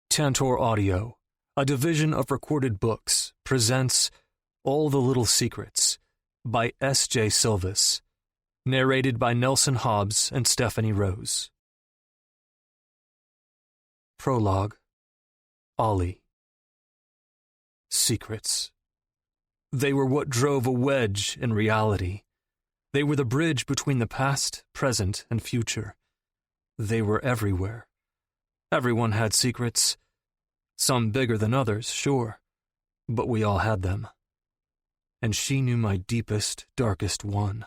Tantor Audio, a division of Recorded Books, presents All the Little Secrets by S.J. Sylvis, narrated by Nelson Hobbs and Stephanie Rose. Prologue. Ollie. Secrets. They were what drove a wedge in reality. They were the bridge between the past, present, and future. They were everywhere. Everyone had secrets. Some bigger than others, sure, but we all had them. And she knew my deepest, darkest one.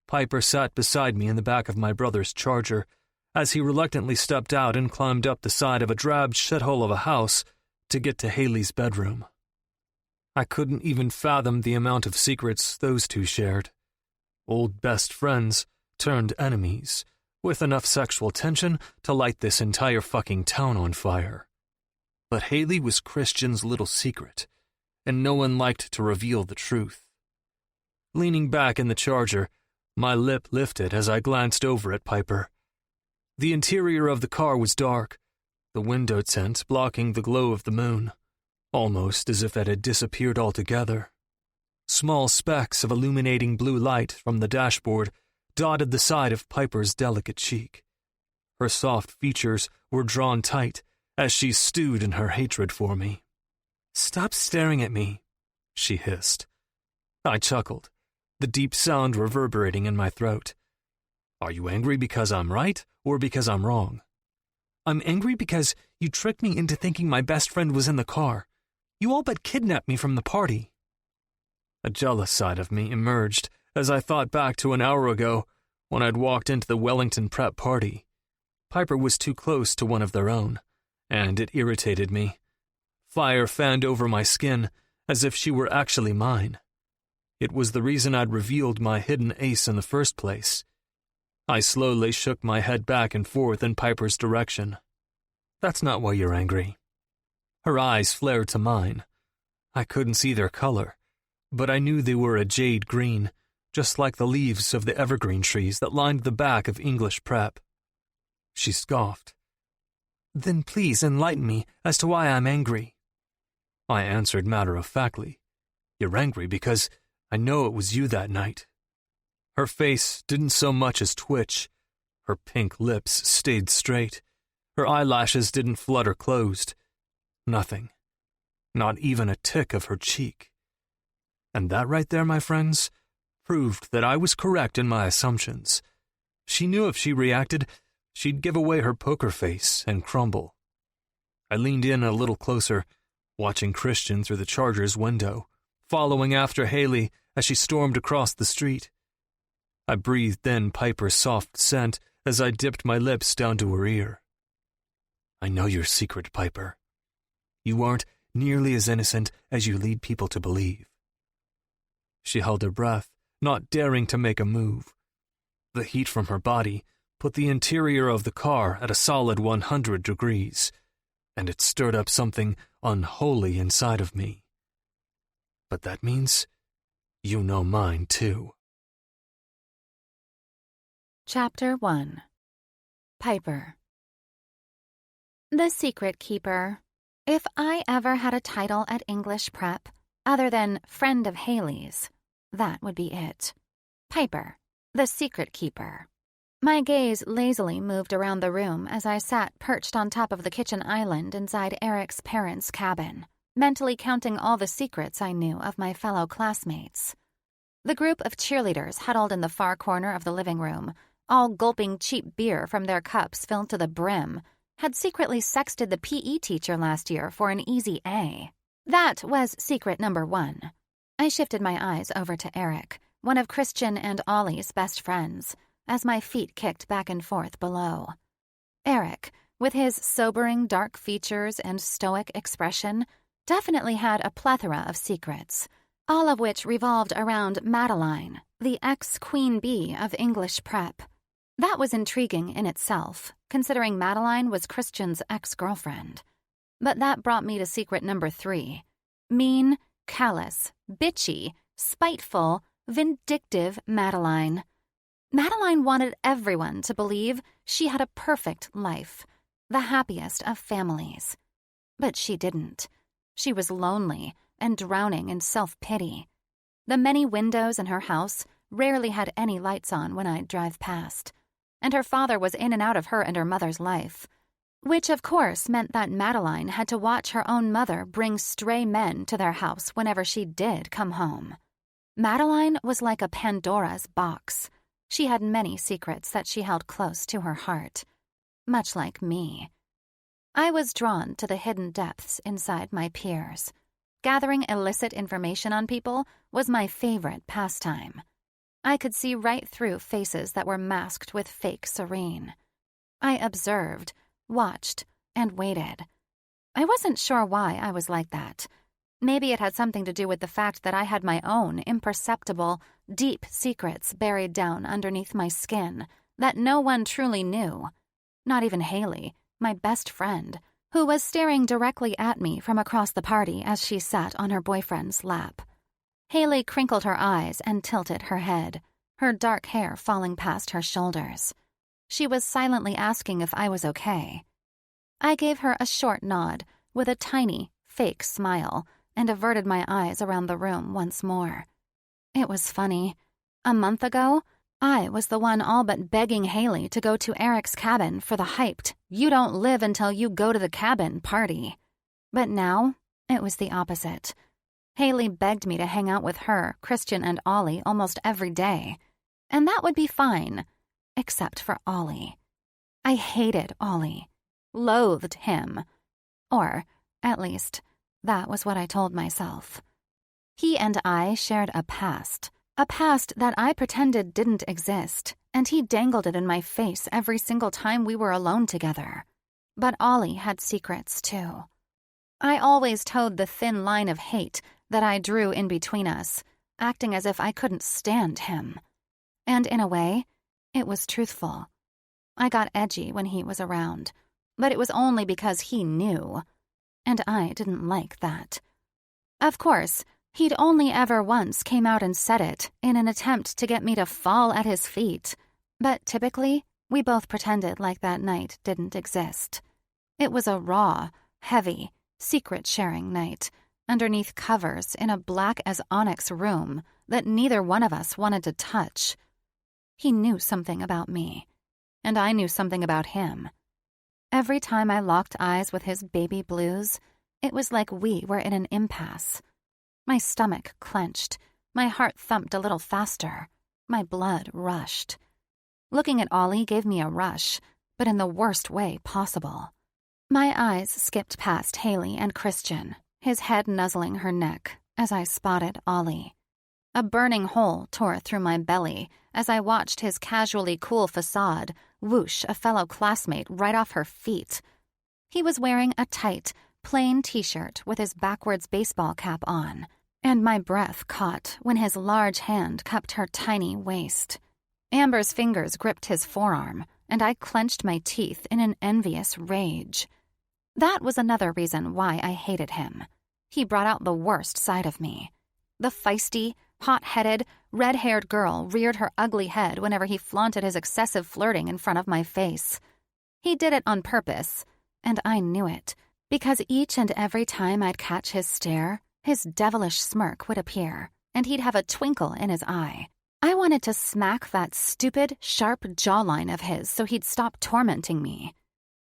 Piper sat beside me in the back of my brother's Charger as he reluctantly stepped out and climbed up the side of a drab shithole of a house to get to Haley's bedroom. I couldn't even fathom the amount of secrets those two shared. Old best friends turned enemies, with enough sexual tension to light this entire fucking town on fire. But Haley was Christian's little secret, and no one liked to reveal the truth. Leaning back in the Charger, my lip lifted as I glanced over at Piper. The interior of the car was dark, the window tint blocking the glow of the moon, almost as if it had disappeared altogether. Small specks of illuminating blue light from the dashboard dotted the side of Piper's delicate cheek. Her soft features were drawn tight as she stewed in her hatred for me. "Stop staring at me," she hissed. I chuckled, the deep sound reverberating in my throat. "Are you angry because I'm right or because I'm wrong?" "I'm angry because you tricked me into thinking my best friend was in the car. You all but kidnapped me from the party." A jealous side of me emerged as I thought back to an hour ago when I'd walked into the Wellington prep party. Piper was too close to one of their own, and it irritated me. Fire fanned over my skin as if she were actually mine. It was the reason I'd revealed my hidden ace in the first place. I slowly shook my head back and forth in Piper's direction. "That's not why you're angry." Her eyes flared to mine. I couldn't see their color, but I knew they were a jade green, just like the leaves of the evergreen trees that lined the back of English prep. She scoffed. "Then please enlighten me as to why I'm angry." I answered matter-of-factly. "You're angry because I know it was you that night." Her face didn't so much as twitch. Her pink lips stayed straight. Her eyelashes didn't flutter closed. Nothing. Not even a tick of her cheek. And that right there, my friends, proved that I was correct in my assumptions. She knew if she reacted, she'd give away her poker face and crumble. I leaned in a little closer, watching Christian through the Charger's window, following after Haley as she stormed across the street. I breathed in Piper's soft scent as I dipped my lips down to her ear. "I know your secret, Piper. You aren't nearly as innocent as you lead people to believe." She held her breath, not daring to make a move. The heat from her body put the interior of the car at a solid 100 degrees, and it stirred up something unholy inside of me. But that means you know mine, too. Chapter 1. Piper. The Secret Keeper. If I ever had a title at English Prep, other than Friend of Haley's, that would be it. Piper, the Secret Keeper. My gaze lazily moved around the room as I sat perched on top of the kitchen island inside Eric's parents' cabin, mentally counting all the secrets I knew of my fellow classmates. The group of cheerleaders huddled in the far corner of the living room, all gulping cheap beer from their cups filled to the brim, had secretly sexted the PE teacher last year for an easy A. That was secret number 1. I shifted my eyes over to Eric, one of Christian and Ollie's best friends, as my feet kicked back and forth below. Eric, with his sobering dark features and stoic expression, definitely had a plethora of secrets, all of which revolved around Madeline, the ex-queen bee of English Prep. That was intriguing in itself, considering Madeline was Christian's ex-girlfriend. But that brought me to secret number 3. Mean, callous, bitchy, spiteful, vindictive Madeline. Madeline wanted everyone to believe she had a perfect life. the happiest of families. But she didn't. She was lonely and drowning in self-pity. The many windows in her house rarely had any lights on when I'd drive past, and her father was in and out of her and her mother's life, which of course meant that Madeline had to watch her own mother bring stray men to their house whenever she did come home. Madeline was like a Pandora's box. She had many secrets that she held close to her heart, much like me. I was drawn to the hidden depths inside my peers. Gathering illicit information on people was my favorite pastime. I could see right through faces that were masked with fake serene. I observed, watched, and waited. I wasn't sure why I was like that. Maybe it had something to do with the fact that I had my own imperceptible, deep secrets buried down underneath my skin that no one truly knew. Not even Haley, my best friend, who was staring directly at me from across the party as she sat on her boyfriend's lap. Haley crinkled her eyes and tilted her head, her dark hair falling past her shoulders. She was silently asking if I was okay. I gave her a short nod with a tiny, fake smile and averted my eyes around the room once more. It was funny. A month ago, I was the one all but begging Haley to go to Eric's cabin for the hyped "you don't live until you go to the cabin" party. But now, it was the opposite. Haley begged me to hang out with her, Christian, and Ollie almost every day. And that would be fine, except for Ollie. I hated Ollie. Loathed him. Or, at least, that was what I told myself. He and I shared a past that I pretended didn't exist, and he dangled it in my face every single time we were alone together. But Ollie had secrets, too. I always towed the thin line of hate that I drew in between us, acting as if I couldn't stand him. And in a way, it was truthful. I got edgy when he was around, but it was only because he knew. And I didn't like that. Of course, he'd only ever once came out and said it in an attempt to get me to fall at his feet, but typically, we both pretended like that night didn't exist. It was a raw, heavy, secret-sharing night, underneath covers in a black as onyx room that neither one of us wanted to touch. He knew something about me, and I knew something about him. Every time I locked eyes with his baby blues, it was like we were in an impasse. My stomach clenched, my heart thumped a little faster, my blood rushed. Looking at Ollie gave me a rush, but in the worst way possible. My eyes skipped past Haley and Christian, his head nuzzling her neck, as I spotted Ollie. A burning hole tore through my belly as I watched his casually cool facade whoosh a fellow classmate right off her feet. He was wearing a tight, plain t-shirt with his backwards baseball cap on, and my breath caught when his large hand cupped her tiny waist. Amber's fingers gripped his forearm, and I clenched my teeth in an envious rage. That was another reason why I hated him. He brought out the worst side of me. The feisty, hot-headed, red-haired girl reared her ugly head whenever he flaunted his excessive flirting in front of my face. He did it on purpose, and I knew it, because each and every time I'd catch his stare, his devilish smirk would appear, and he'd have a twinkle in his eye. I wanted to smack that stupid, sharp jawline of his so he'd stop tormenting me.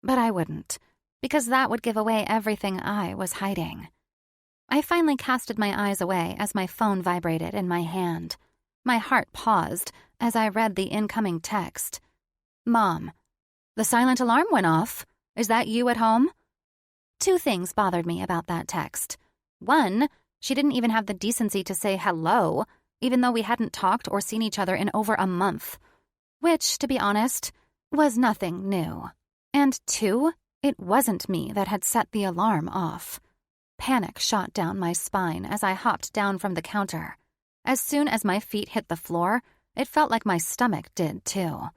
But I wouldn't, because that would give away everything I was hiding. I finally casted my eyes away as my phone vibrated in my hand. My heart paused as I read the incoming text. Mom, the silent alarm went off. Is that you at home? 2 things bothered me about that text. 1, she didn't even have the decency to say hello, even though we hadn't talked or seen each other in over a month. Which, to be honest, was nothing new. And 2, it wasn't me that had set the alarm off. Panic shot down my spine as I hopped down from the counter. As soon as my feet hit the floor, it felt like my stomach did too.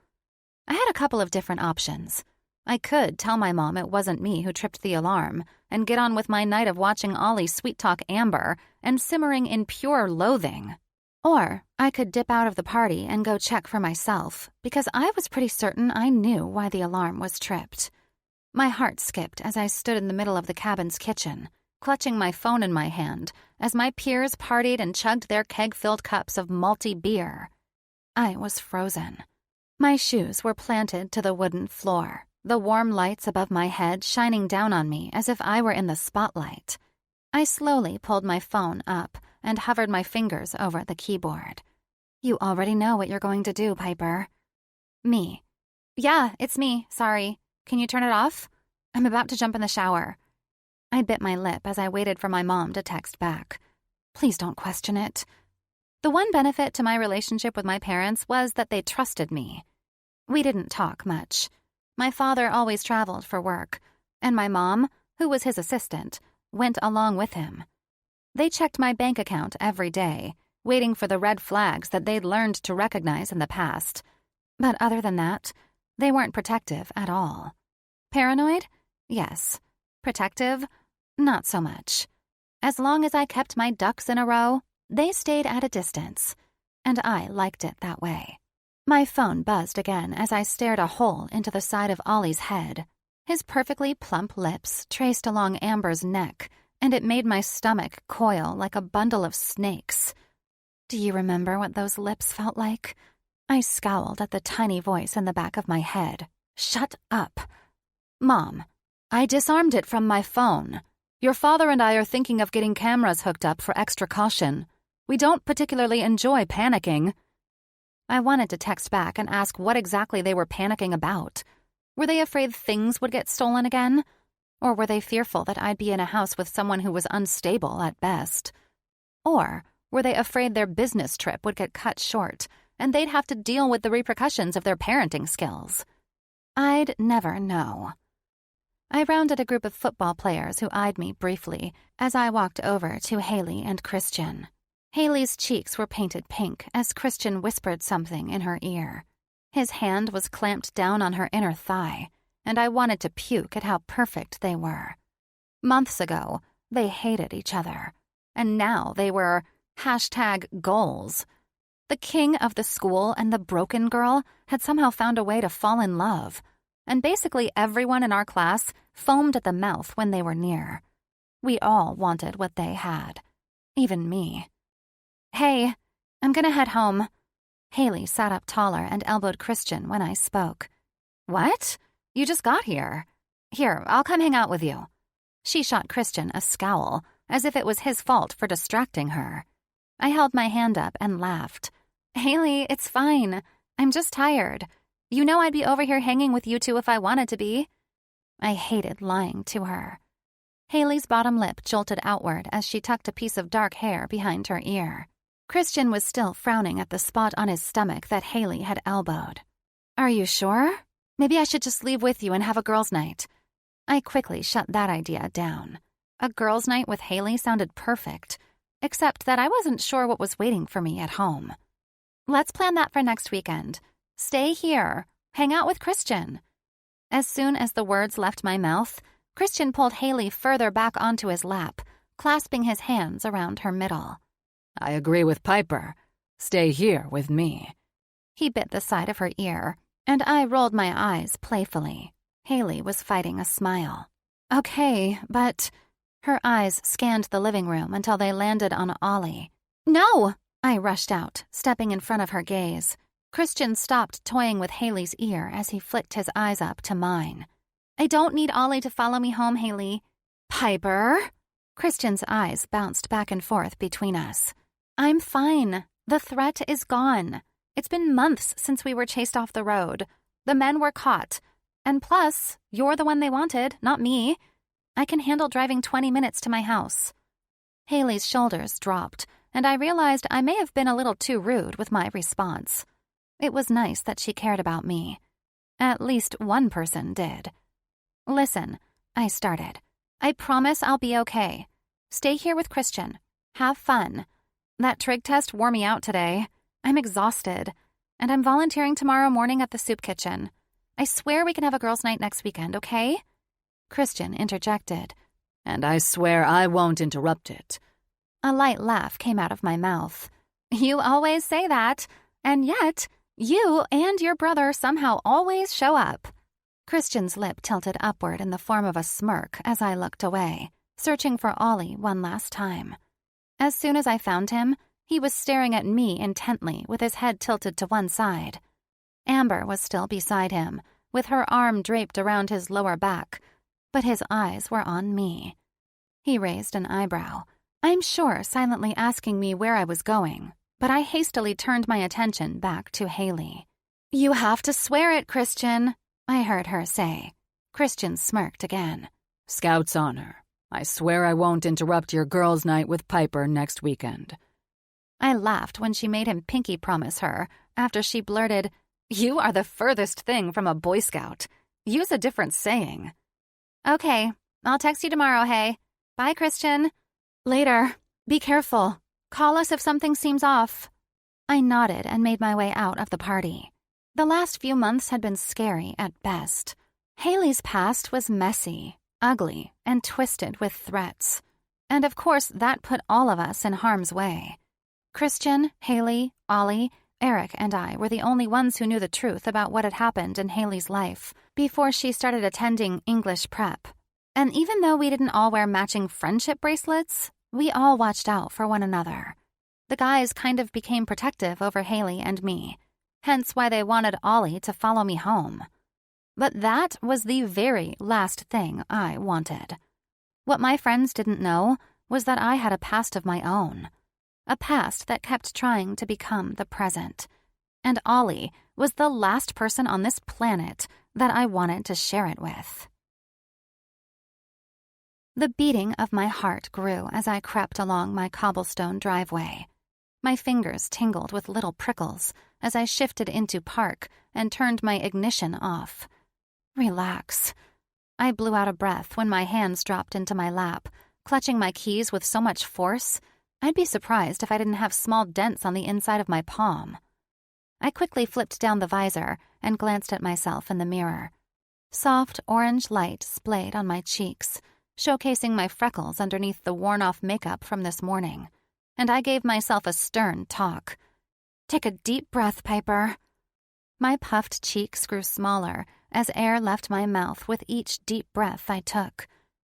I had a couple of different options. I could tell my mom it wasn't me who tripped the alarm and get on with my night of watching Ollie sweet-talk Amber and simmering in pure loathing. Or I could dip out of the party and go check for myself because I was pretty certain I knew why the alarm was tripped. My heart skipped as I stood in the middle of the cabin's kitchen, clutching my phone in my hand as my peers partied and chugged their keg-filled cups of malty beer. I was frozen. My shoes were planted to the wooden floor, the warm lights above my head shining down on me as if I were in the spotlight. I slowly pulled my phone up and hovered my fingers over the keyboard. You already know what you're going to do, Piper. Me. Yeah, it's me. Sorry. Can you turn it off? I'm about to jump in the shower. I bit my lip as I waited for my mom to text back. Please don't question it. The one benefit to my relationship with my parents was that they trusted me. We didn't talk much. My father always traveled for work, and my mom, who was his assistant, went along with him. They checked my bank account every day, waiting for the red flags that they'd learned to recognize in the past. But other than that, they weren't protective at all. Paranoid? Yes. Protective? Not so much. As long as I kept my ducks in a row, they stayed at a distance, and I liked it that way. My phone buzzed again as I stared a hole into the side of Ollie's head. His perfectly plump lips traced along Amber's neck, and it made my stomach coil like a bundle of snakes. Do you remember what those lips felt like? I scowled at the tiny voice in the back of my head. Shut up. Mom, I disarmed it from my phone. Your father and I are thinking of getting cameras hooked up for extra caution. We don't particularly enjoy panicking. I wanted to text back and ask what exactly they were panicking about. Were they afraid things would get stolen again? Or were they fearful that I'd be in a house with someone who was unstable at best? Or were they afraid their business trip would get cut short and they'd have to deal with the repercussions of their parenting skills? I'd never know. I rounded a group of football players who eyed me briefly as I walked over to Haley and Christian. Haley's cheeks were painted pink as Christian whispered something in her ear. His hand was clamped down on her inner thigh, and I wanted to puke at how perfect they were. Months ago, they hated each other, and now they were #goals. The king of the school and the broken girl had somehow found a way to fall in love, and basically everyone in our class foamed at the mouth when they were near. We all wanted what they had, even me. Hey, I'm gonna head home. Haley sat up taller and elbowed Christian when I spoke. What? You just got here. Here, I'll come hang out with you. She shot Christian a scowl, as if it was his fault for distracting her. I held my hand up and laughed. Haley, it's fine. I'm just tired. You know I'd be over here hanging with you two if I wanted to be. I hated lying to her. Haley's bottom lip jolted outward as she tucked a piece of dark hair behind her ear. Christian was still frowning at the spot on his stomach that Haley had elbowed. Are you sure? Maybe I should just leave with you and have a girls' night. I quickly shut that idea down. A girls' night with Haley sounded perfect, except that I wasn't sure what was waiting for me at home. Let's plan that for next weekend. Stay here. Hang out with Christian. As soon as the words left my mouth, Christian pulled Haley further back onto his lap, clasping his hands around her middle. I agree with Piper. Stay here with me. He bit the side of her ear, and I rolled my eyes playfully. Haley was fighting a smile. Okay, but... Her eyes scanned the living room until they landed on Ollie. No! I rushed out, stepping in front of her gaze. Christian stopped toying with Haley's ear as he flicked his eyes up to mine. I don't need Ollie to follow me home, Haley. Piper? Christian's eyes bounced back and forth between us. I'm fine. The threat is gone. It's been months since we were chased off the road. The men were caught. And plus, you're the one they wanted, not me. I can handle driving 20 minutes to my house. Haley's shoulders dropped, and I realized I may have been a little too rude with my response. It was nice that she cared about me. At least one person did. Listen, I started. I promise I'll be okay. Stay here with Christian. Have fun. That trig test wore me out today. I'm exhausted. And I'm volunteering tomorrow morning at the soup kitchen. I swear we can have a girls' night next weekend, okay? Christian interjected. And I swear I won't interrupt it. A light laugh came out of my mouth. You always say that, and yet you and your brother somehow always show up. Christian's lip tilted upward in the form of a smirk as I looked away, searching for Ollie one last time. As soon as I found him, he was staring at me intently with his head tilted to one side. Amber was still beside him, with her arm draped around his lower back, but his eyes were on me. He raised an eyebrow, I'm sure silently asking me where I was going, but I hastily turned my attention back to Haley. "You have to swear it, Christian," I heard her say. Christian smirked again. Scout's honor. I swear I won't interrupt your girls' night with Piper next weekend. I laughed when she made him pinky promise her after she blurted, "You are the furthest thing from a Boy Scout. Use a different saying." "Okay, I'll text you tomorrow, hey. Bye, Christian." "Later. Be careful. Call us if something seems off." I nodded and made my way out of the party. The last few months had been scary at best. Haley's past was messy, ugly, and twisted with threats. And of course, that put all of us in harm's way. Christian, Haley, Ollie, Eric, and I were the only ones who knew the truth about what had happened in Haley's life before she started attending English prep. And even though we didn't all wear matching friendship bracelets, we all watched out for one another. The guys kind of became protective over Haley and me, hence why they wanted Ollie to follow me home. But that was the very last thing I wanted. What my friends didn't know was that I had a past of my own, a past that kept trying to become the present. And Ollie was the last person on this planet that I wanted to share it with. The beating of my heart grew as I crept along my cobblestone driveway. My fingers tingled with little prickles as I shifted into park and turned my ignition off. Relax. I blew out a breath when my hands dropped into my lap, clutching my keys with so much force, I'd be surprised if I didn't have small dents on the inside of my palm. I quickly flipped down the visor and glanced at myself in the mirror. Soft orange light splayed on my cheeks, showcasing my freckles underneath the worn-off makeup from this morning, and I gave myself a stern talk. "Take a deep breath, Piper." My puffed cheeks grew smaller as air left my mouth with each deep breath I took.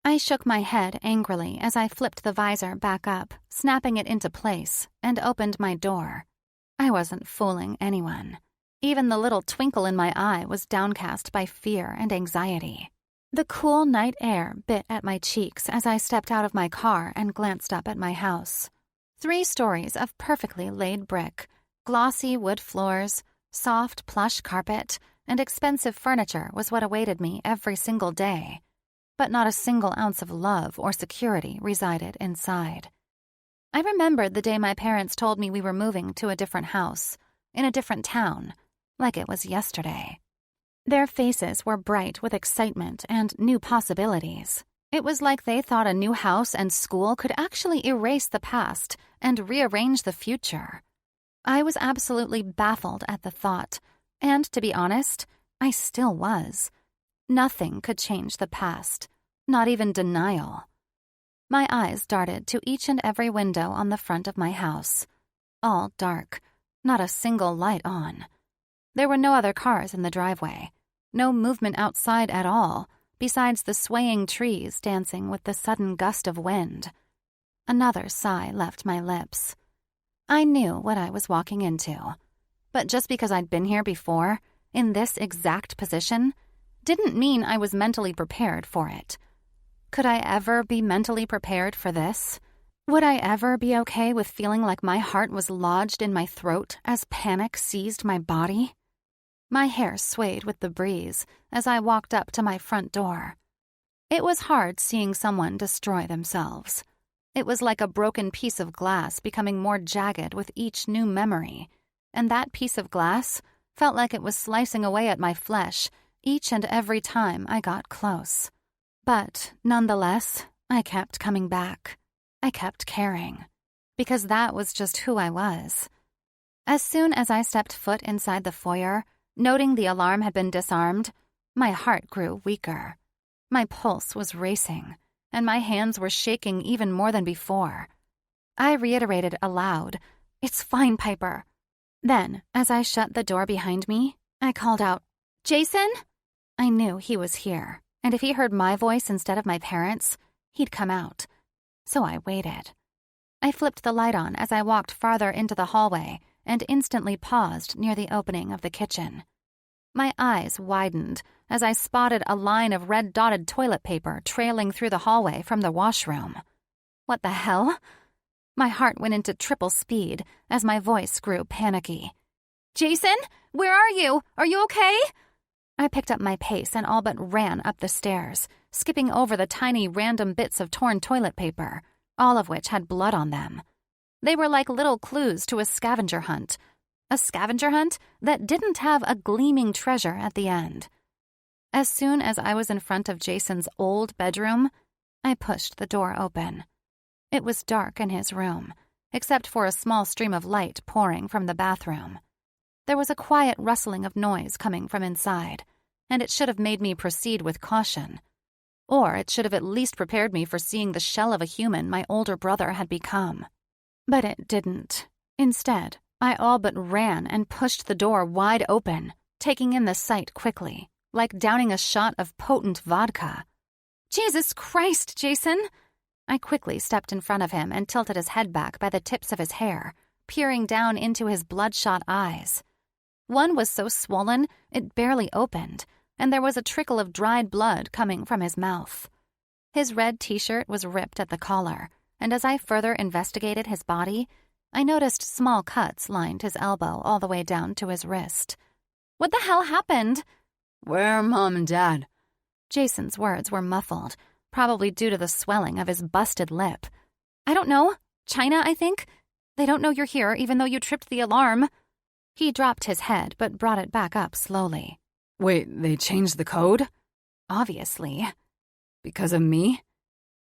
I shook my head angrily as I flipped the visor back up, snapping it into place, and opened my door. I wasn't fooling anyone. Even the little twinkle in my eye was downcast by fear and anxiety. The cool night air bit at my cheeks as I stepped out of my car and glanced up at my house. 3 stories of perfectly laid brick, glossy wood floors, soft plush carpet, and expensive furniture was what awaited me every single day. But not a single ounce of love or security resided inside. I remembered the day my parents told me we were moving to a different house, in a different town, like it was yesterday. Their faces were bright with excitement and new possibilities. It was like they thought a new house and school could actually erase the past and rearrange the future. I was absolutely baffled at the thought, and to be honest, I still was. Nothing could change the past, not even denial. My eyes darted to each and every window on the front of my house. All dark, not a single light on. There were no other cars in the driveway, no movement outside at all, besides the swaying trees dancing with the sudden gust of wind. Another sigh left my lips. I knew what I was walking into, but just because I'd been here before, in this exact position, didn't mean I was mentally prepared for it. Could I ever be mentally prepared for this? Would I ever be okay with feeling like my heart was lodged in my throat as panic seized my body? My hair swayed with the breeze as I walked up to my front door. It was hard seeing someone destroy themselves. It was like a broken piece of glass becoming more jagged with each new memory, and that piece of glass felt like it was slicing away at my flesh each and every time I got close. But nonetheless, I kept coming back. I kept caring, because that was just who I was. As soon as I stepped foot inside the foyer, noting the alarm had been disarmed, my heart grew weaker. My pulse was racing, and my hands were shaking even more than before. I reiterated aloud, "It's fine, Piper." Then, as I shut the door behind me, I called out, "Jason?" I knew he was here, and if he heard my voice instead of my parents', he'd come out. So I waited. I flipped the light on as I walked farther into the hallway and instantly paused near the opening of the kitchen. My eyes widened as I spotted a line of red-dotted toilet paper trailing through the hallway from the washroom. What the hell? My heart went into triple speed as my voice grew panicky. Jason, where are you? Are you okay? I picked up my pace and all but ran up the stairs, skipping over the tiny random bits of torn toilet paper, all of which had blood on them. They were like little clues to a scavenger hunt. A scavenger hunt that didn't have a gleaming treasure at the end. As soon as I was in front of Jason's old bedroom, I pushed the door open. It was dark in his room, except for a small stream of light pouring from the bathroom. There was a quiet rustling of noise coming from inside, and it should have made me proceed with caution. Or it should have at least prepared me for seeing the shell of a human my older brother had become. But it didn't. Instead, I all but ran and pushed the door wide open, taking in the sight quickly, like downing a shot of potent vodka. Jesus Christ, Jason! I quickly stepped in front of him and tilted his head back by the tips of his hair, peering down into his bloodshot eyes. One was so swollen it barely opened, and there was a trickle of dried blood coming from his mouth. His red t-shirt was ripped at the collar, and as I further investigated his body, I noticed small cuts lined his elbow all the way down to his wrist. What the hell happened? Where are Mom and Dad? Jason's words were muffled, probably due to the swelling of his busted lip. I don't know. China, I think. They don't know you're here, even though you tripped the alarm. He dropped his head, but brought it back up slowly. Wait, they changed the code? Obviously. Because of me?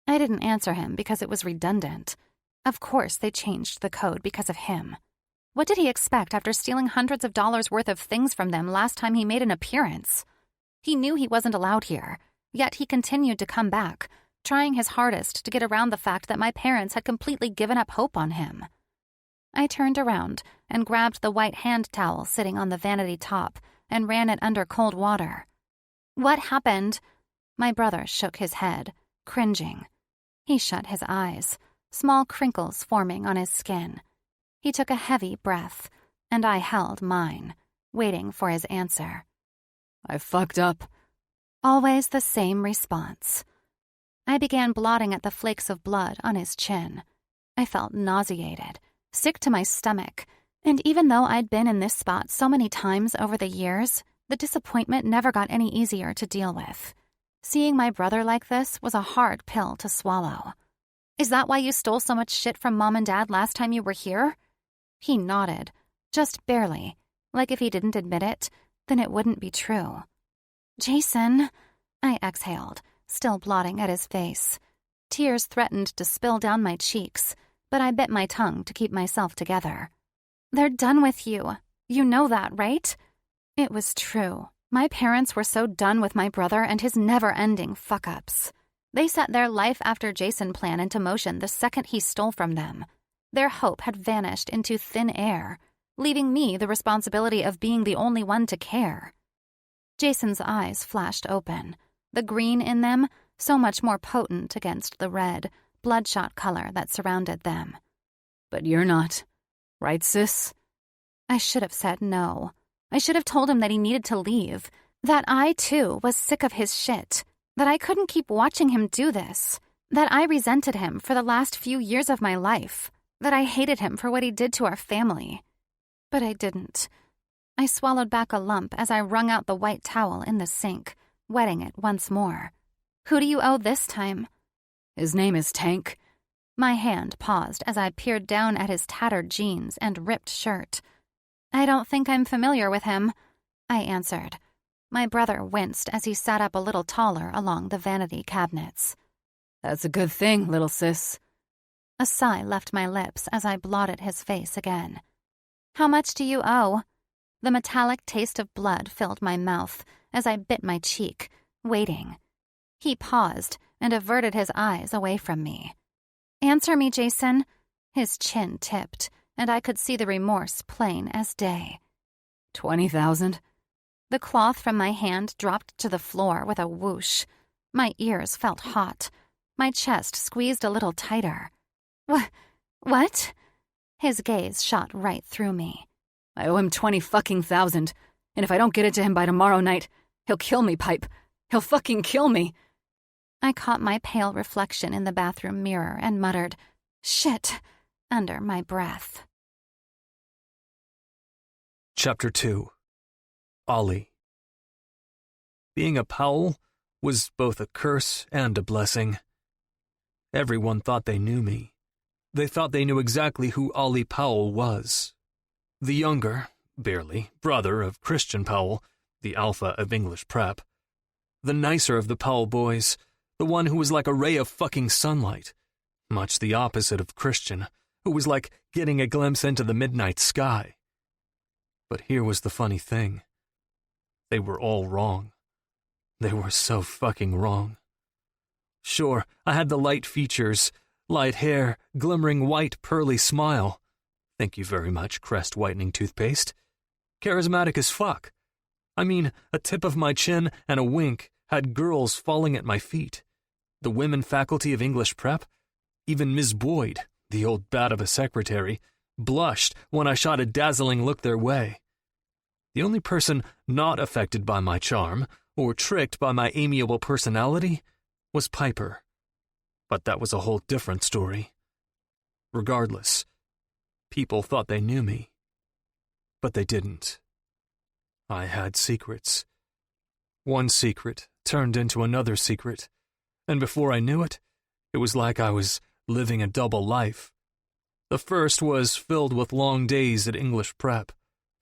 I didn't answer him because it was redundant. Of course they changed the code because of him. What did he expect after stealing hundreds of dollars worth of things from them last time he made an appearance? He knew he wasn't allowed here, yet he continued to come back, trying his hardest to get around the fact that my parents had completely given up hope on him. I turned around and grabbed the white hand towel sitting on the vanity top and ran it under cold water. What happened? My brother shook his head, cringing. He shut his eyes, small crinkles forming on his skin. He took a heavy breath, and I held mine, waiting for his answer. I fucked up. Always the same response. I began blotting at the flakes of blood on his chin. I felt nauseated, sick to my stomach, and even though I'd been in this spot so many times over the years, the disappointment never got any easier to deal with. Seeing my brother like this was a hard pill to swallow. Is that why you stole so much shit from Mom and Dad last time you were here? He nodded, just barely, like if he didn't admit it, then it wouldn't be true. Jason, I exhaled, still blotting at his face. Tears threatened to spill down my cheeks, but I bit my tongue to keep myself together. They're done with you. You know that, right? It was true. My parents were so done with my brother and his never-ending fuck-ups. They set their life after Jason plan into motion the second he stole from them. Their hope had vanished into thin air, leaving me the responsibility of being the only one to care. Jason's eyes flashed open, the green in them so much more potent against the red, bloodshot color that surrounded them. But you're not. Right, sis? I should have said no. I should have told him that he needed to leave, that I, too, was sick of his shit, that I couldn't keep watching him do this, that I resented him for the last few years of my life, that I hated him for what he did to our family. But I didn't. I swallowed back a lump as I wrung out the white towel in the sink, wetting it once more. Who do you owe this time? His name is Tank. My hand paused as I peered down at his tattered jeans and ripped shirt. I don't think I'm familiar with him, I answered. My brother winced as he sat up a little taller along the vanity cabinets. That's a good thing, little sis. A sigh left my lips as I blotted his face again. How much do you owe? The metallic taste of blood filled my mouth as I bit my cheek, waiting. He paused and averted his eyes away from me. Answer me, Jason. His chin tipped, and I could see the remorse plain as day. 20,000. The cloth from my hand dropped to the floor with a whoosh. My ears felt hot. My chest squeezed a little tighter. What? His gaze shot right through me. I owe him 20,000, and if I don't get it to him by tomorrow night, he'll kill me, Pipe. He'll fucking kill me. I caught my pale reflection in the bathroom mirror and muttered, "Shit," under my breath. Chapter 2. Ollie. Being a Powell was both a curse and a blessing. Everyone thought they knew me. They thought they knew exactly who Ollie Powell was. The younger, barely, brother of Christian Powell, the alpha of English prep. The nicer of the Powell boys, the one who was like a ray of fucking sunlight. Much the opposite of Christian, who was like getting a glimpse into the midnight sky. But here was the funny thing. They were all wrong. They were so fucking wrong. Sure, I had the light features, light hair, glimmering white pearly smile. Thank you very much, Crest whitening toothpaste. Charismatic as fuck. I mean, a tip of my chin and a wink had girls falling at my feet. The women faculty of English prep, even Ms. Boyd, the old bat of a secretary, blushed when I shot a dazzling look their way. The only person not affected by my charm, or tricked by my amiable personality, was Piper. But that was a whole different story. Regardless, people thought they knew me. But they didn't. I had secrets. One secret turned into another secret, and before I knew it, it was like I was living a double life. The first was filled with long days at English prep,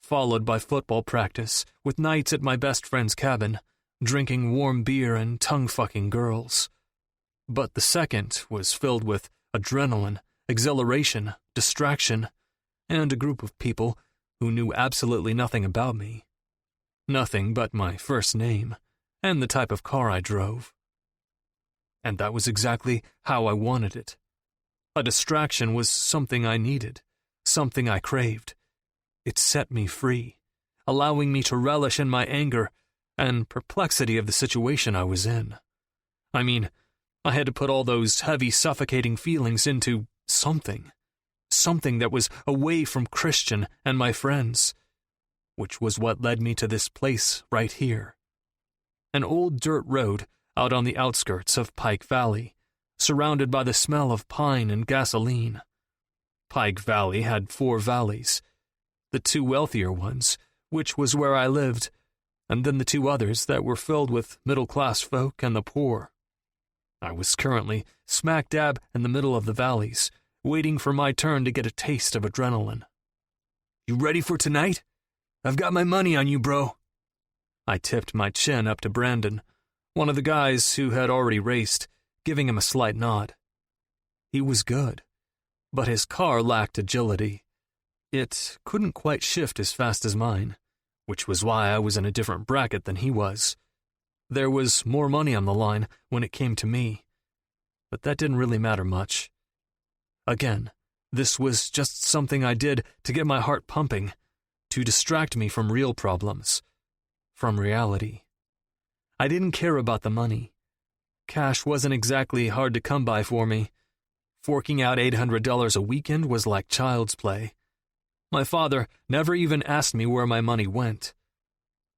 followed by football practice, with nights at my best friend's cabin, drinking warm beer and tongue-fucking girls. But the second was filled with adrenaline, exhilaration, distraction, and a group of people who knew absolutely nothing about me. Nothing but my first name, and the type of car I drove. And that was exactly how I wanted it. A distraction was something I needed, something I craved. It set me free, allowing me to relish in my anger and perplexity of the situation I was in. I mean, I had to put all those heavy, suffocating feelings into something that was away from Christian and my friends, which was what led me to this place right here. An old dirt road out on the outskirts of Pike Valley, surrounded by the smell of pine and gasoline. Pike Valley had 4 valleys, the 2 wealthier ones, which was where I lived, and then the 2 others that were filled with middle-class folk and the poor. I was currently smack dab in the middle of the valleys, waiting for my turn to get a taste of adrenaline. "You ready for tonight? I've got my money on you, bro." I tipped my chin up to Brandon, one of the guys who had already raced, giving him a slight nod. He was good, but his car lacked agility. It couldn't quite shift as fast as mine, which was why I was in a different bracket than he was. There was more money on the line when it came to me, but that didn't really matter much. Again, this was just something I did to get my heart pumping, to distract me from real problems, from reality. I didn't care about the money. Cash wasn't exactly hard to come by for me. Forking out $800 a weekend was like child's play. My father never even asked me where my money went.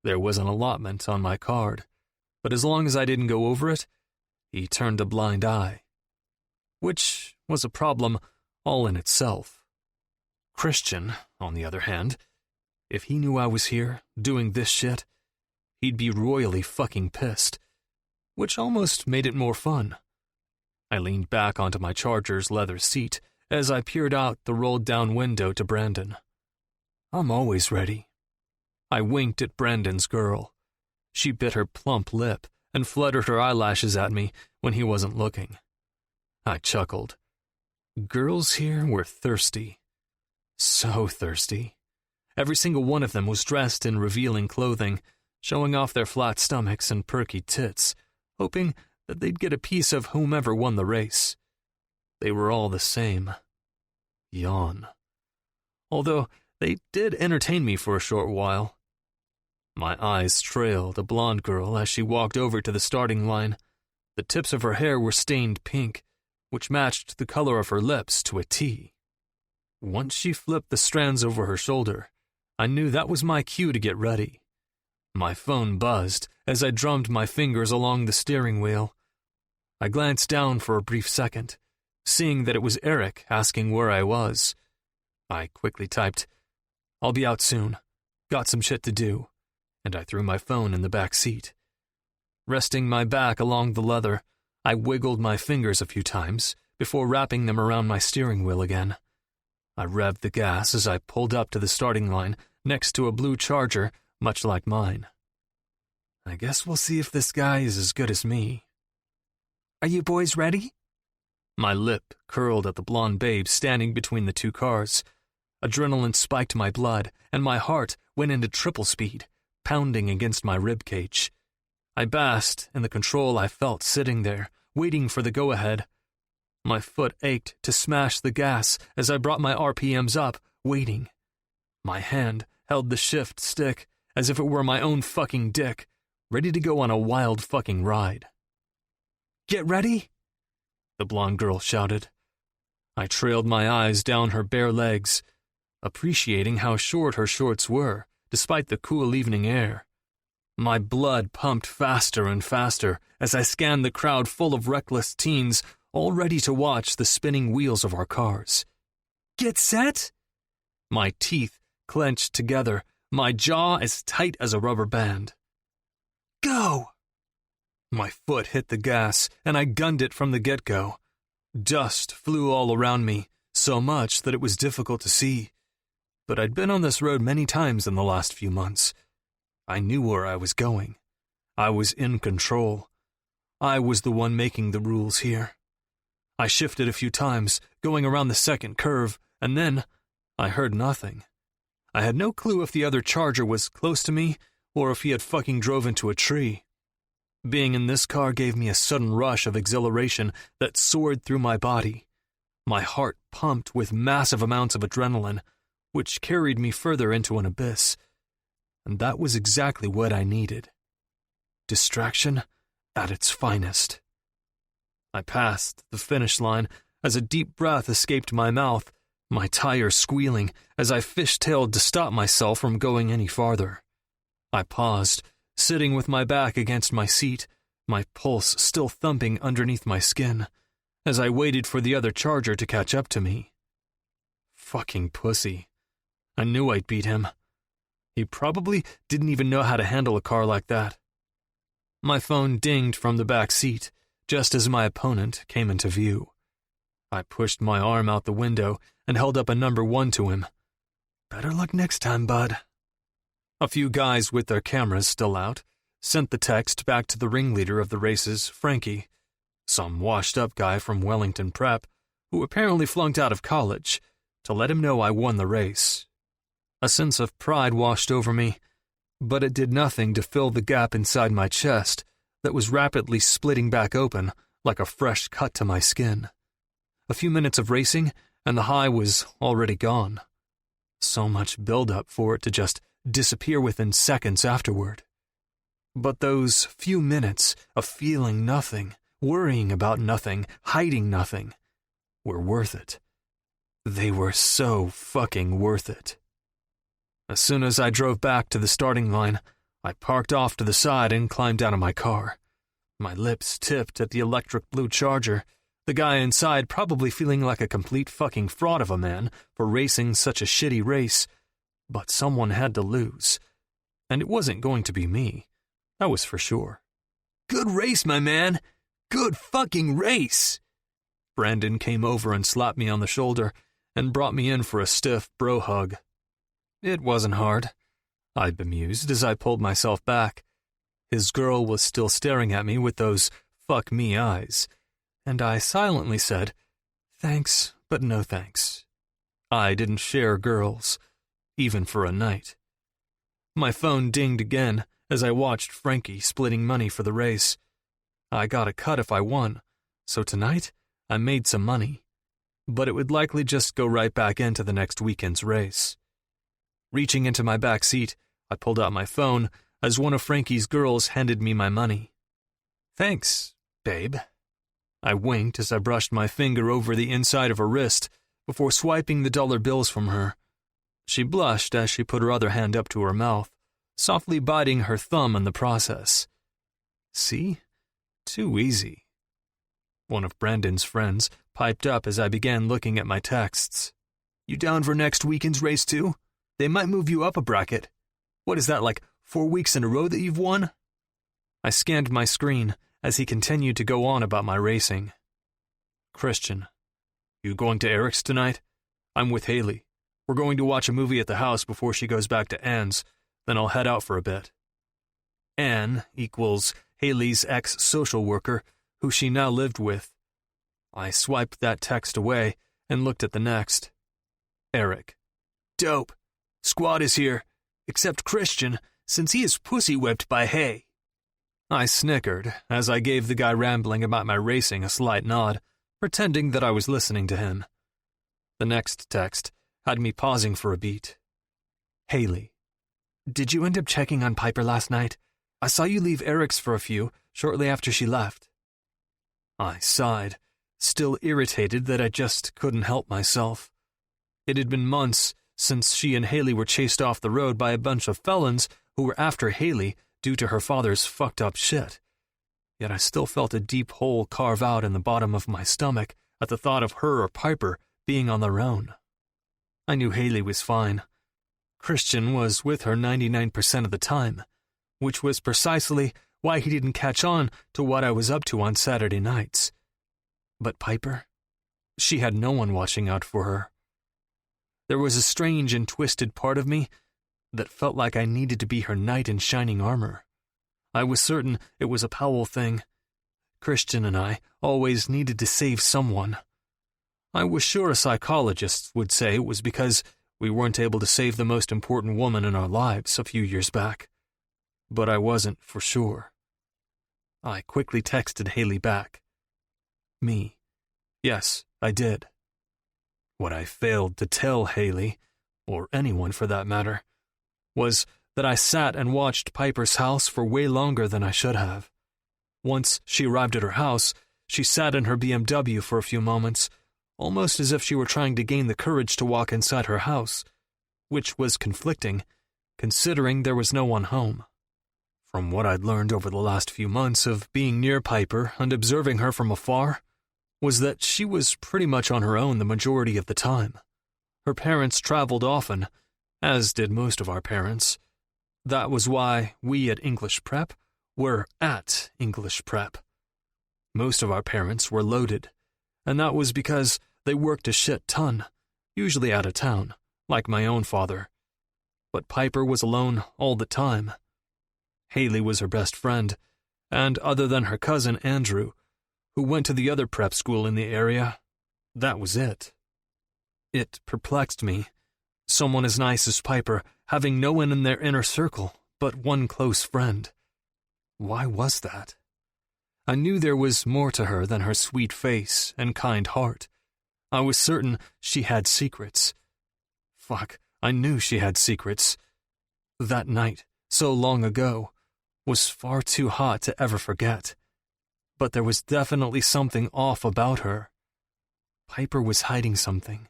There was an allotment on my card, but as long as I didn't go over it, he turned a blind eye. Which was a problem all in itself. Christian, on the other hand, if he knew I was here, doing this shit, he'd be royally fucking pissed, which almost made it more fun. I leaned back onto my Charger's leather seat as I peered out the rolled-down window to Brandon. I'm always ready. I winked at Brandon's girl. She bit her plump lip and fluttered her eyelashes at me when he wasn't looking. I chuckled. Girls here were thirsty. So thirsty. Every single one of them was dressed in revealing clothing, showing off their flat stomachs and perky tits, hoping that they'd get a piece of whomever won the race. They were all the same. Yawn. Although they did entertain me for a short while. My eyes trailed a blonde girl as she walked over to the starting line. The tips of her hair were stained pink, which matched the color of her lips to a T. Once she flipped the strands over her shoulder, I knew that was my cue to get ready. My phone buzzed as I drummed my fingers along the steering wheel. I glanced down for a brief second, seeing that it was Eric asking where I was. I quickly typed, "I'll be out soon. Got some shit to do," and I threw my phone in the back seat. Resting my back along the leather, I wiggled my fingers a few times before wrapping them around my steering wheel again. I revved the gas as I pulled up to the starting line next to a blue Charger much like mine. I guess we'll see if this guy is as good as me. "Are you boys ready?" My lip curled at the blonde babe standing between the two cars. Adrenaline spiked my blood, and my heart went into triple speed, pounding against my ribcage. I basked in the control I felt sitting there, waiting for the go-ahead. My foot ached to smash the gas as I brought my RPMs up, waiting. My hand held the shift stick as if it were my own fucking dick, ready to go on a wild fucking ride. "Get ready?" the blonde girl shouted. I trailed my eyes down her bare legs, appreciating how short her shorts were, despite the cool evening air. My blood pumped faster and faster as I scanned the crowd full of reckless teens, all ready to watch the spinning wheels of our cars. "Get set?" My teeth clenched together, my jaw as tight as a rubber band. "Go!" My foot hit the gas, and I gunned it from the get-go. Dust flew all around me, so much that it was difficult to see. But I'd been on this road many times in the last few months. I knew where I was going. I was in control. I was the one making the rules here. I shifted a few times, going around the second curve, and then I heard nothing. I had no clue if the other Charger was close to me or if he had fucking drove into a tree. Being in this car gave me a sudden rush of exhilaration that soared through my body. My heart pumped with massive amounts of adrenaline, which carried me further into an abyss. And that was exactly what I needed. Distraction at its finest. I passed the finish line as a deep breath escaped my mouth, my tires squealing as I fishtailed to stop myself from going any farther. I paused, sitting with my back against my seat, my pulse still thumping underneath my skin, as I waited for the other Charger to catch up to me. Fucking pussy. I knew I'd beat him. He probably didn't even know how to handle a car like that. My phone dinged from the back seat, just as my opponent came into view. I pushed my arm out the window and held up a number 1 to him. "Better luck next time, bud." A few guys with their cameras still out sent the text back to the ringleader of the races, Frankie, some washed-up guy from Wellington Prep, who apparently flunked out of college, to let him know I won the race. A sense of pride washed over me, but it did nothing to fill the gap inside my chest that was rapidly splitting back open like a fresh cut to my skin. A few minutes of racing, and the high was already gone. So much build-up for it to just disappear within seconds afterward. But those few minutes of feeling nothing, worrying about nothing, hiding nothing, were worth it. They were so fucking worth it. As soon as I drove back to the starting line, I parked off to the side and climbed out of my car. My lips tipped at the electric blue Charger, the guy inside probably feeling like a complete fucking fraud of a man for racing such a shitty race. But someone had to lose. And it wasn't going to be me. That was for sure. "Good race, my man. Good fucking race." Brandon came over and slapped me on the shoulder and brought me in for a stiff bro hug. It wasn't hard, I bemused as I pulled myself back. His girl was still staring at me with those fuck me eyes, and I silently said, "Thanks, but no thanks." I didn't share girls, even for a night. My phone dinged again as I watched Frankie splitting money for the race. I got a cut if I won, so tonight I made some money, but it would likely just go right back into the next weekend's race. Reaching into my back seat, I pulled out my phone as one of Frankie's girls handed me my money. "Thanks, babe." I winked as I brushed my finger over the inside of her wrist before swiping the dollar bills from her. She blushed as she put her other hand up to her mouth, softly biting her thumb in the process. "See? Too easy." One of Brandon's friends piped up as I began looking at my texts. "You down for next weekend's race too? They might move you up a bracket. What is that, like 4 weeks in a row that you've won?" I scanned my screen as he continued to go on about my racing. "Christian, you going to Eric's tonight? I'm with Haley. We're going to watch a movie at the house before she goes back to Anne's, then I'll head out for a bit." Anne equals Haley's ex-social worker, who she now lived with. I swiped that text away and looked at the next. Eric. "Dope. Squad is here, except Christian, since he is pussy-whipped by Hay." I snickered as I gave the guy rambling about my racing a slight nod, pretending that I was listening to him. The next text had me pausing for a beat. Haley. "Did you end up checking on Piper last night? I saw you leave Eric's for a few, shortly after she left." I sighed, still irritated that I just couldn't help myself. It had been months since she and Haley were chased off the road by a bunch of felons who were after Haley due to her father's fucked up shit. Yet I still felt a deep hole carve out in the bottom of my stomach at the thought of her or Piper being on their own. I knew Haley was fine. Christian was with her 99% of the time, which was precisely why he didn't catch on to what I was up to on Saturday nights. But Piper? She had no one watching out for her. There was a strange and twisted part of me that felt like I needed to be her knight in shining armor. I was certain it was a Powell thing. Christian and I always needed to save someone. I was sure a psychologist would say it was because we weren't able to save the most important woman in our lives a few years back. But I wasn't for sure. I quickly texted Haley back. Me. Yes, I did. What I failed to tell Haley, or anyone for that matter, was that I sat and watched Piper's house for way longer than I should have. Once she arrived at her house, she sat in her BMW for a few moments, almost as if she were trying to gain the courage to walk inside her house, which was conflicting, considering there was no one home. From what I'd learned over the last few months of being near Piper and observing her from afar, was that she was pretty much on her own the majority of the time. Her parents traveled often, as did most of our parents. That was why we at English Prep were at English Prep. Most of our parents were loaded, and that was because they worked a shit ton, usually out of town, like my own father. But Piper was alone all the time. Haley was her best friend, and other than her cousin Andrew, who went to the other prep school in the area, that was it. It perplexed me, someone as nice as Piper having no one in their inner circle but one close friend. Why was that? I knew there was more to her than her sweet face and kind heart. I was certain she had secrets. Fuck, I knew she had secrets. That night, so long ago, was far too hot to ever forget. But there was definitely something off about her. Piper was hiding something.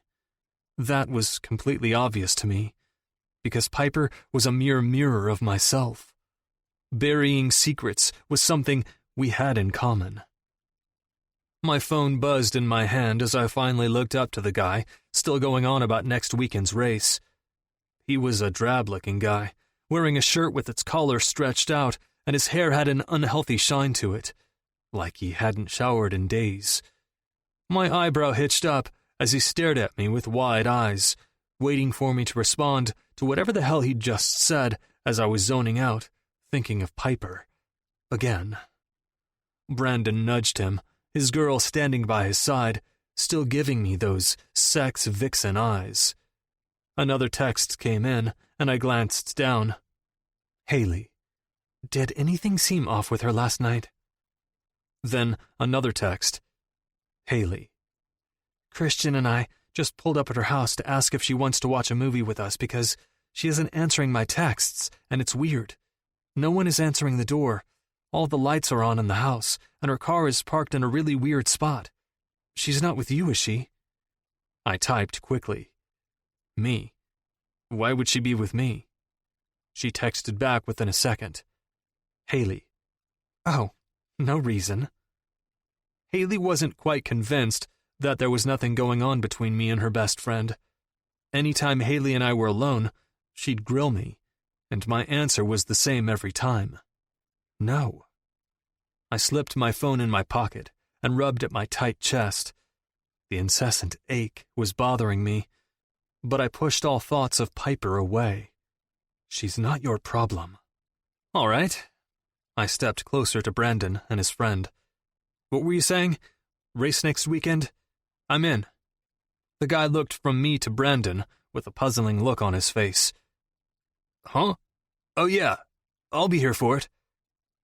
That was completely obvious to me, because Piper was a mere mirror of myself. Burying secrets was something we had in common. My phone buzzed in my hand as I finally looked up to the guy, still going on about next weekend's race. He was a drab-looking guy, wearing a shirt with its collar stretched out, and his hair had an unhealthy shine to it, like he hadn't showered in days. My eyebrow hitched up as he stared at me with wide eyes, waiting for me to respond to whatever the hell he'd just said as I was zoning out, thinking of Piper. Again. Brandon nudged him, his girl standing by his side, still giving me those sex vixen eyes. Another text came in, and I glanced down. Haley. Did anything seem off with her last night? Then another text. Haley. Christian and I just pulled up at her house to ask if she wants to watch a movie with us because She isn't answering my texts, and it's weird. No one is answering the door. All the lights are on in the house, and her car is parked in a really weird spot. She's not with you, is she?" I typed quickly. "Me? Why would she be with me?" She texted back within a second. "Haley." "Oh, no reason." Haley wasn't quite convinced that there was nothing going on between me and her best friend. Anytime Haley and I were alone, she'd grill me, and my answer was the same every time. No. I slipped my phone in my pocket and rubbed at my tight chest. The incessant ache was bothering me, but I pushed all thoughts of Piper away. She's not your problem. All right. I stepped closer to Brandon and his friend. What were you saying? Race next weekend? I'm in. The guy looked from me to Brandon with a puzzling look on his face. Huh? Oh yeah, I'll be here for it.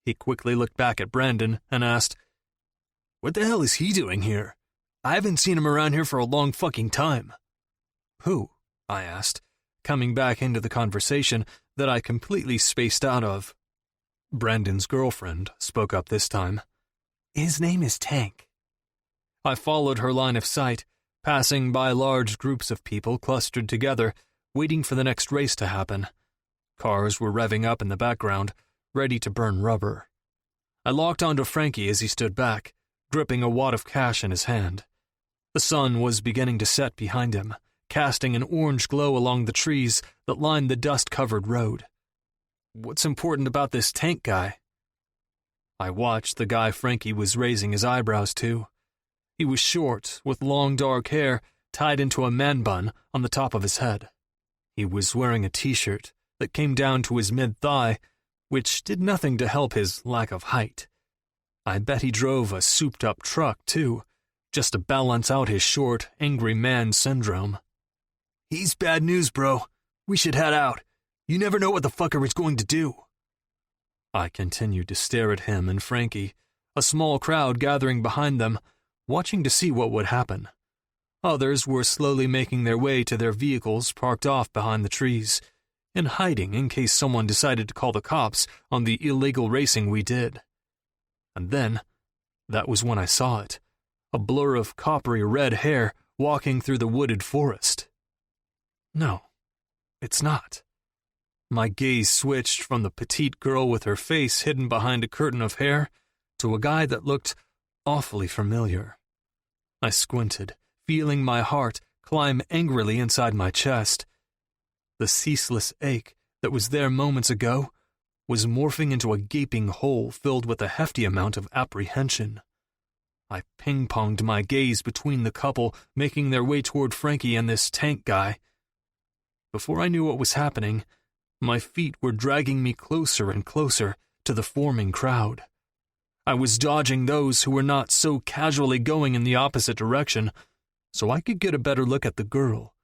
He quickly looked back at Brandon and asked, "What the hell is he doing here? I haven't seen him around here for a long fucking time." "Who?" I asked, coming back into the conversation that I completely spaced out of. Brandon's girlfriend spoke up this time. "His name is Tank." I followed her line of sight, passing by large groups of people clustered together, waiting for the next race to happen. Cars were revving up in the background, ready to burn rubber. I locked onto Frankie as he stood back, gripping a wad of cash in his hand. The sun was beginning to set behind him, casting an orange glow along the trees that lined the dust-covered road. What's important about this Tank guy? I watched the guy Frankie was raising his eyebrows to. He was short, with long dark hair tied into a man bun on the top of his head. He was wearing a t-shirt that came down to his mid-thigh, which did nothing to help his lack of height. I bet he drove a souped-up truck, too, just to balance out his short, angry man syndrome. "He's bad news, bro. We should head out. You never know what the fucker is going to do." I continued to stare at him and Frankie, a small crowd gathering behind them, watching to see what would happen. Others were slowly making their way to their vehicles parked off behind the trees, in hiding in case someone decided to call the cops on the illegal racing we did. And then, that was when I saw it, a blur of coppery red hair walking through the wooded forest. No, it's not. My gaze switched from the petite girl with her face hidden behind a curtain of hair to a guy that looked awfully familiar. I squinted, feeling my heart climb angrily inside my chest. The ceaseless ache that was there moments ago was morphing into a gaping hole filled with a hefty amount of apprehension. I ping-ponged my gaze between the couple making their way toward Frankie and this Tank guy. Before I knew what was happening, my feet were dragging me closer and closer to the forming crowd. I was dodging those who were not so casually going in the opposite direction, so I could get a better look at the girl.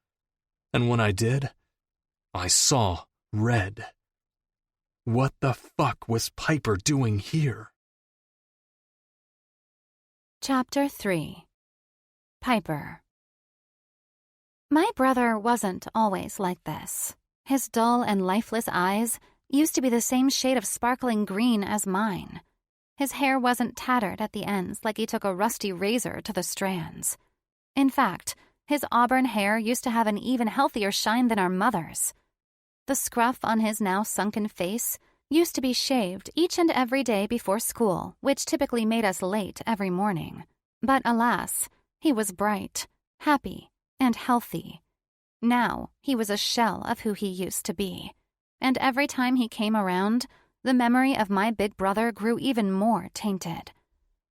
And when I did, I saw red. What the fuck was Piper doing here? Chapter 3. Piper. My brother wasn't always like this. His dull and lifeless eyes used to be the same shade of sparkling green as mine. His hair wasn't tattered at the ends like he took a rusty razor to the strands. In fact, his auburn hair used to have an even healthier shine than our mother's. The scruff on his now sunken face used to be shaved each and every day before school, which typically made us late every morning. But alas, he was bright, happy, and healthy. Now he was a shell of who he used to be, and every time he came around, the memory of my big brother grew even more tainted.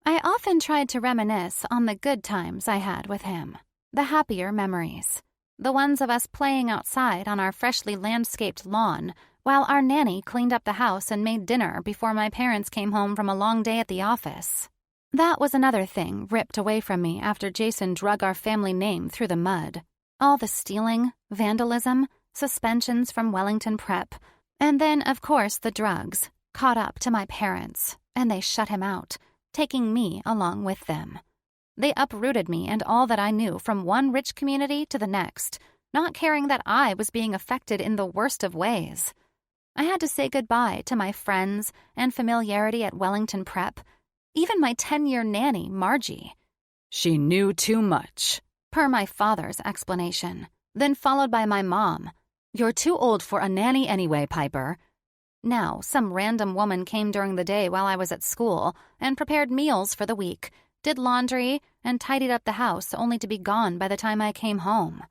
I often tried to reminisce on the good times I had with him, the happier memories, the ones of us playing outside on our freshly landscaped lawn while our nanny cleaned up the house and made dinner before my parents came home from a long day at the office. That was another thing ripped away from me after Jason drug our family name through the mud. All the stealing, vandalism, suspensions from Wellington Prep, and then, of course, the drugs, caught up to my parents, and they shut him out, taking me along with them. They uprooted me and all that I knew from one rich community to the next, not caring that I was being affected in the worst of ways. I had to say goodbye to my friends and familiarity at Wellington Prep, even my 10-year nanny, Margie. She knew too much, Per my father's explanation, then followed by my mom. You're too old for a nanny anyway, Piper. Now, some random woman came during the day while I was at school and prepared meals for the week, did laundry, and tidied up the house only to be gone by the time I came home.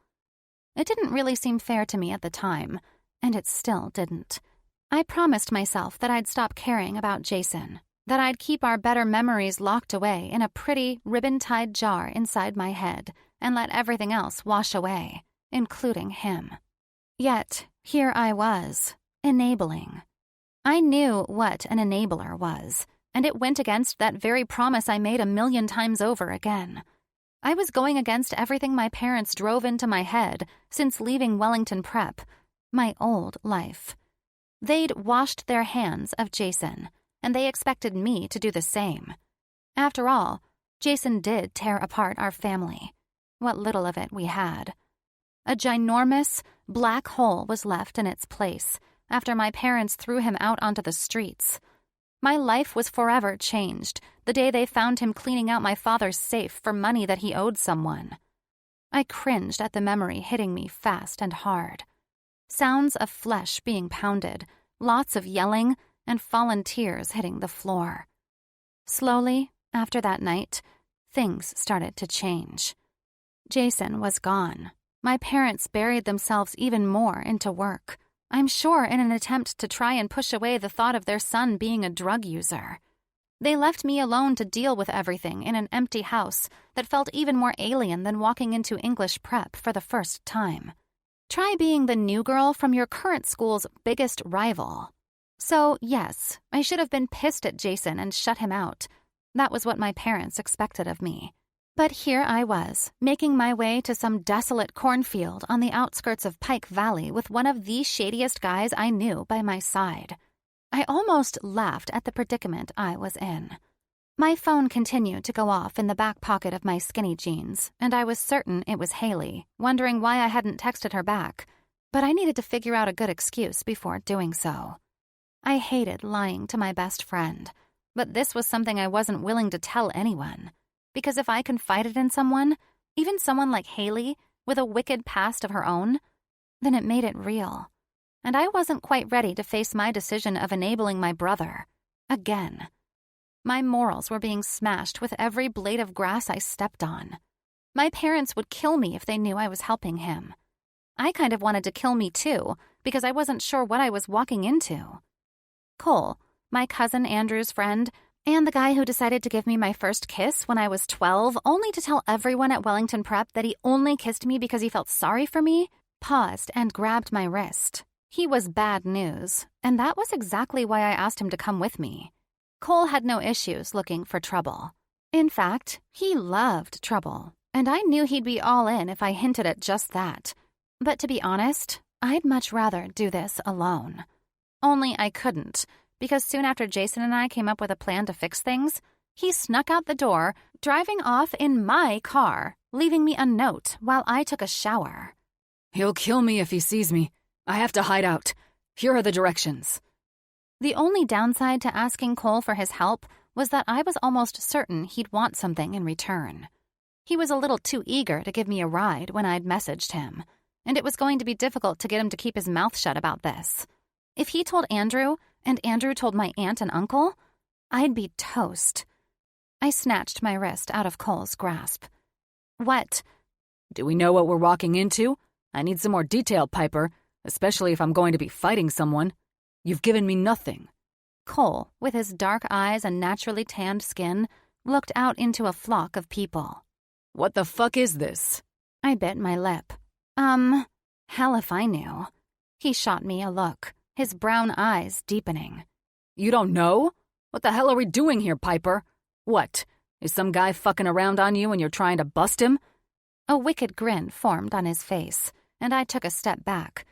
It didn't really seem fair to me at the time, and it still didn't. I promised myself that I'd stop caring about Jason, that I'd keep our better memories locked away in a pretty, ribbon-tied jar inside my head and let everything else wash away, including him. Yet, here I was, enabling. I knew what an enabler was, and it went against that very promise I made 1,000,000 times over again. I was going against everything my parents drove into my head since leaving Wellington Prep, my old life. They'd washed their hands of Jason, and they expected me to do the same. After all, Jason did tear apart our family, what little of it we had. A ginormous, black hole was left in its place after my parents threw him out onto the streets. My life was forever changed the day they found him cleaning out my father's safe for money that he owed someone. I cringed at the memory hitting me fast and hard. Sounds of flesh being pounded, lots of yelling, and fallen tears hitting the floor. Slowly, after that night, things started to change. Jason was gone. My parents buried themselves even more into work, I'm sure in an attempt to try and push away the thought of their son being a drug user. They left me alone to deal with everything in an empty house that felt even more alien than walking into English prep for the first time. Try being the new girl from your current school's biggest rival. So, yes, I should have been pissed at Jason and shut him out. That was what my parents expected of me. But here I was, making my way to some desolate cornfield on the outskirts of Pike Valley with one of the shadiest guys I knew by my side. I almost laughed at the predicament I was in. My phone continued to go off in the back pocket of my skinny jeans, and I was certain it was Haley, wondering why I hadn't texted her back. But I needed to figure out a good excuse before doing so. I hated lying to my best friend, but this was something I wasn't willing to tell anyone. Because if I confided in someone, even someone like Haley, with a wicked past of her own, then it made it real. And I wasn't quite ready to face my decision of enabling my brother. Again. My morals were being smashed with every blade of grass I stepped on. My parents would kill me if they knew I was helping him. I kind of wanted to kill me too, because I wasn't sure what I was walking into. Cole, my cousin Andrew's friend, and the guy who decided to give me my first kiss when I was 12, only to tell everyone at Wellington Prep that he only kissed me because he felt sorry for me, paused and grabbed my wrist. He was bad news, and that was exactly why I asked him to come with me. Cole had no issues looking for trouble. In fact, he loved trouble, and I knew he'd be all in if I hinted at just that. But to be honest, I'd much rather do this alone. Only I couldn't, because soon after Jason and I came up with a plan to fix things, he snuck out the door, driving off in my car, leaving me a note while I took a shower. He'll kill me if he sees me. I have to hide out. Here are the directions. The only downside to asking Cole for his help was that I was almost certain he'd want something in return. He was a little too eager to give me a ride when I'd messaged him, and it was going to be difficult to get him to keep his mouth shut about this. If he told Andrew, and Andrew told my aunt and uncle, I'd be toast. I snatched my wrist out of Cole's grasp. What? Do we know what we're walking into? I need some more detail, Piper, especially if I'm going to be fighting someone. You've given me nothing. Cole, with his dark eyes and naturally tanned skin, looked out into a flock of people. What the fuck is this? I bit my lip. Hell if I knew. He shot me a look, his brown eyes deepening. You don't know? What the hell are we doing here, Piper? What? Is some guy fucking around on you and you're trying to bust him? A wicked grin formed on his face, and I took a step back.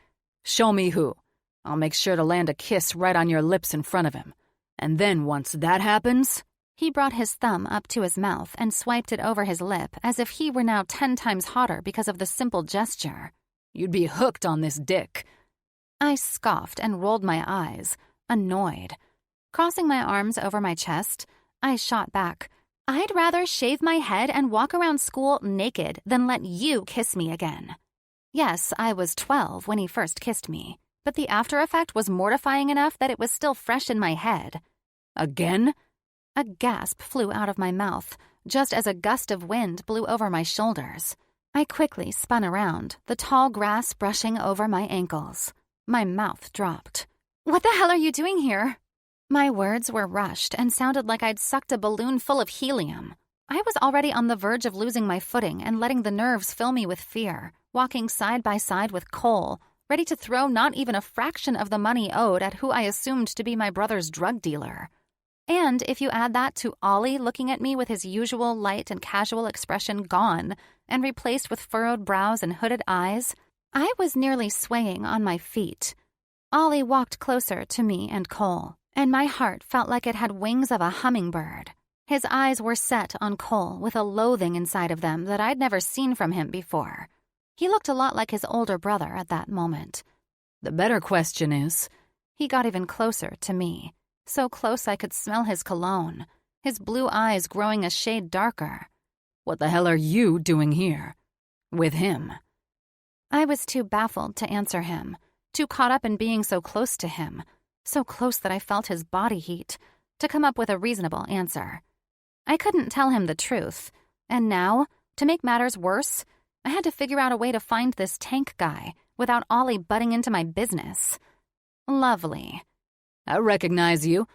Show me who. I'll make sure to land a kiss right on your lips in front of him. And then once that happens... He brought his thumb up to his mouth and swiped it over his lip as if he were now 10 times hotter because of the simple gesture. You'd be hooked on this dick. I scoffed and rolled my eyes, annoyed. Crossing my arms over my chest, I shot back. I'd rather shave my head and walk around school naked than let you kiss me again. Yes, I was 12 when he first kissed me, but the after effect was mortifying enough that it was still fresh in my head. Again? A gasp flew out of my mouth, just as a gust of wind blew over my shoulders. I quickly spun around, the tall grass brushing over my ankles. My mouth dropped. "What the hell are you doing here?" My words were rushed and sounded like I'd sucked a balloon full of helium. I was already on the verge of losing my footing and letting the nerves fill me with fear, walking side by side with Cole, ready to throw not even a fraction of the money owed at who I assumed to be my brother's drug dealer. And if you add that to Ollie looking at me with his usual light and casual expression gone and replaced with furrowed brows and hooded eyes, I was nearly swaying on my feet. Ollie walked closer to me and Cole, and my heart felt like it had wings of a hummingbird. His eyes were set on Cole with a loathing inside of them that I'd never seen from him before. He looked a lot like his older brother at that moment. The better question is... He got even closer to me, so close I could smell his cologne, his blue eyes growing a shade darker. What the hell are you doing here? With him? I was too baffled to answer him, too caught up in being so close to him, so close that I felt his body heat, to come up with a reasonable answer. I couldn't tell him the truth, and now, to make matters worse, I had to figure out a way to find this tank guy without Ollie butting into my business. Lovely. I recognize you.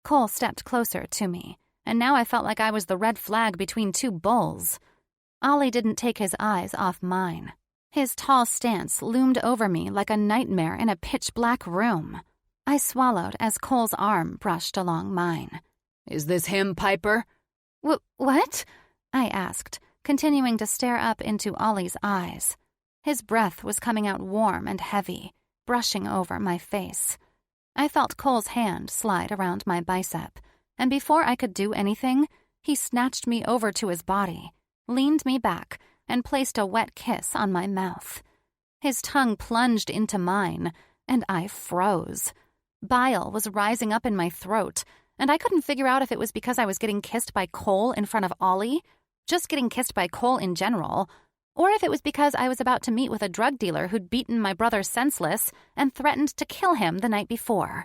Cole stepped closer to me, and now I felt like I was the red flag between two bulls. Ollie didn't take his eyes off mine. His tall stance loomed over me like a nightmare in a pitch-black room. I swallowed as Cole's arm brushed along mine. Is this him, Piper? What? I asked, continuing to stare up into Ollie's eyes. His breath was coming out warm and heavy, brushing over my face. I felt Cole's hand slide around my bicep, and before I could do anything, he snatched me over to his body, leaned me back, and placed a wet kiss on my mouth. His tongue plunged into mine, and I froze. Bile was rising up in my throat, and I couldn't figure out if it was because I was getting kissed by Cole in front of Ollie, just getting kissed by Cole in general, or if it was because I was about to meet with a drug dealer who'd beaten my brother senseless and threatened to kill him the night before.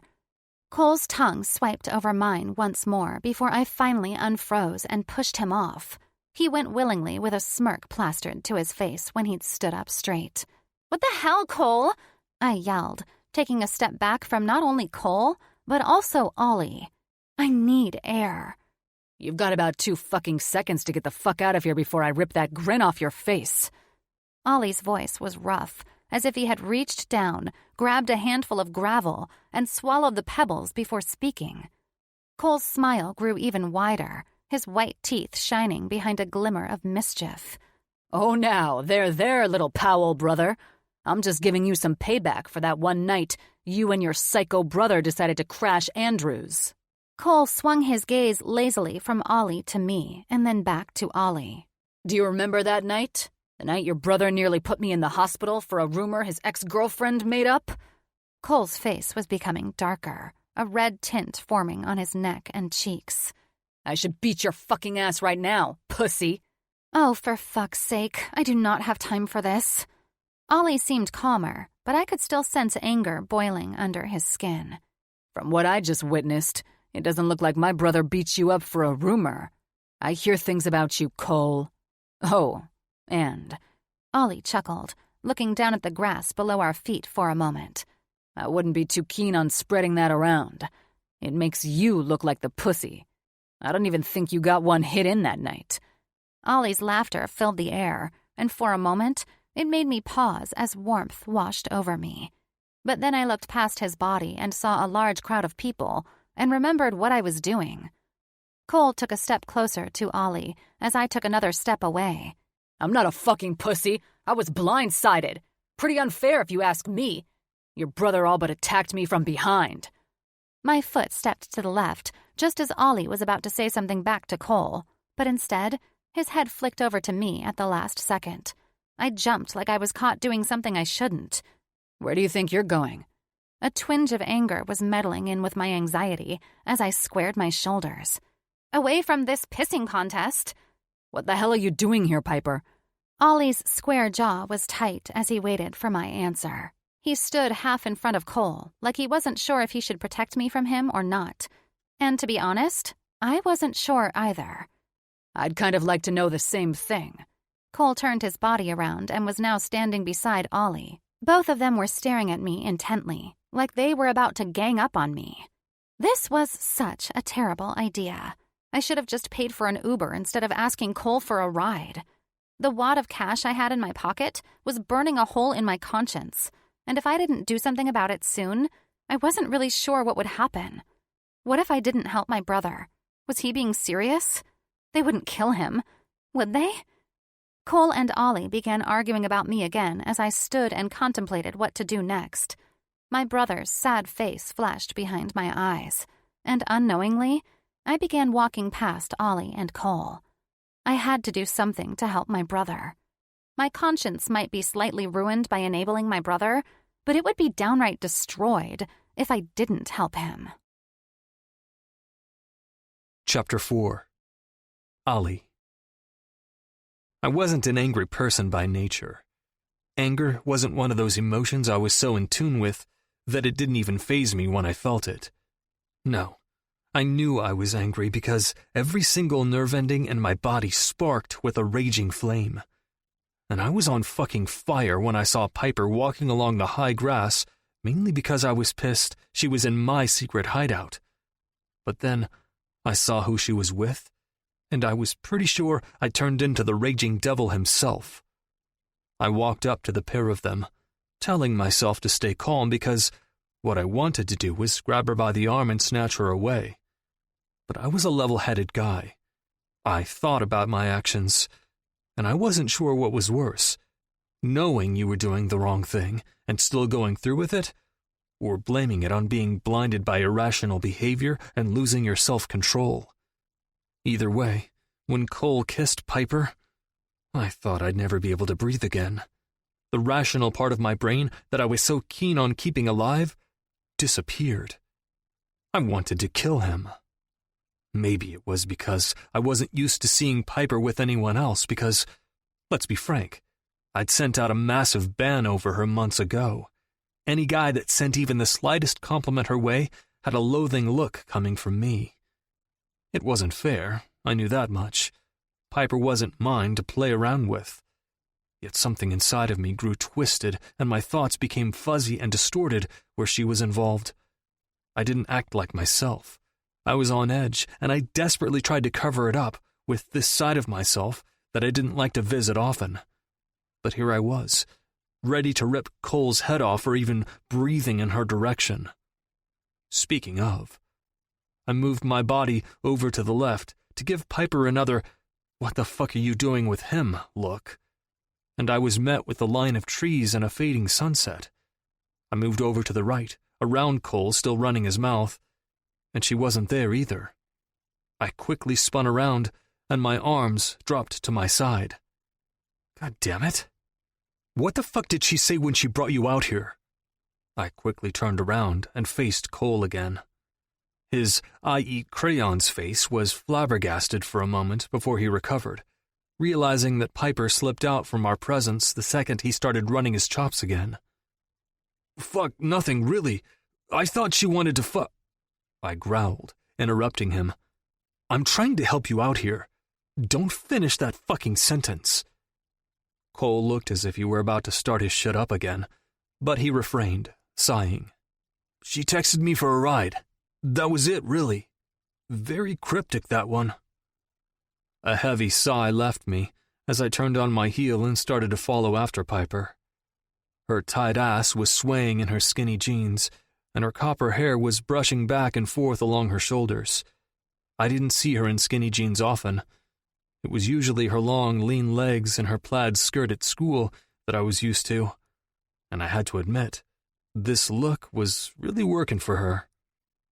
Cole's tongue swiped over mine once more before I finally unfroze and pushed him off. He went willingly with a smirk plastered to his face when he'd stood up straight. "What the hell, Cole?" I yelled, taking a step back from not only Cole, but also Ollie. I need air. You've got about 2 fucking seconds to get the fuck out of here before I rip that grin off your face. Ollie's voice was rough, as if he had reached down, grabbed a handful of gravel, and swallowed the pebbles before speaking. Cole's smile grew even wider, his white teeth shining behind a glimmer of mischief. Oh, now, there, little Powell brother. I'm just giving you some payback for that one night you and your psycho brother decided to crash Andrews. Cole swung his gaze lazily from Ollie to me and then back to Ollie. Do you remember that night? The night your brother nearly put me in the hospital for a rumor his ex-girlfriend made up? Cole's face was becoming darker, a red tint forming on his neck and cheeks. I should beat your fucking ass right now, pussy. Oh, for fuck's sake, I do not have time for this. Ollie seemed calmer, but I could still sense anger boiling under his skin. From what I just witnessed, it doesn't look like my brother beat you up for a rumor. I hear things about you, Cole. Oh, and... Ollie chuckled, looking down at the grass below our feet for a moment. I wouldn't be too keen on spreading that around. It makes you look like the pussy. I don't even think you got one hit in that night. Ollie's laughter filled the air, and for a moment, it made me pause as warmth washed over me. But then I looked past his body and saw a large crowd of people, and remembered what I was doing. Cole took a step closer to Ollie as I took another step away. I'm not a fucking pussy. I was blindsided. Pretty unfair if you ask me. Your brother all but attacked me from behind. My foot stepped to the left, just as Ollie was about to say something back to Cole, but instead, his head flicked over to me at the last second. I jumped like I was caught doing something I shouldn't. Where do you think you're going? A twinge of anger was meddling in with my anxiety as I squared my shoulders. Away from this pissing contest. What the hell are you doing here, Piper? Ollie's square jaw was tight as he waited for my answer. He stood half in front of Cole, like he wasn't sure if he should protect me from him or not. And to be honest, I wasn't sure either. I'd kind of like to know the same thing. Cole turned his body around and was now standing beside Ollie. Both of them were staring at me intently, like they were about to gang up on me. This was such a terrible idea. I should have just paid for an Uber instead of asking Cole for a ride. The wad of cash I had in my pocket was burning a hole in my conscience, and if I didn't do something about it soon, I wasn't really sure what would happen. What if I didn't help my brother? Was he being serious? They wouldn't kill him, would they? Cole and Ollie began arguing about me again as I stood and contemplated what to do next. My brother's sad face flashed behind my eyes, and unknowingly, I began walking past Ollie and Cole. I had to do something to help my brother. My conscience might be slightly ruined by enabling my brother, but it would be downright destroyed if I didn't help him. Chapter 4. Ollie. I wasn't an angry person by nature. Anger wasn't one of those emotions I was so in tune with that it didn't even faze me when I felt it. No, I knew I was angry because every single nerve ending in my body sparked with a raging flame. And I was on fucking fire when I saw Piper walking along the high grass, mainly because I was pissed she was in my secret hideout. But then I saw who she was with, and I was pretty sure I turned into the raging devil himself. I walked up to the pair of them, telling myself to stay calm because what I wanted to do was grab her by the arm and snatch her away. But I was a level-headed guy. I thought about my actions, and I wasn't sure what was worse, knowing you were doing the wrong thing and still going through with it, or blaming it on being blinded by irrational behavior and losing your self-control. Either way, when Cole kissed Piper, I thought I'd never be able to breathe again. The rational part of my brain that I was so keen on keeping alive disappeared. I wanted to kill him. Maybe it was because I wasn't used to seeing Piper with anyone else because, let's be frank, I'd sent out a massive ban over her months ago. Any guy that sent even the slightest compliment her way had a loathing look coming from me. It wasn't fair, I knew that much. Piper wasn't mine to play around with. Yet something inside of me grew twisted and my thoughts became fuzzy and distorted where she was involved. I didn't act like myself. I was on edge, and I desperately tried to cover it up with this side of myself that I didn't like to visit often. But here I was, ready to rip Cole's head off or even breathing in her direction. Speaking of, I moved my body over to the left to give Piper another "what the fuck are you doing with him" look, and I was met with a line of trees and a fading sunset. I moved over to the right, around Cole still running his mouth, and she wasn't there either. I quickly spun around, and my arms dropped to my side. God damn it. What the fuck did she say when she brought you out here? I quickly turned around and faced Cole again. His I-eat-crayons face was flabbergasted for a moment before he recovered, realizing that Piper slipped out from our presence the second he started running his chops again. Fuck, nothing, really. I thought she wanted to fuck. I growled, interrupting him. I'm trying to help you out here. Don't finish that fucking sentence. Cole looked as if he were about to start his shit up again, but he refrained, sighing. She texted me for a ride. That was it, really. Very cryptic, that one. A heavy sigh left me as I turned on my heel and started to follow after Piper. Her tight ass was swaying in her skinny jeans, and her copper hair was brushing back and forth along her shoulders. I didn't see her in skinny jeans often. It was usually her long, lean legs and her plaid skirt at school that I was used to, and I had to admit, this look was really working for her,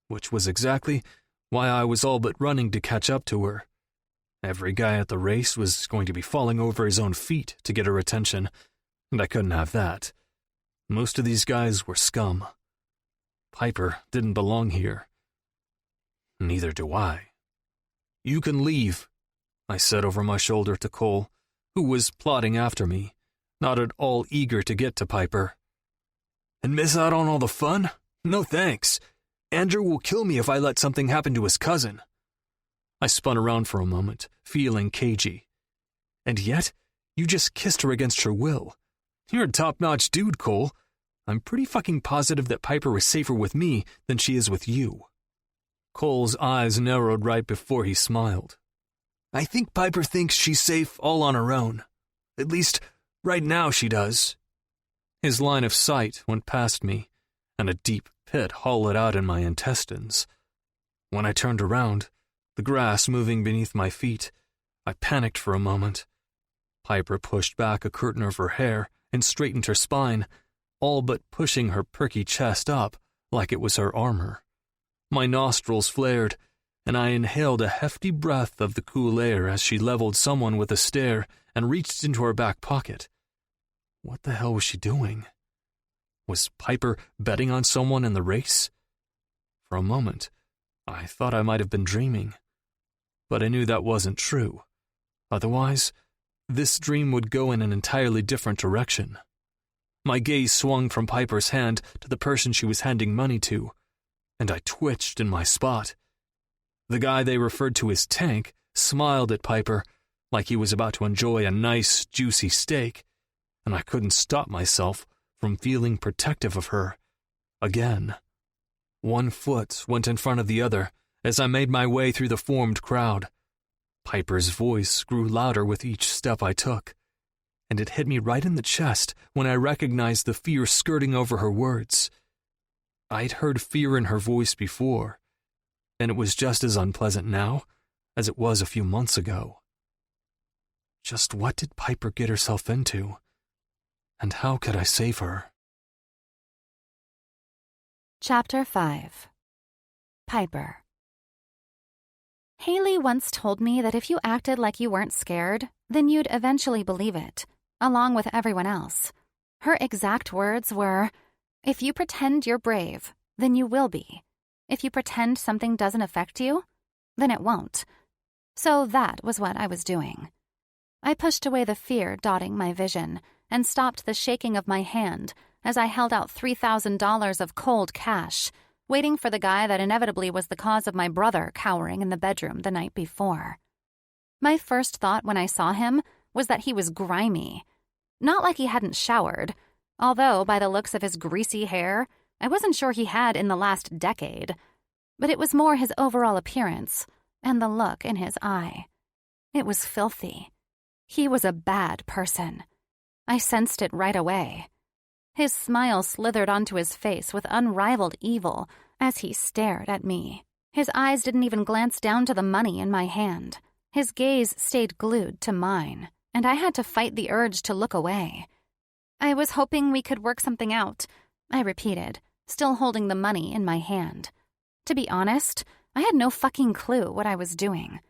which was exactly why I was all but running to catch up to her. Every guy at the race was going to be falling over his own feet to get her attention, and I couldn't have that. Most of these guys were scum. Piper didn't belong here. Neither do I. "You can leave," I said over my shoulder to Cole, who was plodding after me, not at all eager to get to Piper. "And miss out on all the fun? No thanks. Andrew will kill me if I let something happen to his cousin." I spun around for a moment, feeling cagey. "And yet, you just kissed her against her will. You're a top-notch dude, Cole. I'm pretty fucking positive that Piper is safer with me than she is with you." Cole's eyes narrowed right before he smiled. "I think Piper thinks she's safe all on her own. At least, right now she does." His line of sight went past me, and a deep pit hollowed out in my intestines. When I turned around, the grass moving beneath my feet, I panicked for a moment. Piper pushed back a curtain of her hair and straightened her spine, all but pushing her perky chest up like it was her armor. My nostrils flared, and I inhaled a hefty breath of the cool air as she leveled someone with a stare and reached into her back pocket. What the hell was she doing? Was Piper betting on someone in the race? For a moment, I thought I might have been dreaming. But I knew that wasn't true. Otherwise, this dream would go in an entirely different direction. My gaze swung from Piper's hand to the person she was handing money to, and I twitched in my spot. The guy they referred to as Tank smiled at Piper like he was about to enjoy a nice, juicy steak, and I couldn't stop myself from feeling protective of her. Again. One foot went in front of the other as I made my way through the formed crowd. Piper's voice grew louder with each step I took, and it hit me right in the chest when I recognized the fear skirting over her words. I'd heard fear in her voice before, and it was just as unpleasant now as it was a few months ago. Just what did Piper get herself into, and how could I save her? Chapter 5. Piper. Haley once told me that if you acted like you weren't scared, then you'd eventually believe it, along with everyone else. Her exact words were, "If you pretend you're brave, then you will be. If you pretend something doesn't affect you, then it won't." So that was what I was doing. I pushed away the fear dotting my vision and stopped the shaking of my hand as I held out $3,000 of cold cash, waiting for the guy that inevitably was the cause of my brother cowering in the bedroom the night before. My first thought when I saw him was that he was grimy. Not like he hadn't showered, although by the looks of his greasy hair, I wasn't sure he had in the last decade. But it was more his overall appearance and the look in his eye. It was filthy. He was a bad person. I sensed it right away. His smile slithered onto his face with unrivaled evil as he stared at me. His eyes didn't even glance down to the money in my hand. His gaze stayed glued to mine, and I had to fight the urge to look away. "I was hoping we could work something out," I repeated, still holding the money in my hand. To be honest, I had no fucking clue what I was doing.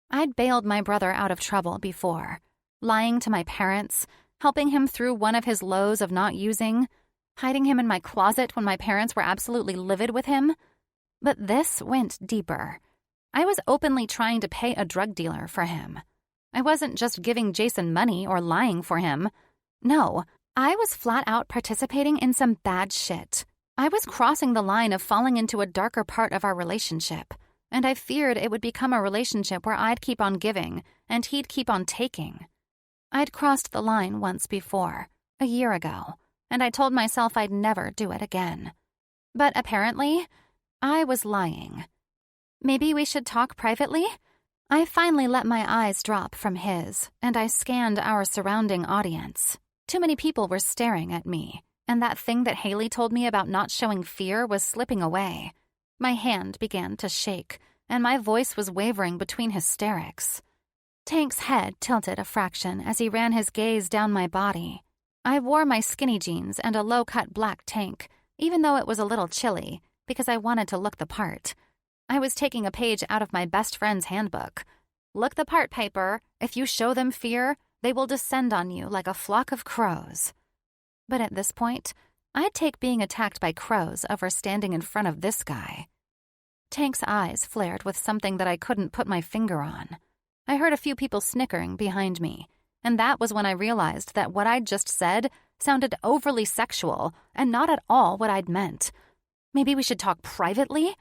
I'd bailed my brother out of trouble before, lying to my parents, helping him through one of his lows of not using, hiding him in my closet when my parents were absolutely livid with him. But this went deeper. I was openly trying to pay a drug dealer for him. I wasn't just giving Jason money or lying for him. No, I was flat out participating in some bad shit. I was crossing the line of falling into a darker part of our relationship, and I feared it would become a relationship where I'd keep on giving and he'd keep on taking. I'd crossed the line once before, a year ago, and I told myself I'd never do it again. But apparently, I was lying. "Maybe we should talk privately?" I finally let my eyes drop from his, and I scanned our surrounding audience. Too many people were staring at me, and that thing that Haley told me about not showing fear was slipping away. My hand began to shake, and my voice was wavering between hysterics. Tank's head tilted a fraction as he ran his gaze down my body. I wore my skinny jeans and a low-cut black tank, even though it was a little chilly, because I wanted to look the part. I was taking a page out of my best friend's handbook. Look the part, Piper. If you show them fear, they will descend on you like a flock of crows. But at this point, I'd take being attacked by crows over standing in front of this guy. Tank's eyes flared with something that I couldn't put my finger on. I heard a few people snickering behind me, and that was when I realized that what I'd just said sounded overly sexual and not at all what I'd meant. Maybe we should talk privately?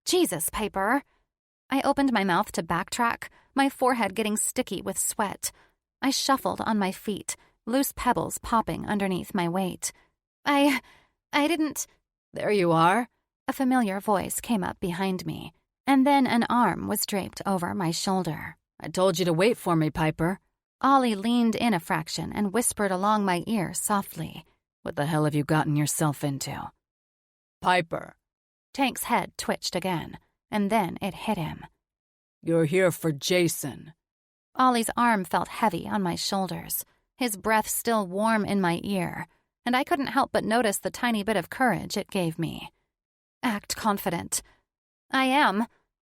Jesus, Piper. I opened my mouth to backtrack, my forehead getting sticky with sweat. I shuffled on my feet, loose pebbles popping underneath my weight. I didn't... There you are. A familiar voice came up behind me, and then an arm was draped over my shoulder. I told you to wait for me, Piper. Ollie leaned in a fraction and whispered along my ear softly. What the hell have you gotten yourself into? Piper. Tank's head twitched again, and then it hit him. You're here for Jason. Ollie's arm felt heavy on my shoulders, his breath still warm in my ear, and I couldn't help but notice the tiny bit of courage it gave me. Act confident. I am.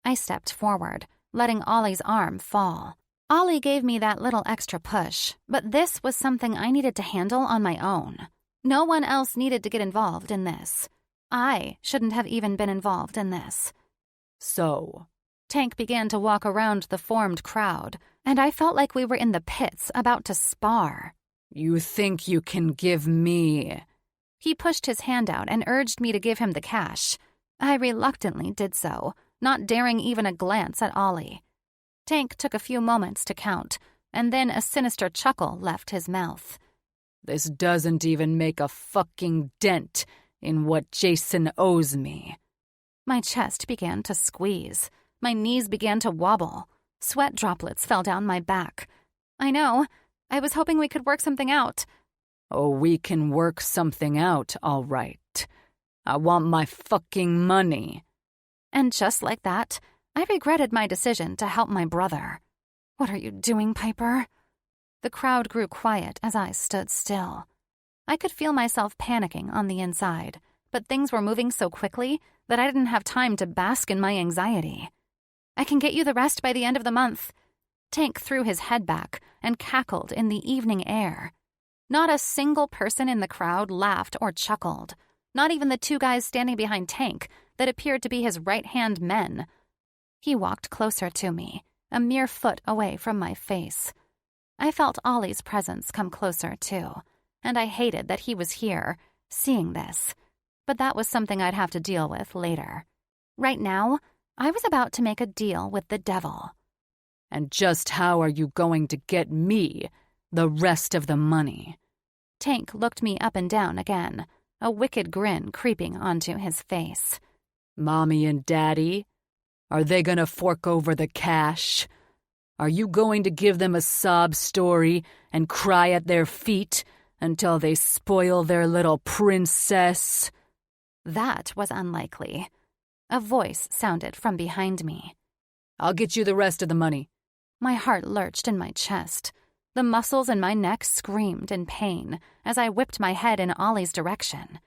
I stepped forward, letting Ollie's arm fall. Ollie gave me that little extra push, but this was something I needed to handle on my own. No one else needed to get involved in this. I shouldn't have even been involved in this. So? Tank began to walk around the formed crowd, and I felt like we were in the pits about to spar. You think you can give me... He pushed his hand out and urged me to give him the cash. I reluctantly did so, not daring even a glance at Ollie. Tank took a few moments to count, and then a sinister chuckle left his mouth. This doesn't even make a fucking dent in what Jason owes me. My chest began to squeeze. My knees began to wobble. Sweat droplets fell down my back. I know. I was hoping we could work something out. Oh, we can work something out, all right. I want my fucking money. And just like that, I regretted my decision to help my brother. What are you doing, Piper? The crowd grew quiet as I stood still. I could feel myself panicking on the inside, but things were moving so quickly that I didn't have time to bask in my anxiety. I can get you the rest by the end of the month. Tank threw his head back and cackled in the evening air. Not a single person in the crowd laughed or chuckled, not even the two guys standing behind Tank that appeared to be his right-hand men. He walked closer to me, a mere foot away from my face. I felt Ollie's presence come closer, too, and I hated that he was here, seeing this. But that was something I'd have to deal with later. Right now, I was about to make a deal with the devil. And just how are you going to get me the rest of the money? Tank looked me up and down again, a wicked grin creeping onto his face. Mommy and Daddy? Are they gonna fork over the cash? Are you going to give them a sob story and cry at their feet until they spoil their little princess? That was unlikely. A voice sounded from behind me. I'll get you the rest of the money. My heart lurched in my chest. The muscles in my neck screamed in pain as I whipped my head in Ollie's direction.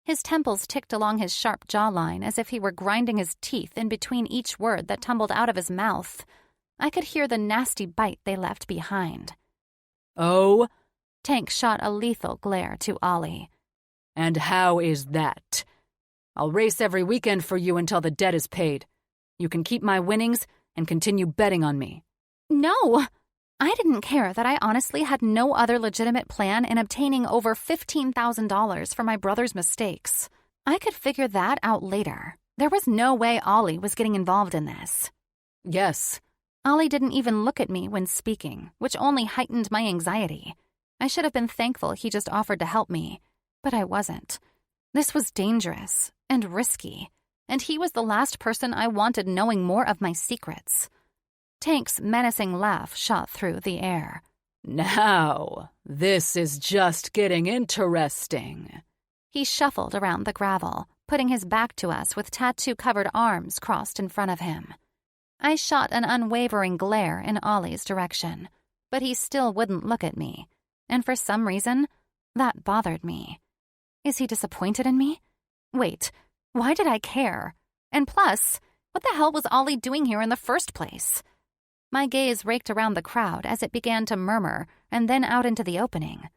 His temples ticked along his sharp jawline as if he were grinding his teeth in between each word that tumbled out of his mouth. I could hear the nasty bite they left behind. Oh? Tank shot a lethal glare to Ollie. And how is that? I'll race every weekend for you until the debt is paid. You can keep my winnings and continue betting on me. No! I didn't care that I honestly had no other legitimate plan in obtaining over $15,000 for my brother's mistakes. I could figure that out later. There was no way Ollie was getting involved in this. Yes. Ollie didn't even look at me when speaking, which only heightened my anxiety. I should have been thankful he just offered to help me, but I wasn't. This was dangerous and risky, and he was the last person I wanted knowing more of my secrets. Tank's menacing laugh shot through the air. Now, this is just getting interesting. He shuffled around the gravel, putting his back to us with tattoo-covered arms crossed in front of him. I shot an unwavering glare in Ollie's direction, but he still wouldn't look at me, and for some reason, that bothered me. Is he disappointed in me? Wait, why did I care? And plus, what the hell was Ollie doing here in the first place? My gaze raked around the crowd as it began to murmur and then out into the opening.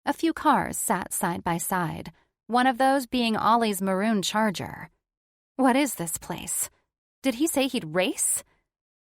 A few cars sat side by side, one of those being Ollie's maroon Charger. What is this place? Did he say he'd race?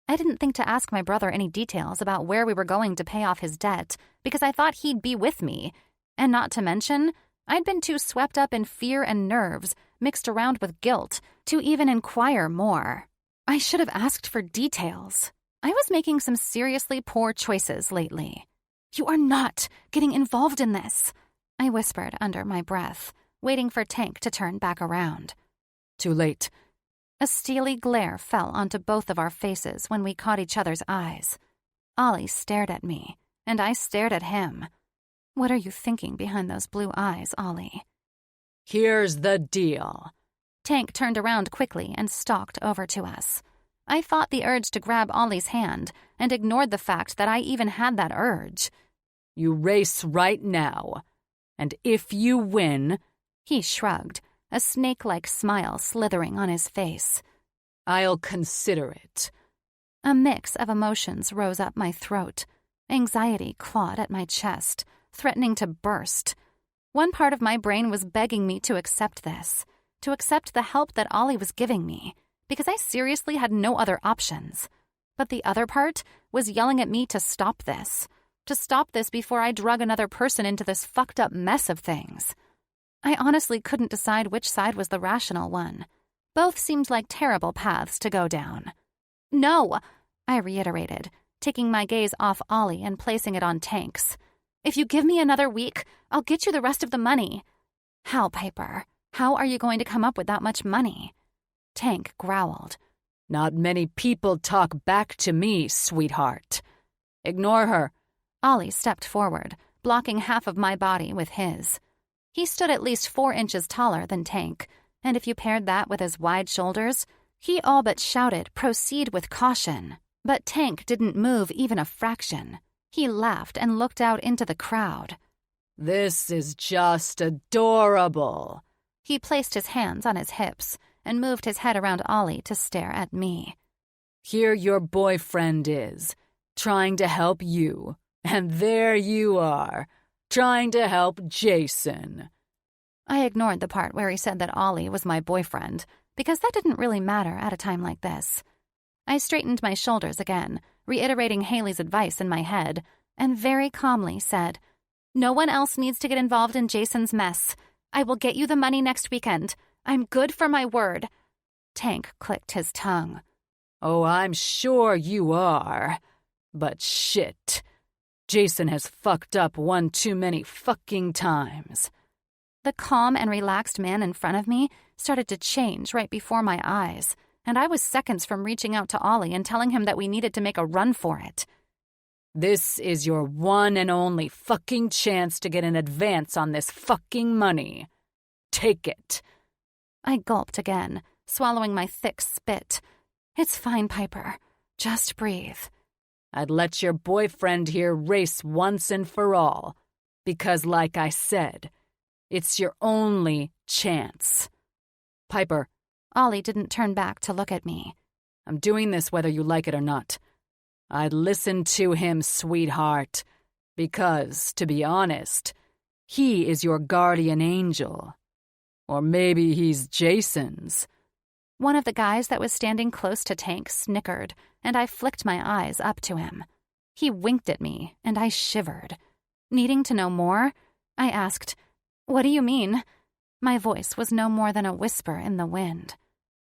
I didn't think to ask my brother any details about where we were going to pay off his debt because I thought he'd be with me. And not to mention, I'd been too swept up in fear and nerves, mixed around with guilt, to even inquire more. I should have asked for details. I was making some seriously poor choices lately. "You are not getting involved in this," I whispered under my breath, waiting for Tank to turn back around. Too late. A steely glare fell onto both of our faces when we caught each other's eyes. Ollie stared at me, and I stared at him. What are you thinking behind those blue eyes, Ollie? Here's the deal. Tank turned around quickly and stalked over to us. I fought the urge to grab Ollie's hand and ignored the fact that I even had that urge. You race right now, and if you win, he shrugged, a snake-like smile slithering on his face. I'll consider it. A mix of emotions rose up my throat. Anxiety clawed at my chest, threatening to burst. One part of my brain was begging me to accept this, to accept the help that Ollie was giving me, because I seriously had no other options. But the other part was yelling at me to stop this before I drug another person into this fucked up mess of things. I honestly couldn't decide which side was the rational one. Both seemed like terrible paths to go down. "No," I reiterated, taking my gaze off Ollie and placing it on Tank's. "If you give me another week, I'll get you the rest of the money." "How, Piper? How are you going to come up with that much money?" Tank growled. Not many people talk back to me, sweetheart. Ignore her. Ollie stepped forward, blocking half of my body with his. He stood at least 4 inches taller than Tank, and if you paired that with his wide shoulders, he all but shouted, "Proceed with caution." But Tank didn't move even a fraction. He laughed and looked out into the crowd. This is just adorable. He placed his hands on his hips and moved his head around Ollie to stare at me. Here your boyfriend is, trying to help you. And there you are, trying to help Jason. I ignored the part where he said that Ollie was my boyfriend, because that didn't really matter at a time like this. I straightened my shoulders again, reiterating Haley's advice in my head, and very calmly said, "No one else needs to get involved in Jason's mess. I will get you the money next weekend. I'm good for my word." Tank clicked his tongue. Oh, I'm sure you are. But shit. Jason has fucked up one too many fucking times. The calm and relaxed man in front of me started to change right before my eyes, and I was seconds from reaching out to Ollie and telling him that we needed to make a run for it. This is your one and only fucking chance to get an advance on this fucking money. Take it. I gulped again, swallowing my thick spit. It's fine, Piper. Just breathe. I'd let your boyfriend here race once and for all, because like I said, it's your only chance. Piper. Ollie didn't turn back to look at me. I'm doing this whether you like it or not. I'd listen to him, sweetheart, because, to be honest, he is your guardian angel. Or maybe he's Jason's. One of the guys that was standing close to Tank snickered, and I flicked my eyes up to him. He winked at me, and I shivered. Needing to know more, I asked, "What do you mean?" My voice was no more than a whisper in the wind.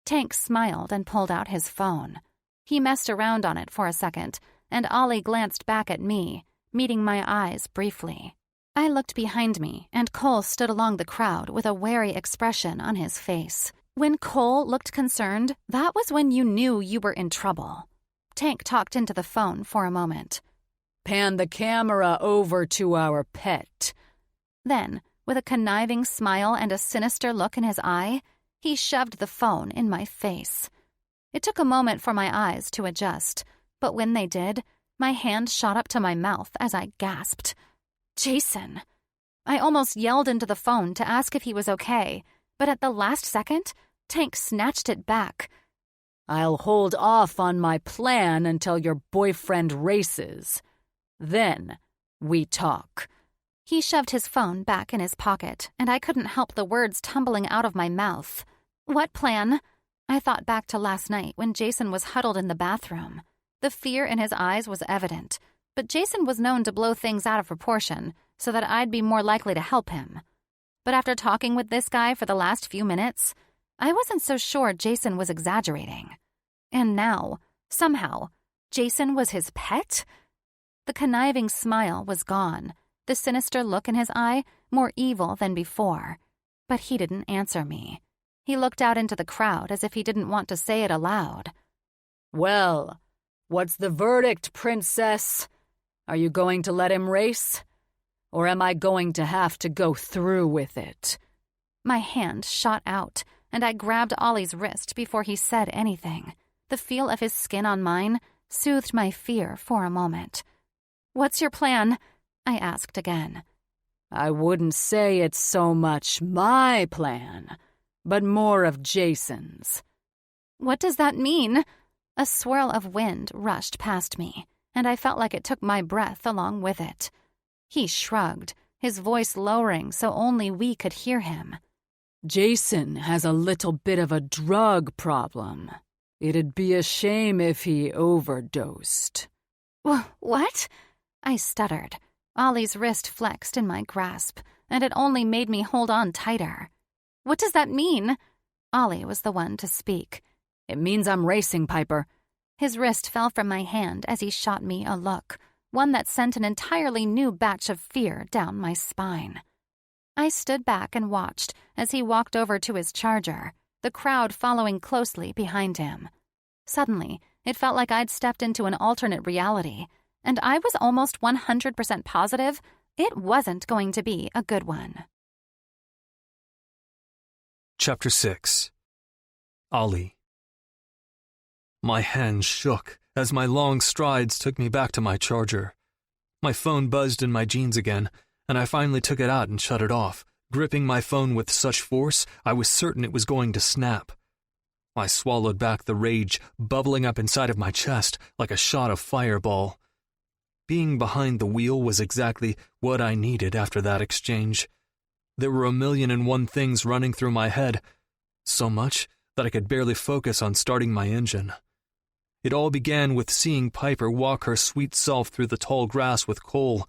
Tank smiled and pulled out his phone. He messed around on it for a second, and Ollie glanced back at me, meeting my eyes briefly. I looked behind me, and Cole stood along the crowd with a wary expression on his face. When Cole looked concerned, that was when you knew you were in trouble. Tank talked into the phone for a moment. Pan the camera over to our pet. Then, with a conniving smile and a sinister look in his eye, he shoved the phone in my face. It took a moment for my eyes to adjust, but when they did, my hand shot up to my mouth as I gasped. Jason! I almost yelled into the phone to ask if he was okay, but at the last second, Tank snatched it back. I'll hold off on my plan until your boyfriend races. Then we talk." He shoved his phone back in his pocket, and I couldn't help the words tumbling out of my mouth. What plan? I thought back to last night when Jason was huddled in the bathroom. The fear in his eyes was evident, but Jason was known to blow things out of proportion so that I'd be more likely to help him. But after talking with this guy for the last few minutes, I wasn't so sure Jason was exaggerating. And now, somehow, Jason was his pet? The conniving smile was gone, the sinister look in his eye more evil than before. But he didn't answer me. He looked out into the crowd as if he didn't want to say it aloud. "Well, what's the verdict, princess? Are you going to let him race? Or am I going to have to go through with it?" My hand shot out, and I grabbed Ollie's wrist before he said anything. The feel of his skin on mine soothed my fear for a moment. "What's your plan?" I asked again. "I wouldn't say it's so much my plan, but more of Jason's." "What does that mean?" A swirl of wind rushed past me, and I felt like it took my breath along with it. He shrugged, his voice lowering so only we could hear him. "Jason has a little bit of a drug problem. It'd be a shame if he overdosed." "What?" I stuttered. Ollie's wrist flexed in my grasp, and it only made me hold on tighter. "What does that mean?" Ollie was the one to speak. "It means I'm racing, Piper." His wrist fell from my hand as he shot me a look, one that sent an entirely new batch of fear down my spine. I stood back and watched as he walked over to his charger, the crowd following closely behind him. Suddenly, it felt like I'd stepped into an alternate reality, and I was almost 100% positive it wasn't going to be a good one. Chapter 6. Ollie. My hands shook as my long strides took me back to my charger. My phone buzzed in my jeans again, and I finally took it out and shut it off, gripping my phone with such force I was certain it was going to snap. I swallowed back the rage bubbling up inside of my chest like a shot of fireball. Being behind the wheel was exactly what I needed after that exchange. There were 1,000,001 things running through my head, so much that I could barely focus on starting my engine. It all began with seeing Piper walk her sweet self through the tall grass with Cole,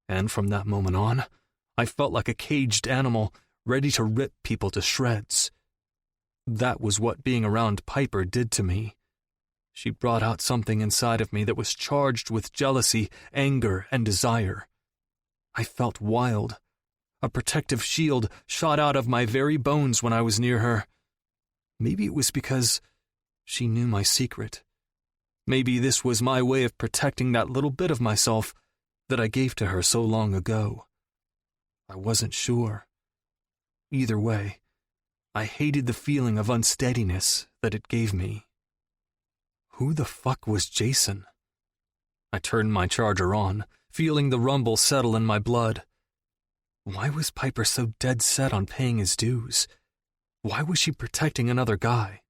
and from that moment on, I felt like a caged animal ready to rip people to shreds. That was what being around Piper did to me. She brought out something inside of me that was charged with jealousy, anger, and desire. I felt wild. A protective shield shot out of my very bones when I was near her. Maybe it was because she knew my secret. Maybe this was my way of protecting that little bit of myself that I gave to her so long ago. I wasn't sure. Either way, I hated the feeling of unsteadiness that it gave me. Who the fuck was Jason? I turned my charger on, feeling the rumble settle in my blood. Why was Piper so dead set on paying his dues? Why was she protecting another guy?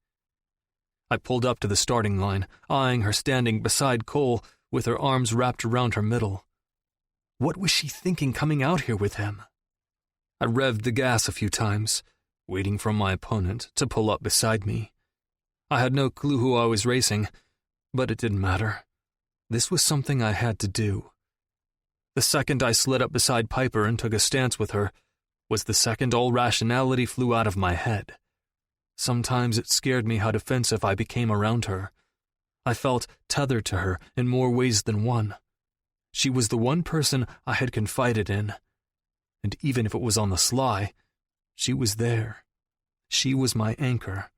I pulled up to the starting line, eyeing her standing beside Cole with her arms wrapped around her middle. What was she thinking coming out here with him? I revved the gas a few times, waiting for my opponent to pull up beside me. I had no clue who I was racing, but it didn't matter. This was something I had to do. The second I slid up beside Piper and took a stance with her was the second all rationality flew out of my head. Sometimes it scared me how defensive I became around her. I felt tethered to her in more ways than one. She was the one person I had confided in. And even if it was on the sly, she was there. She was my anchor.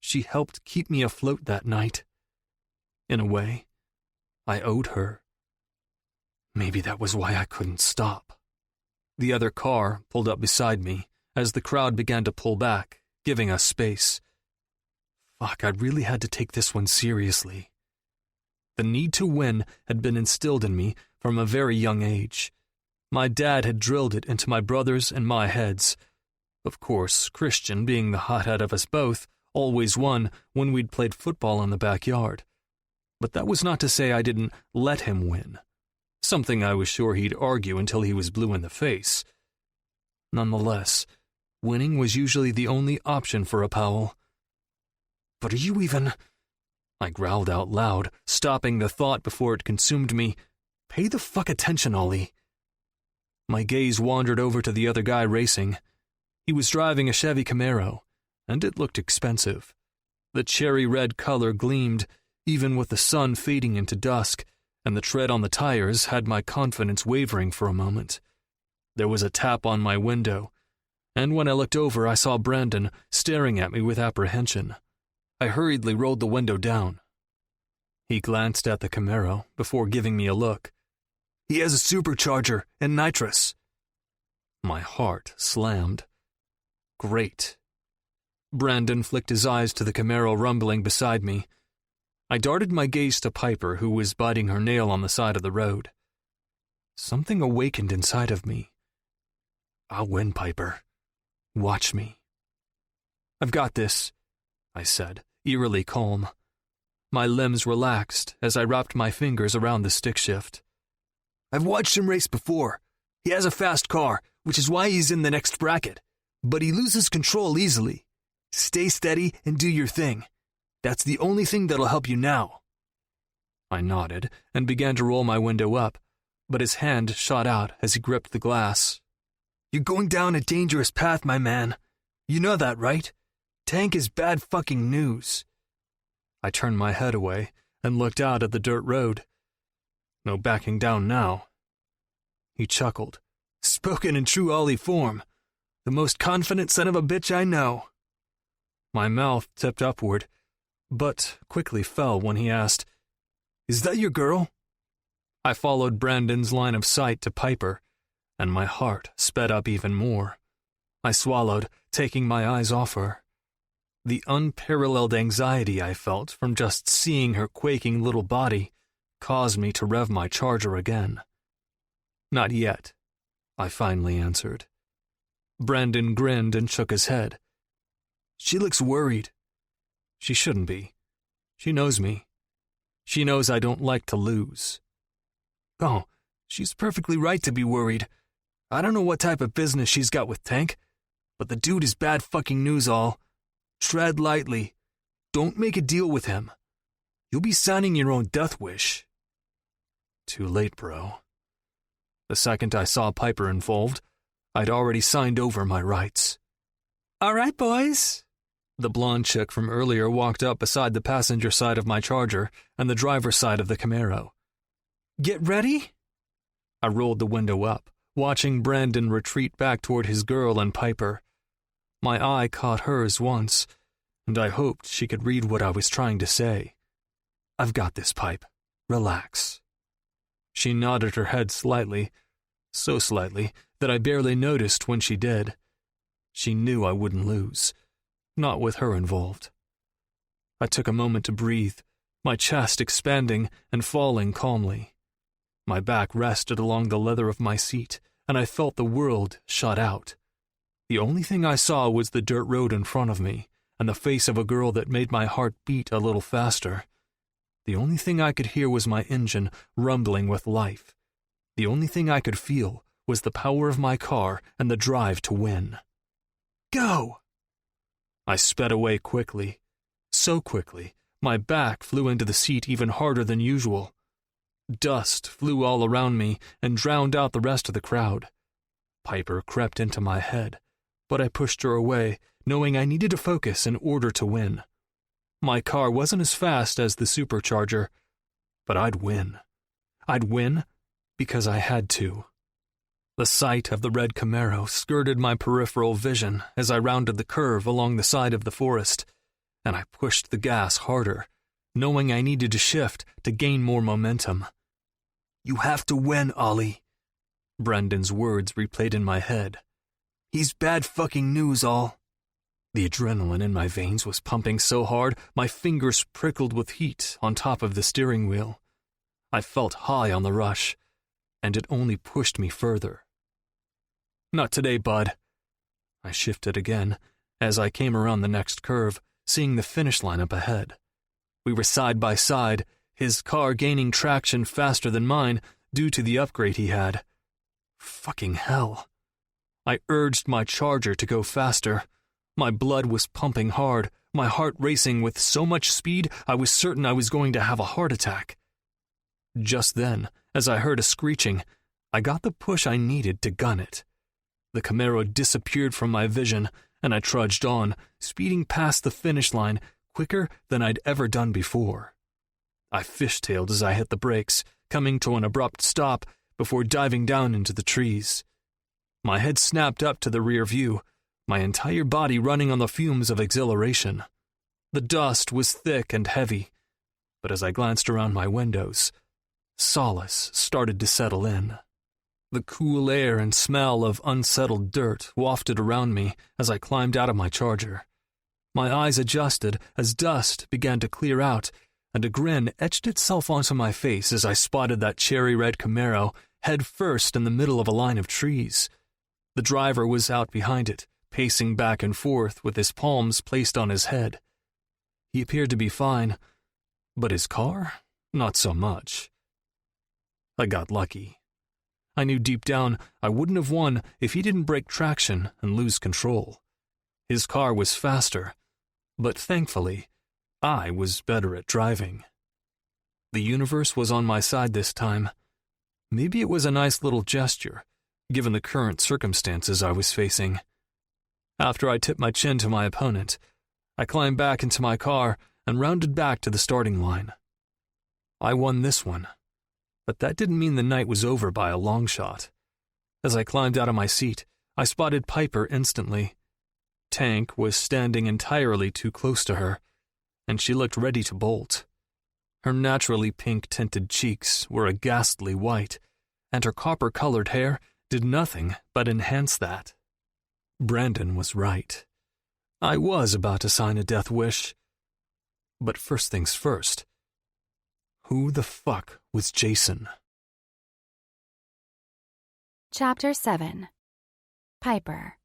She helped keep me afloat that night. In a way, I owed her. Maybe that was why I couldn't stop. The other car pulled up beside me as the crowd began to pull back, giving us space. Fuck, I really had to take this one seriously. The need to win had been instilled in me from a very young age. My dad had drilled it into my brothers and my heads. Of course, Christian, being the hothead of us both, always won when we'd played football in the backyard. But that was not to say I didn't let him win, something I was sure he'd argue until he was blue in the face. Nonetheless, winning was usually the only option for a Powell. "But are you even—" I growled out loud, stopping the thought before it consumed me. "Pay the fuck attention, Ollie." My gaze wandered over to the other guy racing. He was driving a Chevy Camaro, and it looked expensive. The cherry red color gleamed, even with the sun fading into dusk, and the tread on the tires had my confidence wavering for a moment. There was a tap on my window, and when I looked over I saw Brandon staring at me with apprehension. I hurriedly rolled the window down. He glanced at the Camaro before giving me a look. "He has a supercharger and nitrous." My heart slammed. Great. Brandon flicked his eyes to the Camaro rumbling beside me. I darted my gaze to Piper, who was biting her nail on the side of the road. Something awakened inside of me. "I'll win, Piper. Watch me." "I've got this," I said, eerily calm. My limbs relaxed as I wrapped my fingers around the stick shift. "I've watched him race before. He has a fast car, which is why he's in the next bracket. But he loses control easily. Stay steady and do your thing. That's the only thing that'll help you now." I nodded and began to roll my window up, but his hand shot out as he gripped the glass. "You're going down a dangerous path, my man. You know that, right? Tank is bad fucking news." I turned my head away and looked out at the dirt road. No backing down now. He chuckled. "Spoken in true Ollie form. The most confident son of a bitch I know." My mouth tipped upward, but quickly fell when he asked, "Is that your girl?" I followed Brandon's line of sight to Piper, and my heart sped up even more. I swallowed, taking my eyes off her. The unparalleled anxiety I felt from just seeing her quaking little body caused me to rev my charger again. "Not yet," I finally answered. Brandon grinned and shook his head. "She looks worried." "She shouldn't be. She knows me. She knows I don't like to lose." "Oh, she's perfectly right to be worried. I don't know what type of business she's got with Tank, but the dude is bad fucking news all. Tread lightly. Don't make a deal with him. You'll be signing your own death wish." Too late, bro. The second I saw Piper involved, I'd already signed over my rights. "All right, boys." The blonde chick from earlier walked up beside the passenger side of my Charger and the driver's side of the Camaro. "Get ready?" I rolled the window up, watching Brandon retreat back toward his girl and Piper. My eye caught hers once, and I hoped she could read what I was trying to say. "I've got this, Pipe. Relax." She nodded her head slightly, so slightly that I barely noticed when she did. She knew I wouldn't lose, not with her involved. I took a moment to breathe, my chest expanding and falling calmly. My back rested along the leather of my seat, and I felt the world shut out. The only thing I saw was the dirt road in front of me, and the face of a girl that made my heart beat a little faster. The only thing I could hear was my engine rumbling with life. The only thing I could feel was the power of my car and the drive to win. "Go!" I sped away quickly. So quickly, my back flew into the seat even harder than usual. Dust flew all around me and drowned out the rest of the crowd. Piper crept into my head, but I pushed her away, knowing I needed to focus in order to win. My car wasn't as fast as the supercharger, but I'd win. I'd win because I had to. The sight of the red Camaro skirted my peripheral vision as I rounded the curve along the side of the forest, and I pushed the gas harder, knowing I needed to shift to gain more momentum. "You have to win, Ollie." Brendan's words replayed in my head. "He's bad fucking news, all." The adrenaline in my veins was pumping so hard my fingers prickled with heat on top of the steering wheel. I felt high on the rush, and it only pushed me further. "Not today, bud." I shifted again as I came around the next curve, seeing the finish line up ahead. We were side by side, his car gaining traction faster than mine due to the upgrade he had. Fucking hell. I urged my Charger to go faster. My blood was pumping hard, my heart racing with so much speed I was certain I was going to have a heart attack. Just then, as I heard a screeching, I got the push I needed to gun it. The Camaro disappeared from my vision, and I trudged on, speeding past the finish line quicker than I'd ever done before. I fishtailed as I hit the brakes, coming to an abrupt stop before diving down into the trees. My head snapped up to the rear view, my entire body running on the fumes of exhilaration. The dust was thick and heavy, but as I glanced around my windows, solace started to settle in. The cool air and smell of unsettled dirt wafted around me as I climbed out of my Charger. My eyes adjusted as dust began to clear out, and a grin etched itself onto my face as I spotted that cherry-red Camaro head first in the middle of a line of trees. The driver was out behind it, pacing back and forth with his palms placed on his head. He appeared to be fine, but his car? Not so much. I got lucky. I knew deep down I wouldn't have won if he didn't break traction and lose control. His car was faster, but thankfully, I was better at driving. The universe was on my side this time. Maybe it was a nice little gesture, given the current circumstances I was facing. After I tipped my chin to my opponent, I climbed back into my car and rounded back to the starting line. I won this one. But that didn't mean the night was over by a long shot. As I climbed out of my seat, I spotted Piper instantly. Tank was standing entirely too close to her, and she looked ready to bolt. Her naturally pink-tinted cheeks were a ghastly white, and her copper-colored hair did nothing but enhance that. Brandon was right. I was about to sign a death wish. But first things first. Who the fuck was Jason? Chapter 7. Piper.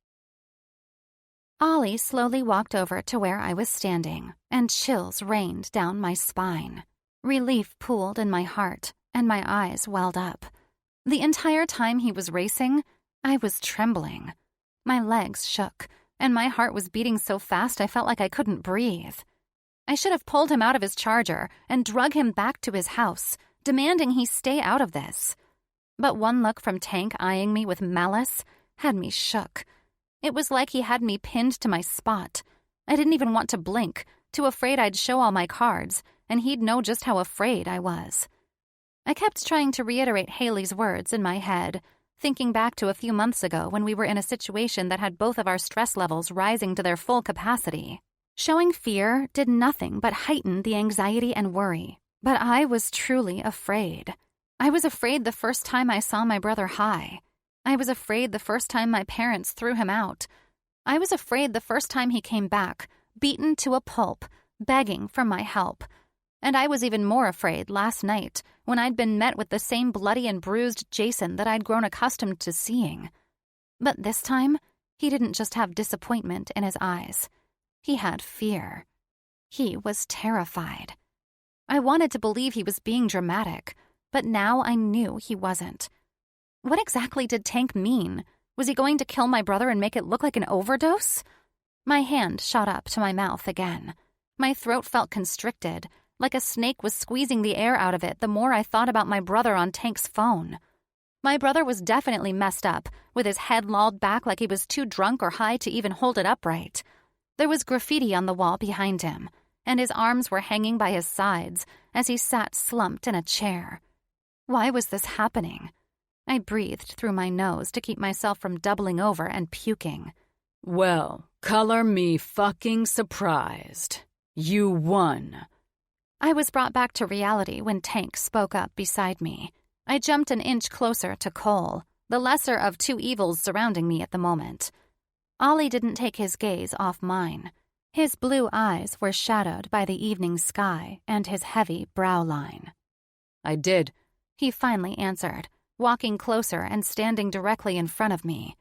Ollie slowly walked over to where I was standing, and chills rained down my spine. Relief pooled in my heart, and my eyes welled up. The entire time he was racing, I was trembling. My legs shook, and my heart was beating so fast I felt like I couldn't breathe. I should have pulled him out of his Charger and drug him back to his house, demanding he stay out of this. But one look from Tank eyeing me with malice had me shook. It was like he had me pinned to my spot. I didn't even want to blink, too afraid I'd show all my cards, and he'd know just how afraid I was. I kept trying to reiterate Haley's words in my head, thinking back to a few months ago when we were in a situation that had both of our stress levels rising to their full capacity. Showing fear did nothing but heighten the anxiety and worry, but I was truly afraid. I was afraid the first time I saw my brother high. I was afraid the first time my parents threw him out. I was afraid the first time he came back, beaten to a pulp, begging for my help. And I was even more afraid last night when I'd been met with the same bloody and bruised Jason that I'd grown accustomed to seeing. But this time, he didn't just have disappointment in his eyes. He had fear. He was terrified. I wanted to believe he was being dramatic, but now I knew he wasn't. What exactly did Tank mean? Was he going to kill my brother and make it look like an overdose? My hand shot up to my mouth again. My throat felt constricted, like a snake was squeezing the air out of it the more I thought about my brother on Tank's phone. My brother was definitely messed up, with his head lolled back like he was too drunk or high to even hold it upright. There was graffiti on the wall behind him, and his arms were hanging by his sides as he sat slumped in a chair. Why was this happening? I breathed through my nose to keep myself from doubling over and puking. Well, color me fucking surprised. You won. I was brought back to reality when Tank spoke up beside me. I jumped an inch closer to Cole, the lesser of two evils surrounding me at the moment. Ollie didn't take his gaze off mine. His blue eyes were shadowed by the evening sky and his heavy brow line. I did, he finally answered, walking closer and standing directly in front of me.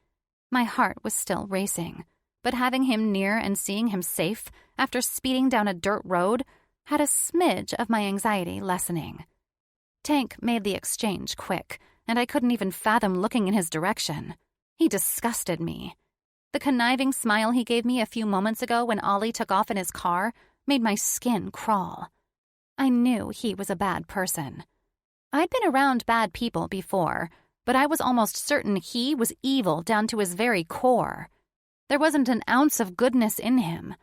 My heart was still racing. but having him near and seeing him safe after speeding down a dirt road had a smidge of my anxiety lessening. Tank made the exchange quick, and I couldn't even fathom looking in his direction. He disgusted me. The conniving smile he gave me a few moments ago when Ollie took off in his car made my skin crawl. I knew he was a bad person. I'd been around bad people before, but I was almost certain he was evil down to his very core. There wasn't an ounce of goodness in him.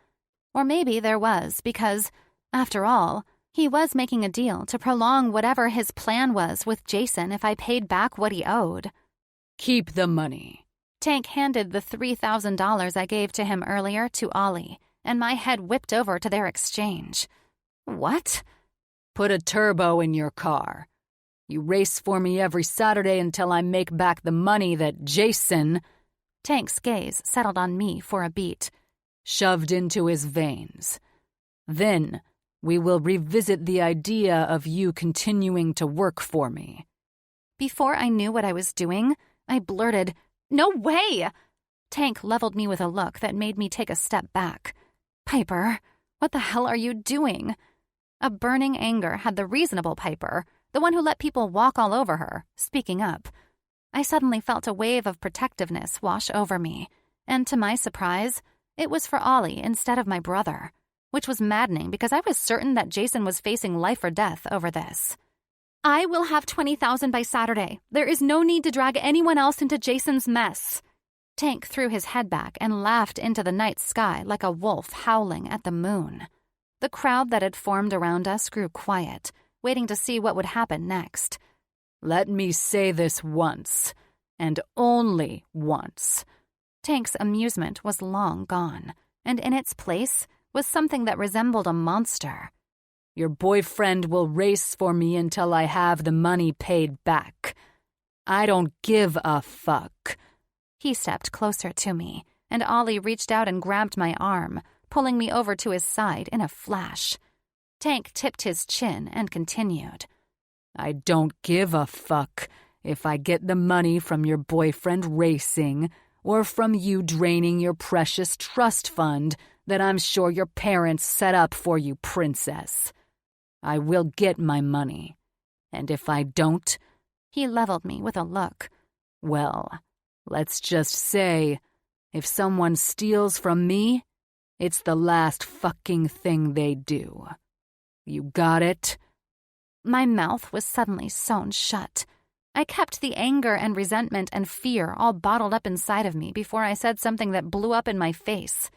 Or maybe there was, because, after all, he was making a deal to prolong whatever his plan was with Jason if I paid back what he owed. Keep the money. Tank handed the $3,000 I gave to him earlier to Ollie, and my head whipped over to their exchange. What? Put a turbo in your car. You race for me every Saturday until I make back the money that Jason— Tank's gaze settled on me for a beat. Shoved into his veins. Then we will revisit the idea of you continuing to work for me. Before I knew what I was doing, I blurted, "No way!" Tank leveled me with a look that made me take a step back. "Piper, what the hell are you doing?" A burning anger had the reasonable Piper, the one who let people walk all over her, speaking up. I suddenly felt a wave of protectiveness wash over me, and to my surprise, it was for Ollie instead of my brother, which was maddening because I was certain that Jason was facing life or death over this. "I will have $20,000 by Saturday. There is no need to drag anyone else into Jason's mess." Tank threw his head back and laughed into the night sky like a wolf howling at the moon. The crowd that had formed around us grew quiet, waiting to see what would happen next. Let me say this once, and only once. Tank's amusement was long gone, and in its place was something that resembled a monster. Your boyfriend will race for me until I have the money paid back. I don't give a fuck. He stepped closer to me, and Ollie reached out and grabbed my arm, pulling me over to his side in a flash. Tank tipped his chin and continued. I don't give a fuck if I get the money from your boyfriend racing or from you draining your precious trust fund that I'm sure your parents set up for you, princess. I will get my money. And if I don't, he leveled me with a look. Well, let's just say, if someone steals from me, it's the last fucking thing they do. You got it? My mouth was suddenly sewn shut. I kept the anger and resentment and fear all bottled up inside of me before I said something that blew up in my face.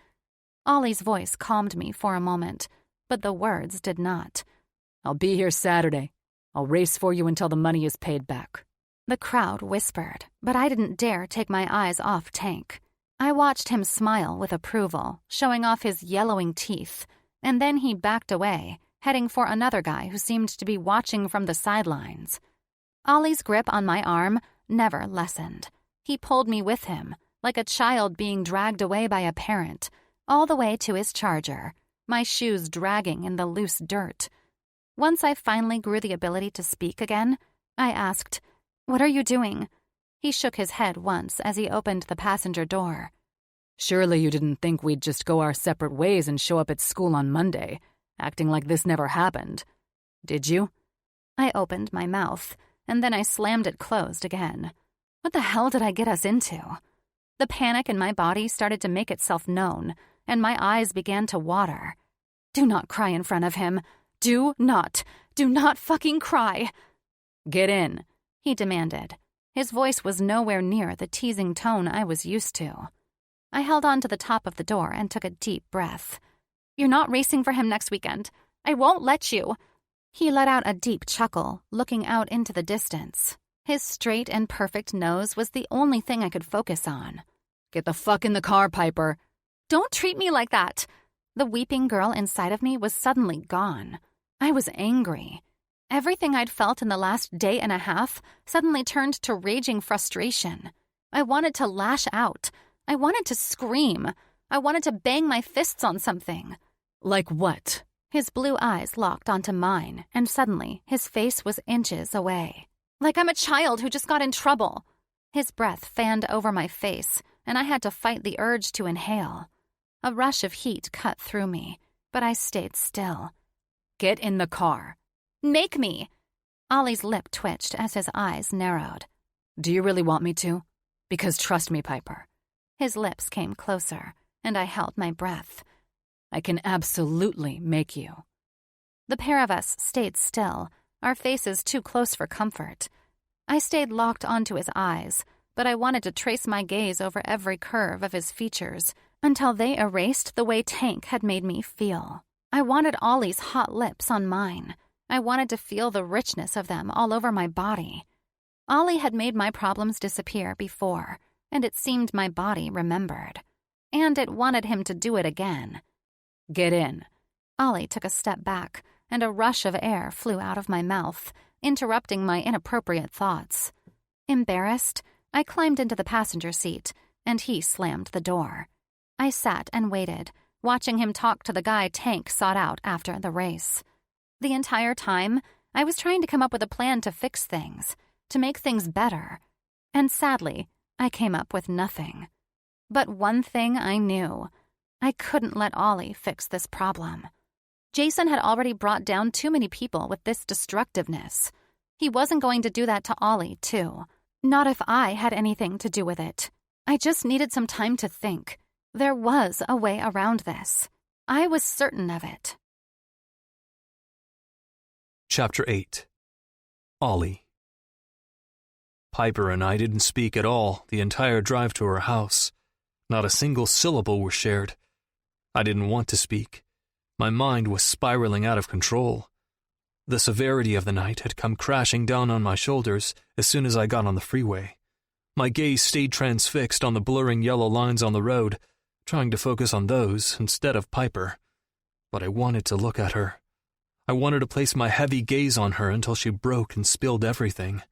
Ollie's voice calmed me for a moment, but the words did not. I'll be here Saturday. I'll race for you until the money is paid back. The crowd whispered, but I didn't dare take my eyes off Tank. I watched him smile with approval, showing off his yellowing teeth, and then he backed away, heading for another guy who seemed to be watching from the sidelines. Ollie's grip on my arm never lessened. He pulled me with him, like a child being dragged away by a parent, all the way to his charger, my shoes dragging in the loose dirt. Once I finally grew the ability to speak again, I asked, "What are you doing?" He shook his head once as he opened the passenger door. Surely you didn't think we'd just go our separate ways and show up at school on Monday, acting like this never happened. Did you? I opened my mouth, and then I slammed it closed again. What the hell did I get us into? The panic in my body started to make itself known, and my eyes began to water. Do not cry in front of him. Do not fucking cry. Get in, he demanded. His voice was nowhere near the teasing tone I was used to. I held on to the top of the door and took a deep breath. You're not racing for him next weekend. I won't let you. He let out a deep chuckle, looking out into the distance. His straight and perfect nose was the only thing I could focus on. Get the fuck in the car, Piper. Don't treat me like that. The weeping girl inside of me was suddenly gone. I was angry. Everything I'd felt in the last day and a half suddenly turned to raging frustration. I wanted to lash out. I wanted to scream. I wanted to bang my fists on something. Like what? His blue eyes locked onto mine, and suddenly his face was inches away. Like I'm a child who just got in trouble. His breath fanned over my face, and I had to fight the urge to inhale. A rush of heat cut through me, but I stayed still. Get in the car. Make me! Ollie's lip twitched as his eyes narrowed. Do you really want me to? Because trust me, Piper. His lips came closer, and I held my breath. I can absolutely make you. The pair of us stayed still, our faces too close for comfort. I stayed locked onto his eyes, but I wanted to trace my gaze over every curve of his features until they erased the way Tank had made me feel. I wanted Ollie's hot lips on mine. I wanted to feel the richness of them all over my body. Ollie had made my problems disappear before, and it seemed my body remembered. And it wanted him to do it again. Get in. Ollie took a step back, and a rush of air flew out of my mouth, interrupting my inappropriate thoughts. Embarrassed, I climbed into the passenger seat, and he slammed the door. I sat and waited, watching him talk to the guy Tank sought out after the race. The entire time, I was trying to come up with a plan to fix things, to make things better. And sadly, I came up with nothing. But one thing I knew. I couldn't let Ollie fix this problem. Jason had already brought down too many people with this destructiveness. He wasn't going to do that to Ollie, too. Not if I had anything to do with it. I just needed some time to think. There was a way around this. I was certain of it. Chapter 8. Ollie. Piper and I didn't speak at all the entire drive to her house. Not a single syllable was shared. I didn't want to speak. My mind was spiraling out of control. The severity of the night had come crashing down on my shoulders as soon as I got on the freeway. My gaze stayed transfixed on the blurring yellow lines on the road, trying to focus on those instead of Piper. But I wanted to look at her. I wanted to place my heavy gaze on her until she broke and spilled everything.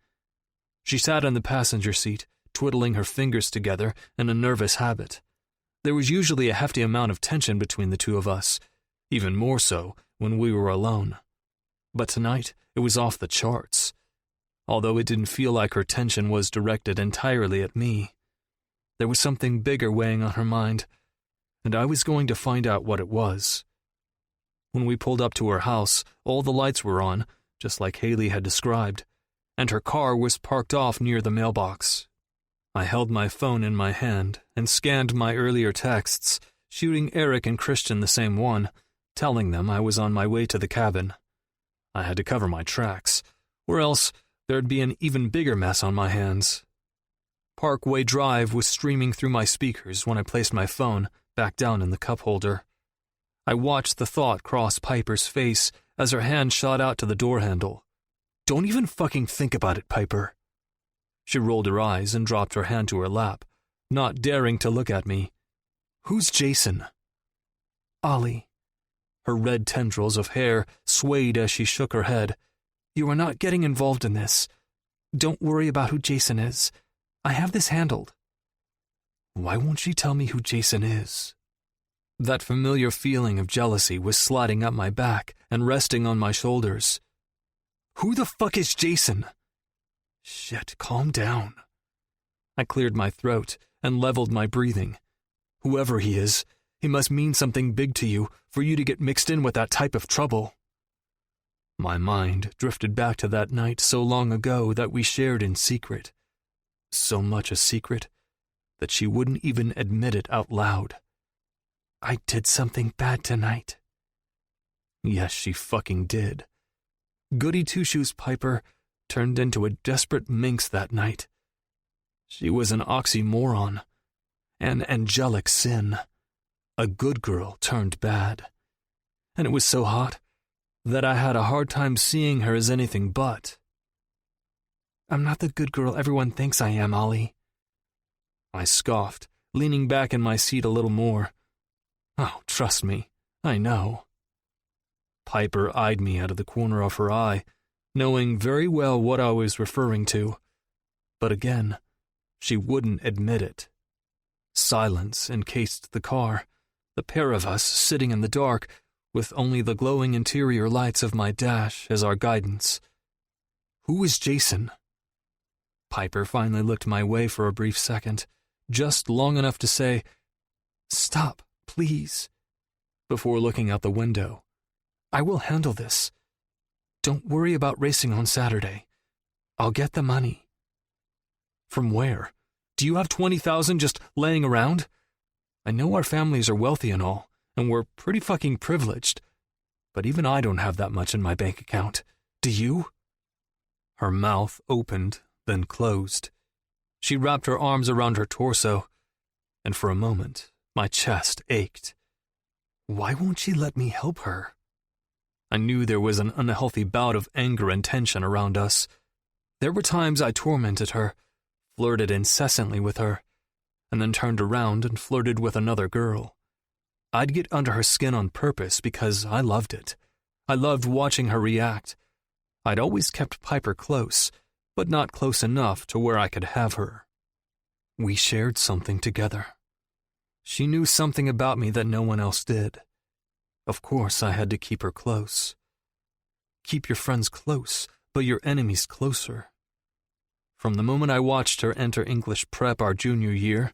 She sat in the passenger seat, twiddling her fingers together in a nervous habit. There was usually a hefty amount of tension between the two of us, even more so when we were alone. But tonight, it was off the charts. Although it didn't feel like her tension was directed entirely at me. There was something bigger weighing on her mind, and I was going to find out what it was. When we pulled up to her house, all the lights were on, just like Haley had described, and her car was parked off near the mailbox. I held my phone in my hand and scanned my earlier texts, shooting Eric and Christian the same one, telling them I was on my way to the cabin. I had to cover my tracks, or else there'd be an even bigger mess on my hands. Parkway Drive was streaming through my speakers when I placed my phone back down in the cup holder. I watched the thought cross Piper's face as her hand shot out to the door handle. Don't even fucking think about it, Piper. She rolled her eyes and dropped her hand to her lap, not daring to look at me. Who's Jason? Ollie. Her red tendrils of hair swayed as she shook her head. You are not getting involved in this. Don't worry about who Jason is. I have this handled. Why won't she tell me who Jason is? That familiar feeling of jealousy was sliding up my back and resting on my shoulders. Who the fuck is Jason? Shit, calm down. I cleared my throat and leveled my breathing. Whoever he is, he must mean something big to you for you to get mixed in with that type of trouble. My mind drifted back to that night so long ago that we shared in secret. So much a secret that she wouldn't even admit it out loud. I did something bad tonight. Yes, she fucking did. Goody Two-Shoes Piper turned into a desperate minx that night. She was an oxymoron, an angelic sin, a good girl turned bad. And it was so hot that I had a hard time seeing her as anything but. I'm not the good girl everyone thinks I am, Ollie. I scoffed, leaning back in my seat a little more. Oh, trust me, I know. Piper eyed me out of the corner of her eye, knowing very well what I was referring to. But again, she wouldn't admit it. Silence encased the car, the pair of us sitting in the dark, with only the glowing interior lights of my dash as our guidance. Who is Jason? Piper finally looked my way for a brief second, just long enough to say, "Stop, please," before looking out the window. "I will handle this. Don't worry about racing on Saturday. I'll get the money." "From where? Do you have 20,000 just laying around? I know our families are wealthy and all, and we're pretty fucking privileged, but even I don't have that much in my bank account. Do you?" Her mouth opened, then closed. She wrapped her arms around her torso, and for a moment, my chest ached. Why won't she let me help her? I knew there was an unhealthy bout of anger and tension around us. There were times I tormented her, flirted incessantly with her, and then turned around and flirted with another girl. I'd get under her skin on purpose because I loved it. I loved watching her react. I'd always kept Piper close, but not close enough to where I could have her. We shared something together. She knew something about me that no one else did. Of course, I had to keep her close. Keep your friends close, but your enemies closer. From the moment I watched her enter English prep our junior year,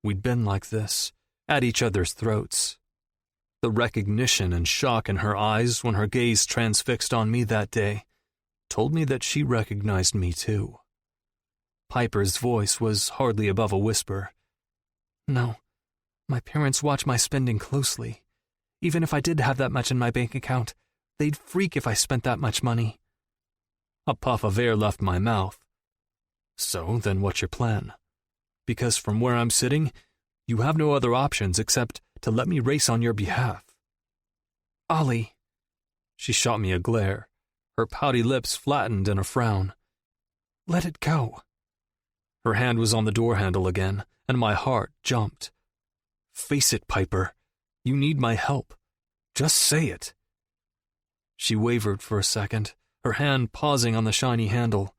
we'd been like this, at each other's throats. The recognition and shock in her eyes when her gaze transfixed on me that day told me that she recognized me too. Piper's voice was hardly above a whisper. "No, my parents watch my spending closely. Even if I did have that much in my bank account, they'd freak if I spent that much money." A puff of air left my mouth. "So, then what's your plan? Because from where I'm sitting, you have no other options except to let me race on your behalf." "Ollie." She shot me a glare. Her pouty lips flattened in a frown. "Let it go." Her hand was on the door handle again, and my heart jumped. "Face it, Piper. You need my help. Just say it." She wavered for a second, her hand pausing on the shiny handle.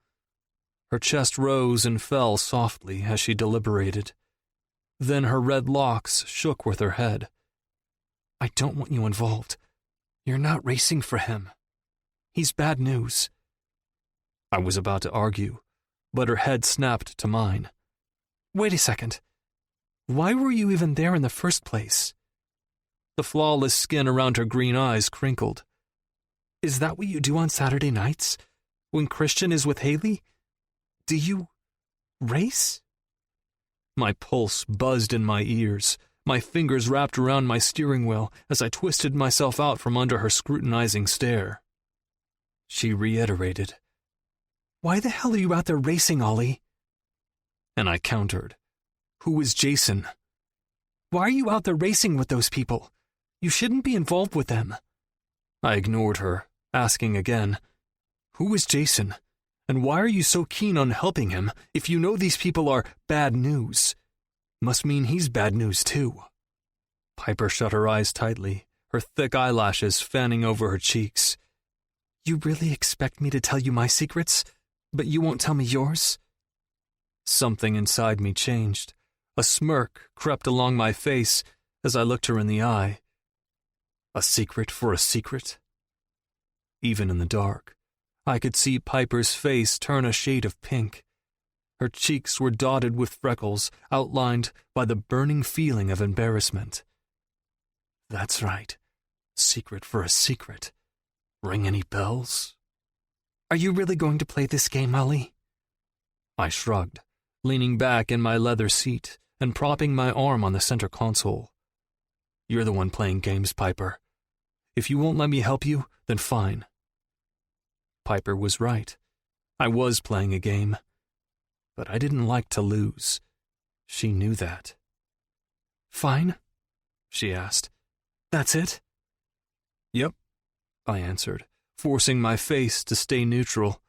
Her chest rose and fell softly as she deliberated. Then her red locks shook with her head. "I don't want you involved. You're not racing for him. He's bad news." I was about to argue, but her head snapped to mine. "Wait a second. Why were you even there in the first place?" The flawless skin around her green eyes crinkled. "Is that what you do on Saturday nights, when Christian is with Haley? Do you race?" My pulse buzzed in my ears. My fingers wrapped around my steering wheel as I twisted myself out from under her scrutinizing stare. She reiterated, "Why the hell are you out there racing, Ollie?" And I countered, "Who is Jason?" "Why are you out there racing with those people? You shouldn't be involved with them." I ignored her, asking again, "Who is Jason? And why are you so keen on helping him if you know these people are bad news? Must mean he's bad news too." Piper shut her eyes tightly, her thick eyelashes fanning over her cheeks. "You really expect me to tell you my secrets, but you won't tell me yours?" Something inside me changed. A smirk crept along my face as I looked her in the eye. A secret for a secret? Even in the dark, I could see Piper's face turn a shade of pink. Her cheeks were dotted with freckles, outlined by the burning feeling of embarrassment. That's right. Secret for a secret. Ring any bells? "Are you really going to play this game, Ollie?" I shrugged, leaning back in my leather seat and propping my arm on the center console. "You're the one playing games, Piper. If you won't let me help you, then fine." Piper was right. I was playing a game. But I didn't like to lose. She knew that. "Fine?" she asked. "That's it?" "Yep," I answered, forcing my face to stay neutral.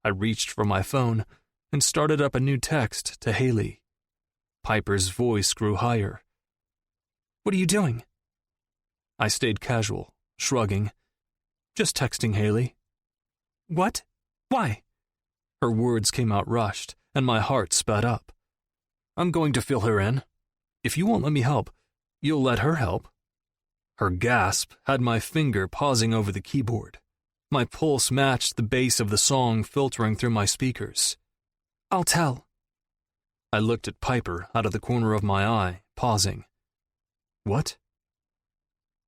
I reached for my phone and started up a new text to Haley. Piper's voice grew higher. "What are you doing?" I stayed casual, shrugging. "Just texting Haley." "What? Why?" Her words came out rushed, and my heart sped up. "I'm going to fill her in. If you won't let me help, you'll let her help." Her gasp had my finger pausing over the keyboard. My pulse matched the bass of the song filtering through my speakers. "I'll tell." I looked at Piper out of the corner of my eye, pausing. What?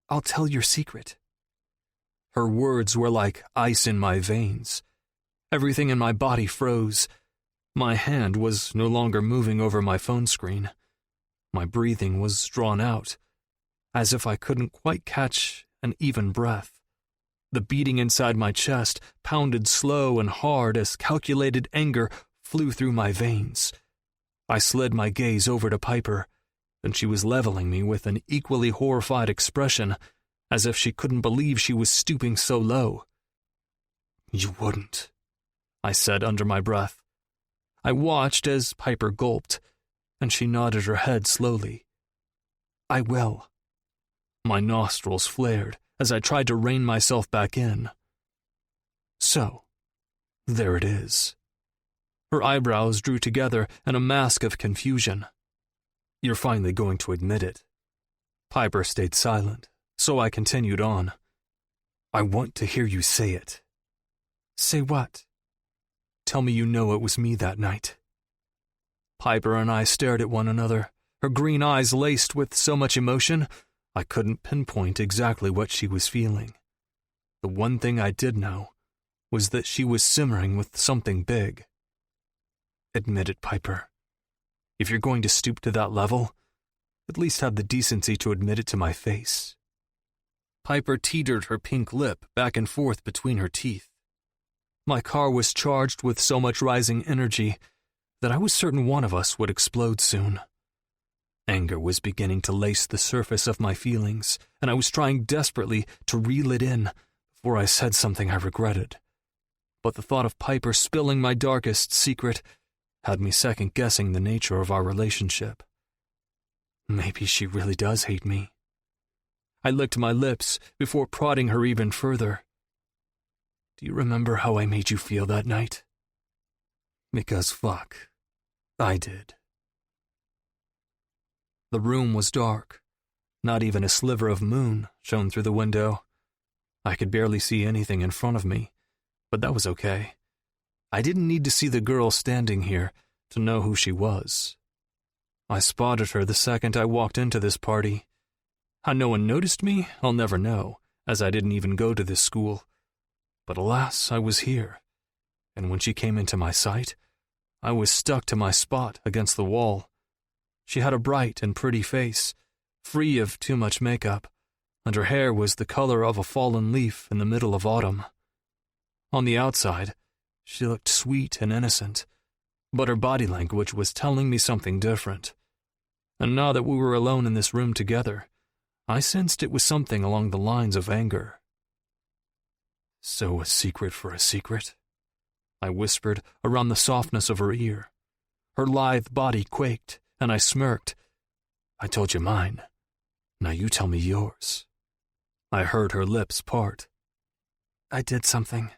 I'll tell your secret. Her words were like ice in my veins. Everything in my body froze. My hand was no longer moving over my phone screen. My breathing was drawn out, as if I couldn't quite catch an even breath. The beating inside my chest pounded slow and hard as calculated anger flew through my veins. I slid my gaze over to Piper, and she was leveling me with an equally horrified expression, as if she couldn't believe she was stooping so low. "You wouldn't," I said under my breath. I watched as Piper gulped, and she nodded her head slowly. "I will." My nostrils flared as I tried to rein myself back in. So, there it is. Her eyebrows drew together in a mask of confusion. "You're finally going to admit it." Piper stayed silent, so I continued on. "I want to hear you say it." "Say what?" "Tell me you know it was me that night." Piper and I stared at one another, her green eyes laced with so much emotion, I couldn't pinpoint exactly what she was feeling. The one thing I did know was that she was simmering with something big. "Admit it, Piper. If you're going to stoop to that level, at least have the decency to admit it to my face." Piper teetered her pink lip back and forth between her teeth. My car was charged with so much rising energy that I was certain one of us would explode soon. Anger was beginning to lace the surface of my feelings, and I was trying desperately to reel it in before I said something I regretted. But the thought of Piper spilling my darkest secret had me second-guessing the nature of our relationship. Maybe she really does hate me. I licked my lips before prodding her even further. "Do you remember how I made you feel that night?" Because fuck, I did. The room was dark. Not even a sliver of moon shone through the window. I could barely see anything in front of me, but that was okay. I didn't need to see the girl standing here to know who she was. I spotted her the second I walked into this party. How no one noticed me, I'll never know, as I didn't even go to this school. But alas, I was here, and when she came into my sight, I was stuck to my spot against the wall. She had a bright and pretty face, free of too much makeup, and her hair was the color of a fallen leaf in the middle of autumn. On the outside, she looked sweet and innocent, but her body language was telling me something different. And now that we were alone in this room together, I sensed it was something along the lines of anger. "So a secret for a secret?" I whispered around the softness of her ear. Her lithe body quaked, and I smirked. "I told you mine. Now you tell me yours." I heard her lips part. "I did something."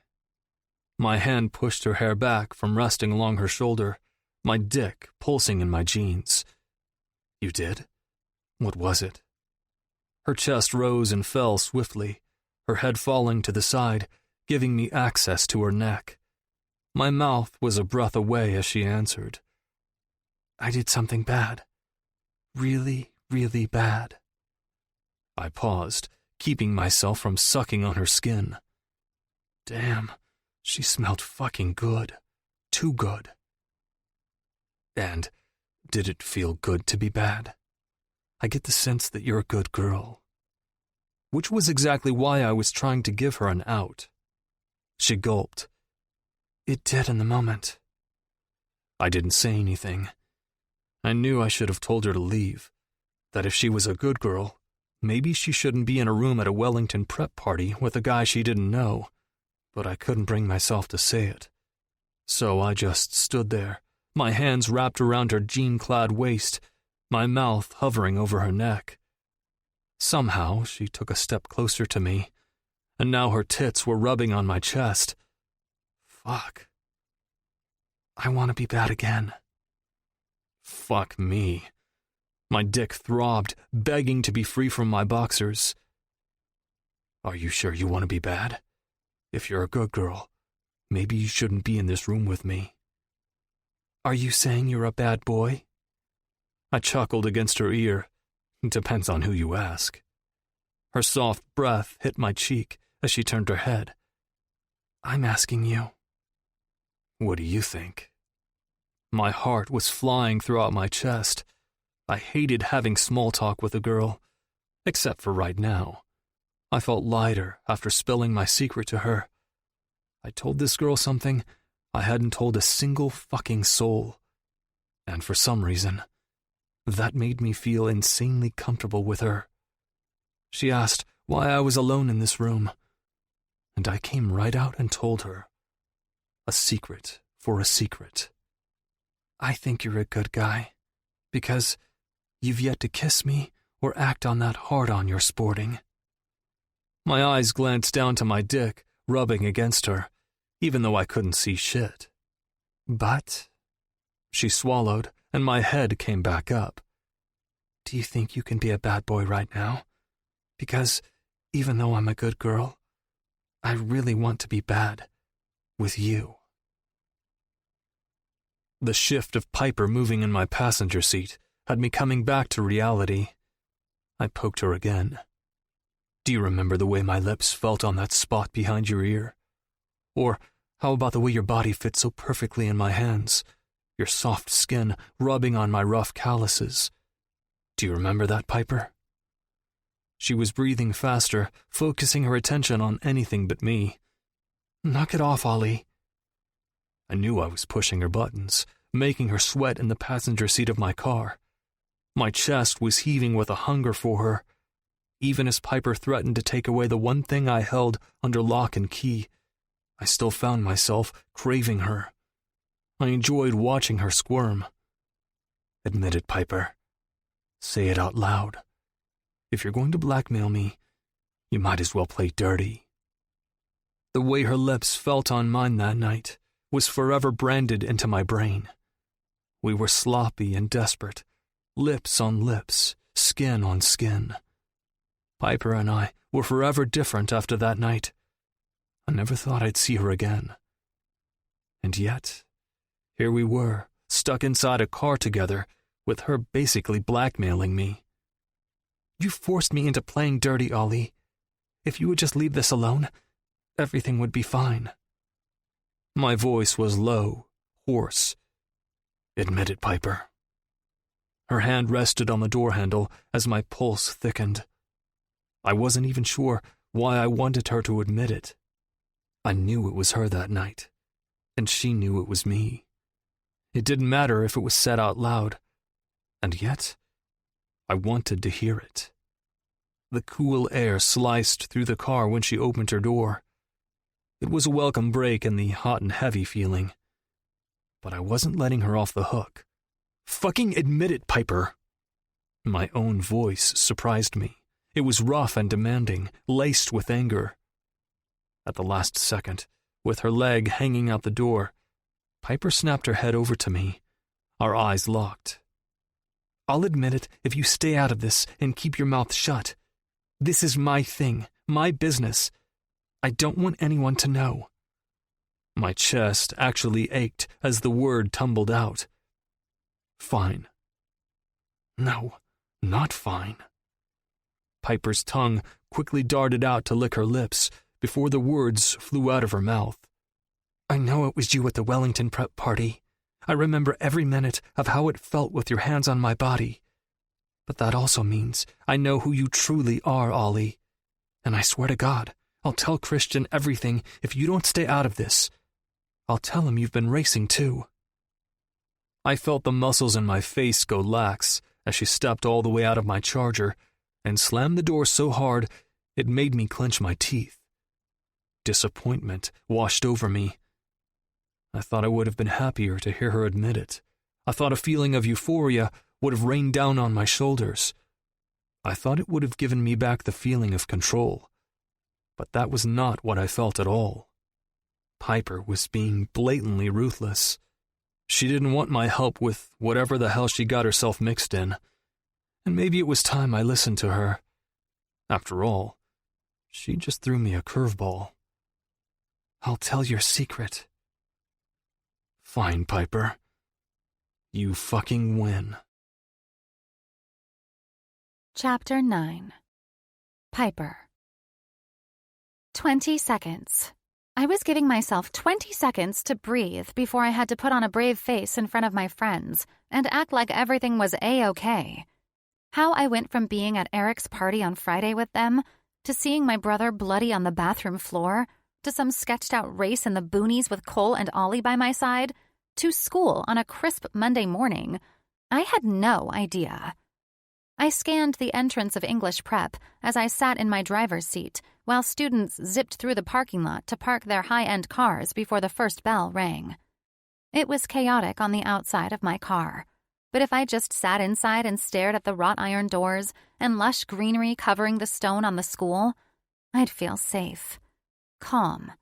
My hand pushed her hair back from resting along her shoulder, my dick pulsing in my jeans. "You did? What was it?" Her chest rose and fell swiftly, her head falling to the side, giving me access to her neck. My mouth was a breath away as she answered. "I did something bad. Really, really bad." I paused, keeping myself from sucking on her skin. Damn, she smelled fucking good. Too good. "And did it feel good to be bad? I get the sense that you're a good girl." Which was exactly why I was trying to give her an out. She gulped. "It did in the moment." I didn't say anything. I knew I should have told her to leave, that if she was a good girl, maybe she shouldn't be in a room at a Wellington prep party with a guy she didn't know, but I couldn't bring myself to say it. So I just stood there, my hands wrapped around her jean-clad waist, my mouth hovering over her neck. Somehow she took a step closer to me, and now her tits were rubbing on my chest. Fuck. "I want to be bad again." Fuck me. My dick throbbed, begging to be free from my boxers. "Are you sure you want to be bad? If you're a good girl, maybe you shouldn't be in this room with me." Are you saying you're a bad boy? I chuckled against her ear. Depends on who you ask. Her soft breath hit my cheek as she turned her head. I'm asking you. What do you think? My heart was flying throughout my chest. I hated having small talk with a girl, except for right now. I felt lighter after spilling my secret to her. I told this girl something I hadn't told a single fucking soul. And for some reason, that made me feel insanely comfortable with her. She asked why I was alone in this room, and I came right out and told her. A secret for a secret. I think you're a good guy, because you've yet to kiss me or act on that hard-on you're sporting. My eyes glanced down to my dick, rubbing against her, even though I couldn't see shit. But, she swallowed, and my head came back up. Do you think you can be a bad boy right now? Because, even though I'm a good girl, I really want to be bad. With you. The shift of Piper moving in my passenger seat had me coming back to reality. I poked her again. Do you remember the way my lips felt on that spot behind your ear? Or how about the way your body fit so perfectly in my hands, your soft skin rubbing on my rough calluses? Do you remember that, Piper? She was breathing faster, focusing her attention on anything but me. Knock it off, Ollie. I knew I was pushing her buttons, making her sweat in the passenger seat of my car. My chest was heaving with a hunger for her. Even as Piper threatened to take away the one thing I held under lock and key, I still found myself craving her. I enjoyed watching her squirm. Admit it, Piper. Say it out loud. If you're going to blackmail me, you might as well play dirty. The way her lips felt on mine that night was forever branded into my brain. We were sloppy and desperate, lips on lips, skin on skin. Piper and I were forever different after that night. I never thought I'd see her again. And yet, here we were, stuck inside a car together, with her basically blackmailing me. You forced me into playing dirty, Ollie. If you would just leave this alone, everything would be fine. My voice was low, hoarse. Admit it, Piper. Her hand rested on the door handle as my pulse thickened. I wasn't even sure why I wanted her to admit it. I knew it was her that night, and she knew it was me. It didn't matter if it was said out loud, and yet I wanted to hear it. The cool air sliced through the car when she opened her door. It was a welcome break in the hot and heavy feeling. But I wasn't letting her off the hook. Fucking admit it, Piper! My own voice surprised me. It was rough and demanding, laced with anger. At the last second, with her leg hanging out the door, Piper snapped her head over to me. Our eyes locked. I'll admit it if you stay out of this and keep your mouth shut. This is my thing, my business. I don't want anyone to know. My chest actually ached as the word tumbled out. Fine. No, not fine. Piper's tongue quickly darted out to lick her lips before the words flew out of her mouth. I know it was you at the Wellington prep party. I remember every minute of how it felt with your hands on my body. But that also means I know who you truly are, Ollie. And I swear to God, I'll tell Christian everything if you don't stay out of this. I'll tell him you've been racing too. I felt the muscles in my face go lax as she stepped all the way out of my Charger and slammed the door so hard it made me clench my teeth. Disappointment washed over me. I thought I would have been happier to hear her admit it. I thought a feeling of euphoria would have rained down on my shoulders. I thought it would have given me back the feeling of control. But that was not what I felt at all. Piper was being blatantly ruthless. She didn't want my help with whatever the hell she got herself mixed in. And maybe it was time I listened to her. After all, she just threw me a curveball. I'll tell your secret. Fine, Piper. You fucking win. Chapter 9. Piper. 20 seconds. I was giving myself 20 seconds to breathe before I had to put on a brave face in front of my friends and act like everything was A-okay. How I went from being at Eric's party on Friday with them to seeing my brother bloody on the bathroom floor to some sketched-out race in the boonies with Cole and Ollie by my side to school on a crisp Monday morning, I had no idea. I scanned the entrance of English Prep as I sat in my driver's seat while students zipped through the parking lot to park their high-end cars before the first bell rang. It was chaotic on the outside of my car, but if I just sat inside and stared at the wrought iron doors and lush greenery covering the stone on the school, I'd feel safe, calm.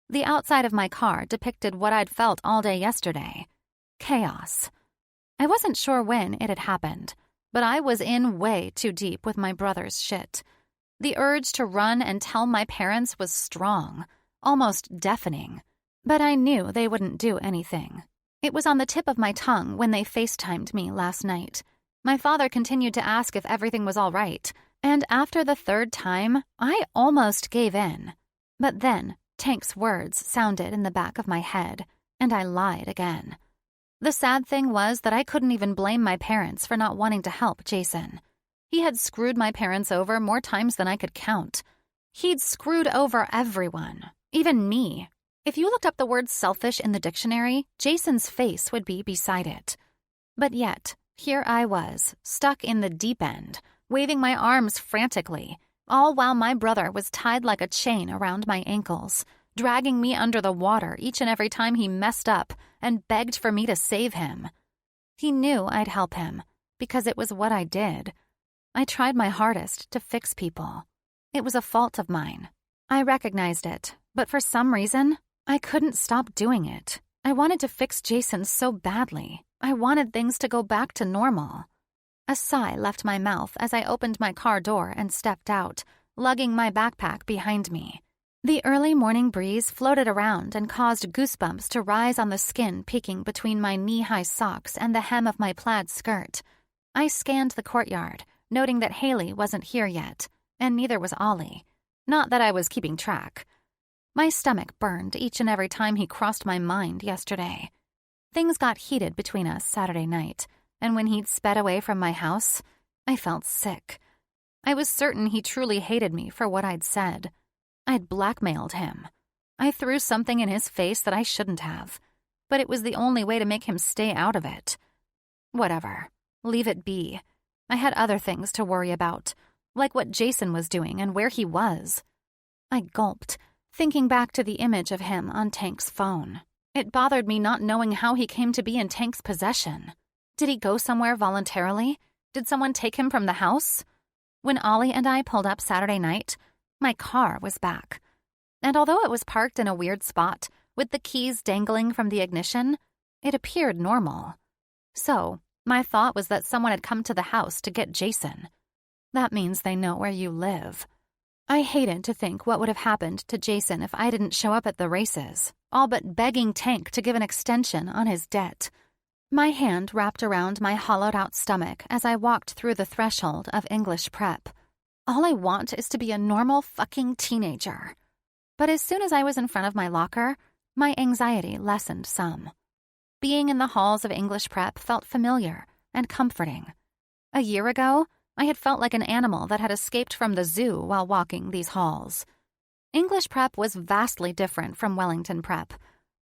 The outside of my car depicted what I'd felt all day yesterday: chaos. I wasn't sure when it had happened, but I was in way too deep with my brother's shit. The urge to run and tell my parents was strong, almost deafening. But I knew they wouldn't do anything. It was on the tip of my tongue when they FaceTimed me last night. My father continued to ask if everything was all right, and after the third time, I almost gave in. But then, Tank's words sounded in the back of my head, and I lied again. The sad thing was that I couldn't even blame my parents for not wanting to help Jason. He had screwed my parents over more times than I could count. He'd screwed over everyone, even me. If you looked up the word selfish in the dictionary, Jason's face would be beside it. But yet, here I was, stuck in the deep end, waving my arms frantically, all while my brother was tied like a chain around my ankles, dragging me under the water each and every time he messed up and begged for me to save him. He knew I'd help him, because it was what I did. I tried my hardest to fix people. It was a fault of mine. I recognized it, but for some reason, I couldn't stop doing it. I wanted to fix Jason so badly. I wanted things to go back to normal. A sigh left my mouth as I opened my car door and stepped out, lugging my backpack behind me. The early morning breeze floated around and caused goosebumps to rise on the skin peeking between my knee-high socks and the hem of my plaid skirt. I scanned the courtyard, noting that Haley wasn't here yet, and neither was Ollie. Not that I was keeping track. My stomach burned each and every time he crossed my mind yesterday. Things got heated between us Saturday night, and when he'd sped away from my house, I felt sick. I was certain he truly hated me for what I'd said. I'd blackmailed him. I threw something in his face that I shouldn't have, but it was the only way to make him stay out of it. Whatever. Leave it be. I had other things to worry about, like what Jason was doing and where he was. I gulped, thinking back to the image of him on Tank's phone. It bothered me not knowing how he came to be in Tank's possession. Did he go somewhere voluntarily? Did someone take him from the house? When Ollie and I pulled up Saturday night, my car was back. And although it was parked in a weird spot, with the keys dangling from the ignition, it appeared normal. So, my thought was that someone had come to the house to get Jason. That means they know where you live. I hated to think what would have happened to Jason if I didn't show up at the races, all but begging Tank to give an extension on his debt. My hand wrapped around my hollowed-out stomach as I walked through the threshold of English Prep. All I want is to be a normal fucking teenager. But as soon as I was in front of my locker, my anxiety lessened some. Being in the halls of English Prep felt familiar and comforting. A year ago, I had felt like an animal that had escaped from the zoo while walking these halls. English Prep was vastly different from Wellington Prep.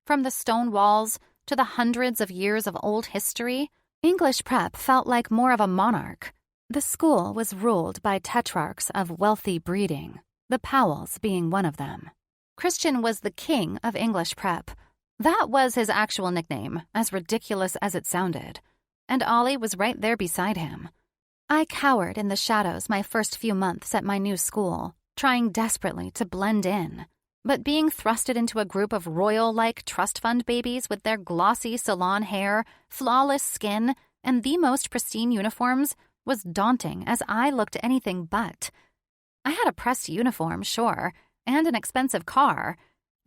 From the stone walls to the hundreds of years of old history, English Prep felt like more of a monarch. The school was ruled by tetrarchs of wealthy breeding, the Powells being one of them. Christian was the king of English Prep. That was his actual nickname, as ridiculous as it sounded. And Ollie was right there beside him. I cowered in the shadows my first few months at my new school, trying desperately to blend in. But being thrusted into a group of royal-like trust fund babies with their glossy salon hair, flawless skin, and the most pristine uniforms was daunting as I looked anything but. I had a pressed uniform, sure, and an expensive car,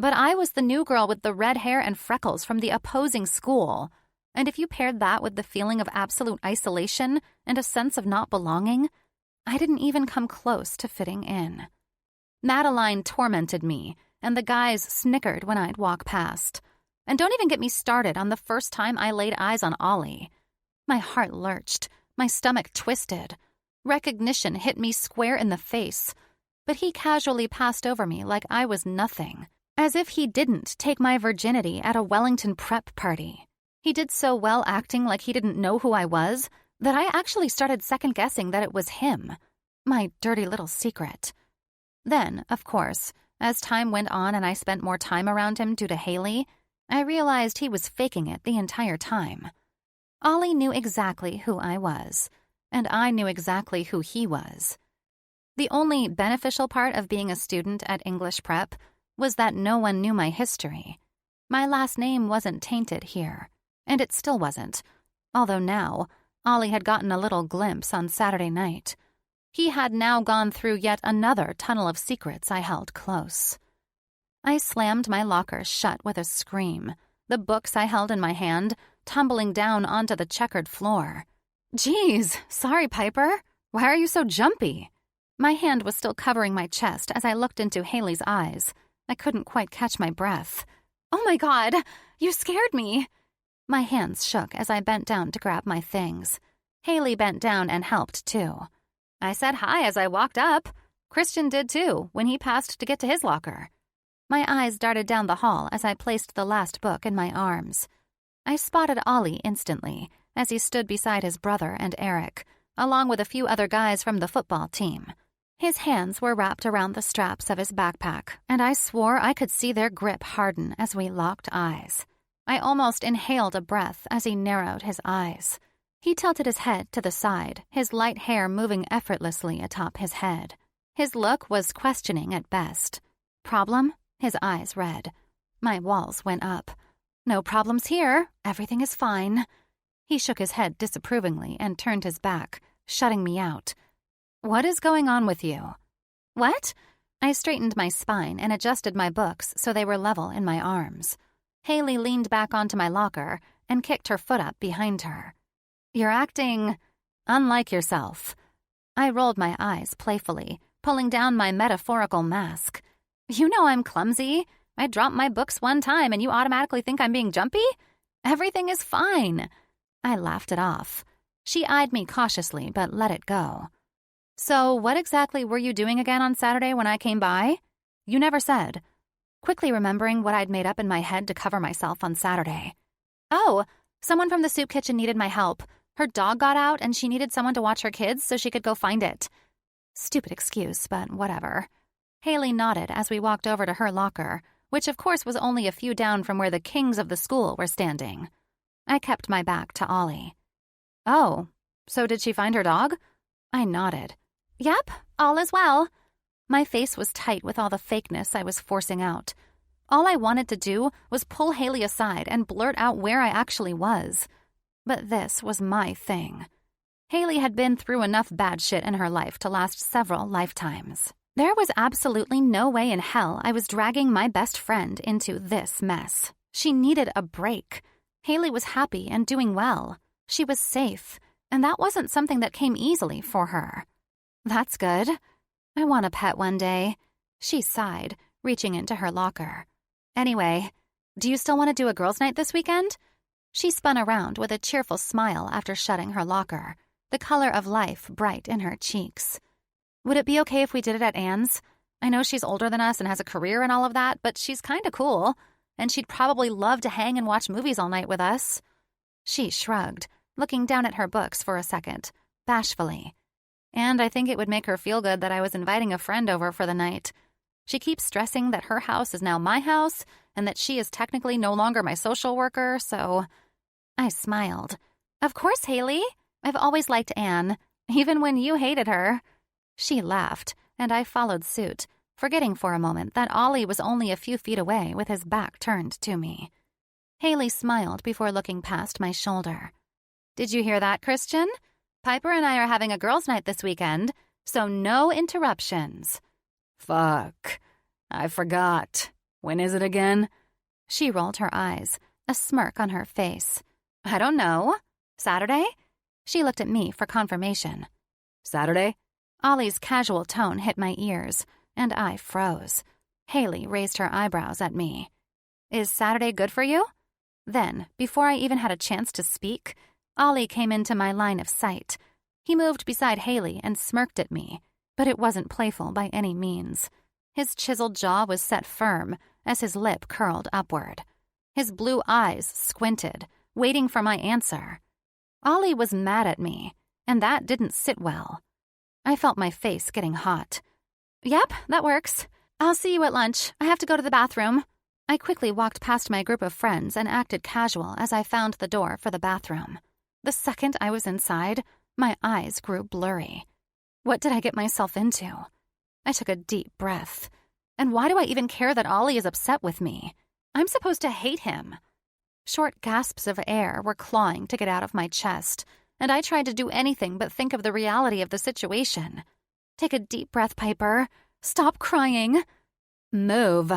but I was the new girl with the red hair and freckles from the opposing school, And if you paired that with the feeling of absolute isolation and a sense of not belonging, I didn't even come close to fitting in. Madeline tormented me, and the guys snickered when I'd walk past. And don't even get me started on the first time I laid eyes on Ollie. My heart lurched, my stomach twisted. Recognition hit me square in the face, but he casually passed over me like I was nothing, as if he didn't take my virginity at a Wellington prep party. He did so well acting like he didn't know who I was that I actually started second-guessing that it was him, my dirty little secret. Then, of course, as time went on and I spent more time around him due to Haley, I realized he was faking it the entire time. Ollie knew exactly who I was, and I knew exactly who he was. The only beneficial part of being a student at English Prep was that no one knew my history. My last name wasn't tainted here, and it still wasn't, although now, Ollie had gotten a little glimpse on Saturday night. He had now gone through yet another tunnel of secrets I held close. I slammed my locker shut with a scream, the books I held in my hand tumbling down onto the checkered floor. "Geez, sorry, Piper. Why are you so jumpy?" My hand was still covering my chest as I looked into Haley's eyes. I couldn't quite catch my breath. "Oh my God, you scared me." My hands shook as I bent down to grab my things. Haley bent down and helped, too. I said hi as I walked up. Christian did, too, when he passed to get to his locker. My eyes darted down the hall as I placed the last book in my arms. I spotted Ollie instantly as he stood beside his brother and Eric, along with a few other guys from the football team. His hands were wrapped around the straps of his backpack, and I swore I could see their grip harden as we locked eyes. I almost inhaled a breath as he narrowed his eyes. He tilted his head to the side, his light hair moving effortlessly atop his head. His look was questioning at best. Problem? His eyes read. My walls went up. "No problems here. Everything is fine." He shook his head disapprovingly and turned his back, shutting me out. "What is going on with you?" "What?" I straightened my spine and adjusted my books so they were level in my arms. Haley leaned back onto my locker and kicked her foot up behind her. "You're acting unlike yourself." I rolled my eyes playfully, pulling down my metaphorical mask. "You know I'm clumsy. I dropped my books one time and you automatically think I'm being jumpy? Everything is fine." I laughed it off. She eyed me cautiously but let it go. "So what exactly were you doing again on Saturday when I came by?" "You never said." Quickly remembering what I'd made up in my head to cover myself on Saturday. "Oh, someone from the soup kitchen needed my help. Her dog got out and she needed someone to watch her kids so she could go find it." Stupid excuse, but whatever. Haley nodded as we walked over to her locker, which of course was only a few down from where the kings of the school were standing. I kept my back to Ollie. "Oh, so did she find her dog?" I nodded. "Yep, all is well." My face was tight with all the fakeness I was forcing out. All I wanted to do was pull Haley aside and blurt out where I actually was. But this was my thing. Haley had been through enough bad shit in her life to last several lifetimes. There was absolutely no way in hell I was dragging my best friend into this mess. She needed a break. Haley was happy and doing well. She was safe, and that wasn't something that came easily for her. "That's good. I want a pet one day," she sighed, reaching into her locker. "Anyway, do you still want to do a girls' night this weekend?" She spun around with a cheerful smile after shutting her locker, the color of life bright in her cheeks. "Would it be okay if we did it at Anne's? I know she's older than us and has a career and all of that, but she's kinda cool, and she'd probably love to hang and watch movies all night with us." She shrugged, looking down at her books for a second, bashfully. "And I think it would make her feel good that I was inviting a friend over for the night. She keeps stressing that her house is now my house and that she is technically no longer my social worker, so..." I smiled. "Of course, Haley. I've always liked Anne, even when you hated her." She laughed, and I followed suit, forgetting for a moment that Ollie was only a few feet away with his back turned to me. Haley smiled before looking past my shoulder. "Did you hear that, Christian? Piper and I are having a girls' night this weekend, so no interruptions." Fuck. I forgot. When is it again? She rolled her eyes, a smirk on her face. I don't know. Saturday? She looked at me for confirmation. Saturday? Ollie's casual tone hit my ears, and I froze. Haley raised her eyebrows at me. Is Saturday good for you? Then, before I even had a chance to speak, Ollie came into my line of sight. He moved beside Haley and smirked at me, but it wasn't playful by any means. His chiseled jaw was set firm as his lip curled upward. His blue eyes squinted, waiting for my answer. Ollie was mad at me, and that didn't sit well. I felt my face getting hot. Yep, that works. I'll see you at lunch. I have to go to the bathroom. I quickly walked past my group of friends and acted casual as I found the door for the bathroom. The second I was inside, my eyes grew blurry. What did I get myself into? I took a deep breath. And why do I even care that Ollie is upset with me? I'm supposed to hate him. Short gasps of air were clawing to get out of my chest, and I tried to do anything but think of the reality of the situation. Take a deep breath, Piper. Stop crying. Move.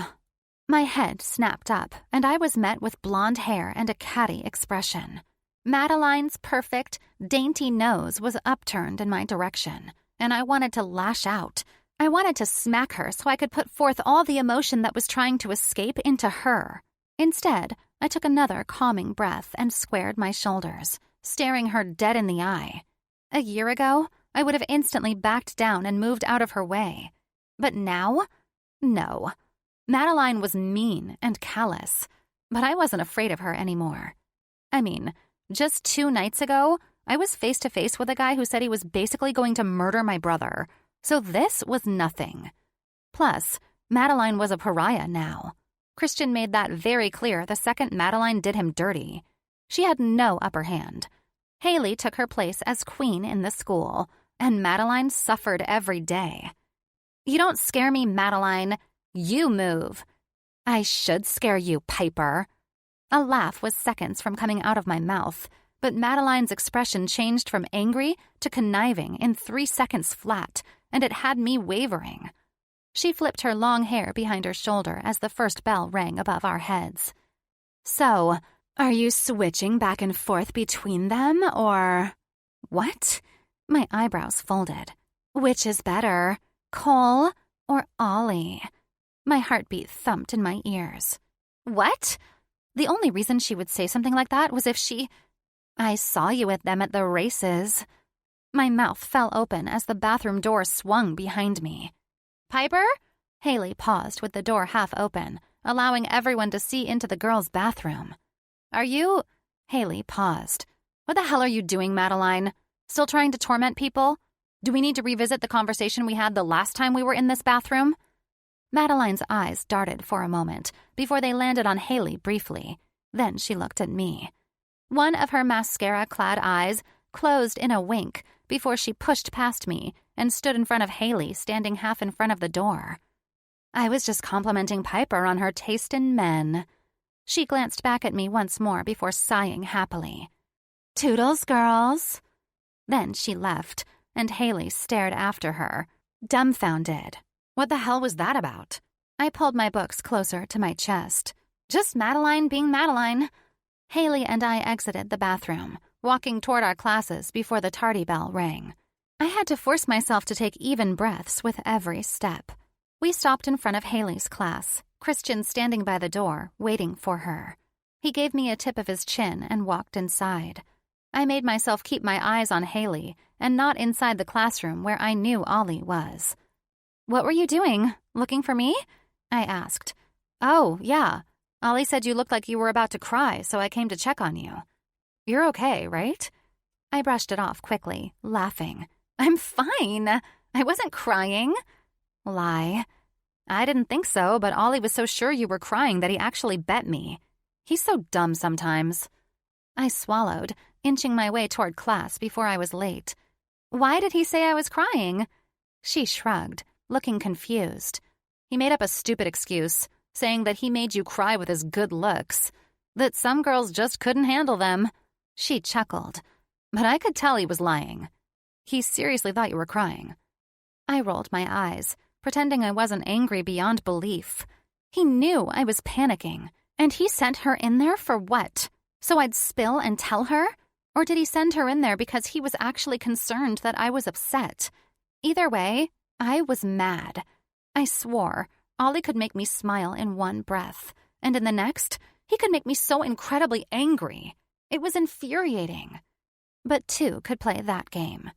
My head snapped up, and I was met with blonde hair and a catty expression. Madeline's perfect, dainty nose was upturned in my direction, and I wanted to lash out. I wanted to smack her so I could put forth all the emotion that was trying to escape into her. Instead, I took another calming breath and squared my shoulders, staring her dead in the eye. A year ago, I would have instantly backed down and moved out of her way. But now? No. Madeline was mean and callous, but I wasn't afraid of her anymore. I mean, just 2 nights ago, I was face to face with a guy who said he was basically going to murder my brother, so this was nothing. Plus, Madeline was a pariah now. Christian made that very clear the second Madeline did him dirty. She had no upper hand. Haley took her place as queen in the school, and Madeline suffered every day. You don't scare me, Madeline. You move. I should scare you, Piper. A laugh was seconds from coming out of my mouth, but Madeline's expression changed from angry to conniving in 3 seconds flat, and it had me wavering. She flipped her long hair behind her shoulder as the first bell rang above our heads. So, are you switching back and forth between them, or... What? My eyebrows folded. Which is better, Cole or Ollie? My heartbeat thumped in my ears. What? The only reason she would say something like that was if she... I saw you with them at the races. My mouth fell open as the bathroom door swung behind me. Piper? Haley paused with the door half open, allowing everyone to see into the girls' bathroom. Are you... Haley paused. What the hell are you doing, Madeline? Still trying to torment people? Do we need to revisit the conversation we had the last time we were in this bathroom? Madeline's eyes darted for a moment before they landed on Haley briefly. Then she looked at me. One of her mascara-clad eyes closed in a wink before she pushed past me and stood in front of Haley, standing half in front of the door. I was just complimenting Piper on her taste in men. She glanced back at me once more before sighing happily. Toodles, girls. Then she left, and Haley stared after her, dumbfounded. What the hell was that about? I pulled my books closer to my chest. Just Madeline being Madeline. Haley and I exited the bathroom, walking toward our classes before the tardy bell rang. I had to force myself to take even breaths with every step. We stopped in front of Haley's class, Christian standing by the door, waiting for her. He gave me a tip of his chin and walked inside. I made myself keep my eyes on Haley and not inside the classroom where I knew Ollie was. What were you doing? Looking for me? I asked. Oh, yeah. Ollie said you looked like you were about to cry, so I came to check on you. You're okay, right? I brushed it off quickly, laughing. I'm fine. I wasn't crying. Lie. I didn't think so, but Ollie was so sure you were crying that he actually bet me. He's so dumb sometimes. I swallowed, inching my way toward class before I was late. Why did he say I was crying? She shrugged, looking confused. He made up a stupid excuse, saying that he made you cry with his good looks, that some girls just couldn't handle them. She chuckled, but I could tell he was lying. He seriously thought you were crying. I rolled my eyes, pretending I wasn't angry beyond belief. He knew I was panicking, and he sent her in there for what? So I'd spill and tell her? Or did he send her in there because he was actually concerned that I was upset? Either way, I was mad. I swore Ollie could make me smile in one breath, and in the next, he could make me so incredibly angry. It was infuriating. But two could play that game.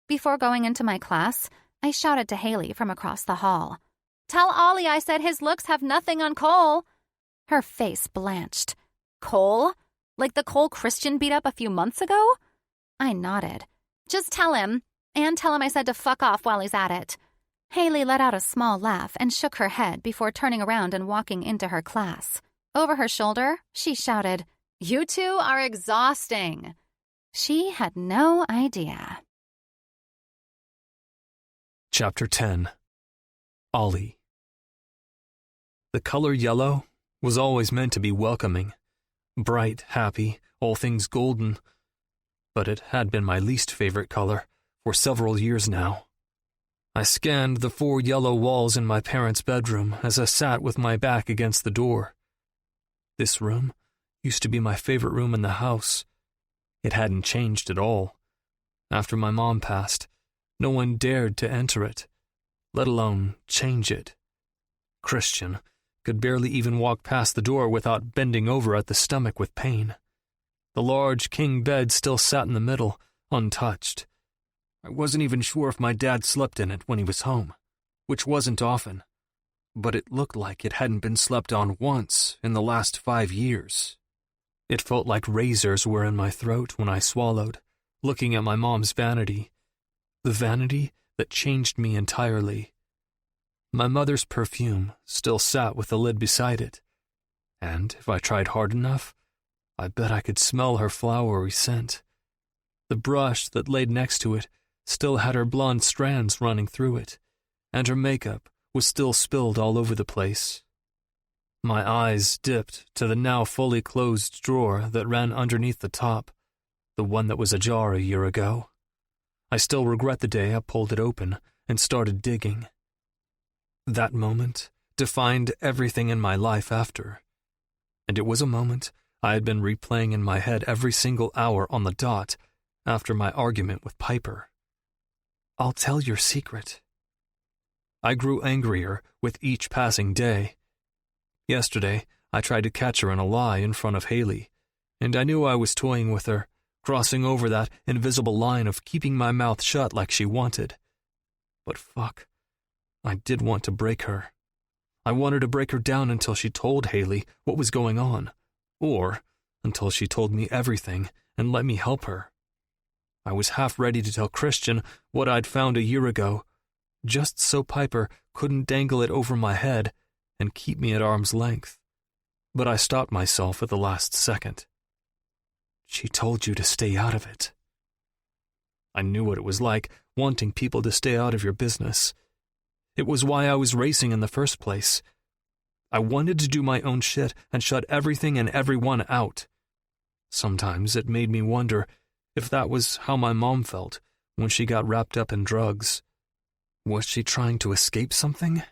Before going into my class, I shouted to Haley from across the hall, "Tell Ollie I said his looks have nothing on Cole." Her face blanched. Cole? Like the Cole Christian beat up a few months ago? I nodded. "Just tell him, and tell him I said to fuck off while he's at it." Haley let out a small laugh and shook her head before turning around and walking into her class. Over her shoulder, she shouted, "You two are exhausting." She had no idea. Chapter 10. Ollie. The color yellow was always meant to be welcoming, bright, happy, all things golden, but it had been my least favorite color for several years now. I scanned the 4 yellow walls in my parents' bedroom as I sat with my back against the door. This room used to be my favorite room in the house. It hadn't changed at all. After my mom passed, no one dared to enter it, let alone change it. Christian could barely even walk past the door without bending over at the stomach with pain. The large king bed still sat in the middle, untouched. I wasn't even sure if my dad slept in it when he was home, which wasn't often, but it looked like it hadn't been slept on once in the last 5 years. It felt like razors were in my throat when I swallowed, looking at my mom's vanity, the vanity that changed me entirely. My mother's perfume still sat with the lid beside it, and if I tried hard enough, I bet I could smell her flowery scent. The brush that laid next to it still had her blonde strands running through it, and her makeup was still spilled all over the place. My eyes dipped to the now fully closed drawer that ran underneath the top, the one that was ajar a year ago. I still regret the day I pulled it open and started digging. That moment defined everything in my life after, and it was a moment I had been replaying in my head every single hour on the dot after my argument with Piper. "I'll tell your secret." I grew angrier with each passing day. Yesterday, I tried to catch her in a lie in front of Haley, and I knew I was toying with her, crossing over that invisible line of keeping my mouth shut like she wanted. But fuck, I did want to break her. I wanted to break her down until she told Haley what was going on, or until she told me everything and let me help her. I was half ready to tell Christian what I'd found a year ago, just so Piper couldn't dangle it over my head and keep me at arm's length. But I stopped myself at the last second. "She told you to stay out of it." I knew what it was like, wanting people to stay out of your business. It was why I was racing in the first place. I wanted to do my own shit and shut everything and everyone out. Sometimes it made me wonder if that was how my mom felt when she got wrapped up in drugs. Was she trying to escape something?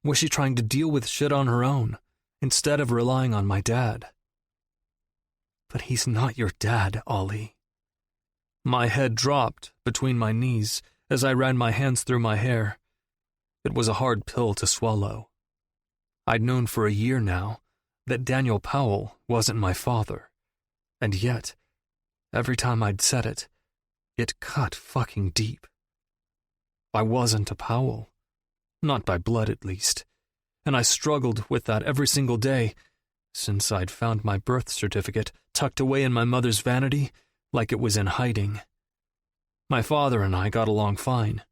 Was she trying to deal with shit on her own, instead of relying on my dad? But he's not your dad, Ollie. My head dropped between my knees as I ran my hands through my hair. It was a hard pill to swallow. I'd known for a year now that Daniel Powell wasn't my father, and yet, every time I'd said it, it cut fucking deep. I wasn't a Powell, not by blood at least, and I struggled with that every single day, since I'd found my birth certificate tucked away in my mother's vanity like it was in hiding. My father and I got along fine.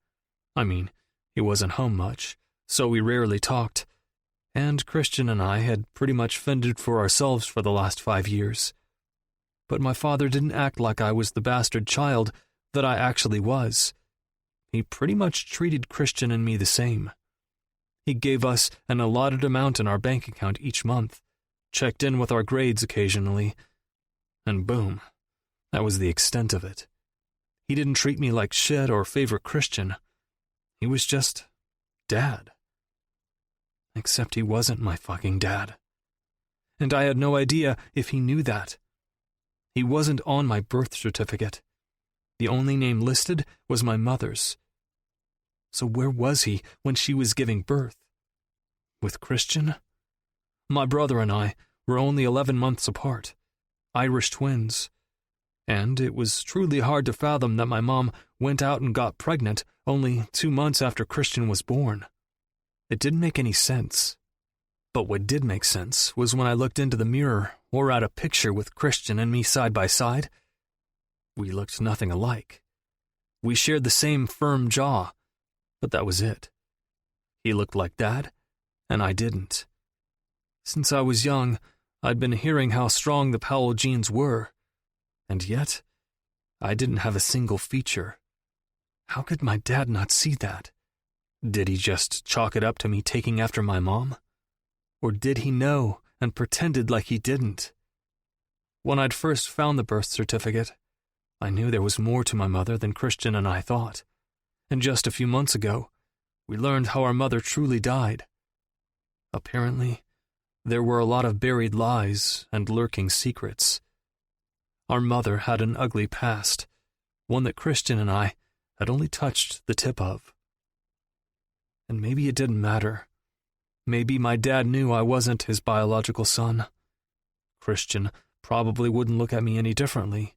I mean, he wasn't home much, so we rarely talked, and Christian and I had pretty much fended for ourselves for the last 5 years. But my father didn't act like I was the bastard child that I actually was. He pretty much treated Christian and me the same. He gave us an allotted amount in our bank account each month, checked in with our grades occasionally, and boom, that was the extent of it. He didn't treat me like shit or favor Christian. He was just Dad. Except he wasn't my fucking dad. And I had no idea if he knew that. He wasn't on my birth certificate. The only name listed was my mother's. So where was he when she was giving birth? With Christian? My brother and I were only 11 months apart, Irish twins. And it was truly hard to fathom that my mom went out and got pregnant only 2 months after Christian was born. It didn't make any sense. But what did make sense was when I looked into the mirror or at a picture with Christian and me side by side. We looked nothing alike. We shared the same firm jaw, but that was it. He looked like Dad, and I didn't. Since I was young, I'd been hearing how strong the Powell genes were, and yet I didn't have a single feature. How could my dad not see that? Did he just chalk it up to me taking after my mom? Or did he know and pretended like he didn't? When I'd first found the birth certificate, I knew there was more to my mother than Christian and I thought. And just a few months ago, we learned how our mother truly died. Apparently, there were a lot of buried lies and lurking secrets. Our mother had an ugly past, one that Christian and I had only touched the tip of. And maybe it didn't matter. Maybe my dad knew I wasn't his biological son. Christian probably wouldn't look at me any differently.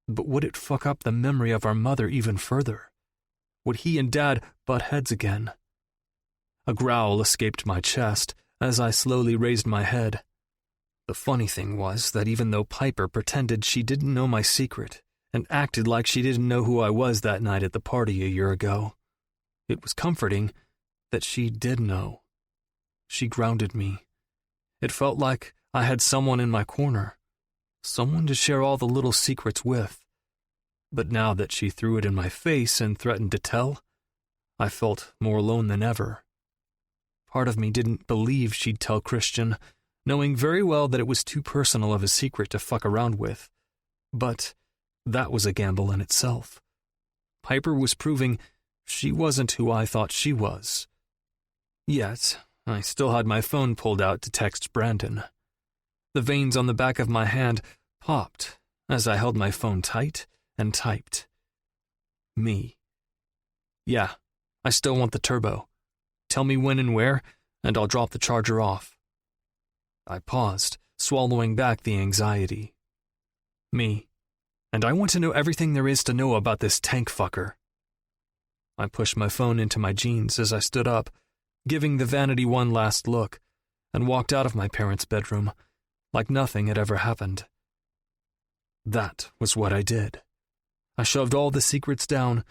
But would it fuck up the memory of our mother even further? Would he and Dad butt heads again? A growl escaped my chest as I slowly raised my head. The funny thing was that even though Piper pretended she didn't know my secret and acted like she didn't know who I was that night at the party a year ago, it was comforting that she did know. She grounded me. It felt like I had someone in my corner, someone to share all the little secrets with. But now that she threw it in my face and threatened to tell, I felt more alone than ever. Part of me didn't believe she'd tell Christian, knowing very well that it was too personal of a secret to fuck around with. But that was a gamble in itself. Piper was proving she wasn't who I thought she was. Yet, I still had my phone pulled out to text Brandon. The veins on the back of my hand popped as I held my phone tight and typed. Me. Yeah, I still want the turbo. Tell me when and where, and I'll drop the charger off. I paused, swallowing back the anxiety. Me. And I want to know everything there is to know about this tank fucker. I pushed my phone into my jeans as I stood up, giving the vanity one last look, and walked out of my parents' bedroom, like nothing had ever happened. That was what I did. I shoved all the secrets down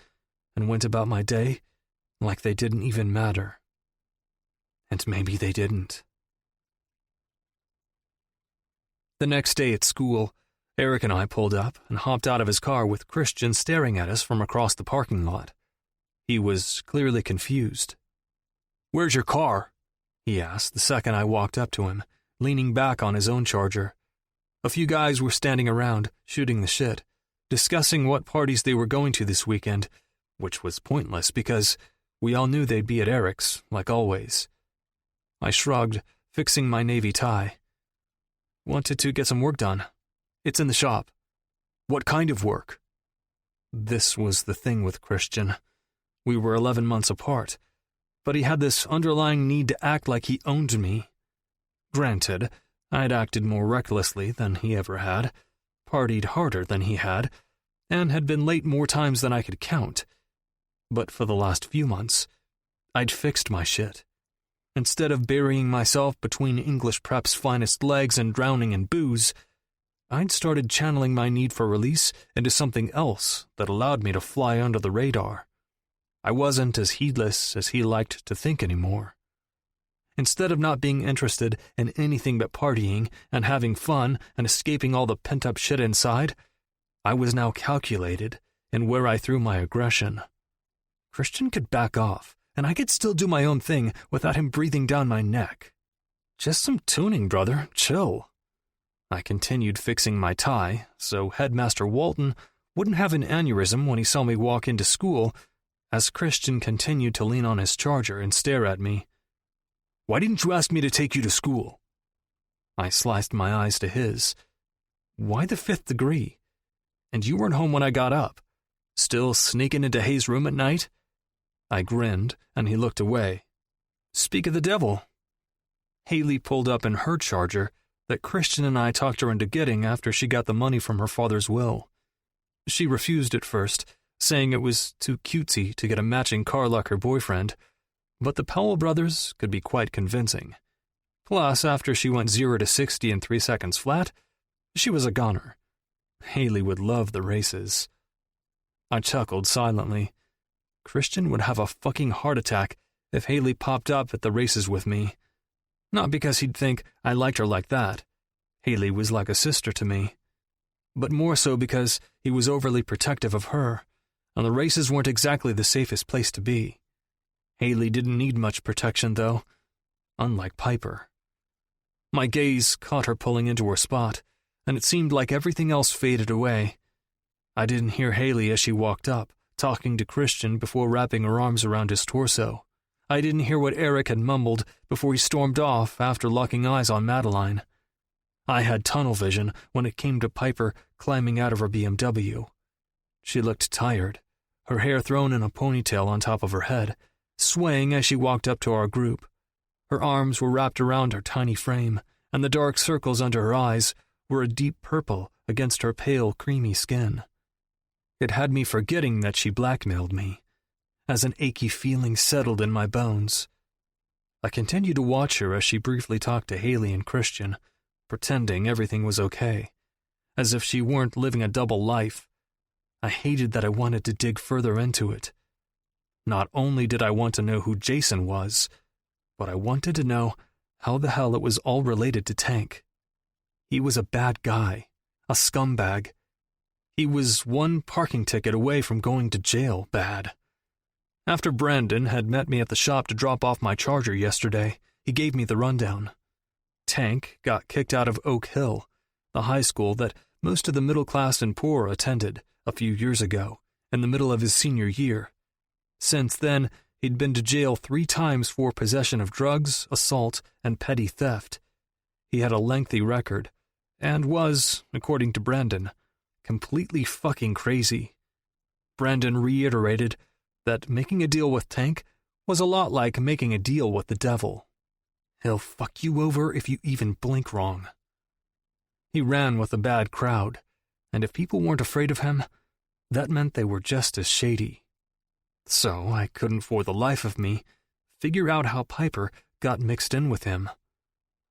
and went about my day like they didn't even matter. And maybe they didn't. The next day at school, Eric and I pulled up and hopped out of his car with Christian staring at us from across the parking lot. He was clearly confused. "Where's your car?" he asked the second I walked up to him, leaning back on his own charger. A few guys were standing around, shooting the shit, discussing what parties they were going to this weekend, which was pointless because we all knew they'd be at Eric's, like always. I shrugged, fixing my navy tie. "Wanted to get some work done. It's in the shop." "What kind of work?" This was the thing with Christian. We were 11 months apart, but he had this underlying need to act like he owned me. Granted, I'd acted more recklessly than he ever had, partied harder than he had been late more times than I could count. But for the last few months, I'd fixed my shit. Instead of burying myself between English prep's finest legs and drowning in booze, I'd started channeling my need for release into something else that allowed me to fly under the radar. I wasn't as heedless as he liked to think anymore. Instead of not being interested in anything but partying and having fun and escaping all the pent-up shit inside, I was now calculated in where I threw my aggression. Christian could back off, and I could still do my own thing without him breathing down my neck. "Just some tuning, brother. Chill." I continued fixing my tie, so Headmaster Walton wouldn't have an aneurysm when he saw me walk into school, as Christian continued to lean on his charger and stare at me. "Why didn't you ask me to take you to school?" I sliced my eyes to his. Why the 5th degree? And you weren't home when I got up. Still sneaking into Hayes' room at night? I grinned, and he looked away. Speak of the devil. Haley pulled up in her Charger that Christian and I talked her into getting after she got the money from her father's will. She refused at first, saying it was too cutesy to get a matching car like her boyfriend, but the Powell brothers could be quite convincing. Plus, after she went 0 to 60 in 3 seconds flat, she was a goner. Haley would love the races. I chuckled silently. Christian would have a fucking heart attack if Haley popped up at the races with me. Not because he'd think I liked her like that. Haley was like a sister to me. But more so because he was overly protective of her, and the races weren't exactly the safest place to be. Haley didn't need much protection, though, unlike Piper. My gaze caught her pulling into her spot, and it seemed like everything else faded away. I didn't hear Haley as she walked up, talking to Christian before wrapping her arms around his torso. I didn't hear what Eric had mumbled before he stormed off after locking eyes on Madeline. I had tunnel vision when it came to Piper climbing out of her BMW. She looked tired, her hair thrown in a ponytail on top of her head, swaying as she walked up to our group. Her arms were wrapped around her tiny frame, and the dark circles under her eyes were a deep purple against her pale, creamy skin. It had me forgetting that she blackmailed me, as an achy feeling settled in my bones. I continued to watch her as she briefly talked to Haley and Christian, pretending everything was okay, as if she weren't living a double life. I hated that I wanted to dig further into it. Not only did I want to know who Jason was, but I wanted to know how the hell it was all related to Tank. He was a bad guy, a scumbag. He was one parking ticket away from going to jail bad. After Brandon had met me at the shop to drop off my Charger yesterday, he gave me the rundown. Tank got kicked out of Oak Hill, the high school that most of the middle class and poor attended a few years ago, in the middle of his senior year. Since then, he'd been to jail 3 times for possession of drugs, assault, and petty theft. He had a lengthy record, and was, according to Brandon, completely fucking crazy. Brandon reiterated that making a deal with Tank was a lot like making a deal with the devil. He'll fuck you over if you even blink wrong. He ran with a bad crowd, and if people weren't afraid of him, that meant they were just as shady. So I couldn't for the life of me figure out how Piper got mixed in with him.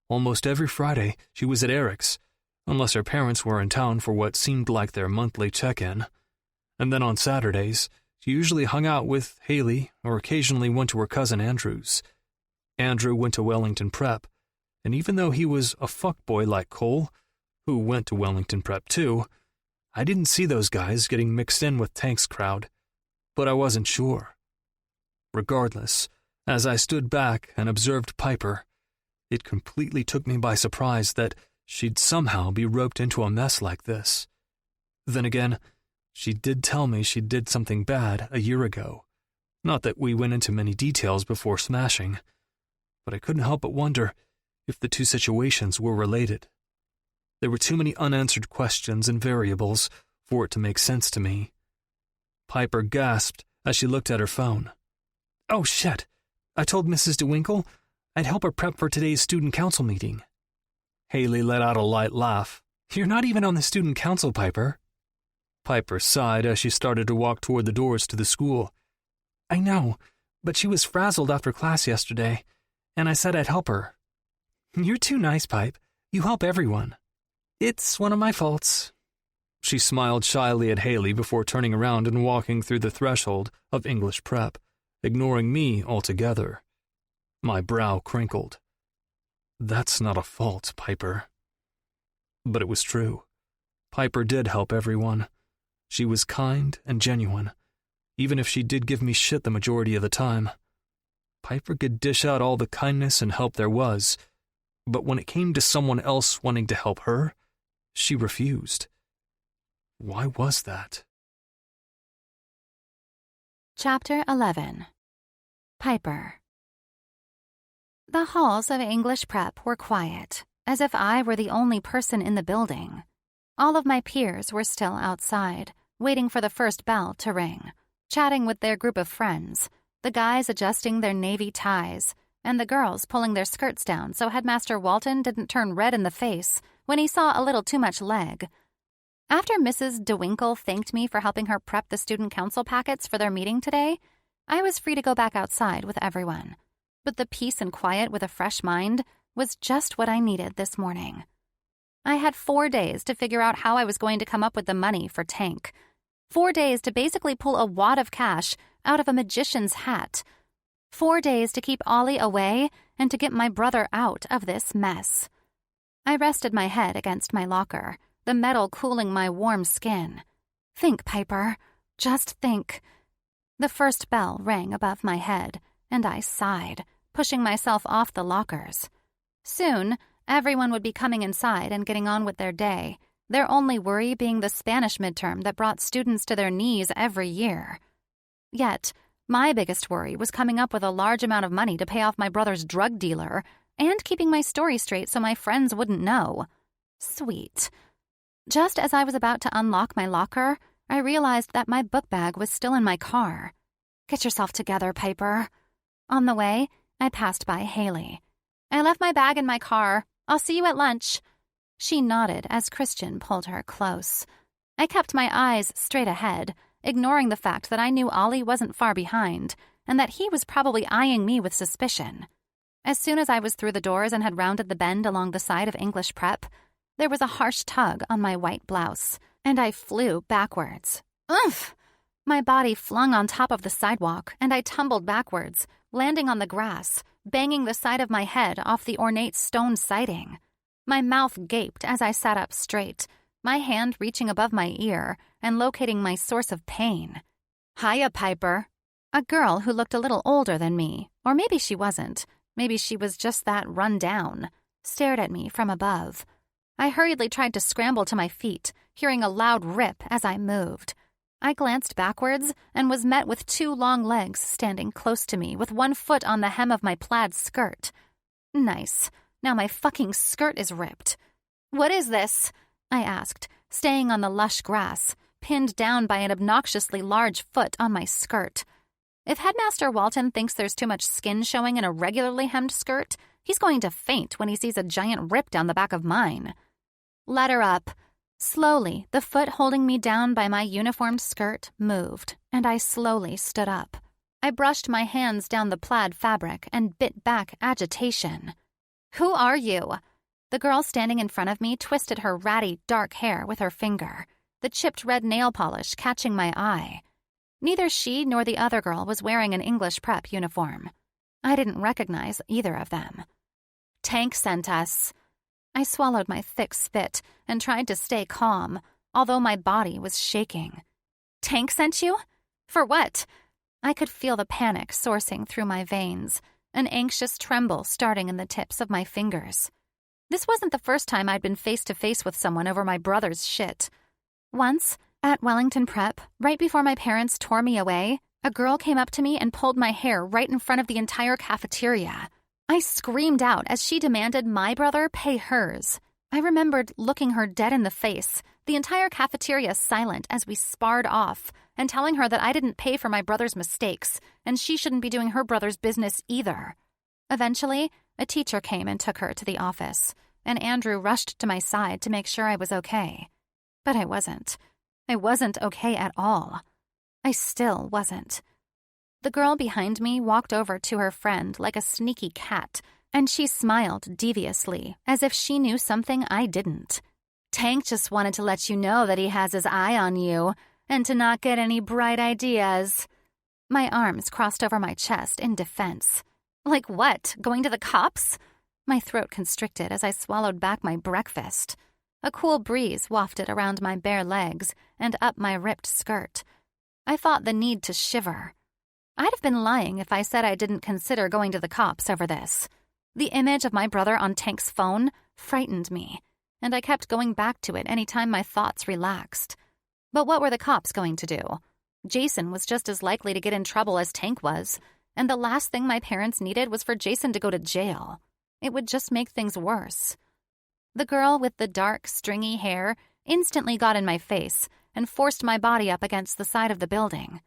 Almost every Friday she was at Eric's, unless her parents were in town for what seemed like their monthly check-in. And then on Saturdays, she usually hung out with Haley or occasionally went to her cousin Andrew's. Andrew went to Wellington Prep, and even though he was a fuckboy like Cole, who went to Wellington Prep too, I didn't see those guys getting mixed in with Tank's crowd, but I wasn't sure. Regardless, as I stood back and observed Piper, it completely took me by surprise that she'd somehow be roped into a mess like this. Then again, she did tell me she did something bad a year ago. Not that we went into many details before smashing, but I couldn't help but wonder if the two situations were related. There were too many unanswered questions and variables for it to make sense to me. Piper gasped as she looked at her phone. "Oh shit, I told Mrs. DeWinkle I'd help her prep for today's student council meeting." Haley let out a light laugh. "You're not even on the student council, Piper." Piper sighed as she started to walk toward the doors to the school. "I know, but she was frazzled after class yesterday, and I said I'd help her." "You're too nice, Pipe. You help everyone." "It's one of my faults." She smiled shyly at Haley before turning around and walking through the threshold of English Prep, ignoring me altogether. My brow crinkled. That's not a fault, Piper. But it was true. Piper did help everyone. She was kind and genuine, even if she did give me shit the majority of the time. Piper could dish out all the kindness and help there was, but when it came to someone else wanting to help her, she refused. Why was that? Chapter 11. Piper. The halls of English Prep were quiet, as if I were the only person in the building. All of my peers were still outside, waiting for the first bell to ring, chatting with their group of friends, the guys adjusting their navy ties, and the girls pulling their skirts down so Headmaster Walton didn't turn red in the face when he saw a little too much leg. After Mrs. DeWinkle thanked me for helping her prep the student council packets for their meeting today, I was free to go back outside with everyone. But the peace and quiet with a fresh mind was just what I needed this morning. I had 4 days to figure out how I was going to come up with the money for Tank. 4 days to basically pull a wad of cash out of a magician's hat. 4 days to keep Ollie away and to get my brother out of this mess. I rested my head against my locker, the metal cooling my warm skin. Think, Piper. Just think. The first bell rang above my head, and I sighed, pushing myself off the lockers. Soon, everyone would be coming inside and getting on with their day, their only worry being the Spanish midterm that brought students to their knees every year. Yet, my biggest worry was coming up with a large amount of money to pay off my brother's drug dealer and keeping my story straight so my friends wouldn't know. Sweet. Just as I was about to unlock my locker, I realized that my book bag was still in my car. Get yourself together, Piper. On the way, I passed by Haley. I left my bag in my car. I'll see you at lunch. She nodded as Christian pulled her close. I kept my eyes straight ahead, ignoring the fact that I knew Ollie wasn't far behind and that he was probably eyeing me with suspicion. As soon as I was through the doors and had rounded the bend along the side of English Prep, there was a harsh tug on my white blouse, and I flew backwards. Oof! My body flung on top of the sidewalk, and I tumbled backwards, landing on the grass, banging the side of my head off the ornate stone siding. My mouth gaped as I sat up straight, my hand reaching above my ear and locating my source of pain. Hiya, Piper. A girl who looked a little older than me, or maybe she wasn't, maybe she was just that run down, stared at me from above. I hurriedly tried to scramble to my feet, hearing a loud rip as I moved. I glanced backwards and was met with 2 long legs standing close to me with 1 foot on the hem of my plaid skirt. Nice. Now my fucking skirt is ripped. What is this? I asked, staying on the lush grass, pinned down by an obnoxiously large foot on my skirt. If Headmaster Walton thinks there's too much skin showing in a regularly hemmed skirt, he's going to faint when he sees a giant rip down the back of mine. Let her up. Slowly, the foot holding me down by my uniformed skirt moved, and I slowly stood up. I brushed my hands down the plaid fabric and bit back agitation. Who are you? The girl standing in front of me twisted her ratty, dark hair with her finger, the chipped red nail polish catching my eye. Neither she nor the other girl was wearing an English Prep uniform. I didn't recognize either of them. Tank sent us. I swallowed my thick spit and tried to stay calm, although my body was shaking. Tank sent you? For what? I could feel the panic coursing through my veins, an anxious tremble starting in the tips of my fingers. This wasn't the first time I'd been face to face with someone over my brother's shit. Once, at Wellington Prep, right before my parents tore me away, a girl came up to me and pulled my hair right in front of the entire cafeteria. I screamed out as she demanded my brother pay hers. I remembered looking her dead in the face, the entire cafeteria silent as we sparred off, and telling her that I didn't pay for my brother's mistakes, and she shouldn't be doing her brother's business either. Eventually, a teacher came and took her to the office, and Andrew rushed to my side to make sure I was okay. But I wasn't. I wasn't okay at all. I still wasn't. The girl behind me walked over to her friend like a sneaky cat, and she smiled deviously, as if she knew something I didn't. Tank just wanted to let you know that he has his eye on you, and to not get any bright ideas. My arms crossed over my chest in defense. Like what? Going to the cops? My throat constricted as I swallowed back my breakfast. A cool breeze wafted around my bare legs and up my ripped skirt. I fought the need to shiver. I'd have been lying if I said I didn't consider going to the cops over this. The image of my brother on Tank's phone frightened me, and I kept going back to it any time my thoughts relaxed. But what were the cops going to do? Jason was just as likely to get in trouble as Tank was, and the last thing my parents needed was for Jason to go to jail. It would just make things worse. The girl with the dark, stringy hair instantly got in my face and forced my body up against the side of the building.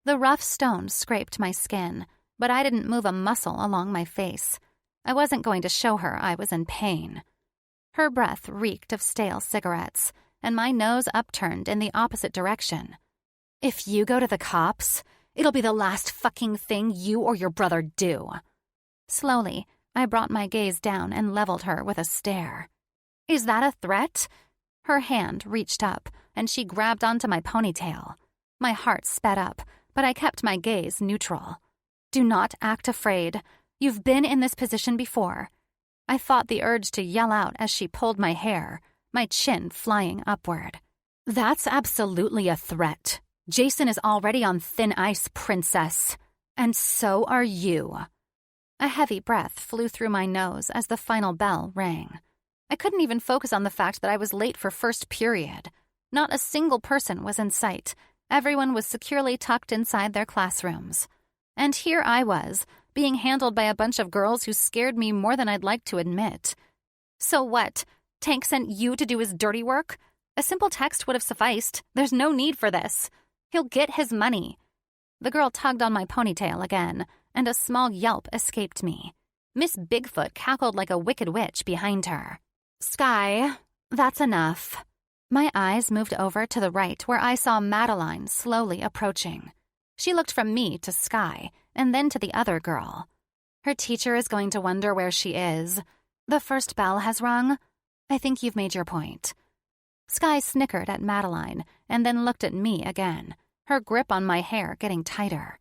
The rough stone scraped my skin, but I didn't move a muscle along my face. I wasn't going to show her I was in pain. Her breath reeked of stale cigarettes, and my nose upturned in the opposite direction. If you go to the cops, it'll be the last fucking thing you or your brother do. Slowly, I brought my gaze down and leveled her with a stare. Is that a threat? Her hand reached up, and she grabbed onto my ponytail. My heart sped up, but I kept my gaze neutral. Do not act afraid. You've been in this position before. I fought the urge to yell out as she pulled my hair, my chin flying upward. That's absolutely a threat. Jason is already on thin ice, princess. And so are you. A heavy breath flew through my nose as the final bell rang. I couldn't even focus on the fact that I was late for first period. Not a single person was in sight. Everyone was securely tucked inside their classrooms. And here I was, being handled by a bunch of girls who scared me more than I'd like to admit. So what? Tank sent you to do his dirty work? A simple text would have sufficed. There's no need for this. He'll get his money. The girl tugged on my ponytail again, and a small yelp escaped me. Miss Bigfoot cackled like a wicked witch behind her. Sky, that's enough. My eyes moved over to the right where I saw Madeline slowly approaching. She looked from me to Sky, and then to the other girl. Her teacher is going to wonder where she is. The first bell has rung. I think you've made your point. Sky snickered at Madeline, and then looked at me again, her grip on my hair getting tighter.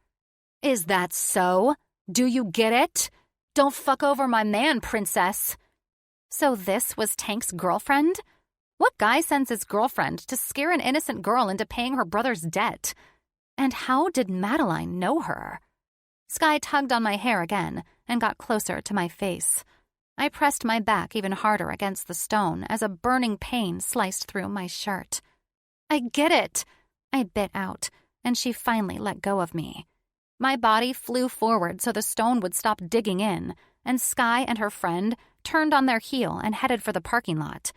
Is that so? Do you get it? Don't fuck over my man, princess. So this was Tank's girlfriend? What guy sends his girlfriend to scare an innocent girl into paying her brother's debt? And how did Madeline know her? Sky tugged on my hair again and got closer to my face. I pressed my back even harder against the stone as a burning pain sliced through my shirt. I get it, I bit out, and she finally let go of me. My body flew forward so the stone would stop digging in, and Sky and her friend turned on their heel and headed for the parking lot.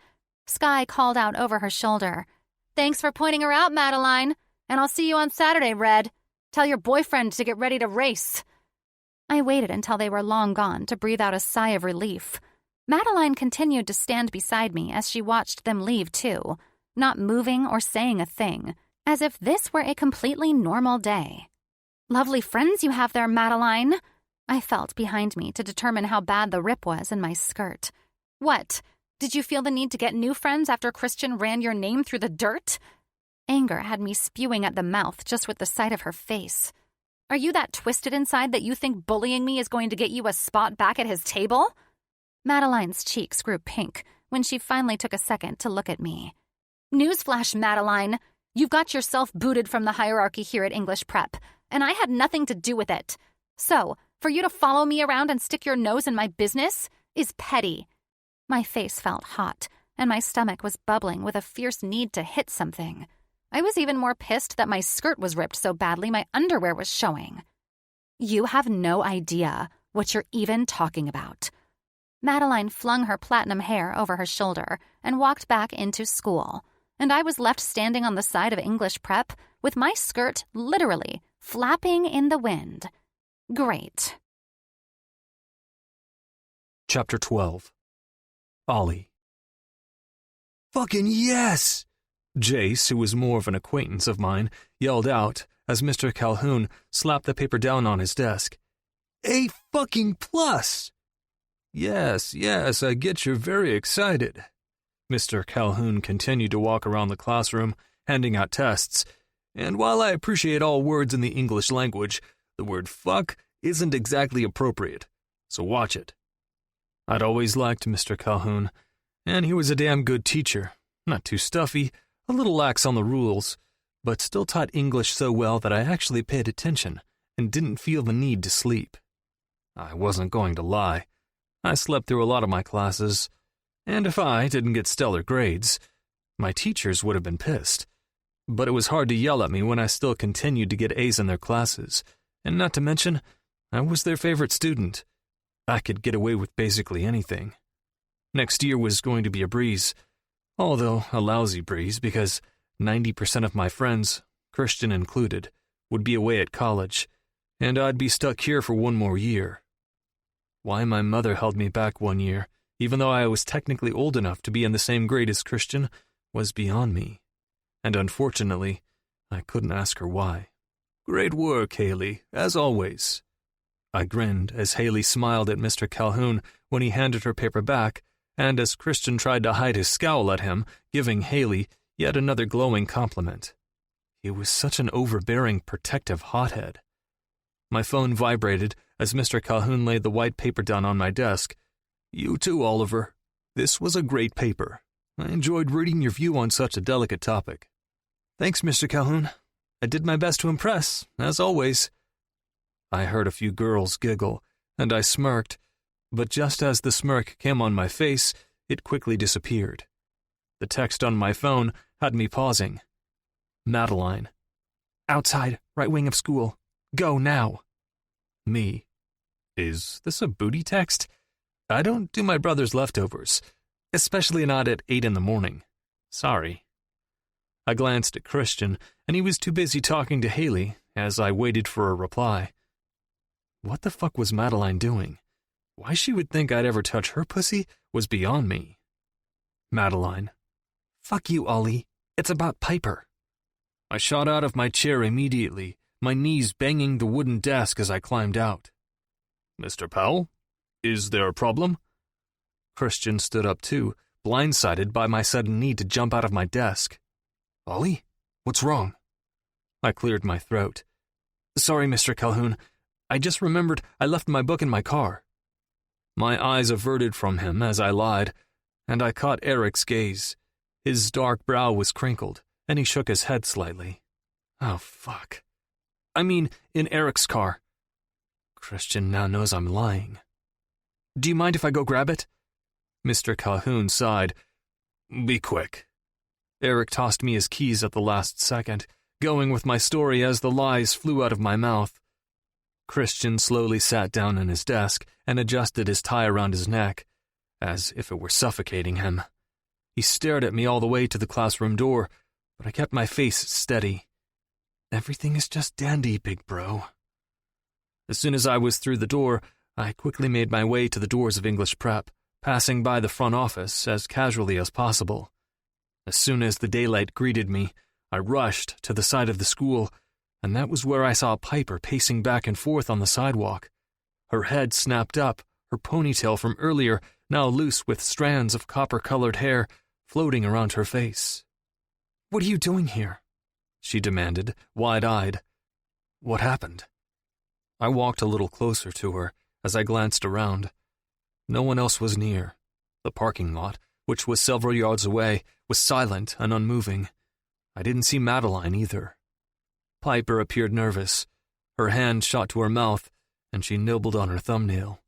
Sky called out over her shoulder, "Thanks for pointing her out, Madeline, and I'll see you on Saturday, Red. Tell your boyfriend to get ready to race." I waited until they were long gone to breathe out a sigh of relief. Madeline continued to stand beside me as she watched them leave too, not moving or saying a thing, as if this were a completely normal day. Lovely friends you have there, Madeline. I felt behind me to determine how bad the rip was in my skirt. What? Did you feel the need to get new friends after Christian ran your name through the dirt? Anger had me spewing at the mouth just with the sight of her face. Are you that twisted inside that you think bullying me is going to get you a spot back at his table? Madeline's cheeks grew pink when she finally took a second to look at me. Newsflash, Madeline. You've got yourself booted from the hierarchy here at English Prep, and I had nothing to do with it. So, for you to follow me around and stick your nose in my business is petty. My face felt hot, and my stomach was bubbling with a fierce need to hit something. I was even more pissed that my skirt was ripped so badly my underwear was showing. You have no idea what you're even talking about. Madeline flung her platinum hair over her shoulder and walked back into school, and I was left standing on the side of English Prep with my skirt literally flapping in the wind. Great. Chapter 12. Ollie. Fucking yes! Jace, who was more of an acquaintance of mine, yelled out as Mr. Calhoun slapped the paper down on his desk. A fucking plus! Yes, I get you're very excited. Mr. Calhoun continued to walk around the classroom, handing out tests, and while I appreciate all words in the English language, the word fuck isn't exactly appropriate, so watch it. I'd always liked Mr. Calhoun, and he was a damn good teacher, not too stuffy, a little lax on the rules, but still taught English so well that I actually paid attention and didn't feel the need to sleep. I wasn't going to lie. I slept through a lot of my classes, and if I didn't get stellar grades, my teachers would have been pissed. But it was hard to yell at me when I still continued to get A's in their classes, and not to mention, I was their favorite student. I could get away with basically anything. Next year was going to be a breeze. Although a lousy breeze because 90% of my friends, Christian included, would be away at college, and I'd be stuck here for one more year. Why my mother held me back 1 year, even though I was technically old enough to be in the same grade as Christian, was beyond me. And unfortunately, I couldn't ask her why. "Great work, Haley, as always." I grinned as Haley smiled at Mr. Calhoun when he handed her paper back, and as Christian tried to hide his scowl at him, giving Haley yet another glowing compliment. He was such an overbearing, protective hothead. My phone vibrated as Mr. Calhoun laid the white paper down on my desk. "You too, Oliver. This was a great paper. I enjoyed reading your view on such a delicate topic." "Thanks, Mr. Calhoun. I did my best to impress, as always." I heard a few girls giggle, and I smirked, but just as the smirk came on my face, it quickly disappeared. The text on my phone had me pausing. Madeline. "Outside, right wing of school. Go now." Me. Is this a booty text? I don't do my brother's leftovers, especially not at 8 in the morning. Sorry. I glanced at Christian, and he was too busy talking to Haley as I waited for a reply. What the fuck was Madeline doing? Why she would think I'd ever touch her pussy was beyond me. Madeline. "Fuck you, Ollie. It's about Piper." I shot out of my chair immediately, my knees banging the wooden desk as I climbed out. "Mr. Powell? Is there a problem?" Christian stood up too, blindsided by my sudden need to jump out of my desk. "Ollie? What's wrong?" I cleared my throat. "Sorry, Mr. Calhoun. I just remembered I left my book in my car." My eyes averted from him as I lied, and I caught Eric's gaze. His dark brow was crinkled, and he shook his head slightly. Oh, fuck. I mean, in Eric's car. Christian now knows I'm lying. "Do you mind if I go grab it?" Mr. Calhoun sighed. "Be quick." Eric tossed me his keys at the last second, going with my story as the lies flew out of my mouth. Christian slowly sat down in his desk and adjusted his tie around his neck, as if it were suffocating him. He stared at me all the way to the classroom door, but I kept my face steady. "Everything is just dandy, big bro." As soon as I was through the door, I quickly made my way to the doors of English Prep, passing by the front office as casually as possible. As soon as the daylight greeted me, I rushed to the side of the school, and that was where I saw Piper pacing back and forth on the sidewalk. Her head snapped up, her ponytail from earlier now loose with strands of copper-colored hair floating around her face. "What are you doing here?" she demanded, wide-eyed. What happened? I walked a little closer to her as I glanced around. No one else was near. The parking lot, which was several yards away, was silent and unmoving. I didn't see Madeline either. Piper appeared nervous. Her hand shot to her mouth, and she nibbled on her thumbnail.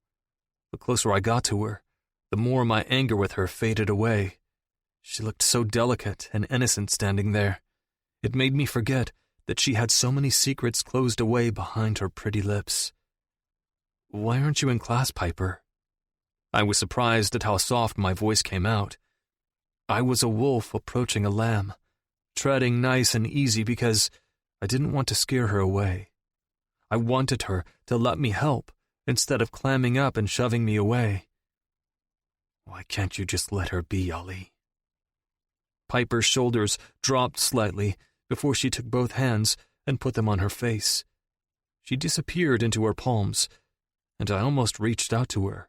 The closer I got to her, the more my anger with her faded away. She looked so delicate and innocent standing there. It made me forget that she had so many secrets closed away behind her pretty lips. "Why aren't you in class, Piper?" I was surprised at how soft my voice came out. I was a wolf approaching a lamb, treading nice and easy because I didn't want to scare her away. I wanted her to let me help instead of clamming up and shoving me away. Why can't you just let her be, Ollie? Piper's shoulders dropped slightly before she took both hands and put them on her face. She disappeared into her palms, and I almost reached out to her.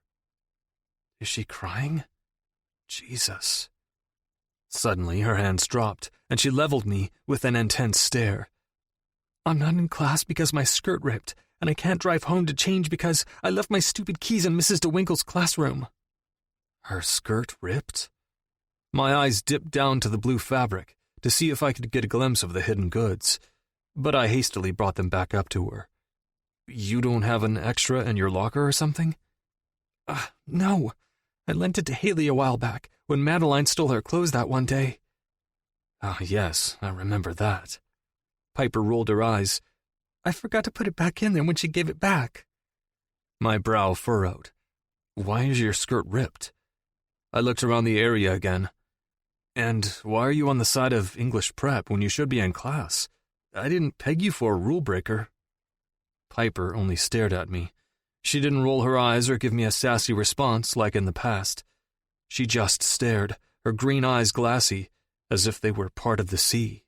Is she crying? Jesus. Suddenly her hands dropped, and she leveled me with an intense stare. "I'm not in class because my skirt ripped, and I can't drive home to change because I left my stupid keys in Mrs. DeWinkle's classroom." Her skirt ripped? My eyes dipped down to the blue fabric to see if I could get a glimpse of the hidden goods, but I hastily brought them back up to her. "You don't have an extra in your locker or something?" No. I lent it to Haley a while back when Madeline stole her clothes that one day." "Ah, yes, I remember that." Piper rolled her eyes. "I forgot to put it back in there when she gave it back." My brow furrowed. "Why is your skirt ripped?" I looked around the area again. And why are you on the side of English prep when you should be in class? I didn't peg you for a rule breaker. Piper only stared at me. She didn't roll her eyes or give me a sassy response like in the past. She just stared, her green eyes glassy, as if they were part of the sea.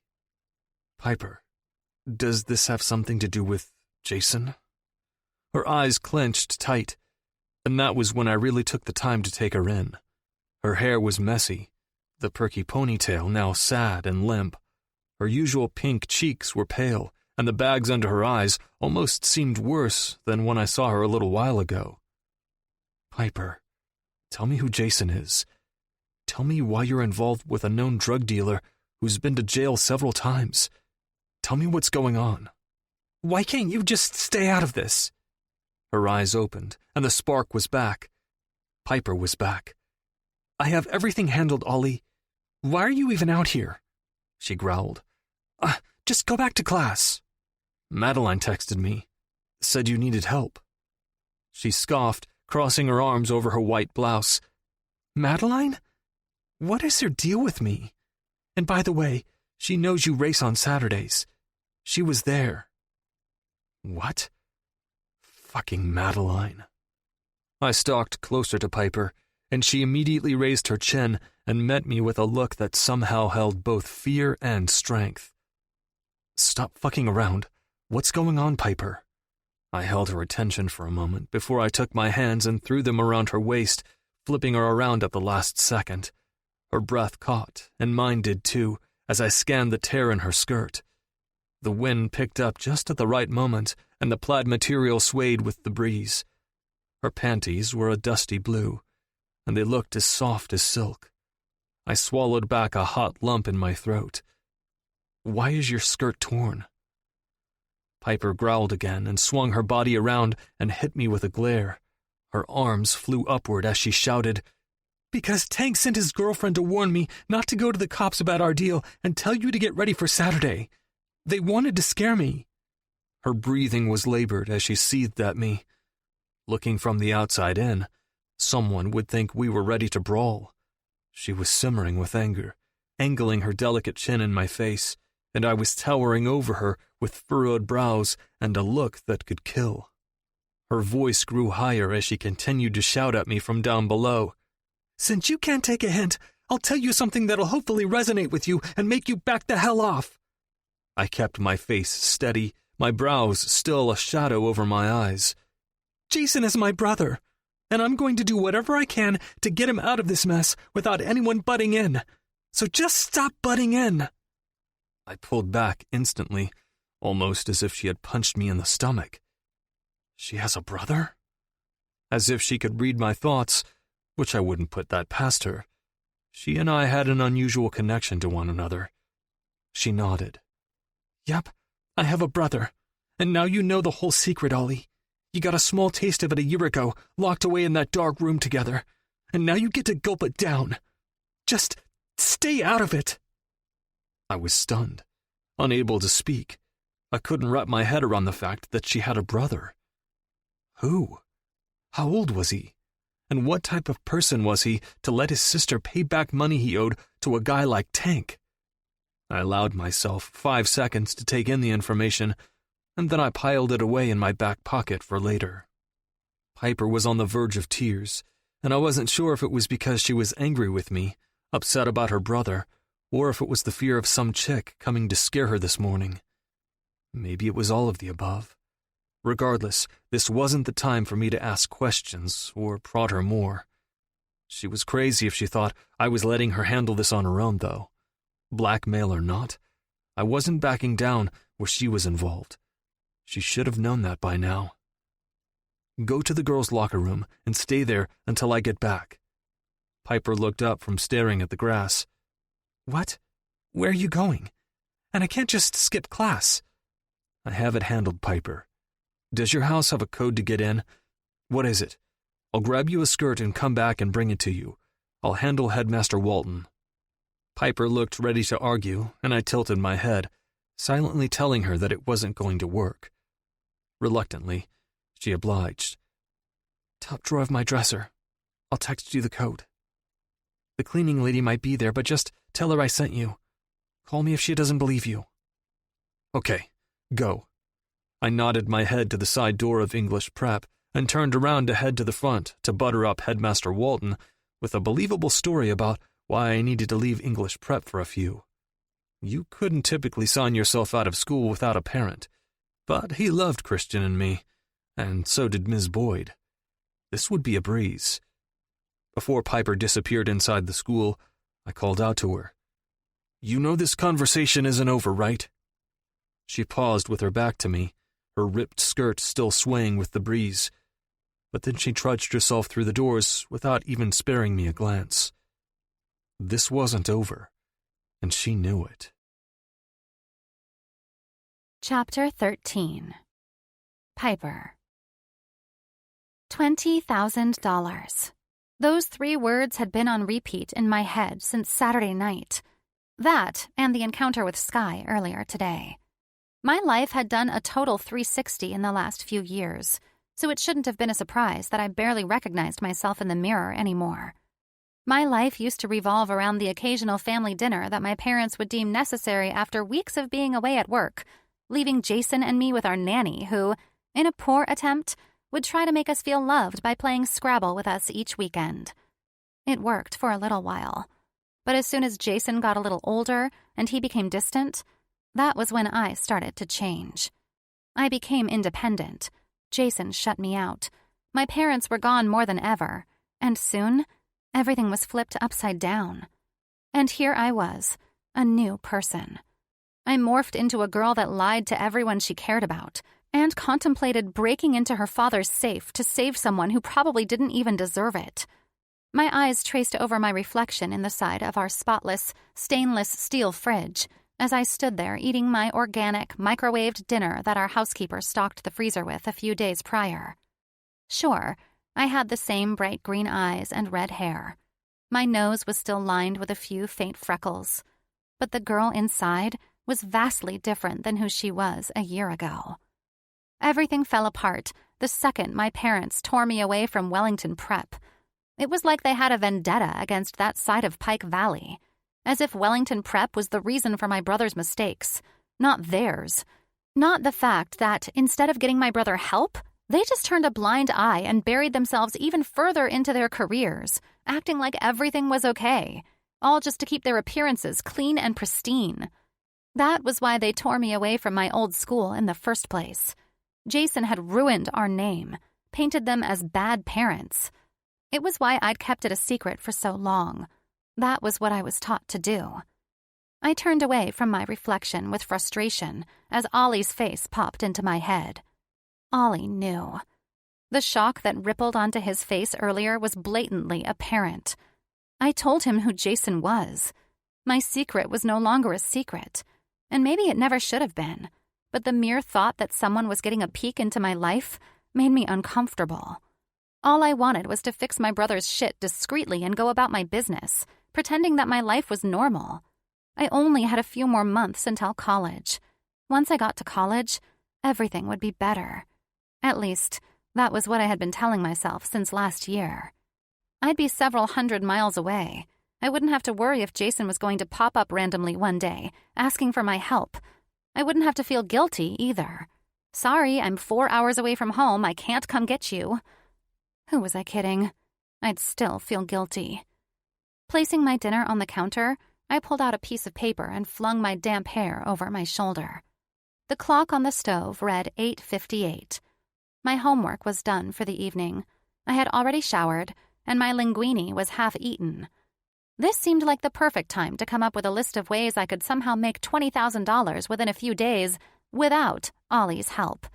Piper, does this have something to do with Jason? Her eyes clenched tight, and that was when I really took the time to take her in. Her hair was messy, the perky ponytail now sad and limp. Her usual pink cheeks were pale, and the bags under her eyes almost seemed worse than when I saw her a little while ago. Piper, tell me who Jason is. Tell me why you're involved with a known drug dealer who's been to jail several times. Tell me what's going on. Why can't you just stay out of this? Her eyes opened, and the spark was back. Piper was back. I have everything handled, Ollie. Why are you even out here? She growled. Just go back to class. Madeline texted me. Said you needed help. She scoffed, crossing her arms over her white blouse. Madeline? What is her deal with me? And by the way, she knows you race on Saturdays. She was there. What? Fucking Madeline. I stalked closer to Piper, and she immediately raised her chin and met me with a look that somehow held both fear and strength. Stop fucking around. What's going on, Piper? I held her attention for a moment before I took my hands and threw them around her waist, flipping her around at the last second. Her breath caught, and mine did too, as I scanned the tear in her skirt. The wind picked up just at the right moment, and the plaid material swayed with the breeze. Her panties were a dusty blue, and they looked as soft as silk. I swallowed back a hot lump in my throat. Why is your skirt torn? Piper growled again and swung her body around and hit me with a glare. Her arms flew upward as she shouted, Because Tank sent his girlfriend to warn me not to go to the cops about our deal and tell you to get ready for Saturday. They wanted to scare me. Her breathing was labored as she seethed at me. Looking from the outside in, someone would think we were ready to brawl. She was simmering with anger, angling her delicate chin in my face, and I was towering over her with furrowed brows and a look that could kill. Her voice grew higher as she continued to shout at me from down below. Since you can't take a hint, I'll tell you something that'll hopefully resonate with you and make you back the hell off. I kept my face steady, my brows still a shadow over my eyes. Jason is my brother, and I'm going to do whatever I can to get him out of this mess without anyone butting in. So just stop butting in. I pulled back instantly, almost as if she had punched me in the stomach. She has a brother? As if she could read my thoughts, which I wouldn't put that past her. She and I had an unusual connection to one another. She nodded. Yep, I have a brother, and now you know the whole secret, Ollie. You got a small taste of it a year ago, locked away in that dark room together, and now you get to gulp it down. Just stay out of it. I was stunned, unable to speak. I couldn't wrap my head around the fact that she had a brother. Who? How old was he? And what type of person was he to let his sister pay back money he owed to a guy like Tank? I allowed myself 5 seconds to take in the information, and then I piled it away in my back pocket for later. Piper was on the verge of tears, and I wasn't sure if it was because she was angry with me, upset about her brother, or if it was the fear of some chick coming to scare her this morning. Maybe it was all of the above. Regardless, this wasn't the time for me to ask questions or prod her more. She was crazy if she thought I was letting her handle this on her own, though. Blackmail or not, I wasn't backing down where she was involved. She should have known that by now. Go to the girls' locker room and stay there until I get back. Piper looked up from staring at the grass. What? Where are you going? And I can't just skip class. I have it handled, Piper. Does your house have a code to get in? What is it? I'll grab you a skirt and come back and bring it to you. I'll handle Headmaster Walton. Piper looked ready to argue, and I tilted my head, silently telling her that it wasn't going to work. Reluctantly, she obliged. Top drawer of my dresser. I'll text you the code. The cleaning lady might be there, but just tell her I sent you. Call me if she doesn't believe you." "Okay, go." I nodded my head to the side door of English Prep and turned around to head to the front to butter up Headmaster Walton with a believable story about why I needed to leave English Prep for a few. You couldn't typically sign yourself out of school without a parent, but he loved Christian and me, and so did Ms. Boyd. This would be a breeze. Before Piper disappeared inside the school, I called out to her. "You know this conversation isn't over, right?" She paused with her back to me, her ripped skirt still swaying with the breeze, but then she trudged herself through the doors without even sparing me a glance. This wasn't over, and she knew it. Chapter 13. Piper. $20,000. Those 3 words had been on repeat in my head since Saturday night. That and the encounter with Sky earlier today. My life had done a total 360 in the last few years, so it shouldn't have been a surprise that I barely recognized myself in the mirror anymore. My life used to revolve around the occasional family dinner that my parents would deem necessary after weeks of being away at work, leaving Jason and me with our nanny who, in a poor attempt, would try to make us feel loved by playing Scrabble with us each weekend. It worked for a little while, but as soon as Jason got a little older and he became distant, that was when I started to change. I became independent. Jason shut me out. My parents were gone more than ever, and soon, everything was flipped upside down. And here I was, a new person. I morphed into a girl that lied to everyone she cared about and contemplated breaking into her father's safe to save someone who probably didn't even deserve it. My eyes traced over my reflection in the side of our spotless, stainless steel fridge as I stood there eating my organic, microwaved dinner that our housekeeper stocked the freezer with a few days prior. Sure, I had the same bright green eyes and red hair. My nose was still lined with a few faint freckles, but the girl inside was vastly different than who she was a year ago. Everything fell apart the second my parents tore me away from Wellington Prep. It was like they had a vendetta against that side of Pike Valley, as if Wellington Prep was the reason for my brother's mistakes, not theirs. Not the fact that, instead of getting my brother help, they just turned a blind eye and buried themselves even further into their careers, acting like everything was okay, all just to keep their appearances clean and pristine. That was why they tore me away from my old school in the first place. Jason had ruined our name, painted them as bad parents. It was why I'd kept it a secret for so long. That was what I was taught to do. I turned away from my reflection with frustration as Ollie's face popped into my head. Ollie knew. The shock that rippled onto his face earlier was blatantly apparent. I told him who Jason was. My secret was no longer a secret, and maybe it never should have been, but the mere thought that someone was getting a peek into my life made me uncomfortable. All I wanted was to fix my brother's shit discreetly and go about my business, pretending that my life was normal. I only had a few more months until college. Once I got to college, everything would be better. At least, that was what I had been telling myself since last year. I'd be several hundred miles away. I wouldn't have to worry if Jason was going to pop up randomly one day, asking for my help. I wouldn't have to feel guilty either. Sorry, I'm 4 hours away from home. I can't come get you. Who was I kidding? I'd still feel guilty. Placing my dinner on the counter, I pulled out a piece of paper and flung my damp hair over my shoulder. The clock on the stove read 8:58. My homework was done for the evening. I had already showered, and my linguine was half eaten. This seemed like the perfect time to come up with a list of ways I could somehow make $20,000 within a few days without Ollie's help.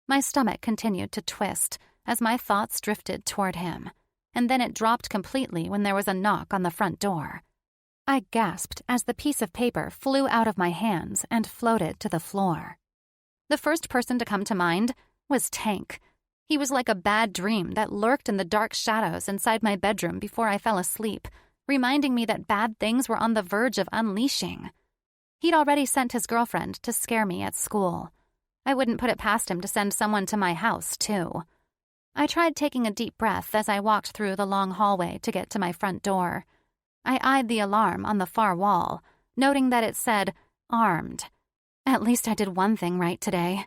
My stomach continued to twist as my thoughts drifted toward him, and then it dropped completely when there was a knock on the front door. I gasped as the piece of paper flew out of my hands and floated to the floor. The first person to come to mind was Tank. He was like a bad dream that lurked in the dark shadows inside my bedroom before I fell asleep, reminding me that bad things were on the verge of unleashing. He'd already sent his girlfriend to scare me at school. I wouldn't put it past him to send someone to my house, too. I tried taking a deep breath as I walked through the long hallway to get to my front door. I eyed the alarm on the far wall, noting that it said, armed. At least I did one thing right today.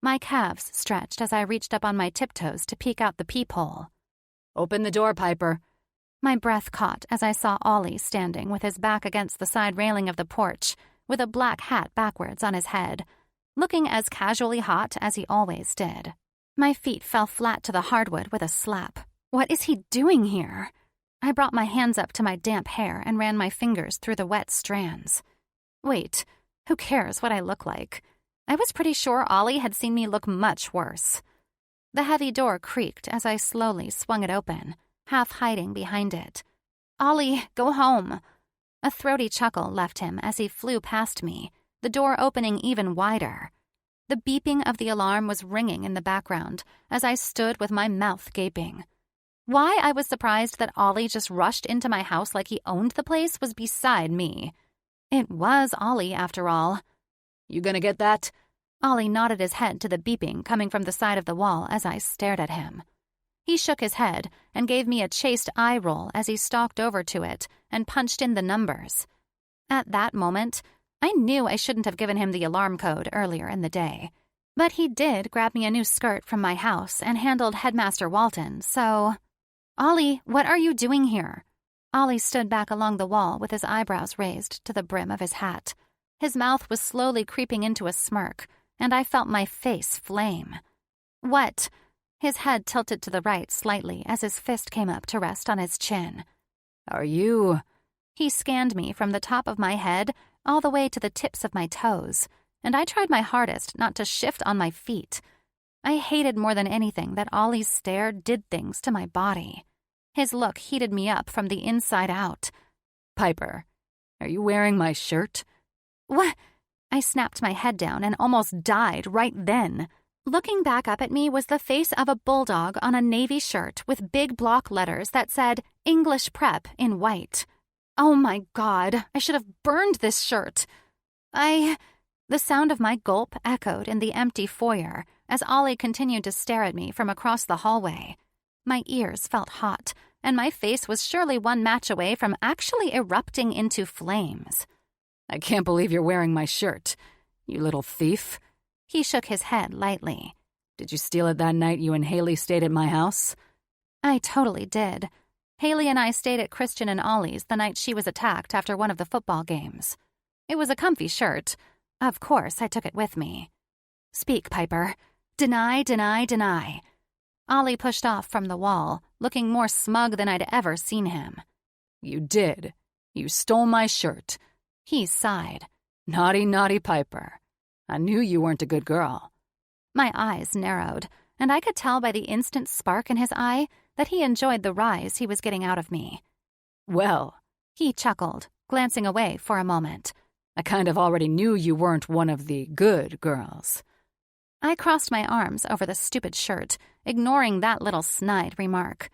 My calves stretched as I reached up on my tiptoes to peek out the peephole. Open the door, Piper. My breath caught as I saw Ollie standing with his back against the side railing of the porch, with a black hat backwards on his head, looking as casually hot as he always did. My feet fell flat to the hardwood with a slap. What is he doing here? I brought my hands up to my damp hair and ran my fingers through the wet strands. Wait, who cares what I look like? I was pretty sure Ollie had seen me look much worse. The heavy door creaked as I slowly swung it open, half hiding behind it. Ollie, go home. A throaty chuckle left him as he flew past me, the door opening even wider. The beeping of the alarm was ringing in the background as I stood with my mouth gaping. Why I was surprised that Ollie just rushed into my house like he owned the place was beside me. It was Ollie, after all. You gonna get that? Ollie nodded his head to the beeping coming from the side of the wall as I stared at him. He shook his head and gave me a chaste eye roll as he stalked over to it and punched in the numbers. At that moment, I knew I shouldn't have given him the alarm code earlier in the day. But he did grab me a new skirt from my house and handled Headmaster Walton, so... Ollie, what are you doing here? Ollie stood back along the wall with his eyebrows raised to the brim of his hat. His mouth was slowly creeping into a smirk, and I felt my face flame. What? His head tilted to the right slightly as his fist came up to rest on his chin. Are you... He scanned me from the top of my head all the way to the tips of my toes, and I tried my hardest not to shift on my feet. I hated more than anything that Ollie's stare did things to my body. His look heated me up from the inside out. Piper, are you wearing my shirt? What? I snapped my head down and almost died right then. Looking back up at me was the face of a bulldog on a navy shirt with big block letters that said English Prep in white. Oh my God, I should have burned this shirt. The sound of my gulp echoed in the empty foyer as Ollie continued to stare at me from across the hallway. My ears felt hot, and my face was surely one match away from actually erupting into flames. I can't believe you're wearing my shirt, you little thief. He shook his head lightly. Did you steal it that night you and Haley stayed at my house? I totally did. Haley and I stayed at Christian and Ollie's the night she was attacked after one of the football games. It was a comfy shirt. Of course, I took it with me. Speak, Piper. Deny, deny, deny. Ollie pushed off from the wall, looking more smug than I'd ever seen him. You did. You stole my shirt. He sighed. Naughty, naughty Piper. I knew you weren't a good girl. My eyes narrowed, and I could tell by the instant spark in his eye that he enjoyed the rise he was getting out of me. Well, he chuckled, glancing away for a moment. I kind of already knew you weren't one of the good girls. I crossed my arms over the stupid shirt, ignoring that little snide remark.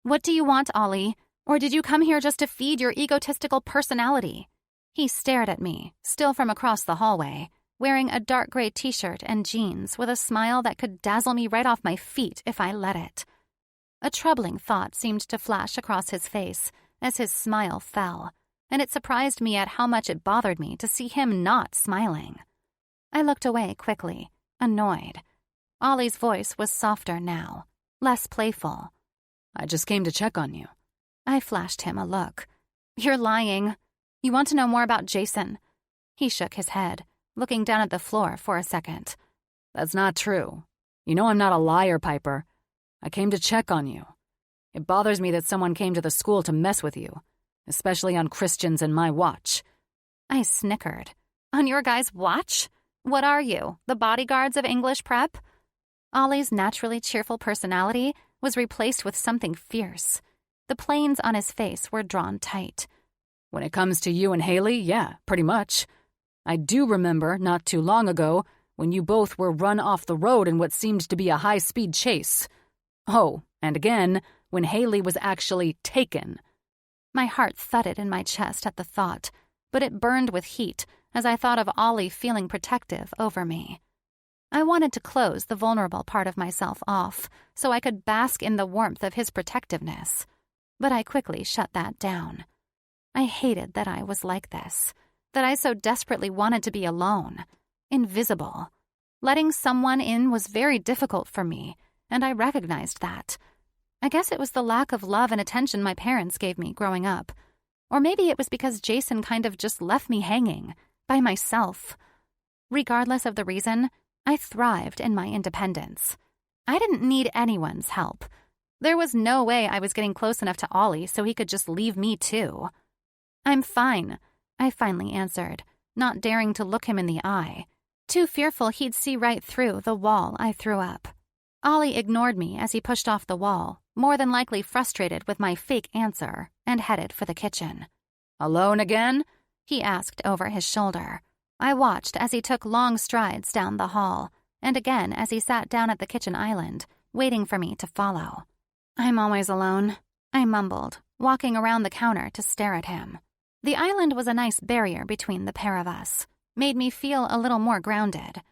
What do you want, Ollie? Or did you come here just to feed your egotistical personality? He stared at me, still from across the hallway, wearing a dark gray t-shirt and jeans with a smile that could dazzle me right off my feet if I let it. A troubling thought seemed to flash across his face as his smile fell, and it surprised me at how much it bothered me to see him not smiling. I looked away quickly, annoyed. Ollie's voice was softer now, less playful. I just came to check on you. I flashed him a look. You're lying. You want to know more about Jason? He shook his head, looking down at the floor for a second. That's not true. You know I'm not a liar, Piper. I came to check on you. It bothers me that someone came to the school to mess with you, especially on Christian's and my watch. I snickered. On your guys' watch? What are you, the bodyguards of English Prep? Ollie's naturally cheerful personality was replaced with something fierce. The planes on his face were drawn tight. When it comes to you and Haley, yeah, pretty much. I do remember, not too long ago, when you both were run off the road in what seemed to be a high-speed chase. Oh, and again, when Haley was actually taken. My heart thudded in my chest at the thought, but it burned with heat as I thought of Ollie feeling protective over me. I wanted to close the vulnerable part of myself off so I could bask in the warmth of his protectiveness, but I quickly shut that down. I hated that I was like this, that I so desperately wanted to be alone, invisible. Letting someone in was very difficult for me, and I recognized that. I guess it was the lack of love and attention my parents gave me growing up. Or maybe it was because Jason kind of just left me hanging, by myself. Regardless of the reason, I thrived in my independence. I didn't need anyone's help. There was no way I was getting close enough to Ollie so he could just leave me too. "I'm fine," I finally answered, not daring to look him in the eye, too fearful he'd see right through the wall I threw up. Ollie ignored me as he pushed off the wall, more than likely frustrated with my fake answer, and headed for the kitchen. "Alone again?" he asked over his shoulder. I watched as he took long strides down the hall, and again as he sat down at the kitchen island, waiting for me to follow. "I'm always alone," I mumbled, walking around the counter to stare at him. The island was a nice barrier between the pair of us, made me feel a little more grounded.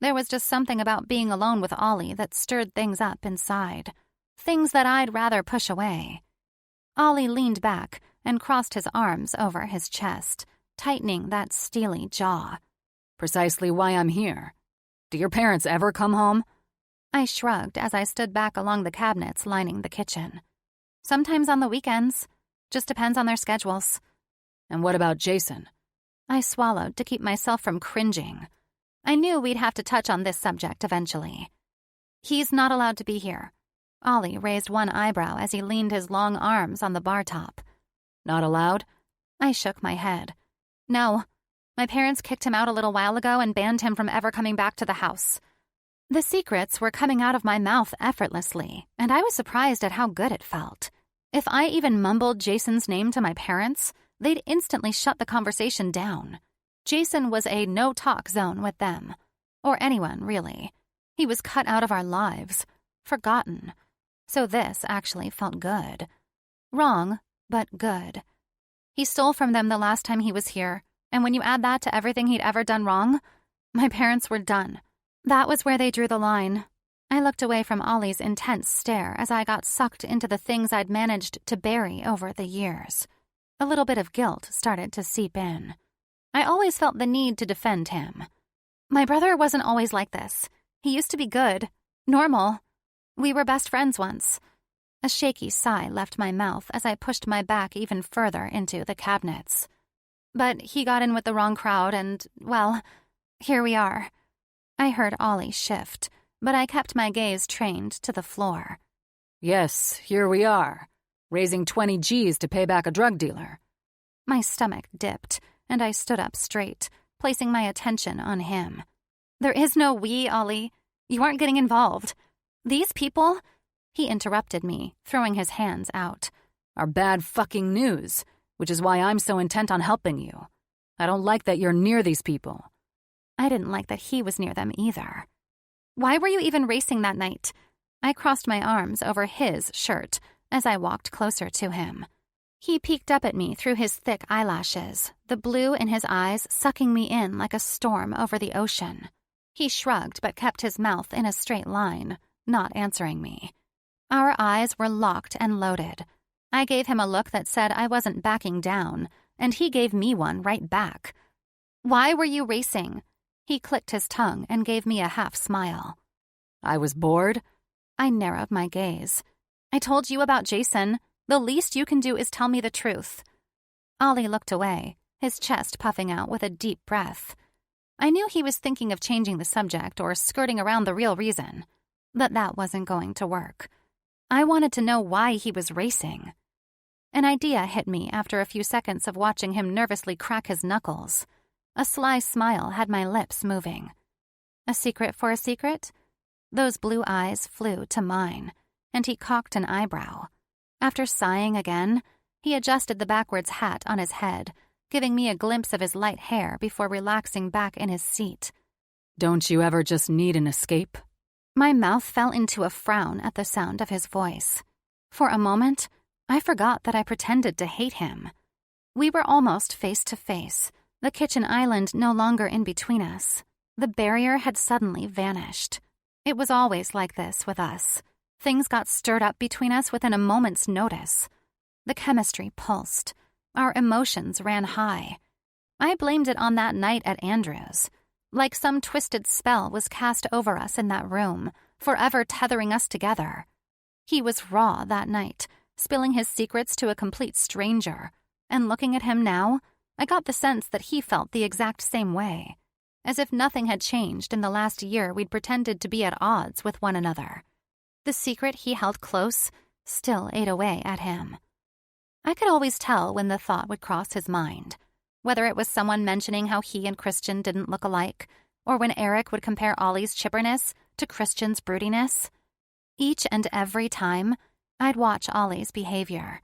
There was just something about being alone with Ollie that stirred things up inside, things that I'd rather push away. Ollie leaned back and crossed his arms over his chest, tightening that steely jaw. "Precisely why I'm here. Do your parents ever come home?" I shrugged as I stood back along the cabinets lining the kitchen. "Sometimes on the weekends. Just depends on their schedules." "And what about Jason?" I swallowed to keep myself from cringing. I knew we'd have to touch on this subject eventually. "He's not allowed to be here." Ollie raised one eyebrow as he leaned his long arms on the bar top. "Not allowed?" I shook my head. "No. My parents kicked him out a little while ago and banned him from ever coming back to the house." The secrets were coming out of my mouth effortlessly, and I was surprised at how good it felt. If I even mumbled Jason's name to my parents, they'd instantly shut the conversation down. Jason was a no-talk zone with them. Or anyone, really. He was cut out of our lives. Forgotten. So this actually felt good. Wrong, but good. He stole from them the last time he was here, and when you add that to everything he'd ever done wrong, my parents were done. That was where they drew the line. I looked away from Ollie's intense stare as I got sucked into the things I'd managed to bury over the years. A little bit of guilt started to seep in. I always felt the need to defend him. My brother wasn't always like this. He used to be good, normal. We were best friends once. A shaky sigh left my mouth as I pushed my back even further into the cabinets. But he got in with the wrong crowd and, well, here we are. I heard Ollie shift, but I kept my gaze trained to the floor. "Yes, here we are. Raising 20 G's to pay back a drug dealer." My stomach dipped, and I stood up straight, placing my attention on him. "There is no we, Ollie. You aren't getting involved. These people—" He interrupted me, throwing his hands out. "Are bad fucking news, which is why I'm so intent on helping you. I don't like that you're near these people." I didn't like that he was near them either. "Why were you even racing that night?" I crossed my arms over his shirt as I walked closer to him. He peeked up at me through his thick eyelashes, the blue in his eyes sucking me in like a storm over the ocean. He shrugged but kept his mouth in a straight line, not answering me. Our eyes were locked and loaded. I gave him a look that said I wasn't backing down, and he gave me one right back. "Why were you racing?" He clicked his tongue and gave me a half smile. "I was bored." I narrowed my gaze. "I told you about Jason. The least you can do is tell me the truth." Ollie looked away, his chest puffing out with a deep breath. I knew he was thinking of changing the subject or skirting around the real reason, but that wasn't going to work. I wanted to know why he was racing. An idea hit me after a few seconds of watching him nervously crack his knuckles. A sly smile had my lips moving. A secret for a secret? Those blue eyes flew to mine, and he cocked an eyebrow. After sighing again, he adjusted the backwards hat on his head, giving me a glimpse of his light hair before relaxing back in his seat. "Don't you ever just need an escape?" My mouth fell into a frown at the sound of his voice. For a moment, I forgot that I pretended to hate him. We were almost face to face, the kitchen island no longer in between us. The barrier had suddenly vanished. It was always like this with us. Things got stirred up between us within a moment's notice. The chemistry pulsed. Our emotions ran high. I blamed it on that night at Andrew's. Like some twisted spell was cast over us in that room, forever tethering us together. He was raw that night, spilling his secrets to a complete stranger, and looking at him now, I got the sense that he felt the exact same way, as if nothing had changed in the last year we'd pretended to be at odds with one another. The secret he held close still ate away at him. I could always tell when the thought would cross his mind, whether it was someone mentioning how he and Christian didn't look alike, or when Eric would compare Ollie's chipperness to Christian's broodiness. Each and every time, I'd watch Ollie's behavior.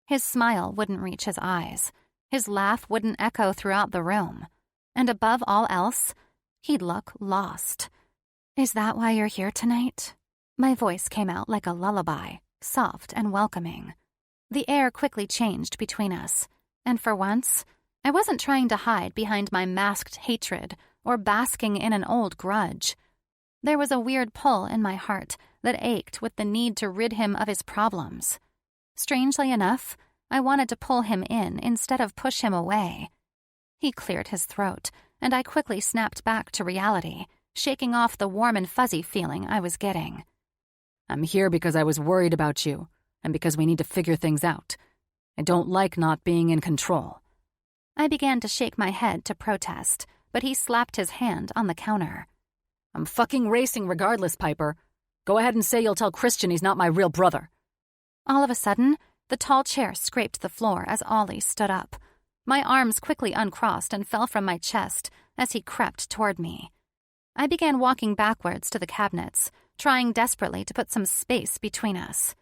His smile wouldn't reach his eyes. His laugh wouldn't echo throughout the room. And above all else, he'd look lost. "Is that why you're here tonight?" My voice came out like a lullaby, soft and welcoming. The air quickly changed between us, and for once, I wasn't trying to hide behind my masked hatred or basking in an old grudge. There was a weird pull in my heart that ached with the need to rid him of his problems. Strangely enough, I wanted to pull him in instead of push him away. He cleared his throat, and I quickly snapped back to reality, shaking off the warm and fuzzy feeling I was getting. "I'm here because I was worried about you, and because we need to figure things out. I don't like not being in control." I began to shake my head to protest, but he slapped his hand on the counter. "I'm fucking racing regardless, Piper. Go ahead and say you'll tell Christian he's not my real brother." All of a sudden, the tall chair scraped the floor as Ollie stood up. My arms quickly uncrossed and fell from my chest as he crept toward me. I began walking backwards to the cabinets, trying desperately to put some space between us.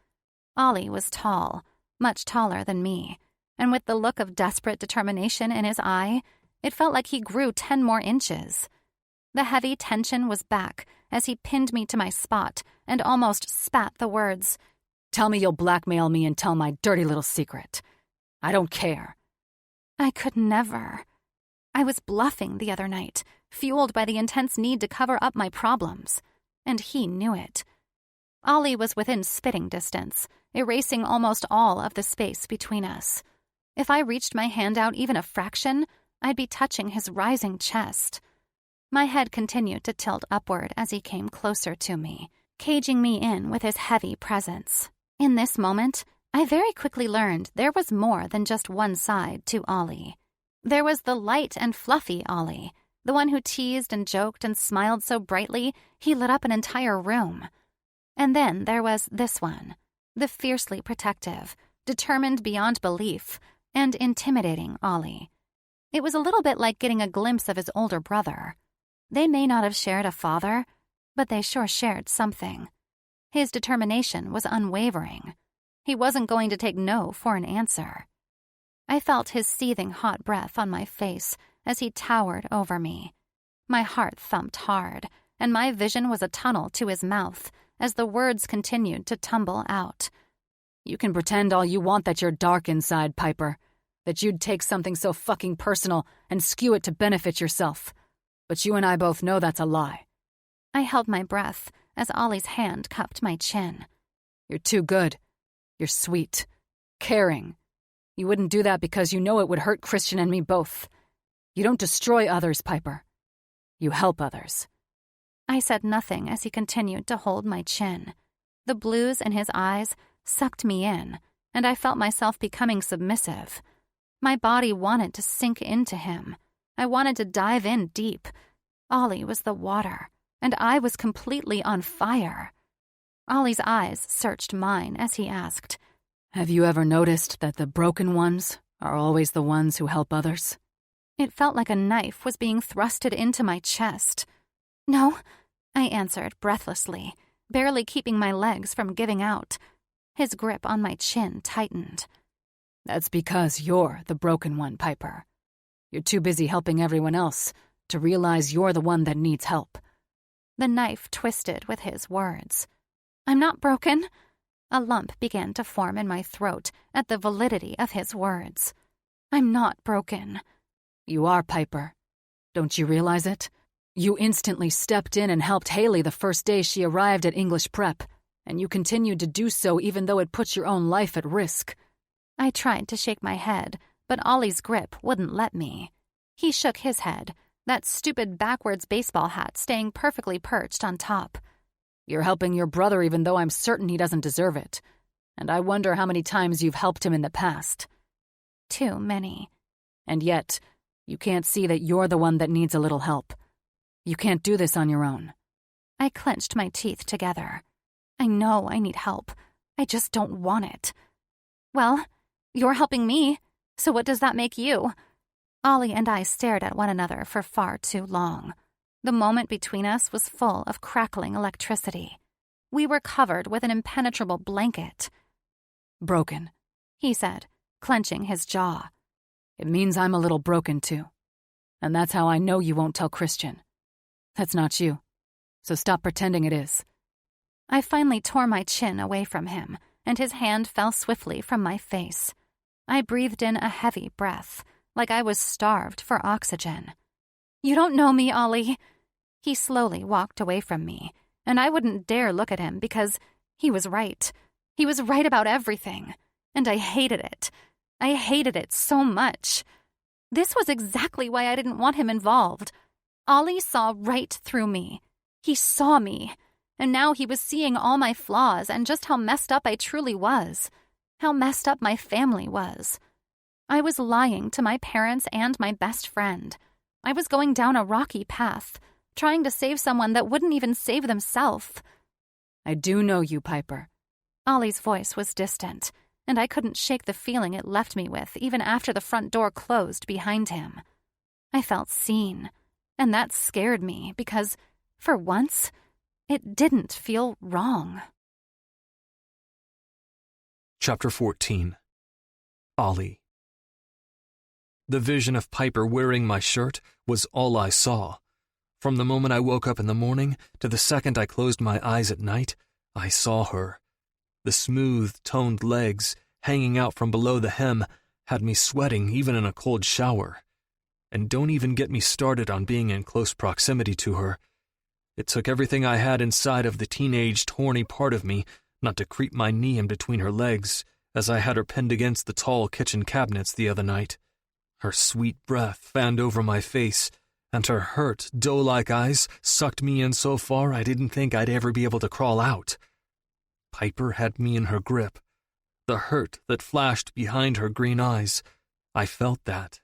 Ollie was tall, much taller than me, and with the look of desperate determination in his eye, it felt like he grew 10 more inches. The heavy tension was back as he pinned me to my spot and almost spat the words, "Tell me you'll blackmail me and tell my dirty little secret. I don't care." I could never. I was bluffing the other night, fueled by the intense need to cover up my problems, and he knew it. Ollie was within spitting distance, erasing almost all of the space between us. If I reached my hand out even a fraction, I'd be touching his rising chest. My head continued to tilt upward as he came closer to me, caging me in with his heavy presence. In this moment, I very quickly learned there was more than just one side to Ollie. There was the light and fluffy Ollie, the one who teased and joked and smiled so brightly he lit up an entire room. And then there was this one, the fiercely protective, determined beyond belief, and intimidating Ollie. It was a little bit like getting a glimpse of his older brother. They may not have shared a father, but they sure shared something. His determination was unwavering. He wasn't going to take no for an answer. I felt his seething hot breath on my face as he towered over me. My heart thumped hard, and my vision was a tunnel to his mouth as the words continued to tumble out. "You can pretend all you want that you're dark inside, Piper, that you'd take something so fucking personal and skew it to benefit yourself. But you and I both know that's a lie." I held my breath as Ollie's hand cupped my chin. "You're too good. You're sweet. Caring. You wouldn't do that because you know it would hurt Christian and me both. You don't destroy others, Piper. You help others." I said nothing as he continued to hold my chin. The blues in his eyes sucked me in, and I felt myself becoming submissive. My body wanted to sink into him. I wanted to dive in deep. Ollie was the water, and I was completely on fire. Ollie's eyes searched mine as he asked, "Have you ever noticed that the broken ones are always the ones who help others?" It felt like a knife was being thrusted into my chest. "No," I answered breathlessly, barely keeping my legs from giving out. His grip on my chin tightened. "That's because you're the broken one, Piper. You're too busy helping everyone else to realize you're the one that needs help." The knife twisted with his words. "I'm not broken." A lump began to form in my throat at the validity of his words. "I'm not broken." "You are, Piper. Don't you realize it? You instantly stepped in and helped Haley the first day she arrived at English Prep, and you continued to do so even though it put your own life at risk." I tried to shake my head, but Ollie's grip wouldn't let me. He shook his head, that stupid backwards baseball hat staying perfectly perched on top. You're helping your brother even though I'm certain he doesn't deserve it. And I wonder how many times you've helped him in the past. Too many. And yet, you can't see that you're the one that needs a little help. You can't do this on your own. I clenched my teeth together. I know I need help. I just don't want it. Well, you're helping me, so what does that make you? Ollie and I stared at one another for far too long. The moment between us was full of crackling electricity. We were covered with an impenetrable blanket. Broken, he said, clenching his jaw. It means I'm a little broken too. And that's how I know you won't tell Christian. That's not you. So stop pretending it is. I finally tore my chin away from him, and his hand fell swiftly from my face. I breathed in a heavy breath, like I was starved for oxygen. You don't know me, Ollie. He slowly walked away from me, and I wouldn't dare look at him because he was right. He was right about everything, and I hated it. I hated it so much. This was exactly why I didn't want him involved. Ollie saw right through me. He saw me, and now he was seeing all my flaws and just how messed up I truly was, how messed up my family was. I was lying to my parents and my best friend. I was going down a rocky path, trying to save someone that wouldn't even save themselves. I do know you, Piper. Ollie's voice was distant, and I couldn't shake the feeling it left me with even after the front door closed behind him. I felt seen, and that scared me because, for once, it didn't feel wrong. Chapter 14. Ollie. The vision of Piper wearing my shirt was all I saw. From the moment I woke up in the morning to the second I closed my eyes at night, I saw her. The smooth, toned legs, hanging out from below the hem, had me sweating even in a cold shower. And don't even get me started on being in close proximity to her. It took everything I had inside of the teenaged, horny part of me not to creep my knee in between her legs as I had her pinned against the tall kitchen cabinets the other night. Her sweet breath fanned over my face, and her hurt, doe-like eyes sucked me in so far I didn't think I'd ever be able to crawl out. Piper had me in her grip. The hurt that flashed behind her green eyes, I felt that.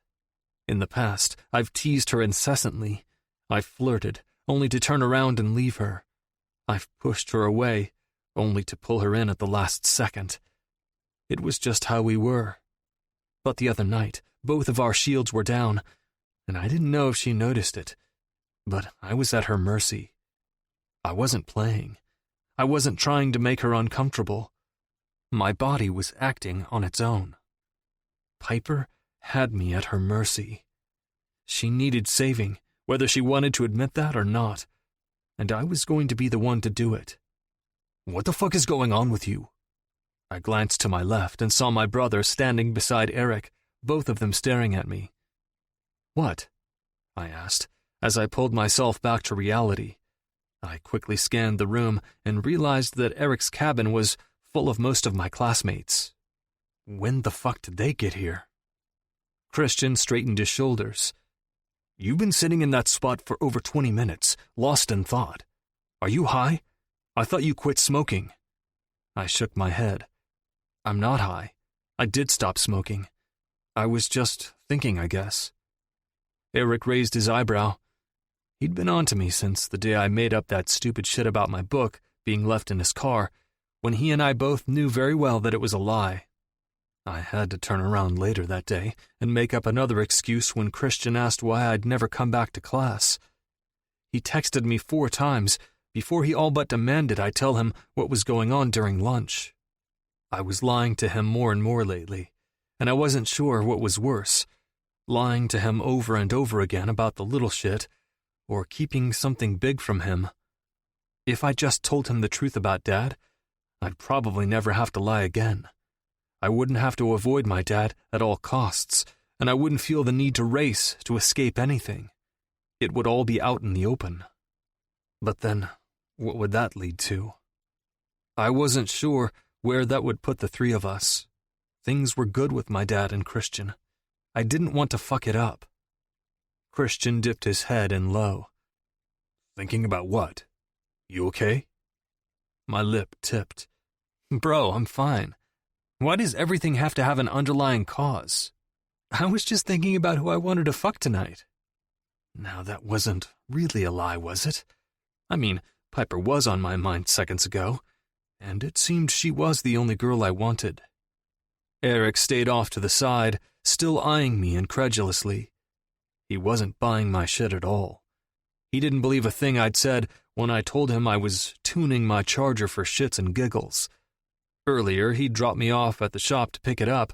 In the past, I've teased her incessantly. I've flirted, only to turn around and leave her. I've pushed her away, only to pull her in at the last second. It was just how we were. But the other night, both of our shields were down, and I didn't know if she noticed it, but I was at her mercy. I wasn't playing. I wasn't trying to make her uncomfortable. My body was acting on its own. Piper had me at her mercy. She needed saving, whether she wanted to admit that or not, and I was going to be the one to do it. What the fuck is going on with you? I glanced to my left and saw my brother standing beside Eric, both of them staring at me. What? I asked, as I pulled myself back to reality. I quickly scanned the room and realized that Eric's cabin was full of most of my classmates. When the fuck did they get here? Christian straightened his shoulders. You've been sitting in that spot for over 20 minutes, lost in thought. Are you high? I thought you quit smoking. I shook my head. I'm not high. I did stop smoking. I was just thinking, I guess. Eric raised his eyebrow. He'd been on to me since the day I made up that stupid shit about my book being left in his car, when he and I both knew very well that it was a lie. I had to turn around later that day and make up another excuse when Christian asked why I'd never come back to class. He texted me 4 times before he all but demanded I tell him what was going on during lunch. I was lying to him more and more lately, and I wasn't sure what was worse, lying to him over and over again about the little shit, or keeping something big from him. If I just told him the truth about Dad, I'd probably never have to lie again. I wouldn't have to avoid my dad at all costs, and I wouldn't feel the need to race to escape anything. It would all be out in the open. But then, what would that lead to? I wasn't sure where that would put the 3 of us. Things were good with my dad and Christian. I didn't want to fuck it up. Christian dipped his head in low. Thinking about what? You okay? My lip tipped. Bro, I'm fine. Why does everything have to have an underlying cause? I was just thinking about who I wanted to fuck tonight. Now that wasn't really a lie, was it? I mean, Piper was on my mind seconds ago, and it seemed she was the only girl I wanted. Eric stayed off to the side, still eyeing me incredulously. He wasn't buying my shit at all. He didn't believe a thing I'd said when I told him I was tuning my charger for shits and giggles. Earlier, he'd dropped me off at the shop to pick it up,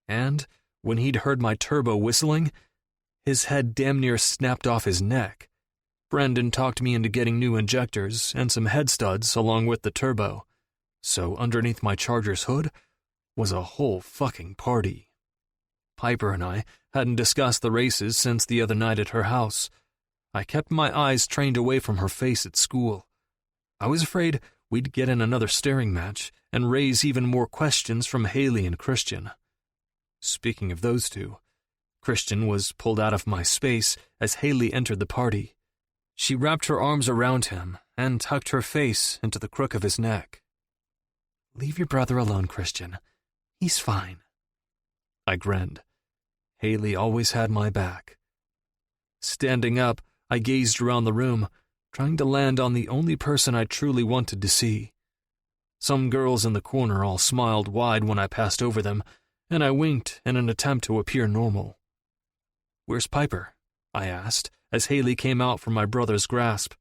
and when he'd heard my turbo whistling, his head damn near snapped off his neck. Brendan talked me into getting new injectors and some head studs along with the turbo, so underneath my charger's hood was a whole fucking party. Piper and I hadn't discussed the races since the other night at her house. I kept my eyes trained away from her face at school. I was afraid we'd get in another staring match and raise even more questions from Haley and Christian. Speaking of those two, Christian was pulled out of my space as Haley entered the party. She wrapped her arms around him and tucked her face into the crook of his neck. Leave your brother alone, Christian. He's fine. I grinned. Haley always had my back. Standing up, I gazed around the room, trying to land on the only person I truly wanted to see. Some girls in the corner all smiled wide when I passed over them, and I winked in an attempt to appear normal. Where's Piper? I asked, as Haley came out from my brother's grasp.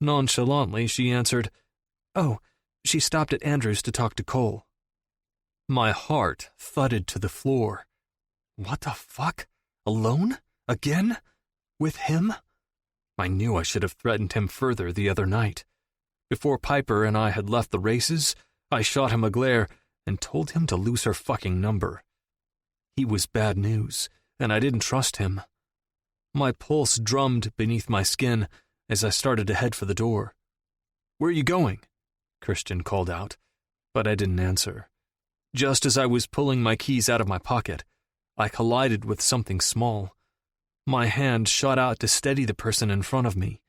Nonchalantly, she answered, Oh, she stopped at Andrew's to talk to Cole. My heart thudded to the floor. What the fuck? Alone? Again? With him? I knew I should have threatened him further the other night. Before Piper and I had left the races, I shot him a glare and told him to lose her fucking number. He was bad news, and I didn't trust him. My pulse drummed beneath my skin as I started to head for the door. Where are you going? Christian called out, but I didn't answer. Just as I was pulling my keys out of my pocket, I collided with something small. My hand shot out to steady the person in front of me,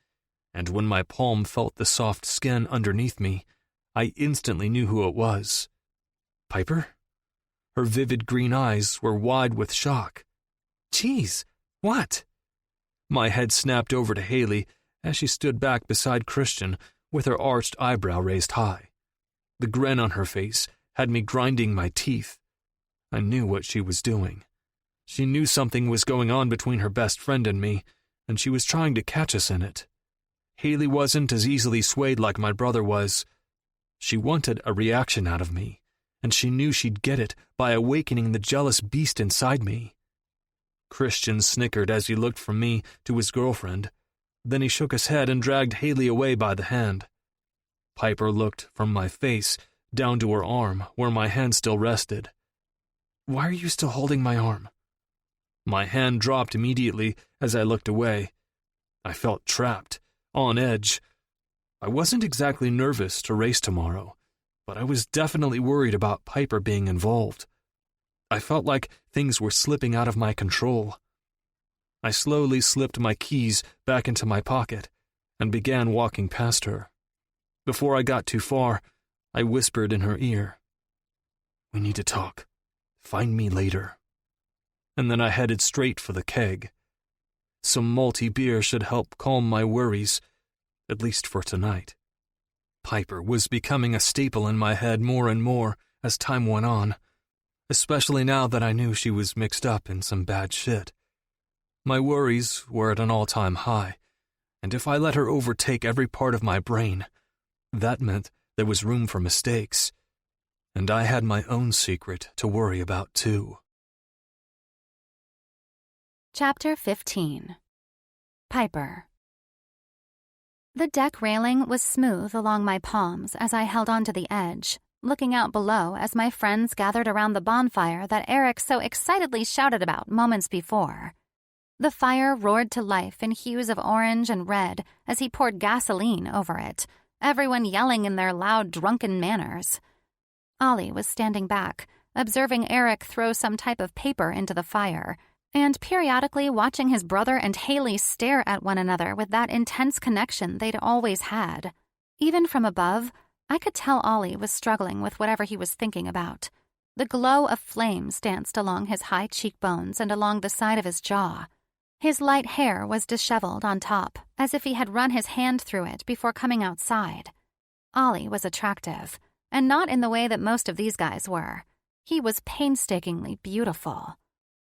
and when my palm felt the soft skin underneath me, I instantly knew who it was. Piper? Her vivid green eyes were wide with shock. Jeez, what? My head snapped over to Haley as she stood back beside Christian with her arched eyebrow raised high. The grin on her face had me grinding my teeth. I knew what she was doing. She knew something was going on between her best friend and me, and she was trying to catch us in it. Haley wasn't as easily swayed like my brother was. She wanted a reaction out of me, and she knew she'd get it by awakening the jealous beast inside me. Christian snickered as he looked from me to his girlfriend. Then he shook his head and dragged Haley away by the hand. Piper looked from my face down to her arm, where my hand still rested. Why are you still holding my arm? My hand dropped immediately as I looked away. I felt trapped, on edge. I wasn't exactly nervous to race tomorrow, but I was definitely worried about Piper being involved. I felt like things were slipping out of my control. I slowly slipped my keys back into my pocket and began walking past her. Before I got too far, I whispered in her ear, We need to talk. Find me later. And then I headed straight for the keg. Some malty beer should help calm my worries, at least for tonight. Piper was becoming a staple in my head more and more as time went on, especially now that I knew she was mixed up in some bad shit. My worries were at an all-time high, and if I let her overtake every part of my brain, that meant there was room for mistakes, and I had my own secret to worry about too. Chapter 15. Piper. The deck railing was smooth along my palms as I held onto the edge, looking out below as my friends gathered around the bonfire that Eric so excitedly shouted about moments before. The fire roared to life in hues of orange and red as he poured gasoline over it, everyone yelling in their loud, drunken manners. Ollie was standing back, observing Eric throw some type of paper into the fire, and periodically watching his brother and Haley stare at one another with that intense connection they'd always had. Even from above, I could tell Ollie was struggling with whatever he was thinking about. The glow of flames danced along his high cheekbones and along the side of his jaw. His light hair was disheveled on top, as if he had run his hand through it before coming outside. Ollie was attractive, and not in the way that most of these guys were. He was painstakingly beautiful.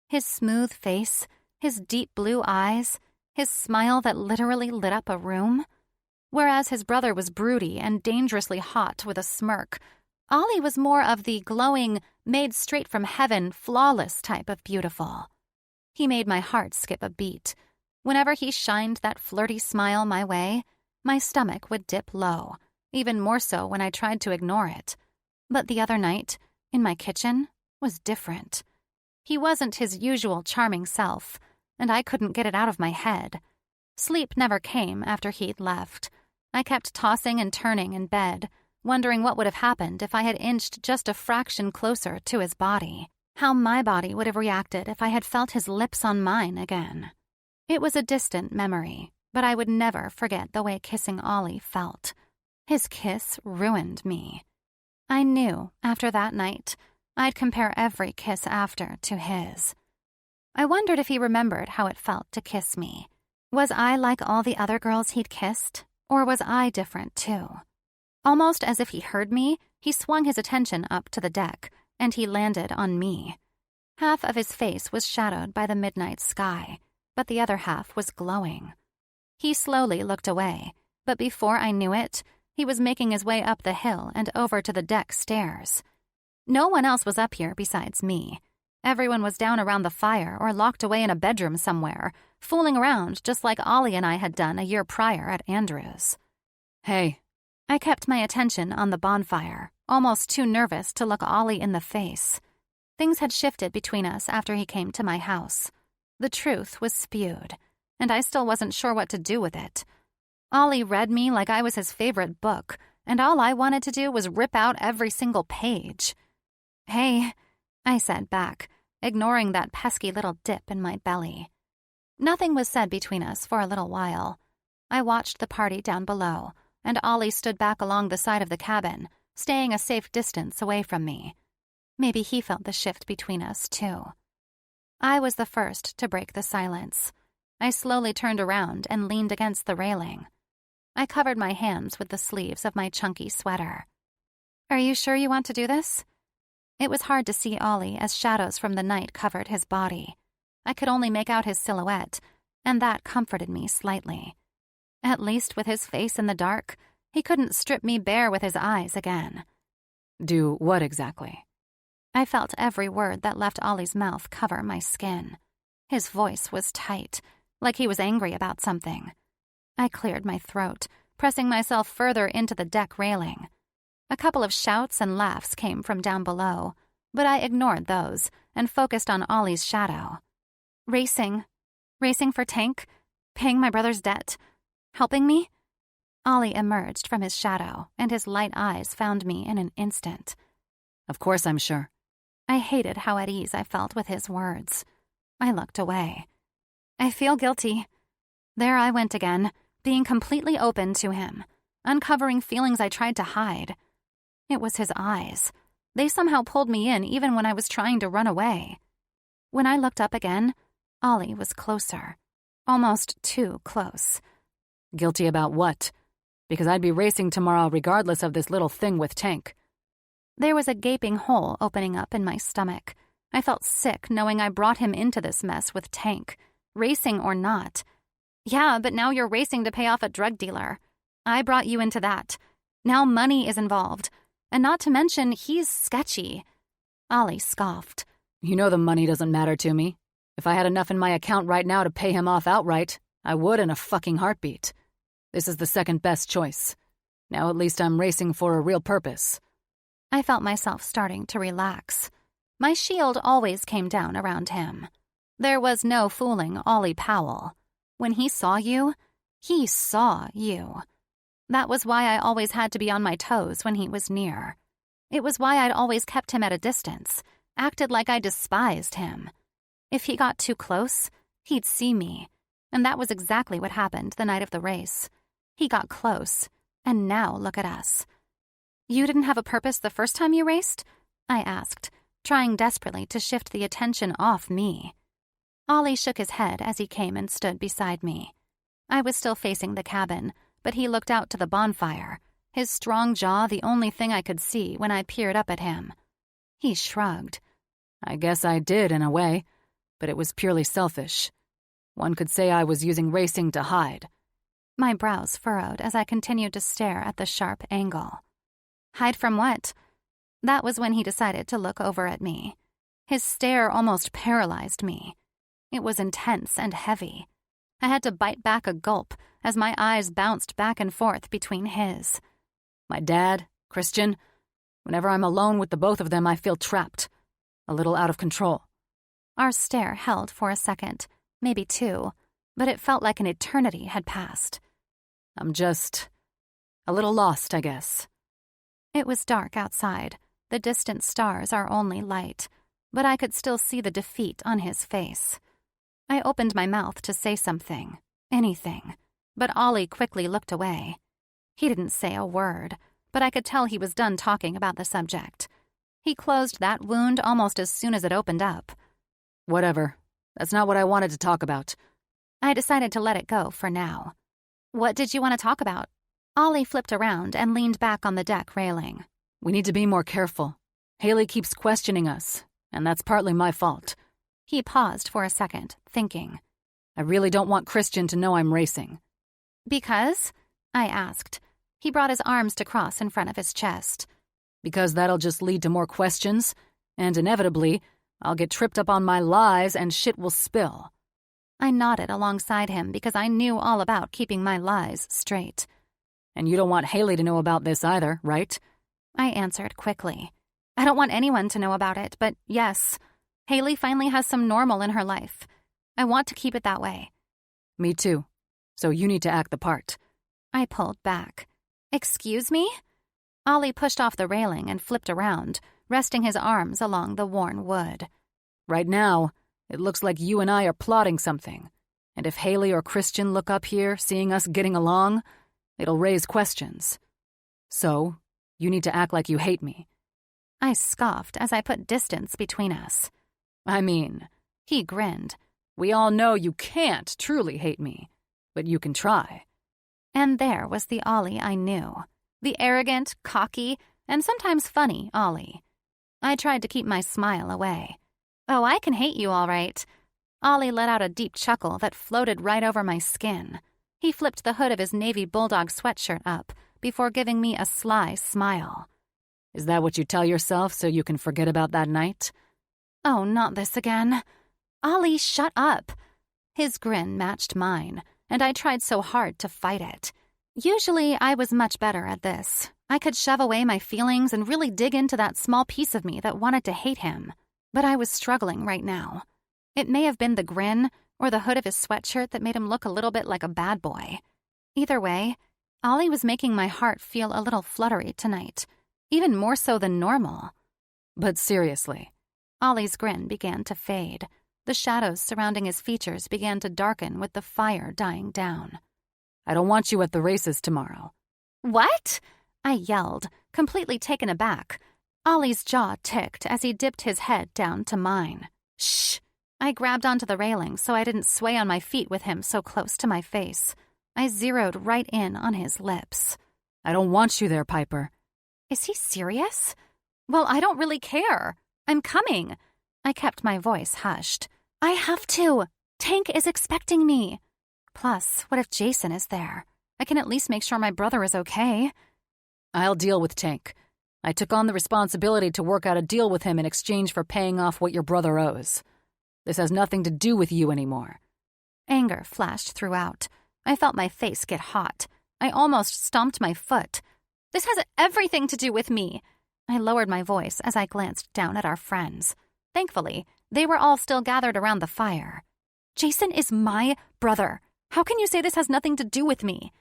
His smooth face, his deep blue eyes, his smile that literally lit up a room. Whereas his brother was broody and dangerously hot with a smirk, Ollie was more of the glowing, made straight from heaven, flawless type of beautiful. He made my heart skip a beat. Whenever he shined that flirty smile my way, my stomach would dip low, even more so when I tried to ignore it. But the other night, in my kitchen, was different. He wasn't his usual charming self, and I couldn't get it out of my head. Sleep never came after he'd left. I kept tossing and turning in bed, wondering what would have happened if I had inched just a fraction closer to his body. How my body would have reacted if I had felt his lips on mine again. It was a distant memory, but I would never forget the way kissing Ollie felt. His kiss ruined me. I knew, after that night, I'd compare every kiss after to his. I wondered if he remembered how it felt to kiss me. Was I like all the other girls he'd kissed, or was I different too? Almost as if he heard me, he swung his attention up to the deck, and he landed on me. Half of his face was shadowed by the midnight sky, but the other half was glowing. He slowly looked away, but before I knew it, he was making his way up the hill and over to the deck stairs. No one else was up here besides me. Everyone was down around the fire or locked away in a bedroom somewhere, fooling around just like Ollie and I had done a year prior at Andrew's. Hey. I kept my attention on the bonfire, almost too nervous to look Ollie in the face. Things had shifted between us after he came to my house. The truth was spewed, and I still wasn't sure what to do with it. Ollie read me like I was his favorite book, and all I wanted to do was rip out every single page. "Hey," I said back, ignoring that pesky little dip in my belly. Nothing was said between us for a little while. I watched the party down below, and Ollie stood back along the side of the cabin, staying a safe distance away from me. Maybe he felt the shift between us, too. I was the first to break the silence. I slowly turned around and leaned against the railing. I covered my hands with the sleeves of my chunky sweater. "Are you sure you want to do this?" It was hard to see Ollie as shadows from the night covered his body. I could only make out his silhouette, and that comforted me slightly. At least with his face in the dark, he couldn't strip me bare with his eyes again. Do what exactly? I felt every word that left Ollie's mouth cover my skin. His voice was tight, like he was angry about something. I cleared my throat, pressing myself further into the deck railing. A couple of shouts and laughs came from down below, but I ignored those and focused on Ollie's shadow. Racing for Tank, paying my brother's debt, helping me? Ollie emerged from his shadow, and his light eyes found me in an instant. Of course I'm sure. I hated how at ease I felt with his words. I looked away. I feel guilty. There I went again, being completely open to him, uncovering feelings I tried to hide. It was his eyes. They somehow pulled me in even when I was trying to run away. When I looked up again, Ollie was closer. Almost too close. Guilty about what? Because I'd be racing tomorrow regardless of this little thing with Tank. There was a gaping hole opening up in my stomach. I felt sick knowing I brought him into this mess with Tank, racing or not. Yeah, but now you're racing to pay off a drug dealer. I brought you into that. Now money is involved. And not to mention, he's sketchy. Ollie scoffed. You know the money doesn't matter to me. If I had enough in my account right now to pay him off outright, I would in a fucking heartbeat. This is the second best choice. Now at least I'm racing for a real purpose. I felt myself starting to relax. My shield always came down around him. There was no fooling Ollie Powell. When he saw you, he saw you. That was why I always had to be on my toes when he was near. It was why I'd always kept him at a distance, acted like I despised him. If he got too close, he'd see me, and that was exactly what happened the night of the race. He got close, and now look at us. You didn't have a purpose the first time you raced? I asked, trying desperately to shift the attention off me. Ollie shook his head as he came and stood beside me. I was still facing the cabin, but he looked out to the bonfire, his strong jaw the only thing I could see when I peered up at him. He shrugged. I guess I did in a way, but it was purely selfish. One could say I was using racing to hide. My brows furrowed as I continued to stare at the sharp angle. Hide from what? That was when he decided to look over at me. His stare almost paralyzed me. It was intense and heavy. I had to bite back a gulp as my eyes bounced back and forth between his. My dad, Christian, whenever I'm alone with the both of them, I feel trapped, a little out of control. Our stare held for a second, maybe two, but it felt like an eternity had passed. I'm just a little lost, I guess. It was dark outside. The distant stars our only light, but I could still see the defeat on his face. I opened my mouth to say something, anything, but Ollie quickly looked away. He didn't say a word, but I could tell he was done talking about the subject. He closed that wound almost as soon as it opened up. Whatever. That's not what I wanted to talk about. I decided to let it go for now. What did you want to talk about? Ollie flipped around and leaned back on the deck railing. We need to be more careful. Haley keeps questioning us, and that's partly my fault. He paused for a second, thinking. I really don't want Christian to know I'm racing. Because? I asked. He brought his arms to cross in front of his chest. Because that'll just lead to more questions, and inevitably, I'll get tripped up on my lies and shit will spill. I nodded alongside him because I knew all about keeping my lies straight. And you don't want Haley to know about this either, right? I answered quickly. I don't want anyone to know about it, but yes, Haley finally has some normal in her life. I want to keep it that way. Me too. So you need to act the part. I pulled back. Excuse me? Ollie pushed off the railing and flipped around, resting his arms along the worn wood. Right now, it looks like you and I are plotting something. And if Haley or Christian look up here, seeing us getting along, it'll raise questions. So, you need to act like you hate me. I scoffed as I put distance between us. I mean, he grinned. We all know you can't truly hate me, but you can try. And there was the Ollie I knew. The arrogant, cocky, and sometimes funny Ollie. I tried to keep my smile away. Oh, I can hate you all right. Ollie let out a deep chuckle that floated right over my skin. He flipped the hood of his navy bulldog sweatshirt up before giving me a sly smile. Is that what you tell yourself so you can forget about that night? Oh, not this again. Ollie, shut up. His grin matched mine, and I tried so hard to fight it. Usually, I was much better at this. I could shove away my feelings and really dig into that small piece of me that wanted to hate him. But I was struggling right now. It may have been the grin or the hood of his sweatshirt that made him look a little bit like a bad boy. Either way, Ollie was making my heart feel a little fluttery tonight, even more so than normal. But seriously. Ollie's grin began to fade. The shadows surrounding his features began to darken with the fire dying down. I don't want you at the races tomorrow. What? I yelled, completely taken aback. Ollie's jaw ticked as he dipped his head down to mine. Shh! I grabbed onto the railing so I didn't sway on my feet with him so close to my face. I zeroed right in on his lips. I don't want you there, Piper. Is he serious? Well, I don't really care. I'm coming. I kept my voice hushed. I have to. Tank is expecting me. Plus, what if Jason is there? I can at least make sure my brother is okay. I'll deal with Tank. I took on the responsibility to work out a deal with him in exchange for paying off what your brother owes. This has nothing to do with you anymore. Anger flashed throughout. I felt my face get hot. I almost stomped my foot. This has everything to do with me. I lowered my voice as I glanced down at our friends. Thankfully, they were all still gathered around the fire. Jason is my brother. How can you say this has nothing to do with me?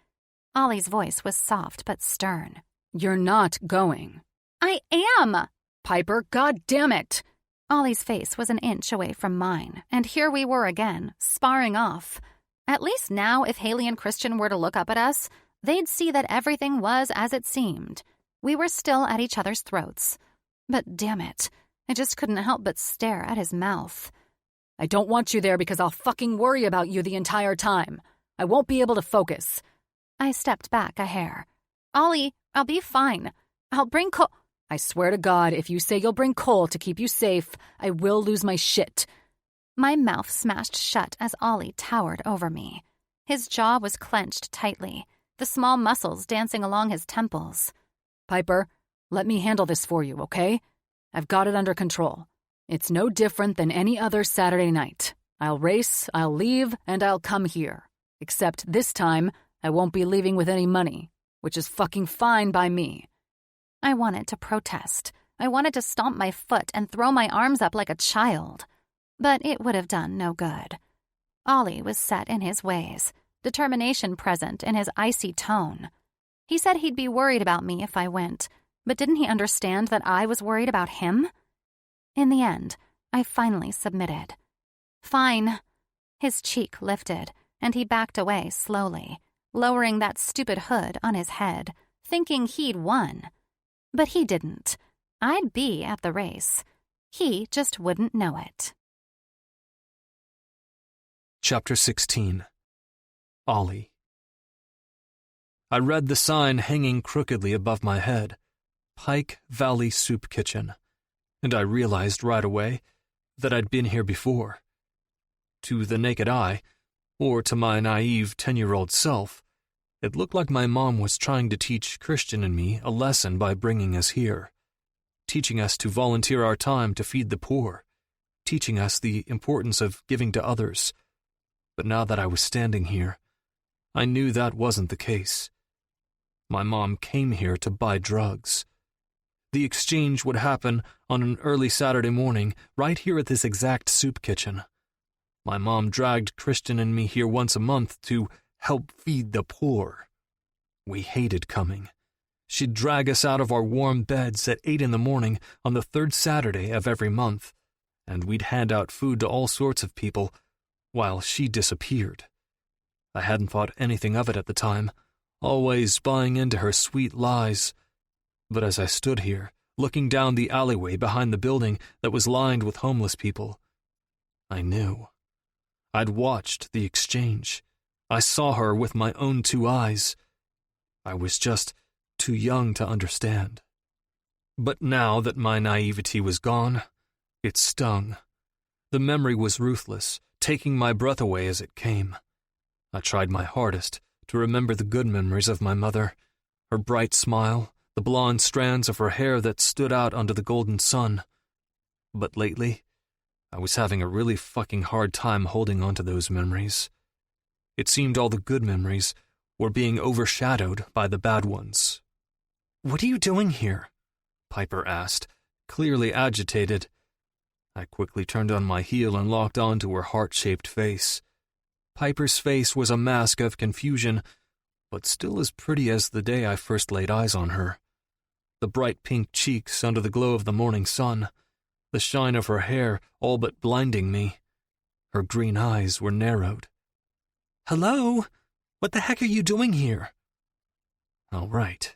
Ollie's voice was soft but stern. You're not going. I am! Piper, God damn it! Ollie's face was an inch away from mine, and here we were again, sparring off. At least now, if Haley and Christian were to look up at us, they'd see that everything was as it seemed. We were still at each other's throats. But damn it, I just couldn't help but stare at his mouth. I don't want you there because I'll fucking worry about you the entire time. I won't be able to focus. I stepped back a hair. Ollie, I'll be fine. I'll bring I swear to God, if you say you'll bring Cole to keep you safe, I will lose my shit. My mouth smashed shut as Ollie towered over me. His jaw was clenched tightly, the small muscles dancing along his temples. Piper, let me handle this for you, okay? I've got it under control. It's no different than any other Saturday night. I'll race, I'll leave, and I'll come here. Except this time, I won't be leaving with any money, which is fucking fine by me. I wanted to protest. I wanted to stomp my foot and throw my arms up like a child. But it would have done no good. Ollie was set in his ways, determination present in his icy tone. He said he'd be worried about me if I went, but didn't he understand that I was worried about him? In the end, I finally submitted. Fine. His cheek lifted, and he backed away slowly, lowering that stupid hood on his head, thinking he'd won. But he didn't. I'd be at the race. He just wouldn't know it. Chapter 16. Ollie. I read the sign hanging crookedly above my head, Pike Valley Soup Kitchen, and I realized right away that I'd been here before. To the naked eye, or to my naive 10-year-old self, it looked like my mom was trying to teach Christian and me a lesson by bringing us here, teaching us to volunteer our time to feed the poor, teaching us the importance of giving to others. But now that I was standing here, I knew that wasn't the case. My mom came here to buy drugs. The exchange would happen on an early Saturday morning, right here at this exact soup kitchen. My mom dragged Christian and me here once a month to help feed the poor. We hated coming. She'd drag us out of our warm beds at 8 in the morning on the third Saturday of every month, and we'd hand out food to all sorts of people while she disappeared. I hadn't thought anything of it at the time, always buying into her sweet lies. But as I stood here, looking down the alleyway behind the building that was lined with homeless people, I knew. I'd watched the exchange. I saw her with my own 2 eyes. I was just too young to understand. But now that my naivety was gone, it stung. The memory was ruthless, taking my breath away as it came. I tried my hardest to remember the good memories of my mother, her bright smile, the blonde strands of her hair that stood out under the golden sun. But lately, I was having a really fucking hard time holding on to those memories. It seemed all the good memories were being overshadowed by the bad ones. "What are you doing here?" Piper asked, clearly agitated. I quickly turned on my heel and locked onto her heart-shaped face. Piper's face was a mask of confusion, but still as pretty as the day I first laid eyes on her. The bright pink cheeks under the glow of the morning sun, the shine of her hair all but blinding me. Her green eyes were narrowed. "Hello? What the heck are you doing here?" "All right."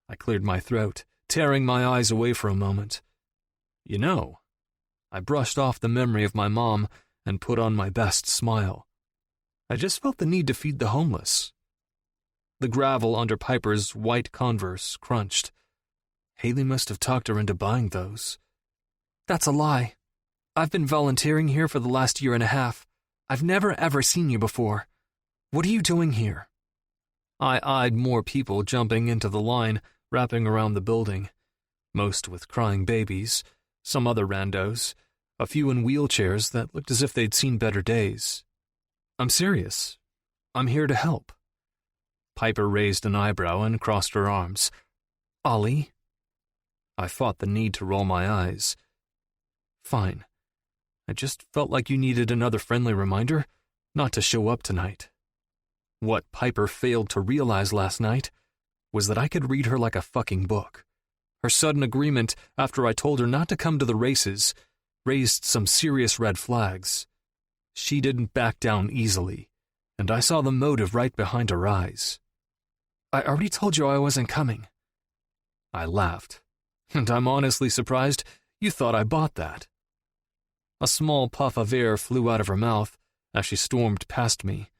I cleared my throat, tearing my eyes away for a moment. "You know," I brushed off the memory of my mom and put on my best smile. "I just felt the need to feed the homeless." The gravel under Piper's white Converse crunched. Haley must have talked her into buying those. "That's a lie. I've been volunteering here for the last 1.5 years. I've never ever seen you before. What are you doing here?" I eyed more people jumping into the line, wrapping around the building, most with crying babies, some other randos, a few in wheelchairs that looked as if they'd seen better days. "I'm serious. I'm here to help." Piper raised an eyebrow and crossed her arms. "Ollie?" I fought the need to roll my eyes. "Fine. I just felt like you needed another friendly reminder not to show up tonight." What Piper failed to realize last night was that I could read her like a fucking book. Her sudden agreement after I told her not to come to the races, raised some serious red flags. She didn't back down easily, and I saw the motive right behind her eyes. I already told you I wasn't coming. I laughed, and I'm honestly surprised you thought I bought that. A small puff of air flew out of her mouth as she stormed past me,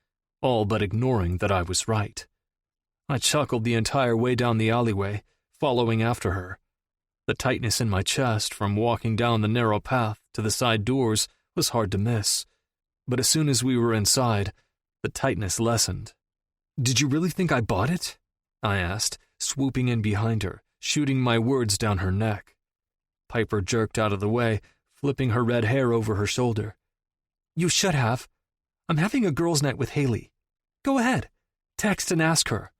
all but ignoring that I was right. I chuckled the entire way down the alleyway, following after her. The tightness in my chest from walking down the narrow path to the side doors was hard to miss, but as soon as we were inside, the tightness lessened. Did you really think I bought it? I asked, swooping in behind her, shooting my words down her neck. Piper jerked out of the way, flipping her red hair over her shoulder. You should have. I'm having a girls' night with Haley. Go ahead. Text and ask her.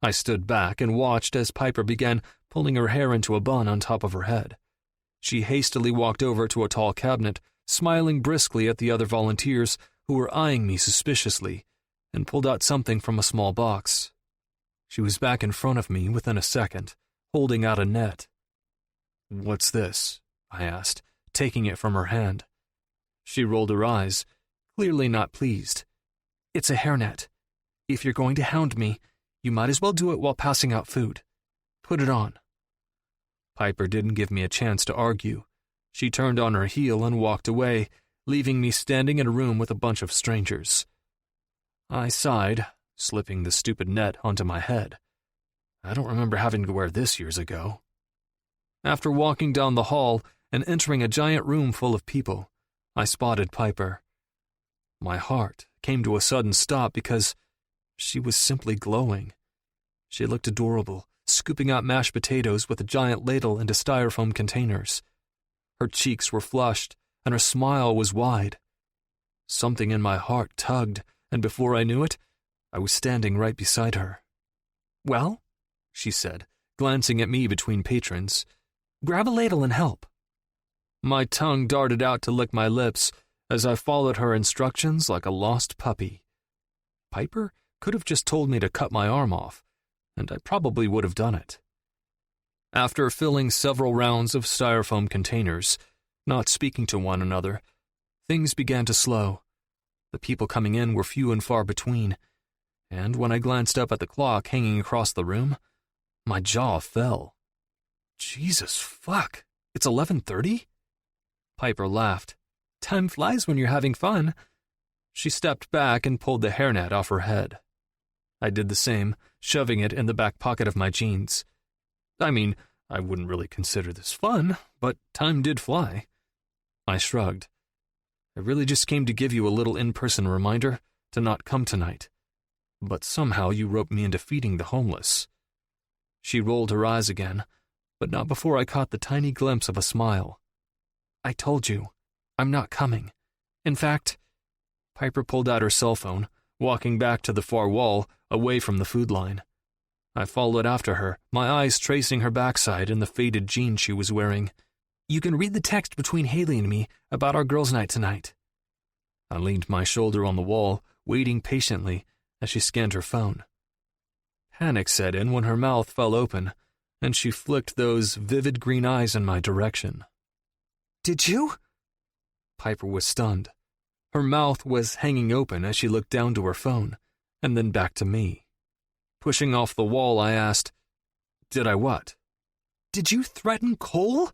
I stood back and watched as Piper began pulling her hair into a bun on top of her head. She hastily walked over to a tall cabinet, smiling briskly at the other volunteers who were eyeing me suspiciously, and pulled out something from a small box. She was back in front of me within a second, holding out a net. "What's this?" I asked, taking it from her hand. She rolled her eyes, clearly not pleased. It's a hairnet. If you're going to hound me, you might as well do it while passing out food. Put it on. Piper didn't give me a chance to argue. She turned on her heel and walked away, leaving me standing in a room with a bunch of strangers. I sighed, slipping the stupid net onto my head. I don't remember having to wear this years ago. After walking down the hall and entering a giant room full of people, I spotted Piper. My heart came to a sudden stop because she was simply glowing. She looked adorable, scooping out mashed potatoes with a giant ladle into styrofoam containers. Her cheeks were flushed, and her smile was wide. Something in my heart tugged, and before I knew it, I was standing right beside her. "Well," she said, glancing at me between patrons, "grab a ladle and help." My tongue darted out to lick my lips as I followed her instructions like a lost puppy. Piper could have just told me to cut my arm off, and I probably would have done it. After filling several rounds of styrofoam containers, not speaking to one another, things began to slow. The people coming in were few and far between, and when I glanced up at the clock hanging across the room, my jaw fell. Jesus fuck, it's 11:30? Piper laughed. Time flies when you're having fun. She stepped back and pulled the hairnet off her head. I did the same, shoving it in the back pocket of my jeans. I mean, I wouldn't really consider this fun, but time did fly. I shrugged. I really just came to give you a little in-person reminder to not come tonight. But somehow you roped me into feeding the homeless. She rolled her eyes again, but not before I caught the tiny glimpse of a smile. I told you, I'm not coming. In fact, Piper pulled out her cell phone, walking back to the far wall, away from the food line. I followed after her, my eyes tracing her backside and the faded jeans she was wearing. You can read the text between Haley and me about our girls' night tonight. I leaned my shoulder on the wall, waiting patiently as she scanned her phone. Panic set in when her mouth fell open, and she flicked those vivid green eyes in my direction. Did you? Piper was stunned. Her mouth was hanging open as she looked down to her phone, and then back to me. Pushing off the wall, I asked, "Did I what?" Did you threaten Cole?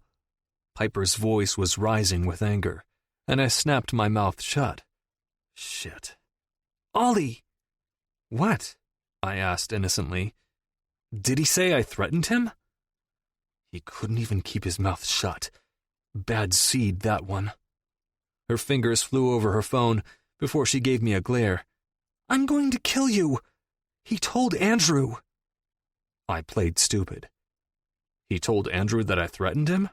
Piper's voice was rising with anger, and I snapped my mouth shut. Shit. Ollie! What? I asked innocently. Did he say I threatened him? He couldn't even keep his mouth shut. Bad seed, that one. Her fingers flew over her phone before she gave me a glare. I'm going to kill you. He told Andrew. I played stupid. He told Andrew that I threatened him?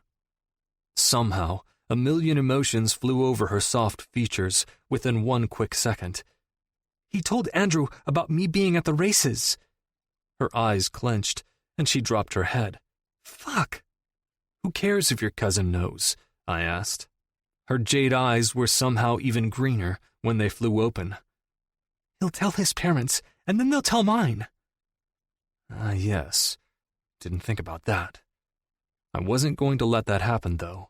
Somehow, a million emotions flew over her soft features within one quick second. He told Andrew about me being at the races. Her eyes clenched, and she dropped her head. Fuck. Who cares if your cousin knows? I asked. Her jade eyes were somehow even greener when they flew open. He'll tell his parents, and then they'll tell mine. Yes. Didn't think about that. I wasn't going to let that happen, though.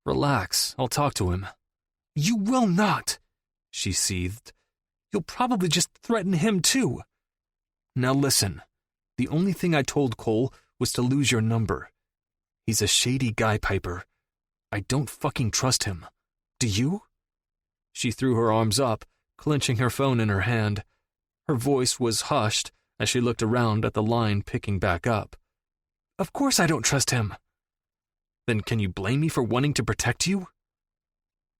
Relax, I'll talk to him. You will not, she seethed. You'll probably just threaten him too. Now listen, the only thing I told Cole was to lose your number. He's a shady guy, Piper. I don't fucking trust him. Do you? She threw her arms up, clenching her phone in her hand. Her voice was hushed as she looked around at the line picking back up. Of course I don't trust him. Then can you blame me for wanting to protect you?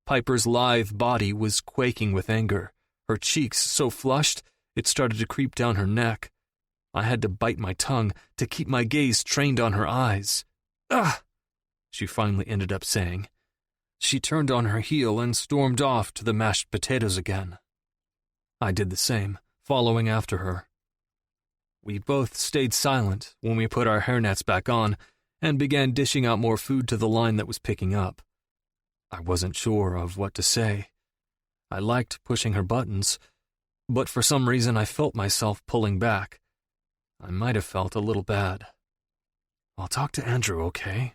Piper's lithe body was quaking with anger, her cheeks so flushed it started to creep down her neck. I had to bite my tongue to keep my gaze trained on her eyes. Ugh! She finally ended up saying. She turned on her heel and stormed off to the mashed potatoes again. I did the same, following after her. We both stayed silent when we put our hairnets back on and began dishing out more food to the line that was picking up. I wasn't sure of what to say. I liked pushing her buttons, but for some reason I felt myself pulling back. I might have felt a little bad. I'll talk to Andrew, okay?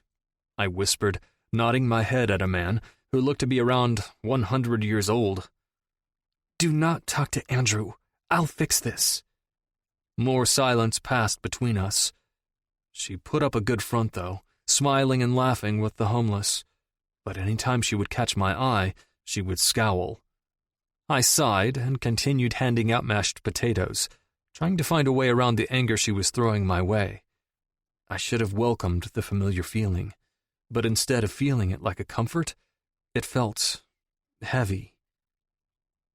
I whispered, nodding my head at a man who looked to be around 100 years old. Do not talk to Andrew. I'll fix this. More silence passed between us. She put up a good front, though, smiling and laughing with the homeless. But any time she would catch my eye, she would scowl. I sighed and continued handing out mashed potatoes, trying to find a way around the anger she was throwing my way. I should have welcomed the familiar feeling, but instead of feeling it like a comfort, it felt heavy.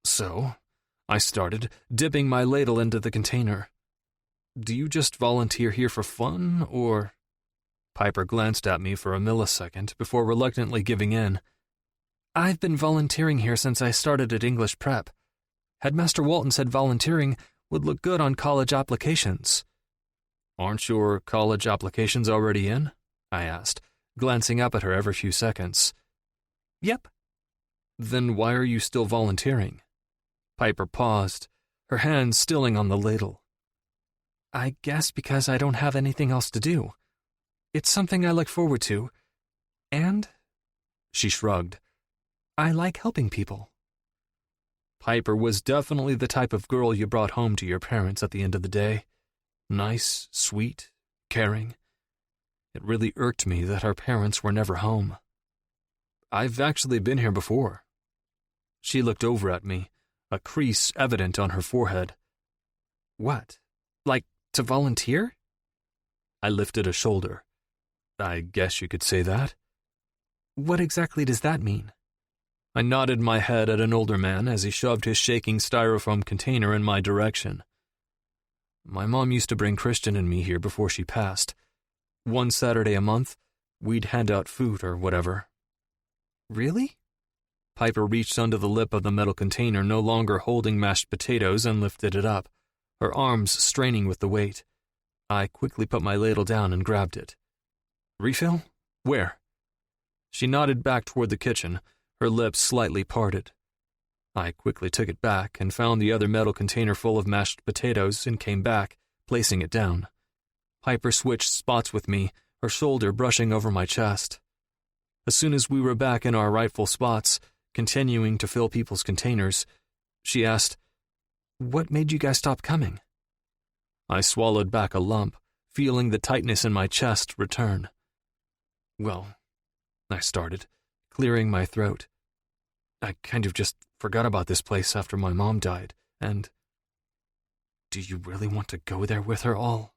So, I started, dipping my ladle into the container. Do you just volunteer here for fun, or? Piper glanced at me for a millisecond before reluctantly giving in. I've been volunteering here since I started at English Prep. Headmaster Walton said volunteering would look good on college applications. Aren't your college applications already in? I asked, glancing up at her every few seconds. Yep. Then why are you still volunteering? Piper paused, her hands stilling on the ladle. I guess because I don't have anything else to do. It's something I look forward to. And, she shrugged, I like helping people. Piper was definitely the type of girl you brought home to your parents at the end of the day. Nice, sweet, caring. It really irked me that her parents were never home. I've actually been here before. She looked over at me, a crease evident on her forehead. What? Like, to volunteer? I lifted a shoulder. I guess you could say that. What exactly does that mean? I nodded my head at an older man as he shoved his shaking styrofoam container in my direction. My mom used to bring Christian and me here before she passed. One Saturday a month, we'd hand out food or whatever. Really? Piper reached under the lip of the metal container, no longer holding mashed potatoes, and lifted it up, her arms straining with the weight. I quickly put my ladle down and grabbed it. Refill? Where? She nodded back toward the kitchen, her lips slightly parted. I quickly took it back and found the other metal container full of mashed potatoes and came back, placing it down. Piper switched spots with me, her shoulder brushing over my chest. As soon as we were back in our rightful spots, continuing to fill people's containers, she asked, What made you guys stop coming? I swallowed back a lump, feeling the tightness in my chest return. Well, I started, clearing my throat. I kind of just forgot about this place after my mom died, and... Do you really want to go there with her all?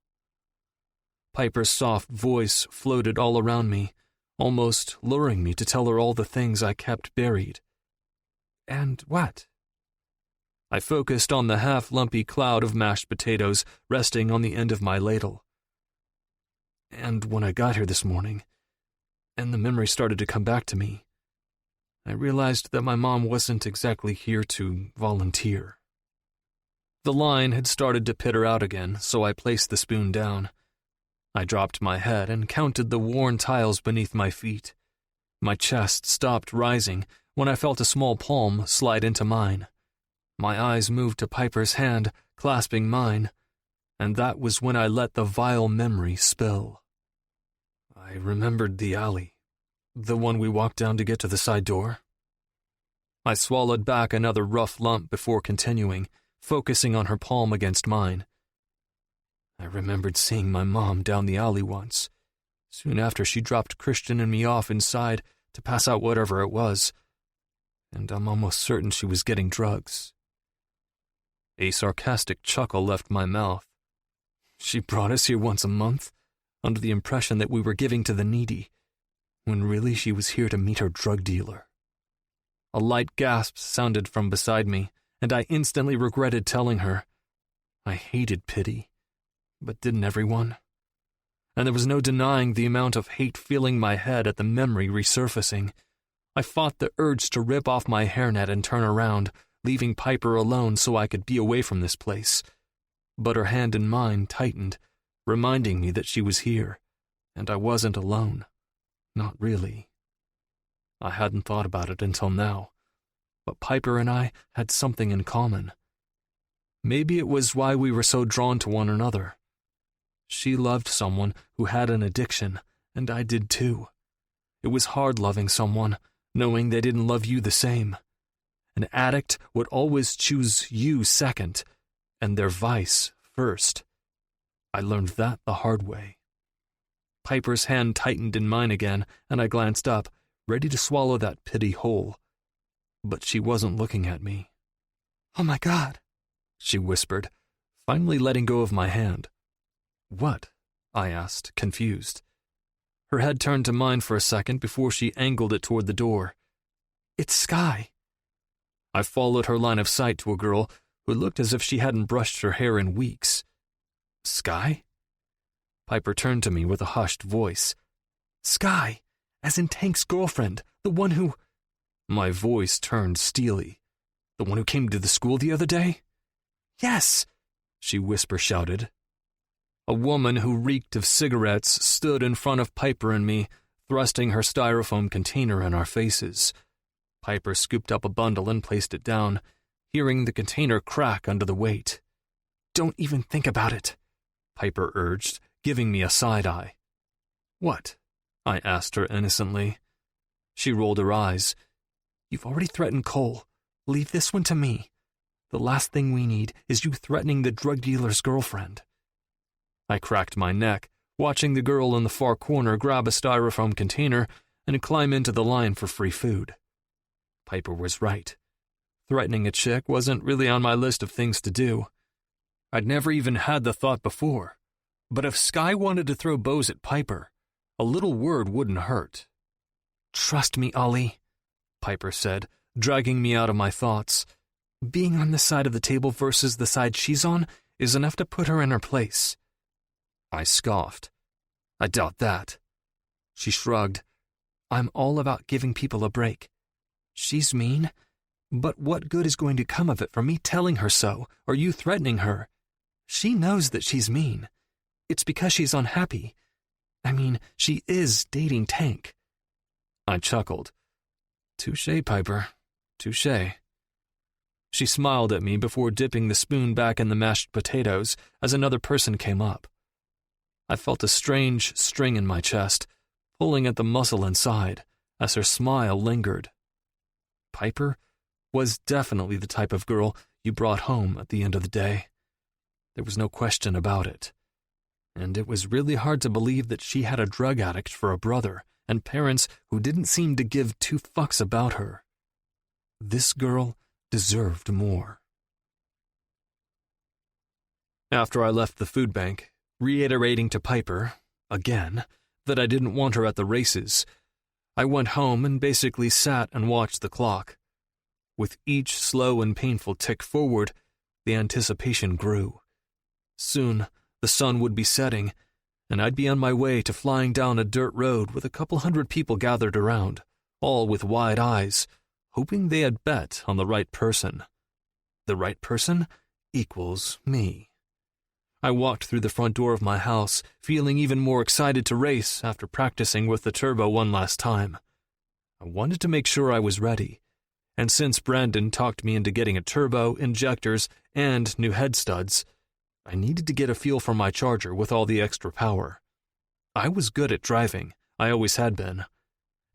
Piper's soft voice floated all around me, almost luring me to tell her all the things I kept buried. And what? I focused on the half-lumpy cloud of mashed potatoes resting on the end of my ladle. And when I got here this morning, and the memory started to come back to me, I realized that my mom wasn't exactly here to volunteer. The line had started to pitter out again, so I placed the spoon down. I dropped my head and counted the worn tiles beneath my feet. My chest stopped rising when I felt a small palm slide into mine. My eyes moved to Piper's hand, clasping mine, and that was when I let the vile memory spill. I remembered the alley, The one we walked down to get to the side door? I swallowed back another rough lump before continuing, focusing on her palm against mine. I remembered seeing my mom down the alley once, soon after she dropped Christian and me off inside to pass out whatever it was, and I'm almost certain she was getting drugs. A sarcastic chuckle left my mouth. She brought us here once a month, under the impression that we were giving to the needy, when really she was here to meet her drug dealer. A light gasp sounded from beside me, and I instantly regretted telling her. I hated pity, but didn't everyone? And there was no denying the amount of hate filling my head at the memory resurfacing. I fought the urge to rip off my hairnet and turn around, leaving Piper alone so I could be away from this place. But her hand in mine tightened, reminding me that she was here, and I wasn't alone. Not really. I hadn't thought about it until now, but Piper and I had something in common. Maybe it was why we were so drawn to one another. She loved someone who had an addiction, and I did too. It was hard loving someone, knowing they didn't love you the same. An addict would always choose you second, and their vice first. I learned that the hard way. Piper's hand tightened in mine again, and I glanced up, ready to swallow that pity whole. But she wasn't looking at me. "Oh my God," she whispered, finally letting go of my hand. "What?" I asked, confused. Her head turned to mine for a second before she angled it toward the door. "It's Sky." I followed her line of sight to a girl who looked as if she hadn't brushed her hair in weeks. "Sky?" Piper turned to me with a hushed voice. "Sky, as in Tank's girlfriend, the one who—" My voice turned steely. "The one who came to the school the other day?" "Yes," she whisper-shouted. A woman who reeked of cigarettes stood in front of Piper and me, thrusting her styrofoam container in our faces. Piper scooped up a bundle and placed it down, hearing the container crack under the weight. "Don't even think about it," Piper urged, giving me a side-eye. "What?" I asked her innocently. She rolled her eyes. "You've already threatened Cole. Leave this one to me. The last thing we need is you threatening the drug dealer's girlfriend." I cracked my neck, watching the girl in the far corner grab a styrofoam container and climb into the line for free food. Piper was right. Threatening a chick wasn't really on my list of things to do. I'd never even had the thought before. But if Sky wanted to throw bows at Piper, a little word wouldn't hurt. "Trust me, Ollie," Piper said, dragging me out of my thoughts. "Being on this side of the table versus the side she's on is enough to put her in her place." I scoffed. "I doubt that." She shrugged. "I'm all about giving people a break. She's mean, but what good is going to come of it from me telling her so, or you threatening her? She knows that she's mean. It's because she's unhappy. I mean, she is dating Tank." I chuckled. "Touché, Piper. Touché." She smiled at me before dipping the spoon back in the mashed potatoes as another person came up. I felt a strange string in my chest, pulling at the muscle inside, as her smile lingered. Piper was definitely the type of girl you brought home at the end of the day. There was no question about it. And it was really hard to believe that she had a drug addict for a brother and parents who didn't seem to give two fucks about her. This girl deserved more. After I left the food bank, reiterating to Piper, again, that I didn't want her at the races, I went home and basically sat and watched the clock. With each slow and painful tick forward, the anticipation grew. Soon, the sun would be setting, and I'd be on my way to flying down a dirt road with a couple hundred people gathered around, all with wide eyes, hoping they had bet on the right person. The right person equals me. I walked through the front door of my house, feeling even more excited to race after practicing with the turbo one last time. I wanted to make sure I was ready, and since Brandon talked me into getting a turbo, injectors, and new head studs, I needed to get a feel for my Charger with all the extra power. I was good at driving, I always had been,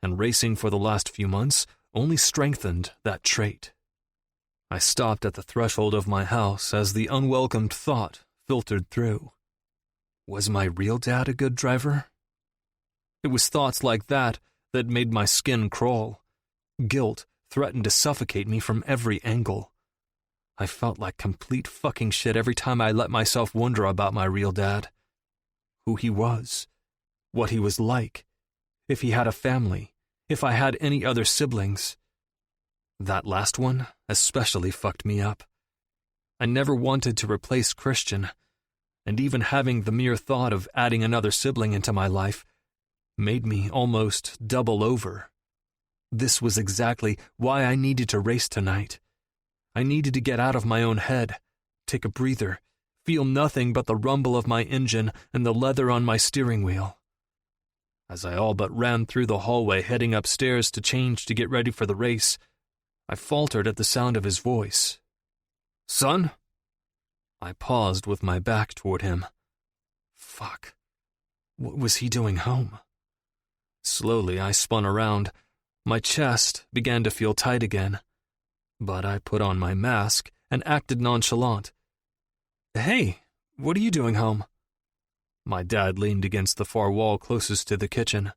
and racing for the last few months only strengthened that trait. I stopped at the threshold of my house as the unwelcomed thought filtered through. Was my real dad a good driver? It was thoughts like that that made my skin crawl. Guilt threatened to suffocate me from every angle. I felt like complete fucking shit every time I let myself wonder about my real dad. Who he was, what he was like, if he had a family, if I had any other siblings. That last one especially fucked me up. I never wanted to replace Christian, and even having the mere thought of adding another sibling into my life made me almost double over. This was exactly why I needed to race tonight. I needed to get out of my own head, take a breather, feel nothing but the rumble of my engine and the leather on my steering wheel. As I all but ran through the hallway heading upstairs to change to get ready for the race, I faltered at the sound of his voice. "Son?" I paused with my back toward him. Fuck. What was he doing home? Slowly I spun around. My chest began to feel tight again, but I put on my mask and acted nonchalant. "Hey, what are you doing home?" My dad leaned against the far wall closest to the kitchen.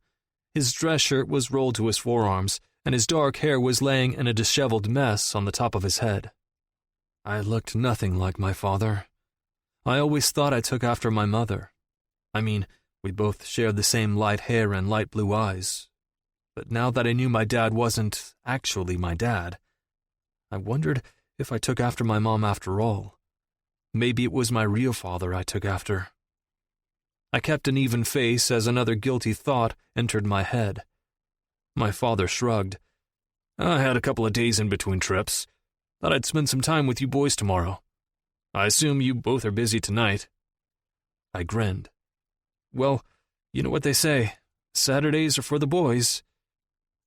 His dress shirt was rolled to his forearms, and his dark hair was laying in a disheveled mess on the top of his head. I looked nothing like my father. I always thought I took after my mother. I mean, we both shared the same light hair and light blue eyes. But now that I knew my dad wasn't actually my dad, I wondered if I took after my mom after all. Maybe it was my real father I took after. I kept an even face as another guilty thought entered my head. My father shrugged. "I had a couple of days in between trips. Thought I'd spend some time with you boys tomorrow. I assume you both are busy tonight." I grinned. "Well, you know what they say. Saturdays are for the boys."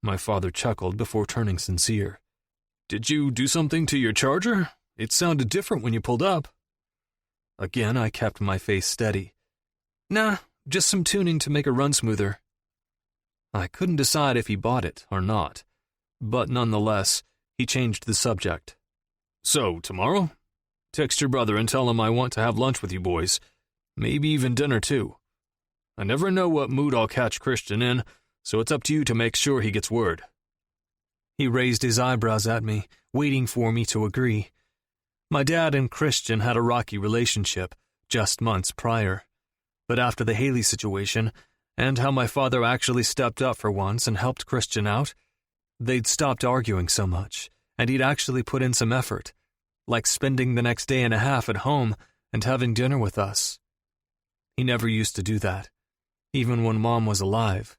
My father chuckled before turning sincere. "Did you do something to your charger? It sounded different when you pulled up." Again, I kept my face steady. "Nah, just some tuning to make it run smoother." I couldn't decide if he bought it or not, but nonetheless, he changed the subject. "So, tomorrow? Text your brother and tell him I want to have lunch with you boys. Maybe even dinner, too. I never know what mood I'll catch Christian in, so it's up to you to make sure he gets word." He raised his eyebrows at me, waiting for me to agree. My dad and Christian had a rocky relationship just months prior, but after the Haley situation, and how my father actually stepped up for once and helped Christian out, they'd stopped arguing so much, and he'd actually put in some effort, like spending the next day and a half at home and having dinner with us. He never used to do that, even when Mom was alive.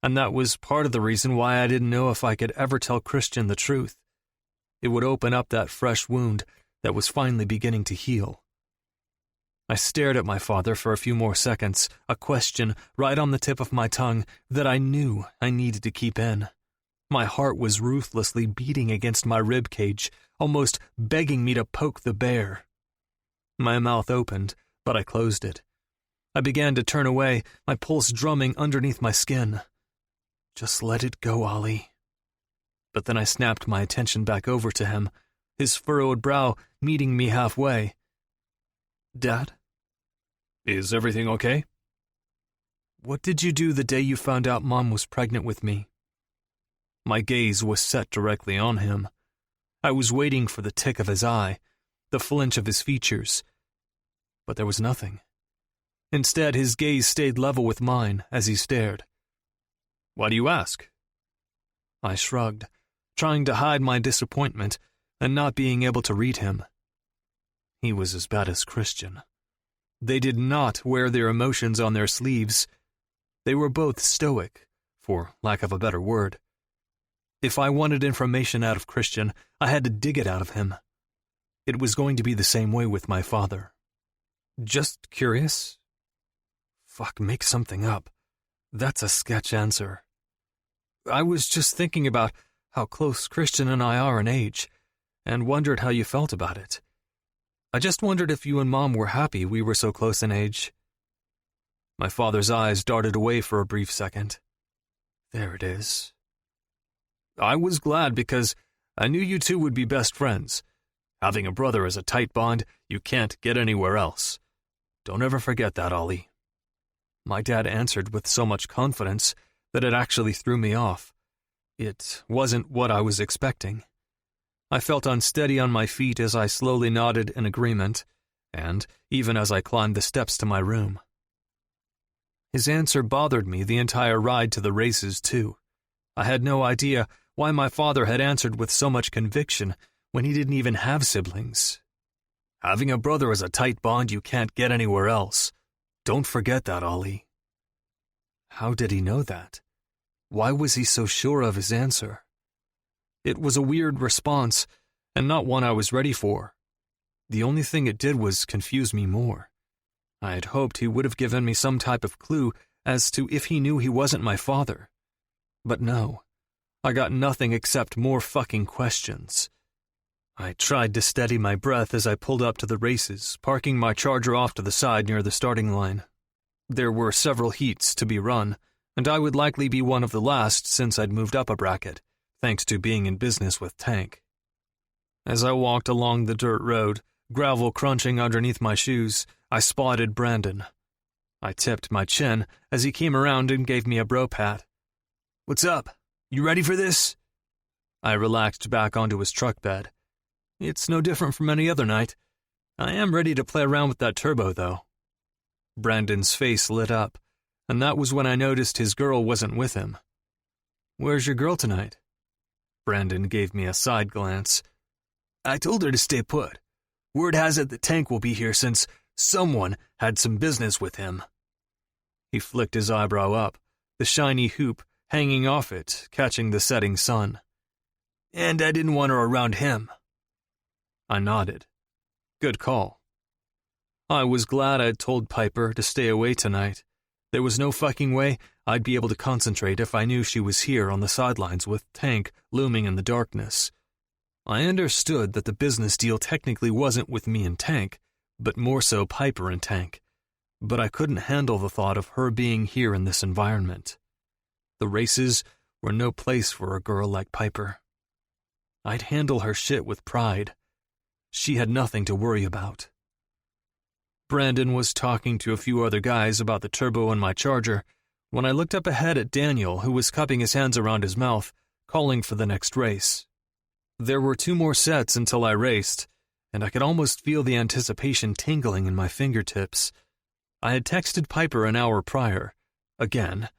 And that was part of the reason why I didn't know if I could ever tell Christian the truth. It would open up that fresh wound that was finally beginning to heal. I stared at my father for a few more seconds, a question right on the tip of my tongue that I knew I needed to keep in. My heart was ruthlessly beating against my rib cage, almost begging me to poke the bear. My mouth opened, but I closed it. I began to turn away, my pulse drumming underneath my skin. Just let it go, Ollie. But then I snapped my attention back over to him, his furrowed brow meeting me halfway. "Dad? Is everything okay?" "What did you do the day you found out Mom was pregnant with me?" My gaze was set directly on him. I was waiting for the tick of his eye, the flinch of his features. But there was nothing. Instead, his gaze stayed level with mine as he stared. "Why do you ask?" I shrugged, trying to hide my disappointment and not being able to read him. He was as bad as Christian. They did not wear their emotions on their sleeves. They were both stoic, for lack of a better word. If I wanted information out of Christian, I had to dig it out of him. It was going to be the same way with my father. "Just curious?" Fuck, make something up. That's a sketch answer. "I was just thinking about how close Christian and I are in age, and wondered how you felt about it. I just wondered if you and Mom were happy we were so close in age." My father's eyes darted away for a brief second. There it is. I was glad because I knew you two would be best friends. Having a brother is a tight bond you can't get anywhere else. Don't ever forget that, Ollie. My dad answered with so much confidence that it actually threw me off. It wasn't what I was expecting. I felt unsteady on my feet as I slowly nodded in agreement, and even as I climbed the steps to my room. His answer bothered me the entire ride to the races, too. I had no idea why my father had answered with so much conviction when he didn't even have siblings. Having a brother is a tight bond you can't get anywhere else. Don't forget that, Ollie. How did he know that? Why was he so sure of his answer? It was a weird response, and not one I was ready for. The only thing it did was confuse me more. I had hoped he would have given me some type of clue as to if he knew he wasn't my father. But no, I got nothing except more fucking questions. I tried to steady my breath as I pulled up to the races, parking my Charger off to the side near the starting line. There were several heats to be run, and I would likely be one of the last since I'd moved up a bracket, thanks to being in business with Tank. As I walked along the dirt road, gravel crunching underneath my shoes, I spotted Brandon. I tipped my chin as he came around and gave me a bro pat. "What's up? You ready for this?" I relaxed back onto his truck bed. It's no different from any other night. I am ready to play around with that turbo, though. Brandon's face lit up, and that was when I noticed his girl wasn't with him. "Where's your girl tonight?" Brandon gave me a side glance. "I told her to stay put. Word has it that Tank will be here since someone had some business with him." He flicked his eyebrow up, the shiny hoop hanging off it, catching the setting sun. "And I didn't want her around him." I nodded. Good call. I was glad I'd told Piper to stay away tonight. There was no fucking way I'd be able to concentrate if I knew she was here on the sidelines with Tank looming in the darkness. I understood that the business deal technically wasn't with me and Tank, but more so Piper and Tank. But I couldn't handle the thought of her being here in this environment. The races were no place for a girl like Piper. I'd handle her shit with pride. She had nothing to worry about. Brandon was talking to a few other guys about the turbo in my Charger when I looked up ahead at Daniel, who was cupping his hands around his mouth, calling for the next race. There were 2 more sets until I raced, and I could almost feel the anticipation tingling in my fingertips. I had texted Piper an hour prior, again,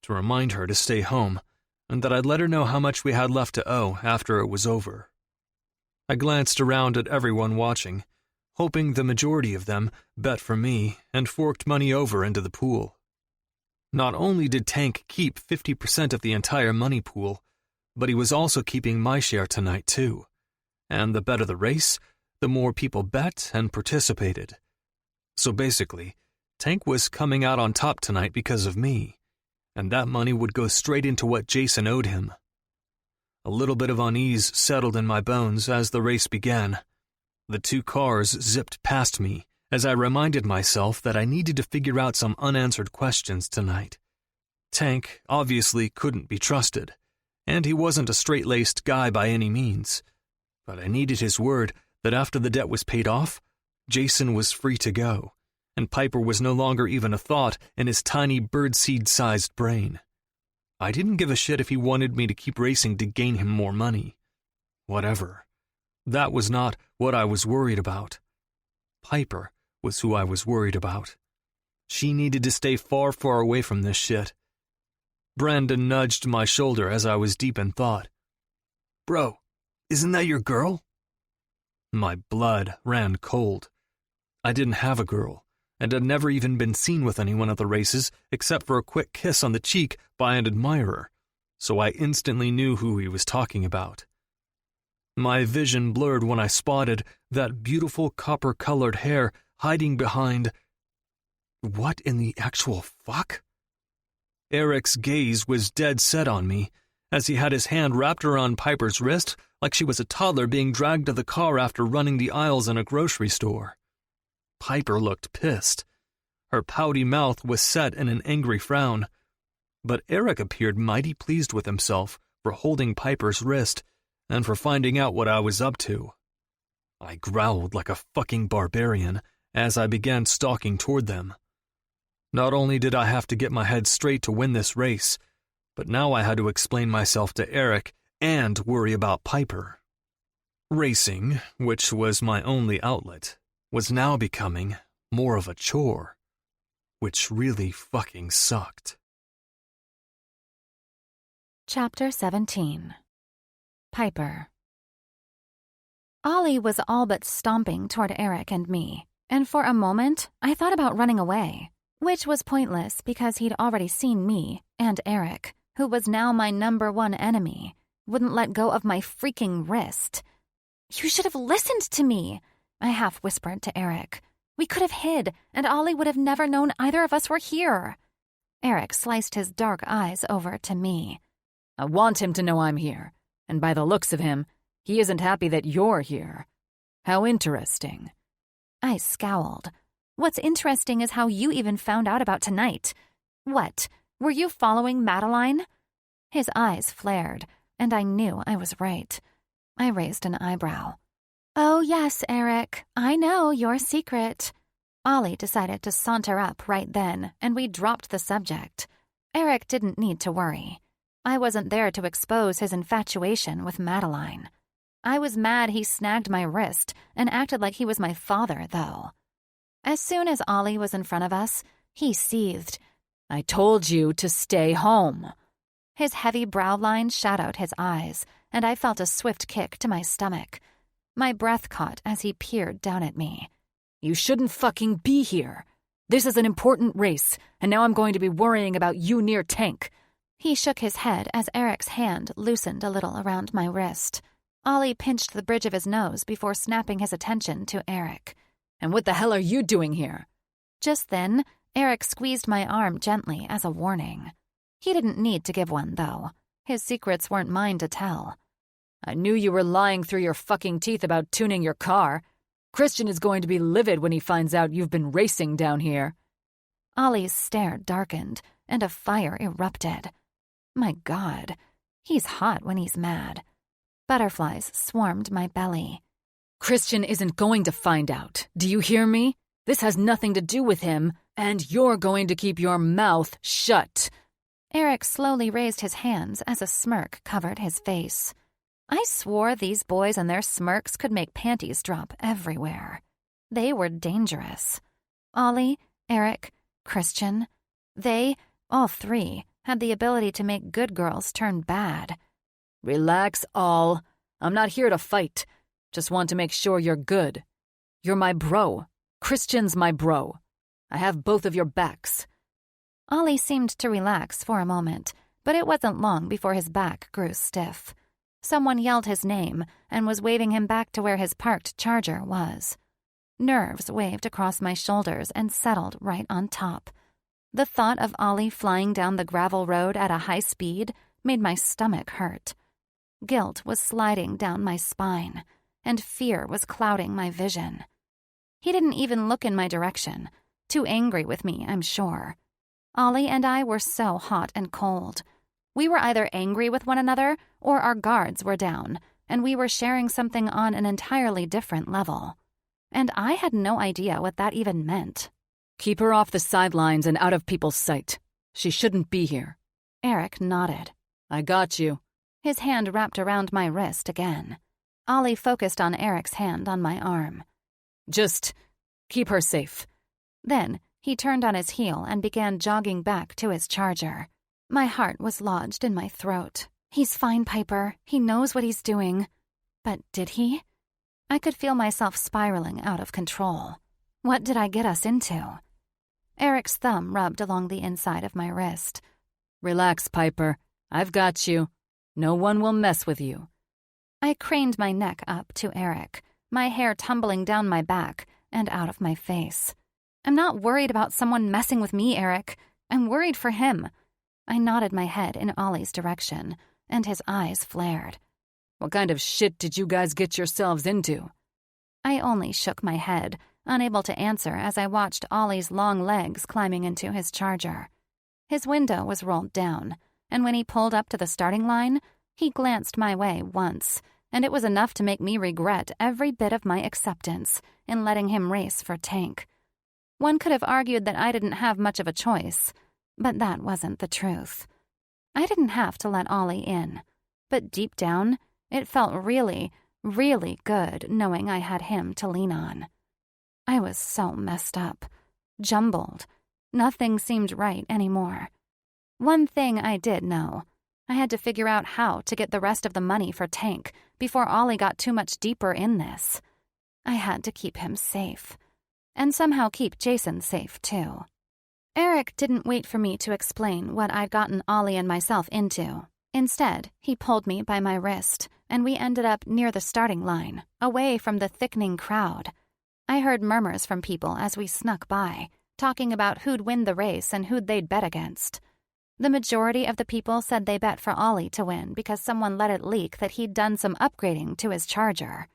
to remind her to stay home, and that I'd let her know how much we had left to owe after it was over. I glanced around at everyone watching, hoping the majority of them bet for me and forked money over into the pool. Not only did Tank keep 50% of the entire money pool, but he was also keeping my share tonight too. And the better the race, the more people bet and participated. So basically, Tank was coming out on top tonight because of me, and that money would go straight into what Jason owed him. A little bit of unease settled in my bones as the race began. The 2 cars zipped past me as I reminded myself that I needed to figure out some unanswered questions tonight. Tank obviously couldn't be trusted, and he wasn't a straight-laced guy by any means. But I needed his word that after the debt was paid off, Jason was free to go, and Piper was no longer even a thought in his tiny birdseed-sized brain. I didn't give a shit if he wanted me to keep racing to gain him more money. Whatever. That was not what I was worried about. Piper was who I was worried about. She needed to stay far, far away from this shit. Brandon nudged my shoulder as I was deep in thought. "Bro, isn't that your girl?" My blood ran cold. I didn't have a girl, and had never even been seen with anyone at the races except for a quick kiss on the cheek by an admirer, so I instantly knew who he was talking about. My vision blurred when I spotted that beautiful copper-colored hair hiding behind... What in the actual fuck? Eric's gaze was dead set on me, as he had his hand wrapped around Piper's wrist like she was a toddler being dragged to the car after running the aisles in a grocery store. Piper looked pissed. Her pouty mouth was set in an angry frown. but Eric appeared mighty pleased with himself for holding Piper's wrist and for finding out what I was up to. I growled like a fucking barbarian as I began stalking toward them. Not only did I have to get my head straight to win this race, but now I had to explain myself to Eric and worry about Piper. Racing, which was my only outlet, was now becoming more of a chore, which really fucking sucked. Chapter 17. Piper. Ollie was all but stomping toward Eric and me, and for a moment I thought about running away, which was pointless because he'd already seen me and Eric, who was now my #1 enemy, wouldn't let go of my freaking wrist. "You should have listened to me," I half whispered to Eric. "We could have hid, and Ollie would have never known either of us were here." Eric sliced his dark eyes over to me. I want him to know I'm here, and by the looks of him, he isn't happy that you're here. How interesting. I scowled. "What's interesting is how you even found out about tonight. What, were you following Madeline?" His eyes flared, and I knew I was right. I raised an eyebrow. "Oh yes, Eric, I know your secret." Ollie decided to saunter up right then, and we dropped the subject. Eric didn't need to worry. I wasn't there to expose his infatuation with Madeline. I was mad he snagged my wrist and acted like he was my father, though. As soon as Ollie was in front of us, he seethed. I told you to stay home. His heavy brow line shadowed his eyes, and I felt a swift kick to my stomach. My breath caught as he peered down at me. You shouldn't fucking be here. This is an important race, and now I'm going to be worrying about you near tank. He shook his head as Eric's hand loosened a little around my wrist. Ollie pinched the bridge of his nose before snapping his attention to Eric. And what the hell are you doing here? Just then, Eric squeezed my arm gently as a warning. He didn't need to give one, though. His secrets weren't mine to tell. I knew you were lying through your fucking teeth about tuning your car. Christian is going to be livid when he finds out you've been racing down here. Ollie's stare darkened, and a fire erupted. My God, he's hot when he's mad. Butterflies swarmed my belly. Christian isn't going to find out. Do you hear me? This has nothing to do with him, and you're going to keep your mouth shut. Eric slowly raised his hands as a smirk covered his face. I swore these boys and their smirks could make panties drop everywhere. They were dangerous. Ollie, Eric, Christian, they, all three, had the ability to make good girls turn bad. Relax, all. I'm not here to fight. Just want to make sure you're good. You're my bro. Christian's my bro. I have both of your backs. Ollie seemed to relax for a moment, but it wasn't long before his back grew stiff. Someone yelled his name and was waving him back to where his parked Charger was. Nerves waved across my shoulders and settled right on top. The thought of Ollie flying down the gravel road at a high speed made my stomach hurt. Guilt was sliding down my spine, and fear was clouding my vision. He didn't even look in my direction, too angry with me, I'm sure. Ollie and I were so hot and cold. We were either angry with one another or our guards were down, and we were sharing something on an entirely different level. And I had no idea what that even meant. Keep her off the sidelines and out of people's sight. She shouldn't be here. Eric nodded. I got you. His hand wrapped around my wrist again. Ollie focused on Eric's hand on my arm. Just keep her safe. Then he turned on his heel and began jogging back to his Charger. My heart was lodged in my throat. He's fine, Piper. He knows what he's doing. But did he? I could feel myself spiraling out of control. What did I get us into? Eric's thumb rubbed along the inside of my wrist. Relax, Piper. I've got you. No one will mess with you. I craned my neck up to Eric, my hair tumbling down my back and out of my face. I'm not worried about someone messing with me, Eric. I'm worried for him. I nodded my head in Ollie's direction, and his eyes flared. What kind of shit did you guys get yourselves into? I only shook my head, unable to answer as I watched Ollie's long legs climbing into his Charger. His window was rolled down, and when he pulled up to the starting line, he glanced my way once, and it was enough to make me regret every bit of my acceptance in letting him race for Tank. One could have argued that I didn't have much of a choice, but that wasn't the truth. I didn't have to let Ollie in, but deep down, it felt really, really good knowing I had him to lean on. I was so messed up, jumbled. Nothing seemed right anymore. One thing I did know. I had to figure out how to get the rest of the money for Tank before Ollie got too much deeper in this. I had to keep him safe. And somehow keep Jason safe, too. Eric didn't wait for me to explain what I'd gotten Ollie and myself into. Instead, he pulled me by my wrist, and we ended up near the starting line, away from the thickening crowd. I heard murmurs from people as we snuck by, talking about who'd win the race and who'd they'd bet against. The majority of the people said they bet for Ollie to win because someone let it leak that he'd done some upgrading to his charger.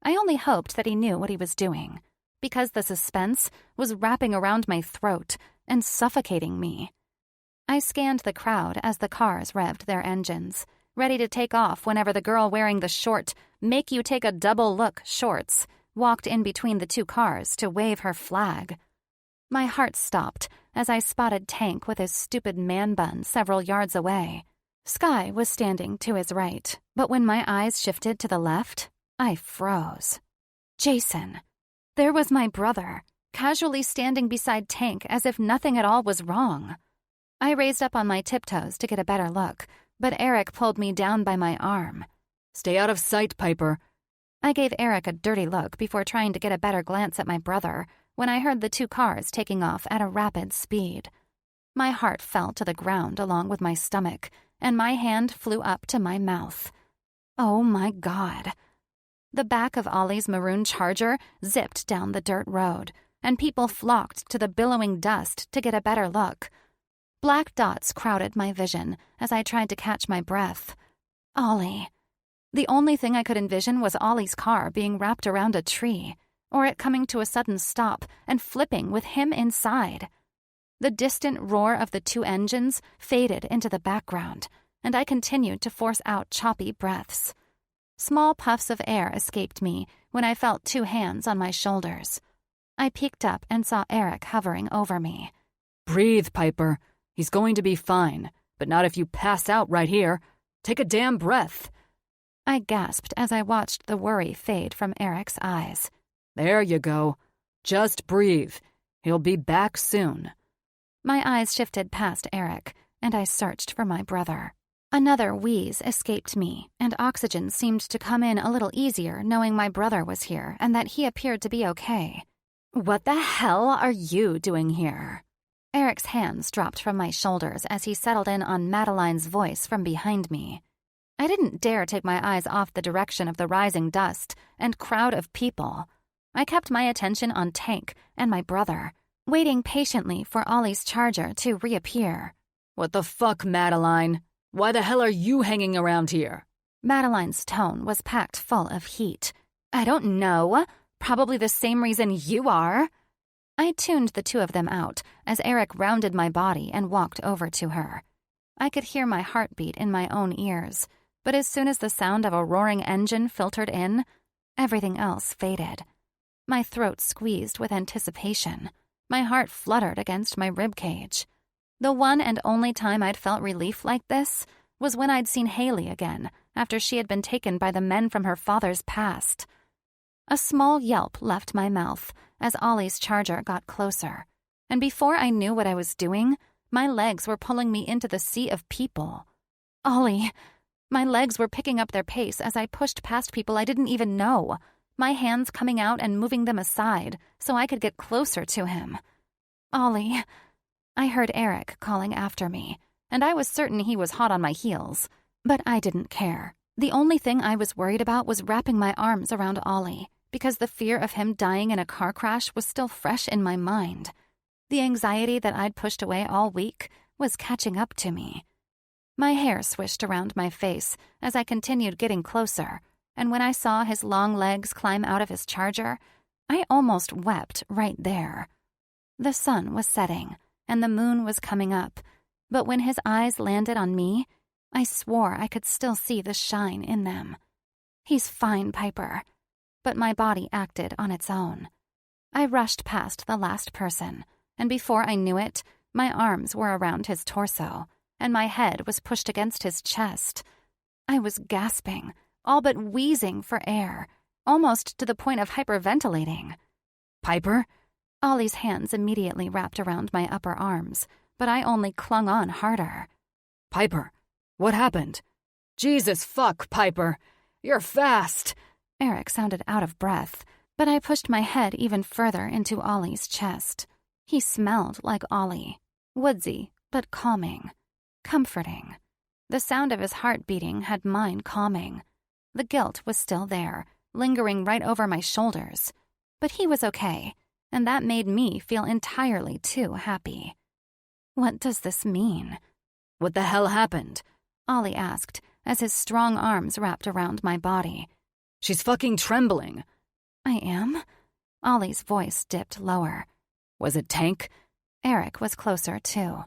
I only hoped that he knew what he was doing, because the suspense was wrapping around my throat and suffocating me. I scanned the crowd as the cars revved their engines, ready to take off whenever the girl wearing the short, make-you-take-a-double-look shorts walked in between the two cars to wave her flag. My heart stopped as I spotted Tank with his stupid man bun several yards away. Sky was standing to his right, but when my eyes shifted to the left, I froze. Jason. There was my brother, casually standing beside Tank as if nothing at all was wrong. I raised up on my tiptoes to get a better look, but Eric pulled me down by my arm. Stay out of sight, Piper. I gave Eric a dirty look before trying to get a better glance at my brother when I heard the two cars taking off at a rapid speed. My heart fell to the ground along with my stomach, and my hand flew up to my mouth. Oh my God. The back of Ollie's maroon Charger zipped down the dirt road, and people flocked to the billowing dust to get a better look. Black dots crowded my vision as I tried to catch my breath. Ollie. The only thing I could envision was Ollie's car being wrapped around a tree, or it coming to a sudden stop and flipping with him inside. The distant roar of the two engines faded into the background, and I continued to force out choppy breaths. Small puffs of air escaped me when I felt two hands on my shoulders. I peeked up and saw Eric hovering over me. Breathe, Piper. He's going to be fine, but not if you pass out right here. Take a damn breath. I gasped as I watched the worry fade from Eric's eyes. There you go. Just breathe. He'll be back soon. My eyes shifted past Eric, and I searched for my brother. Another wheeze escaped me, and oxygen seemed to come in a little easier knowing my brother was here and that he appeared to be okay. What the hell are you doing here? Eric's hands dropped from my shoulders as he settled in on Madeline's voice from behind me. I didn't dare take my eyes off the direction of the rising dust and crowd of people. I kept my attention on Tank and my brother, waiting patiently for Ollie's Charger to reappear. What the fuck, Madeline? Why the hell are you hanging around here? Madeline's tone was packed full of heat. I don't know. Probably the same reason you are. I tuned the two of them out as Eric rounded my body and walked over to her. I could hear my heartbeat in my own ears, but as soon as the sound of a roaring engine filtered in, everything else faded. My throat squeezed with anticipation. My heart fluttered against my ribcage. The one and only time I'd felt relief like this was when I'd seen Haley again after she had been taken by the men from her father's past. A small yelp left my mouth as Ollie's Charger got closer, and before I knew what I was doing, my legs were pulling me into the sea of people. Ollie! My legs were picking up their pace as I pushed past people I didn't even know, my hands coming out and moving them aside so I could get closer to him. Ollie! I heard Eric calling after me, and I was certain he was hot on my heels, but I didn't care. The only thing I was worried about was wrapping my arms around Ollie, because the fear of him dying in a car crash was still fresh in my mind. The anxiety that I'd pushed away all week was catching up to me. My hair swished around my face as I continued getting closer, and when I saw his long legs climb out of his Charger, I almost wept right there. The sun was setting, and the moon was coming up, but when his eyes landed on me, I swore I could still see the shine in them. He's fine, Piper. But my body acted on its own. I rushed past the last person, and before I knew it, my arms were around his torso, and my head was pushed against his chest. I was gasping, all but wheezing for air, almost to the point of hyperventilating. Piper? Ollie's hands immediately wrapped around my upper arms, but I only clung on harder. Piper, what happened? Jesus fuck, Piper. You're fast. Eric sounded out of breath, but I pushed my head even further into Ollie's chest. He smelled like Ollie, woodsy but calming, comforting. The sound of his heart beating had mine calming. The guilt was still there, lingering right over my shoulders. But he was okay, and that made me feel entirely too happy. What does this mean? What the hell happened? Ollie asked as his strong arms wrapped around my body. She's fucking trembling. I am? Ollie's voice dipped lower. Was it Tank? Eric was closer, too.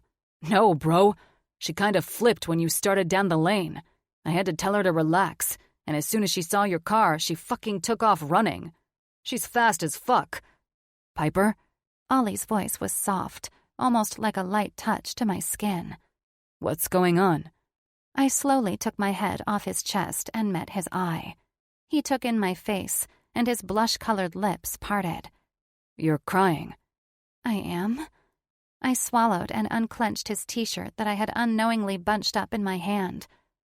No, bro. She kind of flipped when you started down the lane. I had to tell her to relax, and as soon as she saw your car, she fucking took off running. She's fast as fuck. Piper? Ollie's voice was soft, almost like a light touch to my skin. What's going on? I slowly took my head off his chest and met his eye. He took in my face, and his blush-colored lips parted. You're crying. I am? I swallowed and unclenched his t-shirt that I had unknowingly bunched up in my hand.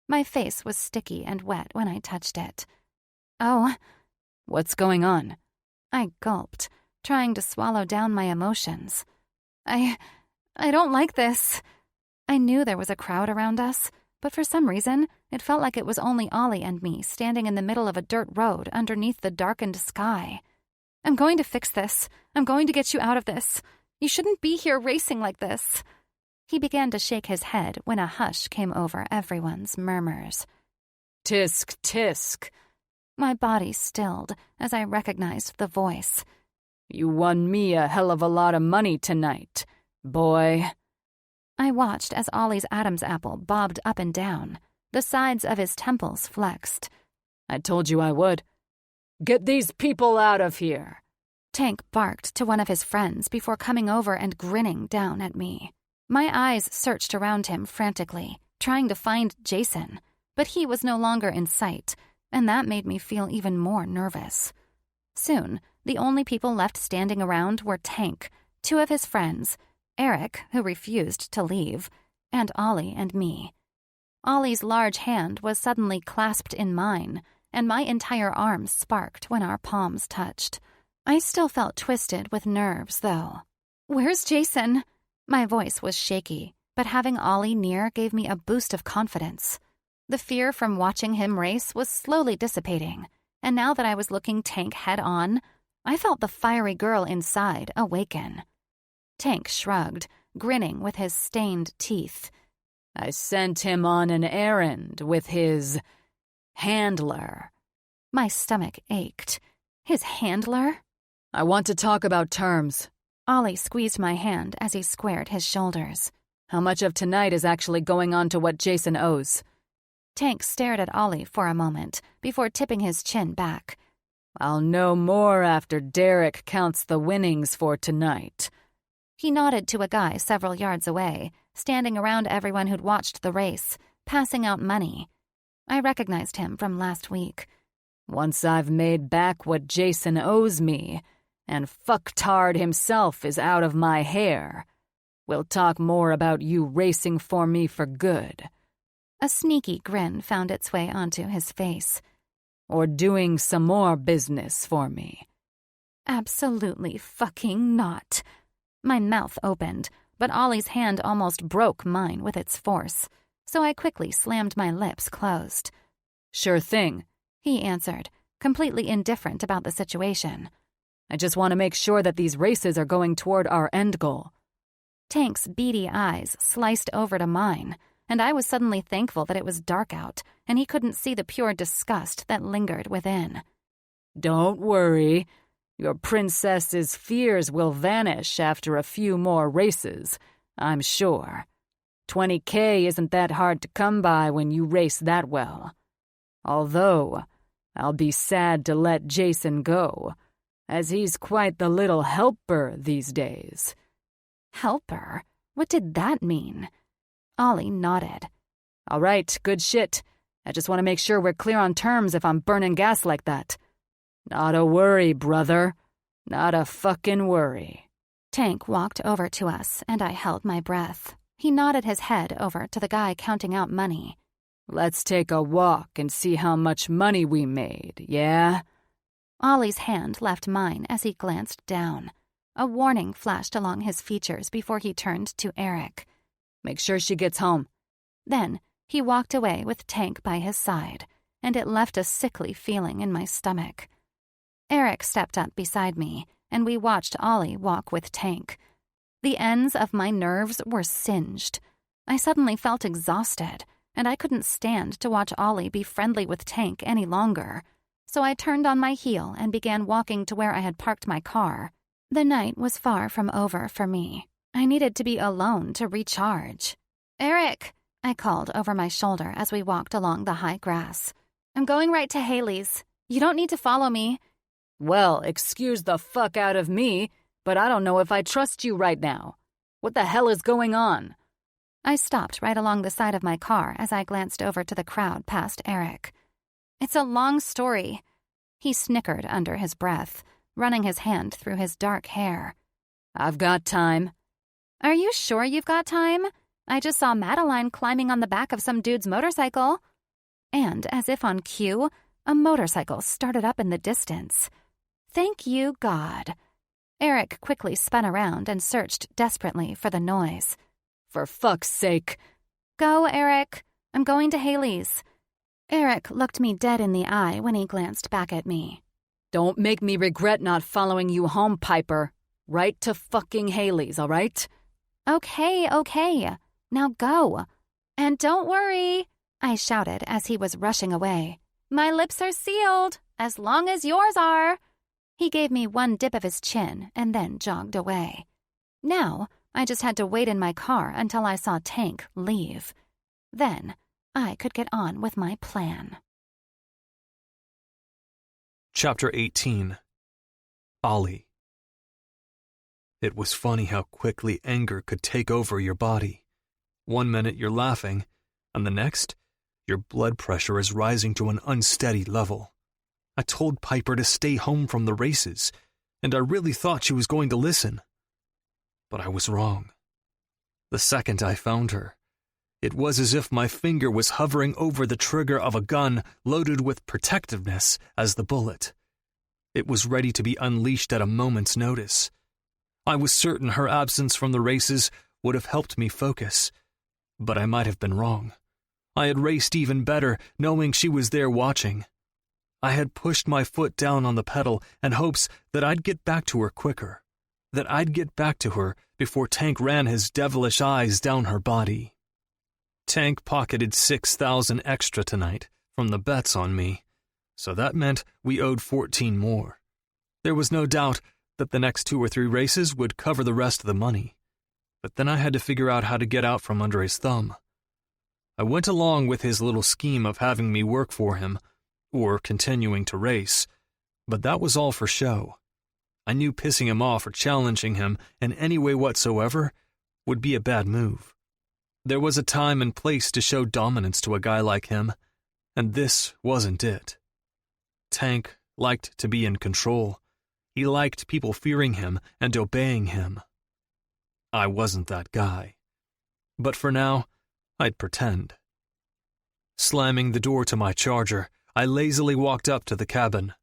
My face was sticky and wet when I touched it. Oh. What's going on? I gulped, trying to swallow down my emotions. I don't like this. I knew there was a crowd around us, but for some reason, it felt like it was only Ollie and me standing in the middle of a dirt road underneath the darkened sky. I'm going to fix this. I'm going to get you out of this. You shouldn't be here racing like this. He began to shake his head when a hush came over everyone's murmurs. Tisk, tisk. My body stilled as I recognized the voice. You won me a hell of a lot of money tonight, boy. I watched as Ollie's Adam's apple bobbed up and down. The sides of his temples flexed. I told you I would. Get these people out of here. Tank barked to one of his friends before coming over and grinning down at me. My eyes searched around him frantically, trying to find Jason, but he was no longer in sight, and that made me feel even more nervous. Soon, the only people left standing around were Tank, two of his friends, Eric, who refused to leave, and Ollie and me. Ollie's large hand was suddenly clasped in mine, and my entire arm sparked when our palms touched. I still felt twisted with nerves, though. Where's Jason? My voice was shaky, but having Ollie near gave me a boost of confidence. The fear from watching him race was slowly dissipating, and now that I was looking Tank head-on, I felt the fiery girl inside awaken. Tank shrugged, grinning with his stained teeth. I sent him on an errand with his handler. My stomach ached. His handler? I want to talk about terms. Ollie squeezed my hand as he squared his shoulders. How much of tonight is actually going on to what Jason owes? Tank stared at Ollie for a moment before tipping his chin back. I'll know more after Derek counts the winnings for tonight. He nodded to a guy several yards away, standing around everyone who'd watched the race, passing out money. I recognized him from last week. Once I've made back what Jason owes me, and fucktard himself is out of my hair, we'll talk more about you racing for me for good. A sneaky grin found its way onto his face. Or doing some more business for me. Absolutely fucking not. My mouth opened, but Ollie's hand almost broke mine with its force, so I quickly slammed my lips closed. Sure thing, he answered, completely indifferent about the situation. I just want to make sure that these races are going toward our end goal. Tank's beady eyes sliced over to mine, and I was suddenly thankful that it was dark out and he couldn't see the pure disgust that lingered within. Don't worry. Your princess's fears will vanish after a few more races, I'm sure. $20K isn't that hard to come by when you race that well. Although, I'll be sad to let Jason go, as he's quite the little helper these days." Helper? What did that mean? Ollie nodded. "All right, good shit. I just want to make sure we're clear on terms if I'm burning gas like that." "Not a worry, brother. Not a fucking worry." Tank walked over to us, and I held my breath. He nodded his head over to the guy counting out money. "Let's take a walk and see how much money we made, yeah?" Ollie's hand left mine as he glanced down. A warning flashed along his features before he turned to Eric. "Make sure she gets home." Then he walked away with Tank by his side, and it left a sickly feeling in my stomach. Eric stepped up beside me, and we watched Ollie walk with Tank. The ends of my nerves were singed. I suddenly felt exhausted, and I couldn't stand to watch Ollie be friendly with Tank any longer. So I turned on my heel and began walking to where I had parked my car. The night was far from over for me. I needed to be alone to recharge. "Eric," I called over my shoulder as we walked along the high grass. "I'm going right to Haley's. You don't need to follow me." "Well, excuse the fuck out of me, but I don't know if I trust you right now. What the hell is going on?" I stopped right along the side of my car as I glanced over to the crowd past Eric. "It's a long story." He snickered under his breath, running his hand through his dark hair. "I've got time." "Are you sure you've got time? I just saw Madeline climbing on the back of some dude's motorcycle." And, as if on cue, a motorcycle started up in the distance. Thank you, God. Eric quickly spun around and searched desperately for the noise. "For fuck's sake." "Go, Eric. I'm going to Haley's." Eric looked me dead in the eye when he glanced back at me. "Don't make me regret not following you home, Piper. Right to fucking Haley's, all right?" Okay. Now go. And don't worry," I shouted as he was rushing away. "My lips are sealed, as long as yours are." He gave me one dip of his chin and then jogged away. Now, I just had to wait in my car until I saw Tank leave. Then, I could get on with my plan. Chapter 18. Ollie. It was funny how quickly anger could take over your body. One minute you're laughing, and the next, your blood pressure is rising to an unsteady level. I told Piper to stay home from the races, and I really thought she was going to listen. But I was wrong. The second I found her, it was as if my finger was hovering over the trigger of a gun loaded with protectiveness as the bullet. It was ready to be unleashed at a moment's notice. I was certain her absence from the races would have helped me focus, but I might have been wrong. I had raced even better, knowing she was there watching. I had pushed my foot down on the pedal in hopes that I'd get back to her quicker, that I'd get back to her before Tank ran his devilish eyes down her body. Tank pocketed 6,000 extra tonight from the bets on me, so that meant we owed 14 more. There was no doubt that the next 2 or 3 races would cover the rest of the money, but then I had to figure out how to get out from under his thumb. I went along with his little scheme of having me work for him, or continuing to race, but that was all for show. I knew pissing him off or challenging him in any way whatsoever would be a bad move. There was a time and place to show dominance to a guy like him, and this wasn't it. Tank liked to be in control. He liked people fearing him and obeying him. I wasn't that guy. But for now, I'd pretend. Slamming the door to my Charger, I lazily walked up to the cabin.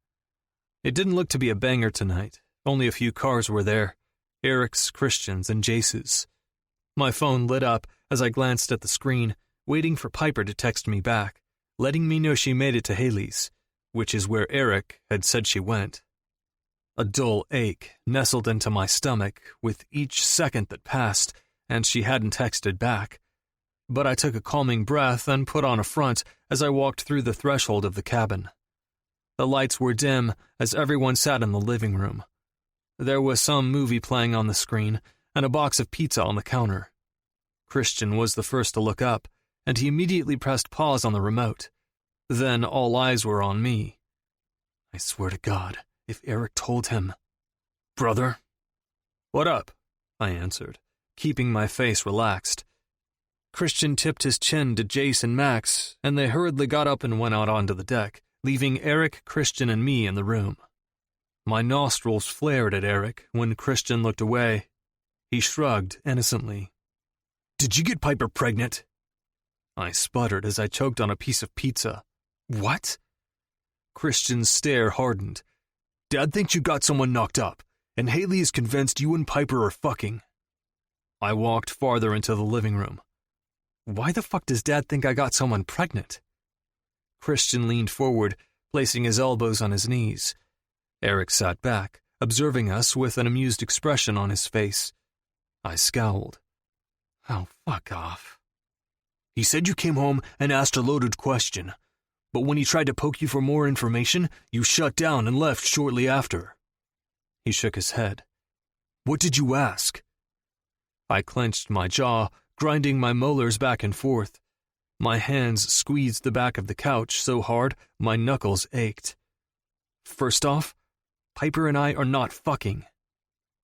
It didn't look to be a banger tonight. Only a few cars were there. Eric's, Christian's, and Jace's. My phone lit up as I glanced at the screen, waiting for Piper to text me back, letting me know she made it to Haley's, which is where Eric had said she went. A dull ache nestled into my stomach with each second that passed, and she hadn't texted back. But I took a calming breath and put on a front as I walked through the threshold of the cabin. The lights were dim as everyone sat in the living room. There was some movie playing on the screen and a box of pizza on the counter. Christian was the first to look up, and he immediately pressed pause on the remote. Then all eyes were on me. I swear to God, if Eric told him. "Brother?" "What up?" I answered, keeping my face relaxed. Christian tipped his chin to Jace and Max, and they hurriedly got up and went out onto the deck, leaving Eric, Christian, and me in the room. My nostrils flared at Eric when Christian looked away. He shrugged innocently. "Did you get Piper pregnant?" I sputtered as I choked on a piece of pizza. "What?" Christian's stare hardened. "Dad thinks you got someone knocked up, and Haley is convinced you and Piper are fucking." I walked farther into the living room. Why the fuck does Dad think I got someone pregnant? Christian leaned forward, placing his elbows on his knees. Eric sat back, observing us with an amused expression on his face. I scowled. Oh, fuck off. "He said you came home and asked a loaded question, but when he tried to poke you for more information, you shut down and left shortly after." He shook his head. "What did you ask?" I clenched my jaw, grinding my molars back and forth. My hands squeezed the back of the couch so hard my knuckles ached. "First off, Piper and I are not fucking."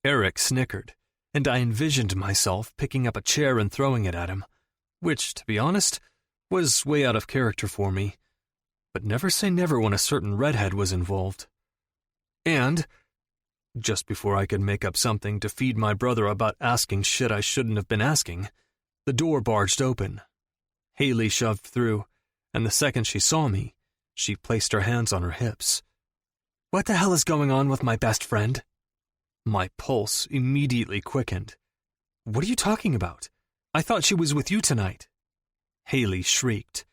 Eric snickered, and I envisioned myself picking up a chair and throwing it at him, which, to be honest, was way out of character for me. But never say never when a certain redhead was involved. And, just before I could make up something to feed my brother about asking shit I shouldn't have been asking, the door barged open. Haley shoved through, and the second she saw me, she placed her hands on her hips. "What the hell is going on with my best friend?" My pulse immediately quickened. "What are you talking about? I thought she was with you tonight." Haley shrieked.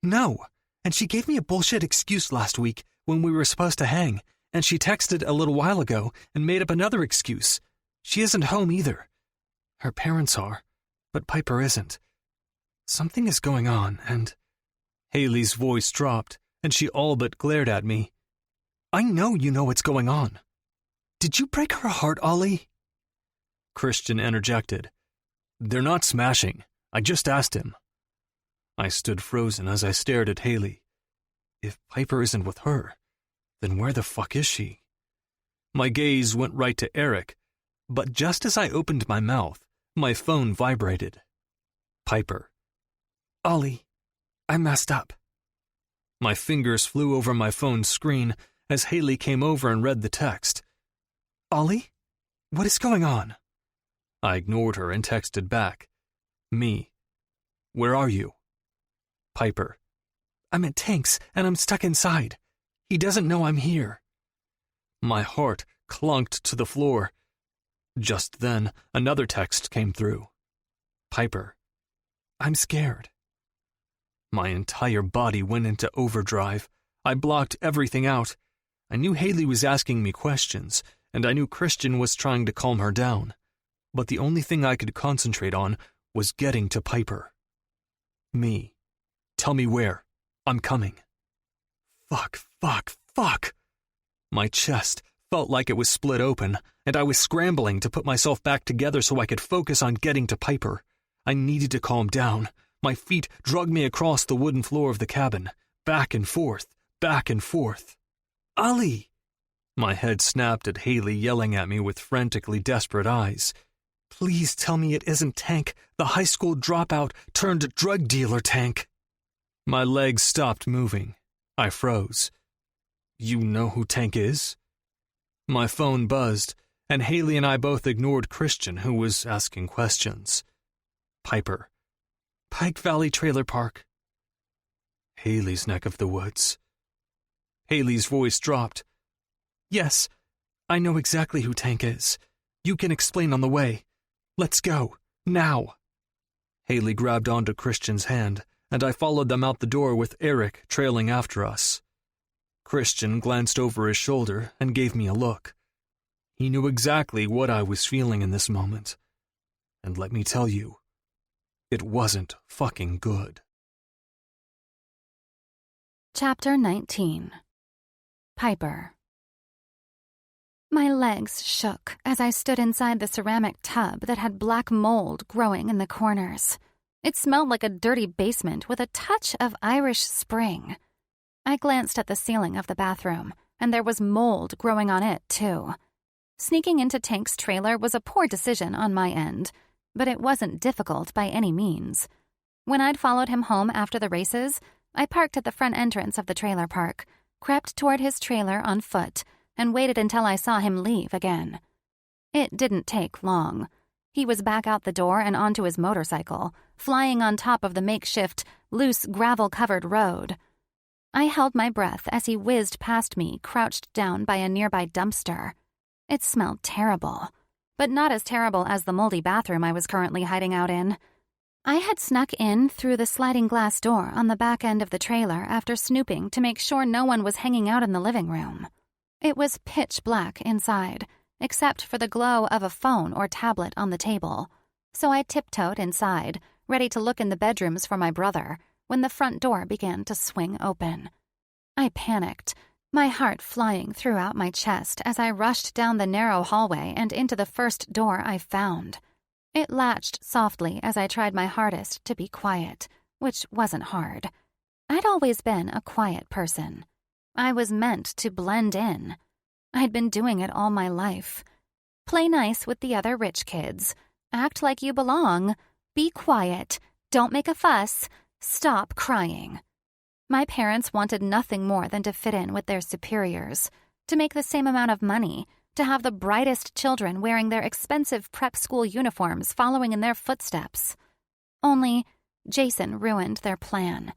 "No, and she gave me a bullshit excuse last week when we were supposed to hang, and she texted a little while ago and made up another excuse. She isn't home either. Her parents are, but Piper isn't. Something is going on, and—" Haley's voice dropped, and she all but glared at me. "I know you know what's going on. Did you break her heart, Ollie?" Christian interjected. "They're not smashing. I just asked him." I stood frozen as I stared at Haley. If Piper isn't with her, then where the fuck is she? My gaze went right to Eric, but just as I opened my mouth, my phone vibrated. Piper. "Ollie, I messed up." My fingers flew over my phone's screen as Haley came over and read the text. "Ollie, what is going on?" I ignored her and texted back. Me. "Where are you?" Piper. "I'm at Tank's and I'm stuck inside. He doesn't know I'm here." My heart clunked to the floor. Just then, another text came through. Piper. "I'm scared." My entire body went into overdrive. I blocked everything out. I knew Haley was asking me questions, and I knew Christian was trying to calm her down. But the only thing I could concentrate on was getting to Piper. Me. "Tell me where. I'm coming." Fuck. My chest felt like it was split open, and I was scrambling to put myself back together so I could focus on getting to Piper. I needed to calm down. My feet dragged me across the wooden floor of the cabin, back and forth. "Ollie!" My head snapped at Haley yelling at me with frantically desperate eyes. "Please tell me it isn't Tank, the high school dropout turned drug dealer Tank." My legs stopped moving. I froze. "You know who Tank is?" My phone buzzed, and Haley and I both ignored Christian, who was asking questions. Piper. "Pike Valley Trailer Park." Haley's neck of the woods. Haley's voice dropped. "Yes, I know exactly who Tank is. You can explain on the way. Let's go, now." Haley grabbed onto Christian's hand, and I followed them out the door with Eric trailing after us. Christian glanced over his shoulder and gave me a look. He knew exactly what I was feeling in this moment. And let me tell you, it wasn't fucking good. Chapter 19. Piper. My legs shook as I stood inside the ceramic tub that had black mold growing in the corners. It smelled like a dirty basement with a touch of Irish Spring. I glanced at the ceiling of the bathroom, and there was mold growing on it, too. Sneaking into Tank's trailer was a poor decision on my end, but it wasn't difficult by any means. When I'd followed him home after the races, I parked at the front entrance of the trailer park, crept toward his trailer on foot, and waited until I saw him leave again. It didn't take long. He was back out the door and onto his motorcycle, flying on top of the makeshift, loose, gravel-covered road. I held my breath as he whizzed past me, crouched down by a nearby dumpster. It smelled terrible, but not as terrible as the moldy bathroom I was currently hiding out in. I had snuck in through the sliding glass door on the back end of the trailer after snooping to make sure no one was hanging out in the living room. It was pitch black inside, except for the glow of a phone or tablet on the table, so I tiptoed inside, ready to look in the bedrooms for my brother, when the front door began to swing open. I panicked, my heart flying throughout my chest as I rushed down the narrow hallway and into the first door I found. It latched softly as I tried my hardest to be quiet, which wasn't hard. I'd always been a quiet person. I was meant to blend in. I'd been doing it all my life. Play nice with the other rich kids. Act like you belong. Be quiet. Don't make a fuss. Stop crying. My parents wanted nothing more than to fit in with their superiors, to make the same amount of money, to have the brightest children wearing their expensive prep school uniforms following in their footsteps. Only Jason ruined their plan.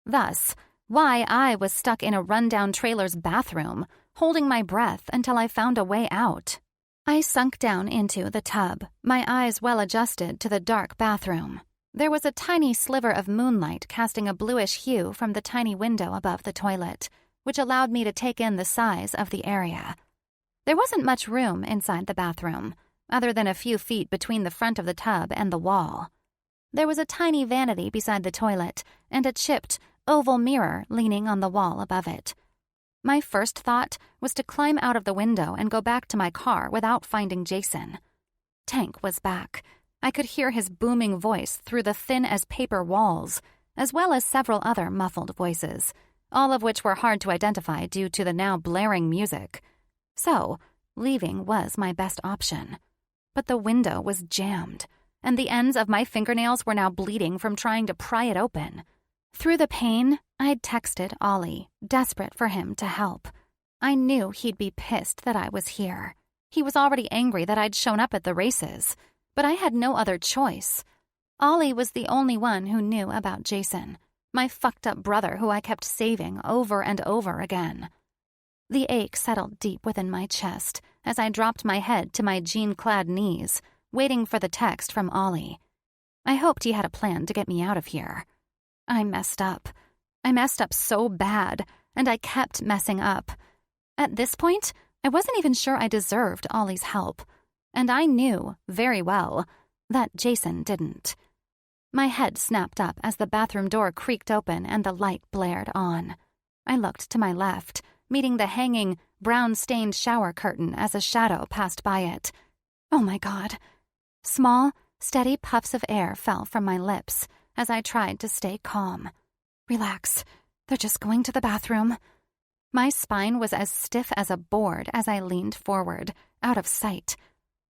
Thus, why I was stuck in a rundown trailer's bathroom, holding my breath until I found a way out. I sunk down into the tub, my eyes well adjusted to the dark bathroom. There was a tiny sliver of moonlight casting a bluish hue from the tiny window above the toilet, which allowed me to take in the size of the area. There wasn't much room inside the bathroom, other than a few feet between the front of the tub and the wall. There was a tiny vanity beside the toilet and a chipped, oval mirror leaning on the wall above it. My first thought was to climb out of the window and go back to my car without finding Jason. Tank was back. I could hear his booming voice through the thin-as-paper walls, as well as several other muffled voices, all of which were hard to identify due to the now blaring music. So, leaving was my best option. But the window was jammed, and the ends of my fingernails were now bleeding from trying to pry it open. Through the pain, I'd texted Ollie, desperate for him to help. I knew he'd be pissed that I was here. He was already angry that I'd shown up at the races, but I had no other choice. Ollie was the only one who knew about Jason, my fucked-up brother who I kept saving over and over again. The ache settled deep within my chest as I dropped my head to my jean-clad knees, waiting for the text from Ollie. I hoped he had a plan to get me out of here. I messed up. I messed up so bad, and I kept messing up. At this point, I wasn't even sure I deserved Ollie's help, and I knew, very well, that Jason didn't. My head snapped up as the bathroom door creaked open and the light blared on. I looked to my left, meeting the hanging, brown-stained shower curtain as a shadow passed by it. Oh my God. Small, steady puffs of air fell from my lips as I tried to stay calm. Relax. They're just going to the bathroom. My spine was as stiff as a board as I leaned forward, out of sight.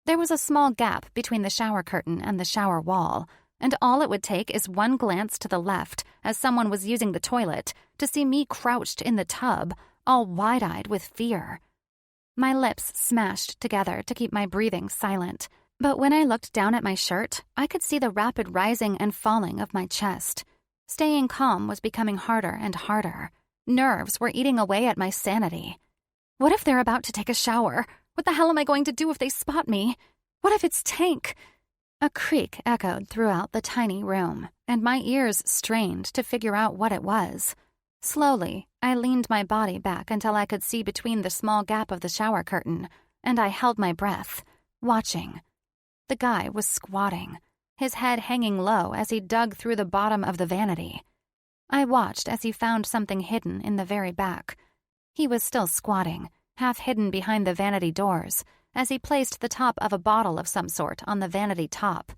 There was a small gap between the shower curtain and the shower wall, and all it would take is one glance to the left as someone was using the toilet to see me crouched in the tub, all wide-eyed with fear. My lips smashed together to keep my breathing silent, but when I looked down at my shirt, I could see the rapid rising and falling of my chest. Staying calm was becoming harder and harder. Nerves were eating away at my sanity. What if they're about to take a shower? What the hell am I going to do if they spot me? What if it's Tank? A creak echoed throughout the tiny room, and my ears strained to figure out what it was. Slowly, I leaned my body back until I could see between the small gap of the shower curtain, and I held my breath, watching. The guy was squatting, his head hanging low as he dug through the bottom of the vanity. I watched as he found something hidden in the very back. He was still squatting, half hidden behind the vanity doors, as he placed the top of a bottle of some sort on the vanity top.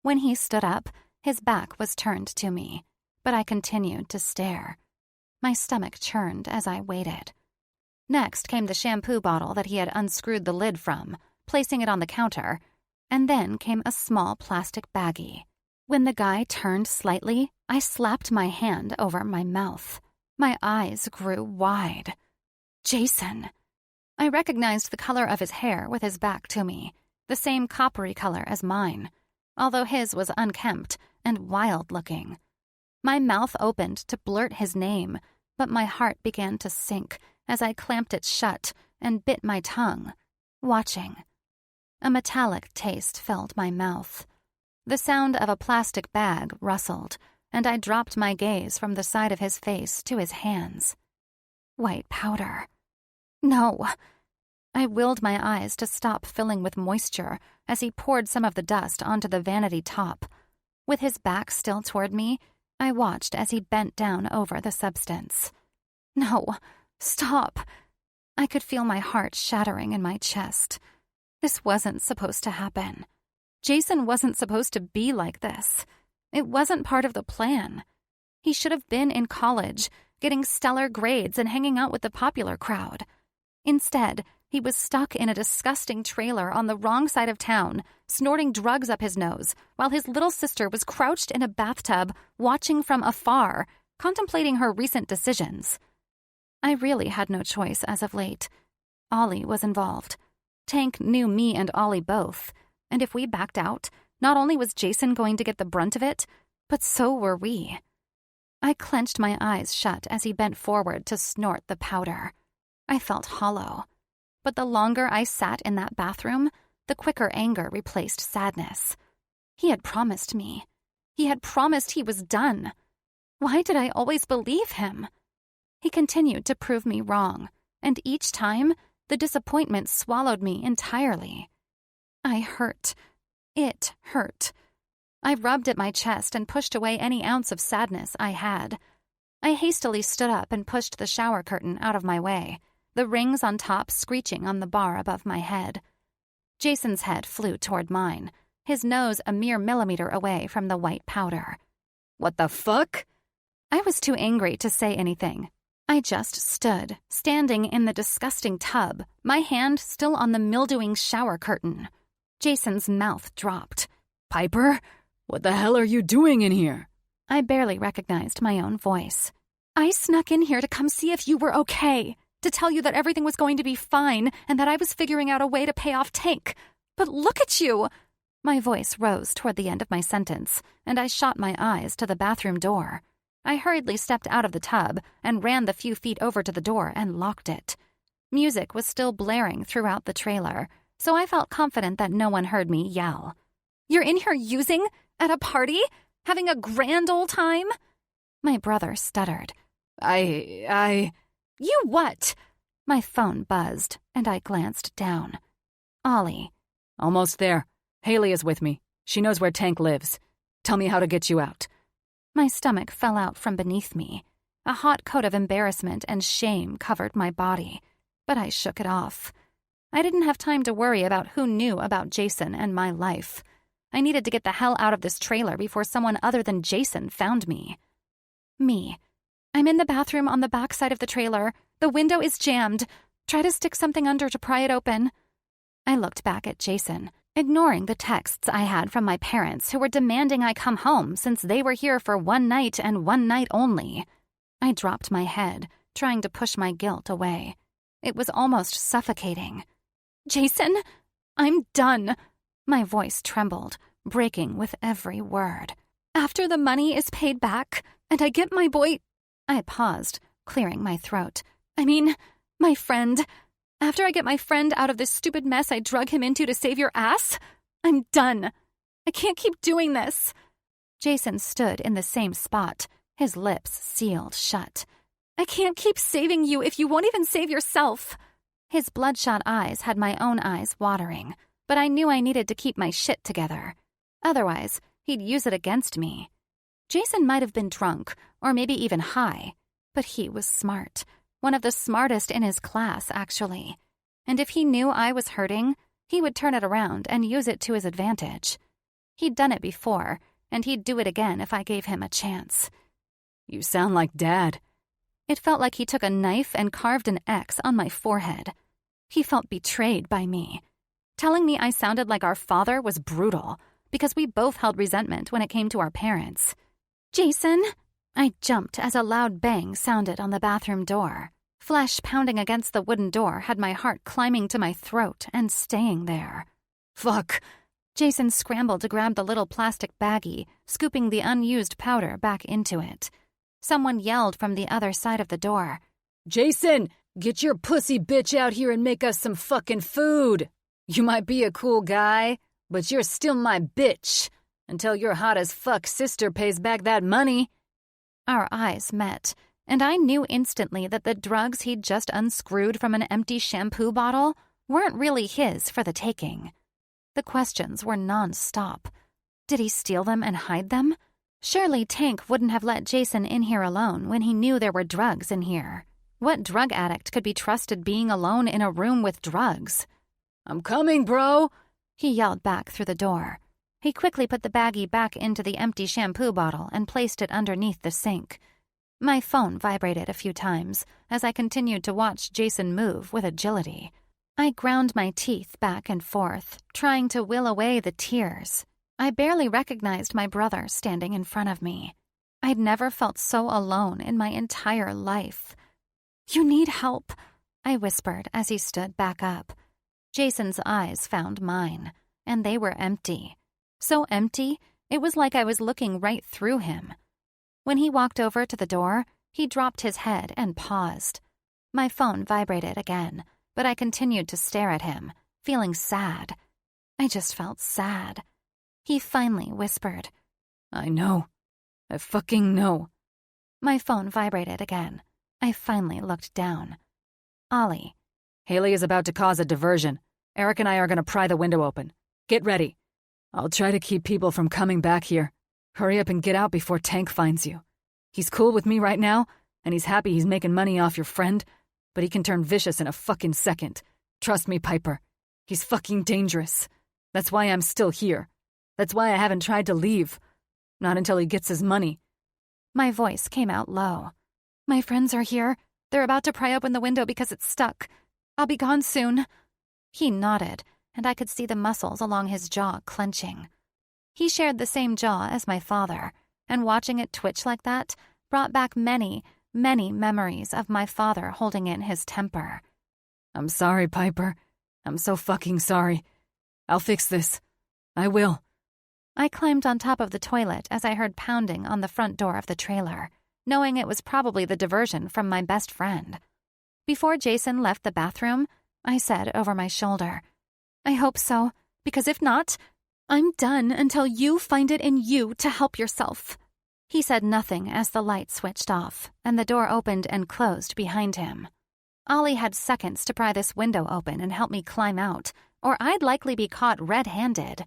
When he stood up, his back was turned to me, but I continued to stare. My stomach churned as I waited. Next came the shampoo bottle that he had unscrewed the lid from, placing it on the counter, and then came a small plastic baggie. When the guy turned slightly, I slapped my hand over my mouth. My eyes grew wide. Jason. I recognized the color of his hair with his back to me, the same coppery color as mine, although his was unkempt and wild-looking. My mouth opened to blurt his name, but my heart began to sink as I clamped it shut and bit my tongue, watching. A metallic taste filled my mouth. The sound of a plastic bag rustled, and I dropped my gaze from the side of his face to his hands. White powder. No. I willed my eyes to stop filling with moisture as he poured some of the dust onto the vanity top. With his back still toward me, I watched as he bent down over the substance. No, stop. I could feel my heart shattering in my chest. This wasn't supposed to happen. Jason wasn't supposed to be like this. It wasn't part of the plan. He should have been in college, getting stellar grades and hanging out with the popular crowd. Instead, he was stuck in a disgusting trailer on the wrong side of town, snorting drugs up his nose, while his little sister was crouched in a bathtub, watching from afar, contemplating her recent decisions. I really had no choice as of late. Ollie was involved. Tank knew me and Ollie both, and if we backed out, not only was Jason going to get the brunt of it, but so were we. I clenched my eyes shut as he bent forward to snort the powder. I felt hollow. But the longer I sat in that bathroom, the quicker anger replaced sadness. He had promised me. He had promised he was done. Why did I always believe him? He continued to prove me wrong, and each time, the disappointment swallowed me entirely. I hurt. It hurt. I rubbed at my chest and pushed away any ounce of sadness I had. I hastily stood up and pushed the shower curtain out of my way, the rings on top screeching on the bar above my head. Jason's head flew toward mine, his nose a mere millimeter away from the white powder. What the fuck? I was too angry to say anything. I just stood, standing in the disgusting tub, my hand still on the mildewing shower curtain. Jason's mouth dropped. Piper? What the hell are you doing in here? I barely recognized my own voice. I snuck in here to come see if you were okay, to tell you that everything was going to be fine and that I was figuring out a way to pay off Tank. But look at you! My voice rose toward the end of my sentence, and I shot my eyes to the bathroom door. I hurriedly stepped out of the tub and ran the few feet over to the door and locked it. Music was still blaring throughout the trailer, so I felt confident that no one heard me yell. You're in here using? At a party? Having a grand old time? My brother stuttered. I... You what? My phone buzzed, and I glanced down. Ollie. Almost there. Haley is with me. She knows where Tank lives. Tell me how to get you out. My stomach fell out from beneath me. A hot coat of embarrassment and shame covered my body, but I shook it off. I didn't have time to worry about who knew about Jason and my life. I needed to get the hell out of this trailer before someone other than Jason found me. Me. I'm in the bathroom on the back side of the trailer. The window is jammed. Try to stick something under to pry it open. I looked back at Jason, ignoring the texts I had from my parents who were demanding I come home since they were here for one night and one night only. I dropped my head, trying to push my guilt away. It was almost suffocating. Jason, I'm done. My voice trembled, breaking with every word. After the money is paid back, and I get my boy... I paused, clearing my throat. I mean, my friend. After I get my friend out of this stupid mess I drug him into to save your ass, I'm done. I can't keep doing this. Jason stood in the same spot, his lips sealed shut. I can't keep saving you if you won't even save yourself. His bloodshot eyes had my own eyes watering, but I knew I needed to keep my shit together. Otherwise, he'd use it against me. Jason might have been drunk, or maybe even high, but he was smart. one of the smartest in his class, actually. And if he knew I was hurting, he would turn it around and use it to his advantage. He'd done it before, and he'd do it again if I gave him a chance. You sound like Dad. It felt like he took a knife and carved an X on my forehead. He felt betrayed by me. Telling me I sounded like our father was brutal, because we both held resentment when it came to our parents. "Jason!" I jumped as a loud bang sounded on the bathroom door. Flesh pounding against the wooden door had my heart climbing to my throat and staying there. Fuck! Jason scrambled to grab the little plastic baggie, scooping the unused powder back into it. Someone yelled from the other side of the door. Jason, get your pussy bitch out here and make us some fucking food. You might be a cool guy, but you're still my bitch, until your hot-as-fuck sister pays back that money. Our eyes met, and I knew instantly that the drugs he'd just unscrewed from an empty shampoo bottle weren't really his for the taking. The questions were non-stop. Did he steal them and hide them? Surely Tank wouldn't have let Jason in here alone when he knew there were drugs in here. What drug addict could be trusted being alone in a room with drugs? I'm coming, bro, he yelled back through the door. He quickly put the baggie back into the empty shampoo bottle and placed it underneath the sink. My phone vibrated a few times as I continued to watch Jason move with agility. I ground my teeth back and forth, trying to will away the tears. I barely recognized my brother standing in front of me. I'd never felt so alone in my entire life. "You need help," I whispered as he stood back up. Jason's eyes found mine, and they were empty. So empty, it was like I was looking right through him. When he walked over to the door, he dropped his head and paused. My phone vibrated again, but I continued to stare at him, feeling sad. I just felt sad. He finally whispered, I know. I fucking know. My phone vibrated again. I finally looked down. Ollie. Haley is about to cause a diversion. Eric and I are going to pry the window open. Get ready. I'll try to keep people from coming back here. Hurry up and get out before Tank finds you. He's cool with me right now, and he's happy he's making money off your friend, but he can turn vicious in a fucking second. Trust me, Piper. He's fucking dangerous. That's why I'm still here. That's why I haven't tried to leave. Not until he gets his money. My voice came out low. My friends are here. They're about to pry open the window because it's stuck. I'll be gone soon. He nodded, and I could see the muscles along his jaw clenching. He shared the same jaw as my father, and watching it twitch like that brought back many, many memories of my father holding in his temper. I'm sorry, Piper. I'm so fucking sorry. I'll fix this. I will. I climbed on top of the toilet as I heard pounding on the front door of the trailer, knowing it was probably the diversion from my best friend. Before Jason left the bathroom, I said over my shoulder, I hope so, because if not, I'm done until you find it in you to help yourself. He said nothing as the light switched off, and the door opened and closed behind him. Ollie had seconds to pry this window open and help me climb out, or I'd likely be caught red-handed.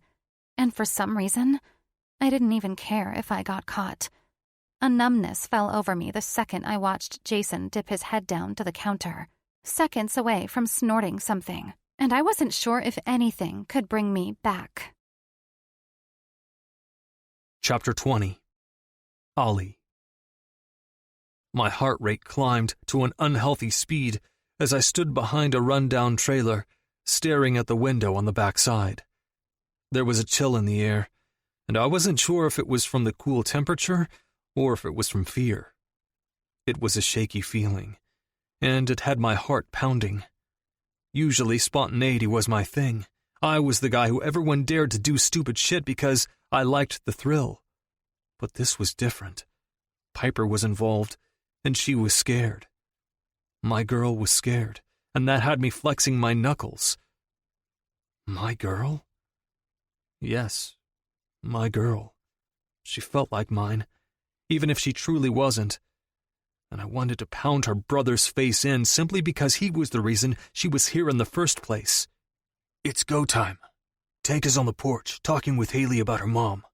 And for some reason, I didn't even care if I got caught. A numbness fell over me the second I watched Jason dip his head down to the counter, seconds away from snorting something, and I wasn't sure if anything could bring me back. Chapter 20. Ollie. My heart rate climbed to an unhealthy speed as I stood behind a run-down trailer, staring at the window on the back side. There was a chill in the air, and I wasn't sure if it was from the cool temperature or if it was from fear. It was a shaky feeling, and it had my heart pounding. Usually spontaneity was my thing. I was the guy who everyone dared to do stupid shit because I liked the thrill. But this was different. Piper was involved, and she was scared. My girl was scared, and that had me flexing my knuckles. My girl? Yes, my girl. She felt like mine, even if she truly wasn't. And I wanted to pound her brother's face in simply because he was the reason she was here in the first place. It's go time. Tank is on the porch, talking with Haley about her mom.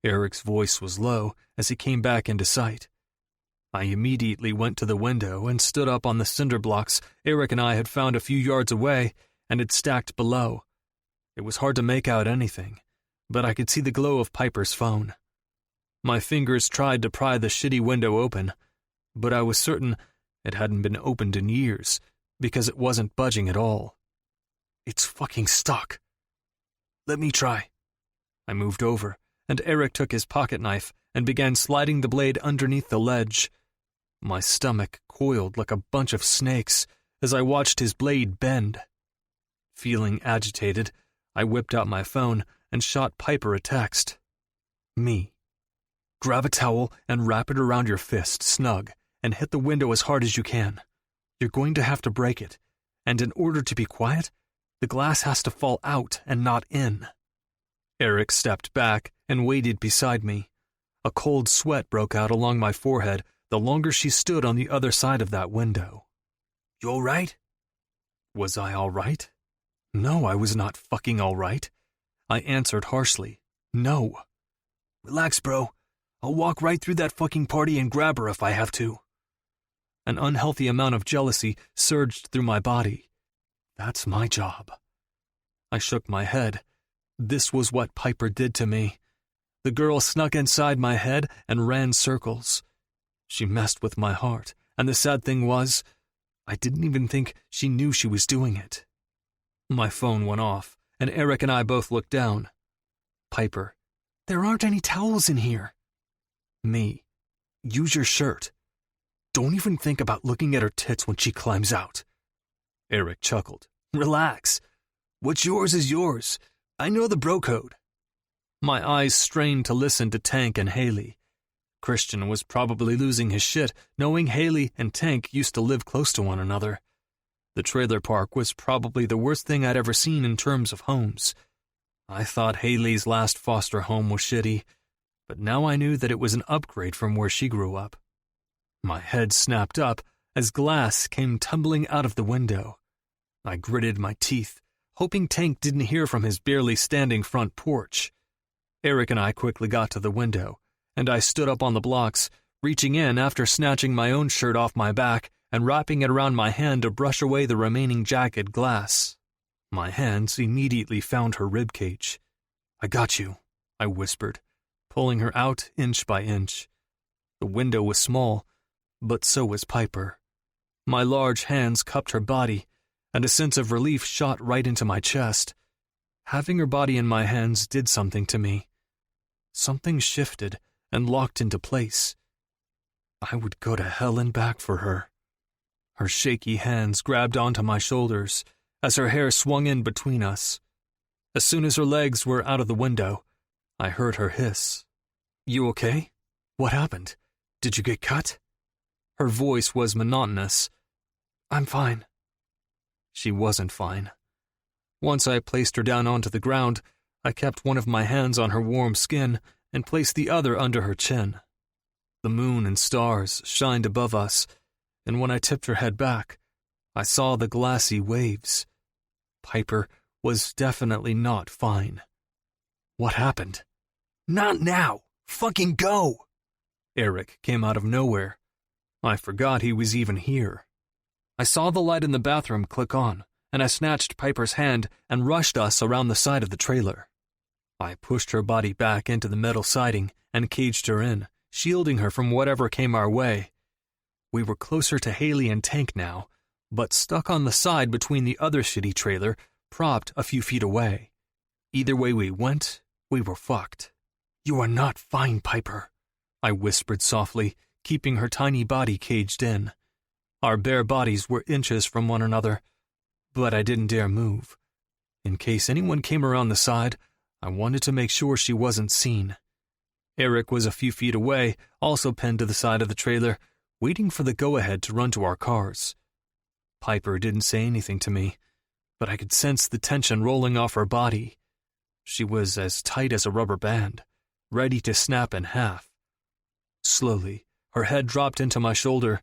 Eric's voice was low as he came back into sight. I immediately went to the window and stood up on the cinder blocks Eric and I had found a few yards away and had stacked below. It was hard to make out anything, but I could see the glow of Piper's phone. My fingers tried to pry the shitty window open, but I was certain it hadn't been opened in years because it wasn't budging at all. It's fucking stuck. Let me try. I moved over, and Eric took his pocket knife and began sliding the blade underneath the ledge. My stomach coiled like a bunch of snakes as I watched his blade bend. Feeling agitated, I whipped out my phone and shot Piper a text. Me. Grab a towel and wrap it around your fist snug and hit the window as hard as you can. You're going to have to break it, and in order to be quiet, the glass has to fall out and not in. Eric stepped back and waited beside me. A cold sweat broke out along my forehead the longer she stood on the other side of that window. You all right? Was I all right? No, I was not fucking all right. I answered harshly. No. Relax, bro. I'll walk right through that fucking party and grab her if I have to. An unhealthy amount of jealousy surged through my body. That's my job. I shook my head. This was what Piper did to me. The girl snuck inside my head and ran circles. She messed with my heart, and the sad thing was, I didn't even think she knew she was doing it. My phone went off, and Eric and I both looked down. Piper, there aren't any towels in here. Me, use your shirt. Don't even think about looking at her tits when she climbs out. Eric chuckled. Relax. What's yours is yours. I know the bro code. My eyes strained to listen to Tank and Haley. Christian was probably losing his shit, knowing Haley and Tank used to live close to one another. The trailer park was probably the worst thing I'd ever seen in terms of homes. I thought Haley's last foster home was shitty, but now I knew that it was an upgrade from where she grew up. My head snapped up as glass came tumbling out of the window. I gritted my teeth, hoping Tank didn't hear from his barely standing front porch. Eric and I quickly got to the window, and I stood up on the blocks, reaching in after snatching my own shirt off my back and wrapping it around my hand to brush away the remaining jagged glass. My hands immediately found her ribcage. I got you, I whispered, pulling her out inch by inch. The window was small, but so was Piper. My large hands cupped her body, and a sense of relief shot right into my chest. Having her body in my hands did something to me. Something shifted and locked into place. I would go to hell and back for her. Her shaky hands grabbed onto my shoulders as her hair swung in between us. As soon as her legs were out of the window, I heard her hiss. You okay? What happened? Did you get cut? Her voice was monotonous. I'm fine. She wasn't fine. Once I placed her down onto the ground, I kept one of my hands on her warm skin and placed the other under her chin. The moon and stars shined above us, and when I tipped her head back, I saw the glassy waves. Piper was definitely not fine. What happened? Not now! Fucking go! Eric came out of nowhere. I forgot he was even here. I saw the light in the bathroom click on, and I snatched Piper's hand and rushed us around the side of the trailer. I pushed her body back into the metal siding and caged her in, shielding her from whatever came our way. We were closer to Haley and Tank now, but stuck on the side between the other shitty trailer, propped a few feet away. Either way we went, we were fucked. You are not fine, Piper, I whispered softly, keeping her tiny body caged in. Our bare bodies were inches from one another, but I didn't dare move. In case anyone came around the side, I wanted to make sure she wasn't seen. Eric was a few feet away, also pinned to the side of the trailer, waiting for the go-ahead to run to our cars. Piper didn't say anything to me, but I could sense the tension rolling off her body. She was as tight as a rubber band, ready to snap in half. Slowly, her head dropped into my shoulder,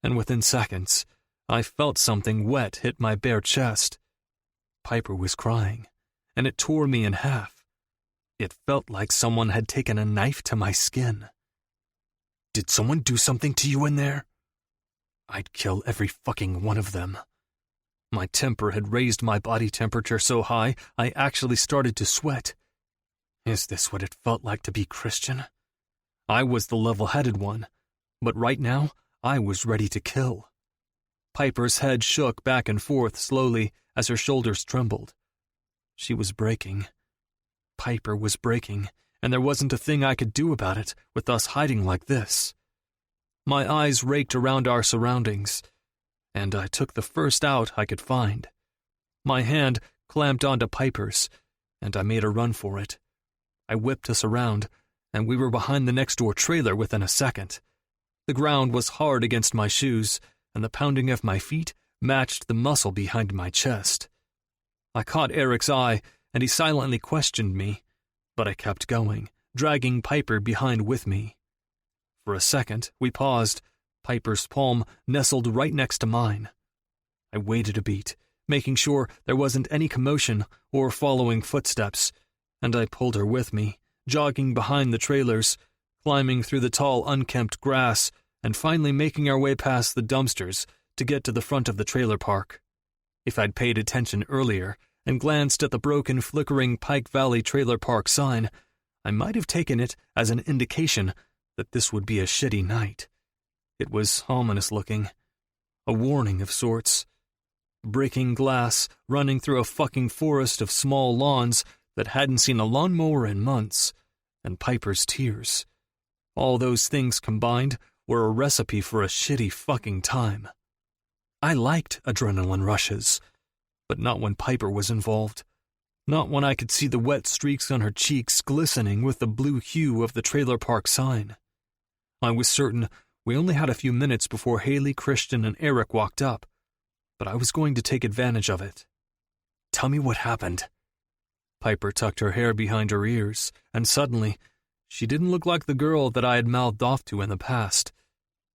and within seconds, I felt something wet hit my bare chest. Piper was crying, and it tore me in half. It felt like someone had taken a knife to my skin. Did someone do something to you in there? I'd kill every fucking one of them. My temper had raised my body temperature so high I actually started to sweat. Is this what it felt like to be Christian? I was the level-headed one, but right now I was ready to kill. Piper's head shook back and forth slowly as her shoulders trembled. She was breaking. Piper was breaking, and there wasn't a thing I could do about it with us hiding like this. My eyes raked around our surroundings, and I took the first out I could find. My hand clamped onto Piper's, and I made a run for it. I whipped us around, and we were behind the next-door trailer within a second. The ground was hard against my shoes, and the pounding of my feet matched the muscle behind my chest. I caught Eric's eye, and he silently questioned me, but I kept going, dragging Piper behind with me. For a second, we paused. Piper's palm nestled right next to mine. I waited a beat, making sure there wasn't any commotion or following footsteps, and I pulled her with me, jogging behind the trailers, climbing through the tall, unkempt grass, and finally making our way past the dumpsters to get to the front of the trailer park. If I'd paid attention earlier and glanced at the broken, flickering Pike Valley Trailer Park sign, I might have taken it as an indication that this would be a shitty night. It was ominous-looking. A warning of sorts. Breaking glass, running through a fucking forest of small lawns that hadn't seen a lawnmower in months, and Piper's tears. All those things combined were a recipe for a shitty fucking time. I liked adrenaline rushes, but not when Piper was involved. Not when I could see the wet streaks on her cheeks glistening with the blue hue of the trailer park sign. I was certain we only had a few minutes before Haley, Christian, and Eric walked up, but I was going to take advantage of it. Tell me what happened. Piper tucked her hair behind her ears, and suddenly, she didn't look like the girl that I had mouthed off to in the past.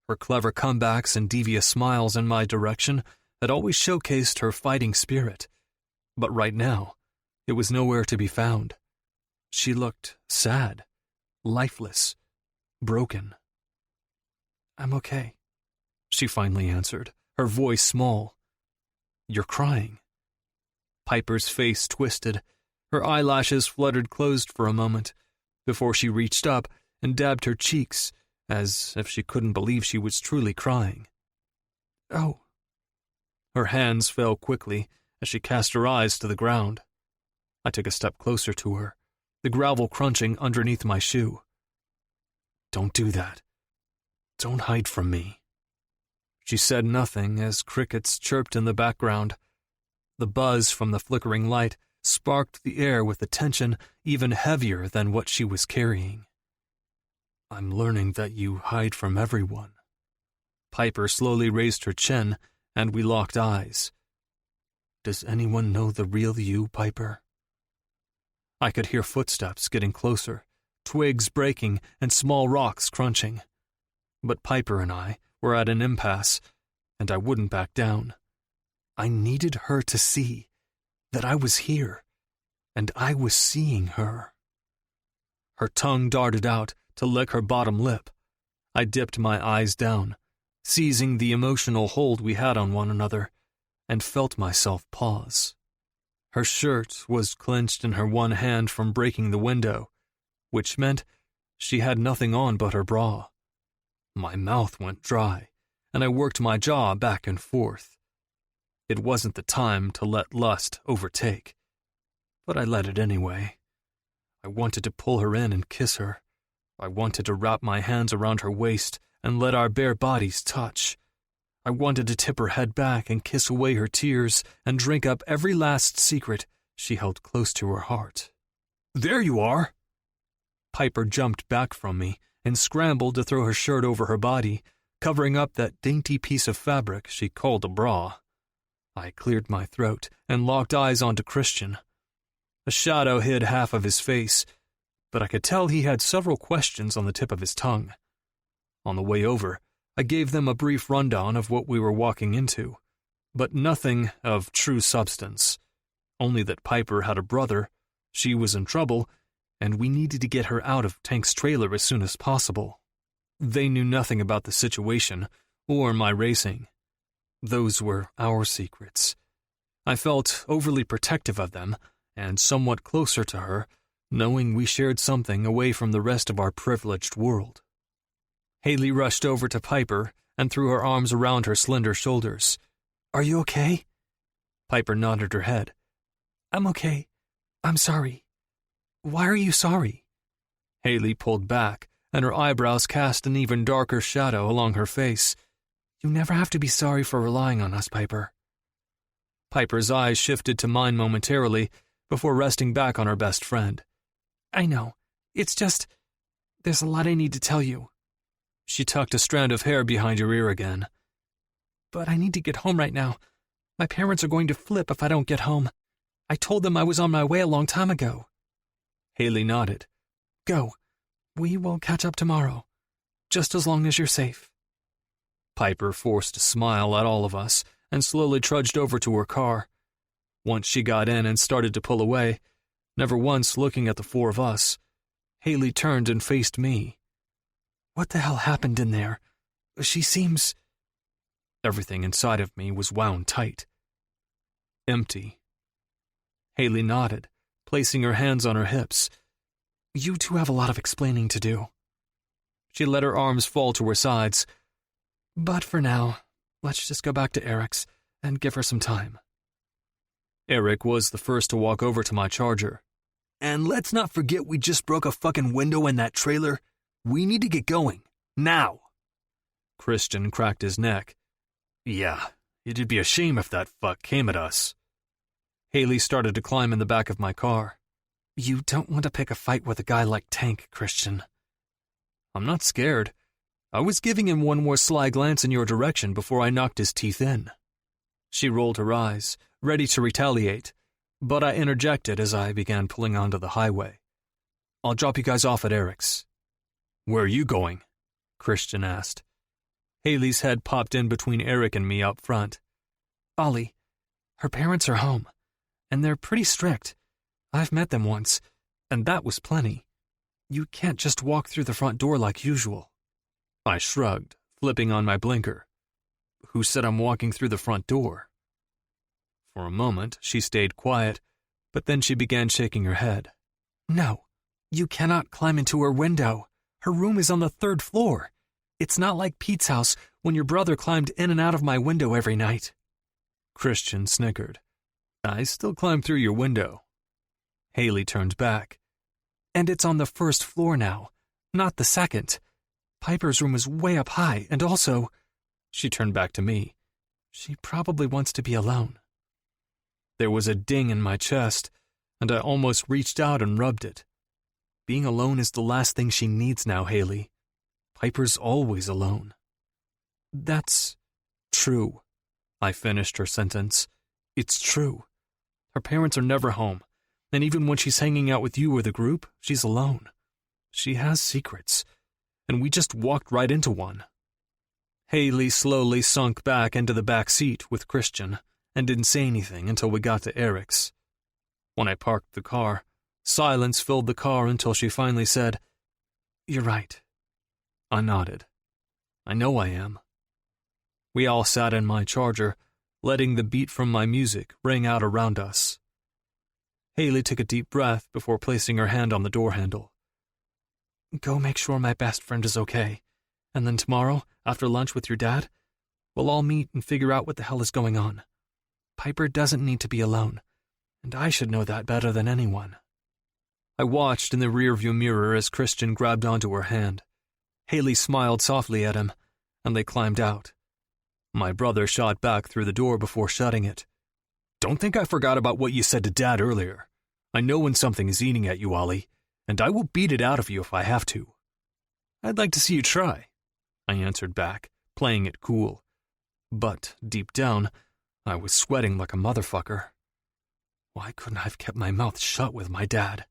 Her clever comebacks and devious smiles in my direction had always showcased her fighting spirit, but right now, it was nowhere to be found. She looked sad, lifeless, broken. I'm okay, she finally answered, her voice small. You're crying. Piper's face twisted. Her eyelashes fluttered closed for a moment, before she reached up and dabbed her cheeks, as if she couldn't believe she was truly crying. Oh. Her hands fell quickly as she cast her eyes to the ground. I took a step closer to her, the gravel crunching underneath my shoe. Don't do that. Don't hide from me. She said nothing as crickets chirped in the background. The buzz from the flickering light sparked the air with a tension even heavier than what she was carrying. I'm learning that you hide from everyone. Piper slowly raised her chin, and we locked eyes. Does anyone know the real you, Piper? I could hear footsteps getting closer, twigs breaking and small rocks crunching. But Piper and I were at an impasse, and I wouldn't back down. I needed her to see that I was here, and I was seeing her. Her tongue darted out to lick her bottom lip. I dipped my eyes down, seizing the emotional hold we had on one another, and felt myself pause. Her shirt was clenched in her one hand from breaking the window, which meant she had nothing on but her bra. My mouth went dry, and I worked my jaw back and forth. It wasn't the time to let lust overtake, but I let it anyway. I wanted to pull her in and kiss her. I wanted to wrap my hands around her waist and let our bare bodies touch. I wanted to tip her head back and kiss away her tears and drink up every last secret she held close to her heart. There you are! Piper jumped back from me and scrambled to throw her shirt over her body, covering up that dainty piece of fabric she called a bra. I cleared my throat and locked eyes onto Christian. A shadow hid half of his face, but I could tell he had several questions on the tip of his tongue. On the way over, I gave them a brief rundown of what we were walking into, but nothing of true substance. Only that Piper had a brother, she was in trouble, and we needed to get her out of Tank's trailer as soon as possible. They knew nothing about the situation or my racing. Those were our secrets. I felt overly protective of them and somewhat closer to her, knowing we shared something away from the rest of our privileged world. Haley rushed over to Piper and threw her arms around her slender shoulders. "Are you okay?" Piper nodded her head. "I'm okay. I'm sorry." "Why are you sorry?" Haley pulled back, and her eyebrows cast an even darker shadow along her face. "You never have to be sorry for relying on us, Piper." Piper's eyes shifted to mine momentarily before resting back on her best friend. "I know. It's just, there's a lot I need to tell you." She tucked a strand of hair behind her ear again. "But I need to get home right now. My parents are going to flip if I don't get home. I told them I was on my way a long time ago." Haley nodded. "Go. We will catch up tomorrow. Just as long as you're safe." Piper forced a smile at all of us and slowly trudged over to her car. Once she got in and started to pull away, never once looking at the four of us, Haley turned and faced me. "What the hell happened in there? She seems—" Everything inside of me was wound tight. Empty. Haley nodded, placing her hands on her hips. "You two have a lot of explaining to do." She let her arms fall to her sides. "But for now, let's just go back to Eric's and give her some time." Eric was the first to walk over to my charger. "And let's not forget we just broke a fucking window in that trailer. We need to get going. Now." Christian cracked his neck. "Yeah, it'd be a shame if that fuck came at us." Haley started to climb in the back of my car. "You don't want to pick a fight with a guy like Tank, Christian." "I'm not scared. I was giving him one more sly glance in your direction before I knocked his teeth in." She rolled her eyes, ready to retaliate, but I interjected as I began pulling onto the highway. "I'll drop you guys off at Eric's." "Where are you going?" Christian asked. Haley's head popped in between Eric and me up front. "Ollie, her parents are home, and they're pretty strict. I've met them once, and that was plenty. You can't just walk through the front door like usual." I shrugged, flipping on my blinker. "Who said I'm walking through the front door?" For a moment, she stayed quiet, but then she began shaking her head. "No, you cannot climb into her window. Her room is on the 3rd floor. It's not like Pete's house when your brother climbed in and out of my window every night." Christian snickered. "I still climb through your window." Haley turned back. "And it's on the 1st floor now, not the 2nd. Piper's room is way up high, and also—" She turned back to me. "She probably wants to be alone." There was a ding in my chest, and I almost reached out and rubbed it. Being alone is the last thing she needs now, Haley. Piper's always alone. "That's true," I finished her sentence. "It's true. Her parents are never home, and even when she's hanging out with you or the group, she's alone. She has secrets, and we just walked right into one." Haley slowly sunk back into the back seat with Christian and didn't say anything until we got to Eric's. When I parked the car, silence filled the car until she finally said, "You're right." I nodded. "I know I am." We all sat in my charger, letting the beat from my music ring out around us. Haley took a deep breath before placing her hand on the door handle. "Go make sure my best friend is okay, and then tomorrow, after lunch with your dad, we'll all meet and figure out what the hell is going on. Piper doesn't need to be alone, and I should know that better than anyone." I watched in the rearview mirror as Christian grabbed onto her hand. Haley smiled softly at him, and they climbed out. My brother shot back through the door before shutting it. "Don't think I forgot about what you said to Dad earlier. I know when something is eating at you, Ollie, and I will beat it out of you if I have to." "I'd like to see you try," I answered back, playing it cool. But, deep down, I was sweating like a motherfucker. Why couldn't I have kept my mouth shut with my dad?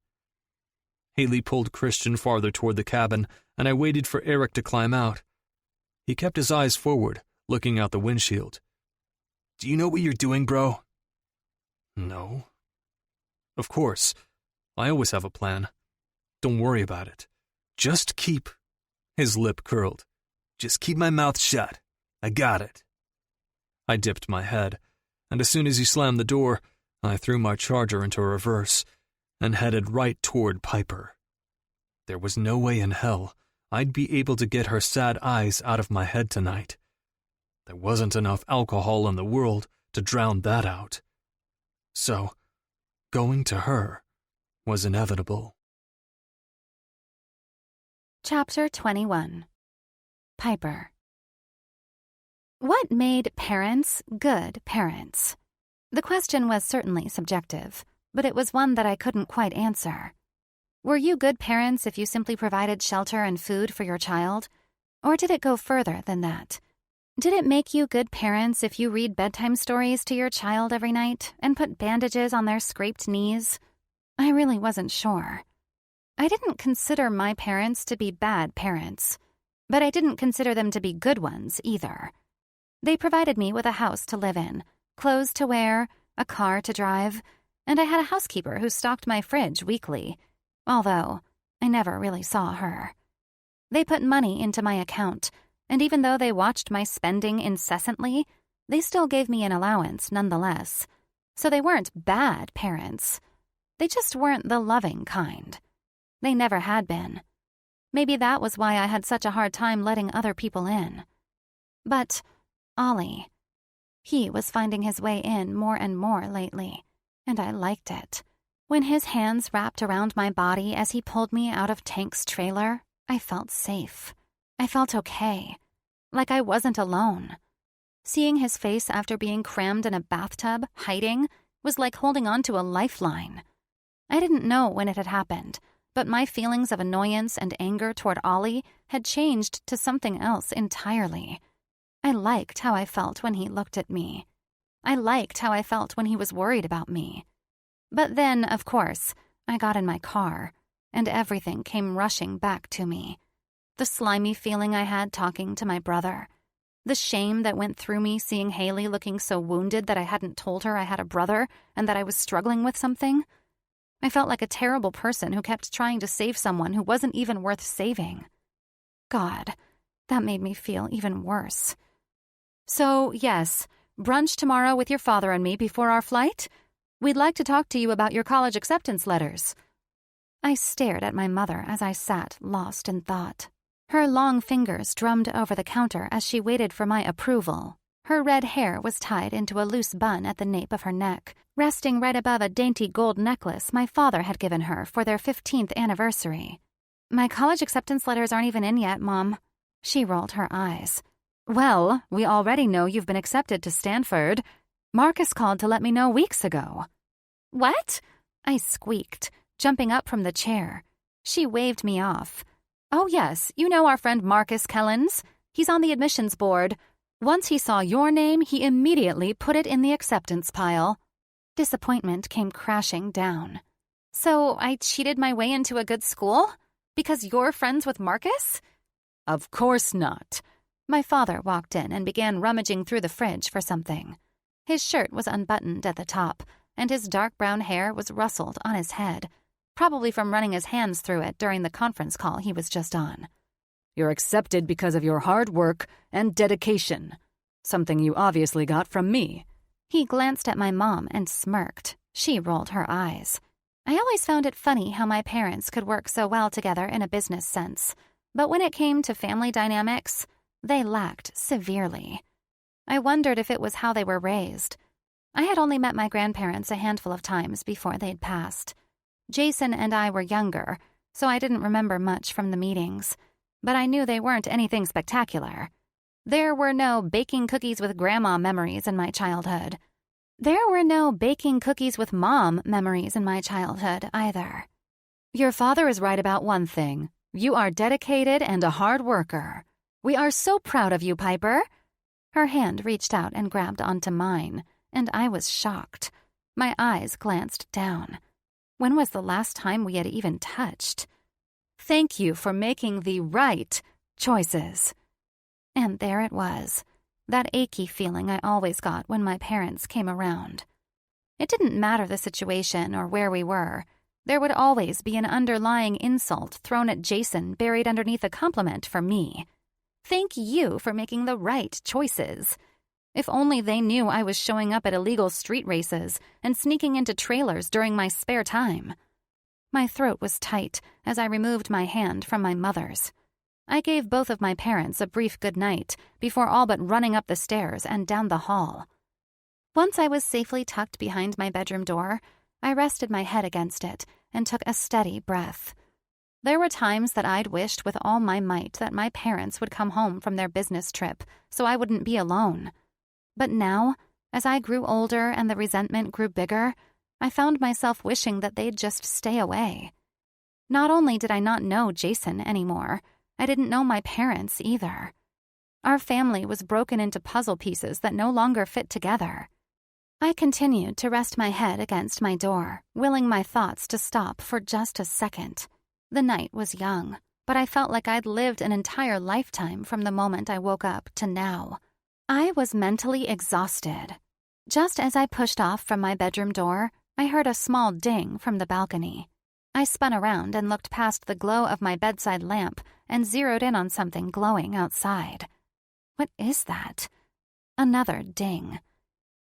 Haley pulled Christian farther toward the cabin, and I waited for Eric to climb out. He kept his eyes forward, looking out the windshield. "Do you know what you're doing, bro?" "No." "Of course. I always have a plan. Don't worry about it. Just keep His lip curled. "Just keep my mouth shut. I got it." I dipped my head, and as soon as he slammed the door, I threw my charger into reverse and headed right toward Piper. There was no way in hell I'd be able to get her sad eyes out of my head tonight. There wasn't enough alcohol in the world to drown that out. So, going to her was inevitable. Chapter 21. Piper. What made parents good parents? The question was certainly subjective, but it was one that I couldn't quite answer. Were you good parents if you simply provided shelter and food for your child? Or did it go further than that? Did it make you good parents if you read bedtime stories to your child every night and put bandages on their scraped knees? I really wasn't sure. I didn't consider my parents to be bad parents, but I didn't consider them to be good ones either. They provided me with a house to live in, clothes to wear, a car to drive, and I had a housekeeper who stocked my fridge weekly, although I never really saw her. They put money into my account, and even though they watched my spending incessantly, they still gave me an allowance nonetheless. So they weren't bad parents. They just weren't the loving kind. They never had been. Maybe that was why I had such a hard time letting other people in. But Ollie, he was finding his way in more and more lately, and I liked it. When his hands wrapped around my body as he pulled me out of Tank's trailer, I felt safe. I felt okay, like I wasn't alone. Seeing his face after being crammed in a bathtub, hiding, was like holding on to a lifeline. I didn't know when it had happened, but my feelings of annoyance and anger toward Ollie had changed to something else entirely. I liked how I felt when he looked at me. I liked how I felt when he was worried about me. But then, of course, I got in my car, and everything came rushing back to me. The slimy feeling I had talking to my brother. The shame that went through me seeing Haley looking so wounded that I hadn't told her I had a brother and that I was struggling with something. I felt like a terrible person who kept trying to save someone who wasn't even worth saving. God, that made me feel even worse. So, yes, brunch tomorrow with your father and me before our flight? We'd like to talk to you about your college acceptance letters. I stared at my mother as I sat lost in thought. Her long fingers drummed over the counter as she waited for my approval. Her red hair was tied into a loose bun at the nape of her neck, resting right above a dainty gold necklace my father had given her for their 15th anniversary. My college acceptance letters aren't even in yet, Mom. She rolled her eyes. Well, we already know you've been accepted to Stanford. Marcus called to let me know weeks ago. What? I squeaked, jumping up from the chair. She waved me off. Oh yes, you know our friend Marcus Kellens. He's on the admissions board. Once he saw your name, he immediately put it in the acceptance pile. Disappointment came crashing down. So I cheated my way into a good school? Because you're friends with Marcus? Of course not. My father walked in and began rummaging through the fridge for something. His shirt was unbuttoned at the top, and his dark brown hair was rustled on his head, probably from running his hands through it during the conference call he was just on. You're accepted because of your hard work and dedication, something you obviously got from me. He glanced at my mom and smirked. She rolled her eyes. I always found it funny how my parents could work so well together in a business sense, but when it came to family dynamics, they lacked severely. I wondered if it was how they were raised. I had only met my grandparents a handful of times before they'd passed. Jason and I were younger, so I didn't remember much from the meetings, but I knew they weren't anything spectacular. There were no baking cookies with grandma memories in my childhood. There were no baking cookies with mom memories in my childhood either. Your father is right about one thing. You are dedicated and a hard worker. We are so proud of you, Piper. Her hand reached out and grabbed onto mine, and I was shocked. My eyes glanced down. When was the last time we had even touched? Thank you for making the right choices. And there it was, that achy feeling I always got when my parents came around. It didn't matter the situation or where we were. There would always be an underlying insult thrown at Jason buried underneath a compliment for me. Thank you for making the right choices. If only they knew I was showing up at illegal street races and sneaking into trailers during my spare time. My throat was tight as I removed my hand from my mother's. I gave both of my parents a brief goodnight before all but running up the stairs and down the hall. Once I was safely tucked behind my bedroom door, I rested my head against it and took a steady breath. There were times that I'd wished with all my might that my parents would come home from their business trip so I wouldn't be alone. But now, as I grew older and the resentment grew bigger, I found myself wishing that they'd just stay away. Not only did I not know Jason anymore, I didn't know my parents either. Our family was broken into puzzle pieces that no longer fit together. I continued to rest my head against my door, willing my thoughts to stop for just a second. The night was young, but I felt like I'd lived an entire lifetime from the moment I woke up to now. I was mentally exhausted. Just as I pushed off from my bedroom door, I heard a small ding from the balcony. I spun around and looked past the glow of my bedside lamp and zeroed in on something glowing outside. What is that? Another ding.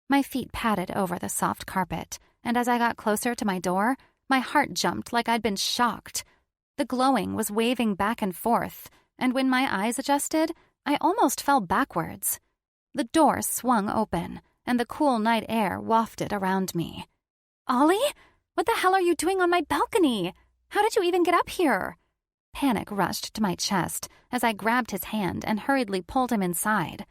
My feet padded over the soft carpet, and as I got closer to my door, my heart jumped like I'd been shocked. The glowing was waving back and forth, and when my eyes adjusted, I almost fell backwards. The door swung open, and the cool night air wafted around me. Ollie? What the hell are you doing on my balcony? How did you even get up here? Panic rushed to my chest as I grabbed his hand and hurriedly pulled him inside.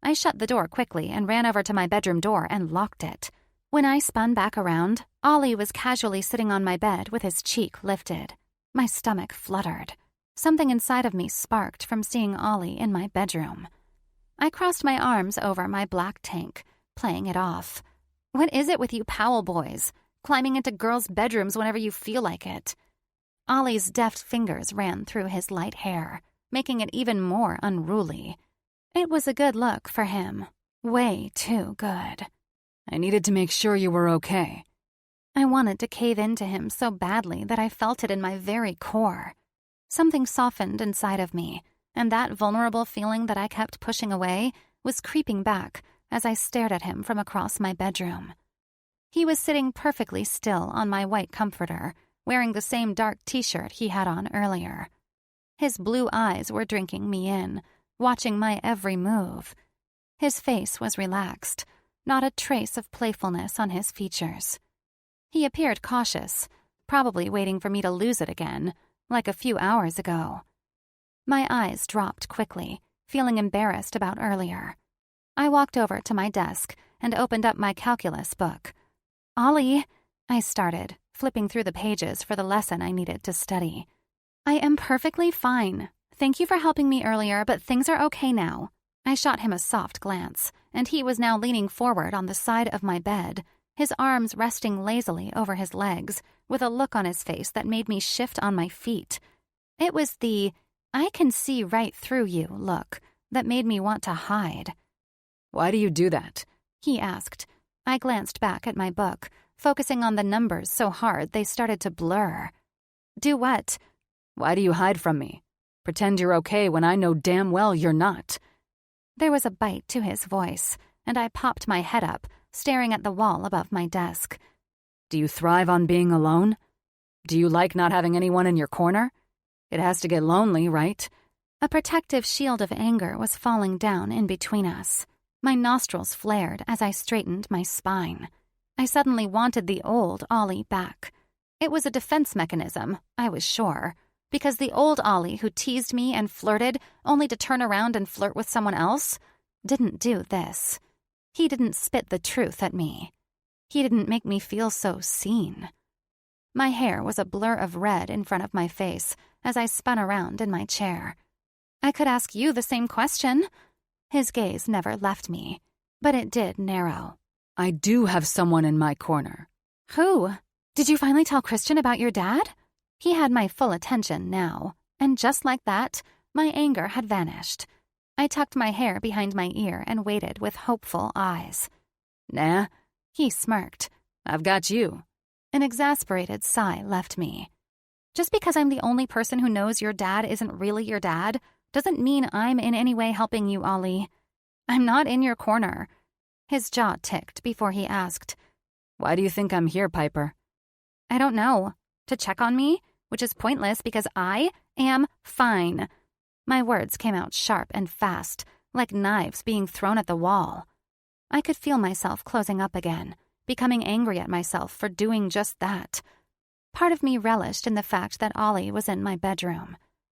I shut the door quickly and ran over to my bedroom door and locked it. When I spun back around, Ollie was casually sitting on my bed with his cheek lifted. My stomach fluttered. Something inside of me sparked from seeing Ollie in my bedroom. I crossed my arms over my black tank, playing it off. What is it with you Powell boys? Climbing into girls' bedrooms whenever you feel like it. Ollie's deft fingers ran through his light hair, making it even more unruly. It was a good look for him. Way too good. I needed to make sure you were okay. I wanted to cave into him so badly that I felt it in my very core. Something softened inside of me, and that vulnerable feeling that I kept pushing away was creeping back as I stared at him from across my bedroom. He was sitting perfectly still on my white comforter, wearing the same dark t-shirt he had on earlier. His blue eyes were drinking me in, watching my every move. His face was relaxed, not a trace of playfulness on his features. He appeared cautious, probably waiting for me to lose it again, like a few hours ago. My eyes dropped quickly, feeling embarrassed about earlier. I walked over to my desk and opened up my calculus book. Ollie, I started, flipping through the pages for the lesson I needed to study. I am perfectly fine. Thank you for helping me earlier, but things are okay now. I shot him a soft glance, and he was now leaning forward on the side of my bed, his arms resting lazily over his legs, with a look on his face that made me shift on my feet. It was the I can see right through you look that made me want to hide. Why do you do that? He asked. I glanced back at my book, focusing on the numbers so hard they started to blur. Do what? Why do you hide from me? Pretend you're okay when I know damn well you're not. There was a bite to his voice, and I popped my head up, staring at the wall above my desk. Do you thrive on being alone? Do you like not having anyone in your corner? It has to get lonely, right? A protective shield of anger was falling down in between us. My nostrils flared as I straightened my spine. I suddenly wanted the old Ollie back. It was a defense mechanism, I was sure, because the old Ollie who teased me and flirted only to turn around and flirt with someone else didn't do this. He didn't spit the truth at me. He didn't make me feel so seen. My hair was a blur of red in front of my face as I spun around in my chair. I could ask you the same question. His gaze never left me, but it did narrow. I do have someone in my corner. Who? Did you finally tell Christian about your dad? He had my full attention now, and just like that, my anger had vanished. I tucked my hair behind my ear and waited with hopeful eyes. Nah, he smirked. I've got you. An exasperated sigh left me. Just because I'm the only person who knows your dad isn't really your dad doesn't mean I'm in any way helping you, Ollie. I'm not in your corner. His jaw ticked before he asked, Why do you think I'm here, Piper? I don't know. To check on me? Which is pointless because I am fine. My words came out sharp and fast, like knives being thrown at the wall. I could feel myself closing up again, becoming angry at myself for doing just that. Part of me relished in the fact that Ollie was in my bedroom,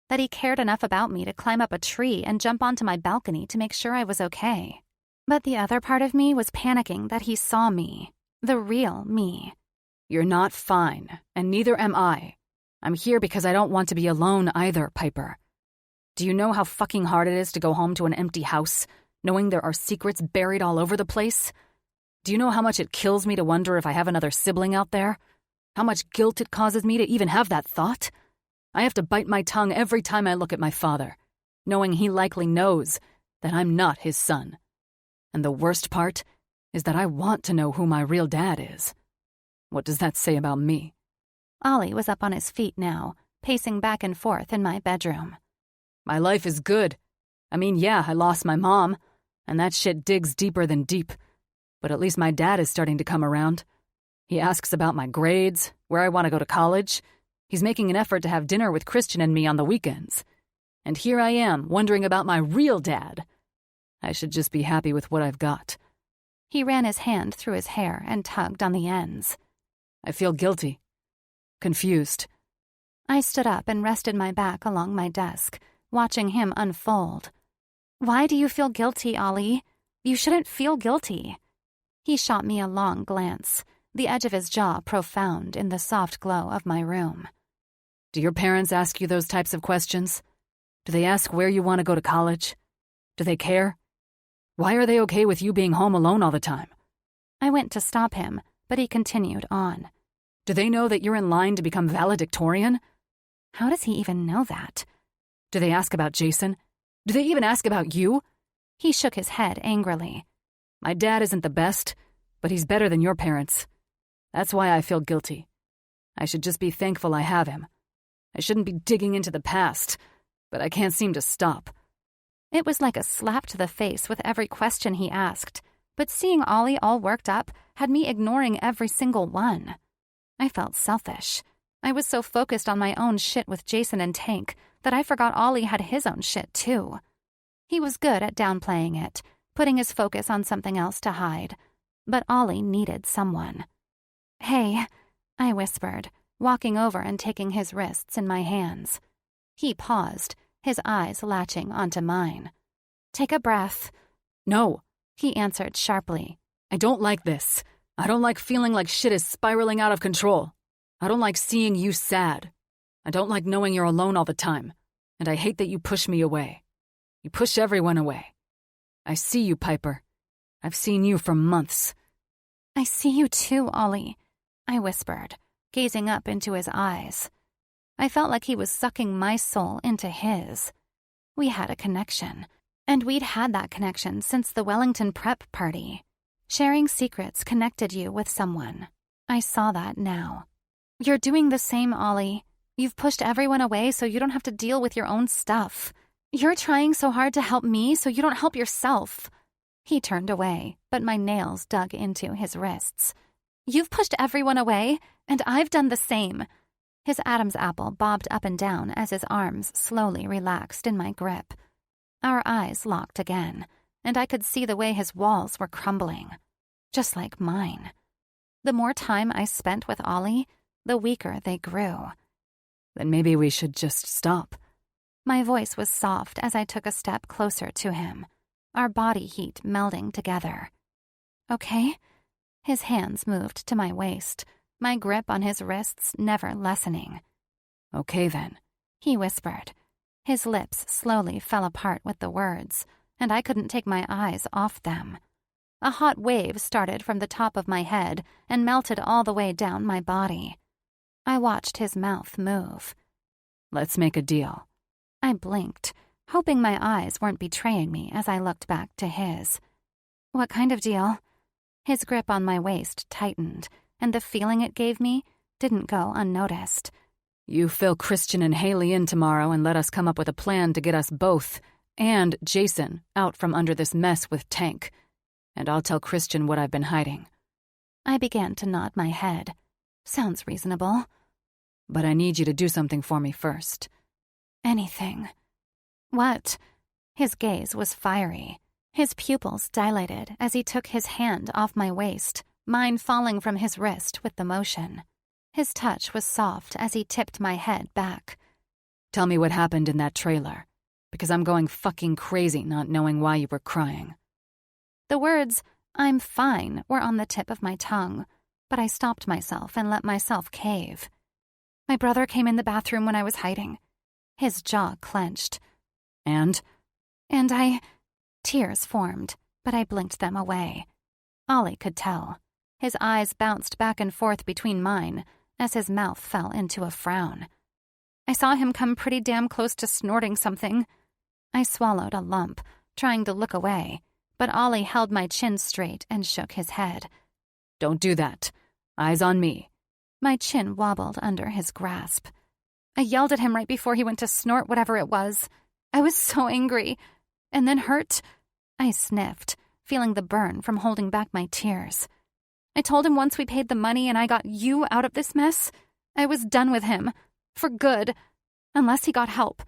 that he cared enough about me to climb up a tree and jump onto my balcony to make sure I was okay. But the other part of me was panicking that he saw me, the real me. You're not fine, and neither am I. I'm here because I don't want to be alone either, Piper. Do you know how fucking hard it is to go home to an empty house, knowing there are secrets buried all over the place? Do you know how much it kills me to wonder if I have another sibling out there? How much guilt it causes me to even have that thought? I have to bite my tongue every time I look at my father, knowing he likely knows that I'm not his son. And the worst part is that I want to know who my real dad is. What does that say about me? Ollie was up on his feet now, pacing back and forth in my bedroom. My life is good. I mean, yeah, I lost my mom, and that shit digs deeper than deep. But at least my dad is starting to come around. He asks about my grades, where I want to go to college. He's making an effort to have dinner with Christian and me on the weekends. And here I am, wondering about my real dad. I should just be happy with what I've got. He ran his hand through his hair and tugged on the ends. I feel guilty. Confused. I stood up and rested my back along my desk, watching him unfold. Why do you feel guilty, Ollie? You shouldn't feel guilty. He shot me a long glance, the edge of his jaw profound in the soft glow of my room. Do your parents ask you those types of questions? Do they ask where you want to go to college? Do they care? Why are they okay with you being home alone all the time? I went to stop him, but he continued on. Do they know that you're in line to become valedictorian? How does he even know that? Do they ask about Jason? Do they even ask about you? He shook his head angrily. My dad isn't the best, but he's better than your parents. That's why I feel guilty. I should just be thankful I have him. I shouldn't be digging into the past, but I can't seem to stop. It was like a slap to the face with every question he asked, but seeing Ollie all worked up had me ignoring every single one. I felt selfish. I was so focused on my own shit with Jason and Tank that I forgot Ollie had his own shit too. He was good at downplaying it, putting his focus on something else to hide. But Ollie needed someone. Hey, I whispered, walking over and taking his wrists in my hands. He paused, his eyes latching onto mine. Take a breath. No, he answered sharply. I don't like this. I don't like feeling like shit is spiraling out of control. I don't like seeing you sad. I don't like knowing you're alone all the time. And I hate that you push me away. You push everyone away. I see you, Piper. I've seen you for months. I see you too, Ollie, I whispered, gazing up into his eyes. I felt like he was sucking my soul into his. We had a connection, and we'd had that connection since the Wellington prep party. Sharing secrets connected you with someone. I saw that now. You're doing the same, Ollie. You've pushed everyone away so you don't have to deal with your own stuff. You're trying so hard to help me so you don't help yourself. He turned away, but my nails dug into his wrists. You've pushed everyone away, and I've done the same. His Adam's apple bobbed up and down as his arms slowly relaxed in my grip. Our eyes locked again, and I could see the way his walls were crumbling, just like mine. The more time I spent with Ollie, the weaker they grew. Then maybe we should just stop. My voice was soft as I took a step closer to him, our body heat melding together. Okay? His hands moved to my waist, my grip on his wrists never lessening. Okay then, he whispered. His lips slowly fell apart with the words, and I couldn't take my eyes off them. A hot wave started from the top of my head and melted all the way down my body. I watched his mouth move. Let's make a deal. I blinked, hoping my eyes weren't betraying me as I looked back to his. What kind of deal? His grip on my waist tightened, and the feeling it gave me didn't go unnoticed. You fill Christian and Haley in tomorrow and let us come up with a plan to get us both and Jason out from under this mess with Tank. And I'll tell Christian what I've been hiding. I began to nod my head. Sounds reasonable. But I need you to do something for me first. Anything. What? His gaze was fiery. His pupils dilated as he took his hand off my waist, mine falling from his wrist with the motion. His touch was soft as he tipped my head back. Tell me what happened in that trailer, because I'm going fucking crazy not knowing why you were crying. The words, "I'm fine," were on the tip of my tongue, but I stopped myself and let myself cave. My brother came in the bathroom when I was hiding. His jaw clenched. And Tears formed, but I blinked them away. Ollie could tell. His eyes bounced back and forth between mine as his mouth fell into a frown. I saw him come pretty damn close to snorting something. I swallowed a lump, trying to look away, but Ollie held my chin straight and shook his head. Don't do that. Eyes on me. My chin wobbled under his grasp. I yelled at him right before he went to snort whatever it was. I was so angry. And then hurt. I sniffed, feeling the burn from holding back my tears. I told him once we paid the money and I got you out of this mess, I was done with him. For good. Unless he got help.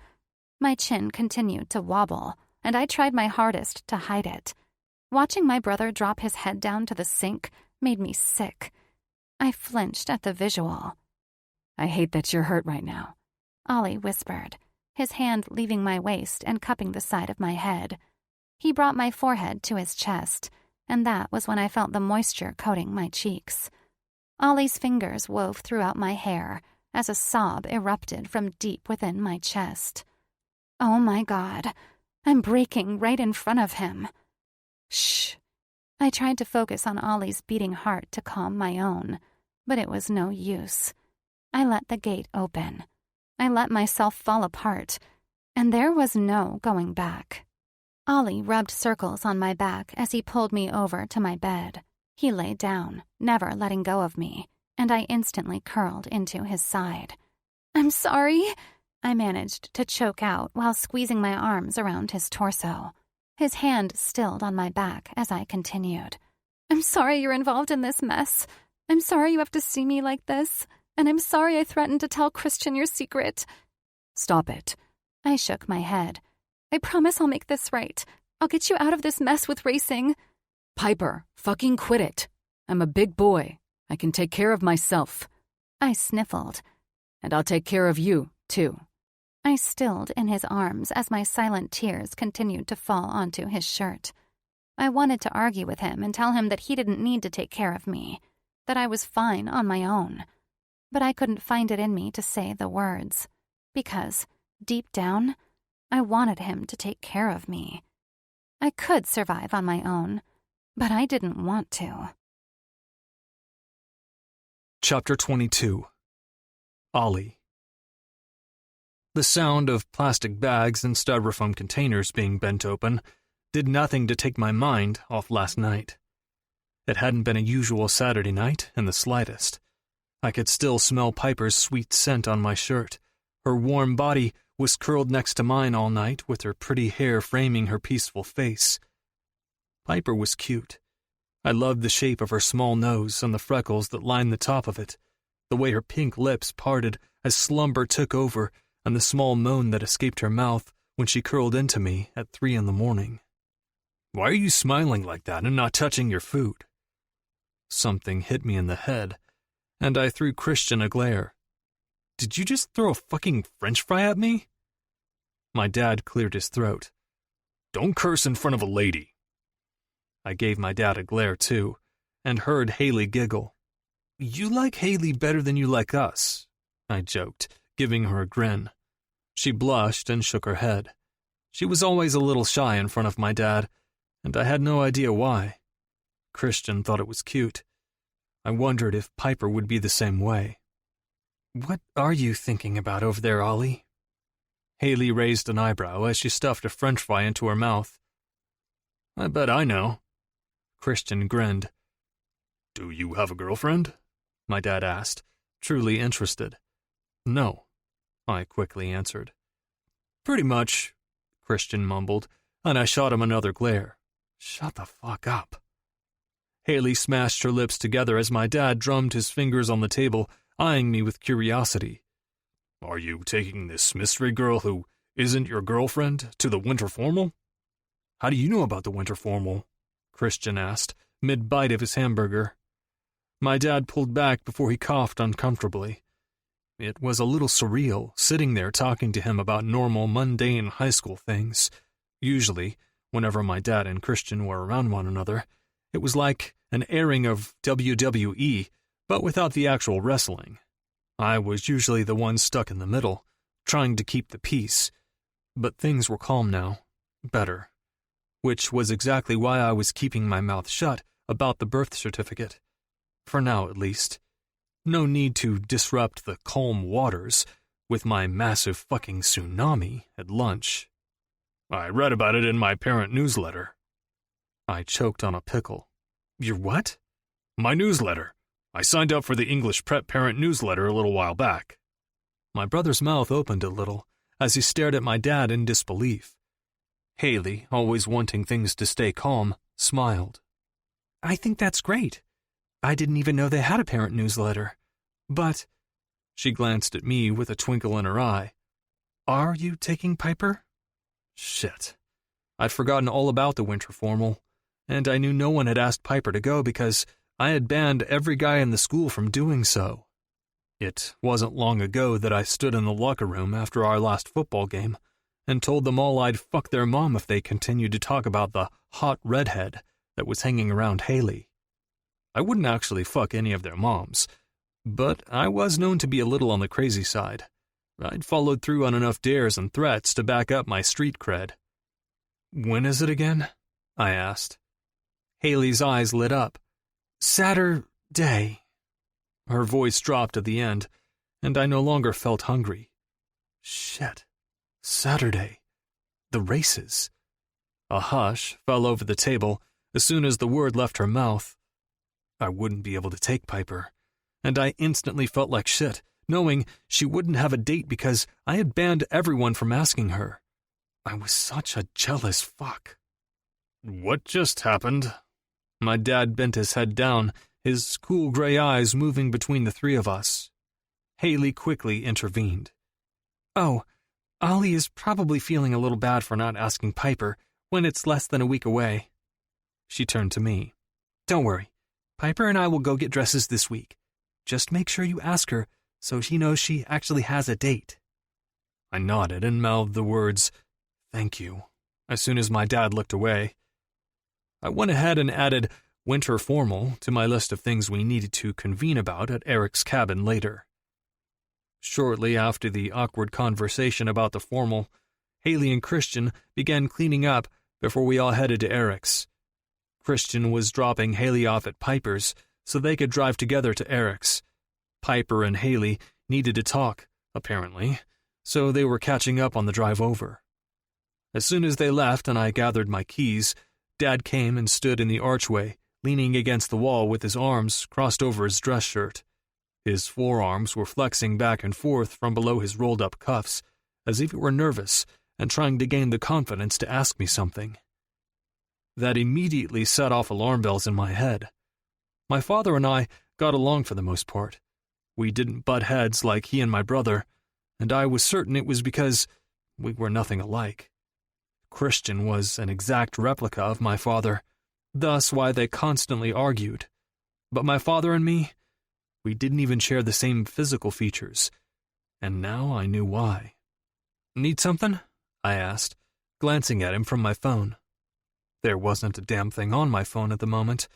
My chin continued to wobble, and I tried my hardest to hide it. Watching my brother drop his head down to the sink made me sick. I flinched at the visual. I hate that you're hurt right now, Ollie whispered, his hand leaving my waist and cupping the side of my head. He brought my forehead to his chest, and that was when I felt the moisture coating my cheeks. Ollie's fingers wove throughout my hair as a sob erupted from deep within my chest. Oh my God, I'm breaking right in front of him. Shh. I tried to focus on Ollie's beating heart to calm my own, but it was no use. I let the gate open. I let myself fall apart, and there was no going back. Ollie rubbed circles on my back as he pulled me over to my bed. He lay down, never letting go of me, and I instantly curled into his side. I'm sorry, I managed to choke out while squeezing my arms around his torso. His hand stilled on my back as I continued. I'm sorry you're involved in this mess. I'm sorry you have to see me like this. And I'm sorry I threatened to tell Christian your secret. Stop it. I shook my head. I promise I'll make this right. I'll get you out of this mess with racing. Piper, fucking quit it. I'm a big boy. I can take care of myself. I sniffled. And I'll take care of you, too. I stilled in his arms as my silent tears continued to fall onto his shirt. I wanted to argue with him and tell him that he didn't need to take care of me, that I was fine on my own. But I couldn't find it in me to say the words, because, deep down, I wanted him to take care of me. I could survive on my own, but I didn't want to. Chapter 22. Ollie. The sound of plastic bags and styrofoam containers being bent open did nothing to take my mind off last night. It hadn't been a usual Saturday night in the slightest. I could still smell Piper's sweet scent on my shirt. Her warm body was curled next to mine all night with her pretty hair framing her peaceful face. Piper was cute. I loved the shape of her small nose and the freckles that lined the top of it, the way her pink lips parted as slumber took over, and the small moan that escaped her mouth when she curled into me at 3 a.m. Why are you smiling like that and not touching your food? Something hit me in the head, and I threw Christian a glare. Did you just throw a fucking French fry at me? My dad cleared his throat. Don't curse in front of a lady. I gave my dad a glare too, and heard Haley giggle. You like Haley better than you like us, I joked, giving her a grin. She blushed and shook her head. She was always a little shy in front of my dad, and I had no idea why. Christian thought it was cute. I wondered if Piper would be the same way. What are you thinking about over there, Ollie? Haley raised an eyebrow as she stuffed a French fry into her mouth. I bet I know. Christian grinned. Do you have a girlfriend? my dad asked, truly interested. No, I quickly answered. Pretty much, Christian mumbled, and I shot him another glare. Shut the fuck up. Haley smashed her lips together as my dad drummed his fingers on the table, eyeing me with curiosity. Are you taking this mystery girl who isn't your girlfriend to the winter formal? How do you know about the winter formal? Christian asked, mid-bite of his hamburger. My dad pulled back before he coughed uncomfortably. It was a little surreal, sitting there talking to him about normal, mundane high school things. Usually, whenever my dad and Christian were around one another, it was like an airing of WWE, but without the actual wrestling. I was usually the one stuck in the middle, trying to keep the peace. But things were calm now. Better. Which was exactly why I was keeping my mouth shut about the birth certificate. For now, at least. No need to disrupt the calm waters with my massive fucking tsunami at lunch. I read about it in my parent newsletter. I choked on a pickle. Your what? My newsletter. I signed up for the English Prep Parent newsletter a little while back. My brother's mouth opened a little as he stared at my dad in disbelief. Haley, always wanting things to stay calm, smiled. I think that's great. I didn't even know they had a parent newsletter. But, she glanced at me with a twinkle in her eye. Are you taking Piper? Shit. I'd forgotten all about the winter formal, and I knew no one had asked Piper to go because I had banned every guy in the school from doing so. It wasn't long ago that I stood in the locker room after our last football game and told them all I'd fuck their mom if they continued to talk about the hot redhead that was hanging around Haley. I wouldn't actually fuck any of their moms, but I was known to be a little on the crazy side. I'd followed through on enough dares and threats to back up my street cred. When is it again? I asked. Haley's eyes lit up. Saturday. Her voice dropped at the end, and I no longer felt hungry. Shit. Saturday. The races. A hush fell over the table as soon as the word left her mouth. I wouldn't be able to take Piper, and I instantly felt like shit, knowing she wouldn't have a date because I had banned everyone from asking her. I was such a jealous fuck. What just happened? My dad bent his head down, his cool gray eyes moving between the three of us. Haley quickly intervened. Oh, Ollie is probably feeling a little bad for not asking Piper when it's less than a week away. She turned to me. Don't worry. Piper and I will go get dresses this week. Just make sure you ask her so she knows she actually has a date. I nodded and mouthed the words, thank you, as soon as my dad looked away. I went ahead and added winter formal to my list of things we needed to convene about at Eric's cabin later. Shortly after the awkward conversation about the formal, Haley and Christian began cleaning up before we all headed to Eric's. Christian was dropping Haley off at Piper's so they could drive together to Eric's. Piper and Haley needed to talk, apparently, so they were catching up on the drive over. As soon as they left and I gathered my keys, Dad came and stood in the archway, leaning against the wall with his arms crossed over his dress shirt. His forearms were flexing back and forth from below his rolled-up cuffs, as if he were nervous and trying to gain the confidence to ask me something. That immediately set off alarm bells in my head. My father and I got along for the most part. We didn't butt heads like he and my brother, and I was certain it was because we were nothing alike. Christian was an exact replica of my father, thus why they constantly argued. But my father and me, we didn't even share the same physical features, and now I knew why. Need something? I asked, glancing at him from my phone. There wasn't a damn thing on my phone at the moment,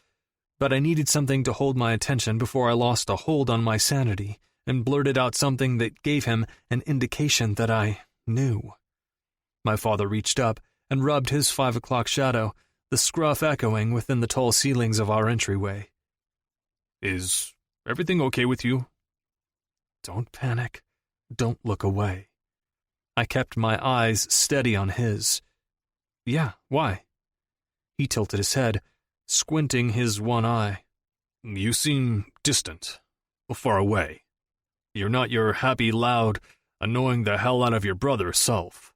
but I needed something to hold my attention before I lost a hold on my sanity and blurted out something that gave him an indication that I knew. My father reached up and rubbed his 5 o'clock shadow, the scruff echoing within the tall ceilings of our entryway. Is everything okay with you? Don't panic. Don't look away. I kept my eyes steady on his. Yeah, why? He tilted his head, squinting his one eye. You seem distant. far away. You're not your happy, loud, annoying the hell out of your brother self.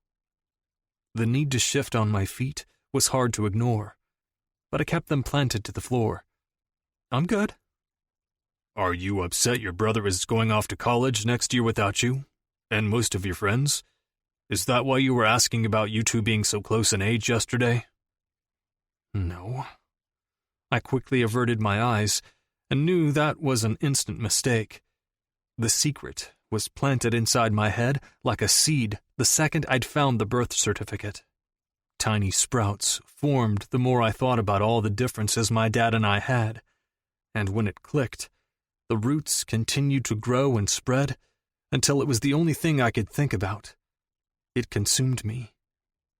The need to shift on my feet was hard to ignore, but I kept them planted to the floor. I'm good. Are you upset your brother is going off to college next year without you, and most of your friends? Is that why you were asking about you two being so close in age yesterday? No. I quickly averted my eyes and knew that was an instant mistake. The secret was planted inside my head like a seed the second I'd found the birth certificate. Tiny sprouts formed the more I thought about all the differences my dad and I had, and when it clicked, the roots continued to grow and spread until it was the only thing I could think about. It consumed me.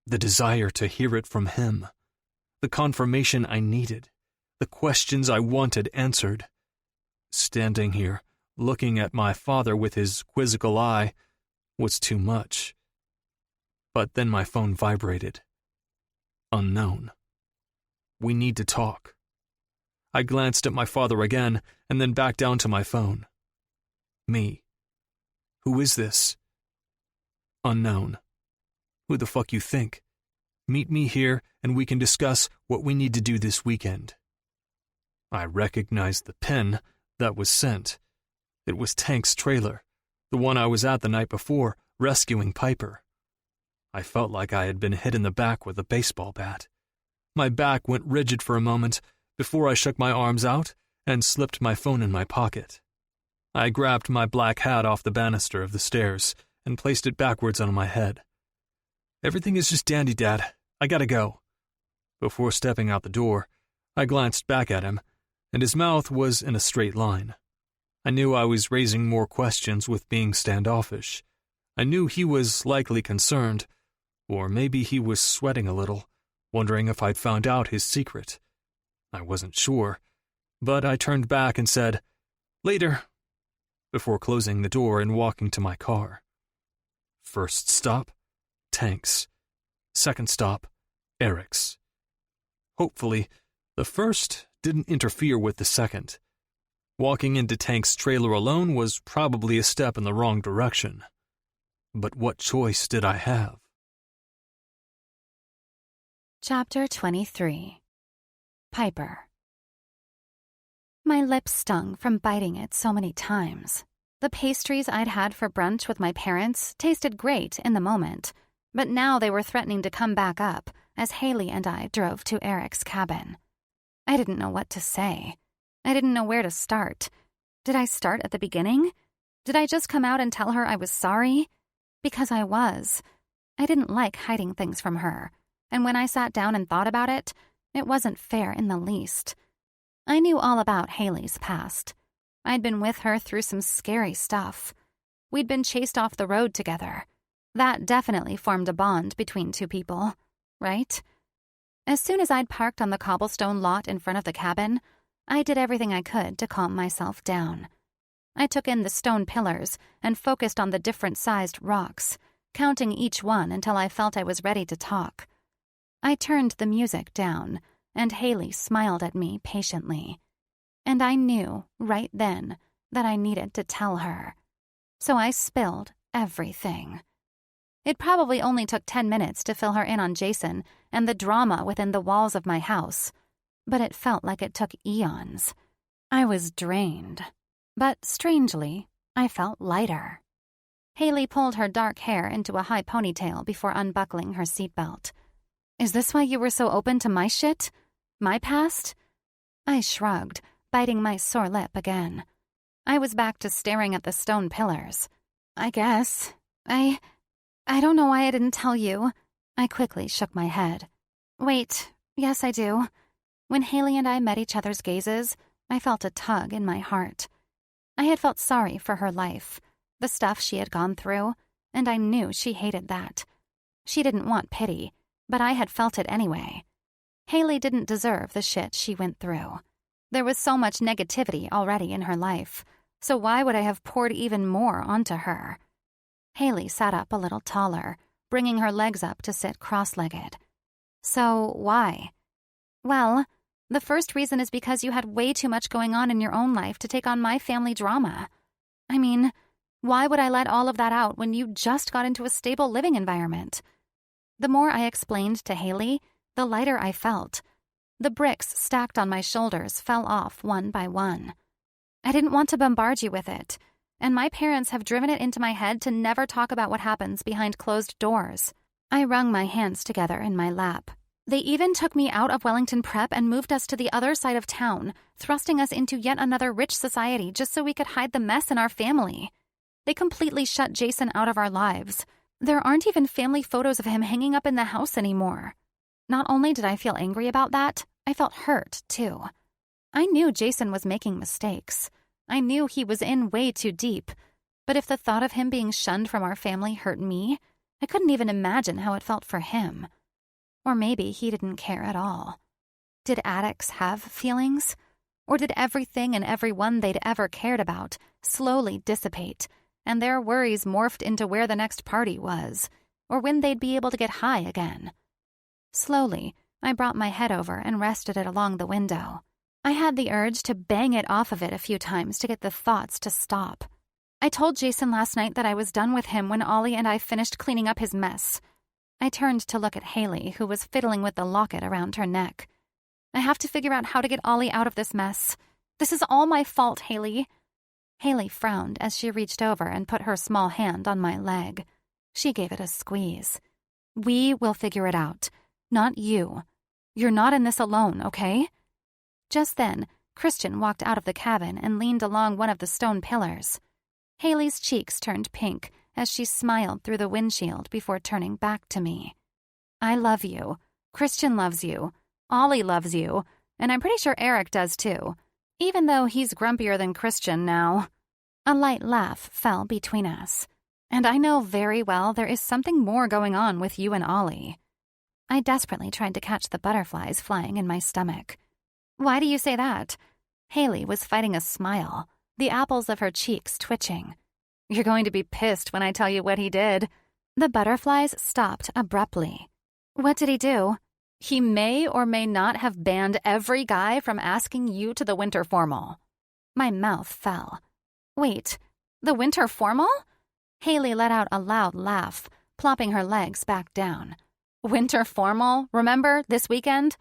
The desire to hear it from him. The confirmation I needed. The questions I wanted answered. Standing here, looking at my father with his quizzical eye, was too much. But then my phone vibrated. Unknown. We need to talk. I glanced at my father again and then back down to my phone. Me. Who is this? Unknown. Who the fuck you think? Meet me here and we can discuss what we need to do this weekend. I recognized the pin that was sent. It was Tank's trailer, the one I was at the night before, rescuing Piper. I felt like I had been hit in the back with a baseball bat. My back went rigid for a moment before I shook my arms out and slipped my phone in my pocket. I grabbed my black hat off the banister of the stairs and placed it backwards on my head. Everything is just dandy, Dad. I gotta go. Before stepping out the door, I glanced back at him, and his mouth was in a straight line. I knew I was raising more questions with being standoffish. I knew he was likely concerned, or maybe he was sweating a little, wondering if I'd found out his secret. I wasn't sure, but I turned back and said, "Later," before closing the door and walking to my car. First stop, Tank's. Second stop, Eric's. Hopefully, the first didn't interfere with the second. Walking into Tank's trailer alone was probably a step in the wrong direction. But what choice did I have? Chapter 23. Piper. My lips stung from biting it so many times. The pastries I'd had for brunch with my parents tasted great in the moment, but now they were threatening to come back up as Haley and I drove to Eric's cabin. I didn't know what to say. I didn't know where to start. Did I start at the beginning? Did I just come out and tell her I was sorry? Because I was. I didn't like hiding things from her, and when I sat down and thought about it, it wasn't fair in the least. I knew all about Haley's past. I'd been with her through some scary stuff. We'd been chased off the road together. That definitely formed a bond between two people, right? As soon as I'd parked on the cobblestone lot in front of the cabin, I did everything I could to calm myself down. I took in the stone pillars and focused on the different-sized rocks, counting each one until I felt I was ready to talk. I turned the music down, and Haley smiled at me patiently. And I knew, right then, that I needed to tell her. So I spilled everything. It probably only took 10 minutes to fill her in on Jason and the drama within the walls of my house, but it felt like it took eons. I was drained, but strangely, I felt lighter. Haley pulled her dark hair into a high ponytail before unbuckling her seatbelt. "Is this why you were so open to my shit? My past?" I shrugged, biting my sore lip again. I was back to staring at the stone pillars. "I guess. I don't know why I didn't tell you." I quickly shook my head. "Wait, yes I do." When Haley and I met each other's gazes, I felt a tug in my heart. I had felt sorry for her life, the stuff she had gone through, and I knew she hated that. She didn't want pity, but I had felt it anyway. Haley didn't deserve the shit she went through. There was so much negativity already in her life, so why would I have poured even more onto her? Haley sat up a little taller, bringing her legs up to sit cross-legged. "So, why?" "Well, The first reason is because you had way too much going on in your own life to take on my family drama. I mean, why would I let all of that out when you just got into a stable living environment? The more I explained to Haley, the lighter I felt. The bricks stacked on my shoulders fell off one by one. I didn't want to bombard you with it, and my parents have driven it into my head to never talk about what happens behind closed doors. I wrung my hands together in my lap. They even took me out of Wellington Prep and moved us to the other side of town, thrusting us into yet another rich society just so we could hide the mess in our family. They completely shut Jason out of our lives. There aren't even family photos of him hanging up in the house anymore. Not only did I feel angry about that, I felt hurt, too. I knew Jason was making mistakes. I knew he was in way too deep. But if the thought of him being shunned from our family hurt me, I couldn't even imagine how it felt for him. Or maybe he didn't care at all. Did addicts have feelings? Or did everything and everyone they'd ever cared about slowly dissipate, and their worries morphed into where the next party was, or when they'd be able to get high again? Slowly, I brought my head over and rested it along the window. I had the urge to bang it off of it a few times to get the thoughts to stop. I told Jason last night that I was done with him when Ollie and I finished cleaning up his mess. I turned to look at Haley, who was fiddling with the locket around her neck. I have to figure out how to get Ollie out of this mess. This is all my fault, Haley. Haley frowned as she reached over and put her small hand on my leg. She gave it a squeeze. We will figure it out. Not you. You're not in this alone, okay? Just then, Christian walked out of the cabin and leaned along one of the stone pillars. Haley's cheeks turned pink as she smiled through the windshield before turning back to me. I love you. Christian loves you. Ollie loves you. And I'm pretty sure Eric does too, even though he's grumpier than Christian now. A light laugh fell between us. And I know very well there is something more going on with you and Ollie. I desperately tried to catch the butterflies flying in my stomach. Why do you say that? Haley was fighting a smile, the apples of her cheeks twitching. You're going to be pissed when I tell you what he did. The butterflies stopped abruptly. What did he do? He may or may not have banned every guy from asking you to the winter formal. My mouth fell. Wait, the winter formal? Haley let out a loud laugh, plopping her legs back down. Winter formal, remember, this weekend?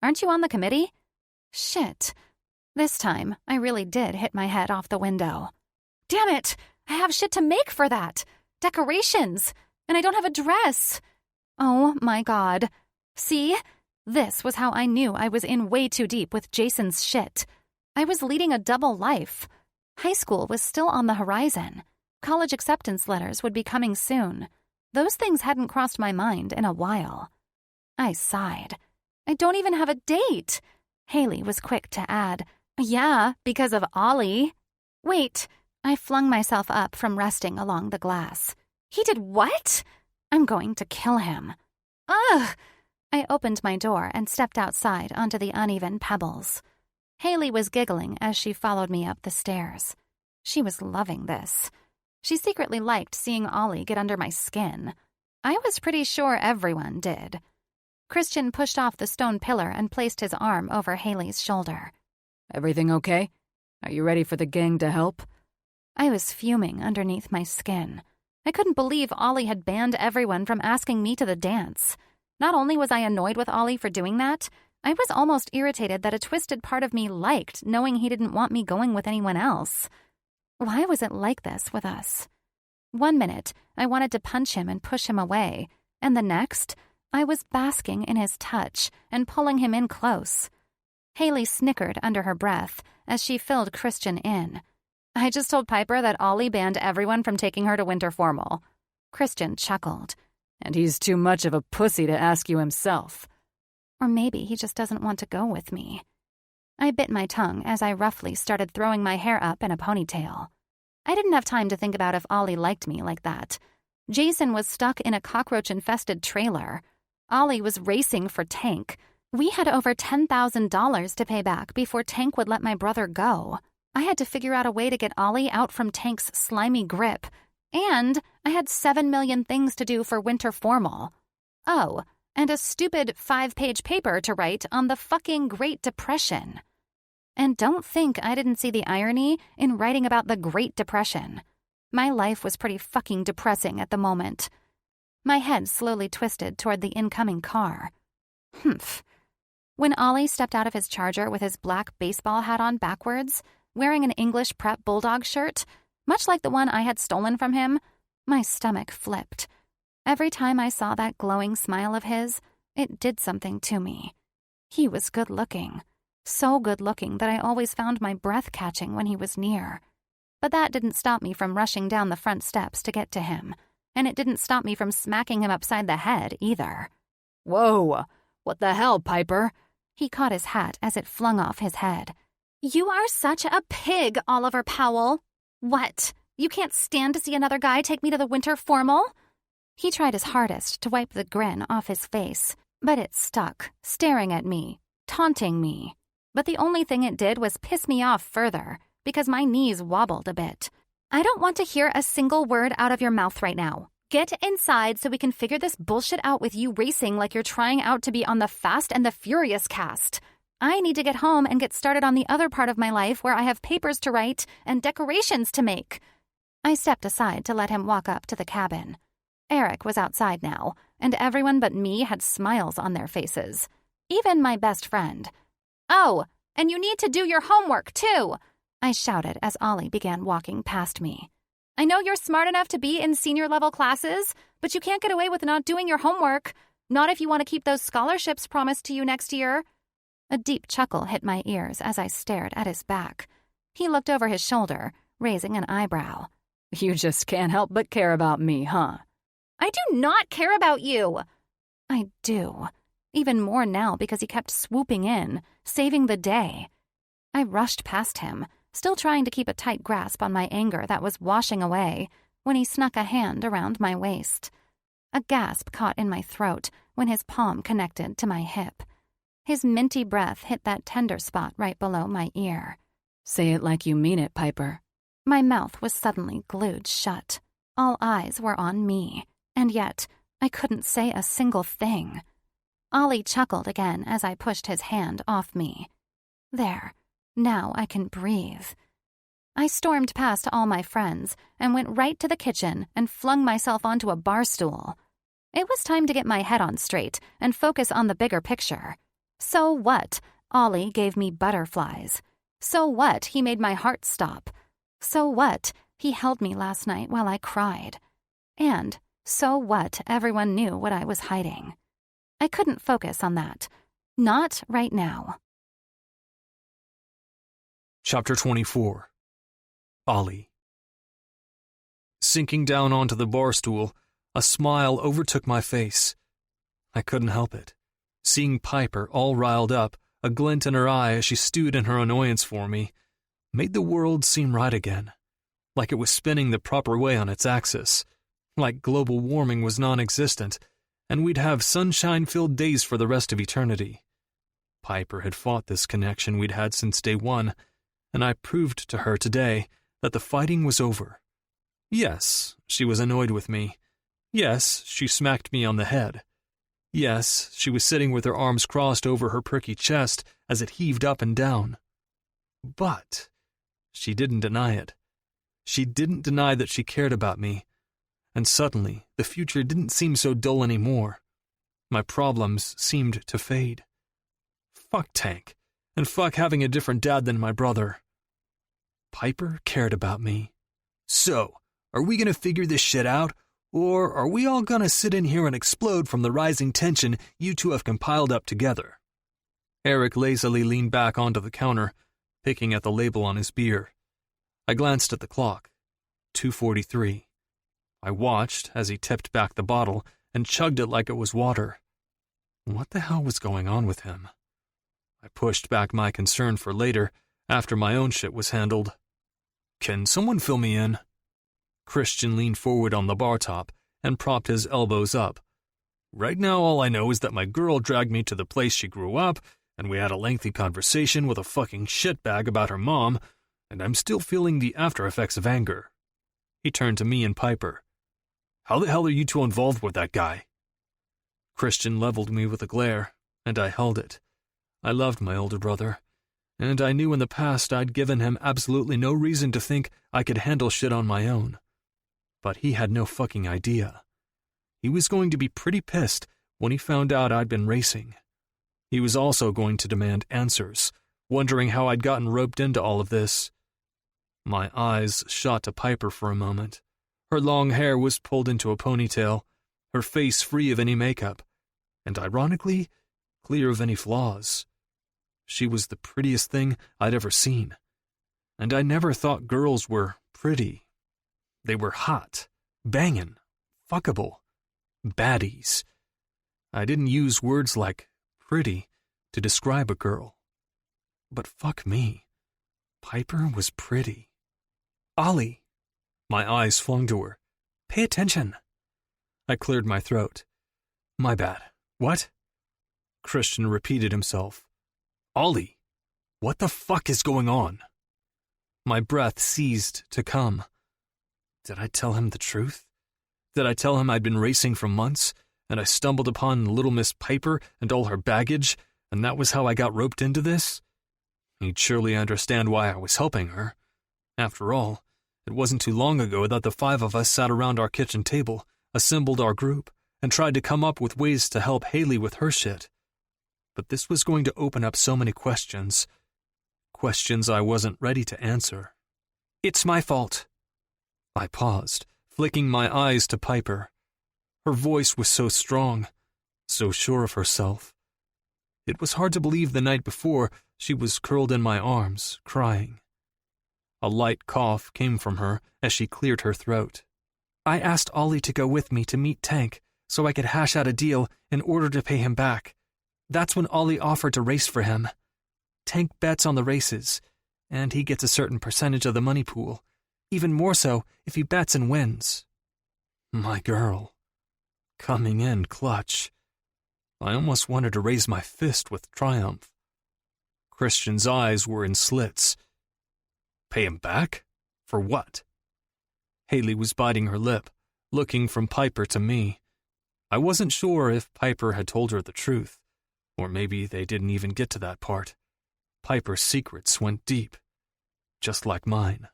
Aren't you on the committee? Shit. This time, I really did hit my head off the window. Damn it! I have shit to make for that. Decorations. And I don't have a dress. Oh my God. See? This was how I knew I was in way too deep with Jason's shit. I was leading a double life. High school was still on the horizon. College acceptance letters would be coming soon. Those things hadn't crossed my mind in a while. I sighed. I don't even have a date. Haley was quick to add, yeah, because of Ollie. Wait. I flung myself up from resting along the glass. He did what? I'm going to kill him. Ugh! I opened my door and stepped outside onto the uneven pebbles. Haley was giggling as she followed me up the stairs. She was loving this. She secretly liked seeing Ollie get under my skin. I was pretty sure everyone did. Christian pushed off the stone pillar and placed his arm over Haley's shoulder. Everything okay? Are you ready for the gang to help? I was fuming underneath my skin. I couldn't believe Ollie had banned everyone from asking me to the dance. Not only was I annoyed with Ollie for doing that, I was almost irritated that a twisted part of me liked knowing he didn't want me going with anyone else. Why was it like this with us? 1 minute, I wanted to punch him and push him away, and the next, I was basking in his touch and pulling him in close. Haley snickered under her breath as she filled Christian in. I just told Piper that Ollie banned everyone from taking her to winter formal. Christian chuckled. And he's too much of a pussy to ask you himself. Or maybe he just doesn't want to go with me. I bit my tongue as I roughly started throwing my hair up in a ponytail. I didn't have time to think about if Ollie liked me like that. Jason was stuck in a cockroach-infested trailer. Ollie was racing for Tank. We had over $10,000 to pay back before Tank would let my brother go. I had to figure out a way to get Ollie out from Tank's slimy grip. And I had 7 million things to do for winter formal. Oh, and a stupid 5-page paper to write on the fucking Great Depression. And don't think I didn't see the irony in writing about the Great Depression. My life was pretty fucking depressing at the moment. My head slowly twisted toward the incoming car. Humph. When Ollie stepped out of his Charger with his black baseball hat on backwards, wearing an English prep bulldog shirt, much like the one I had stolen from him, my stomach flipped. Every time I saw that glowing smile of his, it did something to me. He was good-looking. So good-looking that I always found my breath catching when he was near. But that didn't stop me from rushing down the front steps to get to him, and it didn't stop me from smacking him upside the head, either. Whoa! What the hell, Piper? He caught his hat as it flung off his head. You are such a pig, Oliver Powell. What? You can't stand to see another guy take me to the winter formal? He tried his hardest to wipe the grin off his face, but it stuck, staring at me, taunting me. But the only thing it did was piss me off further, because my knees wobbled a bit. I don't want to hear a single word out of your mouth right now. Get inside so we can figure this bullshit out with you racing like you're trying out to be on the Fast and the Furious cast. I need to get home and get started on the other part of my life where I have papers to write and decorations to make. I stepped aside to let him walk up to the cabin. Eric was outside now, and everyone but me had smiles on their faces. Even my best friend. Oh, and you need to do your homework, too, I shouted as Ollie began walking past me. I know you're smart enough to be in senior-level classes, but you can't get away with not doing your homework. Not if you want to keep those scholarships promised to you next year. A deep chuckle hit my ears as I stared at his back. He looked over his shoulder, raising an eyebrow. You just can't help but care about me, huh? I do not care about you. I do. Even more now because he kept swooping in, saving the day. I rushed past him, still trying to keep a tight grasp on my anger that was washing away, when he snuck a hand around my waist. A gasp caught in my throat when his palm connected to my hip. His minty breath hit that tender spot right below my ear. Say it like you mean it, Piper. My mouth was suddenly glued shut. All eyes were on me, and yet I couldn't say a single thing. Ollie chuckled again as I pushed his hand off me. There, now I can breathe. I stormed past all my friends and went right to the kitchen and flung myself onto a bar stool. It was time to get my head on straight and focus on the bigger picture. So what? Ollie gave me butterflies. So what? He made my heart stop. So what? He held me last night while I cried. And so what? Everyone knew what I was hiding. I couldn't focus on that. Not right now. Chapter 24. Ollie. Sinking down onto the bar stool, a smile overtook my face. I couldn't help it. Seeing Piper all riled up, a glint in her eye as she stewed in her annoyance for me, made the world seem right again. Like it was spinning the proper way on its axis. Like global warming was non-existent, and we'd have sunshine-filled days for the rest of eternity. Piper had fought this connection we'd had since day one, and I proved to her today that the fighting was over. Yes, she was annoyed with me. Yes, she smacked me on the head. Yes, she was sitting with her arms crossed over her perky chest as it heaved up and down. But she didn't deny it. She didn't deny that she cared about me. And suddenly, the future didn't seem so dull anymore. My problems seemed to fade. Fuck Tank, and fuck having a different dad than my brother. Piper cared about me. So, are we gonna figure this shit out? Or are we all gonna sit in here and explode from the rising tension you two have compiled up together? Eric lazily leaned back onto the counter, picking at the label on his beer. I glanced at the clock. 2:43. I watched as he tipped back the bottle and chugged it like it was water. What the hell was going on with him? I pushed back my concern for later, after my own shit was handled. Can someone fill me in? Christian leaned forward on the bar top and propped his elbows up. Right now all I know is that my girl dragged me to the place she grew up, and we had a lengthy conversation with a fucking shitbag about her mom, and I'm still feeling the after effects of anger. He turned to me and Piper. How the hell are you two involved with that guy? Christian leveled me with a glare, and I held it. I loved my older brother, and I knew in the past I'd given him absolutely no reason to think I could handle shit on my own. But he had no fucking idea. He was going to be pretty pissed when he found out I'd been racing. He was also going to demand answers, wondering how I'd gotten roped into all of this. My eyes shot to Piper for a moment. Her long hair was pulled into a ponytail, her face free of any makeup, and ironically, clear of any flaws. She was the prettiest thing I'd ever seen. And I never thought girls were pretty. They were hot, bangin', fuckable, baddies. I didn't use words like pretty to describe a girl. But fuck me, Piper was pretty. Ollie! My eyes flung to her. Pay attention. I cleared my throat. My bad. What? Christian repeated himself. Ollie, what the fuck is going on? My breath ceased to come. Did I tell him the truth? Did I tell him I'd been racing for months, and I stumbled upon little Miss Piper and all her baggage, and that was how I got roped into this? He'd surely understand why I was helping her. After all, it wasn't too long ago that the 5 of us sat around our kitchen table, assembled our group, and tried to come up with ways to help Haley with her shit. But this was going to open up so many questions. Questions I wasn't ready to answer. It's my fault. I paused, flicking my eyes to Piper. Her voice was so strong, so sure of herself. It was hard to believe the night before she was curled in my arms, crying. A light cough came from her as she cleared her throat. I asked Ollie to go with me to meet Tank so I could hash out a deal in order to pay him back. That's when Ollie offered to race for him. Tank bets on the races, and he gets a certain percentage of the money pool, even more so if he bets and wins. My girl. Coming in clutch. I almost wanted to raise my fist with triumph. Christian's eyes were in slits. Pay him back? For what? Haley was biting her lip, looking from Piper to me. I wasn't sure if Piper had told her the truth, or maybe they didn't even get to that part. Piper's secrets went deep, just like mine.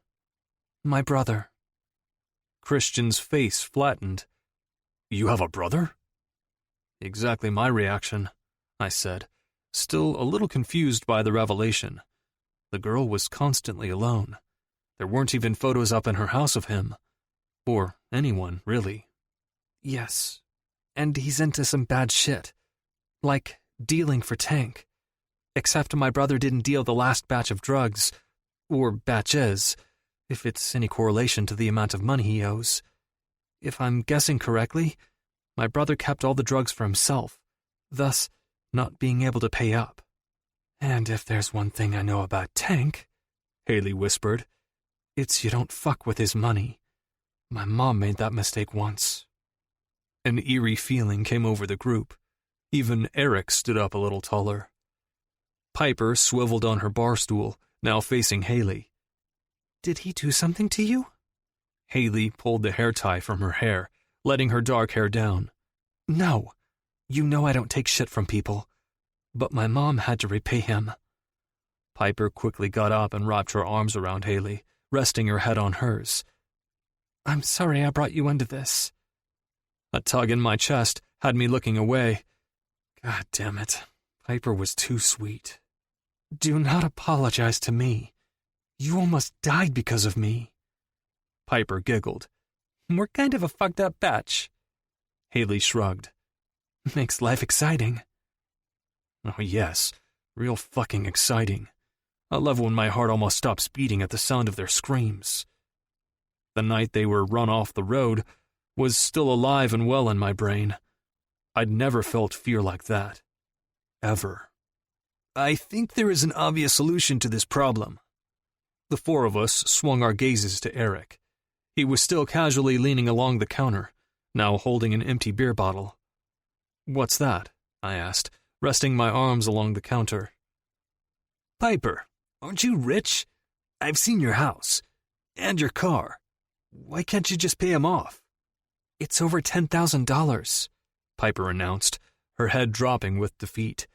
My brother. Christian's face flattened. You have a brother? Exactly my reaction, I said, still a little confused by the revelation. The girl was constantly alone. There weren't even photos up in her house of him. Or anyone, really. Yes, and he's into some bad shit. Like dealing for Tank. Except my brother didn't deal the last batch of drugs, or batches, if it's any correlation to the amount of money he owes. If I'm guessing correctly, my brother kept all the drugs for himself, thus not being able to pay up. And if there's one thing I know about Tank, Haley whispered, it's you don't fuck with his money. My mom made that mistake once. An eerie feeling came over the group. Even Eric stood up a little taller. Piper swiveled on her bar stool, now facing Haley. Did he do something to you? Haley pulled the hair tie from her hair, letting her dark hair down. No. You know I don't take shit from people. But my mom had to repay him. Piper quickly got up and wrapped her arms around Haley, resting her head on hers. I'm sorry I brought you into this. A tug in my chest had me looking away. God damn it. Piper was too sweet. Do not apologize to me. You almost died because of me. Piper giggled. We're kind of a fucked up batch. Haley shrugged. Makes life exciting. Oh yes, real fucking exciting. I love when my heart almost stops beating at the sound of their screams. The night they were run off the road was still alive and well in my brain. I'd never felt fear like that. Ever. I think there is an obvious solution to this problem. The 4 of us swung our gazes to Eric. He was still casually leaning along the counter, now holding an empty beer bottle. What's that? I asked, resting my arms along the counter. Piper, aren't you rich? I've seen your house. And your car. Why can't you just pay him off? It's over $10,000, Piper announced, her head dropping with defeat.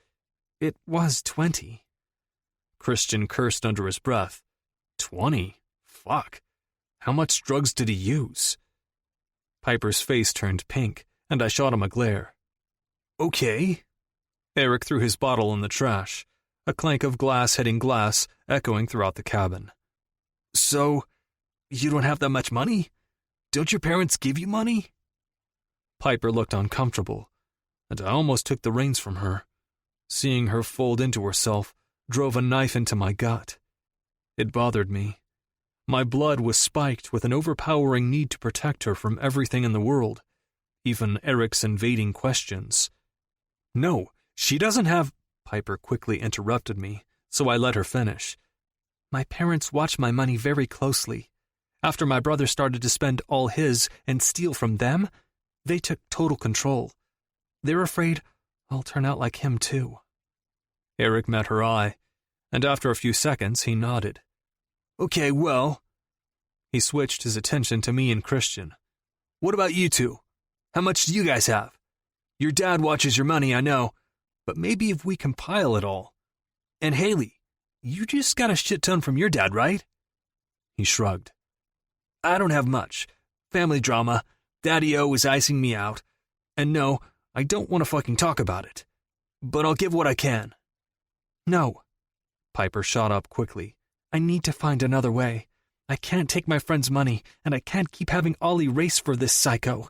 It was 20. Christian cursed under his breath. 20? Fuck. How much drugs did he use? Piper's face turned pink, and I shot him a glare. Okay. Eric threw his bottle in the trash, a clank of glass hitting glass echoing throughout the cabin. So, you don't have that much money? Don't your parents give you money? Piper looked uncomfortable, and I almost took the reins from her. Seeing her fold into herself drove a knife into my gut. It bothered me. My blood was spiked with an overpowering need to protect her from everything in the world, even Eric's invading questions. No, she doesn't have... Piper quickly interrupted me, so I let her finish. My parents watch my money very closely. After my brother started to spend all his and steal from them, they took total control. They're afraid I'll turn out like him too. Eric met her eye, and after a few seconds he nodded. Okay, well... He switched his attention to me and Christian. What about you two? How much do you guys have? Your dad watches your money, I know, but maybe if we compile it all. And Haley, you just got a shit ton from your dad, right? He shrugged. I don't have much. Family drama. Daddy-O is icing me out. And no, I don't want to fucking talk about it. But I'll give what I can. No. Piper shot up quickly. I need to find another way. I can't take my friend's money, and I can't keep having Ollie race for this psycho.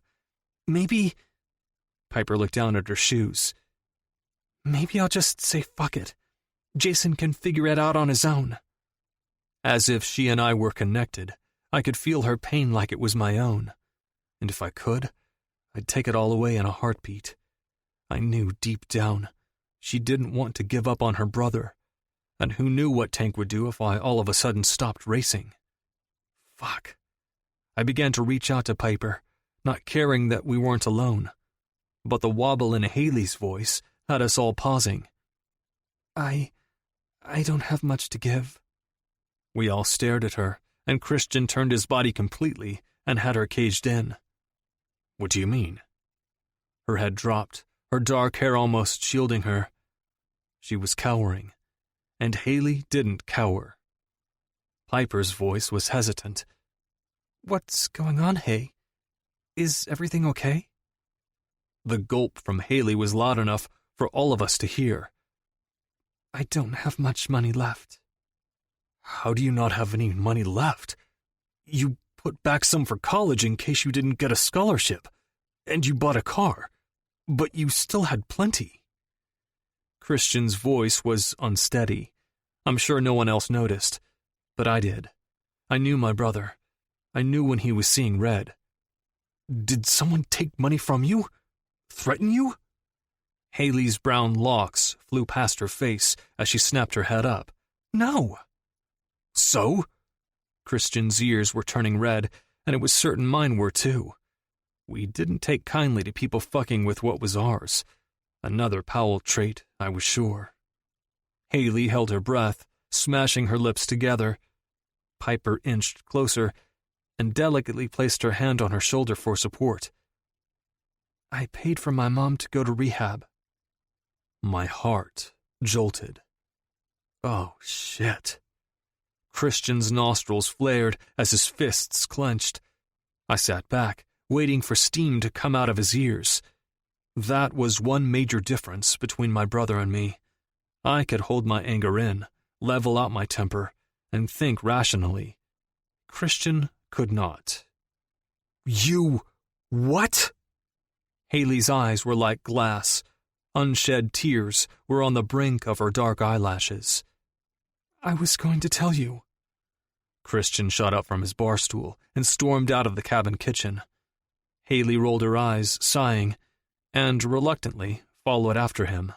Maybe... Piper looked down at her shoes. Maybe I'll just say fuck it. Jason can figure it out on his own. As if she and I were connected, I could feel her pain like it was my own. And if I could, I'd take it all away in a heartbeat. I knew deep down she didn't want to give up on her brother. And who knew what Tank would do if I all of a sudden stopped racing? Fuck. I began to reach out to Piper, not caring that we weren't alone. But the wobble in Haley's voice had us all pausing. I don't have much to give. We all stared at her, and Christian turned his body completely and had her caged in. What do you mean? Her head dropped, her dark hair almost shielding her. She was cowering, and Haley didn't cower. Piper's voice was hesitant. What's going on, Hay? Is everything okay? The gulp from Haley was loud enough for all of us to hear. I don't have much money left. How do you not have any money left? You put back some for college in case you didn't get a scholarship, and you bought a car, but you still had plenty. Christian's voice was unsteady. I'm sure no one else noticed, but I did. I knew my brother. I knew when he was seeing red. Did someone take money from you? Threaten you? Haley's brown locks flew past her face as she snapped her head up. No. So? Christian's ears were turning red, and it was certain mine were too. We didn't take kindly to people fucking with what was ours. Another Powell trait, I was sure. Haley held her breath, smashing her lips together. Piper inched closer and delicately placed her hand on her shoulder for support. I paid for my mom to go to rehab. My heart jolted. Oh, shit. Christian's nostrils flared as his fists clenched. I sat back, waiting for steam to come out of his ears. That was one major difference between my brother and me. I could hold my anger in, level out my temper, and think rationally. Christian could not. You... what? Haley's eyes were like glass. Unshed tears were on the brink of her dark eyelashes. I was going to tell you. Christian shot up from his bar stool and stormed out of the cabin kitchen. Haley rolled her eyes, sighing, and reluctantly followed after him.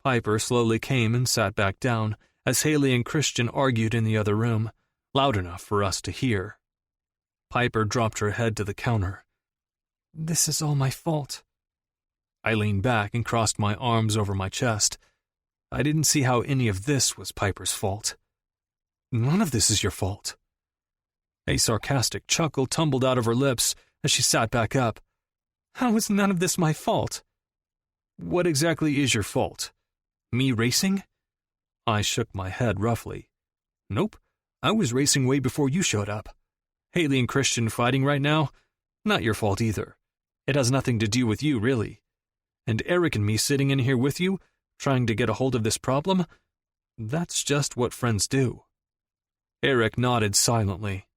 Piper slowly came and sat back down as Haley and Christian argued in the other room, loud enough for us to hear. Piper dropped her head to the counter. This is all my fault. I leaned back and crossed my arms over my chest. I didn't see how any of this was Piper's fault. None of this is your fault. A sarcastic chuckle tumbled out of her lips as she sat back up. How is none of this my fault? What exactly is your fault? Me racing? I shook my head roughly. Nope, I was racing way before you showed up. Haley and Christian fighting right now? Not your fault either. It has nothing to do with you, really. And Eric and me sitting in here with you, trying to get a hold of this problem? That's just what friends do. Eric nodded silently.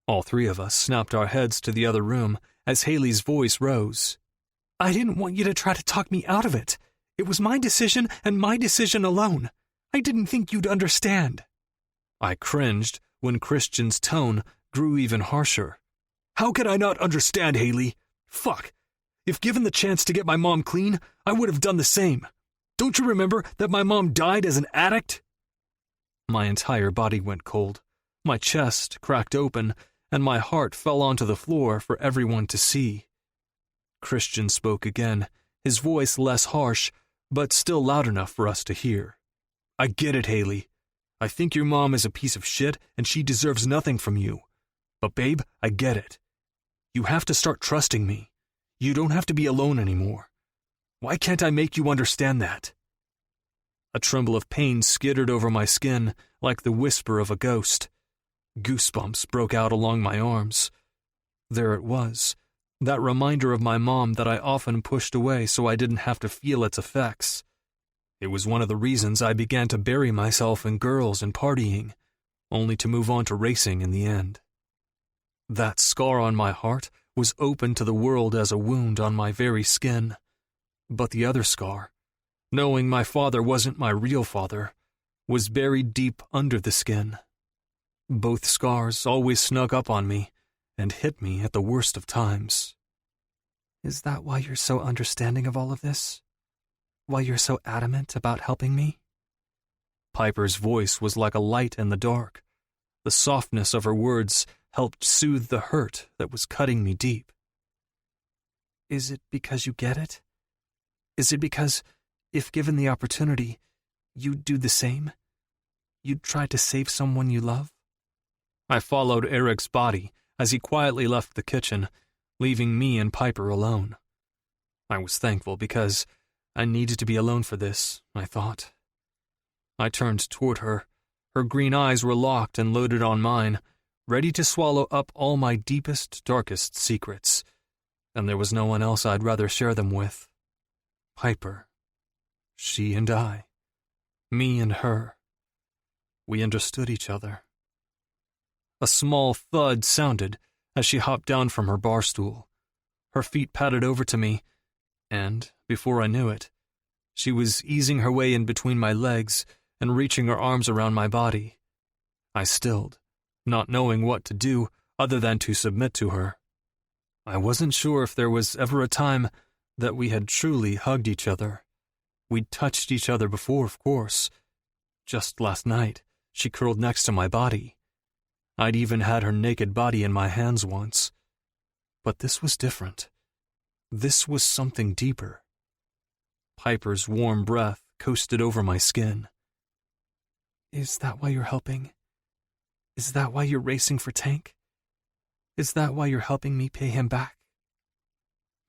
All three of us snapped our heads to the other room as Haley's voice rose. I didn't want you to try to talk me out of it. It was my decision and my decision alone. I didn't think you'd understand. I cringed when Christian's tone grew even harsher. How could I not understand, Haley? Fuck. If given the chance to get my mom clean, I would have done the same. Don't you remember that my mom died as an addict? My entire body went cold. My chest cracked open, and my heart fell onto the floor for everyone to see. Christian spoke again, his voice less harsh, but still loud enough for us to hear. I get it, Haley. I think your mom is a piece of shit and she deserves nothing from you. But babe, I get it. You have to start trusting me. You don't have to be alone anymore. Why can't I make you understand that? A tremble of pain skittered over my skin like the whisper of a ghost. Goosebumps broke out along my arms. There it was, that reminder of my mom that I often pushed away so I didn't have to feel its effects. It was one of the reasons I began to bury myself in girls and partying, only to move on to racing in the end. That scar on my heart was open to the world as a wound on my very skin. But the other scar, knowing my father wasn't my real father, was buried deep under the skin. Both scars always snuck up on me and hit me at the worst of times. Is that why you're so understanding of all of this? Why you're so adamant about helping me? Piper's voice was like a light in the dark. The softness of her words helped soothe the hurt that was cutting me deep. Is it because you get it? Is it because, if given the opportunity, you'd do the same? You'd try to save someone you love? I followed Eric's body as he quietly left the kitchen, leaving me and Piper alone. I was thankful because I needed to be alone for this, I thought. I turned toward her. Her green eyes were locked and loaded on mine, ready to swallow up all my deepest, darkest secrets, and there was no one else I'd rather share them with. Piper. She and I. Me and her. We understood each other. A small thud sounded as she hopped down from her bar stool. Her feet padded over to me, and, before I knew it, she was easing her way in between my legs and reaching her arms around my body. I stilled, not knowing what to do other than to submit to her. I wasn't sure if there was ever a time that we had truly hugged each other. We'd touched each other before, of course. Just last night, she curled next to my body. I'd even had her naked body in my hands once. But this was different. This was something deeper. Piper's warm breath coasted over my skin. Is that why you're helping? Is that why you're racing for Tank? Is that why you're helping me pay him back?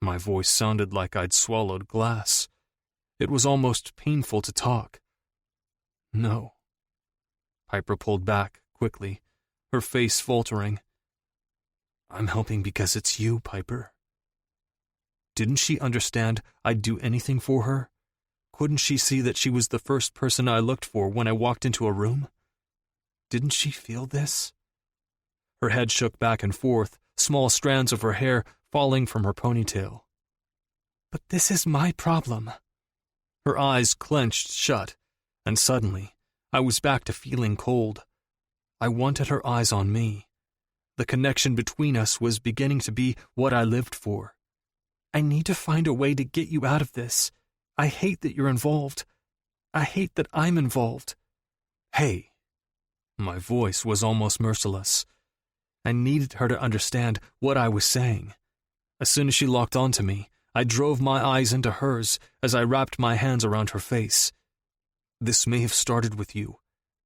My voice sounded like I'd swallowed glass. It was almost painful to talk. No. Piper pulled back quickly, her face faltering. I'm helping because it's you, Piper. Didn't she understand I'd do anything for her? Couldn't she see that she was the first person I looked for when I walked into a room? Didn't she feel this? Her head shook back and forth, small strands of her hair falling from her ponytail. But this is my problem. Her eyes clenched shut, and suddenly, I was back to feeling cold. I wanted her eyes on me. The connection between us was beginning to be what I lived for. I need to find a way to get you out of this. I hate that you're involved. I hate that I'm involved. Hey. My voice was almost merciless. I needed her to understand what I was saying. As soon as she locked onto me, I drove my eyes into hers as I wrapped my hands around her face. This may have started with you,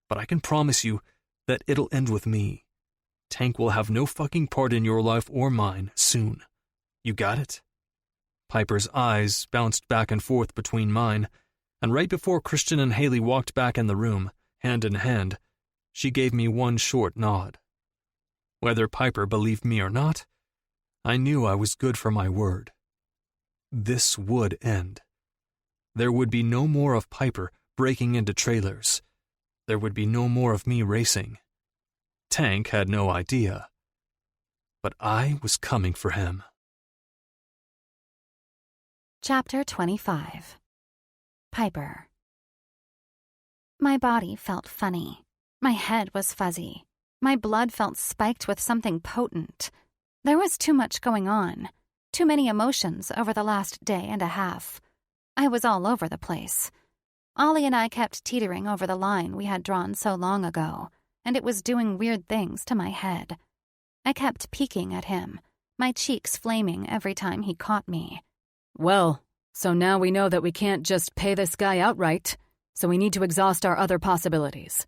but I can promise you that it'll end with me. Tank will have no fucking part in your life or mine soon. You got it? Piper's eyes bounced back and forth between mine, and right before Christian and Haley walked back in the room, hand in hand, she gave me one short nod. Whether Piper believed me or not, I knew I was good for my word. This would end. There would be no more of Piper breaking into trailers. There would be no more of me racing. Tank had no idea. But I was coming for him. Chapter 25. Piper. My body felt funny. My head was fuzzy. My blood felt spiked with something potent. There was too much going on. Too many emotions over the last day and a half. I was all over the place. Ollie and I kept teetering over the line we had drawn so long ago, and it was doing weird things to my head. I kept peeking at him, my cheeks flaming every time he caught me. Well, so now we know that we can't just pay this guy outright, so we need to exhaust our other possibilities.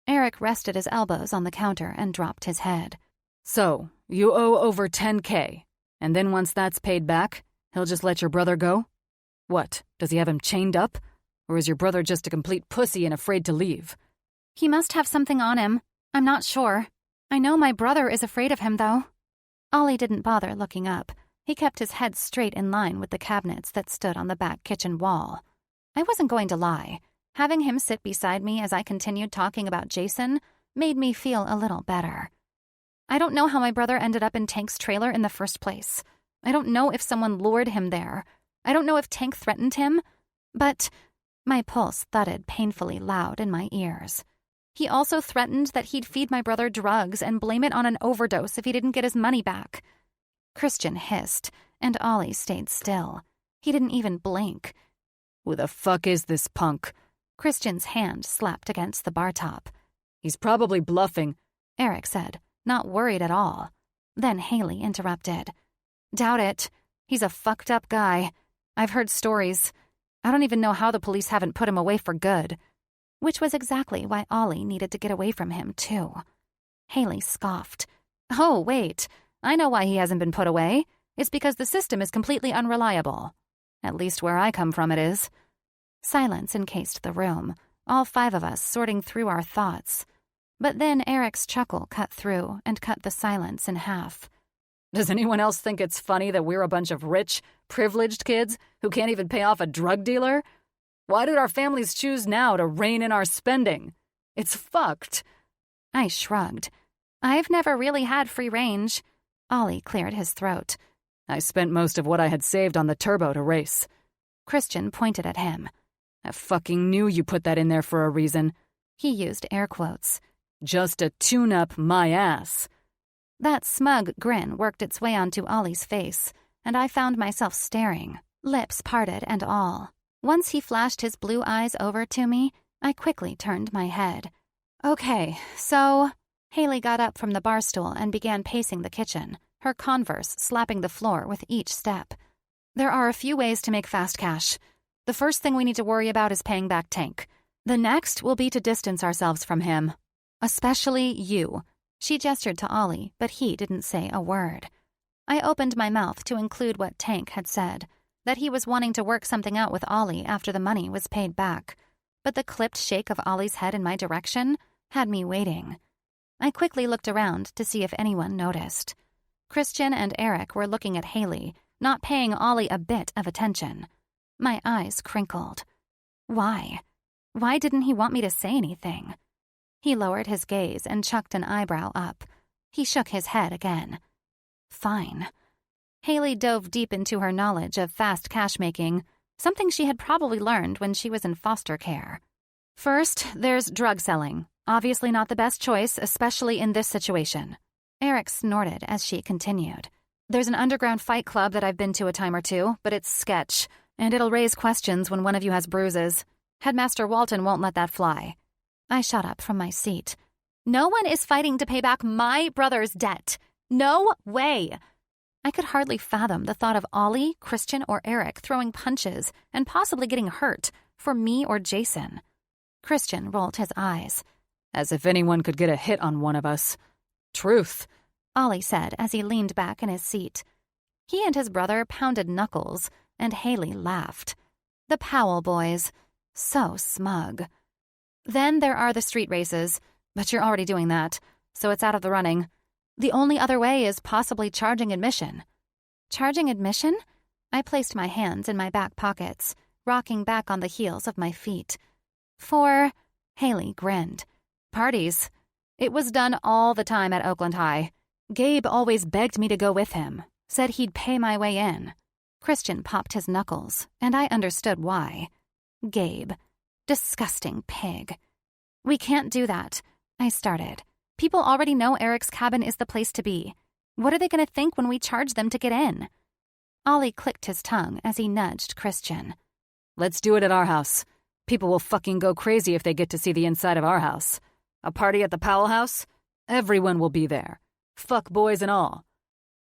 Eric rested his elbows on the counter and dropped his head. So, you owe over $10,000, and then once that's paid back, he'll just let your brother go? What, does he have him chained up? Or is your brother just a complete pussy and afraid to leave? He must have something on him. I'm not sure. I know my brother is afraid of him, though. Ollie didn't bother looking up. He kept his head straight in line with the cabinets that stood on the back kitchen wall. I wasn't going to lie. Having him sit beside me as I continued talking about Jason made me feel a little better. I don't know how my brother ended up in Tank's trailer in the first place. I don't know if someone lured him there. I don't know if Tank threatened him. But my pulse thudded painfully loud in my ears. He also threatened that he'd feed my brother drugs and blame it on an overdose if he didn't get his money back. Christian hissed, and Ollie stayed still. He didn't even blink. Who the fuck is this punk? Christian's hand slapped against the bar top. He's probably bluffing, Eric said, not worried at all. Then Haley interrupted. Doubt it. He's a fucked up guy. I've heard stories. I don't even know how the police haven't put him away for good. Which was exactly why Ollie needed to get away from him, too. Haley scoffed. Oh, wait. I know why he hasn't been put away. It's because the system is completely unreliable. At least where I come from it is. Silence encased the room, all five of us sorting through our thoughts. But then Eric's chuckle cut through and cut the silence in half. Does anyone else think it's funny that we're a bunch of rich, privileged kids who can't even pay off a drug dealer? Why did our families choose now to rein in our spending? It's fucked. I shrugged. I've never really had free range. Ollie cleared his throat. I spent most of what I had saved on the turbo to race. Christian pointed at him. I fucking knew you put that in there for a reason. He used air quotes. Just to tune up my ass. That smug grin worked its way onto Ollie's face, and I found myself staring, lips parted and all. Once he flashed his blue eyes over to me, I quickly turned my head. Okay, so... Haley got up from the bar stool and began pacing the kitchen, her Converse slapping the floor with each step. There are a few ways to make fast cash. The first thing we need to worry about is paying back Tank. The next will be to distance ourselves from him. Especially you. She gestured to Ollie, but he didn't say a word. I opened my mouth to include what Tank had said, that he was wanting to work something out with Ollie after the money was paid back. But the clipped shake of Ollie's head in my direction had me waiting. I quickly looked around to see if anyone noticed. Christian and Eric were looking at Haley, not paying Ollie a bit of attention. My eyes crinkled. Why? Why didn't he want me to say anything? He lowered his gaze and chucked an eyebrow up. He shook his head again. Fine. Haley dove deep into her knowledge of fast cash-making, something she had probably learned when she was in foster care. First, there's drug selling. Obviously not the best choice, especially in this situation. Eric snorted as she continued. There's an underground fight club that I've been to a time or two, but it's sketch, and it'll raise questions when one of you has bruises. Headmaster Walton won't let that fly. I shot up from my seat. No one is fighting to pay back my brother's debt. No way! I could hardly fathom the thought of Ollie, Christian, or Eric throwing punches and possibly getting hurt for me or Jason. Christian rolled his eyes. As if anyone could get a hit on one of us. Truth, Ollie said as he leaned back in his seat. He and his brother pounded knuckles, and Haley laughed. The Powell boys. So smug. Then there are the street races, but you're already doing that, so it's out of the running. The only other way is possibly charging admission. Charging admission? I placed my hands in my back pockets, rocking back on the heels of my feet. For, Haley grinned, parties. It was done all the time at Oakland High. Gabe always begged me to go with him, said he'd pay my way in. Christian popped his knuckles, and I understood why. Gabe. Disgusting pig. We can't do that, I started. People already know Eric's cabin is the place to be. What are they going to think when we charge them to get in? Ollie clicked his tongue as he nudged Christian. Let's do it at our house. People will fucking go crazy if they get to see the inside of our house. A party at the Powell house? Everyone will be there. Fuck boys and all.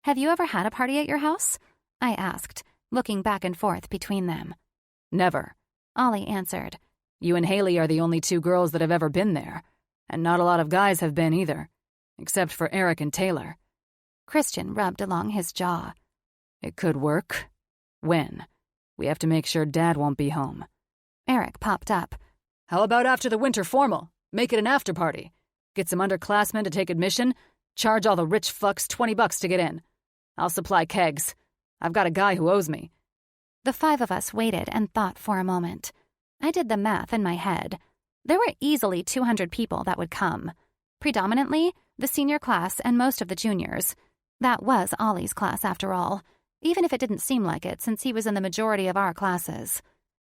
Have you ever had a party at your house? I asked, looking back and forth between them. Never. Ollie answered. You and Haley are the only two girls that have ever been there. And not a lot of guys have been either. Except for Eric and Taylor. Christian rubbed along his jaw. It could work. When? We have to make sure Dad won't be home. Eric popped up. How about after the winter formal? Make it an after party. Get some underclassmen to take admission. Charge all the rich fucks $20 to get in. I'll supply kegs. I've got a guy who owes me. The five of us waited and thought for a moment. I did the math in my head. There were easily 200 people that would come. Predominantly, the senior class and most of the juniors. That was Ollie's class, after all, even if it didn't seem like it since he was in the majority of our classes.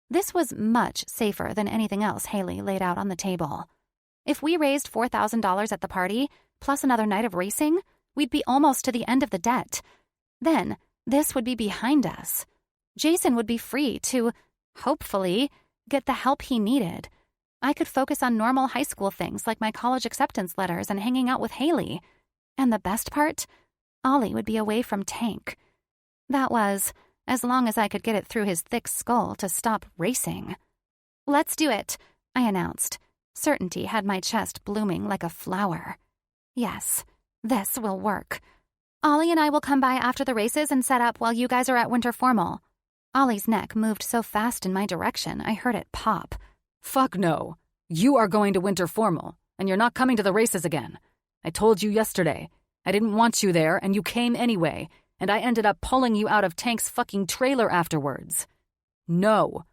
This was much safer than anything else Haley laid out on the table. If we raised $4,000 at the party, plus another night of racing, we'd be almost to the end of the debt. Then, this would be behind us. Jason would be free to, hopefully, get the help he needed. I could focus on normal high school things like my college acceptance letters and hanging out with Haley. And the best part? Ollie would be away from Tank. That was, as long as I could get it through his thick skull to stop racing. Let's do it, I announced. Certainty had my chest blooming like a flower. Yes, this will work. Ollie and I will come by after the races and set up while you guys are at winter formal. Ollie's neck moved so fast in my direction, I heard it pop. Fuck no. You are going to winter formal, and you're not coming to the races again. I told you yesterday. I didn't want you there, and you came anyway, and I ended up pulling you out of Tank's fucking trailer afterwards. No.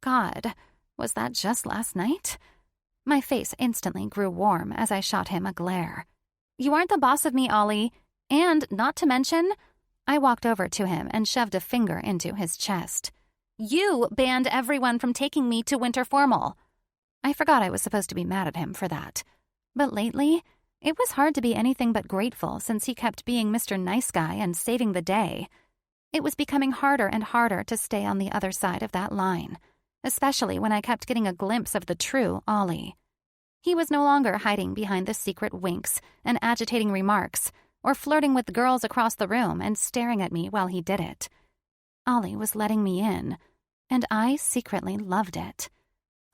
God, was that just last night? My face instantly grew warm as I shot him a glare. You aren't the boss of me, Ollie. And, not to mention, I walked over to him and shoved a finger into his chest. You banned everyone from taking me to winter formal. I forgot I was supposed to be mad at him for that. But lately, it was hard to be anything but grateful since he kept being Mr. Nice Guy and saving the day. It was becoming harder and harder to stay on the other side of that line, especially when I kept getting a glimpse of the true Ollie. He was no longer hiding behind the secret winks and agitating remarks, or flirting with girls across the room and staring at me while he did it. Ollie was letting me in, and I secretly loved it.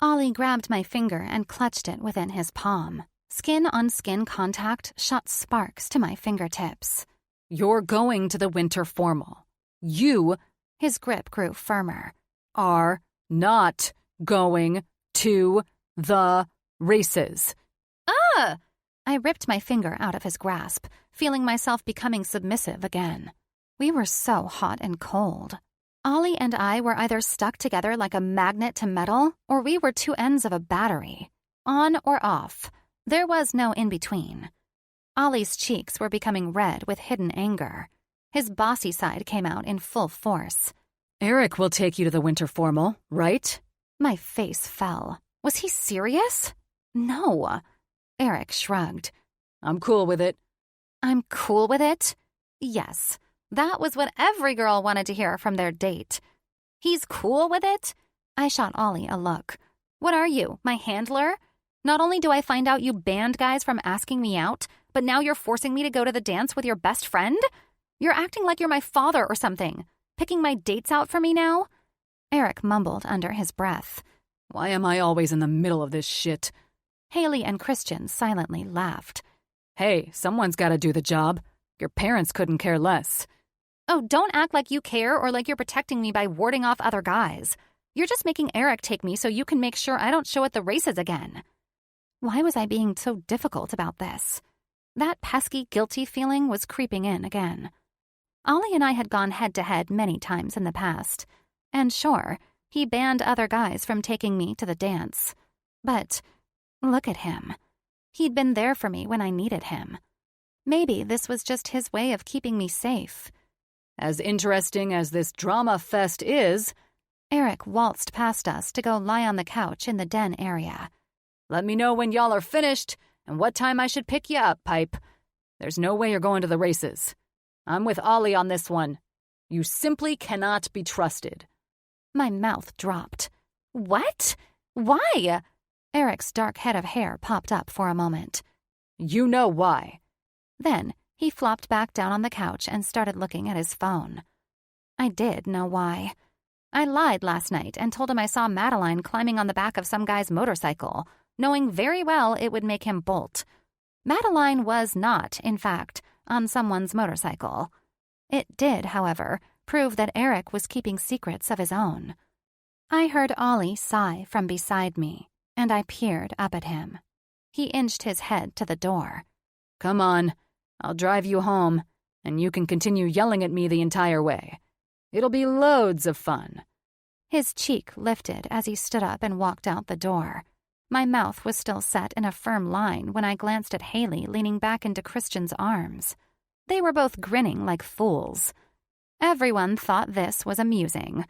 Ollie grabbed my finger and clutched it within his palm. Skin-on-skin contact shot sparks to my fingertips. You're going to the winter formal. You, his grip grew firmer, are not going to the races. Ah! I ripped my finger out of his grasp, feeling myself becoming submissive again. We were so hot and cold. Ollie and I were either stuck together like a magnet to metal, or we were two ends of a battery. On or off. There was no in-between. Ollie's cheeks were becoming red with hidden anger. His bossy side came out in full force. Eric will take you to the winter formal, right? My face fell. Was he serious? No. Eric shrugged. I'm cool with it. I'm cool with it? Yes. That was what every girl wanted to hear from their date. He's cool with it? I shot Ollie a look. What are you, my handler? Not only do I find out you banned guys from asking me out, but now you're forcing me to go to the dance with your best friend? You're acting like you're my father or something. Picking my dates out for me now? Eric mumbled under his breath. Why am I always in the middle of this shit? Haley and Christian silently laughed. Hey, someone's got to do the job. Your parents couldn't care less. Oh, don't act like you care or like you're protecting me by warding off other guys. You're just making Eric take me so you can make sure I don't show at the races again. Why was I being so difficult about this? That pesky, guilty feeling was creeping in again. Ollie and I had gone head-to-head many times in the past. And sure, he banned other guys from taking me to the dance. But look at him. He'd been there for me when I needed him. Maybe this was just his way of keeping me safe. As interesting as this drama fest is, Eric waltzed past us to go lie on the couch in the den area. Let me know when y'all are finished and what time I should pick you up, Pipe. There's no way you're going to the races. I'm with Ollie on this one. You simply cannot be trusted. My mouth dropped. What? Why? Eric's dark head of hair popped up for a moment. You know why. Then he flopped back down on the couch and started looking at his phone. I did know why. I lied last night and told him I saw Madeline climbing on the back of some guy's motorcycle, knowing very well it would make him bolt. Madeline was not, in fact, on someone's motorcycle. It did, however, prove that Eric was keeping secrets of his own. I heard Ollie sigh from beside me, and I peered up at him. He inched his head to the door. Come on, I'll drive you home, and you can continue yelling at me the entire way. It'll be loads of fun. His cheek lifted as he stood up and walked out the door. My mouth was still set in a firm line when I glanced at Haley leaning back into Christian's arms. They were both grinning like fools. Everyone thought this was amusing.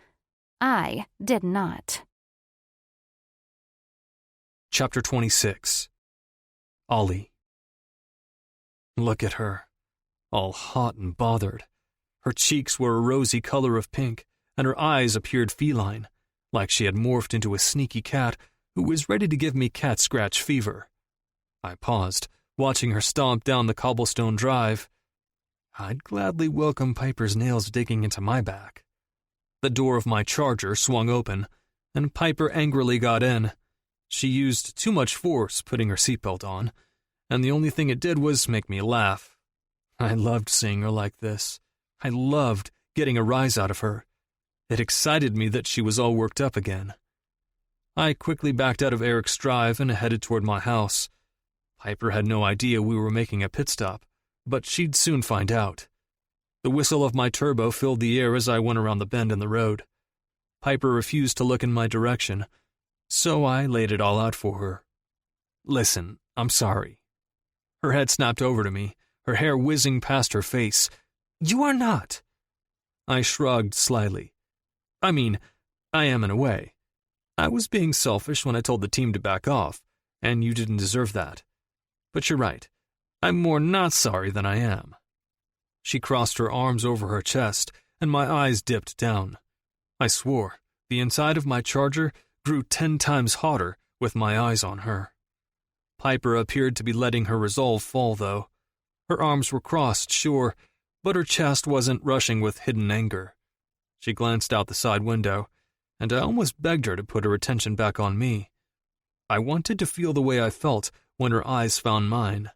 I did not. Chapter 26. Ollie. Look at her, all hot and bothered. Her cheeks were a rosy color of pink, and her eyes appeared feline, like she had morphed into a sneaky cat who was ready to give me cat scratch fever. I paused, watching her stomp down the cobblestone drive. I'd gladly welcome Piper's nails digging into my back. The door of my Charger swung open, and Piper angrily got in. She used too much force putting her seatbelt on, and the only thing it did was make me laugh. I loved seeing her like this. I loved getting a rise out of her. It excited me that she was all worked up again. I quickly backed out of Eric's drive and headed toward my house. Piper had no idea we were making a pit stop, but she'd soon find out. The whistle of my turbo filled the air as I went around the bend in the road. Piper refused to look in my direction, so I laid it all out for her. Listen, I'm sorry. Her head snapped over to me, her hair whizzing past her face. You are not. I shrugged slyly. I mean, I am in a way. I was being selfish when I told the team to back off, and you didn't deserve that. But you're right. I'm more not sorry than I am. She crossed her arms over her chest, and my eyes dipped down. I swore, the inside of my Charger grew 10 times hotter with my eyes on her. Piper appeared to be letting her resolve fall, though. Her arms were crossed, sure, but her chest wasn't rushing with hidden anger. She glanced out the side window, and I almost begged her to put her attention back on me. I wanted to feel the way I felt when her eyes found mine.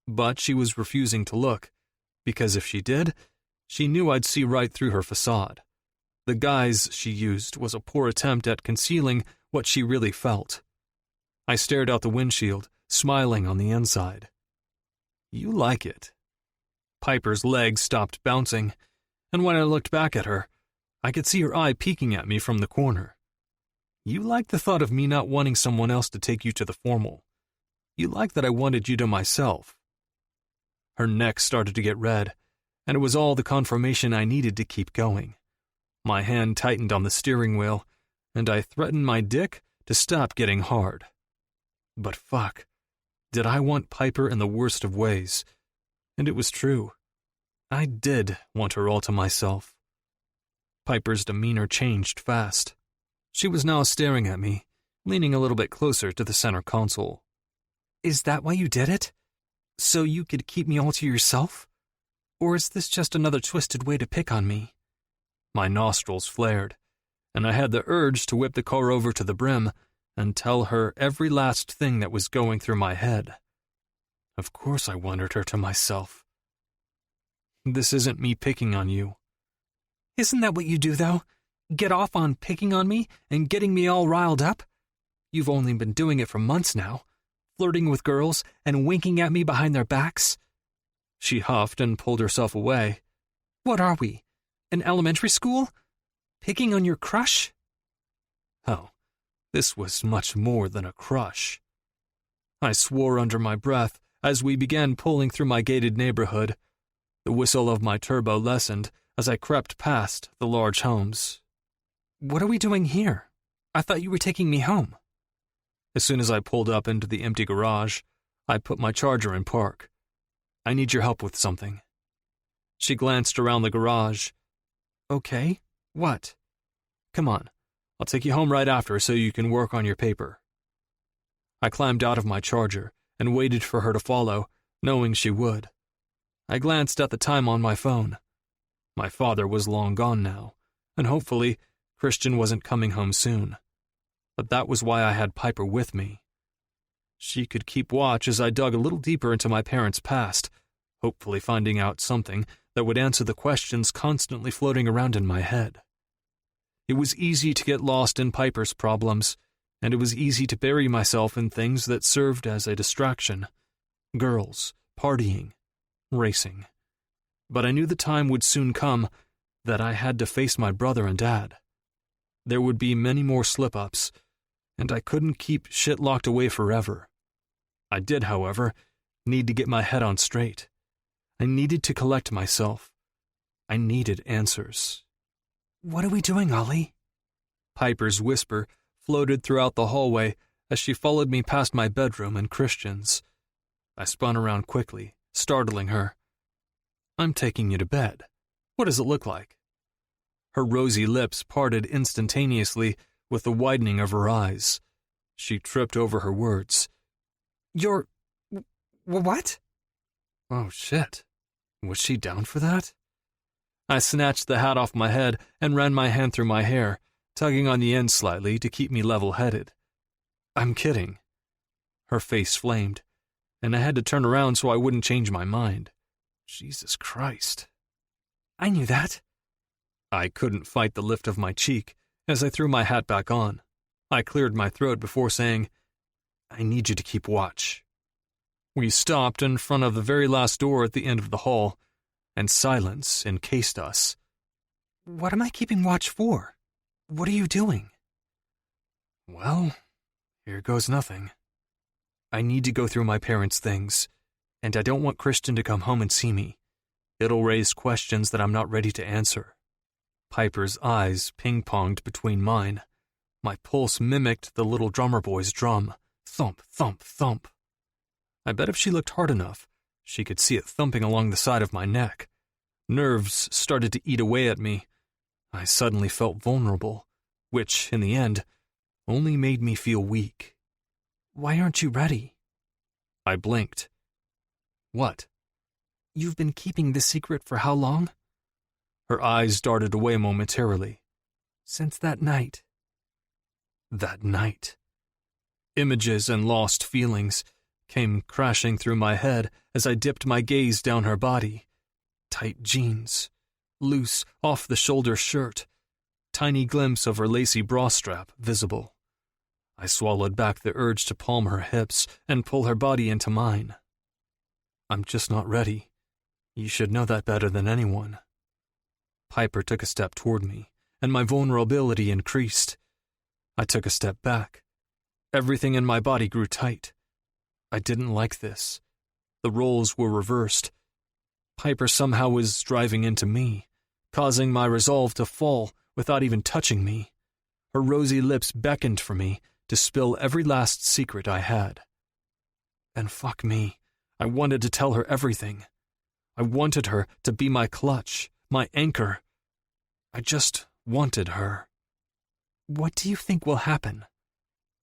But she was refusing to look, because if she did, she knew I'd see right through her facade. The guise she used was a poor attempt at concealing what she really felt. I stared out the windshield, smiling on the inside. You like it. Piper's legs stopped bouncing, and when I looked back at her, I could see her eye peeking at me from the corner. You like the thought of me not wanting someone else to take you to the formal. You like that I wanted you to myself. Her neck started to get red, and it was all the confirmation I needed to keep going. My hand tightened on the steering wheel, and I threatened my dick to stop getting hard. But fuck, did I want Piper in the worst of ways? And it was true. I did want her all to myself. Piper's demeanor changed fast. She was now staring at me, leaning a little bit closer to the center console. Is that why you did it? So you could keep me all to yourself? Or is this just another twisted way to pick on me? My nostrils flared, and I had the urge to whip the car over to the brim and tell her every last thing that was going through my head. Of course I wanted her to myself. This isn't me picking on you. Isn't that what you do, though? Get off on picking on me and getting me all riled up? You've only been doing it for months now, flirting with girls and winking at me behind their backs. She huffed and pulled herself away. What are we? In elementary school? Picking on your crush? Oh, this was much more than a crush. I swore under my breath as we began pulling through my gated neighborhood. The whistle of my turbo lessened as I crept past the large homes. What are we doing here? I thought you were taking me home. As soon as I pulled up into the empty garage, I put my charger in park. I need your help with something. She glanced around the garage. Okay, what? Come on, I'll take you home right after so you can work on your paper. I climbed out of my charger and waited for her to follow, knowing she would. I glanced at the time on my phone. My father was long gone now, and hopefully Christian wasn't coming home soon. But that was why I had Piper with me. She could keep watch as I dug a little deeper into my parents' past, hopefully finding out something that would answer the questions constantly floating around in my head. It was easy to get lost in Piper's problems, and it was easy to bury myself in things that served as a distraction. Girls, partying, racing. But I knew the time would soon come that I had to face my brother and dad. There would be many more slip-ups, and I couldn't keep shit locked away forever. I did, however, need to get my head on straight. I needed to collect myself. I needed answers. What are we doing, Ollie? Piper's whisper floated throughout the hallway as she followed me past my bedroom and Christian's. I spun around quickly, startling her. I'm taking you to bed. What does it look like? Her rosy lips parted instantaneously with the widening of her eyes. She tripped over her words. You're... what? Oh, shit. Was she down for that? I snatched the hat off my head and ran my hand through my hair, tugging on the end slightly to keep me level-headed. I'm kidding. Her face flamed, and I had to turn around so I wouldn't change my mind. Jesus Christ. I knew that. I couldn't fight the lift of my cheek as I threw my hat back on. I cleared my throat before saying, I need you to keep watch. We stopped in front of the very last door at the end of the hall, and silence encased us. What am I keeping watch for? What are you doing? Well, here goes nothing. I need to go through my parents' things, and I don't want Christian to come home and see me. It'll raise questions that I'm not ready to answer. Piper's eyes ping-ponged between mine. My pulse mimicked the little drummer boy's drum. Thump, thump, thump. I bet if she looked hard enough, she could see it thumping along the side of my neck. Nerves started to eat away at me. I suddenly felt vulnerable, which, in the end, only made me feel weak. Why aren't you ready? I blinked. What? You've been keeping this secret for how long? Her eyes darted away momentarily. Since that night. That night. Images and lost feelings came crashing through my head as I dipped my gaze down her body. Tight jeans, loose, off-the-shoulder shirt, tiny glimpse of her lacy bra strap visible. I swallowed back the urge to palm her hips and pull her body into mine. I'm just not ready. You should know that better than anyone. Piper took a step toward me, and my vulnerability increased. I took a step back. Everything in my body grew tight. I didn't like this. The roles were reversed. Piper somehow was driving into me, causing my resolve to fall without even touching me. Her rosy lips beckoned for me to spill every last secret I had. And fuck me, I wanted to tell her everything. I wanted her to be my clutch, my anchor. I just wanted her. What do you think will happen?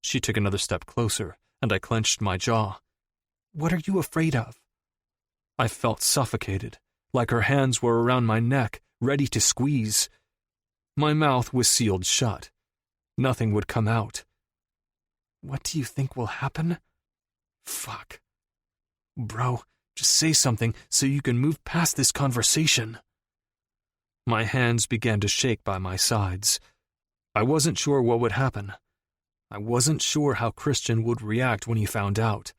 She took another step closer, and I clenched my jaw. What are you afraid of? I felt suffocated, like her hands were around my neck, ready to squeeze. My mouth was sealed shut. Nothing would come out. What do you think will happen? Fuck. Bro, just say something so you can move past this conversation. My hands began to shake by my sides. I wasn't sure what would happen. I wasn't sure how Christian would react when he found out.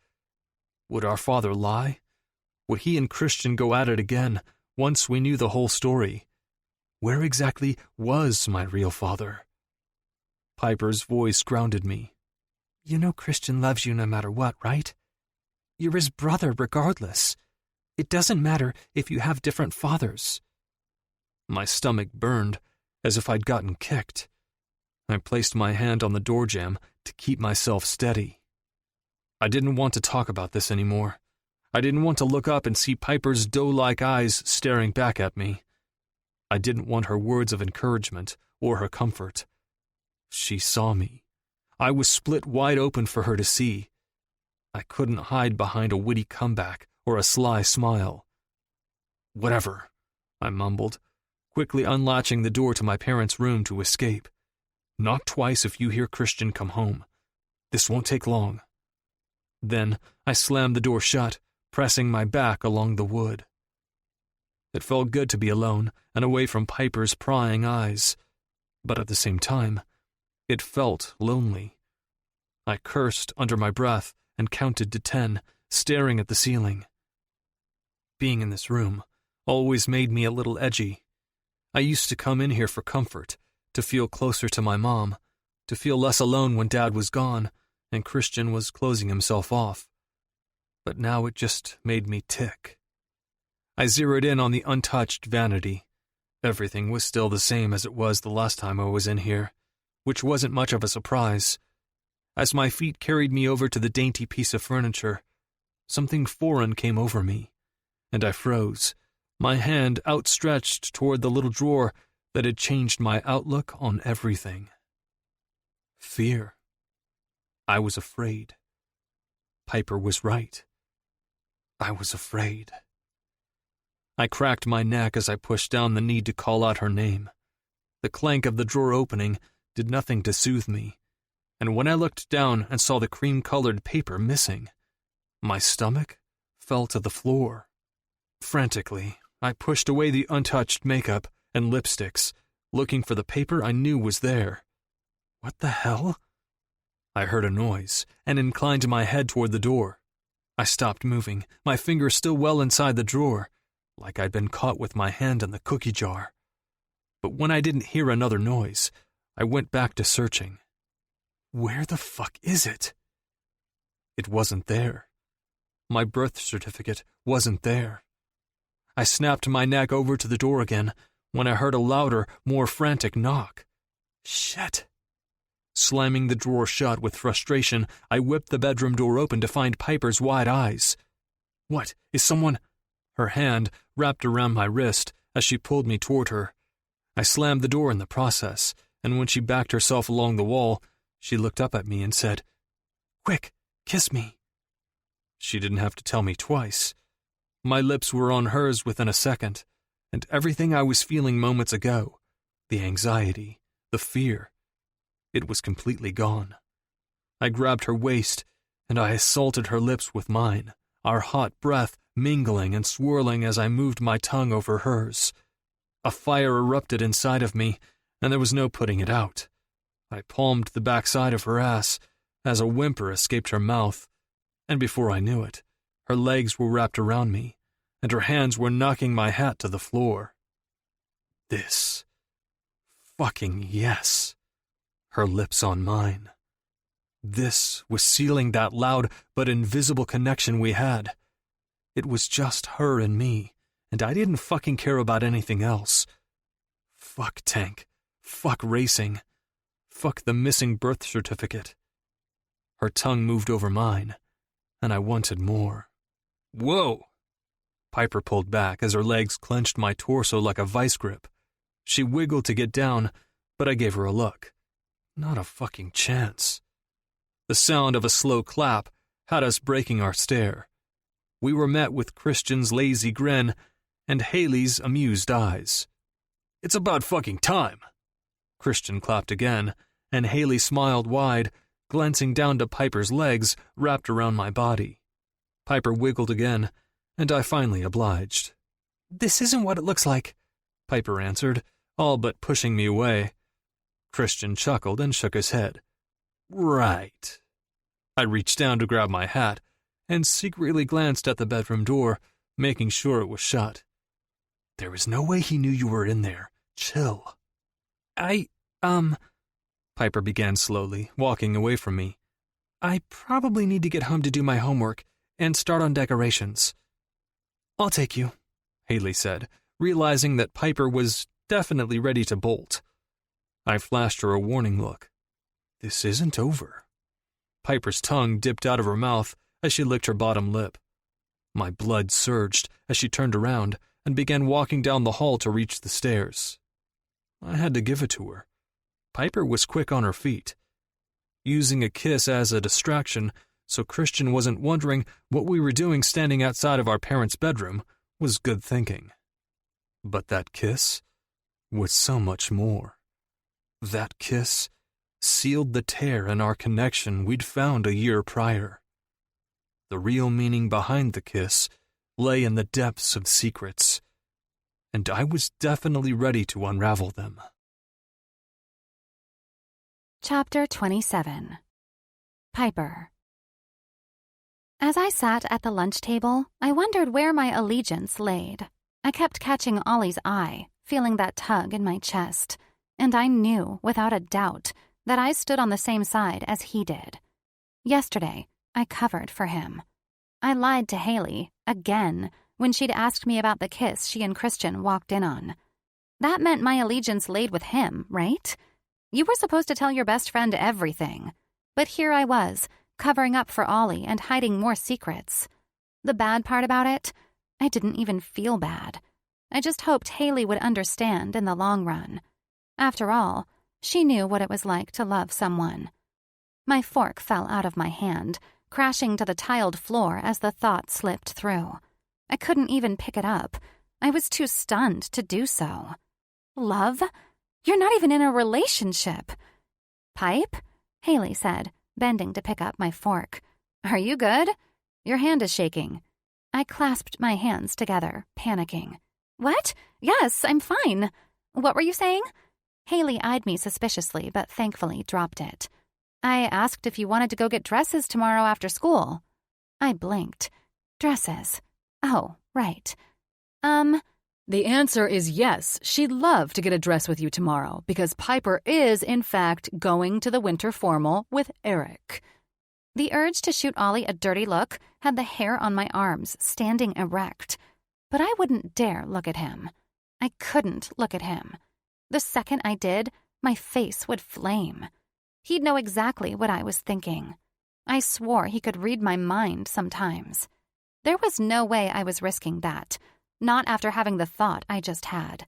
Would our father lie? Would he and Christian go at it again once we knew the whole story? Where exactly was my real father? Piper's voice grounded me. You know Christian loves you no matter what, right? You're his brother regardless. It doesn't matter if you have different fathers. My stomach burned, as if I'd gotten kicked. I placed my hand on the door jamb to keep myself steady. I didn't want to talk about this anymore. I didn't want to look up and see Piper's doe-like eyes staring back at me. I didn't want her words of encouragement or her comfort. She saw me. I was split wide open for her to see. I couldn't hide behind a witty comeback or a sly smile. "Whatever," I mumbled, quickly unlatching the door to my parents' room to escape. "Knock twice if you hear Christian come home. This won't take long." Then I slammed the door shut, pressing my back along the wood. It felt good to be alone and away from Piper's prying eyes, but at the same time, it felt lonely. I cursed under my breath and counted to 10, staring at the ceiling. Being in this room always made me a little edgy. I used to come in here for comfort, to feel closer to my mom, to feel less alone when Dad was gone and Christian was closing himself off. But now it just made me tick. I zeroed in on the untouched vanity. Everything was still the same as it was the last time I was in here, which wasn't much of a surprise. As my feet carried me over to the dainty piece of furniture, something foreign came over me, and I froze, my hand outstretched toward the little drawer that had changed my outlook on everything. Fear. I was afraid. Piper was right. I was afraid. I cracked my neck as I pushed down the need to call out her name. The clank of the drawer opening did nothing to soothe me, and when I looked down and saw the cream-colored paper missing, my stomach fell to the floor. Frantically, I pushed away the untouched makeup and lipsticks, looking for the paper I knew was there. What the hell? I heard a noise and inclined my head toward the door. I stopped moving, my finger still well inside the drawer, like I'd been caught with my hand in the cookie jar. But when I didn't hear another noise, I went back to searching. Where the fuck is it? It wasn't there. My birth certificate wasn't there. I snapped my neck over to the door again when I heard a louder, more frantic knock. Shit. Slamming the drawer shut with frustration, I whipped the bedroom door open to find Piper's wide eyes. What, is someone... Her hand wrapped around my wrist as she pulled me toward her. I slammed the door in the process, and when she backed herself along the wall, she looked up at me and said, "Quick, kiss me." She didn't have to tell me twice. My lips were on hers within a second, and everything I was feeling moments ago, the anxiety, the fear, it was completely gone. I grabbed her waist, and I assaulted her lips with mine, our hot breath mingling and swirling as I moved my tongue over hers. A fire erupted inside of me, and there was no putting it out. I palmed the backside of her ass as a whimper escaped her mouth, and before I knew it, her legs were wrapped around me, and her hands were knocking my hat to the floor. This. Fucking yes. Her lips on mine. This was sealing that loud but invisible connection we had. It was just her and me, and I didn't fucking care about anything else. Fuck Tank. Fuck racing. Fuck the missing birth certificate. Her tongue moved over mine, and I wanted more. Whoa! Piper pulled back as her legs clenched my torso like a vice grip. She wiggled to get down, but I gave her a look. Not a fucking chance. The sound of a slow clap had us breaking our stare. We were met with Christian's lazy grin and Haley's amused eyes. "It's about fucking time." Christian clapped again, and Haley smiled wide, glancing down to Piper's legs wrapped around my body. Piper wiggled again, and I finally obliged. "This isn't what it looks like." Piper answered, all but pushing me away. Christian chuckled and shook his head. Right. I reached down to grab my hat and secretly glanced at the bedroom door, making sure it was shut. There is no way he knew you were in there. Chill. Piper began slowly, walking away from me. I probably need to get home to do my homework and start on decorations. I'll take you, Haley said, realizing that Piper was definitely ready to bolt. I flashed her a warning look. This isn't over. Piper's tongue dipped out of her mouth as she licked her bottom lip. My blood surged as she turned around and began walking down the hall to reach the stairs. I had to give it to her. Piper was quick on her feet. Using a kiss as a distraction so Christian wasn't wondering what we were doing standing outside of our parents' bedroom was good thinking. But that kiss was so much more. That kiss sealed the tear in our connection we'd found a year prior. The real meaning behind the kiss lay in the depths of secrets, and I was definitely ready to unravel them. Chapter 27. Piper. As I sat at the lunch table, I wondered where my allegiance laid. I kept catching Ollie's eye, feeling that tug in my chest, and I knew, without a doubt, that I stood on the same side as he did. Yesterday, I covered for him. I lied to Haley, again, when she'd asked me about the kiss she and Christian walked in on. That meant my allegiance laid with him, right? You were supposed to tell your best friend everything. But here I was, covering up for Ollie and hiding more secrets. The bad part about it? I didn't even feel bad. I just hoped Haley would understand in the long run. After all, she knew what it was like to love someone. My fork fell out of my hand, crashing to the tiled floor as the thought slipped through. I couldn't even pick it up. I was too stunned to do so. Love? You're not even in a relationship. Pipe? Haley said, bending to pick up my fork. Are you good? Your hand is shaking. I clasped my hands together, panicking. What? Yes, I'm fine. What were you saying? Haley eyed me suspiciously, but thankfully dropped it. I asked if you wanted to go get dresses tomorrow after school. I blinked. Dresses. Oh, right. The answer is yes. She'd love to get a dress with you tomorrow because Piper is, in fact, going to the winter formal with Eric. The urge to shoot Ollie a dirty look had the hair on my arms standing erect. But I wouldn't dare look at him. I couldn't look at him. The second I did, my face would flame. He'd know exactly what I was thinking. I swore he could read my mind sometimes. There was no way I was risking that, not after having the thought I just had.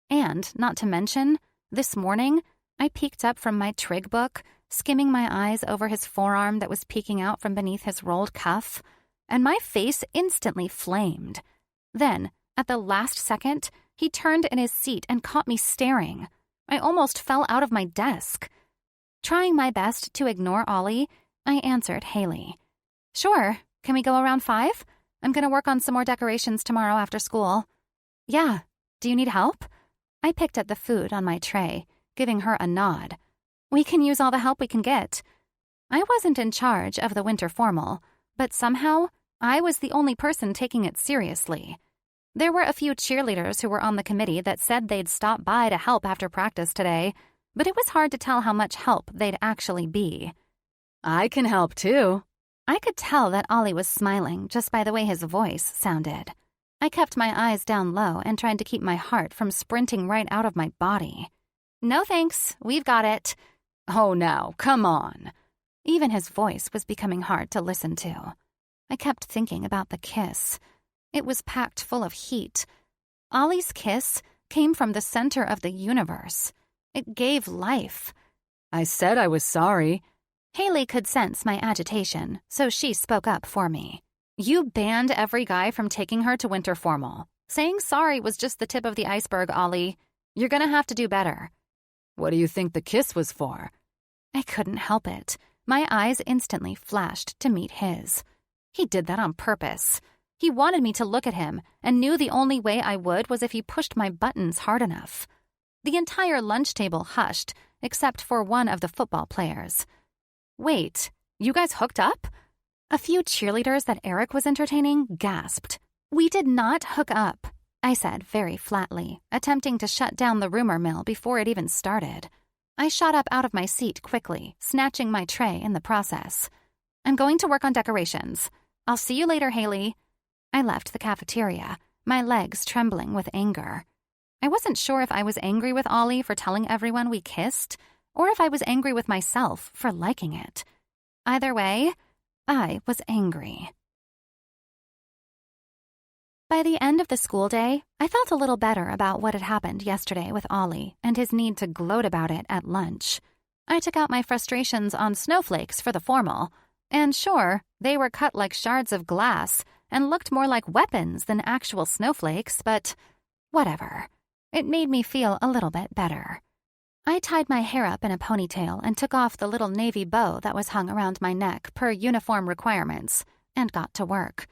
And, not to mention, this morning, I peeked up from my trig book, skimming my eyes over his forearm that was peeking out from beneath his rolled cuff, and my face instantly flamed. Then, at the last second, he turned in his seat and caught me staring. I almost fell out of my desk. Trying my best to ignore Ollie, I answered Haley. Sure, can we go around 5? I'm going to work on some more decorations tomorrow after school. Yeah, do you need help? I picked at the food on my tray, giving her a nod. We can use all the help we can get. I wasn't in charge of the winter formal, but somehow I was the only person taking it seriously. There were a few cheerleaders who were on the committee that said they'd stop by to help after practice today, but it was hard to tell how much help they'd actually be. I can help too. I could tell that Ollie was smiling just by the way his voice sounded. I kept my eyes down low and tried to keep my heart from sprinting right out of my body. No thanks, we've got it. Oh, now, come on. Even his voice was becoming hard to listen to. I kept thinking about the kiss. It was packed full of heat. Ollie's kiss came from the center of the universe. It gave life. I said I was sorry. Haley could sense my agitation, so she spoke up for me. You banned every guy from taking her to winter formal. Saying sorry was just the tip of the iceberg, Ollie. You're gonna have to do better. What do you think the kiss was for? I couldn't help it. My eyes instantly flashed to meet his. He did that on purpose. He wanted me to look at him and knew the only way I would was if he pushed my buttons hard enough. The entire lunch table hushed, except for one of the football players. Wait, you guys hooked up? A few cheerleaders that Eric was entertaining gasped. We did not hook up, I said very flatly, attempting to shut down the rumor mill before it even started. I shot up out of my seat quickly, snatching my tray in the process. I'm going to work on decorations. I'll see you later, Haley. I left the cafeteria, my legs trembling with anger. I wasn't sure if I was angry with Ollie for telling everyone we kissed, or if I was angry with myself for liking it. Either way, I was angry. By the end of the school day, I felt a little better about what had happened yesterday with Ollie and his need to gloat about it at lunch. I took out my frustrations on snowflakes for the formal, and sure, they were cut like shards of glass and looked more like weapons than actual snowflakes, but whatever. It made me feel a little bit better. I tied my hair up in a ponytail and took off the little navy bow that was hung around my neck per uniform requirements, and got to work.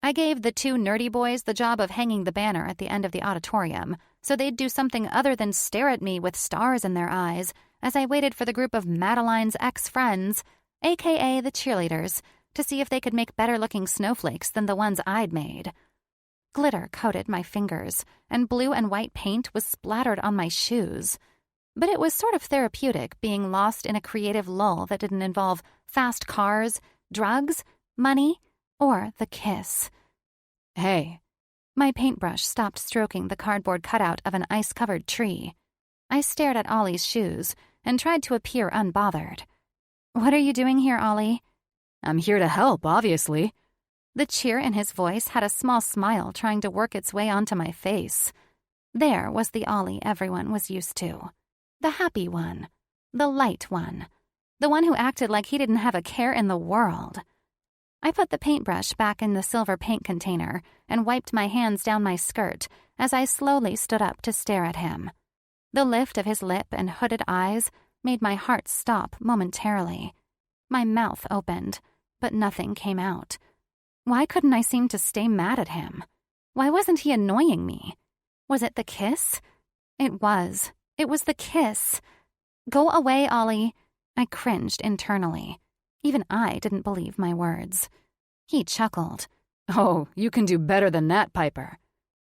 I gave the two nerdy boys the job of hanging the banner at the end of the auditorium, so they'd do something other than stare at me with stars in their eyes as I waited for the group of Madeline's ex-friends, aka the cheerleaders, to see if they could make better-looking snowflakes than the ones I'd made. Glitter coated my fingers, and blue and white paint was splattered on my shoes. But it was sort of therapeutic being lost in a creative lull that didn't involve fast cars, drugs, money, or the kiss. Hey. My paintbrush stopped stroking the cardboard cutout of an ice-covered tree. I stared at Ollie's shoes and tried to appear unbothered. What are you doing here, Ollie? I'm here to help, obviously. The cheer in his voice had a small smile trying to work its way onto my face. There was the Ollie everyone was used to. The happy one. The light one. The one who acted like he didn't have a care in the world. I put the paintbrush back in the silver paint container and wiped my hands down my skirt as I slowly stood up to stare at him. The lift of his lip and hooded eyes made my heart stop momentarily. My mouth opened, but nothing came out. Why couldn't I seem to stay mad at him? Why wasn't he annoying me? Was it the kiss? It was. It was the kiss. Go away, Ollie. I cringed internally. Even I didn't believe my words. He chuckled. Oh, you can do better than that, Piper.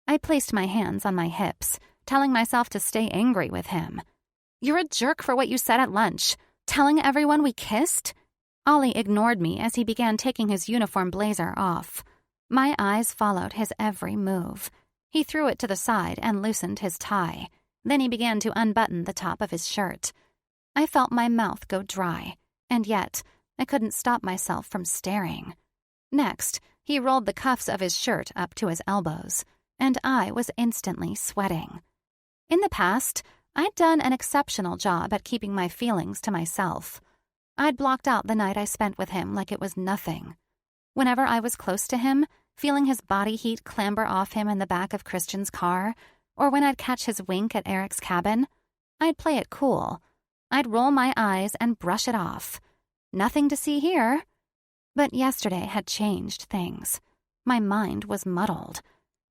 I placed my hands on my hips, telling myself to stay angry with him. You're a jerk for what you said at lunch. Telling everyone we kissed? Ollie ignored me as he began taking his uniform blazer off. My eyes followed his every move. He threw it to the side and loosened his tie. Then he began to unbutton the top of his shirt. I felt my mouth go dry, and yet I couldn't stop myself from staring. Next, he rolled the cuffs of his shirt up to his elbows, and I was instantly sweating. In the past, I'd done an exceptional job at keeping my feelings to myself. I'd blocked out the night I spent with him like it was nothing. Whenever I was close to him, feeling his body heat clamber off him in the back of Christian's car, or when I'd catch his wink at Eric's cabin, I'd play it cool. I'd roll my eyes and brush it off. Nothing to see here. But yesterday had changed things. My mind was muddled.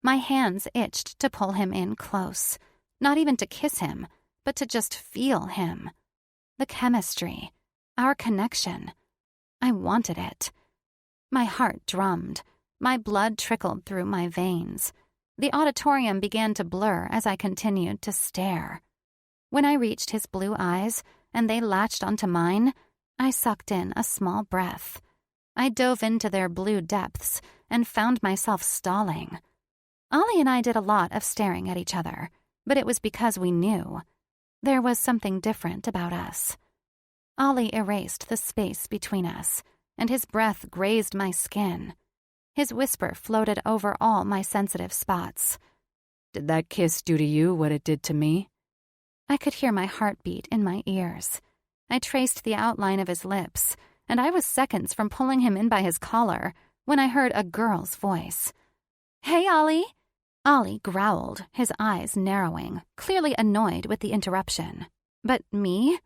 My hands itched to pull him in close. Not even to kiss him, but to just feel him. The chemistry. Our connection. I wanted it. My heart drummed. My blood trickled through my veins. The auditorium began to blur as I continued to stare. When I reached his blue eyes and they latched onto mine, I sucked in a small breath. I dove into their blue depths and found myself stalling. Ollie and I did a lot of staring at each other, but it was because we knew. There was something different about us. Ollie erased the space between us, and his breath grazed my skin. His whisper floated over all my sensitive spots. Did that kiss do to you what it did to me? I could hear my heartbeat in my ears. I traced the outline of his lips, and I was seconds from pulling him in by his collar when I heard a girl's voice. Hey, Ollie! Ollie growled, his eyes narrowing, clearly annoyed with the interruption. But me?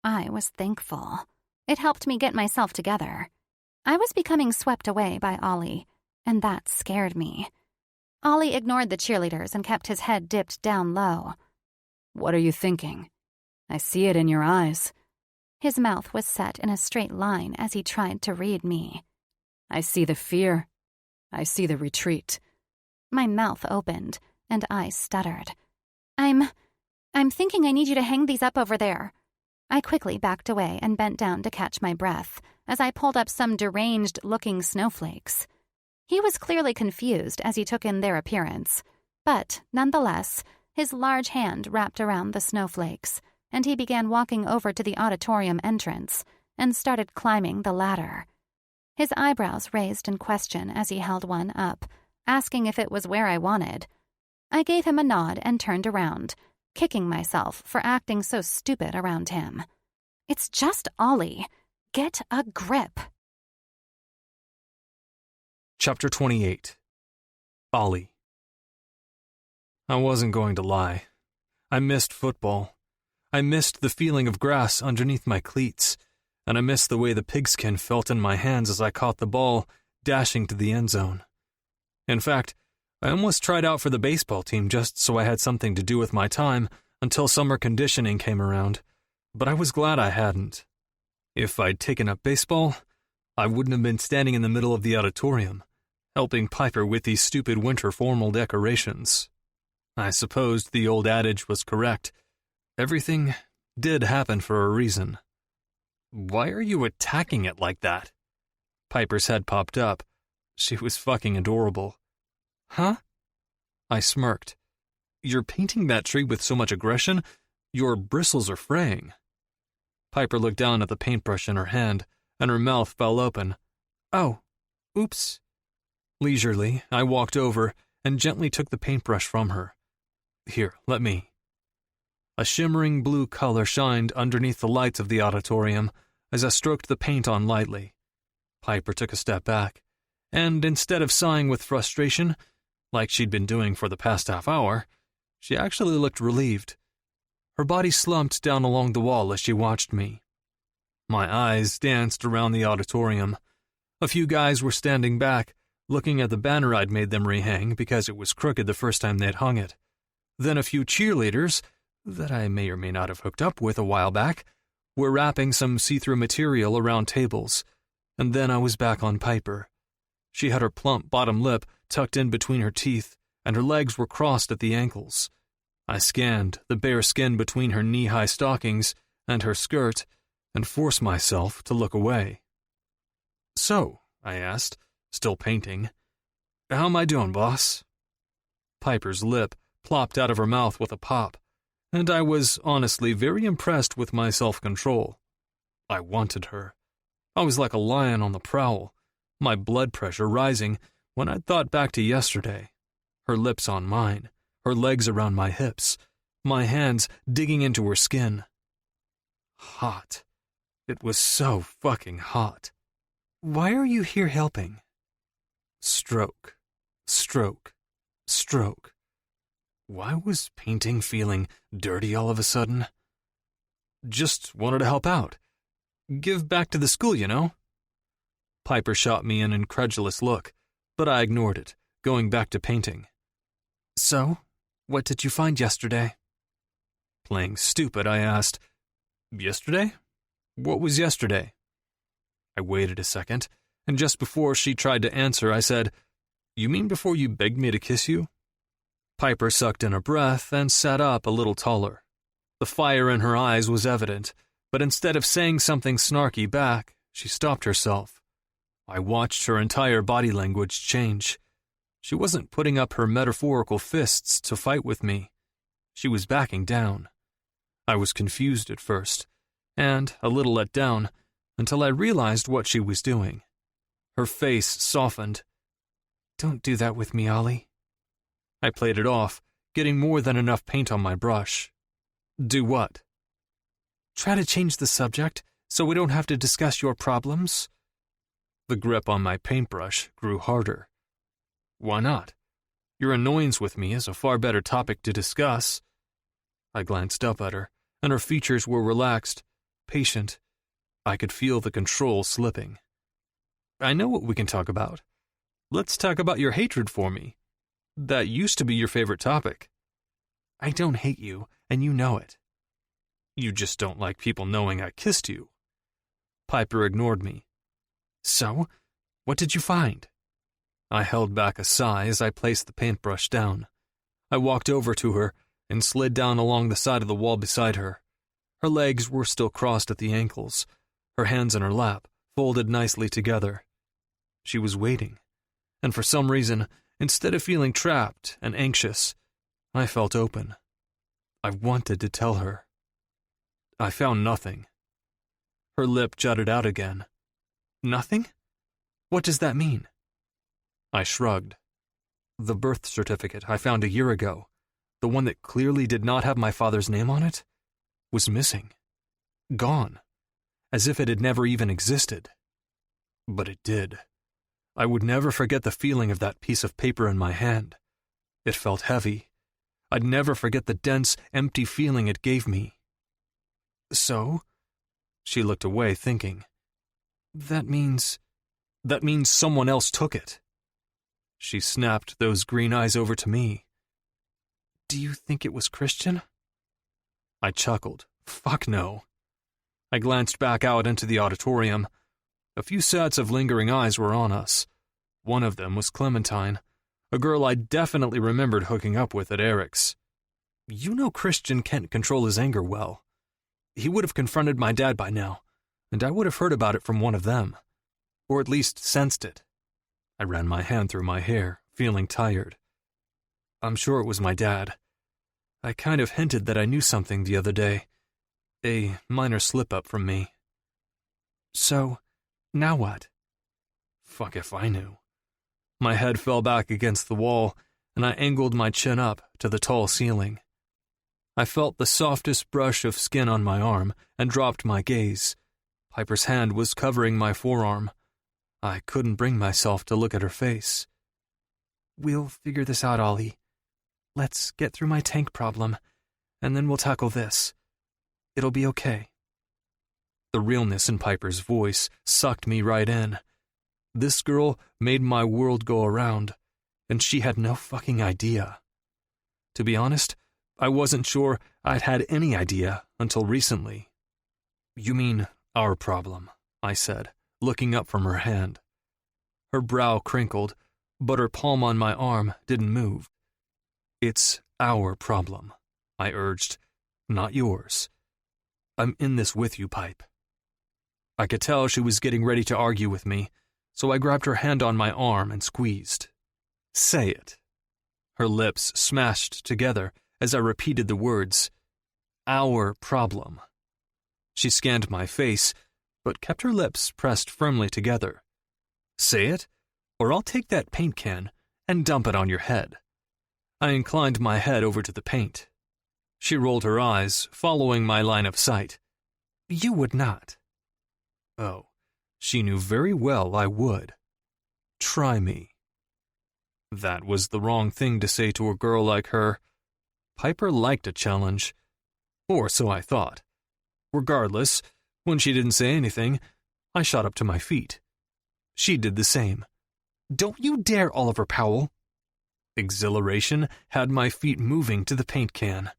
I was thankful. It helped me get myself together. I was becoming swept away by Ollie. and that scared me. Ollie ignored the cheerleaders and kept his head dipped down low. "What are you thinking? I see it in your eyes." His mouth was set in a straight line as he tried to read me. "I see the fear. I see the retreat." My mouth opened, and I stuttered. I'm thinking I need you to hang these up over there." I quickly backed away and bent down to catch my breath as I pulled up some deranged-looking snowflakes. He was clearly confused as he took in their appearance, but, nonetheless, his large hand wrapped around the snowflakes, and he began walking over to the auditorium entrance and started climbing the ladder. His eyebrows raised in question as he held one up, asking if it was where I wanted. I gave him a nod and turned around, kicking myself for acting so stupid around him. It's just Ollie. Get a grip. Chapter 28. Ollie. I wasn't going to lie. I missed football. I missed the feeling of grass underneath my cleats, and I missed the way the pigskin felt in my hands as I caught the ball, dashing to the end zone. In fact, I almost tried out for the baseball team just so I had something to do with my time until summer conditioning came around, but I was glad I hadn't. If I'd taken up baseball, I wouldn't have been standing in the middle of the auditorium, helping Piper with these stupid winter formal decorations. I supposed the old adage was correct. Everything did happen for a reason. "Why are you attacking it like that?" Piper's head popped up. She was fucking adorable. "Huh?" I smirked. "You're painting that tree with so much aggression, your bristles are fraying." Piper looked down at the paintbrush in her hand, and her mouth fell open. "Oh, oops." Leisurely, I walked over and gently took the paintbrush from her. "Here, let me." A shimmering blue color shined underneath the lights of the auditorium as I stroked the paint on lightly. Piper took a step back, and instead of sighing with frustration, like she'd been doing for the past half hour, she actually looked relieved. Her body slumped down along the wall as she watched me. My eyes danced around the auditorium. A few guys were standing back, looking at the banner I'd made them rehang because it was crooked the first time they'd hung it. Then a few cheerleaders, that I may or may not have hooked up with a while back, were wrapping some see-through material around tables, and then I was back on Piper. She had her plump bottom lip tucked in between her teeth, and her legs were crossed at the ankles. I scanned the bare skin between her knee-high stockings and her skirt, and forced myself to look away. "So," I asked, still painting, "how am I doing, boss?" Piper's lip plopped out of her mouth with a pop, and I was honestly very impressed with my self-control. I wanted her. I was like a lion on the prowl, my blood pressure rising when I thought back to yesterday. Her lips on mine, her legs around my hips, my hands digging into her skin. Hot. It was so fucking hot. "Why are you here helping?" Stroke, stroke, stroke. Why was painting feeling dirty all of a sudden? "Just wanted to help out. Give back to the school, you know." Piper shot me an incredulous look, but I ignored it, going back to painting. "So, what did you find yesterday?" Playing stupid, I asked, "Yesterday? What was yesterday?" I waited a second, and just before she tried to answer, I said, "You mean before you begged me to kiss you?" Piper sucked in a breath and sat up a little taller. The fire in her eyes was evident, but instead of saying something snarky back, she stopped herself. I watched her entire body language change. She wasn't putting up her metaphorical fists to fight with me. She was backing down. I was confused at first, and a little let down, until I realized what she was doing. Her face softened. "Don't do that with me, Ollie." I played it off, getting more than enough paint on my brush. "Do what?" "Try to change the subject, so we don't have to discuss your problems." The grip on my paintbrush grew harder. "Why not? Your annoyance with me is a far better topic to discuss." I glanced up at her, and her features were relaxed, patient. I could feel the control slipping. "I know what we can talk about. Let's talk about your hatred for me. That used to be your favorite topic. I don't hate you, and you know it. You just don't like people knowing I kissed you. Piper ignored me. So, what did you find? I held back a sigh as I placed the paintbrush down. I walked over to her and slid down along the side of the wall beside her. Her legs were still crossed at the ankles, her hands in her lap, folded nicely together. She was waiting, and for some reason, instead of feeling trapped and anxious, I felt open. I wanted to tell her. I found nothing. Her lip jutted out again. Nothing? What does that mean? I shrugged. The birth certificate I found a year ago, the one that clearly did not have my father's name on it, was missing. Gone. As if it had never even existed. But it did. I would never forget the feeling of that piece of paper in my hand. It felt heavy. I'd never forget the dense, empty feeling it gave me. So? She looked away, thinking. That means someone else took it. She snapped those green eyes over to me. Do you think it was Christian? I chuckled. Fuck no. I glanced back out into the auditorium. A few sets of lingering eyes were on us. One of them was Clementine, a girl I definitely remembered hooking up with at Eric's. You know Christian can't control his anger well. He would have confronted my dad by now, and I would have heard about it from one of them. Or at least sensed it. I ran my hand through my hair, feeling tired. I'm sure it was my dad. I kind of hinted that I knew something the other day. A minor slip-up from me. So, now what? Fuck if I knew. My head fell back against the wall, and I angled my chin up to the tall ceiling. I felt the softest brush of skin on my arm and dropped my gaze. Piper's hand was covering my forearm. I couldn't bring myself to look at her face. We'll figure this out, Ollie. Let's get through my tank problem, and then we'll tackle this. It'll be okay. The realness in Piper's voice sucked me right in. This girl made my world go around, and she had no fucking idea. To be honest, I wasn't sure I'd had any idea until recently. You mean our problem, I said, looking up from her hand. Her brow crinkled, but her palm on my arm didn't move. It's our problem, I urged, not yours. I'm in this with you, Pipe. I could tell she was getting ready to argue with me, so I grabbed her hand on my arm and squeezed. Say it. Her lips smashed together as I repeated the words, our problem. She scanned my face, but kept her lips pressed firmly together. Say it, or I'll take that paint can and dump it on your head. I inclined my head over to the paint. She rolled her eyes, following my line of sight. You would not. Oh, she knew very well I would. Try me. That was the wrong thing to say to a girl like her. Piper liked a challenge. Or so I thought. Regardless, when she didn't say anything, I shot up to my feet. She did the same. Don't you dare, Oliver Powell. Exhilaration had my feet moving to the paint can.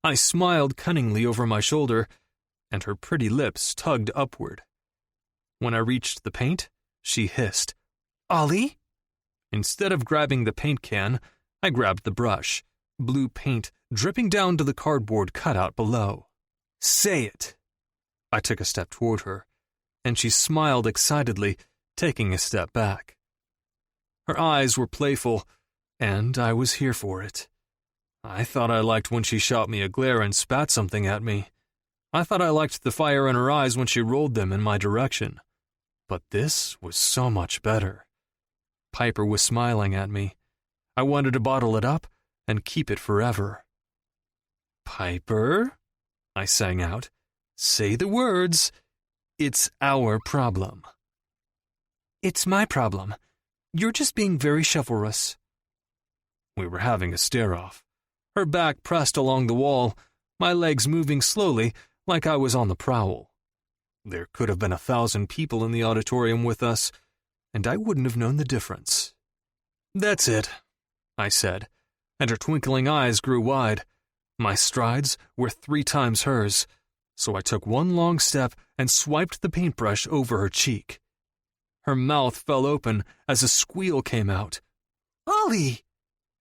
I smiled cunningly over my shoulder, and her pretty lips tugged upward. When I reached the paint, she hissed, Ollie? Instead of grabbing the paint can, I grabbed the brush, blue paint dripping down to the cardboard cutout below. Say it. I took a step toward her, and she smiled excitedly, taking a step back. Her eyes were playful, and I was here for it. I thought I liked when she shot me a glare and spat something at me. I thought I liked the fire in her eyes when she rolled them in my direction. But this was so much better. Piper was smiling at me. I wanted to bottle it up and keep it forever. Piper, I sang out, say the words. It's our problem. It's my problem. You're just being very chivalrous. We were having a stare-off. Her back pressed along the wall, my legs moving slowly like I was on the prowl. There could have been 1,000 people in the auditorium with us, and I wouldn't have known the difference. "That's it," I said, and her twinkling eyes grew wide. My strides were 3 times hers, so I took one long step and swiped the paintbrush over her cheek. Her mouth fell open as a squeal came out. "Ollie!"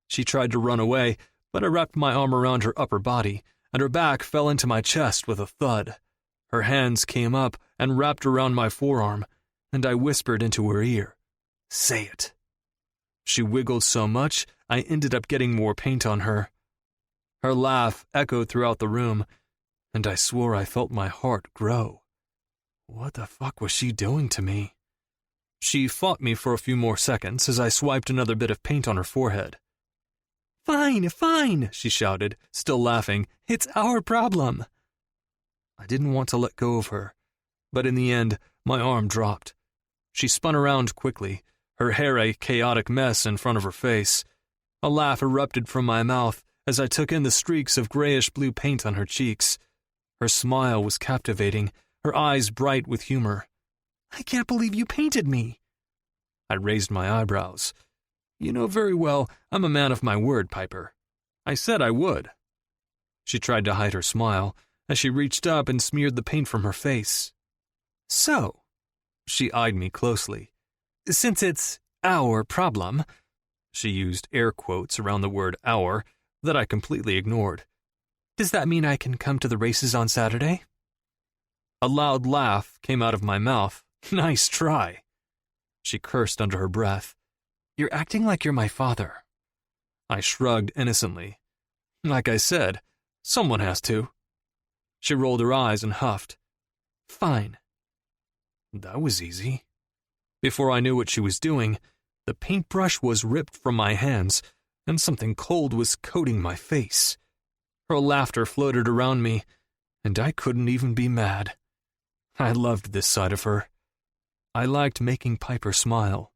She tried to run away, but I wrapped my arm around her upper body, and her back fell into my chest with a thud. Her hands came up and wrapped around my forearm, and I whispered into her ear, "Say it." She wiggled so much, I ended up getting more paint on her. Her laugh echoed throughout the room, and I swore I felt my heart grow. What the fuck was she doing to me? She fought me for a few more seconds as I swiped another bit of paint on her forehead. "Fine, fine," she shouted, still laughing. "It's our problem." I didn't want to let go of her, but in the end, my arm dropped. She spun around quickly, her hair a chaotic mess in front of her face. A laugh erupted from my mouth as I took in the streaks of grayish-blue paint on her cheeks. Her smile was captivating, her eyes bright with humor. "I can't believe you painted me." I raised my eyebrows. "You know very well I'm a man of my word, Piper. I said I would." She tried to hide her smile as she reached up and smeared the paint from her face. "So," she eyed me closely, "since it's our problem," she used air quotes around the word our that I completely ignored, "does that mean I can come to the races on Saturday?" A loud laugh came out of my mouth. "Nice try." She cursed under her breath. "You're acting like you're my father." I shrugged innocently. "Like I said, someone has to." She rolled her eyes and huffed. "Fine." That was easy. Before I knew what she was doing, the paintbrush was ripped from my hands, and something cold was coating my face. Her laughter floated around me, and I couldn't even be mad. I loved this side of her. I liked making Piper smile,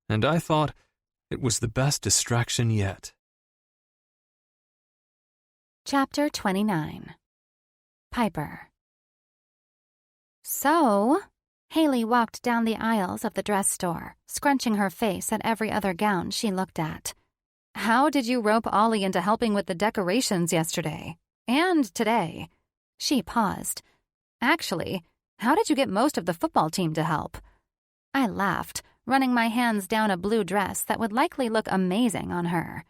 and I thought it was the best distraction yet. Chapter 29. Piper. So, Haley walked down the aisles of the dress store, scrunching her face at every other gown she looked at. "How did you rope Ollie into helping with the decorations yesterday? And today?" She paused. "Actually, how did you get most of the football team to help?" I laughed, running my hands down a blue dress that would likely look amazing on her.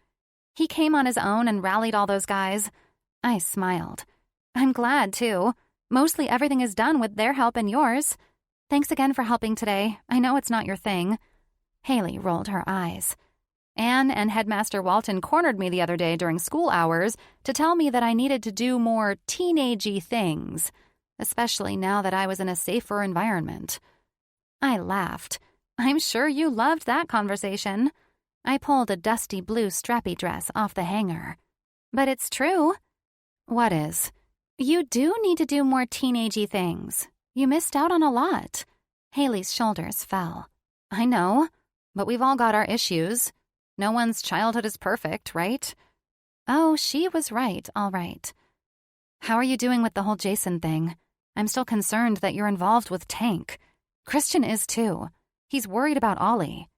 "He came on his own and rallied all those guys." I smiled. "I'm glad, too. Mostly everything is done with their help and yours. Thanks again for helping today. I know it's not your thing." Haley rolled her eyes. "Anne and Headmaster Walton cornered me the other day during school hours to tell me that I needed to do more teenage-y things, especially now that I was in a safer environment." I laughed. "I'm sure you loved that conversation." I pulled a dusty blue strappy dress off the hanger. "But it's true." "What is?" "You do need to do more teenage-y things. You missed out on a lot." Haley's shoulders fell. "I know, but we've all got our issues. No one's childhood is perfect, right?" Oh, she was right, all right. "How are you doing with the whole Jason thing? I'm still concerned that you're involved with Tank. Christian is too. He's worried about Ollie."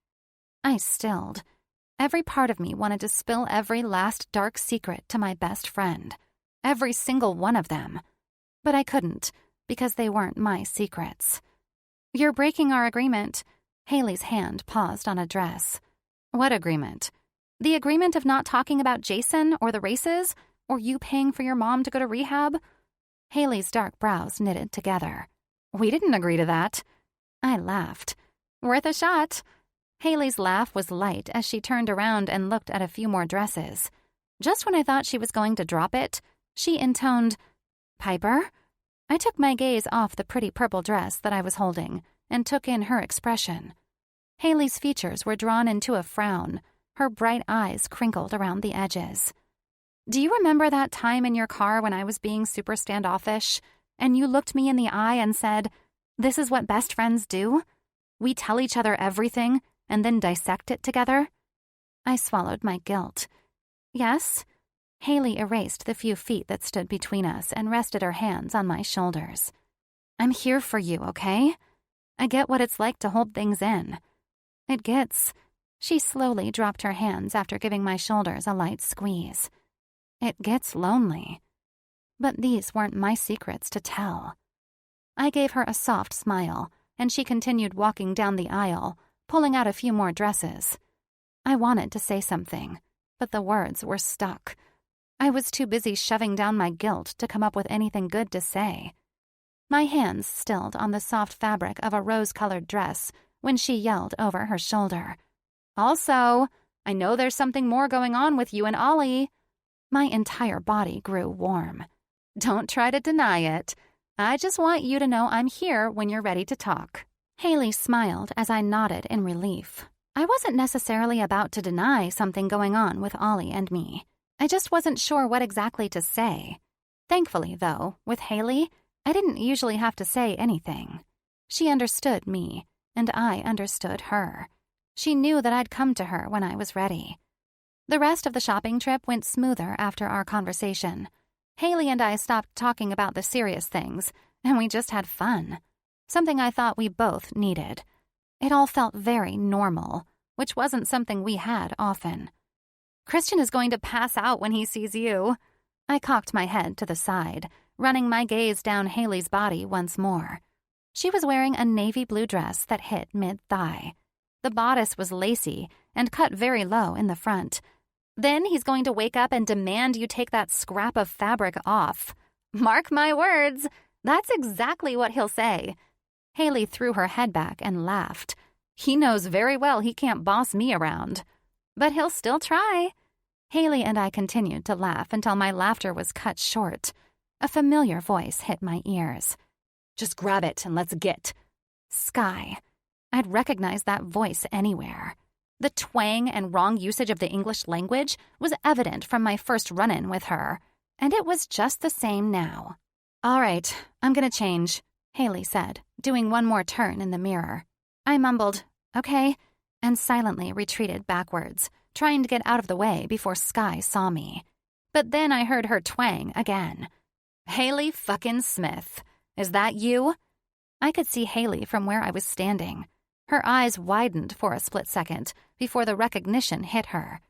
I stilled. Every part of me wanted to spill every last dark secret to my best friend. Every single one of them. But I couldn't, because they weren't my secrets. "You're breaking our agreement." Haley's hand paused on a dress. "What agreement?" "The agreement of not talking about Jason or the races, or you paying for your mom to go to rehab." Haley's dark brows knitted together. "We didn't agree to that." I laughed. "Worth a shot." Haley's laugh was light as she turned around and looked at a few more dresses. Just when I thought she was going to drop it, she intoned, "Piper?" I took my gaze off the pretty purple dress that I was holding and took in her expression. Haley's features were drawn into a frown, her bright eyes crinkled around the edges. "Do you remember that time in your car when I was being super standoffish, and you looked me in the eye and said, 'This is what best friends do? We tell each other everything and then dissect it together?'" I swallowed my guilt. "Yes." Haley erased the few feet that stood between us and rested her hands on my shoulders. "I'm here for you, okay? I get what it's like to hold things in." "It gets," She slowly dropped her hands after giving my shoulders a light squeeze. It gets lonely. But these weren't my secrets to tell. I gave her a soft smile, and she continued walking down the aisle, pulling out a few more dresses. I wanted to say something, but the words were stuck. I was too busy shoving down my guilt to come up with anything good to say. My hands stilled on the soft fabric of a rose-colored dress when she yelled over her shoulder. "Also, I know there's something more going on with you and Ollie." My entire body grew warm. "Don't try to deny it. I just want you to know I'm here when you're ready to talk." Haley smiled as I nodded in relief. I wasn't necessarily about to deny something going on with Ollie and me. I just wasn't sure what exactly to say. Thankfully, though, with Haley, I didn't usually have to say anything. She understood me, and I understood her. She knew that I'd come to her when I was ready. The rest of the shopping trip went smoother after our conversation. Haley and I stopped talking about the serious things, and we just had fun. Something I thought we both needed. It all felt very normal, which wasn't something we had often. "Christian is going to pass out when he sees you." I cocked my head to the side, running my gaze down Haley's body once more. She was wearing a navy blue dress that hit mid-thigh. The bodice was lacy and cut very low in the front. "Then he's going to wake up and demand you take that scrap of fabric off. Mark my words, that's exactly what he'll say." Haley threw her head back and laughed. "He knows very well he can't boss me around. But he'll still try." Haley and I continued to laugh until my laughter was cut short. A familiar voice hit my ears. "Just grab it and let's get." Sky. I'd recognize that voice anywhere. The twang and wrong usage of the English language was evident from my first run-in with her, and it was just the same now. "All right, I'm gonna change," Haley said, doing one more turn in the mirror. I mumbled, "Okay," and silently retreated backwards, trying to get out of the way before Sky saw me. But then I heard her twang again. "Haley fucking Smith, is that you?" I could see Haley from where I was standing. Her eyes widened for a split second before the recognition hit her.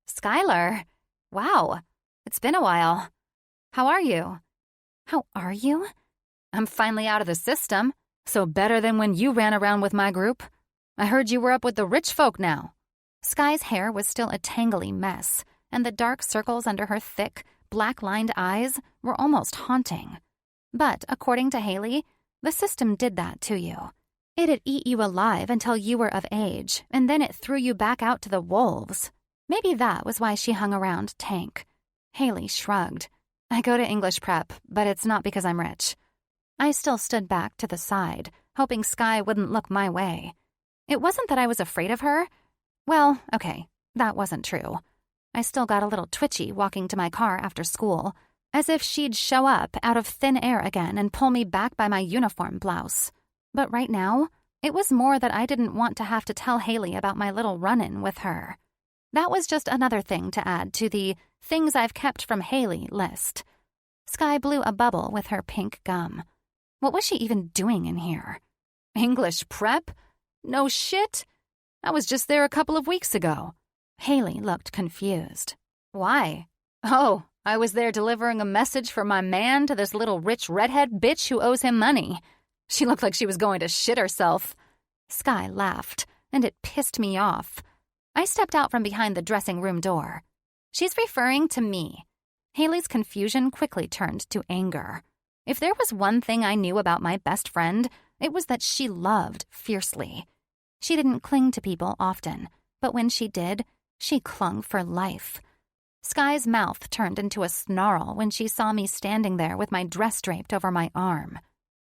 "Skylar, wow, it's been a while. How are you?" "How are you?" "I'm finally out of the system, so better than when you ran around with my group. I heard you were up with the rich folk now." Sky's hair was still a tangly mess, and the dark circles under her thick, black-lined eyes were almost haunting. But according to Haley, the system did that to you. It'd eat you alive until you were of age, and then it threw you back out to the wolves. Maybe that was why she hung around Tank. Haley shrugged. "I go to English prep, but it's not because I'm rich." I still stood back to the side, hoping Sky wouldn't look my way. It wasn't that I was afraid of her. Well, okay, that wasn't true. I still got a little twitchy walking to my car after school, as if she'd show up out of thin air again and pull me back by my uniform blouse. But right now, it was more that I didn't want to have to tell Haley about my little run-in with her. That was just another thing to add to the things I've kept from Haley list. Sky blew a bubble with her pink gum. What was she even doing in here? English prep? No shit. I was just there a couple of weeks ago. Haley looked confused. Why? Oh, I was there delivering a message for my man to this little rich redhead bitch who owes him money. She looked like she was going to shit herself. Sky laughed, and it pissed me off. I stepped out from behind the dressing room door. She's referring to me. Haley's confusion quickly turned to anger. If there was one thing I knew about my best friend, it was that she loved fiercely. She didn't cling to people often, but when she did, she clung for life. Sky's mouth turned into a snarl when she saw me standing there with my dress draped over my arm.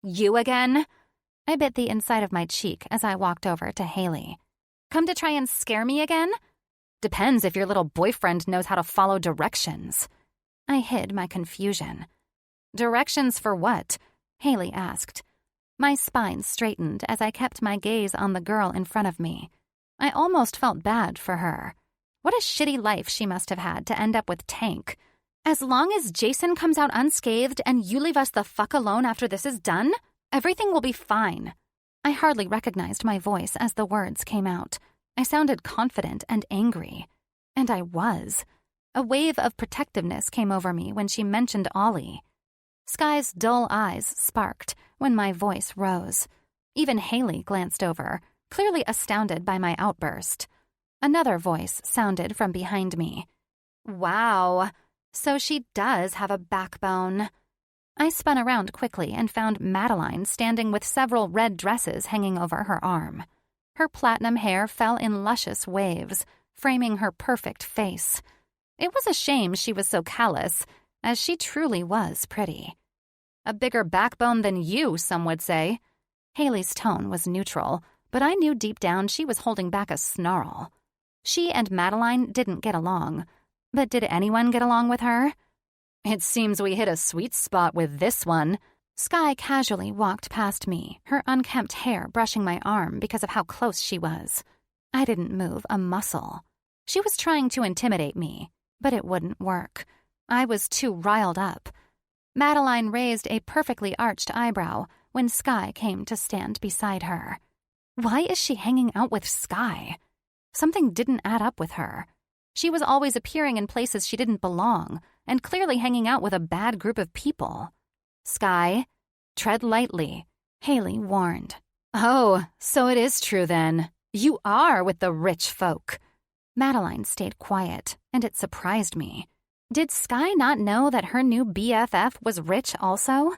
You again? I bit the inside of my cheek as I walked over to Haley. Come to try and scare me again? Depends if your little boyfriend knows how to follow directions. I hid my confusion. Directions for what? Haley asked. My spine straightened as I kept my gaze on the girl in front of me. I almost felt bad for her. What a shitty life she must have had to end up with Tank. As long as Jason comes out unscathed and you leave us the fuck alone after this is done, everything will be fine. I hardly recognized my voice as the words came out. I sounded confident and angry. And I was. A wave of protectiveness came over me when she mentioned Ollie. Sky's dull eyes sparked when my voice rose. Even Haley glanced over, clearly astounded by my outburst. Another voice sounded from behind me. Wow, so she does have a backbone. I spun around quickly and found Madeline standing with several red dresses hanging over her arm. Her platinum hair fell in luscious waves, framing her perfect face. It was a shame she was so callous, as she truly was pretty. A bigger backbone than you, some would say. Haley's tone was neutral, but I knew deep down she was holding back a snarl. She and Madeline didn't get along, but did anyone get along with her? It seems we hit a sweet spot with this one. Sky casually walked past me, her unkempt hair brushing my arm because of how close she was. I didn't move a muscle. She was trying to intimidate me, but it wouldn't work. I was too riled up. Madeline raised a perfectly arched eyebrow when Sky came to stand beside her. Why is she hanging out with Sky? Something didn't add up with her. She was always appearing in places she didn't belong, and clearly hanging out with a bad group of people. Sky, tread lightly, Haley warned. Oh, so it is true then. You are with the rich folk. Madeline stayed quiet, and it surprised me. Did Sky not know that her new BFF was rich also?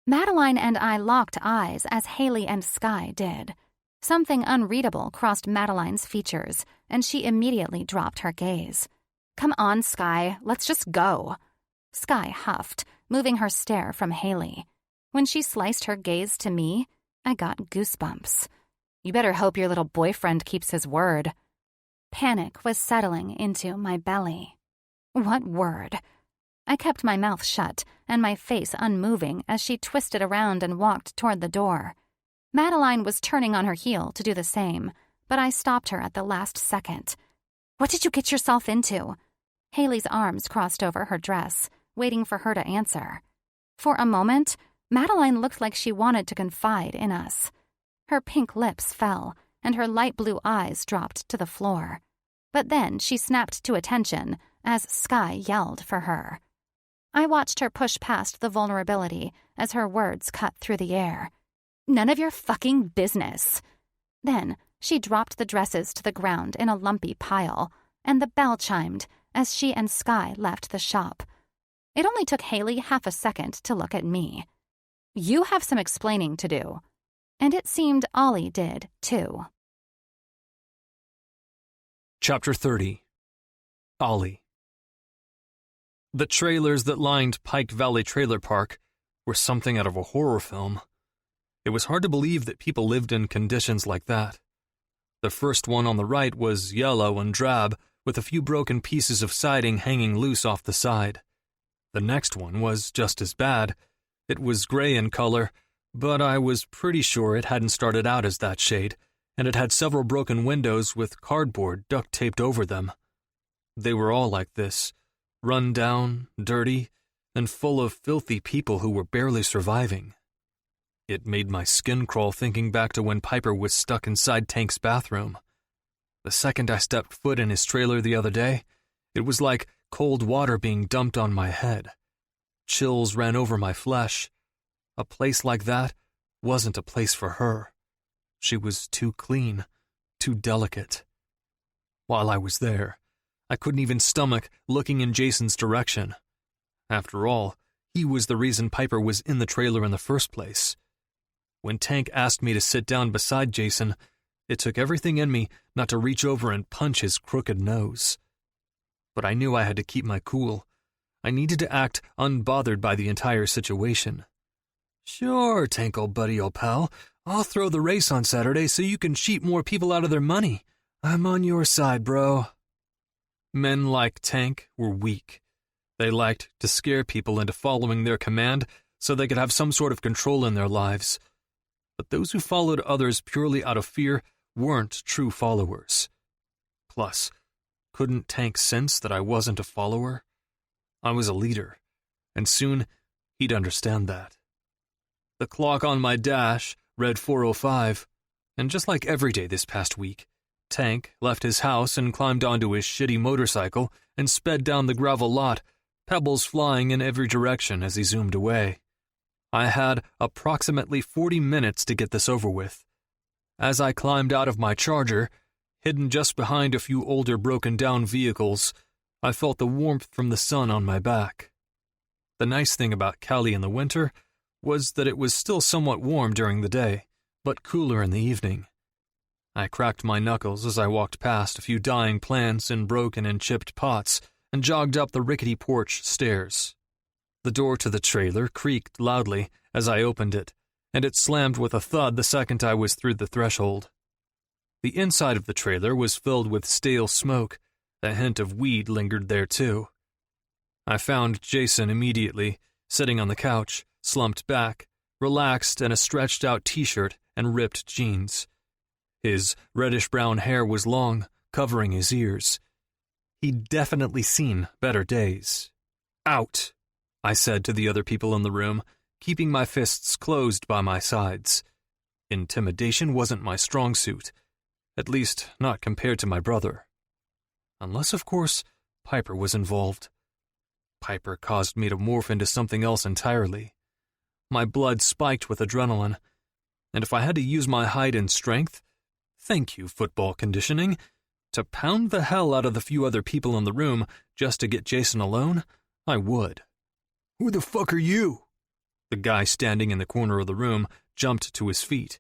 Madeline and I locked eyes as Haley and Sky did. Something unreadable crossed Madeline's features, and she immediately dropped her gaze. Come on, Sky, let's just go. Sky huffed, moving her stare from Haley. When she sliced her gaze to me, I got goosebumps. You better hope your little boyfriend keeps his word. Panic was settling into my belly. What word? I kept my mouth shut and my face unmoving as she twisted around and walked toward the door. Madeline was turning on her heel to do the same, but I stopped her at the last second. What did you get yourself into? Haley's arms crossed over her dress, waiting for her to answer. For a moment, Madeline looked like she wanted to confide in us. Her pink lips fell, and her light blue eyes dropped to the floor. But then she snapped to attention as Sky yelled for her. I watched her push past the vulnerability as her words cut through the air. None of your fucking business. Then she dropped the dresses to the ground in a lumpy pile, and the bell chimed as she and Sky left the shop. It only took Haley half a second to look at me. You have some explaining to do. And it seemed Ollie did, too. Chapter 30. Ollie. The trailers that lined Pike Valley Trailer Park were something out of a horror film. It was hard to believe that people lived in conditions like that. The first one on the right was yellow and drab, with a few broken pieces of siding hanging loose off the side. The next one was just as bad. It was gray in color, but I was pretty sure it hadn't started out as that shade, and it had several broken windows with cardboard duct taped over them. They were all like this, run down, dirty, and full of filthy people who were barely surviving. It made my skin crawl thinking back to when Piper was stuck inside Tank's bathroom. The second I stepped foot in his trailer the other day, it was like cold water being dumped on my head. Chills ran over my flesh. A place like that wasn't a place for her. She was too clean, too delicate. While I was there, I couldn't even stomach looking in Jason's direction. After all, he was the reason Piper was in the trailer in the first place. When Tank asked me to sit down beside Jason, it took everything in me not to reach over and punch his crooked nose. But I knew I had to keep my cool. I needed to act unbothered by the entire situation. Sure, Tank, old buddy, old pal. I'll throw the race on Saturday so you can cheat more people out of their money. I'm on your side, bro. Men like Tank were weak. They liked to scare people into following their command so they could have some sort of control in their lives. But those who followed others purely out of fear weren't true followers. Plus, couldn't Tank sense that I wasn't a follower? I was a leader, and soon he'd understand that. The clock on my dash read 4:05, and just like every day this past week, Tank left his house and climbed onto his shitty motorcycle and sped down the gravel lot, pebbles flying in every direction as he zoomed away. I had approximately 40 minutes to get this over with. As I climbed out of my Charger, hidden just behind a few older broken-down vehicles, I felt the warmth from the sun on my back. The nice thing about Cali in the winter was that it was still somewhat warm during the day, but cooler in the evening. I cracked my knuckles as I walked past a few dying plants in broken and chipped pots and jogged up the rickety porch stairs. The door to the trailer creaked loudly as I opened it, and it slammed with a thud the second I was through the threshold. The inside of the trailer was filled with stale smoke. A hint of weed lingered there too. I found Jason immediately, sitting on the couch, slumped back, relaxed in a stretched-out t-shirt and ripped jeans. His reddish-brown hair was long, covering his ears. He'd definitely seen better days. "Out," I said to the other people in the room, keeping my fists closed by my sides. Intimidation wasn't my strong suit, at least not compared to my brother. Unless, of course, Piper was involved. Piper caused me to morph into something else entirely. My blood spiked with adrenaline, and if I had to use my height and strength, thank you, football conditioning, to pound the hell out of the few other people in the room just to get Jason alone, I would. "Who the fuck are you?" The guy standing in the corner of the room jumped to his feet.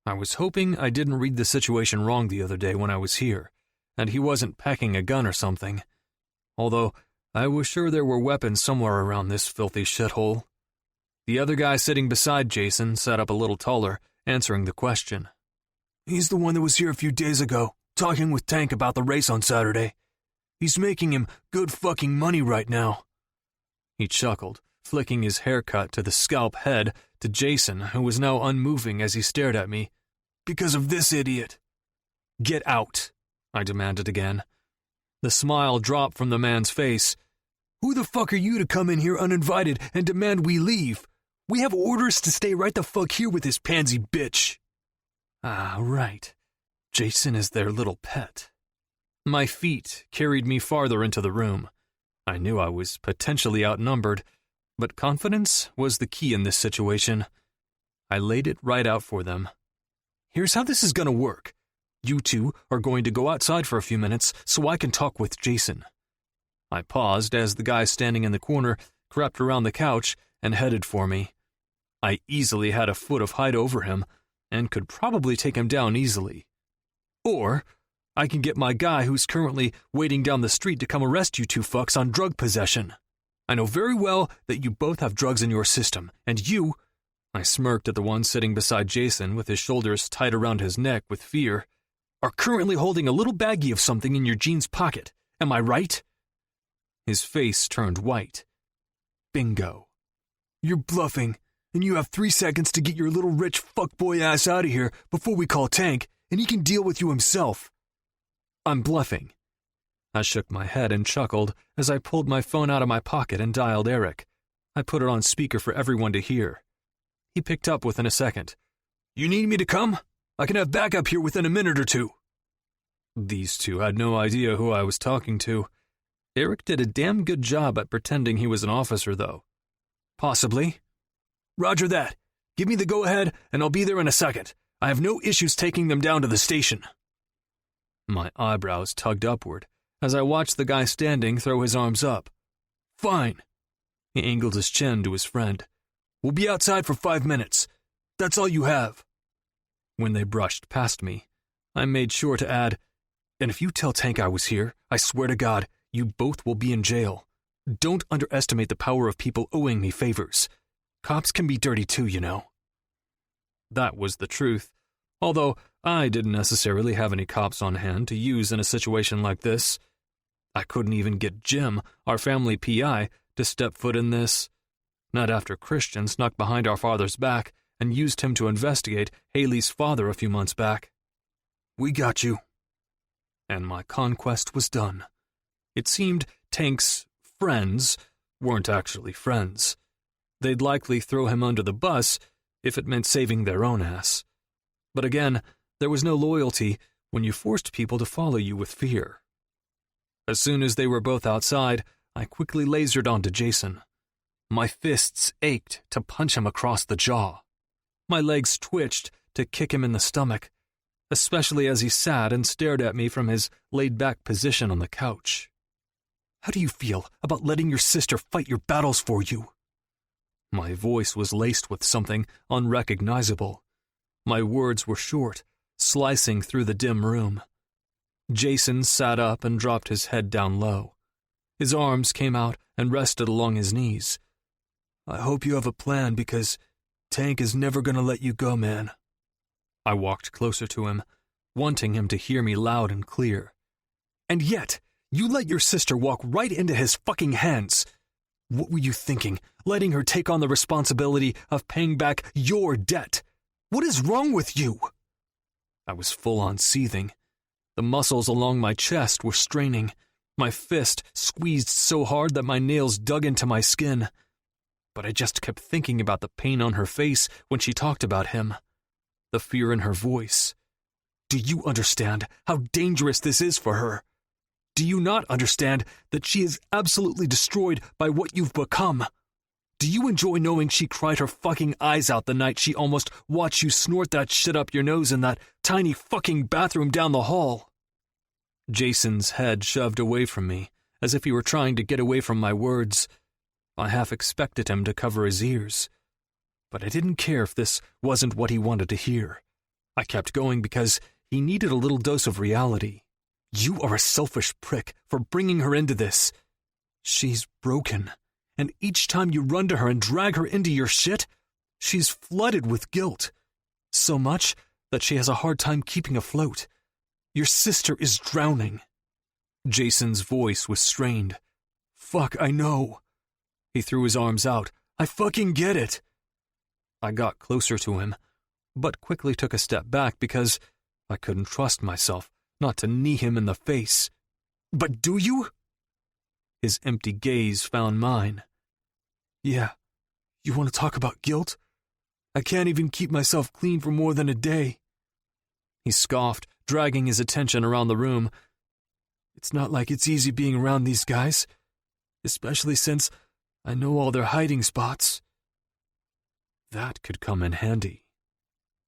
I was hoping I didn't read the situation wrong the other day when I was here, and he wasn't packing a gun or something. Although, I was sure there were weapons somewhere around this filthy shithole. The other guy sitting beside Jason sat up a little taller, answering the question. "He's the one that was here a few days ago, talking with Tank about the race on Saturday. He's making him good fucking money right now." He chuckled, flicking his haircut to the scalp head to Jason, who was now unmoving as he stared at me. "Because of this idiot." "Get out," I demanded again. The smile dropped from the man's face. "Who the fuck are you to come in here uninvited and demand we leave? We have orders to stay right the fuck here with this pansy bitch." "Ah, right. Jason is their little pet." My feet carried me farther into the room. I knew I was potentially outnumbered, but confidence was the key in this situation. I laid it right out for them. "Here's how this is going to work. You two are going to go outside for a few minutes so I can talk with Jason." I paused as the guy standing in the corner crept around the couch and headed for me. I easily had a foot of height over him and could probably take him down easily. Or I can get my guy who's currently waiting down the street to come arrest you two fucks on drug possession. I know very well that you both have drugs in your system, and you— I smirked at the one sitting beside Jason with his shoulders tight around his neck with fear— are currently holding a little baggie of something in your jeans pocket. Am I right? His face turned white. Bingo. "You're bluffing, and you have 3 seconds to get your little rich fuckboy ass out of here before we call Tank, and he can deal with you himself." "I'm bluffing." I shook my head and chuckled as I pulled my phone out of my pocket and dialed Eric. I put it on speaker for everyone to hear. He picked up within a second. "You need me to come? I can have backup here within a minute or two." These two had no idea who I was talking to. Eric did a damn good job at pretending he was an officer, though. "Possibly." "Roger that. Give me the go-ahead, and I'll be there in a second. I have no issues taking them down to the station." My eyebrows tugged upward as I watched the guy standing throw his arms up. "Fine." He angled his chin to his friend. "We'll be outside for 5 minutes. That's all you have." When they brushed past me, I made sure to add, "And if you tell Tank I was here, I swear to God, you both will be in jail. Don't underestimate the power of people owing me favors. Cops can be dirty too, you know." That was the truth, although I didn't necessarily have any cops on hand to use in a situation like this. I couldn't even get Jim, our family PI, to step foot in this. Not after Christian snuck behind our father's back and used him to investigate Haley's father a few months back. "We got you." And my conquest was done. It seemed Tank's friends weren't actually friends. They'd likely throw him under the bus if it meant saving their own ass. But again, there was no loyalty when you forced people to follow you with fear. As soon as they were both outside, I quickly lasered onto Jason. My fists ached to punch him across the jaw. My legs twitched to kick him in the stomach, especially as he sat and stared at me from his laid-back position on the couch. How do you feel about letting your sister fight your battles for you? My voice was laced with something unrecognizable. My words were short, slicing through the dim room. Jason sat up and dropped his head down low. His arms came out and rested along his knees. I hope you have a plan because Tank is never gonna let you go, man. I walked closer to him, wanting him to hear me loud and clear. And yet, you let your sister walk right into his fucking hands. What were you thinking, letting her take on the responsibility of paying back your debt? What is wrong with you? I was full-on seething. The muscles along my chest were straining. My fist squeezed so hard that my nails dug into my skin. But I just kept thinking about the pain on her face when she talked about him. The fear in her voice. Do you understand how dangerous this is for her? Do you not understand that she is absolutely destroyed by what you've become? Do you enjoy knowing she cried her fucking eyes out the night she almost watched you snort that shit up your nose in that tiny fucking bathroom down the hall? Jason's head shoved away from me, as if he were trying to get away from my words. I half expected him to cover his ears. But I didn't care if this wasn't what he wanted to hear. I kept going because he needed a little dose of reality. You are a selfish prick for bringing her into this. She's broken, and each time you run to her and drag her into your shit, she's flooded with guilt. So much that she has a hard time keeping afloat. Your sister is drowning. Jason's voice was strained. Fuck, I know. He threw his arms out. I fucking get it. I got closer to him, but quickly took a step back because I couldn't trust myself not to knee him in the face. But do you? His empty gaze found mine. Yeah, you want to talk about guilt? I can't even keep myself clean for more than a day. He scoffed, dragging his attention around the room. It's not like it's easy being around these guys, especially since I know all their hiding spots. That could come in handy.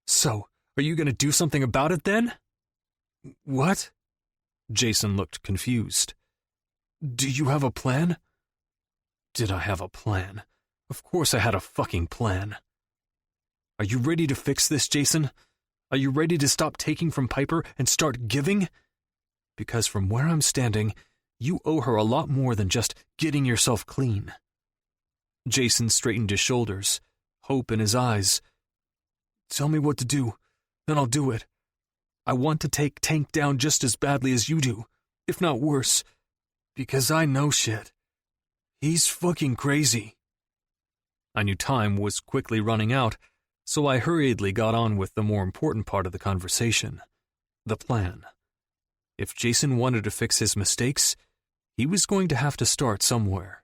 So, are you going to do something about it then? What? Jason looked confused. Do you have a plan? Did I have a plan? Of course I had a fucking plan. Are you ready to fix this, Jason? Are you ready to stop taking from Piper and start giving? Because from where I'm standing, you owe her a lot more than just getting yourself clean. Jason straightened his shoulders, hope in his eyes. Tell me what to do, then I'll do it. I want to take Tank down just as badly as you do, if not worse, because I know shit. He's fucking crazy. I knew time was quickly running out, so I hurriedly got on with the more important part of the conversation, the plan. If Jason wanted to fix his mistakes, he was going to have to start somewhere.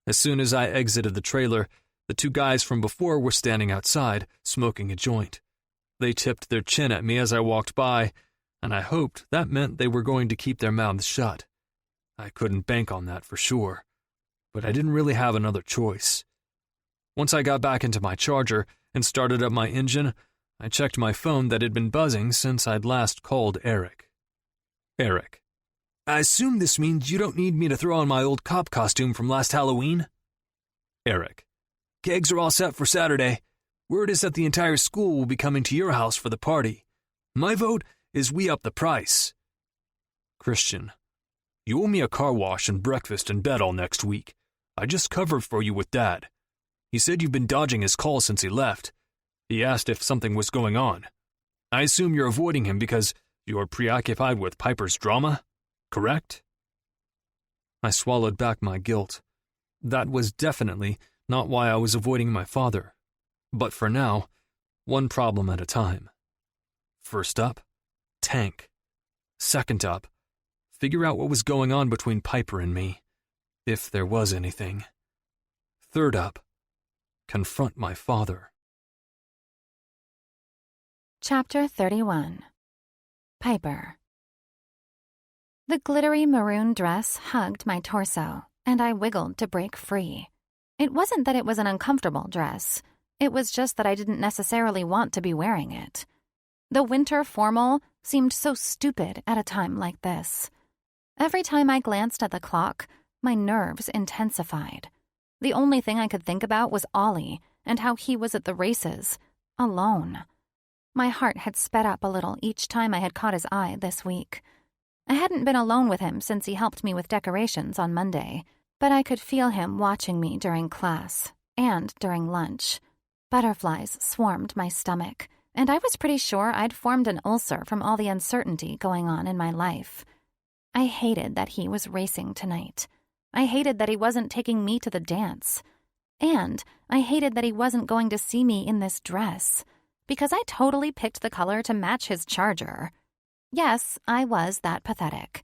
As soon as I exited the trailer, the two guys from before were standing outside, smoking a joint. They tipped their chin at me as I walked by, and I hoped that meant they were going to keep their mouths shut. I couldn't bank on that for sure, but I didn't really have another choice. Once I got back into my charger and started up my engine, I checked my phone that had been buzzing since I'd last called Eric. Eric. I assume this means you don't need me to throw on my old cop costume from last Halloween? Eric. Kegs are all set for Saturday. Word is that the entire school will be coming to your house for the party. My vote is we up the price. Christian. You owe me a car wash and breakfast and bed all next week. I just covered for you with Dad. He said you've been dodging his calls since he left. He asked if something was going on. I assume you're avoiding him because you're preoccupied with Piper's drama, correct? I swallowed back my guilt. That was definitely not why I was avoiding my father. But for now, one problem at a time. First up, Tank. Second up, figure out what was going on between Piper and me, if there was anything. Third up, confront my father. Chapter 31. Piper. The glittery maroon dress hugged my torso, and I wiggled to break free. It wasn't that it was an uncomfortable dress. It was just that I didn't necessarily want to be wearing it. The winter formal seemed so stupid at a time like this. Every time I glanced at the clock, my nerves intensified. The only thing I could think about was Ollie and how he was at the races, alone. My heart had sped up a little each time I had caught his eye this week. I hadn't been alone with him since he helped me with decorations on Monday, but I could feel him watching me during class and during lunch. Butterflies swarmed my stomach, and I was pretty sure I'd formed an ulcer from all the uncertainty going on in my life. I hated that he was racing tonight. I hated that he wasn't taking me to the dance. And I hated that he wasn't going to see me in this dress, because I totally picked the color to match his charger. Yes, I was that pathetic.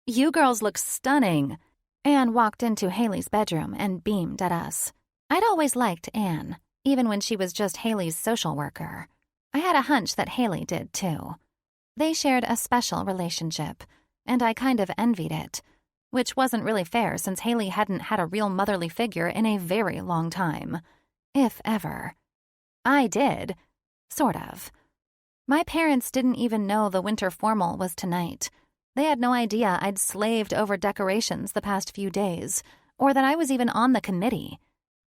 "You girls look stunning." Anne walked into Haley's bedroom and beamed at us. I'd always liked Anne, even when she was just Haley's social worker. I had a hunch that Haley did too. They shared a special relationship, and I kind of envied it, which wasn't really fair since Haley hadn't had a real motherly figure in a very long time, if ever. I did, sort of. My parents didn't even know the winter formal was tonight. They had no idea I'd slaved over decorations the past few days, or that I was even on the committee.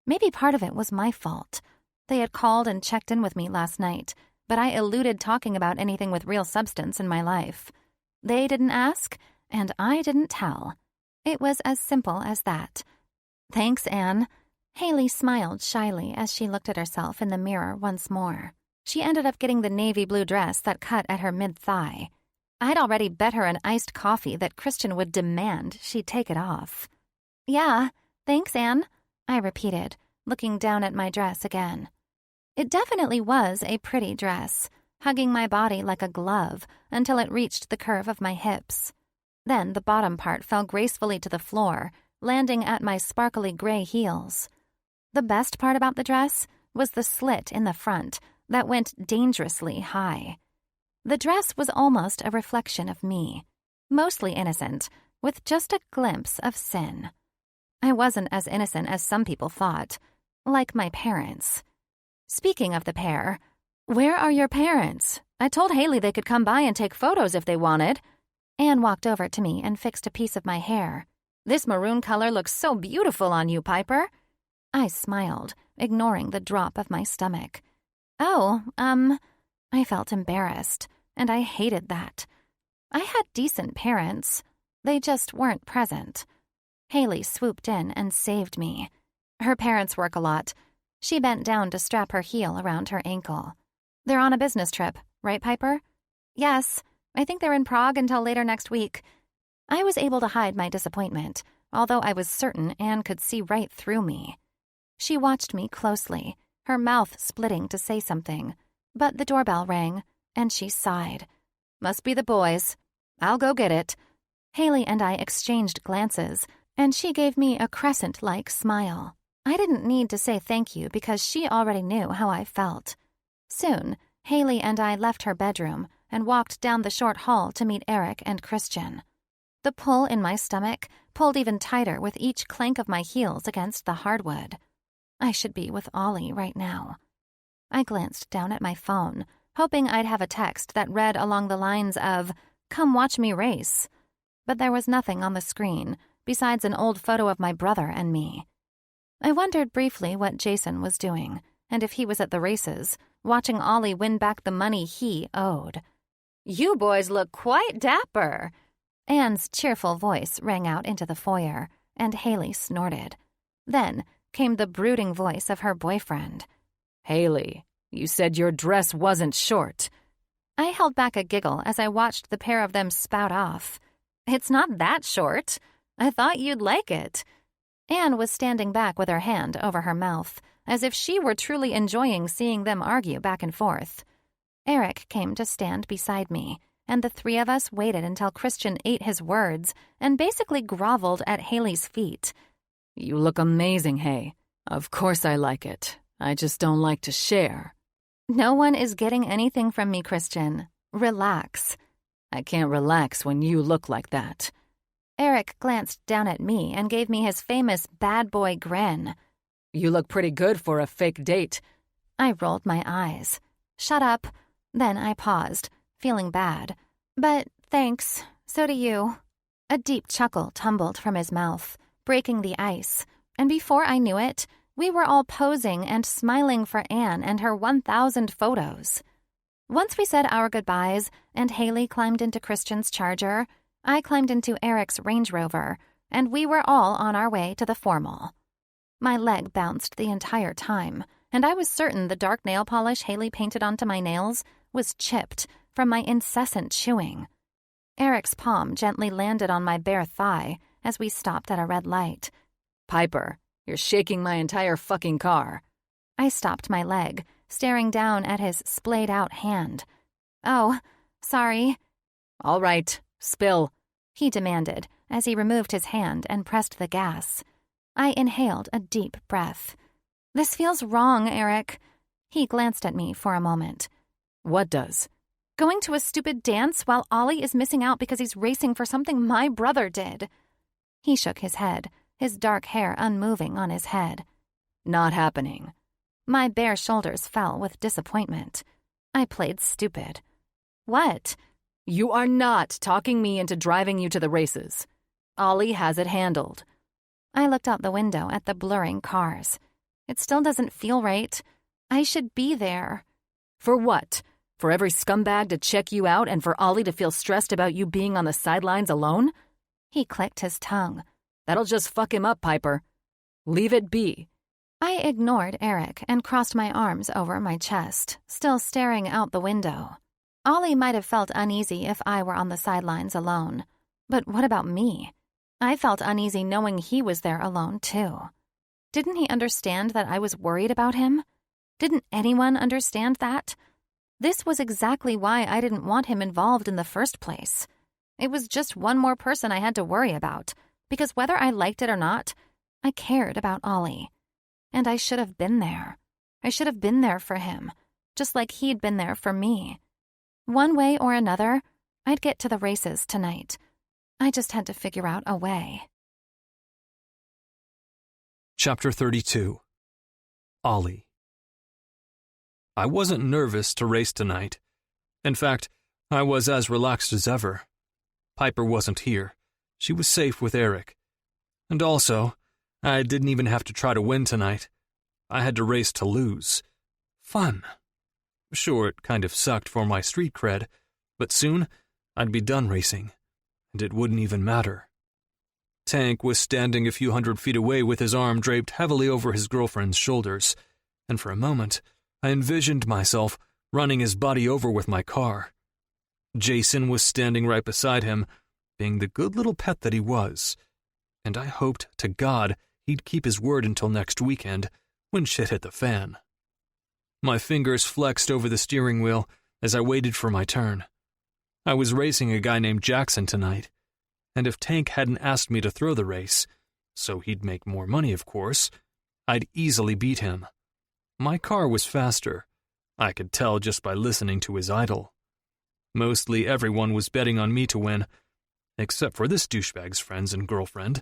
Maybe part of it was my fault. They had called and checked in with me last night, but I eluded talking about anything with real substance in my life. They didn't ask, and I didn't tell. It was as simple as that. "Thanks, Anne." Haley smiled shyly as she looked at herself in the mirror once more. She ended up getting the navy blue dress that cut at her mid-thigh. I'd already bet her an iced coffee that Christian would demand she take it off. "Yeah, thanks, Anne," I repeated, looking down at my dress again. It definitely was a pretty dress, hugging my body like a glove until it reached the curve of my hips. Then the bottom part fell gracefully to the floor, landing at my sparkly gray heels. The best part about the dress was the slit in the front that went dangerously high. The dress was almost a reflection of me, mostly innocent, with just a glimpse of sin. I wasn't as innocent as some people thought, like my parents. Speaking of the pair, where are your parents? I told Haley they could come by and take photos if they wanted. Anne walked over to me and fixed a piece of my hair. "This maroon color looks so beautiful on you, Piper." I smiled, ignoring the drop of my stomach. "Oh, I felt embarrassed, and I hated that. I had decent parents. They just weren't present. Haley swooped in and saved me. Her parents work a lot. She bent down to strap her heel around her ankle. "They're on a business trip, right, Piper?" "Yes. I think they're in Prague until later next week." I was able to hide my disappointment, although I was certain Anne could see right through me. She watched me closely, her mouth splitting to say something, but the doorbell rang, and she sighed. "Must be the boys. I'll go get it." Haley and I exchanged glances, and she gave me a crescent-like smile. I didn't need to say thank you because she already knew how I felt. Soon, Haley and I left her bedroom and walked down the short hall to meet Eric and Christian. The pull in my stomach pulled even tighter with each clank of my heels against the hardwood. I should be with Ollie right now. I glanced down at my phone, hoping I'd have a text that read along the lines of, "Come watch me race." But there was nothing on the screen besides an old photo of my brother and me. I wondered briefly what Jason was doing, and if he was at the races, watching Ollie win back the money he owed. "You boys look quite dapper." Anne's cheerful voice rang out into the foyer, and Haley snorted. Then came the brooding voice of her boyfriend. "Haley, you said your dress wasn't short." I held back a giggle as I watched the pair of them spout off. "It's not that short. I thought you'd like it." Anne was standing back with her hand over her mouth, as if she were truly enjoying seeing them argue back and forth. Eric came to stand beside me, and the three of us waited until Christian ate his words and basically groveled at Haley's feet. "You look amazing, Hay. Of course I like it. I just don't like to share." "No one is getting anything from me, Christian. Relax." I can't relax when you look like that. Eric glanced down at me and gave me his famous bad boy grin. You look pretty good for a fake date. I rolled my eyes. Shut up. Then I paused, feeling bad. But thanks, so do you. A deep chuckle tumbled from his mouth, breaking the ice, and before I knew it, we were all posing and smiling for Anne and her 1,000 photos. Once we said our goodbyes and Haley climbed into Christian's Charger, I climbed into Eric's Range Rover, and we were all on our way to the formal. My leg bounced the entire time, and I was certain the dark nail polish Haley painted onto my nails was chipped from my incessant chewing. Eric's palm gently landed on my bare thigh as we stopped at a red light. Piper, you're shaking my entire fucking car. I stopped my leg, staring down at his splayed-out hand. Oh, sorry. All right, spill, he demanded as he removed his hand and pressed the gas. I inhaled a deep breath. This feels wrong, Eric. He glanced at me for a moment. What does? Going to a stupid dance while Ollie is missing out because he's racing for something my brother did. He shook his head, his dark hair unmoving on his head. Not happening. My bare shoulders fell with disappointment. I played stupid. What? You are not talking me into driving you to the races. Ollie has it handled. I looked out the window at the blurring cars. It still doesn't feel right. I should be there. For what? For every scumbag to check you out and for Ollie to feel stressed about you being on the sidelines alone? He clicked his tongue. That'll just fuck him up, Piper. Leave it be. I ignored Eric and crossed my arms over my chest, still staring out the window. Ollie might have felt uneasy if I were on the sidelines alone. But what about me? I felt uneasy knowing he was there alone, too. Didn't he understand that I was worried about him? Didn't anyone understand that? This was exactly why I didn't want him involved in the first place. It was just one more person I had to worry about, because whether I liked it or not, I cared about Ollie. And I should have been there. I should have been there for him, just like he'd been there for me. One way or another, I'd get to the races tonight. I just had to figure out a way. Chapter 32. Ollie. I wasn't nervous to race tonight. In fact, I was as relaxed as ever. Piper wasn't here. She was safe with Eric. And also, I didn't even have to try to win tonight. I had to race to lose. Fun. Sure, it kind of sucked for my street cred, but soon I'd be done racing, and it wouldn't even matter. Tank was standing a few hundred feet away with his arm draped heavily over his girlfriend's shoulders, and for a moment, I envisioned myself running his body over with my car. Jason was standing right beside him, being the good little pet that he was, and I hoped to God he'd keep his word until next weekend, when shit hit the fan. My fingers flexed over the steering wheel as I waited for my turn. I was racing a guy named Jackson tonight, and if Tank hadn't asked me to throw the race, so he'd make more money, of course, I'd easily beat him. My car was faster. I could tell just by listening to his idle. Mostly everyone was betting on me to win, except for this douchebag's friends and girlfriend.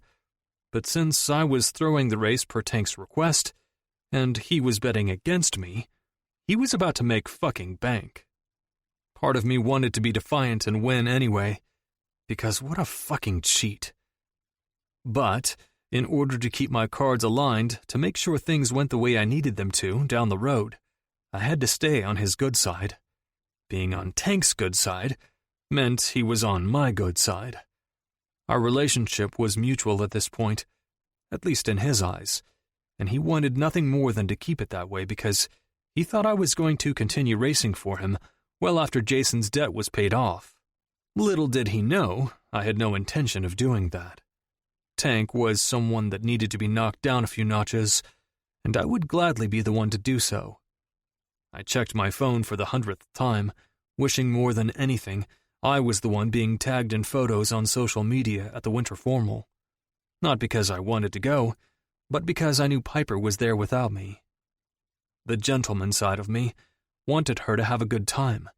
But since I was throwing the race per Tank's request, and he was betting against me, he was about to make fucking bank. Part of me wanted to be defiant and win anyway, because what a fucking cheat. But, in order to keep my cards aligned to make sure things went the way I needed them to down the road, I had to stay on his good side. Being on Tank's good side meant he was on my good side. Our relationship was mutual at this point, at least in his eyes, and he wanted nothing more than to keep it that way because he thought I was going to continue racing for him well after Jason's debt was paid off. Little did he know I had no intention of doing that. Tank was someone that needed to be knocked down a few notches, and I would gladly be the one to do so. I checked my phone for the 100th time, wishing more than anything I was the one being tagged in photos on social media at the winter formal. Not because I wanted to go, but because I knew Piper was there without me. The gentleman side of me wanted her to have a good time,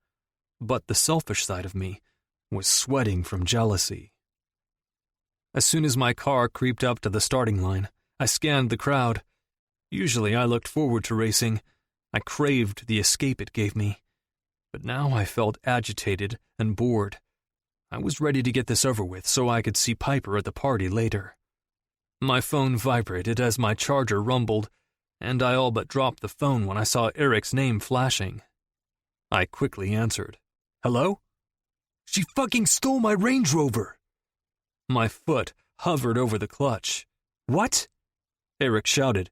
but the selfish side of me was sweating from jealousy. As soon as my car creeped up to the starting line, I scanned the crowd. Usually I looked forward to racing. I craved the escape it gave me. But now I felt agitated and bored. I was ready to get this over with so I could see Piper at the party later. My phone vibrated as my charger rumbled, and I all but dropped the phone when I saw Eric's name flashing. I quickly answered. "Hello?" "She fucking stole my Range Rover!" My foot hovered over the clutch. "What?" Eric shouted.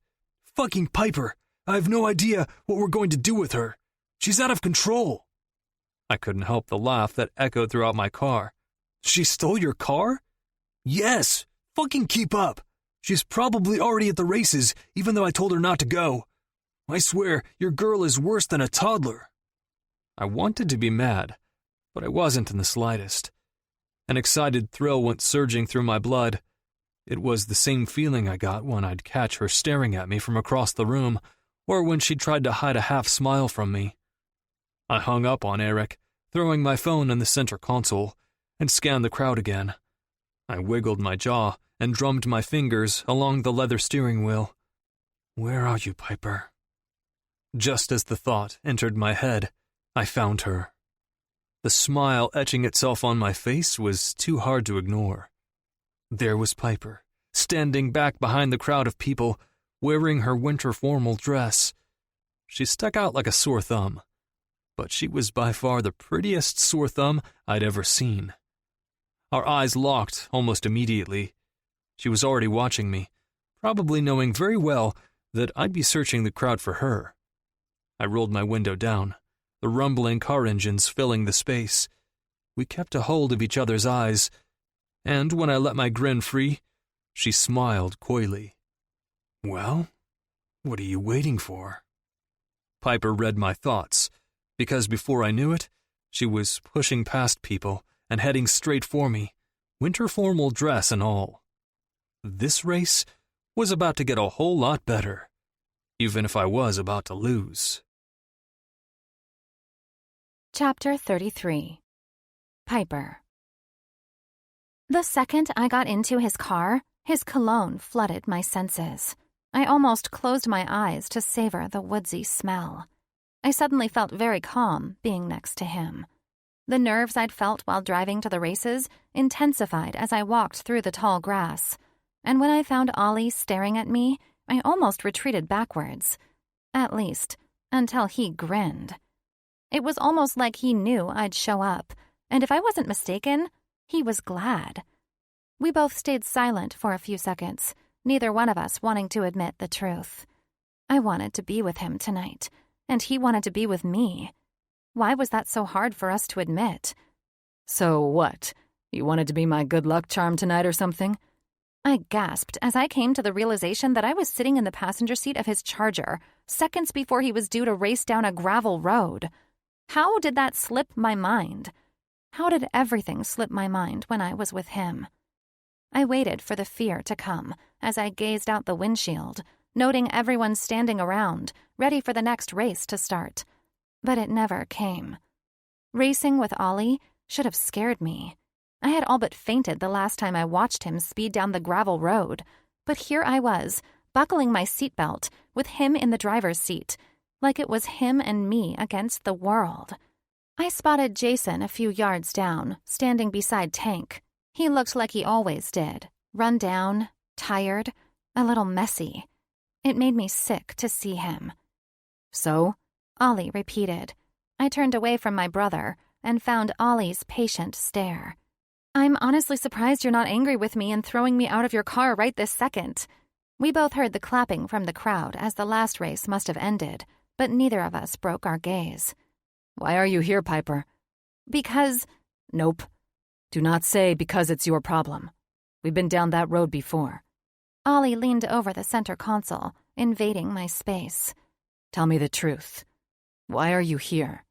"Fucking Piper! I have no idea what we're going to do with her. She's out of control." I couldn't help the laugh that echoed throughout my car. "She stole your car?" "Yes! Fucking keep up! She's probably already at the races, even though I told her not to go. I swear, your girl is worse than a toddler." I wanted to be mad, but I wasn't in the slightest. An excited thrill went surging through my blood. It was the same feeling I got when I'd catch her staring at me from across the room, or when she tried to hide a half smile from me. I hung up on Eric, throwing my phone in the center console, and scanned the crowd again. I wiggled my jaw and drummed my fingers along the leather steering wheel. "Where are you, Piper?" Just as the thought entered my head, I found her. The smile etching itself on my face was too hard to ignore. There was Piper, standing back behind the crowd of people, wearing her winter formal dress. She stuck out like a sore thumb, but she was by far the prettiest sore thumb I'd ever seen. Our eyes locked almost immediately. She was already watching me, probably knowing very well that I'd be searching the crowd for her. I rolled my window down, the rumbling car engines filling the space. We kept a hold of each other's eyes, and when I let my grin free, she smiled coyly. "Well, what are you waiting for?" Piper read my thoughts, because before I knew it, she was pushing past people and heading straight for me, winter formal dress and all. This race was about to get a whole lot better, even if I was about to lose. Chapter 33. Piper. The second I got into his car, his cologne flooded my senses. I almost closed my eyes to savor the woodsy smell. I suddenly felt very calm being next to him. The nerves I'd felt while driving to the races intensified as I walked through the tall grass. And when I found Ollie staring at me, I almost retreated backwards. At least, until he grinned. It was almost like he knew I'd show up, and if I wasn't mistaken, he was glad. We both stayed silent for a few seconds, neither one of us wanting to admit the truth. I wanted to be with him tonight, and he wanted to be with me. Why was that so hard for us to admit? "So what? You wanted to be my good luck charm tonight or something?" I gasped as I came to the realization that I was sitting in the passenger seat of his Charger, seconds before he was due to race down a gravel road. How did that slip my mind? How did everything slip my mind when I was with him? I waited for the fear to come as I gazed out the windshield, noting everyone standing around, ready for the next race to start. But it never came. Racing with Ollie should have scared me. I had all but fainted the last time I watched him speed down the gravel road, but here I was, buckling my seatbelt, with him in the driver's seat, like it was him and me against the world. I spotted Jason a few yards down, standing beside Tank. He looked like he always did, run down, tired, a little messy. It made me sick to see him. "So?" Ollie repeated. I turned away from my brother and found Ollie's patient stare. "I'm honestly surprised you're not angry with me and throwing me out of your car right this second." We both heard the clapping from the crowd as the last race must have ended, but neither of us broke our gaze. "Why are you here, Piper?" "Because—" "Nope. Do not say because it's your problem. We've been down that road before." Ollie leaned over the center console, invading my space. "Tell me the truth. Why are you here?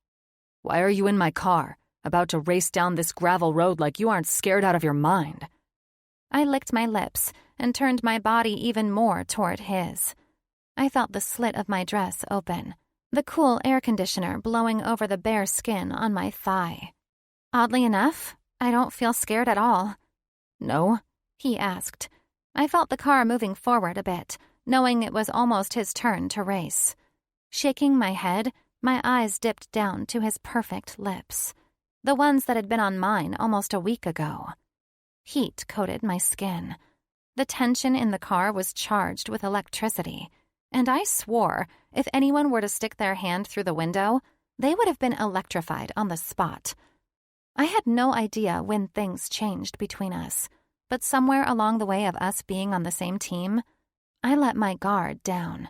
Why are you in my car, about to race down this gravel road like you aren't scared out of your mind?" I licked my lips and turned my body even more toward his. I felt the slit of my dress open, the cool air conditioner blowing over the bare skin on my thigh. Oddly enough, I don't feel scared at all. No? He asked. I felt the car moving forward a bit, knowing it was almost his turn to race. Shaking my head, my eyes dipped down to his perfect lips, the ones that had been on mine almost a week ago. Heat coated my skin. The tension in the car was charged with electricity, and I swore if anyone were to stick their hand through the window, they would have been electrified on the spot. I had no idea when things changed between us, but somewhere along the way of us being on the same team, I let my guard down.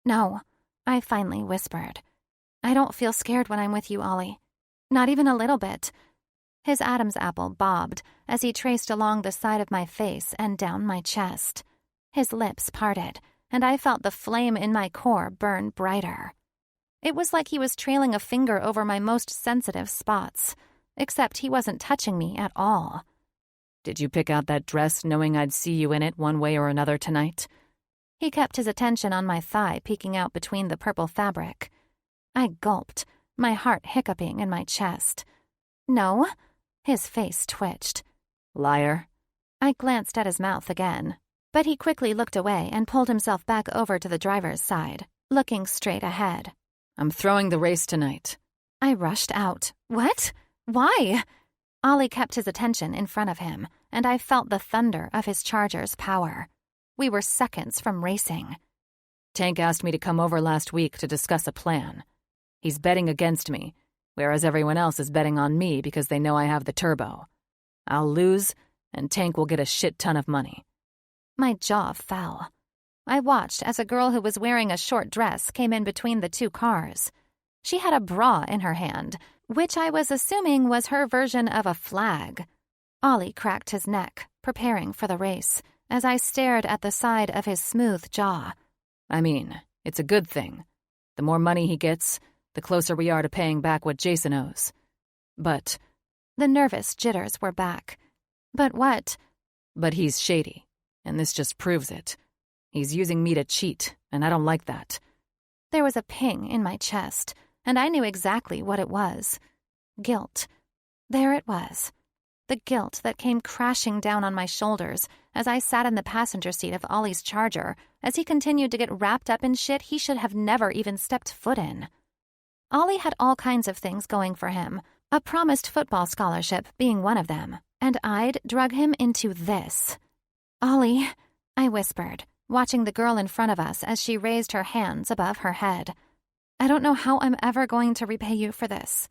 No, I finally whispered. I don't feel scared when I'm with you, Ollie. Not even a little bit. His Adam's apple bobbed as he traced along the side of my face and down my chest. His lips parted, and I felt the flame in my core burn brighter. It was like he was trailing a finger over my most sensitive spots, except he wasn't touching me at all. Did you pick out that dress knowing I'd see you in it one way or another tonight? He kept his attention on my thigh peeking out between the purple fabric. I gulped, my heart hiccuping in my chest. No. His face twitched. Liar. I glanced at his mouth again, but he quickly looked away and pulled himself back over to the driver's side, looking straight ahead. I'm throwing the race tonight. I rushed out. What? Why? Ollie kept his attention in front of him, and I felt the thunder of his charger's power. We were seconds from racing. Tank asked me to come over last week to discuss a plan. He's betting against me, whereas everyone else is betting on me because they know I have the turbo. I'll lose, and Tank will get a shit ton of money. My jaw fell. I watched as a girl who was wearing a short dress came in between the two cars. She had a bra in her hand, which I was assuming was her version of a flag. Ollie cracked his neck, preparing for the race, as I stared at the side of his smooth jaw. I mean, it's a good thing. The more money he gets, the closer we are to paying back what Jason owes. But the nervous jitters were back. But what? But he's shady, and this just proves it. He's using me to cheat, and I don't like that. There was a ping in my chest, and I knew exactly what it was. Guilt. There it was. The guilt that came crashing down on my shoulders as I sat in the passenger seat of Ollie's Charger as he continued to get wrapped up in shit he should have never even stepped foot in. Ollie had all kinds of things going for him, a promised football scholarship being one of them, and I'd drug him into this. Ollie, I whispered, watching the girl in front of us as she raised her hands above her head. I don't know how I'm ever going to repay you for this.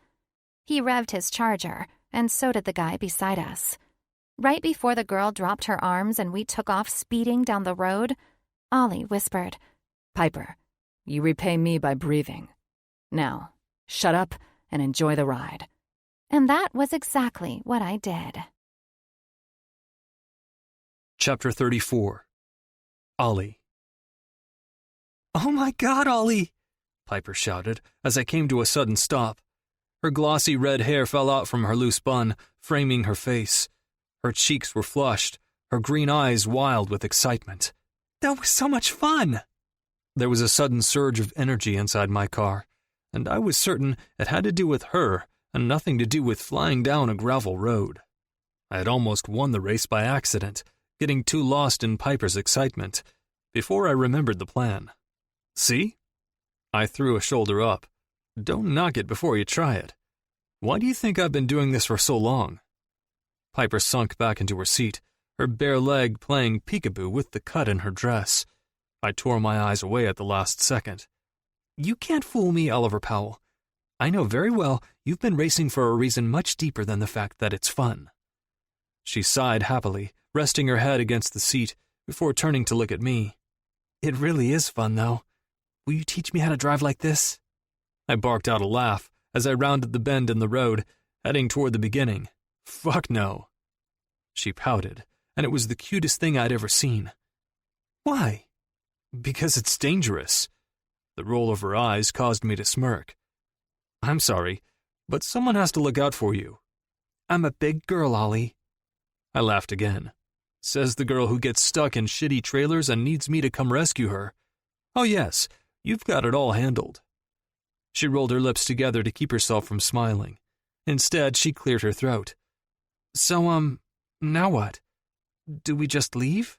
He revved his Charger, and so did the guy beside us. Right before the girl dropped her arms and we took off speeding down the road, Ollie whispered, Piper, you repay me by breathing. Now, shut up and enjoy the ride. And that was exactly what I did. Chapter 34. Ollie. Oh my God, Ollie! Piper shouted as I came to a sudden stop. Her glossy red hair fell out from her loose bun, framing her face. Her cheeks were flushed, her green eyes wild with excitement. That was so much fun! There was a sudden surge of energy inside my car, and I was certain it had to do with her and nothing to do with flying down a gravel road. I had almost won the race by accident, getting too lost in Piper's excitement, before I remembered the plan. See? I threw a shoulder up. Don't knock it before you try it. Why do you think I've been doing this for so long? Piper sunk back into her seat, her bare leg playing peekaboo with the cut in her dress. I tore my eyes away at the last second. You can't fool me, Oliver Powell. I know very well you've been racing for a reason much deeper than the fact that it's fun. She sighed happily, resting her head against the seat, before turning to look at me. It really is fun, though. Will you teach me how to drive like this? I barked out a laugh as I rounded the bend in the road, heading toward the beginning. Fuck no. She pouted, and it was the cutest thing I'd ever seen. Why? Because it's dangerous. The roll of her eyes caused me to smirk. I'm sorry, but someone has to look out for you. I'm a big girl, Ollie. I laughed again. Says the girl who gets stuck in shitty trailers and needs me to come rescue her. Oh yes, you've got it all handled. She rolled her lips together to keep herself from smiling. Instead, she cleared her throat. So, now what? Do we just leave?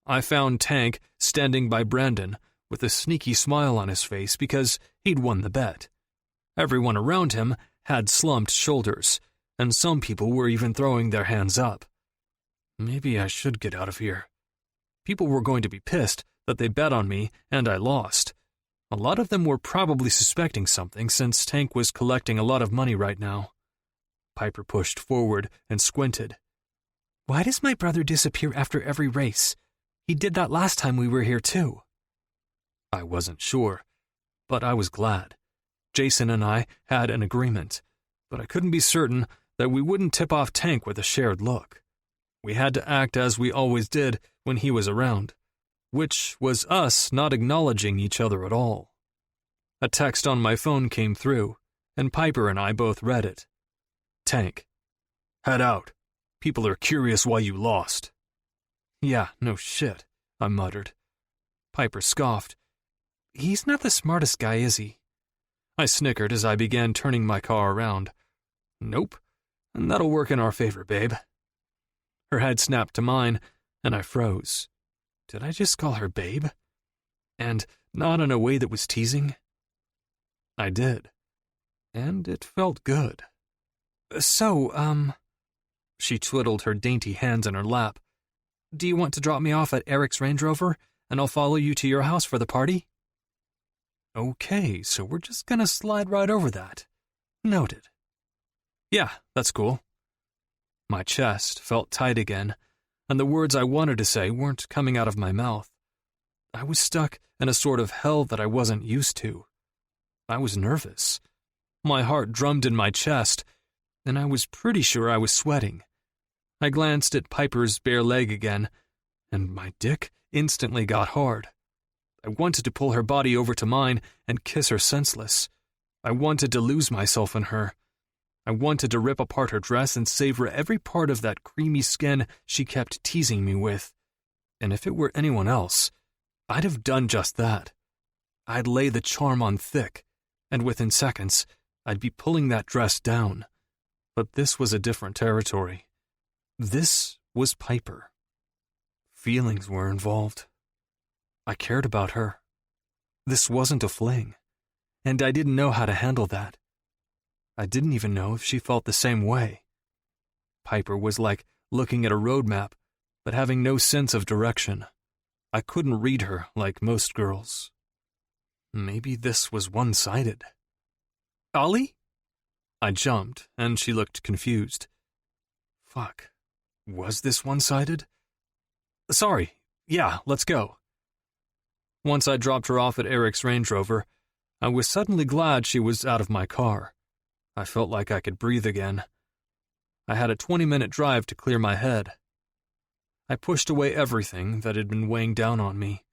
I found Tank standing by Brandon with a sneaky smile on his face because he'd won the bet. Everyone around him had slumped shoulders, and some people were even throwing their hands up. Maybe I should get out of here. People were going to be pissed that they bet on me and I lost. A lot of them were probably suspecting something since Tank was collecting a lot of money right now. Piper pushed forward and squinted. Why does my brother disappear after every race? He did that last time we were here too. I wasn't sure, but I was glad. Jason and I had an agreement, but I couldn't be certain that we wouldn't tip off Tank with a shared look. We had to act as we always did when he was around, which was us not acknowledging each other at all. A text on my phone came through, and Piper and I both read it. Tank. Head out. People are curious why you lost. Yeah, no shit, I muttered. Piper scoffed. He's not the smartest guy, is he? I snickered as I began turning my car around. Nope, and that'll work in our favor, babe. Her head snapped to mine, and I froze. Did I just call her babe? And not in a way that was teasing? I did. And it felt good. So, she twiddled her dainty hands in her lap. Do you want to drop me off at Eric's Range Rover, and I'll follow you to your house for the party? Okay, so we're just gonna slide right over that. Noted. Yeah, that's cool. My chest felt tight again, and the words I wanted to say weren't coming out of my mouth. I was stuck in a sort of hell that I wasn't used to. I was nervous. My heart drummed in my chest, and I was pretty sure I was sweating. I glanced at Piper's bare leg again, and my dick instantly got hard. I wanted to pull her body over to mine and kiss her senseless. I wanted to lose myself in her. I wanted to rip apart her dress and savor every part of that creamy skin she kept teasing me with. And if it were anyone else, I'd have done just that. I'd lay the charm on thick, and within seconds, I'd be pulling that dress down. But this was a different territory. This was Piper. Feelings were involved. I cared about her. This wasn't a fling, and I didn't know how to handle that. I didn't even know if she felt the same way. Piper was like looking at a roadmap, but having no sense of direction. I couldn't read her like most girls. Maybe this was one-sided. Ollie? I jumped, and she looked confused. Fuck. Was this one-sided? Sorry. Yeah, let's go. Once I dropped her off at Eric's Range Rover, I was suddenly glad she was out of my car. I felt like I could breathe again. I had a 20-minute drive to clear my head. I pushed away everything that had been weighing down on me,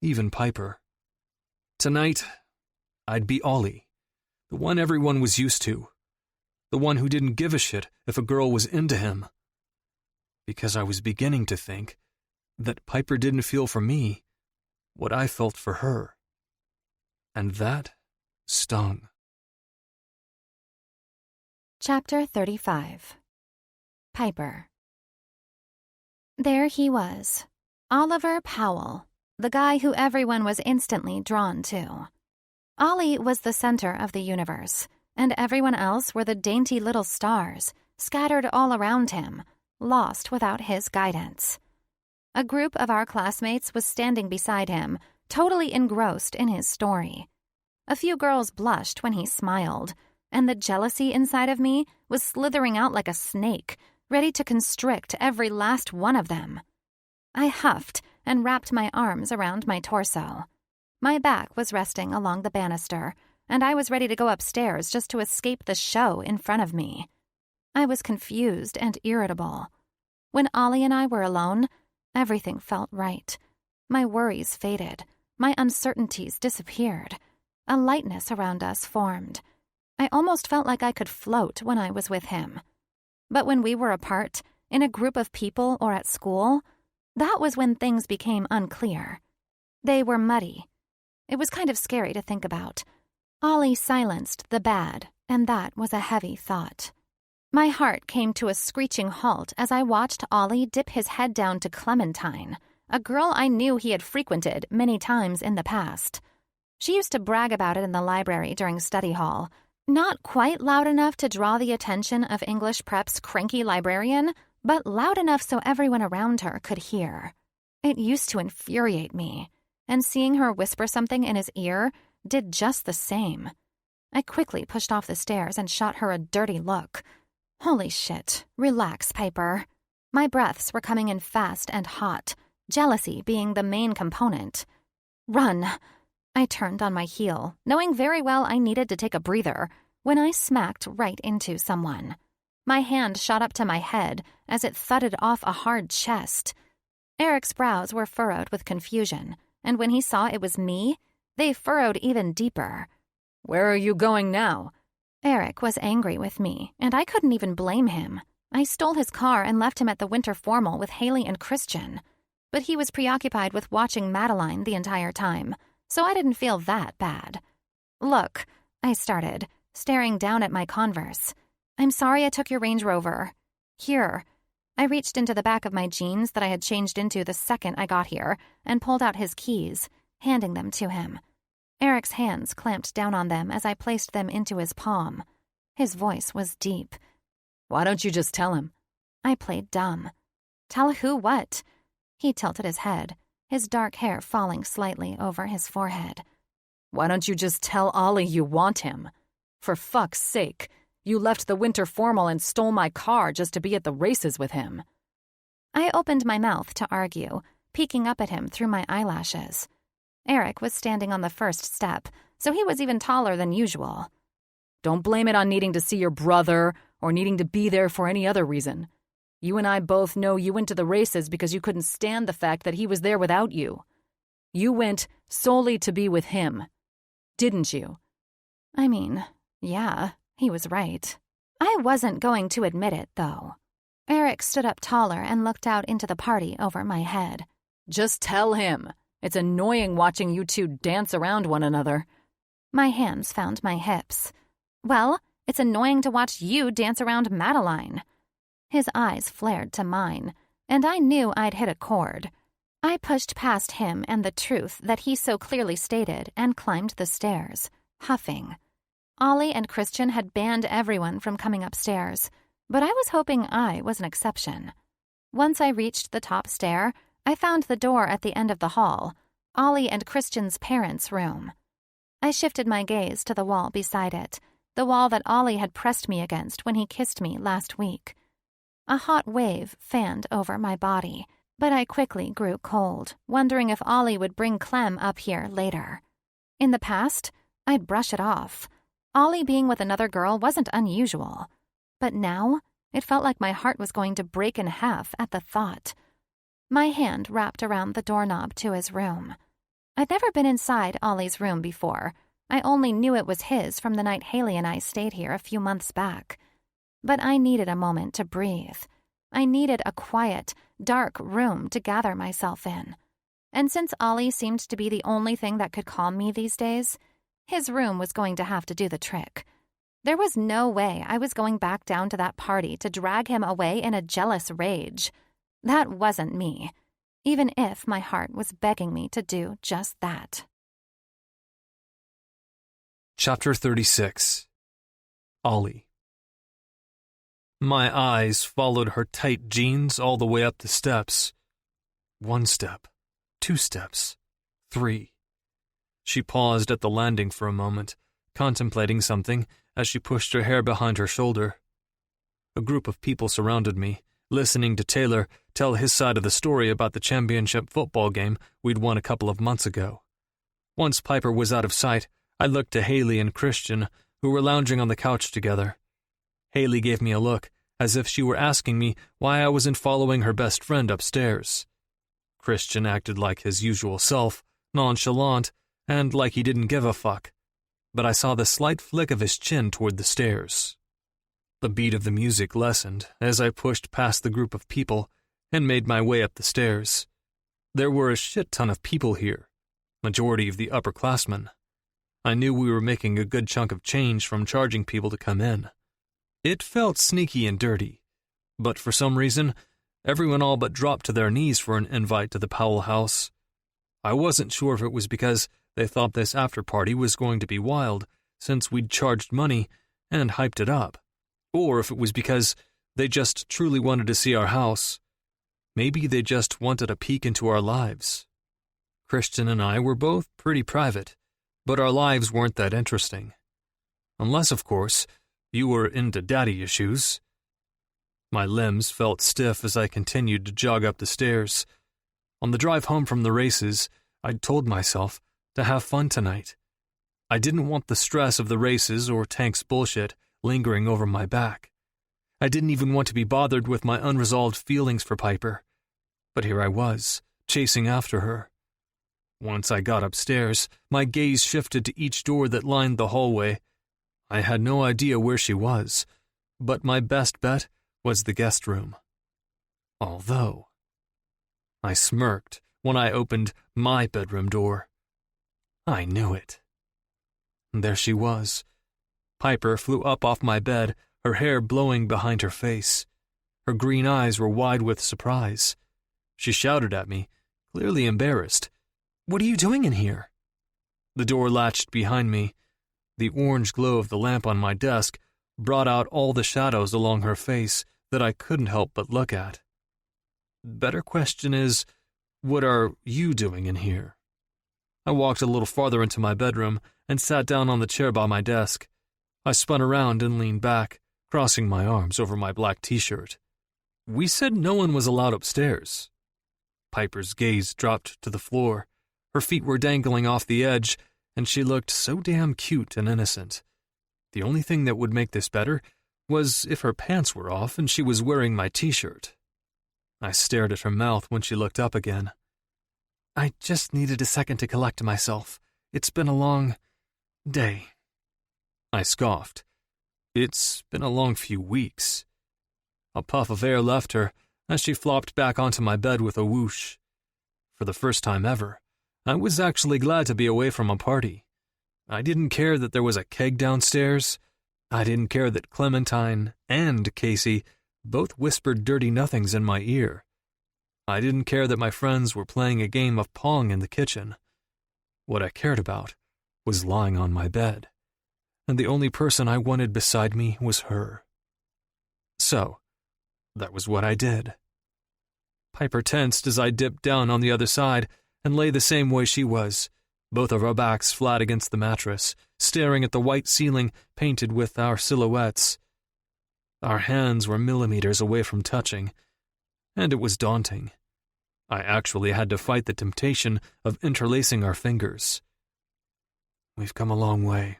even Piper. Tonight, I'd be Ollie, the one everyone was used to, the one who didn't give a shit if a girl was into him. Because I was beginning to think that Piper didn't feel for me what I felt for her. And that stung. Chapter 35. Piper. There he was, Oliver Powell, the guy who everyone was instantly drawn to. Ollie was the center of the universe, and everyone else were the dainty little stars, scattered all around him, lost without his guidance. A group of our classmates was standing beside him, totally engrossed in his story. A few girls blushed when he smiled, and the jealousy inside of me was slithering out like a snake, ready to constrict every last one of them. I huffed and wrapped my arms around my torso. My back was resting along the banister, and I was ready to go upstairs just to escape the show in front of me. I was confused and irritable. When Ollie and I were alone, everything felt right. My worries faded. My uncertainties disappeared. A lightness around us formed. I almost felt like I could float when I was with him. But when we were apart, in a group of people or at school, that was when things became unclear. They were muddy. It was kind of scary to think about. Ollie silenced the bad, and that was a heavy thought. My heart came to a screeching halt as I watched Ollie dip his head down to Clementine, a girl I knew he had frequented many times in the past. She used to brag about it in the library during study hall, not quite loud enough to draw the attention of English Prep's cranky librarian, but loud enough so everyone around her could hear. It used to infuriate me, and seeing her whisper something in his ear did just the same. I quickly pushed off the stairs and shot her a dirty look. Holy shit, relax, Piper. My breaths were coming in fast and hot, jealousy being the main component. Run! I turned on my heel, knowing very well I needed to take a breather, when I smacked right into someone. My hand shot up to my head as it thudded off a hard chest. Eric's brows were furrowed with confusion, and when he saw it was me, they furrowed even deeper. Where are you going now? Eric was angry with me, and I couldn't even blame him. I stole his car and left him at the winter formal with Haley and Christian. But he was preoccupied with watching Madeline the entire time, so I didn't feel that bad. Look, I started, staring down at my Converse. I'm sorry I took your Range Rover. Here. I reached into the back of my jeans that I had changed into the second I got here and pulled out his keys, handing them to him. Eric's hands clamped down on them as I placed them into his palm. His voice was deep. Why don't you just tell him? I played dumb. Tell who what? He tilted his head, his dark hair falling slightly over his forehead. Why don't you just tell Ollie you want him? For fuck's sake, you left the winter formal and stole my car just to be at the races with him. I opened my mouth to argue, peeking up at him through my eyelashes. Eric was standing on the first step, so he was even taller than usual. Don't blame it on needing to see your brother or needing to be there for any other reason. You and I both know you went to the races because you couldn't stand the fact that he was there without you. You went solely to be with him, didn't you? I mean, yeah, he was right. I wasn't going to admit it, though. Eric stood up taller and looked out into the party over my head. Just tell him. It's annoying watching you two dance around one another. My hands found my hips. Well, it's annoying to watch you dance around Madeline. His eyes flared to mine, and I knew I'd hit a chord. I pushed past him and the truth that he so clearly stated and climbed the stairs, huffing. Ollie and Christian had banned everyone from coming upstairs, but I was hoping I was an exception. Once I reached the top stair, I found the door at the end of the hall, Ollie and Christian's parents' room. I shifted my gaze to the wall beside it, the wall that Ollie had pressed me against when he kissed me last week. A hot wave fanned over my body, but I quickly grew cold, wondering if Ollie would bring Clem up here later. In the past, I'd brush it off. Ollie being with another girl wasn't unusual. But now, it felt like my heart was going to break in half at the thought. My hand wrapped around the doorknob to his room. I'd never been inside Ollie's room before. I only knew it was his from the night Haley and I stayed here a few months back. But I needed a moment to breathe. I needed a quiet, dark room to gather myself in. And since Ollie seemed to be the only thing that could calm me these days, his room was going to have to do the trick. There was no way I was going back down to that party to drag him away in a jealous rage. That wasn't me, even if my heart was begging me to do just that. Chapter 36. Ollie. My eyes followed her tight jeans all the way up the steps. 1 step, 2 steps, 3. She paused at the landing for a moment, contemplating something as she pushed her hair behind her shoulder. A group of people surrounded me, listening to Taylor tell his side of the story about the championship football game we'd won a couple of months ago. Once Piper was out of sight, I looked to Haley and Christian, who were lounging on the couch together. Haley gave me a look, as if she were asking me why I wasn't following her best friend upstairs. Christian acted like his usual self, nonchalant, and like he didn't give a fuck, but I saw the slight flick of his chin toward the stairs. The beat of the music lessened as I pushed past the group of people and made my way up the stairs. There were a shit ton of people here, majority of the upperclassmen. I knew we were making a good chunk of change from charging people to come in. It felt sneaky and dirty, but for some reason, everyone all but dropped to their knees for an invite to the Powell house. I wasn't sure if it was because they thought this after-party was going to be wild, since we'd charged money and hyped it up, or if it was because they just truly wanted to see our house. Maybe they just wanted a peek into our lives. Christian and I were both pretty private, but our lives weren't that interesting. Unless, of course, you were into daddy issues. My limbs felt stiff as I continued to jog up the stairs. On the drive home from the races, I'd told myself to have fun tonight. I didn't want the stress of the races or Tank's bullshit lingering over my back. I didn't even want to be bothered with my unresolved feelings for Piper. But here I was, chasing after her. Once I got upstairs, my gaze shifted to each door that lined the hallway. I had no idea where she was, but my best bet was the guest room. Although, I smirked when I opened my bedroom door. I knew it. There she was. Piper flew up off my bed, her hair blowing behind her face. Her green eyes were wide with surprise. She shouted at me, clearly embarrassed. "What are you doing in here?" The door latched behind me. The orange glow of the lamp on my desk brought out all the shadows along her face that I couldn't help but look at. Better question is, what are you doing in here? I walked a little farther into my bedroom and sat down on the chair by my desk. I spun around and leaned back, crossing my arms over my black t-shirt. We said no one was allowed upstairs. Piper's gaze dropped to the floor. Her feet were dangling off the edge, and she looked so damn cute and innocent. The only thing that would make this better was if her pants were off and she was wearing my t-shirt. I stared at her mouth when she looked up again. "I just needed a second to collect myself. It's been a long day." I scoffed. "It's been a long few weeks." A puff of air left her as she flopped back onto my bed with a whoosh. For the first time ever, I was actually glad to be away from a party. I didn't care that there was a keg downstairs. I didn't care that Clementine and Casey both whispered dirty nothings in my ear. I didn't care that my friends were playing a game of Pong in the kitchen. What I cared about was lying on my bed, and the only person I wanted beside me was her. So, that was what I did. Piper tensed as I dipped down on the other side and lay the same way she was, both of our backs flat against the mattress, staring at the white ceiling painted with our silhouettes. Our hands were millimeters away from touching, and it was daunting. I actually had to fight the temptation of interlacing our fingers. "We've come a long way,"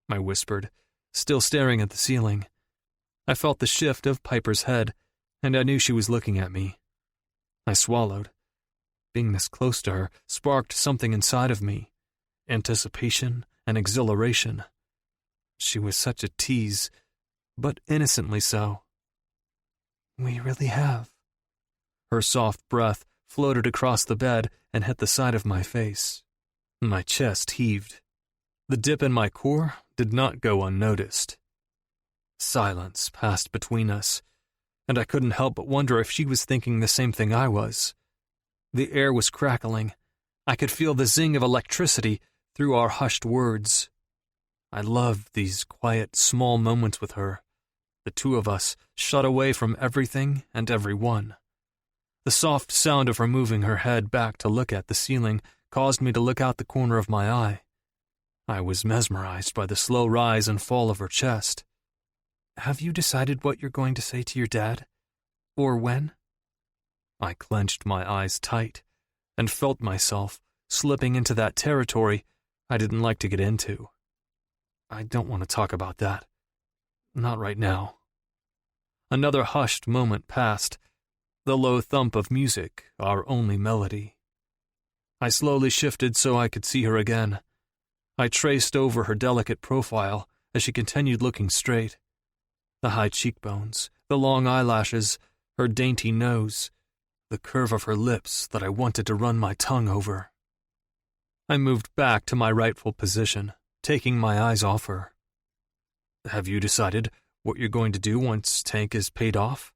I whispered, still staring at the ceiling. I felt the shift of Piper's head, and I knew she was looking at me. I swallowed. Being this close to her sparked something inside of me, anticipation and exhilaration. She was such a tease, but innocently so. "We really have." Her soft breath floated across the bed and hit the side of my face. My chest heaved. The dip in my core did not go unnoticed. Silence passed between us, and I couldn't help but wonder if she was thinking the same thing I was. The air was crackling. I could feel the zing of electricity through our hushed words. I loved these quiet, small moments with her, the two of us shut away from everything and everyone. The soft sound of her moving her head back to look at the ceiling caused me to look out the corner of my eye. I was mesmerized by the slow rise and fall of her chest. "Have you decided what you're going to say to your dad? Or when?" I clenched my eyes tight and felt myself slipping into that territory I didn't like to get into. "I don't want to talk about that. Not right now." Another hushed moment passed, the low thump of music, our only melody. I slowly shifted so I could see her again. I traced over her delicate profile as she continued looking straight. The high cheekbones, the long eyelashes, her dainty nose, the curve of her lips that I wanted to run my tongue over. I moved back to my rightful position, taking my eyes off her. "Have you decided What you're going to do once Tank is paid off?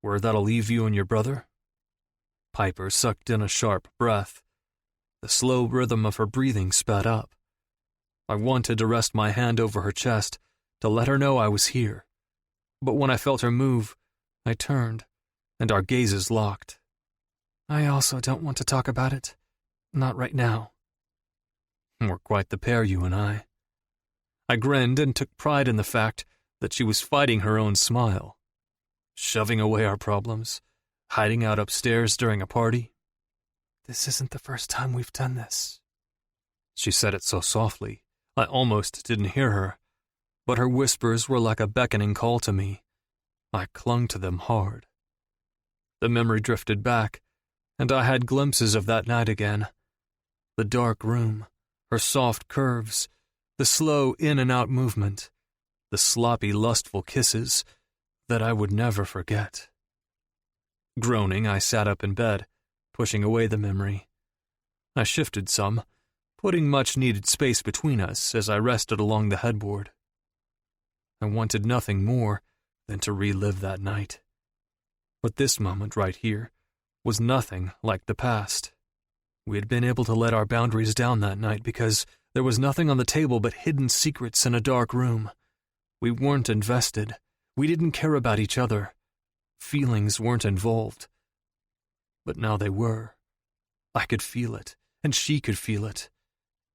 Where that'll leave you and your brother? Piper sucked in a sharp breath. The slow rhythm of her breathing sped up. I wanted to rest my hand over her chest to let her know I was here. But when I felt her move, I turned, and our gazes locked. I also don't want to talk about it. Not right now. We're quite the pair, you and I. I grinned and took pride in the fact that she was fighting her own smile. Shoving away our problems, hiding out upstairs during a party. This isn't the first time we've done this. She said it so softly, I almost didn't hear her, but her whispers were like a beckoning call to me. I clung to them hard. The memory drifted back, and I had glimpses of that night again. The dark room, her soft curves, the slow in and out movement, the sloppy, lustful kisses that I would never forget. Groaning, I sat up in bed, pushing away the memory. I shifted some, putting much-needed space between us as I rested along the headboard. I wanted nothing more than to relive that night. But this moment right here was nothing like the past. We had been able to let our boundaries down that night because there was nothing on the table but hidden secrets in a dark room. We weren't invested. We didn't care about each other. Feelings weren't involved. But now they were. I could feel it, and she could feel it.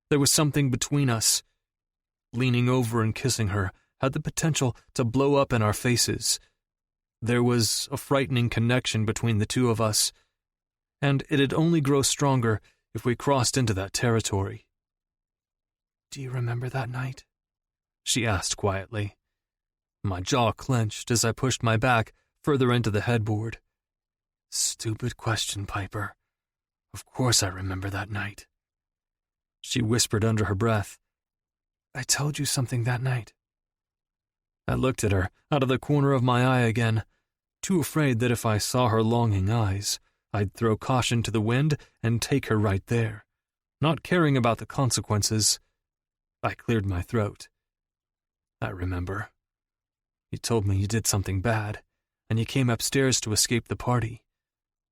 There was something between us. Leaning over and kissing her had the potential to blow up in our faces. There was a frightening connection between the two of us, and it'd only grow stronger if we crossed into that territory. Do you remember that night? She asked quietly. My jaw clenched as I pushed my back further into the headboard. Stupid question, Piper. Of course I remember that night. She whispered under her breath. I told you something that night. I looked at her out of the corner of my eye again, too afraid that if I saw her longing eyes, I'd throw caution to the wind and take her right there, not caring about the consequences. I cleared my throat. I remember. You told me you did something bad, and you came upstairs to escape the party,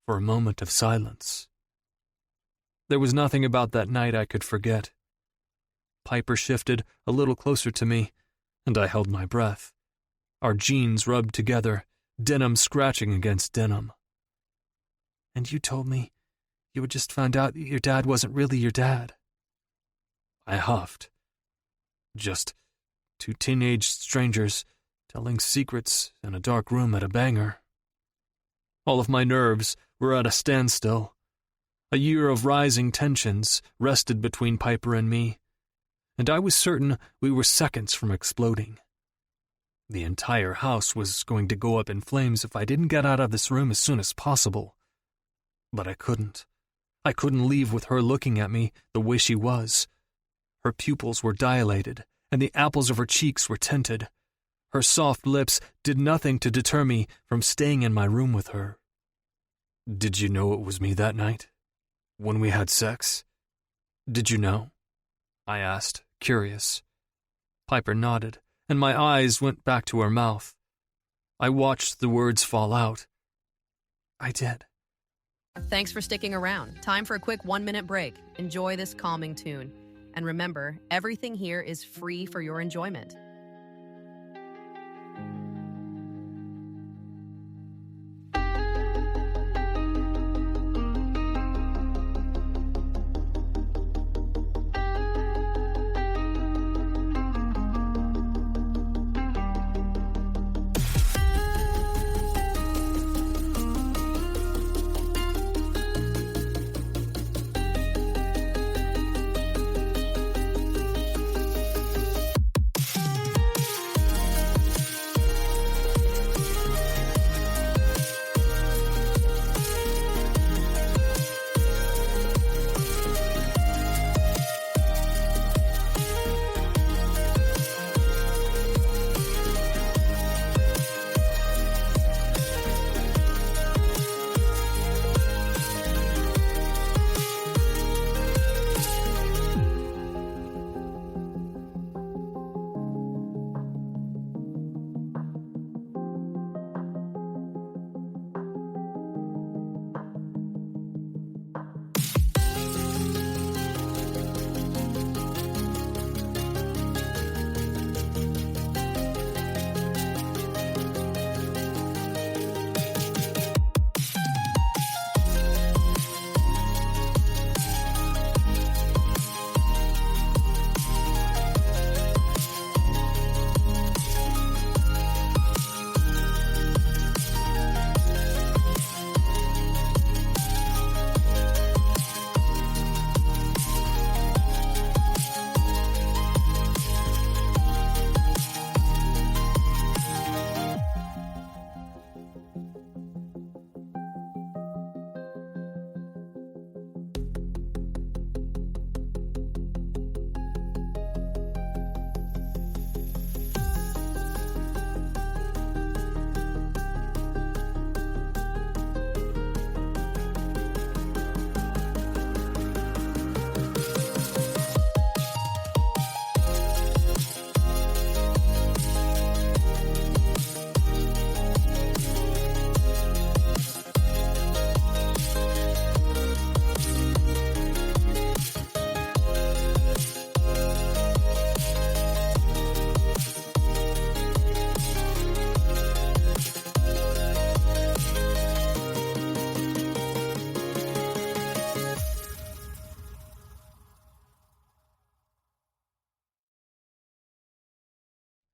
for a moment of silence. There was nothing about that night I could forget. Piper shifted a little closer to me, and I held my breath. Our jeans rubbed together, denim scratching against denim. And you told me you had just found out that your dad wasn't really your dad. I huffed. Just two teenage strangers telling secrets in a dark room at a banger. All of my nerves were at a standstill. A year of rising tensions rested between Piper and me, and I was certain we were seconds from exploding. The entire house was going to go up in flames if I didn't get out of this room as soon as possible. But I couldn't. I couldn't leave with her looking at me the way she was. Her pupils were dilated, and the apples of her cheeks were tinted. Her soft lips did nothing to deter me from staying in my room with her. Did you know it was me that night? When we had sex? Did you know? I asked, curious. Piper nodded, and my eyes went back to her mouth. I watched the words fall out. I did. Thanks for sticking around. Time for a quick 1-minute break. Enjoy this calming tune. And remember, everything here is free for your enjoyment.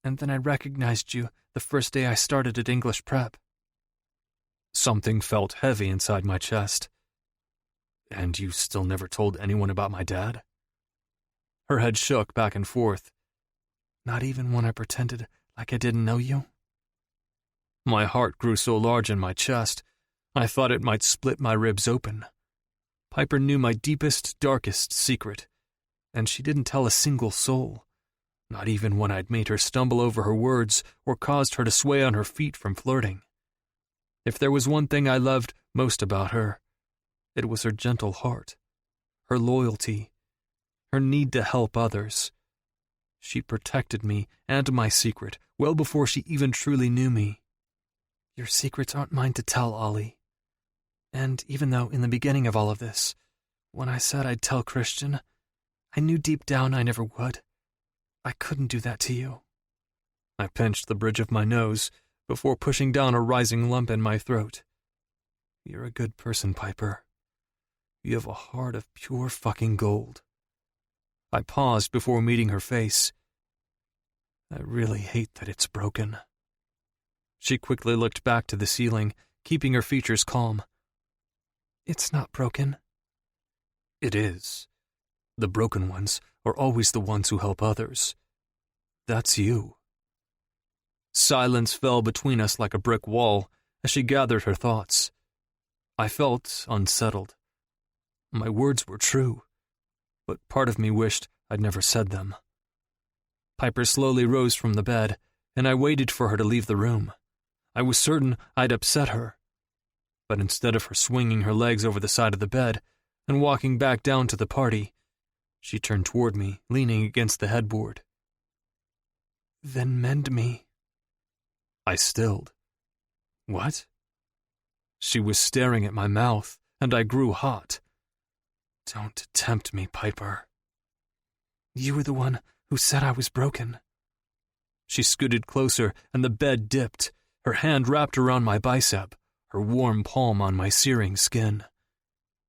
and then I recognized you the first day I started at English prep. Something felt heavy inside my chest. And you still never told anyone about my dad? Her head shook back and forth. Not even when I pretended like I didn't know you? My heart grew so large in my chest, I thought it might split my ribs open. Piper knew my deepest, darkest secret, and she didn't tell a single soul, not even when I'd made her stumble over her words or caused her to sway on her feet from flirting. If there was one thing I loved most about her, it was her gentle heart, her loyalty, her need to help others. She protected me and my secret well before she even truly knew me. Your secrets aren't mine to tell, Ollie. And even though in the beginning of all of this, when I said I'd tell Christian, I knew deep down I never would. I couldn't do that to you. I pinched the bridge of my nose before pushing down a rising lump in my throat. You're a good person, Piper. You have a heart of pure fucking gold. I paused before meeting her face. I really hate that it's broken. She quickly looked back to the ceiling, keeping her features calm. It's not broken. It is. The broken ones are always the ones who help others. That's you. Silence fell between us like a brick wall as she gathered her thoughts. I felt unsettled. My words were true, but part of me wished I'd never said them. Piper slowly rose from the bed, and I waited for her to leave the room. I was certain I'd upset her. But instead of her swinging her legs over the side of the bed and walking back down to the party, she turned toward me, leaning against the headboard. Then mend me. I stilled. What? She was staring at my mouth, and I grew hot. Don't tempt me, Piper. You were the one who said I was broken. She scooted closer, and the bed dipped, her hand wrapped around my bicep, her warm palm on my searing skin.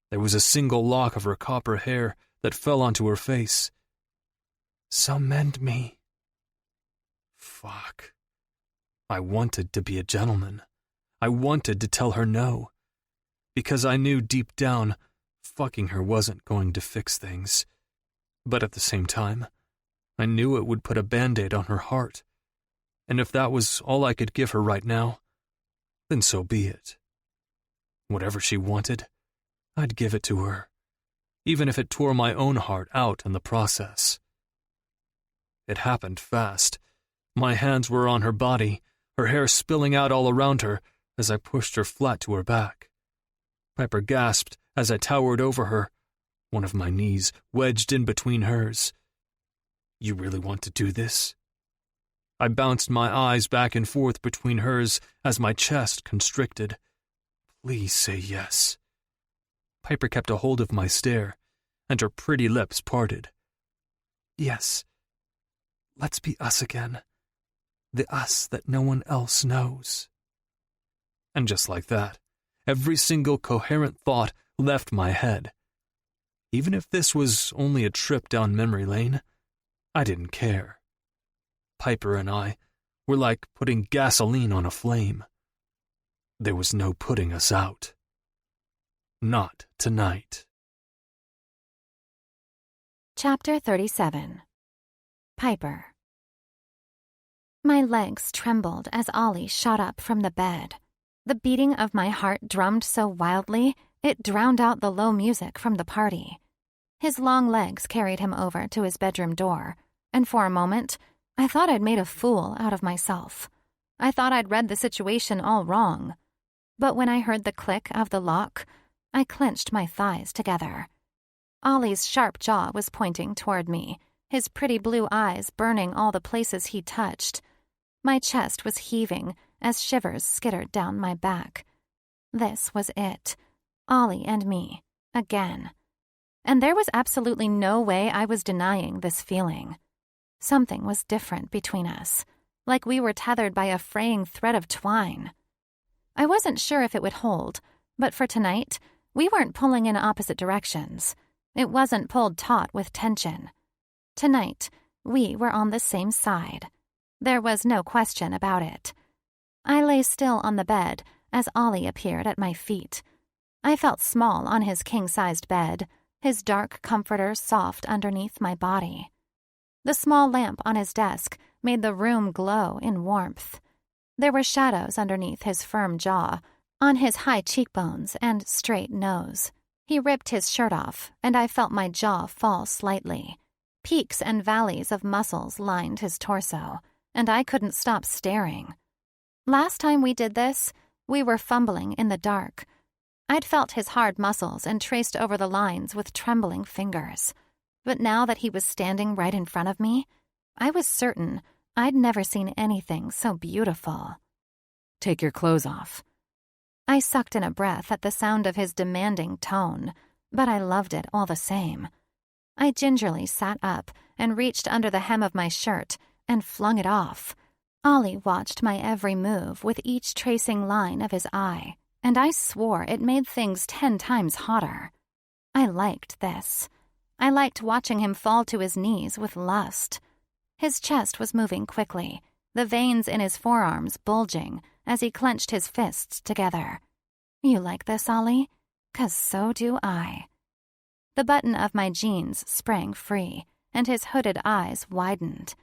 There was a single lock of her copper hair that fell onto her face. So mend me. Fuck. I wanted to be a gentleman. I wanted to tell her no. Because I knew deep down, fucking her wasn't going to fix things. But at the same time, I knew it would put a Band-Aid on her heart. And if that was all I could give her right now, then so be it. Whatever she wanted, I'd give it to her, even if it tore my own heart out in the process. It happened fast. My hands were on her body, her hair spilling out all around her as I pushed her flat to her back. Piper gasped as I towered over her, one of my knees wedged in between hers. You really want to do this? I bounced my eyes back and forth between hers as my chest constricted. Please say yes. Piper kept a hold of my stare, and her pretty lips parted. Yes. Let's be us again. The us that no one else knows. And just like that, every single coherent thought left my head. Even if this was only a trip down memory lane, I didn't care. Piper and I were like putting gasoline on a flame. There was no putting us out. Not tonight. Chapter 37. Piper. My legs trembled as Ollie shot up from the bed. The beating of my heart drummed so wildly, it drowned out the low music from the party. His long legs carried him over to his bedroom door, and for a moment, I thought I'd made a fool out of myself. I thought I'd read the situation all wrong. But when I heard the click of the lock, I clenched my thighs together. Ollie's sharp jaw was pointing toward me, his pretty blue eyes burning all the places he touched. My chest was heaving as shivers skittered down my back. This was it. Ollie and me, again. And there was absolutely no way I was denying this feeling. Something was different between us, like we were tethered by a fraying thread of twine. I wasn't sure if it would hold, but for tonight, we weren't pulling in opposite directions. It wasn't pulled taut with tension. Tonight, we were on the same side. There was no question about it. I lay still on the bed as Ollie appeared at my feet. I felt small on his king-sized bed, his dark comforter soft underneath my body. The small lamp on his desk made the room glow in warmth. There were shadows underneath his firm jaw, on his high cheekbones and straight nose. He ripped his shirt off, and I felt my jaw fall slightly. Peaks and valleys of muscles lined his torso, and I couldn't stop staring. Last time we did this, we were fumbling in the dark. I'd felt his hard muscles and traced over the lines with trembling fingers. But now that he was standing right in front of me, I was certain I'd never seen anything so beautiful. Take your clothes off. I sucked in a breath at the sound of his demanding tone, but I loved it all the same. I gingerly sat up and reached under the hem of my shirt and flung it off. Ollie watched my every move with each tracing line of his eye, and I swore it made things 10 times hotter. I liked this. I liked watching him fall to his knees with lust. His chest was moving quickly, the veins in his forearms bulging as he clenched his fists together. You like this, Ollie? 'Cause so do I. The button of my jeans sprang free, and his hooded eyes widened.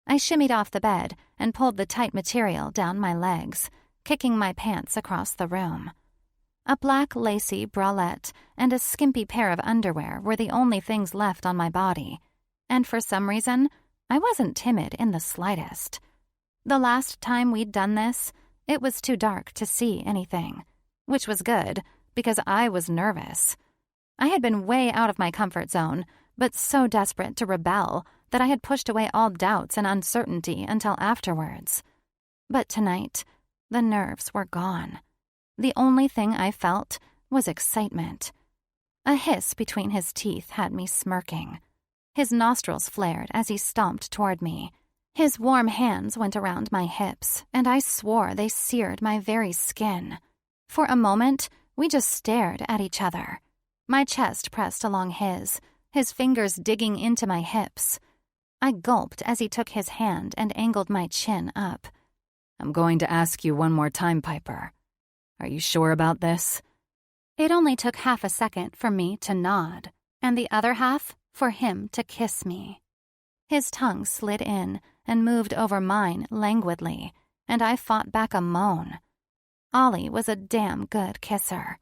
I shimmied off the bed and pulled the tight material down my legs, kicking my pants across the room. A black lacy bralette and a skimpy pair of underwear were the only things left on my body, and for some reason, I wasn't timid in the slightest. The last time we'd done this, it was too dark to see anything, which was good because I was nervous. I had been way out of my comfort zone, but so desperate to rebel that I had pushed away all doubts and uncertainty until afterwards. But tonight, the nerves were gone. The only thing I felt was excitement. A hiss between his teeth had me smirking. His nostrils flared as he stomped toward me. His warm hands went around my hips, and I swore they seared my very skin. For a moment, we just stared at each other. My chest pressed along his fingers digging into my hips. I gulped as he took his hand and angled my chin up. I'm going to ask you one more time, Piper. Are you sure about this? It only took half a second for me to nod, and the other half for him to kiss me. His tongue slid in and moved over mine languidly, and I fought back a moan. Ollie was a damn good kisser.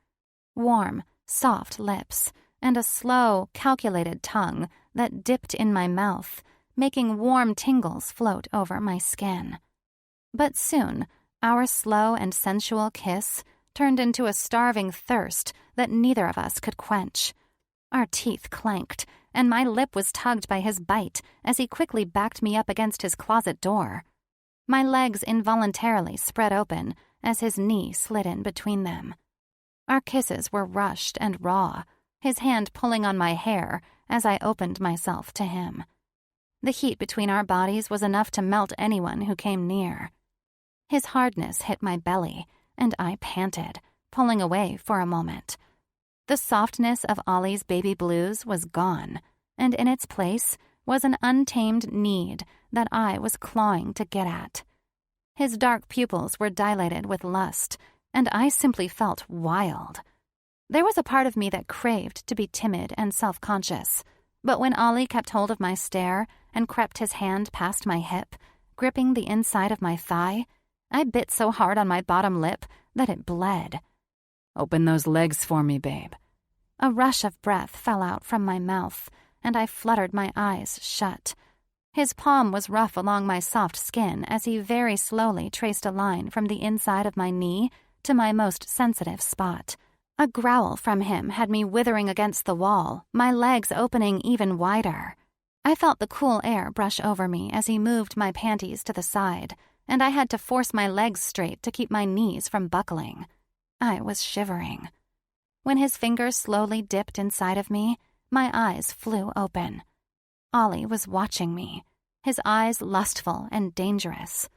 Warm, soft lips, and a slow, calculated tongue that dipped in my mouth, making warm tingles float over my skin. But soon, our slow and sensual kiss turned into a starving thirst that neither of us could quench. Our teeth clanked, and my lip was tugged by his bite as he quickly backed me up against his closet door. My legs involuntarily spread open as his knee slid in between them. Our kisses were rushed and raw, his hand pulling on my hair as I opened myself to him. The heat between our bodies was enough to melt anyone who came near. His hardness hit my belly, and I panted, pulling away for a moment. The softness of Ollie's baby blues was gone, and in its place was an untamed need that I was clawing to get at. His dark pupils were dilated with lust, and I simply felt wild. There was a part of me that craved to be timid and self-conscious, but when Ollie kept hold of my stare and crept his hand past my hip, gripping the inside of my thigh, I bit so hard on my bottom lip that it bled. Open those legs for me, babe. A rush of breath fell out from my mouth, and I fluttered my eyes shut. His palm was rough along my soft skin as he very slowly traced a line from the inside of my knee to my most sensitive spot. A growl from him had me withering against the wall, my legs opening even wider. I felt the cool air brush over me as he moved my panties to the side, and I had to force my legs straight to keep my knees from buckling. I was shivering. When his fingers slowly dipped inside of me, my eyes flew open. Ollie was watching me, his eyes lustful and dangerous.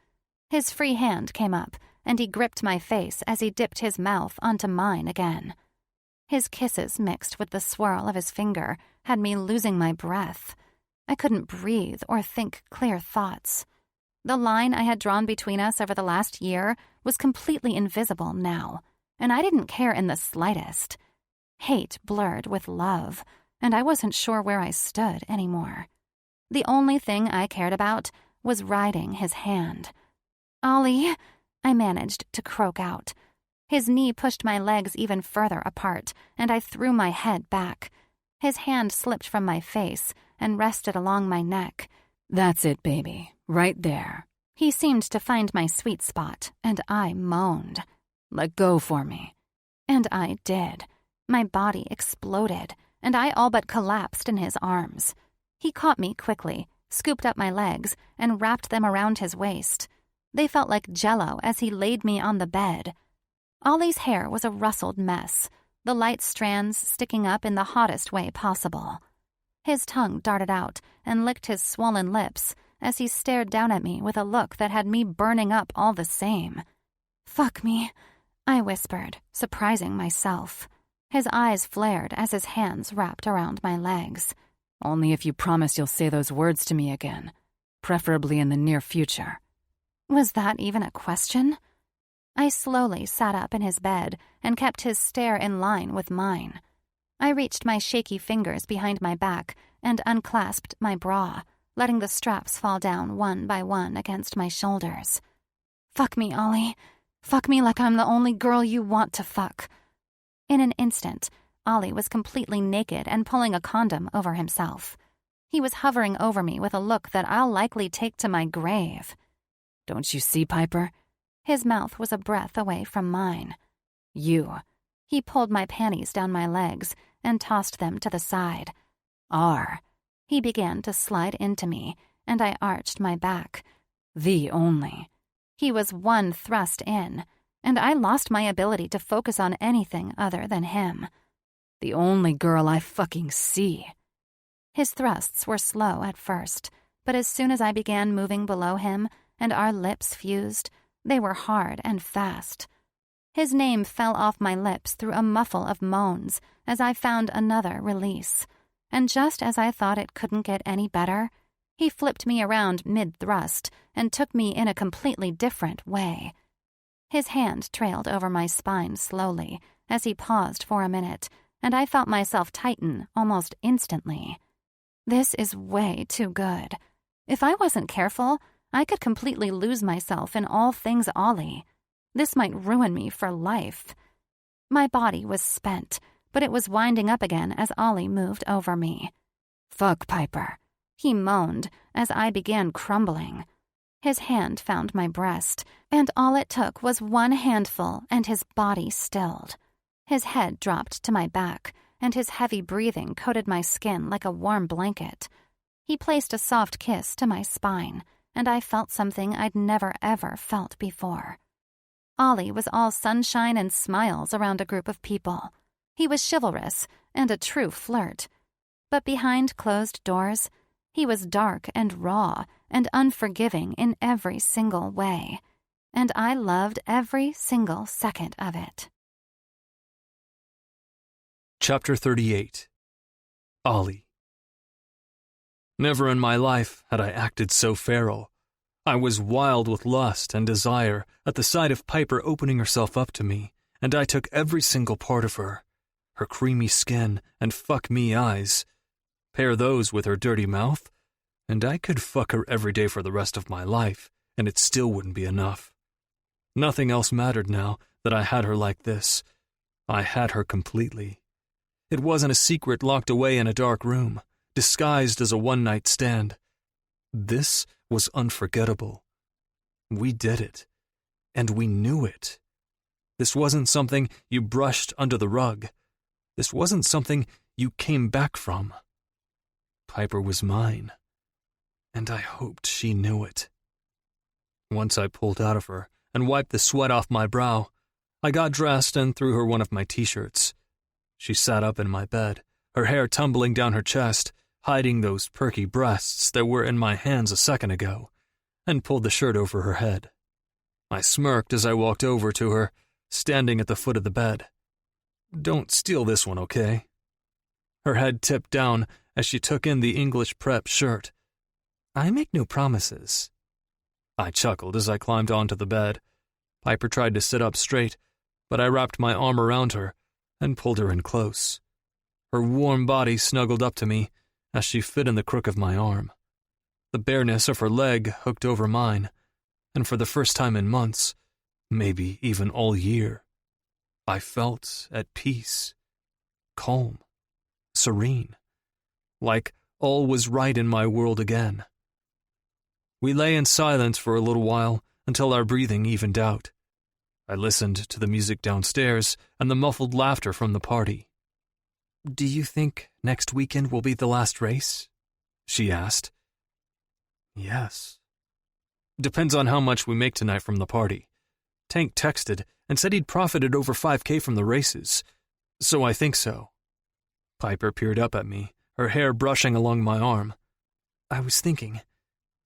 His free hand came up, and he gripped my face as he dipped his mouth onto mine again. His kisses mixed with the swirl of his finger had me losing my breath. I couldn't breathe or think clear thoughts. The line I had drawn between us over the last year was completely invisible now, and I didn't care in the slightest. Hate blurred with love, and I wasn't sure where I stood anymore. The only thing I cared about was riding his hand. "Ollie," I managed to croak out. His knee pushed my legs even further apart, and I threw my head back. His hand slipped from my face and rested along my neck. That's it, baby. Right there. He seemed to find my sweet spot, and I moaned. Let go for me. And I did. My body exploded, and I all but collapsed in his arms. He caught me quickly, scooped up my legs, and wrapped them around his waist. They felt like jello as he laid me on the bed. Ollie's hair was a rustled mess, the light strands sticking up in the hottest way possible. His tongue darted out and licked his swollen lips as he stared down at me with a look that had me burning up all the same. "Fuck me," I whispered, surprising myself. His eyes flared as his hands wrapped around my legs. Only if you promise you'll say those words to me again, preferably in the near future. Was that even a question? I slowly sat up in his bed and kept his stare in line with mine. I reached my shaky fingers behind my back and unclasped my bra, letting the straps fall down one by one against my shoulders. "Fuck me, Ollie. Fuck me like I'm the only girl you want to fuck." In an instant, Ollie was completely naked and pulling a condom over himself. He was hovering over me with a look that I'll likely take to my grave. Don't you see, Piper? His mouth was a breath away from mine. He pulled my panties down my legs and tossed them to the side. He began to slide into me, and I arched my back. The only. He was one thrust in, and I lost my ability to focus on anything other than him. The only girl I fucking see. His thrusts were slow at first, but as soon as I began moving below him and our lips fused, they were hard and fast. His name fell off my lips through a muffle of moans as I found another release. And just as I thought it couldn't get any better, he flipped me around mid-thrust and took me in a completely different way. His hand trailed over my spine slowly as he paused for a minute, and I felt myself tighten almost instantly. This is way too good. If I wasn't careful, I could completely lose myself in all things Ollie. This might ruin me for life. My body was spent, but it was winding up again as Ollie moved over me. "Fuck, Piper," he moaned as I began crumbling. His hand found my breast, and all it took was one handful and his body stilled. His head dropped to my back, and his heavy breathing coated my skin like a warm blanket. He placed a soft kiss to my spine, and I felt something I'd never ever felt before. Ollie was all sunshine and smiles around a group of people. He was chivalrous and a true flirt. But behind closed doors, he was dark and raw and unforgiving in every single way. And I loved every single second of it. Chapter 38. Ollie. Never in my life had I acted so feral. I was wild with lust and desire at the sight of Piper opening herself up to me, and I took every single part of her. Her creamy skin and fuck-me eyes. Pair those with her dirty mouth, and I could fuck her every day for the rest of my life, and it still wouldn't be enough. Nothing else mattered now that I had her like this. I had her completely. It wasn't a secret locked away in a dark room, disguised as a one-night stand. This was unforgettable. We did it, and we knew it. This wasn't something you brushed under the rug. This wasn't something you came back from. Piper was mine, and I hoped she knew it. Once I pulled out of her and wiped the sweat off my brow, I got dressed and threw her one of my t-shirts. She sat up in my bed, her hair tumbling down her chest, hiding those perky breasts that were in my hands a second ago, and pulled the shirt over her head. I smirked as I walked over to her, standing at the foot of the bed. "Don't steal this one, okay?" Her head tipped down as she took in the English prep shirt. "I make no promises." I chuckled as I climbed onto the bed. Piper tried to sit up straight, but I wrapped my arm around her and pulled her in close. Her warm body snuggled up to me as she fit in the crook of my arm. The bareness of her leg hooked over mine, and for the first time in months, maybe even all year, I felt at peace, calm, serene, like all was right in my world again. We lay in silence for a little while until our breathing evened out. I listened to the music downstairs and the muffled laughter from the party. "Do you think next weekend will be the last race?" she asked. "Yes. Depends on how much we make tonight from the party. Tank texted and said he'd profited over $5,000 from the races, so I think so." Piper peered up at me, her hair brushing along my arm. "I was thinking,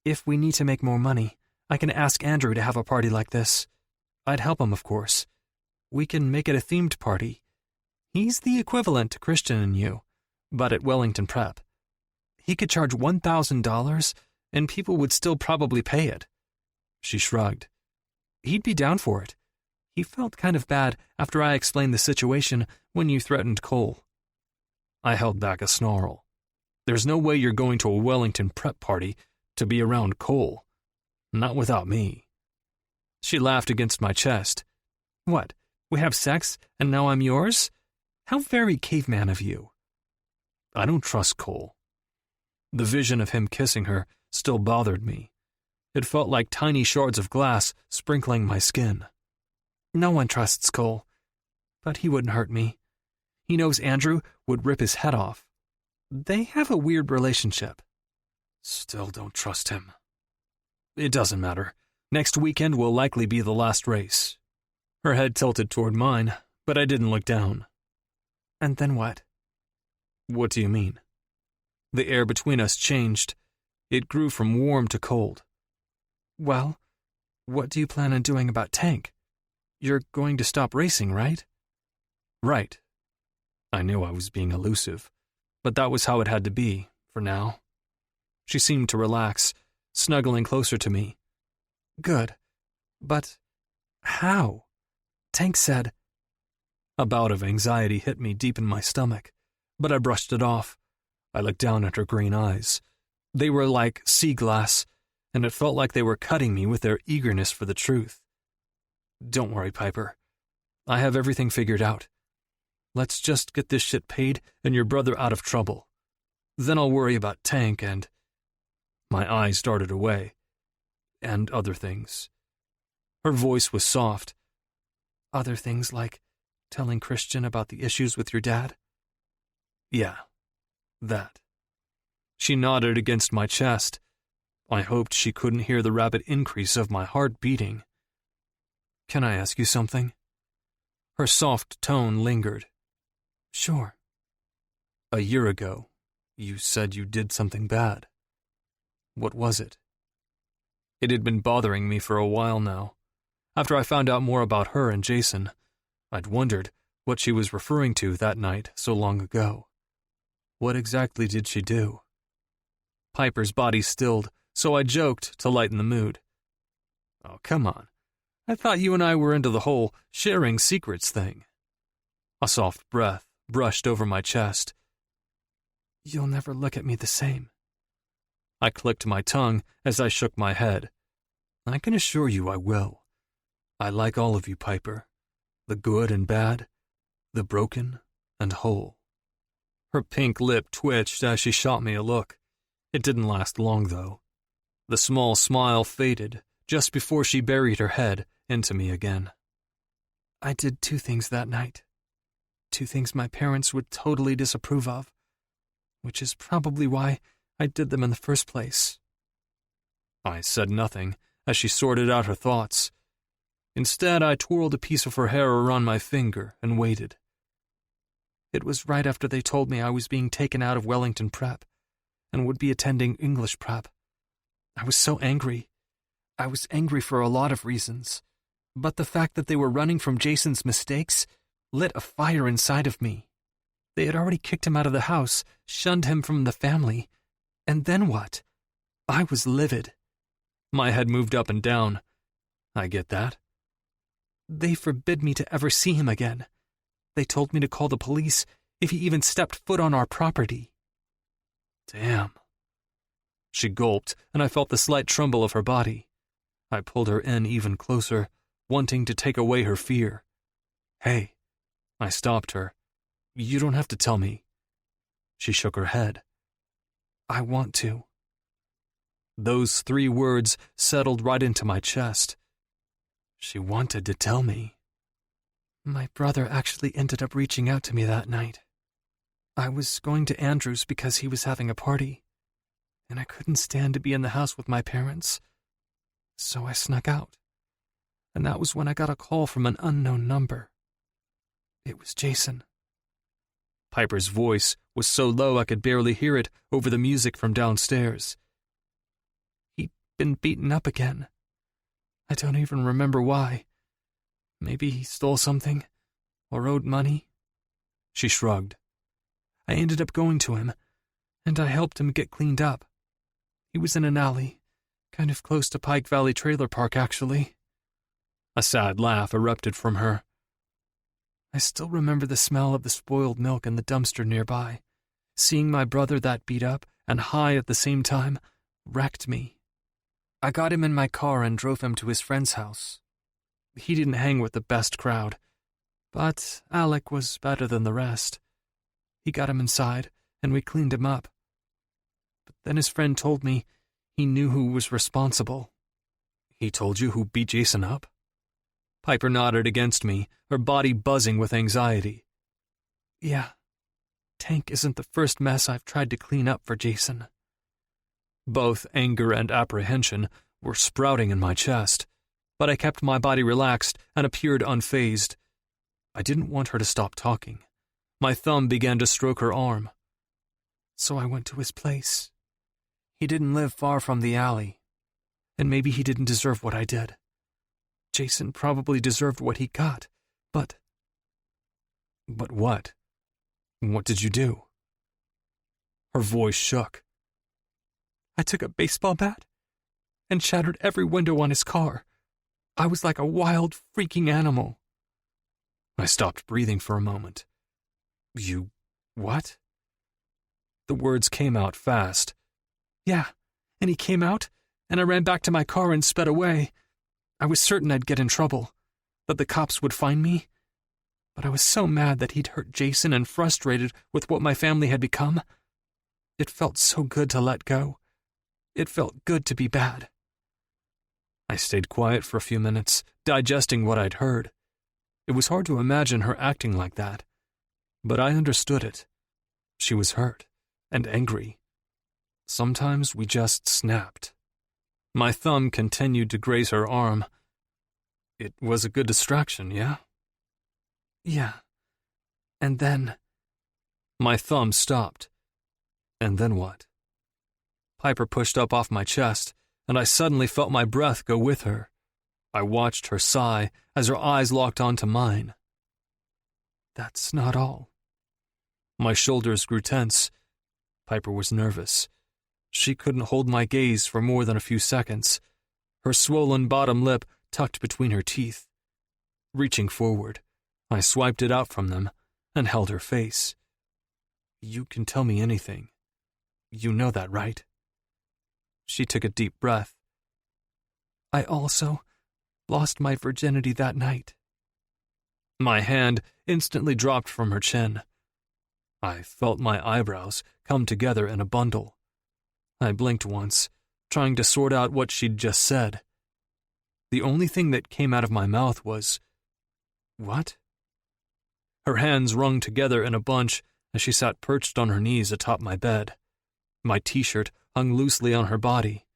if we need to make more money, I can ask Andrew to have a party like this. I'd help him, of course. We can make it a themed party. He's the equivalent to Christian and you, but at Wellington Prep. He could charge $1,000, and people would still probably pay it." She shrugged. "He'd be down for it. He felt kind of bad after I explained the situation when you threatened Cole." I held back a snarl. "There's no way you're going to a Wellington Prep party to be around Cole. Not without me." She laughed against my chest. "What, we have sex and now I'm yours? How very caveman of you." I don't trust Cole. The vision of him kissing her still bothered me. It felt like tiny shards of glass sprinkling my skin. "No one trusts Cole, but he wouldn't hurt me. He knows Andrew would rip his head off. They have a weird relationship." "Still don't trust him." "It doesn't matter. Next weekend will likely be the last race." Her head tilted toward mine, but I didn't look down. "And then what?" "What do you mean?" The air between us changed. It grew from warm to cold. "Well, what do you plan on doing about Tank? You're going to stop racing, right?" "Right." I knew I was being elusive, but that was how it had to be, for now. She seemed to relax, snuggling closer to me. "Good. But how? Tank said—" A bout of anxiety hit me deep in my stomach, but I brushed it off. I looked down at her green eyes. They were like sea glass, and it felt like they were cutting me with their eagerness for the truth. "Don't worry, Piper. I have everything figured out. Let's just get this shit paid and your brother out of trouble. Then I'll worry about Tank and—" My eyes darted away. "And other things." Her voice was soft. "Other things like telling Christian about the issues with your dad?" "Yeah, that." She nodded against my chest. I hoped she couldn't hear the rapid increase of my heart beating. "Can I ask you something?" Her soft tone lingered. "Sure." "A year ago, you said you did something bad. What was it?" It had been bothering me for a while now. After I found out more about her and Jason, I'd wondered what she was referring to that night so long ago. What exactly did she do? Piper's body stilled, so I joked to lighten the mood. "Oh, come on. I thought you and I were into the whole sharing secrets thing." A soft breath brushed over my chest. "You'll never look at me the same." I clicked my tongue as I shook my head. "I can assure you I will. I like all of you, Piper. The good and bad, the broken and whole." Her pink lip twitched as she shot me a look. It didn't last long, though. The small smile faded just before she buried her head into me again. "I did 2 things that night. 2 things my parents would totally disapprove of, which is probably why I did them in the first place." I said nothing as she sorted out her thoughts. Instead, I twirled a piece of her hair around my finger and waited. "It was right after they told me I was being taken out of Wellington Prep and would be attending English Prep. I was so angry. I was angry for a lot of reasons, but the fact that they were running from Jason's mistakes lit a fire inside of me. They had already kicked him out of the house, shunned him from the family, and then what? I was livid. My head moved up and down. I get that. They forbid me to ever see him again. They told me to call the police if he even stepped foot on our property. Damn. She gulped, and I felt the slight tremble of her body. I pulled her in even closer, wanting to take away her fear. Hey, I stopped her. You don't have to tell me. She shook her head. I want to. Those 3 words settled right into my chest. She wanted to tell me. My brother actually ended up reaching out to me that night. I was going to Andrew's because he was having a party, and I couldn't stand to be in the house with my parents, so I snuck out. And that was when I got a call from an unknown number. It was Jason. Piper's voice was so low I could barely hear it over the music from downstairs. He'd been beaten up again. I don't even remember why. Maybe he stole something, or owed money. She shrugged. I ended up going to him, and I helped him get cleaned up. He was in an alley, kind of close to Pike Valley Trailer Park, actually. A sad laugh erupted from her. I still remember the smell of the spoiled milk in the dumpster nearby. Seeing my brother that beat up and high at the same time wrecked me. I got him in my car and drove him to his friend's house. He didn't hang with the best crowd, but Alec was better than the rest. He got him inside, and we cleaned him up. But then his friend told me he knew who was responsible. He told you who beat Jason up? Piper nodded against me, her body buzzing with anxiety. Yeah. Tank isn't the first mess I've tried to clean up for Jason. Both anger and apprehension were sprouting in my chest, but I kept my body relaxed and appeared unfazed. I didn't want her to stop talking. My thumb began to stroke her arm. So I went to his place. He didn't live far from the alley, and maybe he didn't deserve what I did. Jason probably deserved what he got, but... But what? What did you do? Her voice shook. I took a baseball bat and shattered every window on his car. I was like a wild, freaking animal. I stopped breathing for a moment. You... what? The words came out fast. Yeah, and he came out, and I ran back to my car and sped away. I was certain I'd get in trouble, that the cops would find me. But I was so mad that he'd hurt Jason and frustrated with what my family had become. It felt so good to let go. It felt good to be bad. I stayed quiet for a few minutes, digesting what I'd heard. It was hard to imagine her acting like that, but I understood it. She was hurt and angry. Sometimes we just snapped. My thumb continued to graze her arm. It was a good distraction, yeah? Yeah. And then... My thumb stopped. And then what? Piper pushed up off my chest, and I suddenly felt my breath go with her. I watched her sigh as her eyes locked onto mine. That's not all. My shoulders grew tense. Piper was nervous. She couldn't hold my gaze for more than a few seconds, her swollen bottom lip tucked between her teeth. Reaching forward, I swiped it out from them and held her face. You can tell me anything. You know that, right? She took a deep breath. I also lost my virginity that night. My hand instantly dropped from her chin. I felt my eyebrows come together in a bundle. I blinked once, trying to sort out what she'd just said. The only thing that came out of my mouth was, "What?" Her hands wrung together in a bunch as she sat perched on her knees atop my bed. My t-shirt hung loosely on her body.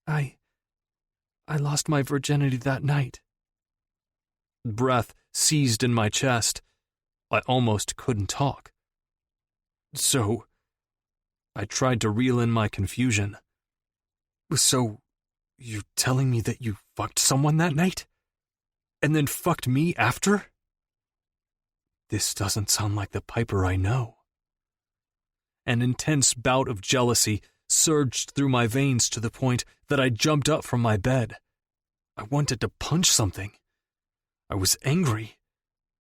I lost my virginity that night. Breath seized in my chest. I almost couldn't talk. So... I tried to reel in my confusion. So, you're telling me that you fucked someone that night? And then fucked me after? This doesn't sound like the Piper I know. An intense bout of jealousy surged through my veins to the point that I jumped up from my bed. I wanted to punch something. I was angry.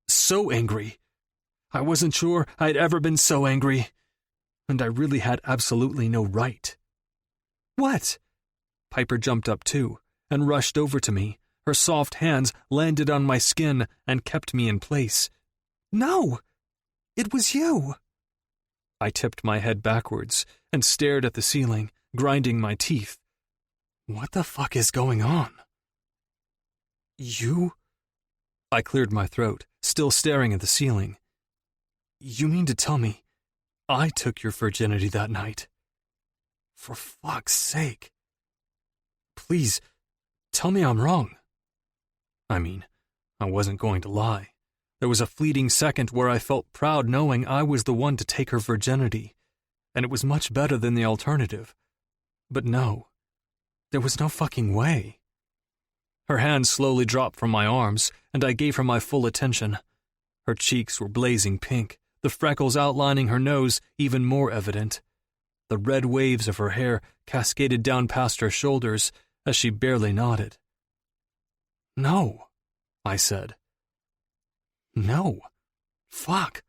So angry. I wasn't sure I'd ever been so angry. And I really had absolutely no right. What? Piper jumped up too and rushed over to me. Her soft hands landed on my skin and kept me in place. No! It was you! I tipped my head backwards and stared at the ceiling, grinding my teeth. What the fuck is going on? You? I cleared my throat, still staring at the ceiling. You mean to tell me I took your virginity that night? For fuck's sake. Please, tell me I'm wrong. I mean, I wasn't going to lie. There was a fleeting second where I felt proud knowing I was the one to take her virginity, and it was much better than the alternative. But no, there was no fucking way. Her hands slowly dropped from my arms, and I gave her my full attention. Her cheeks were blazing pink, the freckles outlining her nose even more evident. The red waves of her hair cascaded down past her shoulders as she barely nodded. No, I said. No. Fuck.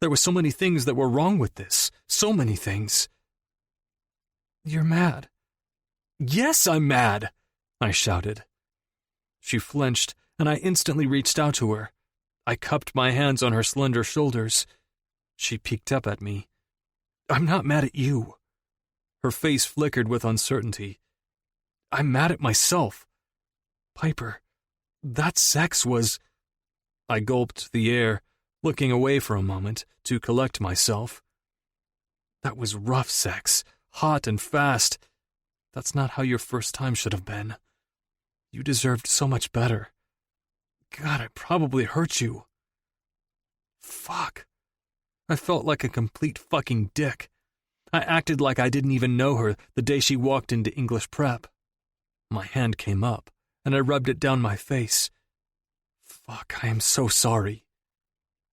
There were so many things that were wrong with this. So many things. You're mad. Yes, I'm mad, I shouted. She flinched, and I instantly reached out to her. I cupped my hands on her slender shoulders. She peeked up at me. I'm not mad at you. Her face flickered with uncertainty. I'm mad at myself. Piper, that sex was... I gulped the air, looking away for a moment to collect myself. That was rough sex, hot and fast. That's not how your first time should have been. You deserved so much better. God, I probably hurt you. Fuck. I felt like a complete fucking dick. I acted like I didn't even know her the day she walked into English prep. My hand came up, and I rubbed it down my face. Fuck, I am so sorry.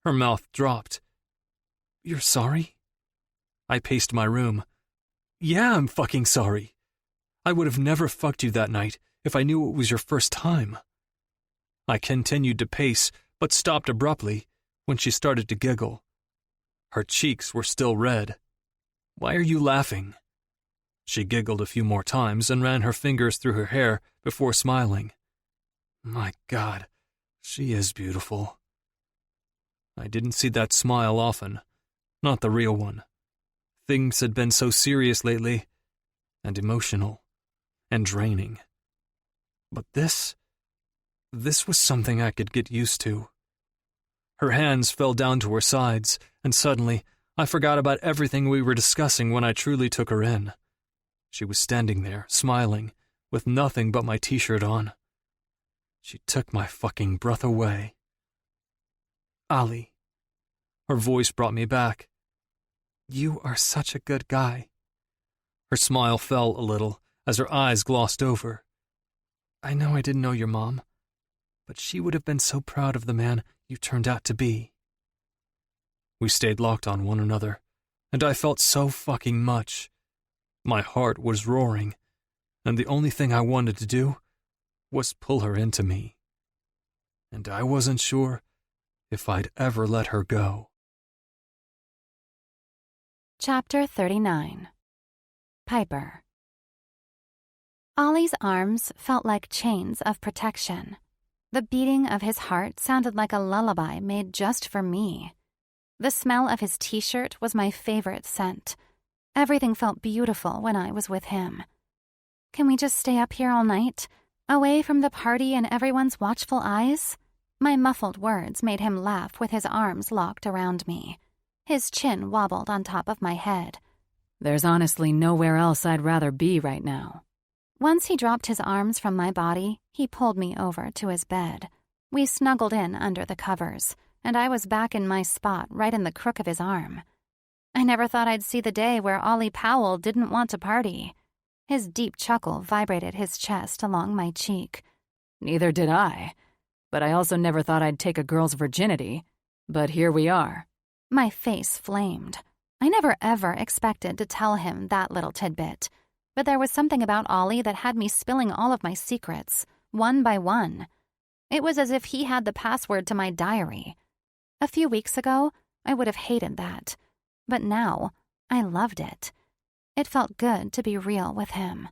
Her mouth dropped. You're sorry? I paced my room. Yeah, I'm fucking sorry. I would have never fucked you that night if I knew it was your first time. I continued to pace, but stopped abruptly when she started to giggle. Her cheeks were still red. Why are you laughing? She giggled a few more times and ran her fingers through her hair before smiling. My God, she is beautiful. I didn't see that smile often, not the real one. Things had been so serious lately, and emotional, and draining. But this was something I could get used to. Her hands fell down to her sides, and suddenly I forgot about everything we were discussing when I truly took her in. She was standing there, smiling, with nothing but my t-shirt on. She took my fucking breath away. Ali. Her voice brought me back. You are such a good guy. Her smile fell a little as her eyes glossed over. I know I didn't know your mom, but she would have been so proud of the man you turned out to be. We stayed locked on one another, and I felt so fucking much. My heart was roaring, and the only thing I wanted to do was pull her into me. And I wasn't sure if I'd ever let her go. Chapter 39. Piper. Ollie's arms felt like chains of protection. The beating of his heart sounded like a lullaby made just for me. The smell of his t-shirt was my favorite scent. Everything felt beautiful when I was with him. Can we just stay up here all night, away from the party and everyone's watchful eyes? My muffled words made him laugh with his arms locked around me. His chin wobbled on top of my head. There's honestly nowhere else I'd rather be right now. Once he dropped his arms from my body, he pulled me over to his bed. We snuggled in under the covers, and I was back in my spot right in the crook of his arm. I never thought I'd see the day where Ollie Powell didn't want to party. His deep chuckle vibrated his chest along my cheek. Neither did I. But I also never thought I'd take a girl's virginity. But here we are. My face flamed. I never ever expected to tell him that little tidbit. But there was something about Ollie that had me spilling all of my secrets, one by one. It was as if he had the password to my diary. A few weeks ago, I would have hated that. But now, I loved it. It felt good to be real with him,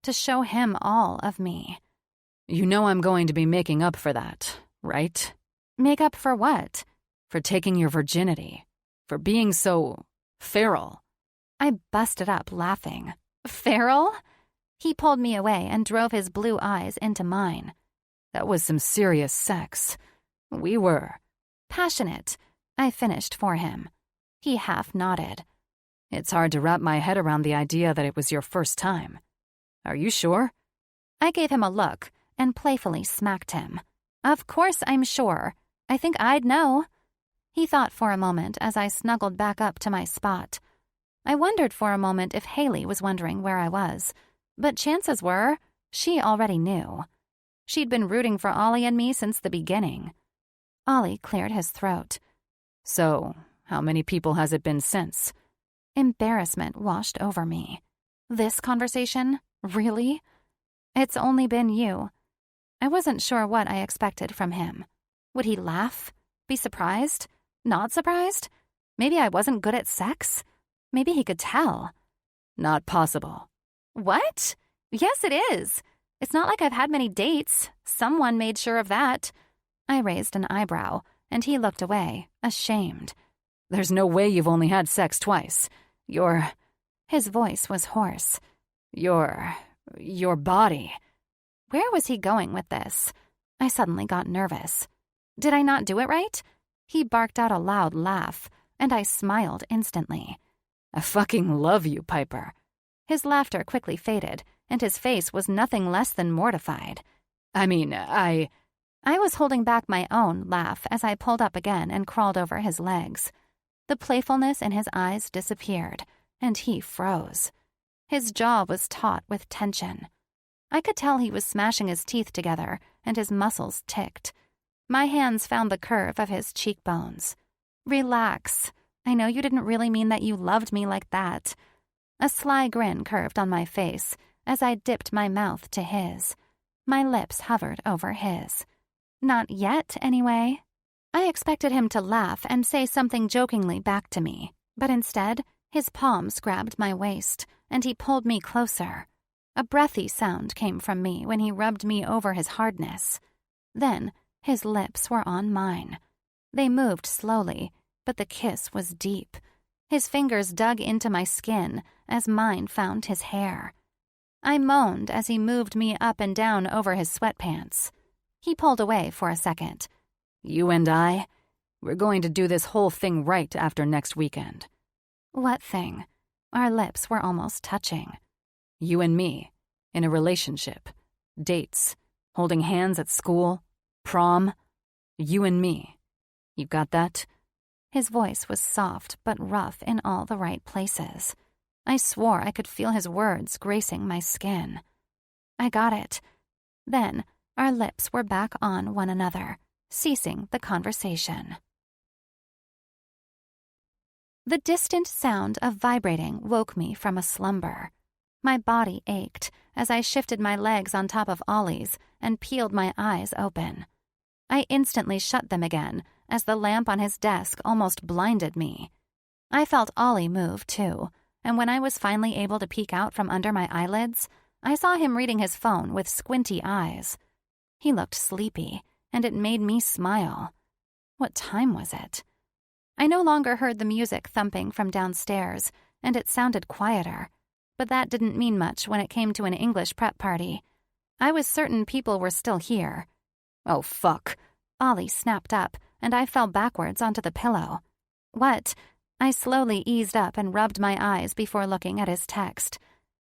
to show him all of me. You know I'm going to be making up for that, right? Make up for what? For taking your virginity. For being so feral. I busted up laughing. Feral? He pulled me away and drove his blue eyes into mine. That was some serious sex. We were. Passionate, I finished for him. He half nodded. It's hard to wrap my head around the idea that it was your first time. Are you sure? I gave him a look and playfully smacked him. Of course I'm sure. I think I'd know. He thought for a moment as I snuggled back up to my spot. I wondered for a moment if Haley was wondering where I was, but chances were she already knew. She'd been rooting for Ollie and me since the beginning. Ollie cleared his throat. So, how many people has it been since? Embarrassment washed over me. This conversation? Really? It's only been you. I wasn't sure what I expected from him. Would he laugh? Be surprised? Not surprised? Maybe I wasn't good at sex? Maybe he could tell. Not possible. What? Yes, it is. It's not like I've had many dates. Someone made sure of that. I raised an eyebrow, and he looked away, ashamed. There's no way you've only had sex twice. His voice was hoarse. Your body. Where was he going with this? I suddenly got nervous. Did I not do it right? He barked out a loud laugh, and I smiled instantly. I fucking love you, Piper. His laughter quickly faded, and his face was nothing less than mortified. I was holding back my own laugh as I pulled up again and crawled over his legs. The playfulness in his eyes disappeared, and he froze. His jaw was taut with tension. I could tell he was smashing his teeth together, and his muscles ticked. My hands found the curve of his cheekbones. Relax. I know you didn't really mean that you loved me like that. A sly grin curved on my face as I dipped my mouth to his. My lips hovered over his. Not yet, anyway. I expected him to laugh and say something jokingly back to me, but instead, his palms grabbed my waist, and he pulled me closer. A breathy sound came from me when he rubbed me over his hardness. Then, his lips were on mine. They moved slowly, but the kiss was deep. His fingers dug into my skin as mine found his hair. I moaned as he moved me up and down over his sweatpants. He pulled away for a second. You and we're going to do this whole thing right after next weekend. What thing? Our lips were almost touching. You and me, in a relationship, dates, holding hands at school, prom, you and me. You got that? His voice was soft but rough in all the right places. I swore I could feel his words gracing my skin. I got it. Then, our lips were back on one another, ceasing the conversation. The distant sound of vibrating woke me from a slumber. My body ached as I shifted my legs on top of Ollie's and peeled my eyes open. I instantly shut them again as the lamp on his desk almost blinded me. I felt Ollie move, too, and when I was finally able to peek out from under my eyelids, I saw him reading his phone with squinty eyes. He looked sleepy, and it made me smile. What time was it? I no longer heard the music thumping from downstairs, and it sounded quieter, but that didn't mean much when it came to an English prep party. I was certain people were still here. Oh, fuck. Ollie snapped up, and I fell backwards onto the pillow. What? I slowly eased up and rubbed my eyes before looking at his text.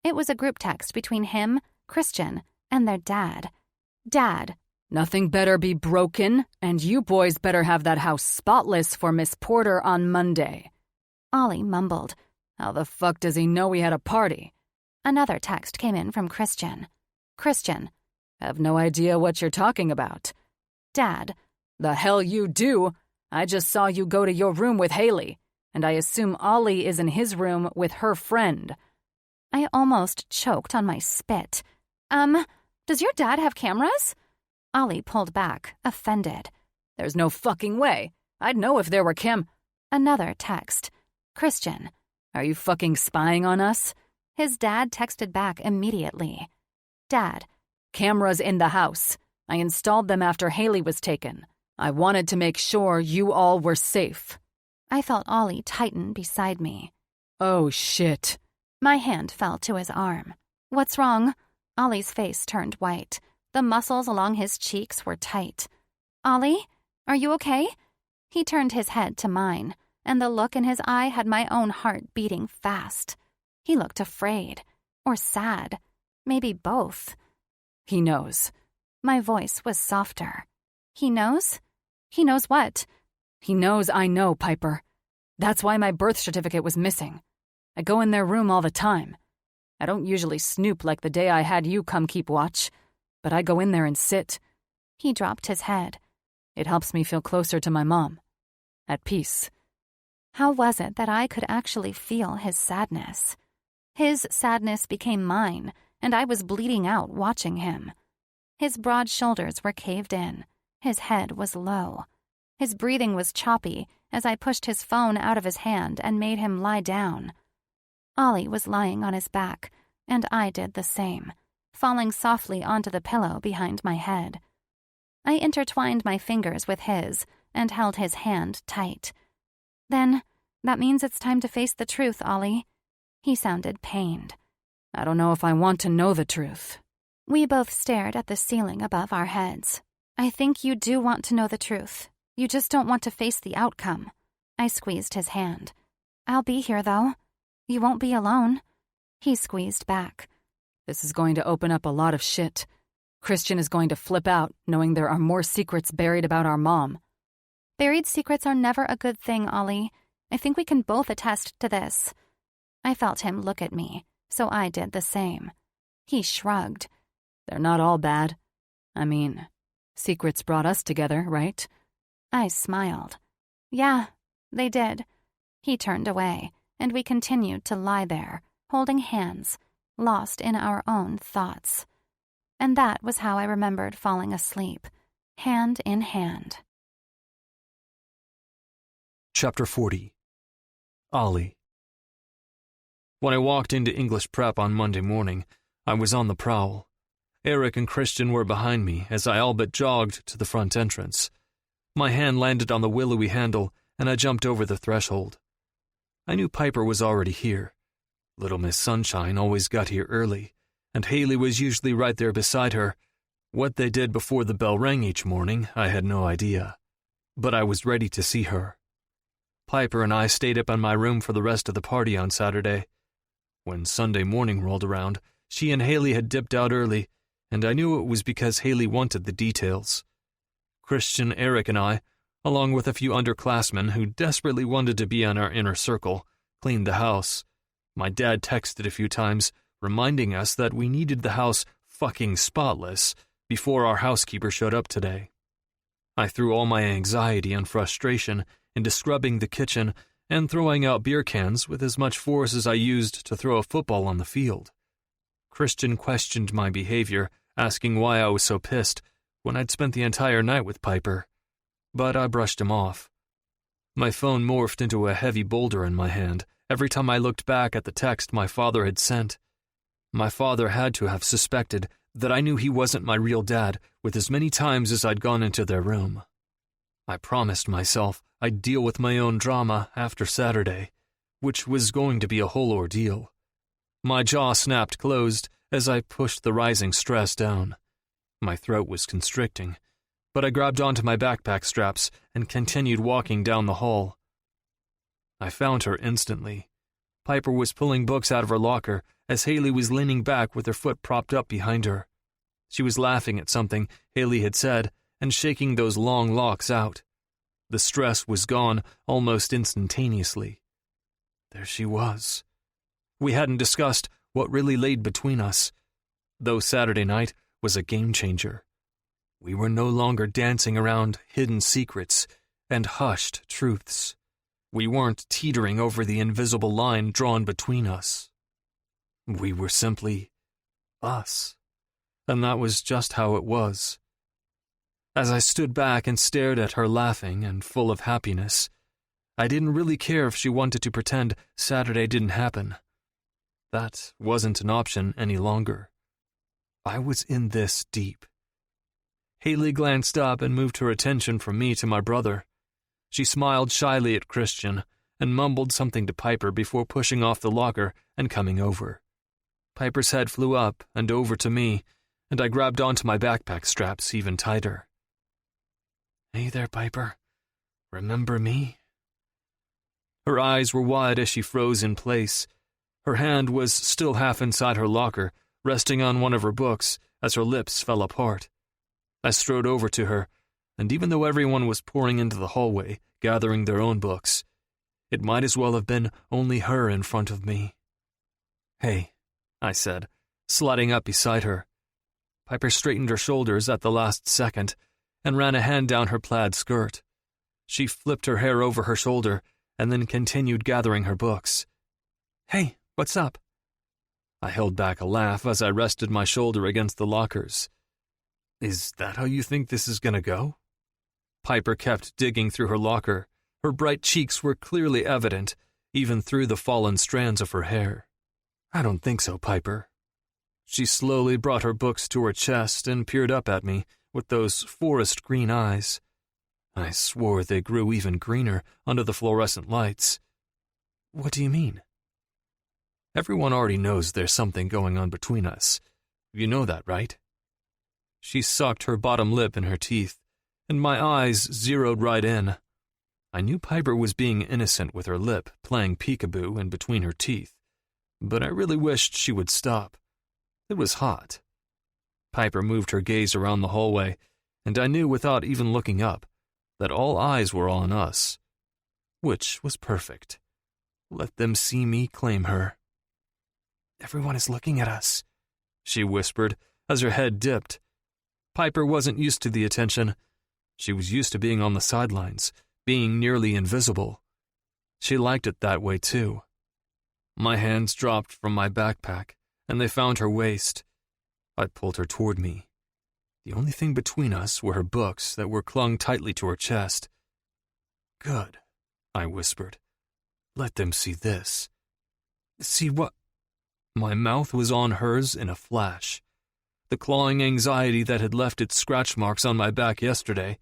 It was a group text between him, Christian, and their dad. Dad. Nothing better be broken, and you boys better have that house spotless for Miss Porter on Monday. Ollie mumbled. How the fuck does he know we had a party? Another text came in from Christian. Christian. Have no idea what you're talking about. Dad. The hell you do. I just saw you go to your room with Haley, and I assume Ollie is in his room with her friend. I almost choked on my spit. Does your dad have cameras? Ollie pulled back, offended. There's no fucking way. I'd know if there were Another text. Christian. Are you fucking spying on us? His dad texted back immediately. Dad. Cameras in the house. I installed them after Haley was taken. I wanted to make sure you all were safe. I felt Ollie tighten beside me. Oh, shit. My hand fell to his arm. What's wrong? Ollie's face turned white. The muscles along his cheeks were tight. Ollie, are you okay? He turned his head to mine, and the look in his eye had my own heart beating fast. He looked afraid. Or sad. Maybe both. He knows. My voice was softer. He knows? He knows what? He knows I know, Piper. That's why my birth certificate was missing. I go in their room all the time. I don't usually snoop like the day I had you come keep watch, but I go in there and sit. He dropped his head. It helps me feel closer to my mom. At peace. How was it that I could actually feel his sadness? His sadness became mine, and I was bleeding out watching him. His broad shoulders were caved in. His head was low. His breathing was choppy as I pushed his phone out of his hand and made him lie down. Ollie was lying on his back, and I did the same, falling softly onto the pillow behind my head. I intertwined my fingers with his and held his hand tight. Then, that means it's time to face the truth, Ollie. He sounded pained. I don't know if I want to know the truth. We both stared at the ceiling above our heads. I think you do want to know the truth. You just don't want to face the outcome. I squeezed his hand. I'll be here, though. You won't be alone. He squeezed back. This is going to open up a lot of shit. Christian is going to flip out, knowing there are more secrets buried about our mom. Buried secrets are never a good thing, Ollie. I think we can both attest to this. I felt him look at me, so I did the same. He shrugged. They're not all bad. I mean, secrets brought us together, right? I smiled. Yeah, they did. He turned away, and we continued to lie there, holding hands, lost in our own thoughts. And that was how I remembered falling asleep, hand in hand. Chapter 40. Ollie. When I walked into English prep on Monday morning, I was on the prowl. Eric and Christian were behind me as I all but jogged to the front entrance. My hand landed on the willowy handle, and I jumped over the threshold. I knew Piper was already here. Little Miss Sunshine always got here early, and Haley was usually right there beside her. What they did before the bell rang each morning, I had no idea. But I was ready to see her. Piper and I stayed up in my room for the rest of the party on Saturday. When Sunday morning rolled around, she and Haley had dipped out early, and I knew it was because Haley wanted the details. Christian, Eric, and I, along with a few underclassmen who desperately wanted to be on our inner circle, cleaned the house. My dad texted a few times, reminding us that we needed the house fucking spotless before our housekeeper showed up today. I threw all my anxiety and frustration into scrubbing the kitchen and throwing out beer cans with as much force as I used to throw a football on the field. Christian questioned my behavior, asking why I was so pissed when I'd spent the entire night with Piper. But I brushed him off. My phone morphed into a heavy boulder in my hand every time I looked back at the text my father had sent. My father had to have suspected that I knew he wasn't my real dad with as many times as I'd gone into their room. I promised myself I'd deal with my own drama after Saturday, which was going to be a whole ordeal. My jaw snapped closed as I pushed the rising stress down. My throat was constricting, but I grabbed onto my backpack straps and continued walking down the hall. I found her instantly. Piper was pulling books out of her locker as Haley was leaning back with her foot propped up behind her. She was laughing at something Haley had said and shaking those long locks out. The stress was gone almost instantaneously. There she was. We hadn't discussed what really laid between us, though Saturday night was a game changer. We were no longer dancing around hidden secrets and hushed truths. We weren't teetering over the invisible line drawn between us. We were simply us. And that was just how it was. As I stood back and stared at her laughing and full of happiness, I didn't really care if she wanted to pretend Saturday didn't happen. That wasn't an option any longer. I was in this deep. Haley glanced up and moved her attention from me to my brother. She smiled shyly at Christian and mumbled something to Piper before pushing off the locker and coming over. Piper's head flew up and over to me, and I grabbed onto my backpack straps even tighter. "Hey there, Piper. Remember me?" Her eyes were wide as she froze in place. Her hand was still half inside her locker, resting on one of her books as her lips fell apart. I strode over to her, and even though everyone was pouring into the hallway, gathering their own books, it might as well have been only her in front of me. "Hey," I said, sliding up beside her. Piper straightened her shoulders at the last second and ran a hand down her plaid skirt. She flipped her hair over her shoulder and then continued gathering her books. "Hey, what's up?" I held back a laugh as I rested my shoulder against the lockers. "Is that how you think this is gonna go?" Piper kept digging through her locker. Her bright cheeks were clearly evident, even through the fallen strands of her hair. "I don't think so, Piper." She slowly brought her books to her chest and peered up at me with those forest green eyes. I swore they grew even greener under the fluorescent lights. "What do you mean?" "Everyone already knows there's something going on between us. You know that, right?" She sucked her bottom lip in her teeth, and my eyes zeroed right in. I knew Piper was being innocent with her lip playing peekaboo in between her teeth, but I really wished she would stop. It was hot. Piper moved her gaze around the hallway, and I knew without even looking up that all eyes were on us, which was perfect. Let them see me claim her. "Everyone is looking at us," she whispered as her head dipped. Piper wasn't used to the attention. She was used to being on the sidelines, being nearly invisible. She liked it that way, too. My hands dropped from my backpack, and they found her waist. I pulled her toward me. The only thing between us were her books that were clung tightly to her chest. "Good," I whispered. "Let them see this." "See what?" My mouth was on hers in a flash. The clawing anxiety that had left its scratch marks on my back yesterday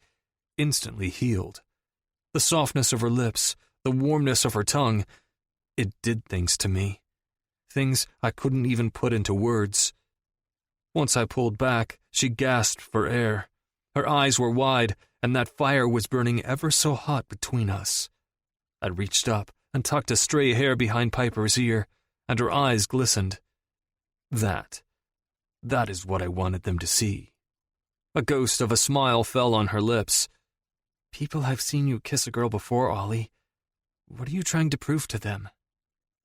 instantly healed. The softness of her lips, the warmness of her tongue, it did things to me. Things I couldn't even put into words. Once I pulled back, she gasped for air. Her eyes were wide, and that fire was burning ever so hot between us. I reached up and tucked a stray hair behind Piper's ear, and her eyes glistened. That is what I wanted them to see. A ghost of a smile fell on her lips. "People have seen you kiss a girl before, Ollie. What are you trying to prove to them?"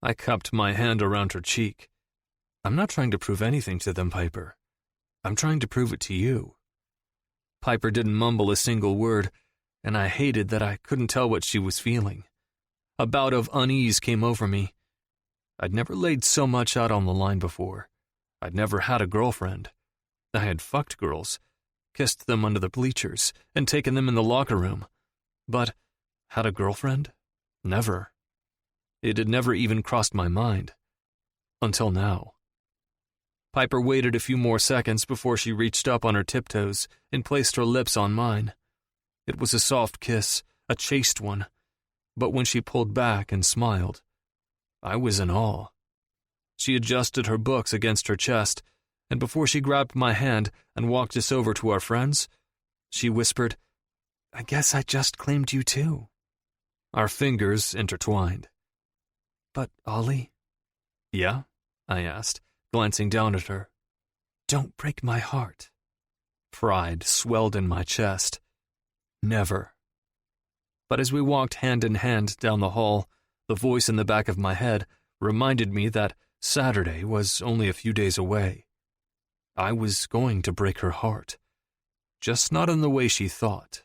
I cupped my hand around her cheek. "I'm not trying to prove anything to them, Piper. I'm trying to prove it to you." Piper didn't mumble a single word, and I hated that I couldn't tell what she was feeling. A bout of unease came over me. I'd never laid so much out on the line before. I'd never had a girlfriend. I had fucked girls, kissed them under the bleachers, and taken them in the locker room. But had a girlfriend? Never. It had never even crossed my mind. Until now. Piper waited a few more seconds before she reached up on her tiptoes and placed her lips on mine. It was a soft kiss, a chaste one, but when she pulled back and smiled, I was in awe. She adjusted her books against her chest, and before she grabbed my hand and walked us over to our friends, she whispered, "I guess I just claimed you too." Our fingers intertwined. "But, Ollie?" "Yeah?" I asked, glancing down at her. "Don't break my heart." Pride swelled in my chest. Never. But as we walked hand in hand down the hall, the voice in the back of my head reminded me that Saturday was only a few days away. I was going to break her heart, just not in the way she thought.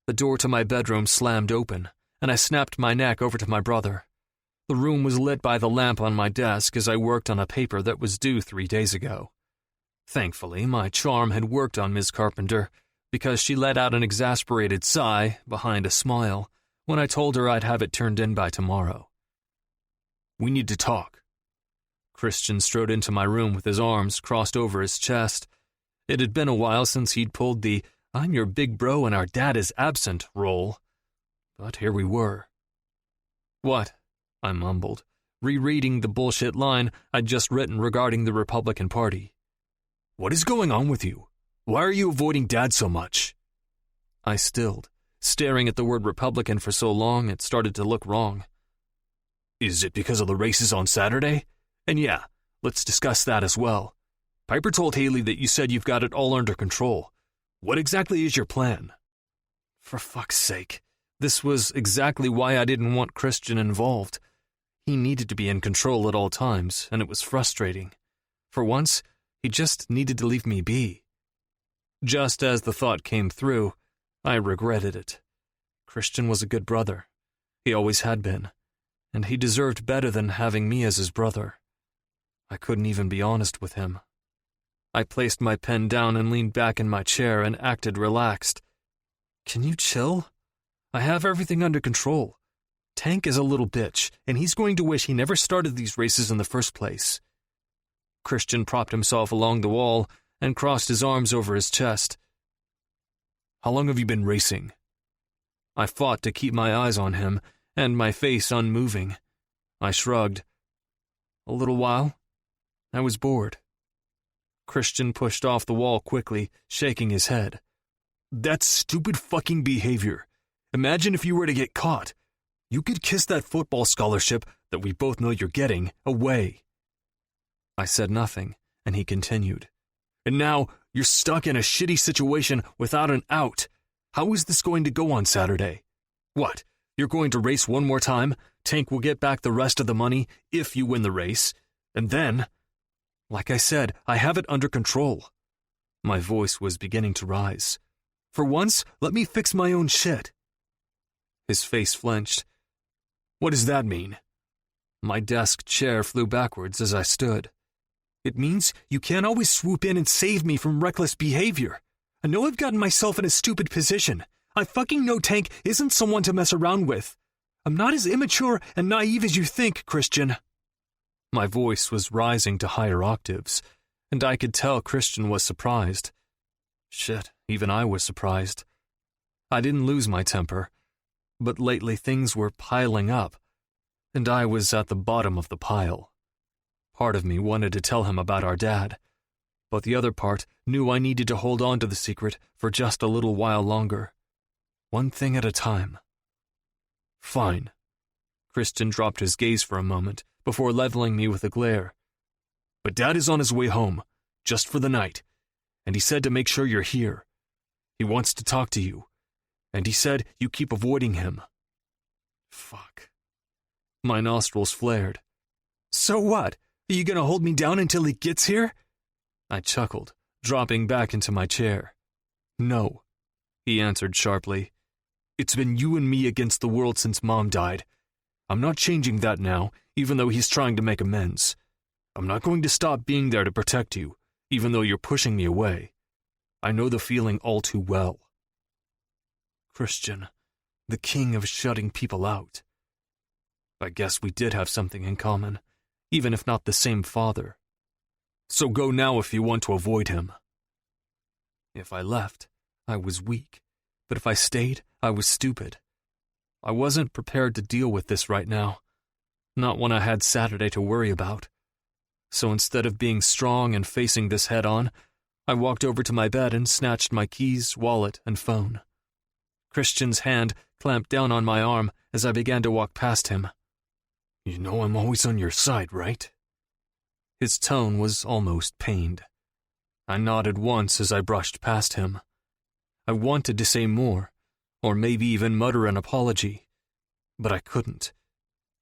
The door to my bedroom slammed open, and I snapped my neck over to my brother. The room was lit by the lamp on my desk as I worked on a paper that was due 3 days ago. Thankfully, my charm had worked on Miss Carpenter, because she let out an exasperated sigh behind a smile when I told her I'd have it turned in by tomorrow. "We need to talk." Christian strode into my room with his arms crossed over his chest. It had been a while since he'd pulled the "I'm your big bro and our dad is absent" role. But here we were. "What?" I mumbled, rereading the bullshit line I'd just written regarding the Republican Party. "What is going on with you? Why are you avoiding Dad so much?" I stilled, staring at the word Republican for so long it started to look wrong. "Is it because of the races on Saturday? And yeah, let's discuss that as well. Piper told Haley that you said you've got it all under control. What exactly is your plan?" For fuck's sake, this was exactly why I didn't want Christian involved. He needed to be in control at all times, and it was frustrating. For once, he just needed to leave me be. Just as the thought came through, I regretted it. Christian was a good brother. He always had been, and he deserved better than having me as his brother. I couldn't even be honest with him. I placed my pen down and leaned back in my chair and acted relaxed. "Can you chill? I have everything under control. Tank is a little bitch, and he's going to wish he never started these races in the first place." Christian propped himself along the wall and crossed his arms over his chest. "How long have you been racing?" I fought to keep my eyes on him and my face unmoving. I shrugged. "A little while. I was bored." Christian pushed off the wall quickly, shaking his head. "That's stupid fucking behavior. Imagine if you were to get caught. You could kiss that football scholarship that we both know you're getting away." I said nothing, and he continued. "And now you're stuck in a shitty situation without an out. How is this going to go on Saturday? What, you're going to race one more time? Tank will get back the rest of the money if you win the race. And then, like I said, I have it under control." My voice was beginning to rise. "For once, let me fix my own shit." His face flinched. "What does that mean?" My desk chair flew backwards as I stood. "It means you can't always swoop in and save me from reckless behavior. I know I've gotten myself in a stupid position. I fucking know Tank isn't someone to mess around with. I'm not as immature and naive as you think, Christian." My voice was rising to higher octaves, and I could tell Christian was surprised. Shit, even I was surprised. I didn't lose my temper, but lately things were piling up, and I was at the bottom of the pile. Part of me wanted to tell him about our dad, but the other part knew I needed to hold on to the secret for just a little while longer. One thing at a time. "Fine." Christian dropped his gaze for a moment before leveling me with a glare. "But Dad is on his way home, just for the night, and he said to make sure you're here. He wants to talk to you, and he said you keep avoiding him." Fuck. My nostrils flared. "So what? Are you going to hold me down until he gets here?" I chuckled, dropping back into my chair. "No," he answered sharply. "It's been you and me against the world since Mom died. I'm not changing that now, even though he's trying to make amends. I'm not going to stop being there to protect you, even though you're pushing me away. I know the feeling all too well." Christian, the king of shutting people out. I guess we did have something in common, even if not the same father. "So go now if you want to avoid him." If I left, I was weak, but if I stayed, I was stupid. I wasn't prepared to deal with this right now, not when I had Saturday to worry about. So instead of being strong and facing this head on, I walked over to my bed and snatched my keys, wallet, and phone. Christian's hand clamped down on my arm as I began to walk past him. "You know I'm always on your side, right?" His tone was almost pained. I nodded once as I brushed past him. I wanted to say more, or maybe even mutter an apology, but I couldn't.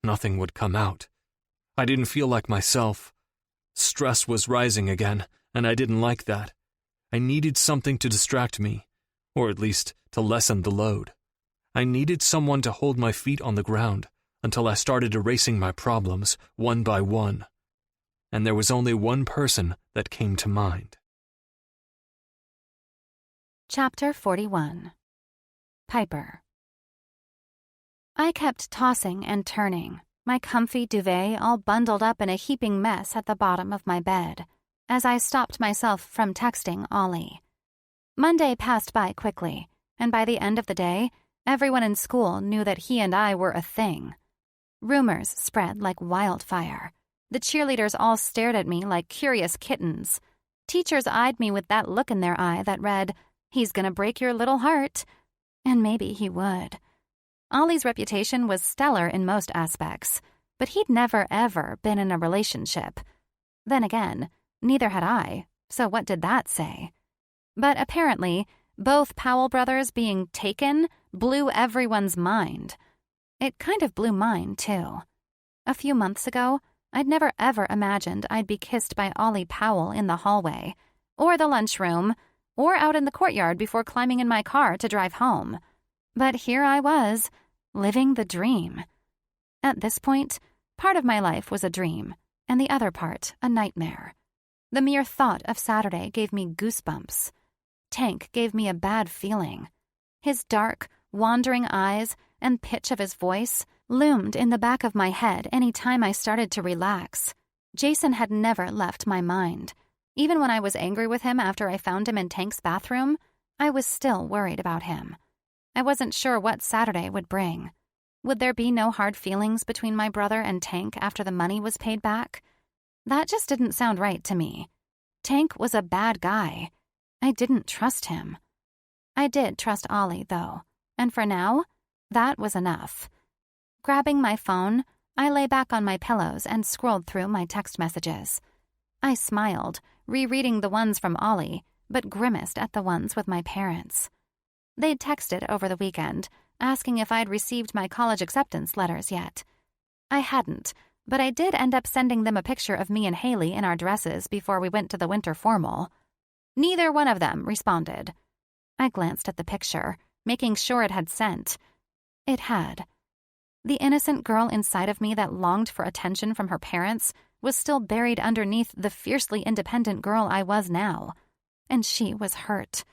Nothing would come out. I didn't feel like myself. Stress was rising again, and I didn't like that. I needed something to distract me, or at least to lessen the load. I needed someone to hold my feet on the ground, until I started erasing my problems one by one, and there was only one person that came to mind. Chapter 41. Piper. I kept tossing and turning, my comfy duvet all bundled up in a heaping mess at the bottom of my bed, as I stopped myself from texting Ollie. Monday passed by quickly, and by the end of the day, everyone in school knew that he and I were a thing. Rumors spread like wildfire. The cheerleaders all stared at me like curious kittens. Teachers eyed me with that look in their eye that read, "He's gonna break your little heart." And maybe he would. Ollie's reputation was stellar in most aspects, but he'd never ever been in a relationship. Then again, neither had I, so what did that say? But apparently, both Powell brothers being taken blew everyone's mind. It kind of blew mine, too. A few months ago, I'd never ever imagined I'd be kissed by Ollie Powell in the hallway, or the lunchroom, or out in the courtyard before climbing in my car to drive home. But here I was, living the dream. At this point, part of my life was a dream, and the other part a nightmare. The mere thought of Saturday gave me goosebumps. Tank gave me a bad feeling. His dark, wandering eyes and pitch of his voice loomed in the back of my head any time I started to relax. Jason had never left my mind. Even when I was angry with him after I found him in Tank's bathroom, I was still worried about him. I wasn't sure what Saturday would bring. Would there be no hard feelings between my brother and Tank after the money was paid back? That just didn't sound right to me. Tank was a bad guy. I didn't trust him. I did trust Ollie, though, and for now, that was enough. Grabbing my phone, I lay back on my pillows and scrolled through my text messages. I smiled, rereading the ones from Ollie, but grimaced at the ones with my parents. They'd texted over the weekend, asking if I'd received my college acceptance letters yet. I hadn't, but I did end up sending them a picture of me and Haley in our dresses before we went to the winter formal. Neither one of them responded. I glanced at the picture, making sure it had sent. It had. The innocent girl inside of me that longed for attention from her parents was still buried underneath the fiercely independent girl I was now, and she was hurt.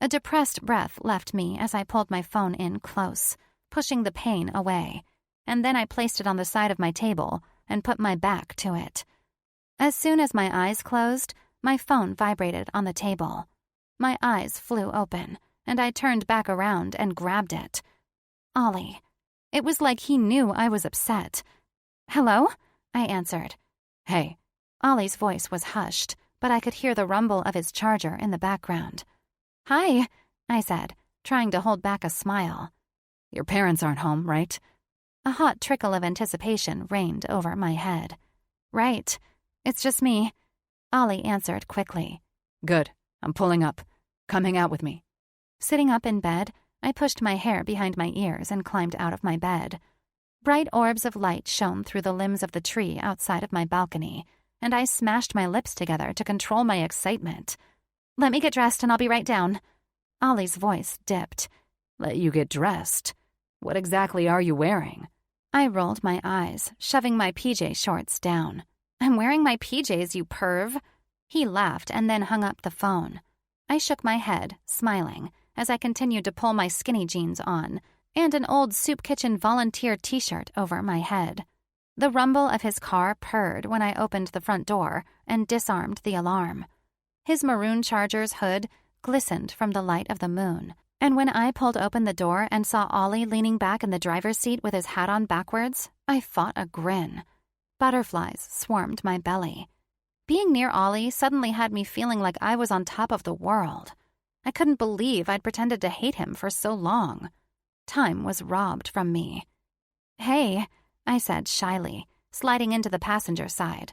A depressed breath left me as I pulled my phone in close, pushing the pain away, and then I placed it on the side of my table and put my back to it. As soon as my eyes closed, my phone vibrated on the table. My eyes flew open, and I turned back around and grabbed it. Ollie. It was like he knew I was upset. "Hello?" I answered. "Hey." Ollie's voice was hushed, but I could hear the rumble of his charger in the background. "Hi," I said, trying to hold back a smile. "Your parents aren't home, right?" A hot trickle of anticipation rained over my head. "Right. It's just me," Ollie answered quickly. "Good. I'm pulling up. Come hang out with me." Sitting up in bed, I pushed my hair behind my ears and climbed out of my bed. Bright orbs of light shone through the limbs of the tree outside of my balcony, and I smashed my lips together to control my excitement. "Let me get dressed and I'll be right down." Ollie's voice dipped. "Let you get dressed? What exactly are you wearing?" I rolled my eyes, shoving my PJ shorts down. "I'm wearing my PJs, you perv." He laughed and then hung up the phone. I shook my head, smiling, as I continued to pull my skinny jeans on, and an old soup kitchen volunteer t-shirt over my head. The rumble of his car purred when I opened the front door and disarmed the alarm. His maroon Charger's hood glistened from the light of the moon, and when I pulled open the door and saw Ollie leaning back in the driver's seat with his hat on backwards, I fought a grin. Butterflies swarmed my belly. Being near Ollie suddenly had me feeling like I was on top of the world. I couldn't believe I'd pretended to hate him for so long. Time was robbed from me. "Hey," I said shyly, sliding into the passenger side.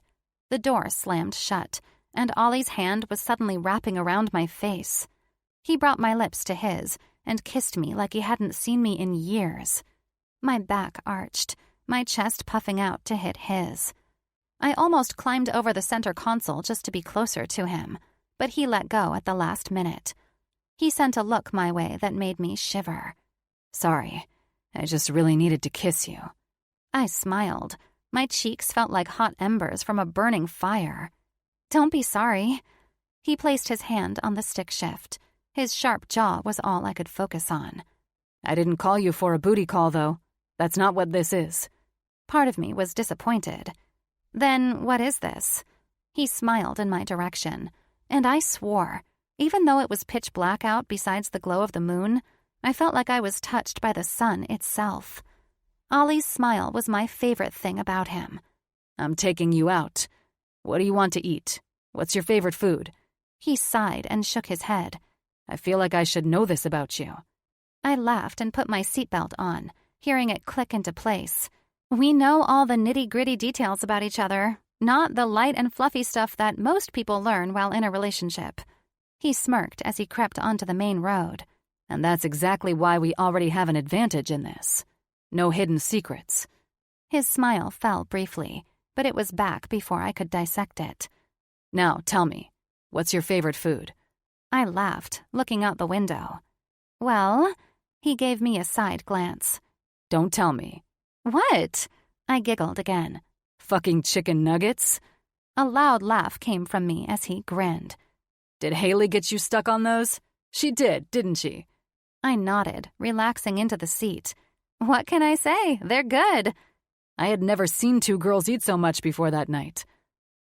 The door slammed shut, and Ollie's hand was suddenly wrapping around my face. He brought my lips to his and kissed me like he hadn't seen me in years. My back arched, my chest puffing out to hit his. I almost climbed over the center console just to be closer to him, but he let go at the last minute. He sent a look my way that made me shiver. "Sorry, I just really needed to kiss you." I smiled. My cheeks felt like hot embers from a burning fire. Don't be sorry. He placed his hand on the stick shift. His sharp jaw was all I could focus on. I didn't call you for a booty call, though. That's not what this is. Part of me was disappointed. Then what is this? He smiled in my direction, and I swore. Even though it was pitch black out besides the glow of the moon, I felt like I was touched by the sun itself. Ollie's smile was my favorite thing about him. I'm taking you out. What do you want to eat? What's your favorite food? He sighed and shook his head. I feel like I should know this about you. I laughed and put my seatbelt on, hearing it click into place. We know all the nitty-gritty details about each other, not the light and fluffy stuff that most people learn while in a relationship. He smirked as he crept onto the main road. And that's exactly why we already have an advantage in this. No hidden secrets. His smile fell briefly, but it was back before I could dissect it. Now, tell me, what's your favorite food? I laughed, looking out the window. Well, he gave me a side glance. Don't tell me. What? I giggled again. Fucking chicken nuggets? A loud laugh came from me as he grinned. Did Haley get you stuck on those? She did, didn't she? I nodded, relaxing into the seat. What can I say? They're good. I had never seen two girls eat so much before that night.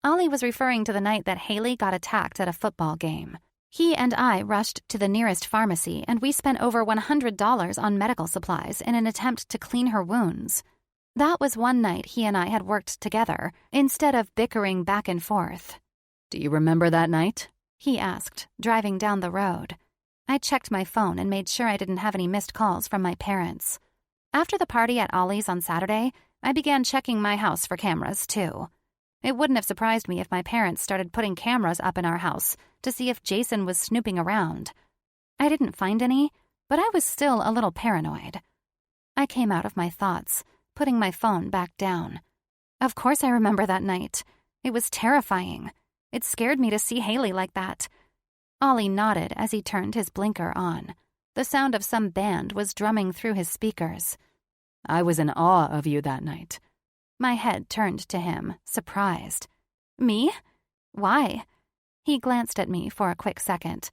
Ollie was referring to the night that Haley got attacked at a football game. He and I rushed to the nearest pharmacy, and we spent over $100 on medical supplies in an attempt to clean her wounds. That was one night he and I had worked together, instead of bickering back and forth. Do you remember that night? He asked, driving down the road. I checked my phone and made sure I didn't have any missed calls from my parents. After the party at Ollie's on Saturday, I began checking my house for cameras, too. It wouldn't have surprised me if my parents started putting cameras up in our house to see if Jason was snooping around. I didn't find any, but I was still a little paranoid. I came out of my thoughts, putting my phone back down. Of course I remember that night. It was terrifying. It scared me to see Haley like that. Ollie nodded as he turned his blinker on. The sound of some band was drumming through his speakers. I was in awe of you that night. My head turned to him, surprised. Me? Why? He glanced at me for a quick second.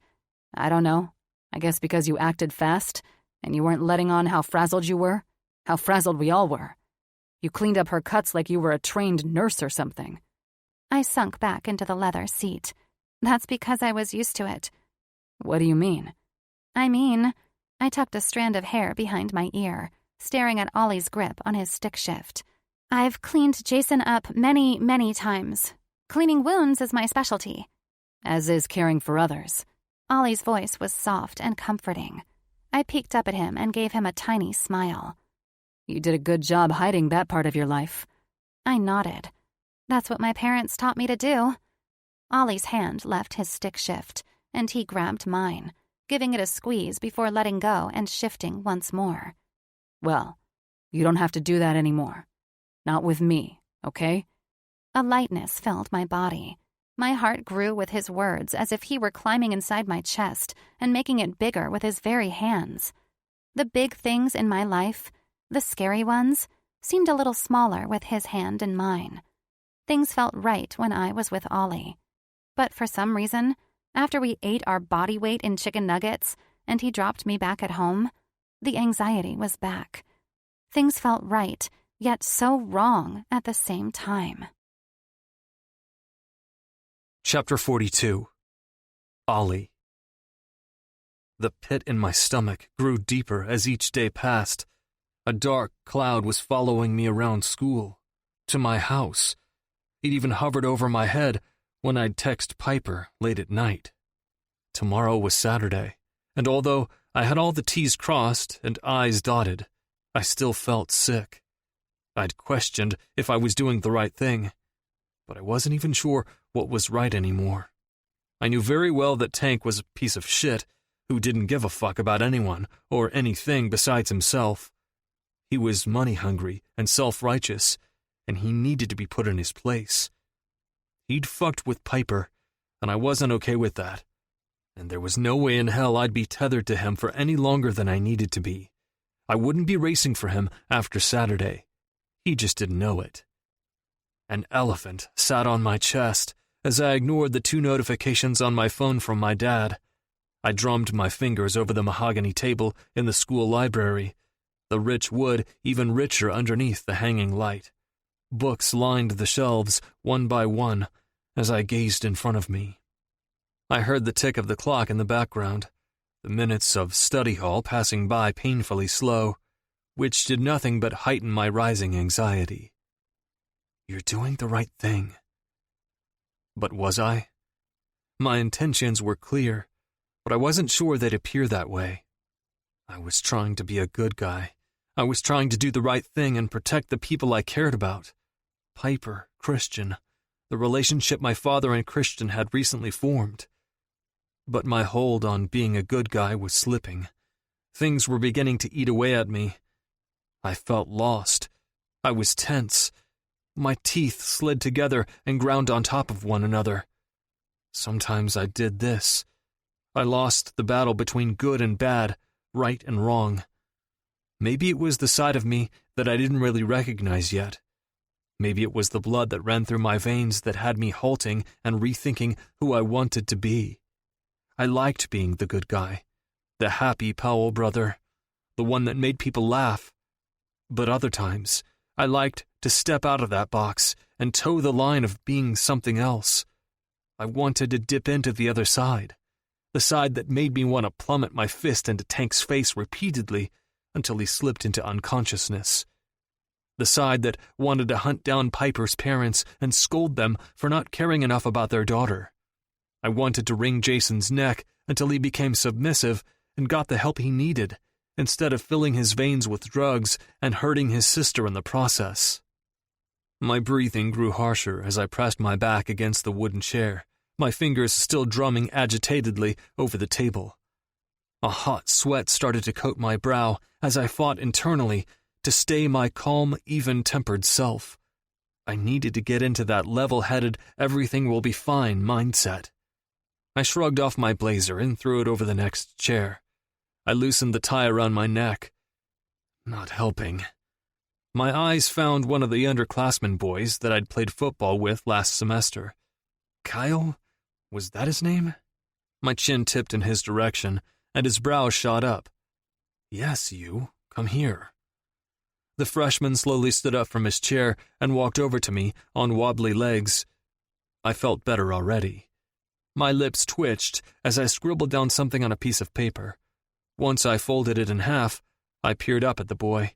I don't know. I guess because you acted fast, and you weren't letting on how frazzled you were. How frazzled we all were. You cleaned up her cuts like you were a trained nurse or something. I sunk back into the leather seat. That's because I was used to it. What do you mean? I tucked a strand of hair behind my ear, staring at Ollie's grip on his stick shift. I've cleaned Jason up many, many times. Cleaning wounds is my specialty. As is caring for others. Ollie's voice was soft and comforting. I peeked up at him and gave him a tiny smile. You did a good job hiding that part of your life. I nodded. That's what my parents taught me to do. Ollie's hand left his stick shift, and he grabbed mine, giving it a squeeze before letting go and shifting once more. Well, you don't have to do that anymore. Not with me, okay? A lightness filled my body. My heart grew with his words as if he were climbing inside my chest and making it bigger with his very hands. The big things in my life, the scary ones, seemed a little smaller with his hand in mine. Things felt right when I was with Ollie. But for some reason, after we ate our body weight in chicken nuggets and he dropped me back at home, the anxiety was back. Things felt right, yet so wrong at the same time. Chapter 42. Ollie. The pit in my stomach grew deeper as each day passed. A dark cloud was following me around school, to my house. It even hovered over my head when I'd text Piper late at night. Tomorrow was Saturday, and although I had all the T's crossed and I's dotted, I still felt sick. I'd questioned if I was doing the right thing, but I wasn't even sure what was right anymore. I knew very well that Tank was a piece of shit who didn't give a fuck about anyone or anything besides himself. He was money-hungry and self-righteous, and he needed to be put in his place. He'd fucked with Piper, and I wasn't okay with that. And there was no way in hell I'd be tethered to him for any longer than I needed to be. I wouldn't be racing for him after Saturday. He just didn't know it. An elephant sat on my chest as I ignored the 2 notifications on my phone from my dad. I drummed my fingers over the mahogany table in the school library, the rich wood even richer underneath the hanging light. Books lined the shelves, one by one, as I gazed in front of me. I heard the tick of the clock in the background, the minutes of study hall passing by painfully slow, which did nothing but heighten my rising anxiety. You're doing the right thing. But was I? My intentions were clear, but I wasn't sure they'd appear that way. I was trying to be a good guy. I was trying to do the right thing and protect the people I cared about. Piper, Christian, the relationship my father and Christian had recently formed. But my hold on being a good guy was slipping. Things were beginning to eat away at me. I felt lost. I was tense. My teeth slid together and ground on top of one another. Sometimes I did this. I lost the battle between good and bad, right and wrong. Maybe it was the side of me that I didn't really recognize yet. Maybe it was the blood that ran through my veins that had me halting and rethinking who I wanted to be. I liked being the good guy, the happy Powell brother, the one that made people laugh. But other times, I liked to step out of that box and toe the line of being something else. I wanted to dip into the other side, the side that made me want to plummet my fist into Tank's face repeatedly until he slipped into unconsciousness. The side that wanted to hunt down Piper's parents and scold them for not caring enough about their daughter. I wanted to wring Jason's neck until he became submissive and got the help he needed, instead of filling his veins with drugs and hurting his sister in the process. My breathing grew harsher as I pressed my back against the wooden chair, my fingers still drumming agitatedly over the table. A hot sweat started to coat my brow as I fought internally to stay my calm, even-tempered self. I needed to get into that level-headed, everything-will-be-fine mindset. I shrugged off my blazer and threw it over the next chair. I loosened the tie around my neck. Not helping. My eyes found one of the underclassmen boys that I'd played football with last semester. Kyle? Was that his name? My chin tipped in his direction, and his brow shot up. Yes, you. Come here. The freshman slowly stood up from his chair and walked over to me on wobbly legs. I felt better already. My lips twitched as I scribbled down something on a piece of paper. Once I folded it in half, I peered up at the boy.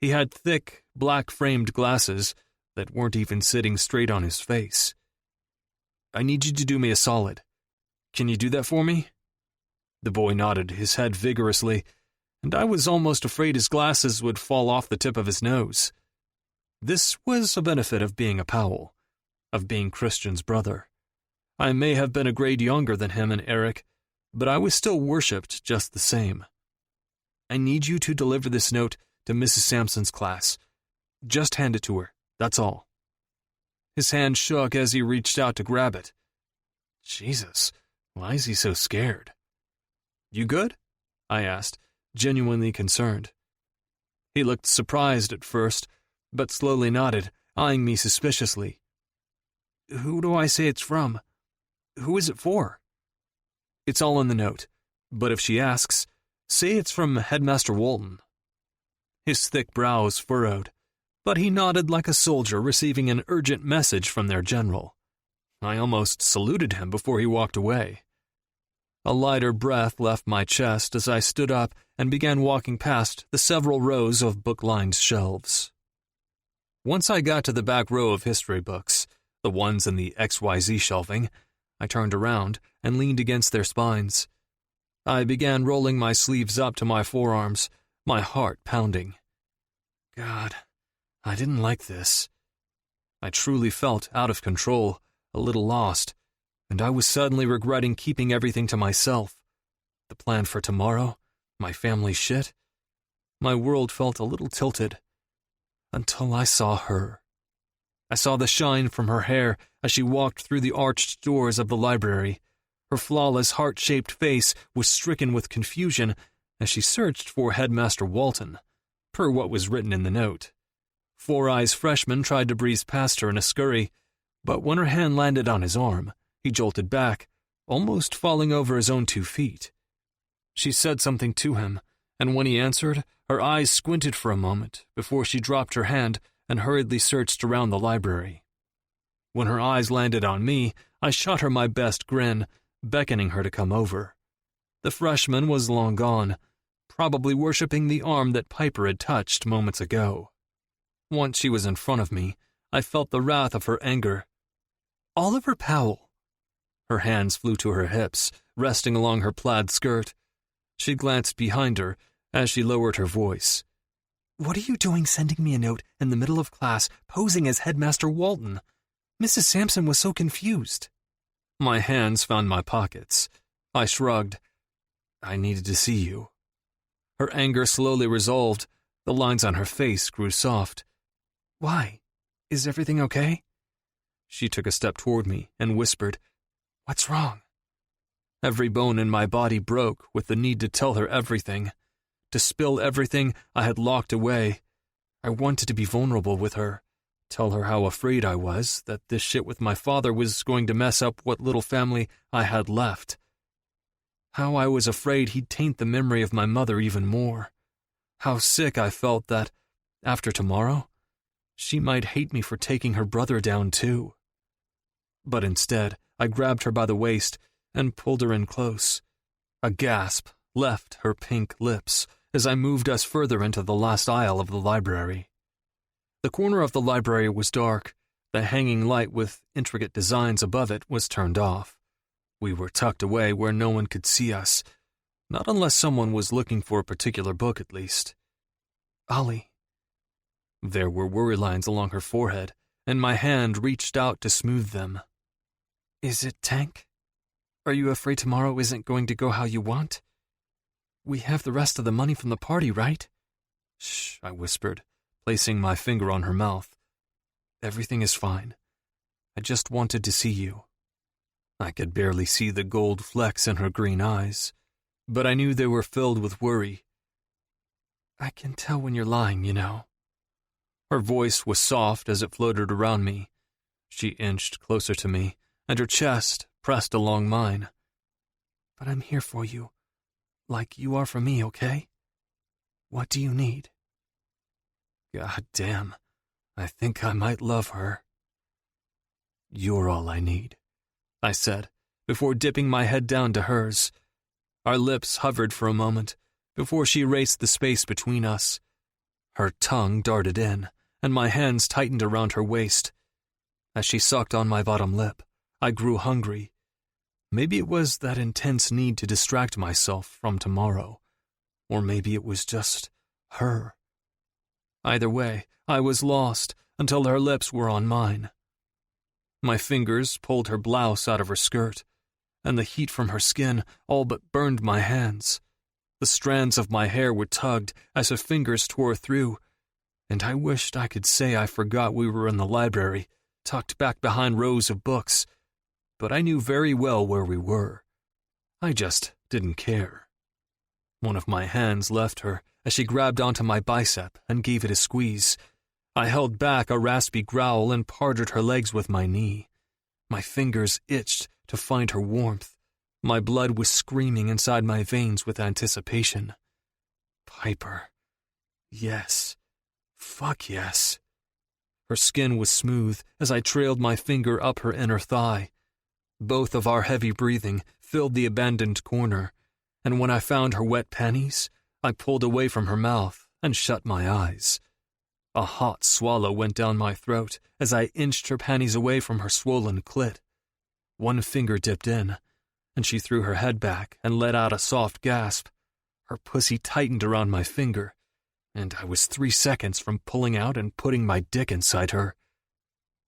He had thick, black-framed glasses that weren't even sitting straight on his face. I need you to do me a solid. Can you do that for me? The boy nodded his head vigorously, and I was almost afraid his glasses would fall off the tip of his nose. This was a benefit of being a Powell, of being Christian's brother. I may have been a grade younger than him and Eric, but I was still worshipped just the same. I need you to deliver this note to Mrs. Sampson's class. Just hand it to her, that's all. His hand shook as he reached out to grab it. Jesus, why is he so scared? You good? I asked, genuinely concerned. He looked surprised at first, but slowly nodded, eyeing me suspiciously. Who do I say it's from? Who is it for? It's all in the note, but if she asks, say it's from Headmaster Walton. His thick brows furrowed, but he nodded like a soldier receiving an urgent message from their general. I almost saluted him before he walked away. A lighter breath left my chest as I stood up and began walking past the several rows of book-lined shelves. Once I got to the back row of history books, the ones in the XYZ shelving, I turned around and leaned against their spines. I began rolling my sleeves up to my forearms, my heart pounding. God, I didn't like this. I truly felt out of control, a little lost, and I was suddenly regretting keeping everything to myself. The plan for tomorrow, my family shit. My world felt a little tilted. Until I saw her. I saw the shine from her hair as she walked through the arched doors of the library. Her flawless, heart-shaped face was stricken with confusion as she searched for Headmaster Walton, per what was written in the note. Four Eyes freshman tried to breeze past her in a scurry, but when her hand landed on his arm, he jolted back, almost falling over his own 2 feet. She said something to him, and when he answered, her eyes squinted for a moment before she dropped her hand and hurriedly searched around the library. When her eyes landed on me, I shot her my best grin, beckoning her to come over. The freshman was long gone, probably worshipping the arm that Piper had touched moments ago. Once she was in front of me, I felt the wrath of her anger. Oliver Powell. Her hands flew to her hips, resting along her plaid skirt. She glanced behind her as she lowered her voice. What are you doing sending me a note in the middle of class, posing as Headmaster Walton? Mrs. Sampson was so confused. My hands found my pockets. I shrugged. I needed to see you. Her anger slowly resolved. The lines on her face grew soft. Why? Is everything okay? She took a step toward me and whispered, What's wrong? Every bone in my body broke with the need to tell her everything, to spill everything I had locked away. I wanted to be vulnerable with her, tell her how afraid I was that this shit with my father was going to mess up what little family I had left. How I was afraid he'd taint the memory of my mother even more. How sick I felt that, after tomorrow, she might hate me for taking her brother down too. But instead, I grabbed her by the waist and pulled her in close. A gasp left her pink lips as I moved us further into the last aisle of the library. The corner of the library was dark. The hanging light with intricate designs above it was turned off. We were tucked away where no one could see us, not unless someone was looking for a particular book at least. Ollie. There were worry lines along her forehead, and my hand reached out to smooth them. Is it Tank? Are you afraid tomorrow isn't going to go how you want? We have the rest of the money from the party, right? Shh, I whispered, placing my finger on her mouth. Everything is fine. I just wanted to see you. I could barely see the gold flecks in her green eyes, but I knew they were filled with worry. I can tell when you're lying, you know. Her voice was soft as it floated around me. She inched closer to me, and her chest pressed along mine. But I'm here for you, like you are for me, okay? What do you need? God damn, I think I might love her. You're all I need, I said, before dipping my head down to hers. Our lips hovered for a moment, before she erased the space between us. Her tongue darted in, and my hands tightened around her waist. As she sucked on my bottom lip, I grew hungry. Maybe it was that intense need to distract myself from tomorrow, or maybe it was just her. Either way, I was lost until her lips were on mine. My fingers pulled her blouse out of her skirt, and the heat from her skin all but burned my hands. The strands of my hair were tugged as her fingers tore through, and I wished I could say I forgot we were in the library, tucked back behind rows of books, but I knew very well where we were. I just didn't care. One of my hands left her as she grabbed onto my bicep and gave it a squeeze. I held back a raspy growl and parted her legs with my knee. My fingers itched to find her warmth. My blood was screaming inside my veins with anticipation. Piper. Yes. Fuck yes. Her skin was smooth as I trailed my finger up her inner thigh. Both of our heavy breathing filled the abandoned corner, and when I found her wet panties, I pulled away from her mouth and shut my eyes. A hot swallow went down my throat as I inched her panties away from her swollen clit. One finger dipped in, and she threw her head back and let out a soft gasp. Her pussy tightened around my finger, and I was 3 seconds from pulling out and putting my dick inside her.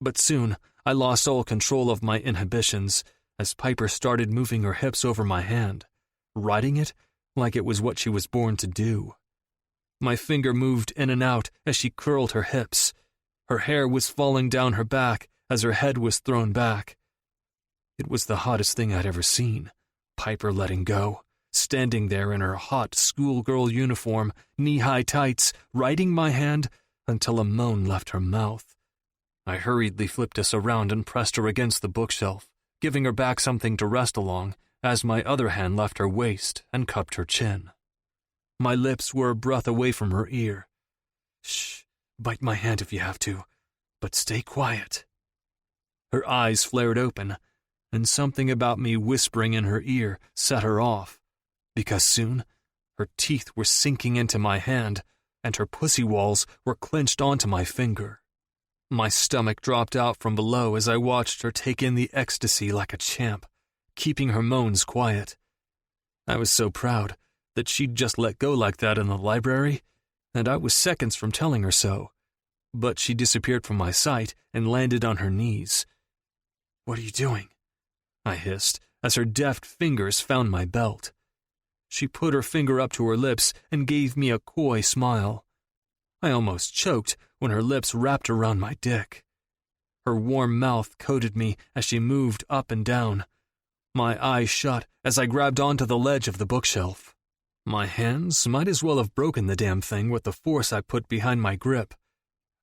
But soon, I lost all control of my inhibitions as Piper started moving her hips over my hand, riding it like it was what she was born to do. My finger moved in and out as she curled her hips. Her hair was falling down her back as her head was thrown back. It was the hottest thing I'd ever seen. Piper letting go, standing there in her hot schoolgirl uniform, knee-high tights, riding my hand until a moan left her mouth. I hurriedly flipped us around and pressed her against the bookshelf, giving her back something to rest along, as my other hand left her waist and cupped her chin. My lips were a breath away from her ear. "Shh, bite my hand if you have to, but stay quiet." Her eyes flared open, and something about me whispering in her ear set her off, because soon her teeth were sinking into my hand, and her pussy walls were clenched onto my finger. My stomach dropped out from below as I watched her take in the ecstasy like a champ, keeping her moans quiet. I was so proud that she'd just let go like that in the library, and I was seconds from telling her so. But she disappeared from my sight and landed on her knees. "What are you doing?" I hissed, as her deft fingers found my belt. She put her finger up to her lips and gave me a coy smile. I almost choked when her lips wrapped around my dick. Her warm mouth coated me as she moved up and down. My eyes shut as I grabbed onto the ledge of the bookshelf. My hands might as well have broken the damn thing with the force I put behind my grip.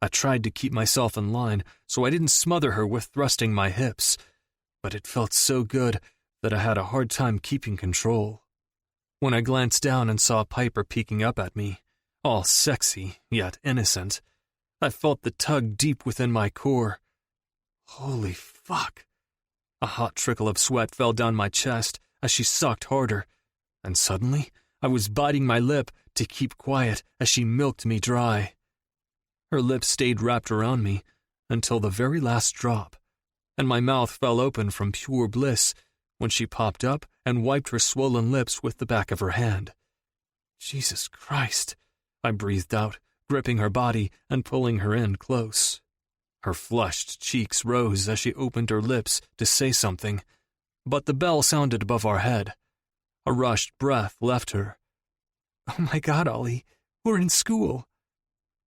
I tried to keep myself in line so I didn't smother her with thrusting my hips, but it felt so good that I had a hard time keeping control. When I glanced down and saw Piper peeking up at me, all sexy yet innocent, I felt the tug deep within my core. Holy fuck. A hot trickle of sweat fell down my chest as she sucked harder, and suddenly I was biting my lip to keep quiet as she milked me dry. Her lips stayed wrapped around me until the very last drop, and my mouth fell open from pure bliss when she popped up and wiped her swollen lips with the back of her hand. "Jesus Christ," I breathed out, gripping her body and pulling her in close. Her flushed cheeks rose as she opened her lips to say something, but the bell sounded above our head. A rushed breath left her. "Oh my God, Ollie, we're in school."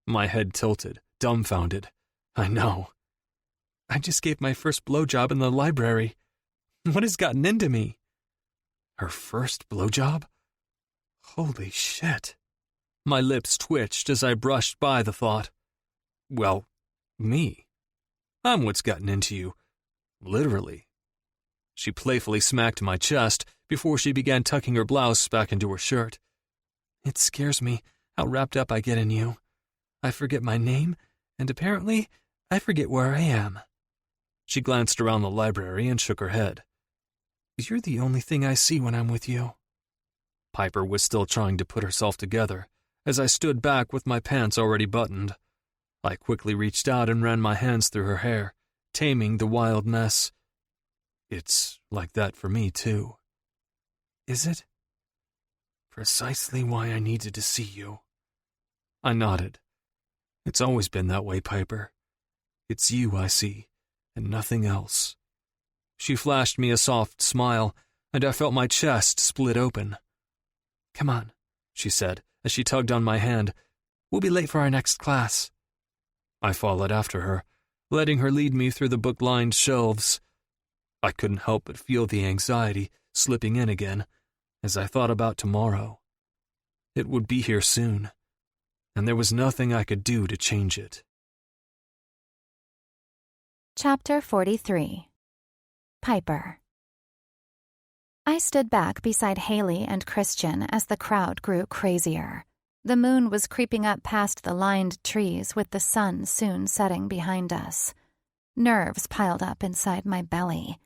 My head tilted, dumbfounded. I know. I just gave my first blowjob in the library. What has gotten into me? Her first blowjob? Holy shit. My lips twitched as I brushed by the thought. Well, me. I'm what's gotten into you. Literally. She playfully smacked my chest before she began tucking her blouse back into her shirt. It scares me how wrapped up I get in you. I forget my name, and apparently I forget where I am. She glanced around the library and shook her head. You're the only thing I see when I'm with you. Piper was still trying to put herself together as I stood back with my pants already buttoned. I quickly reached out and ran my hands through her hair, taming the wild mess. It's like that for me, too. Is it? Precisely why I needed to see you. I nodded. It's always been that way, Piper. It's you I see, and nothing else. She flashed me a soft smile, and I felt my chest split open. Come on, she said, as she tugged on my hand. We'll be late for our next class. I followed after her, letting her lead me through the book-lined shelves. I couldn't help but feel the anxiety slipping in again as I thought about tomorrow. It would be here soon, and there was nothing I could do to change it. Chapter 43. Piper. I stood back beside Haley and Christian as the crowd grew crazier. The moon was creeping up past the lined trees with the sun soon setting behind us. Nerves piled up inside my belly.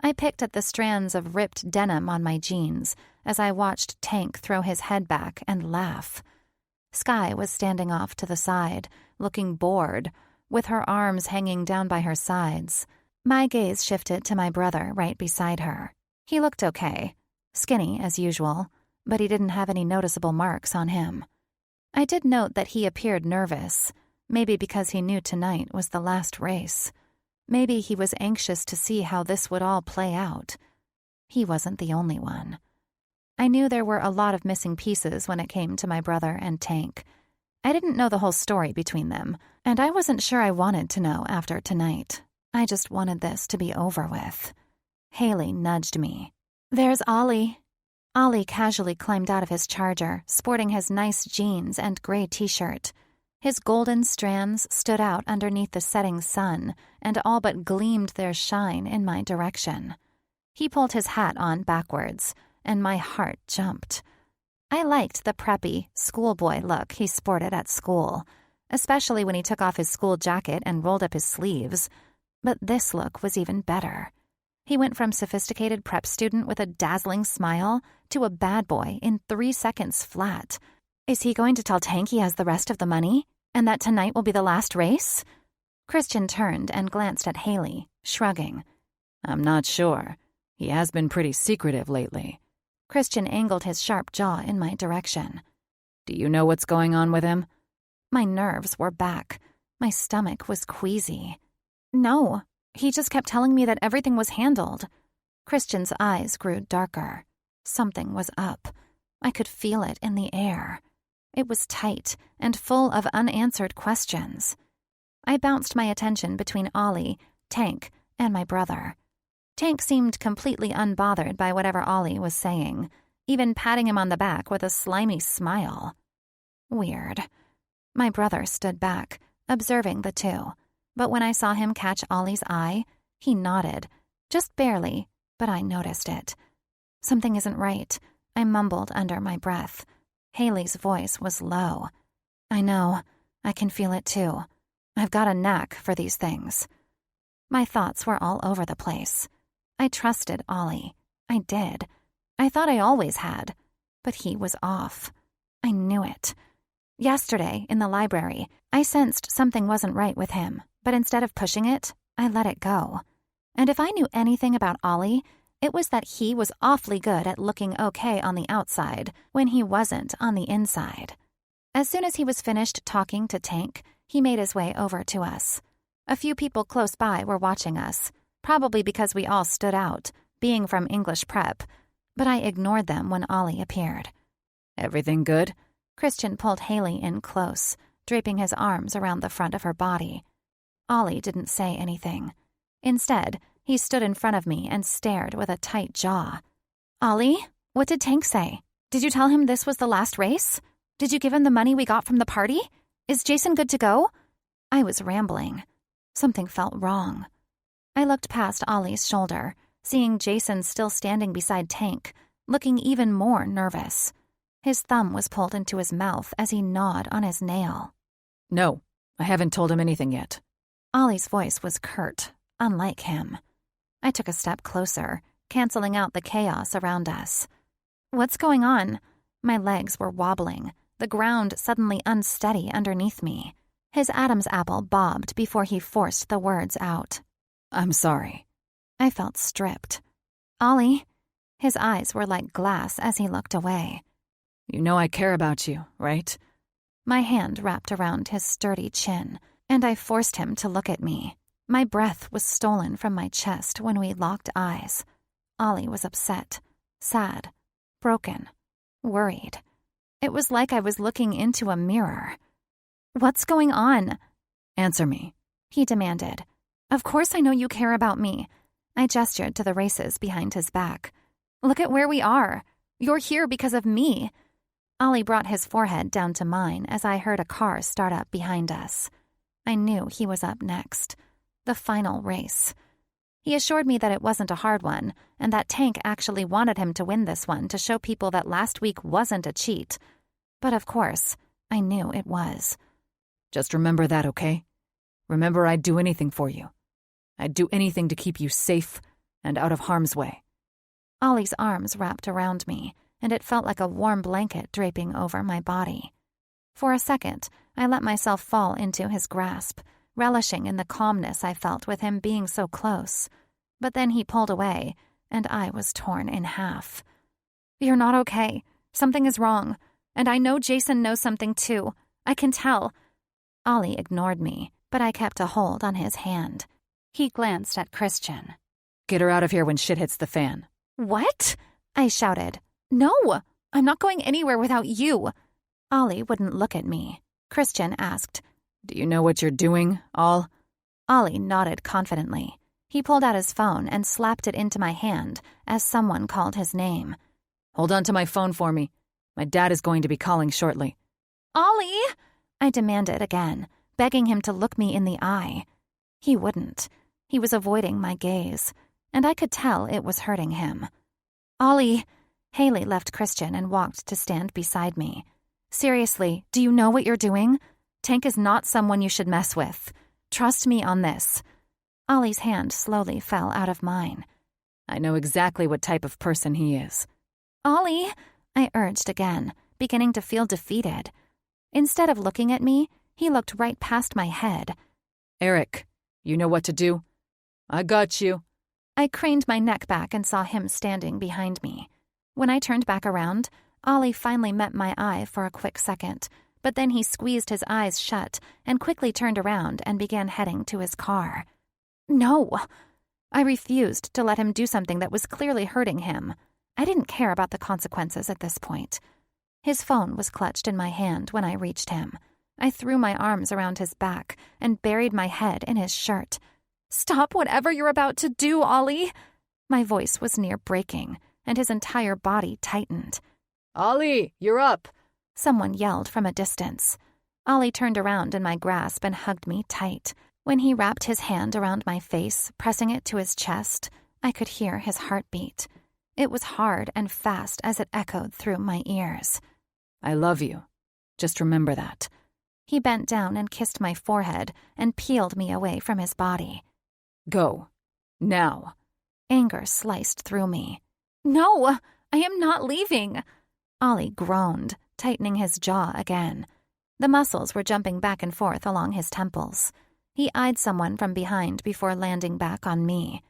I picked at the strands of ripped denim on my jeans as I watched Tank throw his head back and laugh. Sky was standing off to the side, looking bored, with her arms hanging down by her sides. My gaze shifted to my brother right beside her. He looked okay, skinny as usual, but he didn't have any noticeable marks on him. I did note that he appeared nervous, maybe because he knew tonight was the last race. Maybe he was anxious to see how this would all play out. He wasn't the only one. I knew there were a lot of missing pieces when it came to my brother and Tank. I didn't know the whole story between them, and I wasn't sure I wanted to know after tonight. I just wanted this to be over with. Haley nudged me. There's Ollie. Ollie casually climbed out of his charger, sporting his nice jeans and gray t-shirt. His golden strands stood out underneath the setting sun and all but gleamed their shine in my direction. He pulled his hat on backwards, and my heart jumped. I liked the preppy, schoolboy look he sported at school, especially when he took off his school jacket and rolled up his sleeves. But this look was even better. He went from sophisticated prep student with a dazzling smile to a bad boy in 3 seconds flat. Is he going to tell Tank he has the rest of the money, and that tonight will be the last race? Christian turned and glanced at Haley, shrugging. I'm not sure. He has been pretty secretive lately. Christian angled his sharp jaw in my direction. Do you know what's going on with him? My nerves were back. My stomach was queasy. No, he just kept telling me that everything was handled. Christian's eyes grew darker. Something was up. I could feel it in the air. It was tight and full of unanswered questions. I bounced my attention between Ollie, Tank, and my brother. Tank seemed completely unbothered by whatever Ollie was saying, even patting him on the back with a slimy smile. Weird. My brother stood back, observing the two, but when I saw him catch Ollie's eye, he nodded, just barely, but I noticed it. Something isn't right, I mumbled under my breath. Haley's voice was low. I know. I can feel it too. I've got a knack for these things. My thoughts were all over the place. I trusted Ollie. I did. I thought I always had. But he was off. I knew it. Yesterday, in the library, I sensed something wasn't right with him, but instead of pushing it, I let it go. And if I knew anything about Ollie, it was that he was awfully good at looking okay on the outside when he wasn't on the inside. As soon as he was finished talking to Tank, he made his way over to us. A few people close by were watching us, probably because we all stood out, being from English prep, but I ignored them when Ollie appeared. Everything good? Christian pulled Haley in close, draping his arms around the front of her body. Ollie didn't say anything. Instead, he stood in front of me and stared with a tight jaw. Ollie, what did Tank say? Did you tell him this was the last race? Did you give him the money we got from the party? Is Jason good to go? I was rambling. Something felt wrong. I looked past Ollie's shoulder, seeing Jason still standing beside Tank, looking even more nervous. His thumb was pulled into his mouth as he gnawed on his nail. No, I haven't told him anything yet. Ollie's voice was curt, unlike him. I took a step closer, canceling out the chaos around us. What's going on? My legs were wobbling, the ground suddenly unsteady underneath me. His Adam's apple bobbed before he forced the words out. I'm sorry. I felt stripped. Ollie? His eyes were like glass as he looked away. You know I care about you, right? My hand wrapped around his sturdy chin, and I forced him to look at me. My breath was stolen from my chest when we locked eyes. Ollie was upset, sad, broken, worried. It was like I was looking into a mirror. What's going on? Answer me, he demanded. Of course I know you care about me. I gestured to the races behind his back. Look at where we are. You're here because of me. Ollie brought his forehead down to mine as I heard a car start up behind us. I knew he was up next. The final race. He assured me that it wasn't a hard one, and that Tank actually wanted him to win this one to show people that last week wasn't a cheat. But of course, I knew it was. Just remember that, okay? Remember I'd do anything for you. I'd do anything to keep you safe and out of harm's way. Ollie's arms wrapped around me, and it felt like a warm blanket draping over my body. For a second, I let myself fall into his grasp, relishing in the calmness I felt with him being so close. But then he pulled away, and I was torn in half. You're not okay. Something is wrong. And I know Jason knows something too. I can tell. Ollie ignored me, but I kept a hold on his hand. He glanced at Christian. Get her out of here when shit hits the fan. What? I shouted. No, I'm not going anywhere without you. Ollie wouldn't look at me. Christian asked, Do you know what you're doing, All? Ollie nodded confidently. He pulled out his phone and slapped it into my hand as someone called his name. Hold on to my phone for me. My dad is going to be calling shortly. Ollie! I demanded again, begging him to look me in the eye. He wouldn't. He was avoiding my gaze, and I could tell it was hurting him. Ollie! Haley left Christian and walked to stand beside me. Seriously, do you know what you're doing? Tank is not someone you should mess with. Trust me on this. Ollie's hand slowly fell out of mine. I know exactly what type of person he is. Ollie! I urged again, beginning to feel defeated. Instead of looking at me, he looked right past my head. Eric, you know what to do? I got you. I craned my neck back and saw him standing behind me. When I turned back around, Ollie finally met my eye for a quick second, but then he squeezed his eyes shut and quickly turned around and began heading to his car. No! I refused to let him do something that was clearly hurting him. I didn't care about the consequences at this point. His phone was clutched in my hand when I reached him. I threw my arms around his back and buried my head in his shirt. Stop whatever you're about to do, Ollie! My voice was near breaking, and his entire body tightened. Ollie, you're up! Someone yelled from a distance. Ollie turned around in my grasp and hugged me tight. When he wrapped his hand around my face, pressing it to his chest, I could hear his heartbeat. It was hard and fast as it echoed through my ears. I love you. Just remember that. He bent down and kissed my forehead and peeled me away from his body. Go. Now. Anger sliced through me. No, I am not leaving. Ollie groaned, tightening his jaw again. The muscles were jumping back and forth along his temples. He eyed someone from behind before landing back on me.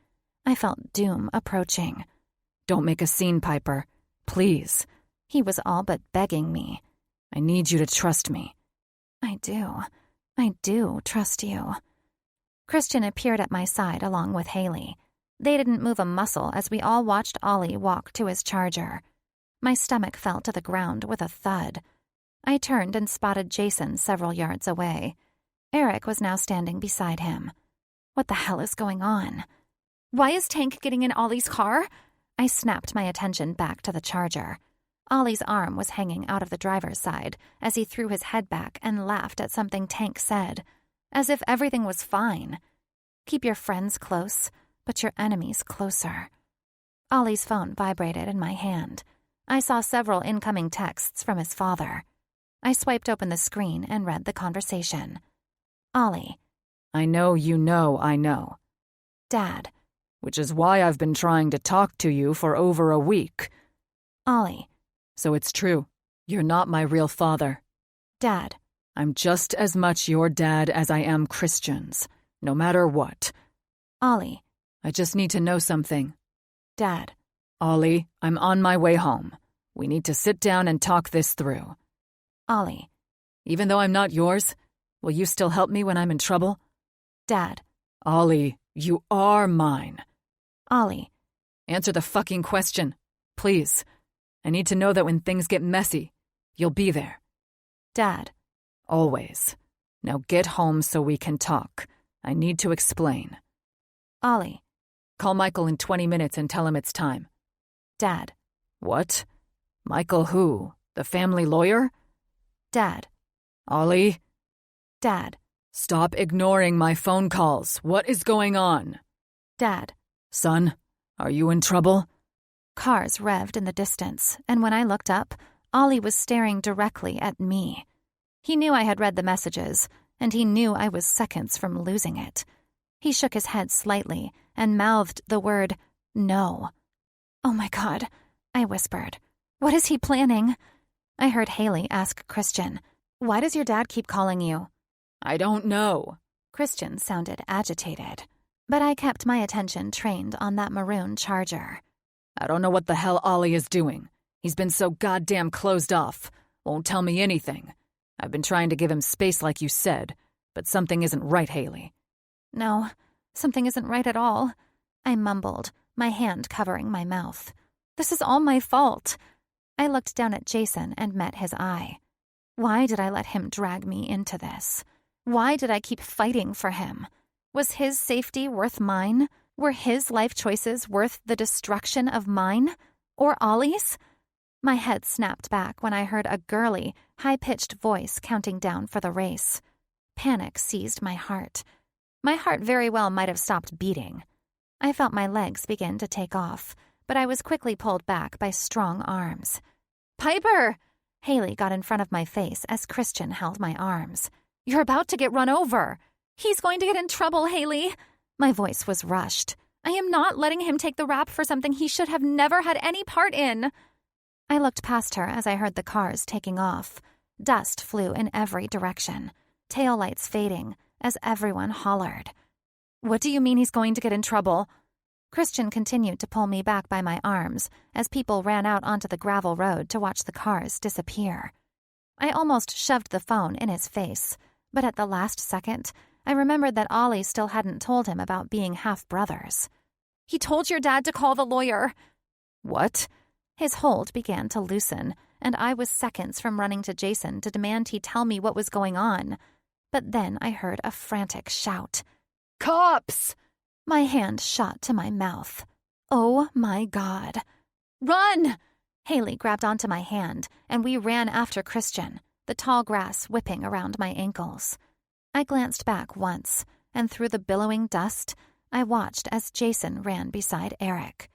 I felt doom approaching. Don't make a scene, Piper. Please. He was all but begging me. I need you to trust me. I do trust you. Christian appeared at my side along with Haley. They didn't move a muscle as we all watched Ollie walk to his charger. My stomach fell to the ground with a thud. I turned and spotted Jason several yards away. Eric was now standing beside him. What the hell is going on? Why is Tank getting in Ollie's car? I snapped my attention back to the charger. Ollie's arm was hanging out of the driver's side as he threw his head back and laughed at something Tank said, as if everything was fine. Keep your friends close, but your enemies closer. Ollie's phone vibrated in my hand. I saw several incoming texts from his father. I swiped open the screen and read the conversation. Ollie. I know you know I know. Dad. Which is why I've been trying to talk to you for over a week. Ollie. So it's true. You're not my real father. Dad. I'm just as much your dad as I am Christian's, no matter what. Ollie. I just need to know something. Dad. Ollie, I'm on my way home. We need to sit down and talk this through. Ollie. Even though I'm not yours, will you still help me when I'm in trouble? Dad. Ollie, you are mine. Ollie. Answer the fucking question, please. I need to know that when things get messy, you'll be there. Dad. Always. Now get home so we can talk. I need to explain. Ollie. Call Michael in 20 minutes and tell him it's time. Dad. What? Michael who? The family lawyer? Dad. Ollie? Dad. Stop ignoring my phone calls. What is going on? Dad. Son, are you in trouble? Cars revved in the distance, and when I looked up, Ollie was staring directly at me. He knew I had read the messages, and he knew I was seconds from losing it. He shook his head slightly and mouthed the word, no. Oh my God, I whispered. What is he planning? I heard Haley ask Christian, why does your dad keep calling you? I don't know. Christian sounded agitated, but I kept my attention trained on that maroon Charger. I don't know what the hell Ollie is doing. He's been so goddamn closed off. Won't tell me anything. I've been trying to give him space like you said, but something isn't right, Haley. No, something isn't right at all. I mumbled, my hand covering my mouth. This is all my fault. I looked down at Jason and met his eye. Why did I let him drag me into this? Why did I keep fighting for him? Was his safety worth mine? Were his life choices worth the destruction of mine? Or Ollie's? My head snapped back when I heard a girly, high-pitched voice counting down for the race. Panic seized my heart. My heart very well might have stopped beating. I felt my legs begin to take off, but I was quickly pulled back by strong arms. "Piper!" Haley got in front of my face as Christian held my arms. "You're about to get run over." "He's going to get in trouble, Haley." My voice was rushed. "I am not letting him take the rap for something he should have never had any part in." I looked past her as I heard the cars taking off. Dust flew in every direction, taillights fading as everyone hollered. "What do you mean he's going to get in trouble?" Christian continued to pull me back by my arms as people ran out onto the gravel road to watch the cars disappear. I almost shoved the phone in his face, but at the last second, I remembered that Ollie still hadn't told him about being half-brothers. "He told your dad to call the lawyer." "What?" His hold began to loosen, and I was seconds from running to Jason to demand he tell me what was going on. But then I heard a frantic shout. "Cops!" My hand shot to my mouth. Oh my God. "Run!" Haley grabbed onto my hand, and we ran after Christian, the tall grass whipping around my ankles. I glanced back once, and through the billowing dust, I watched as Jason ran beside Eric.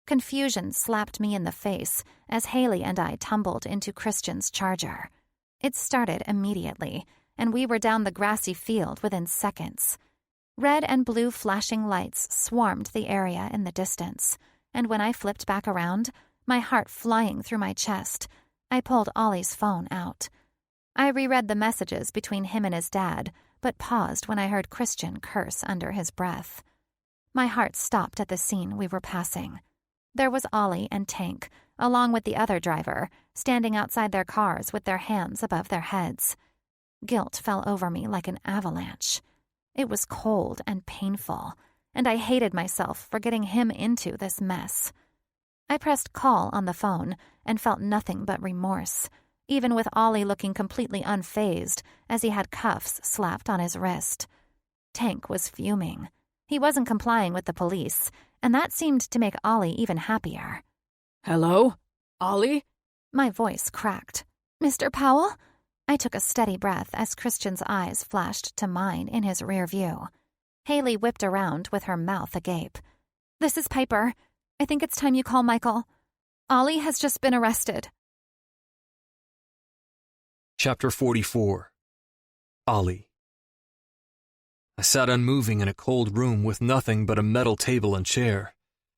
Confusion slapped me in the face as Haley and I tumbled into Christian's Charger. It started immediately, and we were down the grassy field within seconds. Red and blue flashing lights swarmed the area in the distance, and when I flipped back around, my heart flying through my chest, I pulled Ollie's phone out. I reread the messages between him and his dad, but paused when I heard Christian curse under his breath. My heart stopped at the scene we were passing. There was Ollie and Tank, along with the other driver, standing outside their cars with their hands above their heads. Guilt fell over me like an avalanche. It was cold and painful, and I hated myself for getting him into this mess. I pressed call on the phone and felt nothing but remorse, even with Ollie looking completely unfazed as he had cuffs slapped on his wrist. Tank was fuming. He wasn't complying with the police, and that seemed to make Ollie even happier. "Hello? Ollie?" My voice cracked. "Mr. Powell?" I took a steady breath as Christian's eyes flashed to mine in his rear view. Haley whipped around with her mouth agape. "This is Piper. I think it's time you call Michael. Ollie has just been arrested." Chapter 44. Ollie. I sat unmoving in a cold room with nothing but a metal table and chair.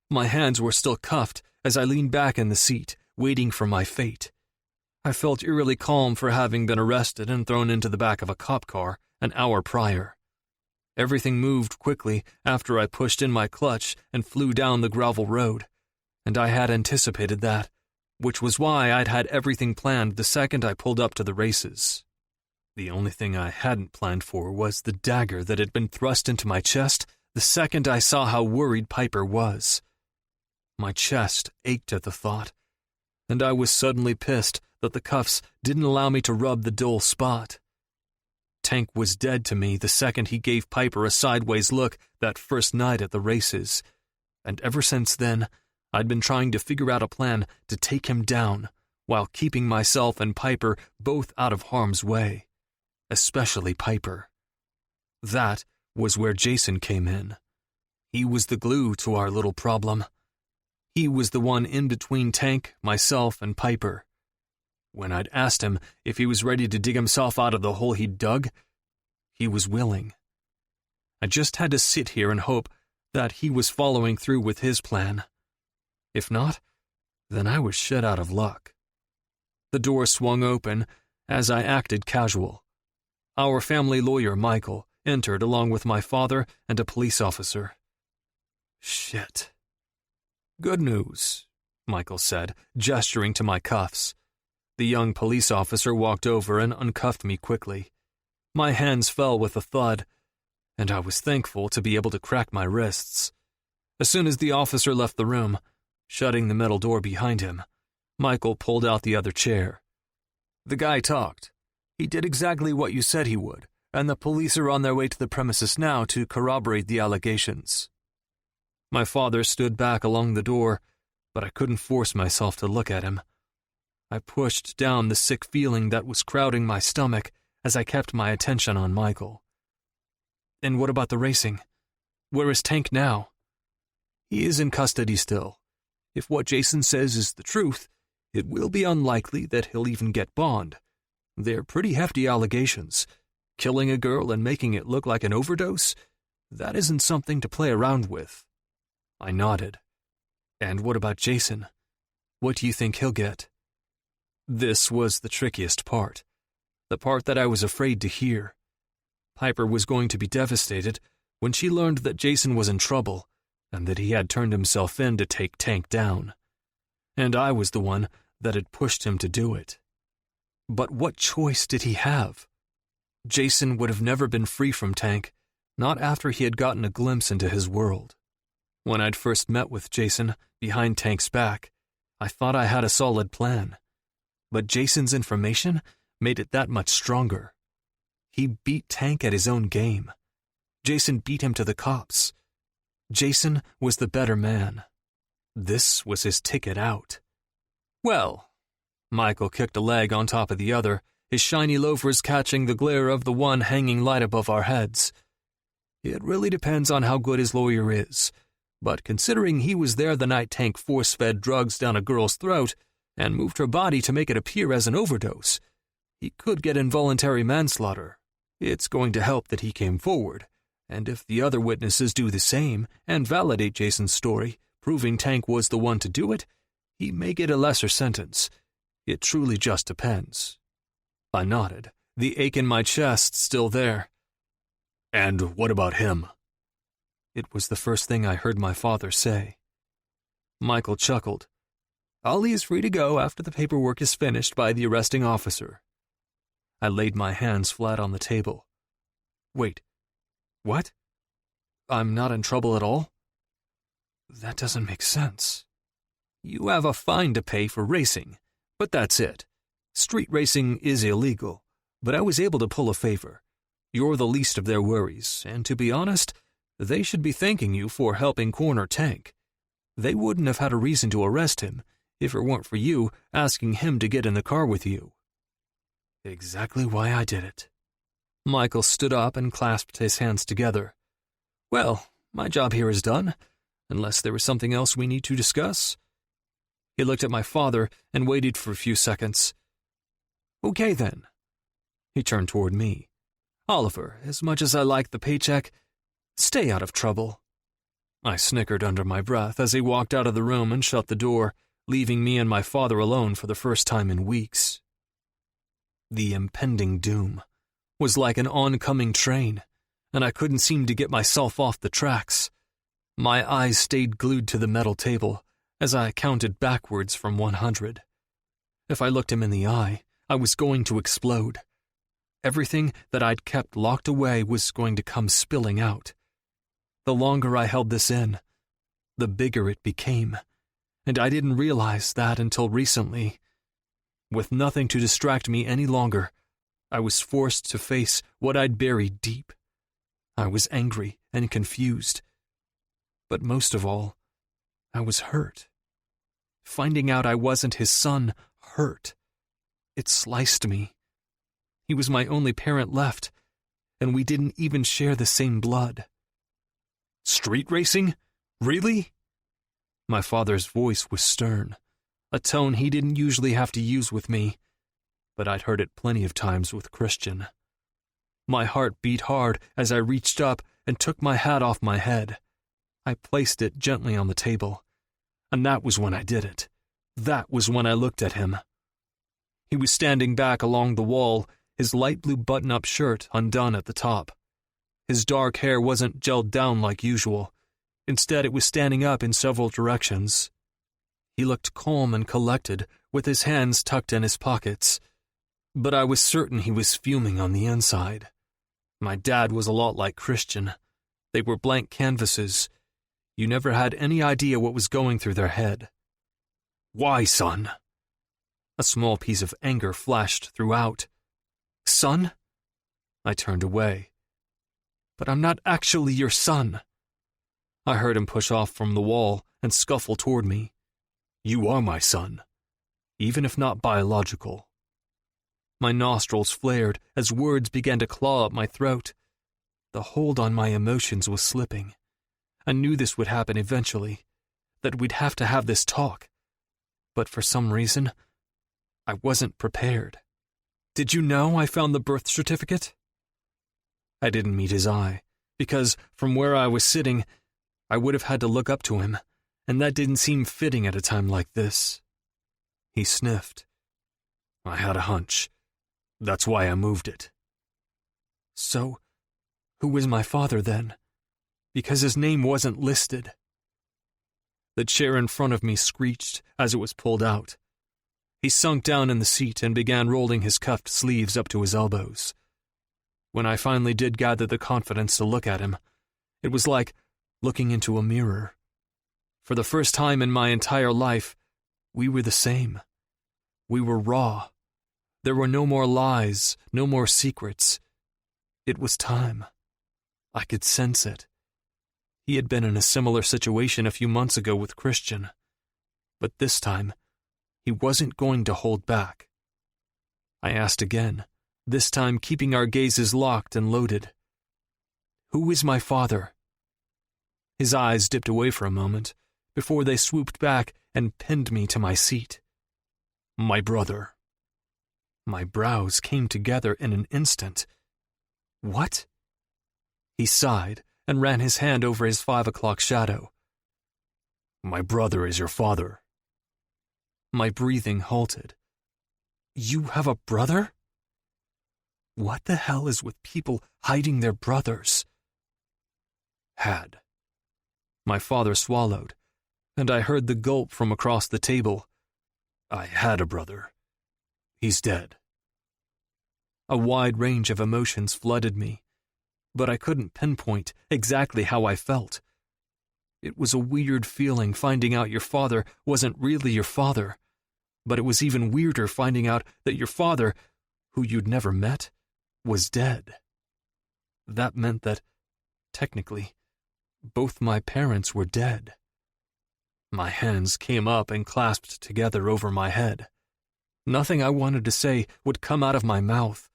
My hands were still cuffed as I leaned back in the seat, waiting for my fate. I felt eerily calm for having been arrested and thrown into the back of a cop car an hour prior. Everything moved quickly after I pushed in my clutch and flew down the gravel road, and I had anticipated that, which was why I'd had everything planned the second I pulled up to the races. The only thing I hadn't planned for was the dagger that had been thrust into my chest the second I saw how worried Piper was. My chest ached at the thought, and I was suddenly pissed that the cuffs didn't allow me to rub the dull spot. Tank was dead to me the second he gave Piper a sideways look that first night at the races, and ever since then, I'd been trying to figure out a plan to take him down while keeping myself and Piper both out of harm's way, especially Piper. That was where Jason came in. He was the glue to our little problem. He was the one in between Tank, myself, and Piper. When I'd asked him if he was ready to dig himself out of the hole he'd dug, he was willing. I just had to sit here and hope that he was following through with his plan. If not, then I was shit out of luck. The door swung open as I acted casual. Our family lawyer, Michael, entered along with my father and a police officer. Shit. Good news, Michael said, gesturing to my cuffs. The young police officer walked over and uncuffed me quickly. My hands fell with a thud, and I was thankful to be able to crack my wrists. As soon as the officer left the room, shutting the metal door behind him, Michael pulled out the other chair. The guy talked. He did exactly what you said he would, and the police are on their way to the premises now to corroborate the allegations. My father stood back along the door, but I couldn't force myself to look at him. I pushed down the sick feeling that was crowding my stomach as I kept my attention on Michael. And what about the racing? Where is Tank now? He is in custody still. If what Jason says is the truth, it will be unlikely that he'll even get bond. They're pretty hefty allegations. Killing a girl and making it look like an overdose? That isn't something to play around with. I nodded. And what about Jason? What do you think he'll get? This was the trickiest part. The part that I was afraid to hear. Piper was going to be devastated when she learned that Jason was in trouble and that he had turned himself in to take Tank down. And I was the one that had pushed him to do it. But what choice did he have? Jason would have never been free from Tank, not after he had gotten a glimpse into his world. When I'd first met with Jason, behind Tank's back, I thought I had a solid plan. But Jason's information made it that much stronger. He beat Tank at his own game. Jason beat him to the cops. Jason was the better man. This was his ticket out. Well, Michael kicked a leg on top of the other, his shiny loafers catching the glare of the one hanging light above our heads. It really depends on how good his lawyer is, but considering he was there the night Tank force-fed drugs down a girl's throat and moved her body to make it appear as an overdose, he could get involuntary manslaughter. It's going to help that he came forward, and if the other witnesses do the same and validate Jason's story, proving Tank was the one to do it, he may get a lesser sentence. It truly just depends. I nodded, the ache in my chest still there. And what about him? It was the first thing I heard my father say. Michael chuckled. Ollie is free to go after the paperwork is finished by the arresting officer. I laid my hands flat on the table. Wait, what? I'm not in trouble at all? That doesn't make sense. You have a fine to pay for racing, but that's it. Street racing is illegal, but I was able to pull a favor. You're the least of their worries, and to be honest, they should be thanking you for helping corner Tank. They wouldn't have had a reason to arrest him if it weren't for you asking him to get in the car with you. Exactly why I did it. Michael stood up and clasped his hands together. Well, my job here is done, unless there is something else we need to discuss. He looked at my father and waited for a few seconds. Okay then. He turned toward me. Oliver, as much as I like the paycheck, stay out of trouble. I snickered under my breath as he walked out of the room and shut the door, leaving me and my father alone for the first time in weeks. The impending doom was like an oncoming train, and I couldn't seem to get myself off the tracks. My eyes stayed glued to the metal table as I counted backwards from 100. If I looked him in the eye, I was going to explode. Everything that I'd kept locked away was going to come spilling out. The longer I held this in, the bigger it became, and I didn't realize that until recently. With nothing to distract me any longer, I was forced to face what I'd buried deep. I was angry and confused. But most of all, I was hurt. Finding out I wasn't his son hurt. It sliced me. He was my only parent left, and we didn't even share the same blood. Street racing? Really? My father's voice was stern, a tone he didn't usually have to use with me, but I'd heard it plenty of times with Christian. My heart beat hard as I reached up and took my hat off my head. I placed it gently on the table, and that was when I did it. That was when I looked at him. He was standing back along the wall, his light blue button-up shirt undone at the top. His dark hair wasn't gelled down like usual. Instead, it was standing up in several directions. He looked calm and collected, with his hands tucked in his pockets. But I was certain he was fuming on the inside. My dad was a lot like Christian. They were blank canvases. You never had any idea what was going through their head. Why, son? A small piece of anger flashed throughout. Son? I turned away. But I'm not actually your son. I heard him push off from the wall and scuffle toward me. You are my son. even if not biological. My nostrils flared as words began to claw at my throat. The hold on my emotions was slipping. I knew this would happen eventually, that we'd have to have this talk. But for some reason, I wasn't prepared. "Did you know I found the birth certificate?" I didn't meet his eye, because from where I was sitting, I would have had to look up to him, and that didn't seem fitting at a time like this. He sniffed. "I had a hunch. That's why I moved it." "So, who was my father then? Because his name wasn't listed." The chair in front of me screeched as it was pulled out. He sunk down in the seat and began rolling his cuffed sleeves up to his elbows. When I finally did gather the confidence to look at him, it was like looking into a mirror. For the first time in my entire life, we were the same. We were raw. There were no more lies, no more secrets. It was time. I could sense it. He had been in a similar situation a few months ago with Christian. But this time, he wasn't going to hold back. I asked again, this time keeping our gazes locked and loaded. "Who is my father?" His eyes dipped away for a moment, before they swooped back and pinned me to my seat. "My brother." My brows came together in an instant. "What?" He sighed and ran his hand over his 5 o'clock shadow. "My brother is your father." My breathing halted. "You have a brother?" What the hell is with people hiding their brothers? "Had." My father swallowed, and I heard the gulp from across the table. "I had a brother. He's dead." A wide range of emotions flooded me, but I couldn't pinpoint exactly how I felt. It was a weird feeling finding out your father wasn't really your father, but it was even weirder finding out that your father, who you'd never met, was dead. That meant that, technically, both my parents were dead. My hands came up and clasped together over my head. Nothing I wanted to say would come out of my mouth,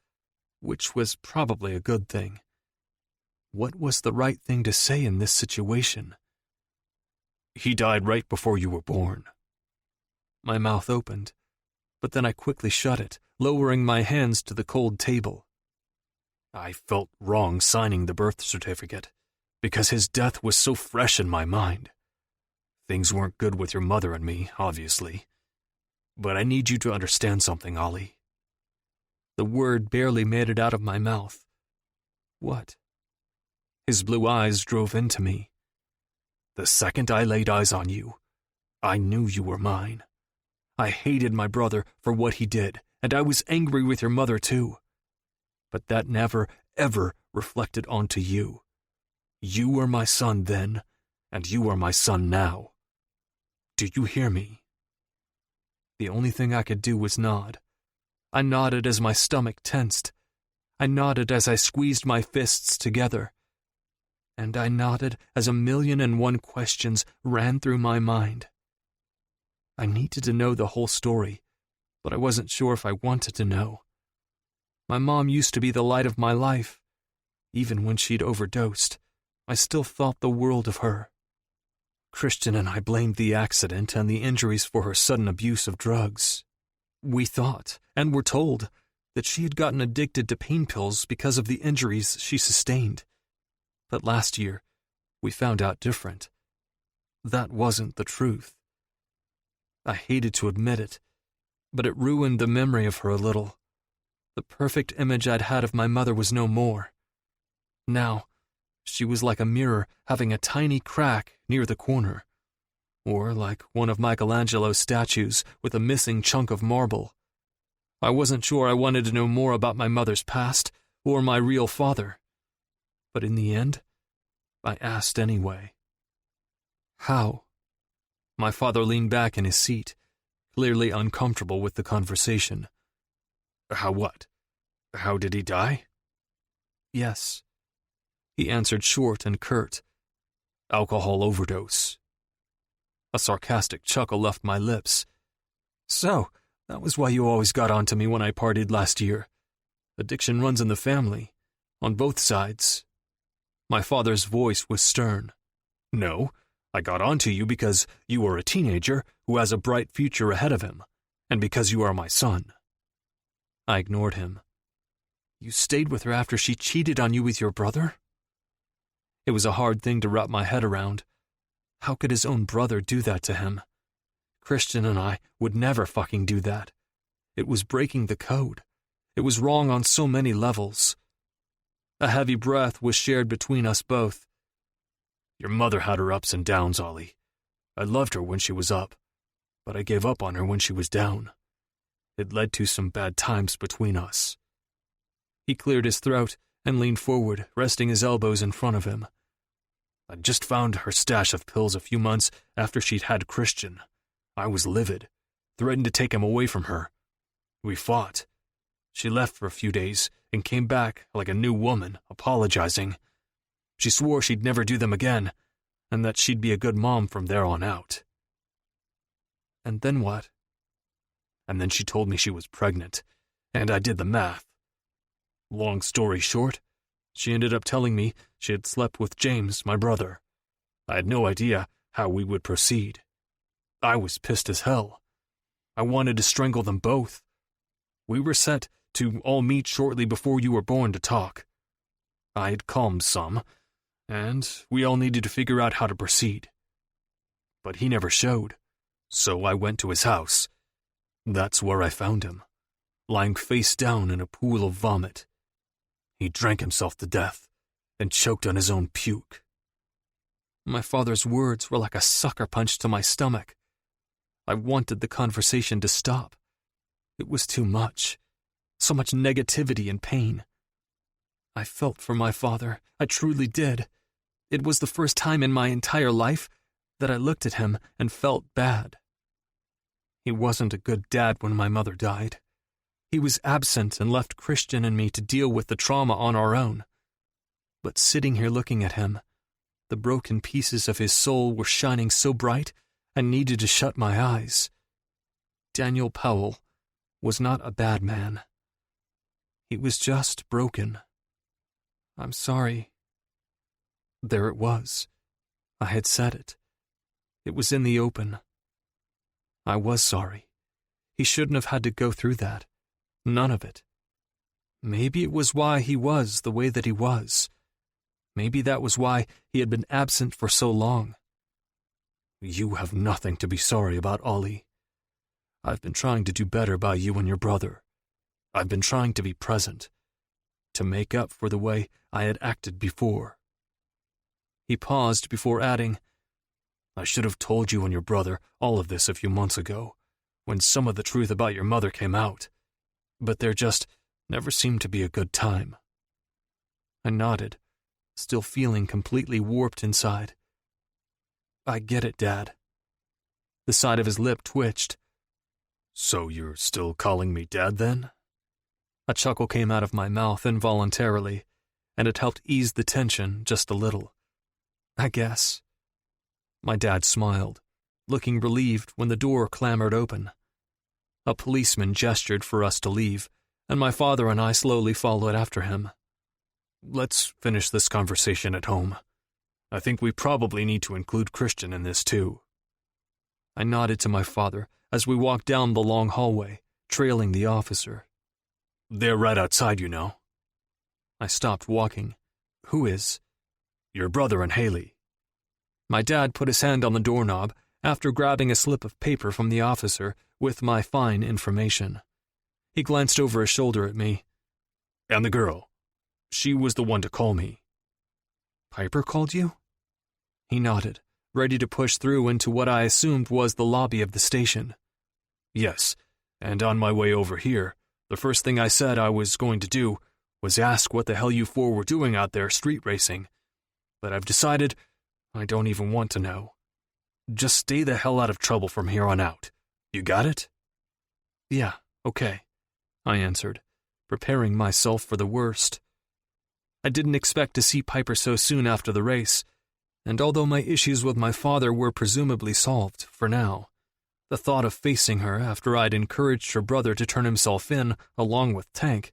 which was probably a good thing. What was the right thing to say in this situation? "He died right before you were born." My mouth opened, but then I quickly shut it, lowering my hands to the cold table. I felt wrong signing the birth certificate, because his death was so fresh in my mind. Things weren't good with your mother and me, obviously. But I need you to understand something, Ollie. The word barely made it out of my mouth. What? His blue eyes drove into me. The second I laid eyes on you, I knew you were mine. I hated my brother for what he did, and I was angry with your mother too. But that never, ever reflected onto you. You were my son then, and you are my son now. Do you hear me? The only thing I could do was nod. I nodded as my stomach tensed. I nodded as I squeezed my fists together. And I nodded as 1,000,001 questions ran through my mind. I needed to know the whole story, but I wasn't sure if I wanted to know. My mom used to be the light of my life. Even when she'd overdosed, I still thought the world of her. Christian and I blamed the accident and the injuries for her sudden abuse of drugs. We thought, and were told, that she had gotten addicted to pain pills because of the injuries she sustained. But last year, we found out different. That wasn't the truth. I hated to admit it, but it ruined the memory of her a little. The perfect image I'd had of my mother was no more. Now, she was like a mirror having a tiny crack near the corner, or like one of Michelangelo's statues with a missing chunk of marble. I wasn't sure I wanted to know more about my mother's past or my real father. But in the end, I asked anyway. How? My father leaned back in his seat, clearly uncomfortable with the conversation. How what? How did he die? Yes. He answered short and curt. Alcohol overdose. A sarcastic chuckle left my lips. So, That was why you always got onto me when I partied last year. Addiction runs in the family, on both sides." My father's voice was stern. "No, I got onto you because you are a teenager who has a bright future ahead of him, and because you are my son." I ignored him. "You stayed with her after she cheated on you with your brother?" It was a hard thing to wrap my head around. How could his own brother do that to him? Christian and I would never fucking do that. It was breaking the code. It was wrong on so many levels. A heavy breath was shared between us both. "Your mother had her ups and downs, Ollie. I loved her when she was up, but I gave up on her when she was down. It led to some bad times between us." He cleared his throat and leaned forward, resting his elbows in front of him. "I'd just found her stash of pills a few months after she'd had Christian. I was livid, threatened to take him away from her. We fought. She left for a few days and came back like a new woman, apologizing. She swore she'd never do them again, and that she'd be a good mom from there on out." "And then what?" "And then she told me she was pregnant, and I did the math. Long story short, she ended up telling me she had slept with James, my brother. I had no idea how we would proceed. I was pissed as hell. I wanted to strangle them both. We were set to all meet shortly before you were born to talk. I had calmed some, and we all needed to figure out how to proceed. But he never showed, so I went to his house. That's where I found him, lying face down in a pool of vomit. He drank himself to death and choked on his own puke." My father's words were like a sucker punch to my stomach. I wanted the conversation to stop. It was too much. So much negativity and pain. I felt for my father. I truly did. It was the first time in my entire life that I looked at him and felt bad. He wasn't a good dad when my mother died. He was absent and left Christian and me to deal with the trauma on our own. But sitting here looking at him, the broken pieces of his soul were shining so bright I needed to shut my eyes. Daniel Powell was not a bad man. He was just broken. "I'm sorry." There it was. I had said it. It was in the open. I was sorry. He shouldn't have had to go through that. None of it. Maybe it was why he was the way that he was. Maybe that was why he had been absent for so long. "You have nothing to be sorry about, Ollie. I've been trying to do better by you and your brother. I've been trying to be present, to make up for the way I had acted before." He paused before adding, "I should have told you and your brother all of this a few months ago, when some of the truth about your mother came out. But there just never seemed to be a good time." I nodded, still feeling completely warped inside. "I get it, Dad." The side of his lip twitched. "So you're still calling me Dad, then?" A chuckle came out of my mouth involuntarily, and it helped ease the tension just a little. "I guess." My dad smiled, looking relieved when the door clambered open. A policeman gestured for us to leave, and my father and I slowly followed after him. "Let's finish this conversation at home. I think we probably need to include Christian in this too." I nodded to my father as we walked down the long hallway, trailing the officer. "They're right outside, you know." I stopped walking. "Who is?" "Your brother and Haley." My dad put his hand on the doorknob after grabbing a slip of paper from the officer with my fine information. He glanced over his shoulder at me. "And the girl. She was the one to call me." "Piper called you?" He nodded, ready to push through into what I assumed was the lobby of the station. "Yes, and on my way over here, the first thing I said I was going to do was ask what the hell you four were doing out there street racing. But I've decided I don't even want to know. Just stay the hell out of trouble from here on out. You got it?" "Yeah, okay," I answered, preparing myself for the worst. I didn't expect to see Piper so soon after the race, and although my issues with my father were presumably solved for now, The thought of facing her after I'd encouraged her brother to turn himself in, along with Tank,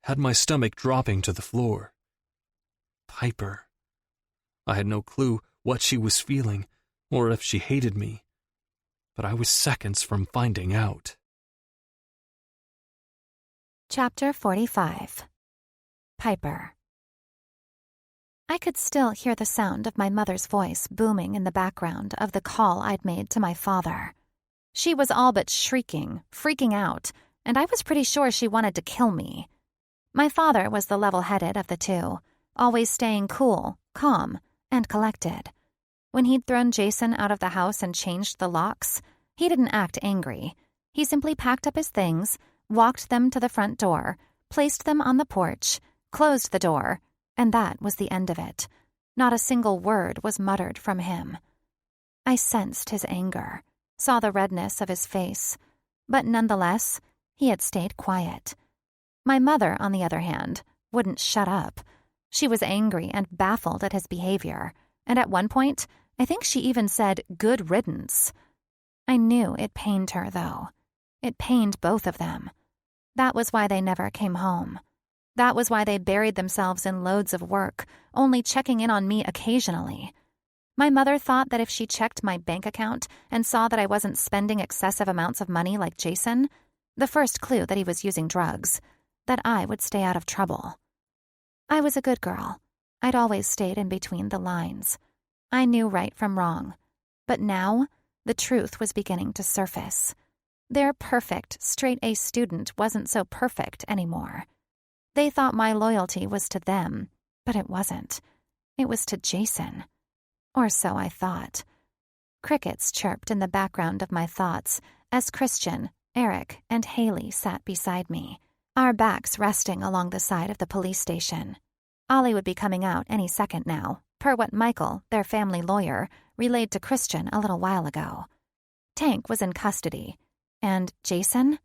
had my stomach dropping to the floor. Piper. I had no clue what she was feeling, or if she hated me, but I was seconds from finding out. Chapter 45. Piper. I could still hear the sound of my mother's voice booming in the background of the call I'd made to my father. She was all but shrieking, freaking out, and I was pretty sure she wanted to kill me. My father was the level-headed of the two, always staying cool, calm, and collected. When he'd thrown Jason out of the house and changed the locks, he didn't act angry. He simply packed up his things, walked them to the front door, placed them on the porch, closed the door, and that was the end of it. Not a single word was muttered from him. I sensed his anger, saw the redness of his face, but nonetheless, he had stayed quiet. My mother, on the other hand, wouldn't shut up. She was angry and baffled at his behavior, and at one point, I think she even said, "Good riddance." I knew it pained her, though. It pained both of them. That was why they never came home. That was why they buried themselves in loads of work, only checking in on me occasionally. My mother thought that if she checked my bank account and saw that I wasn't spending excessive amounts of money like Jason, the first clue that he was using drugs, that I would stay out of trouble. I was a good girl. I'd always stayed in between the lines. I knew right from wrong. But now, the truth was beginning to surface. Their perfect, straight-A student wasn't so perfect anymore. They thought my loyalty was to them, but it wasn't. It was to Jason. Or so I thought. Crickets chirped in the background of my thoughts as Christian, Eric, and Haley sat beside me, our backs resting along the side of the police station. Ollie would be coming out any second now, per what Michael, their family lawyer, relayed to Christian a little while ago. Tank was in custody. And Jason?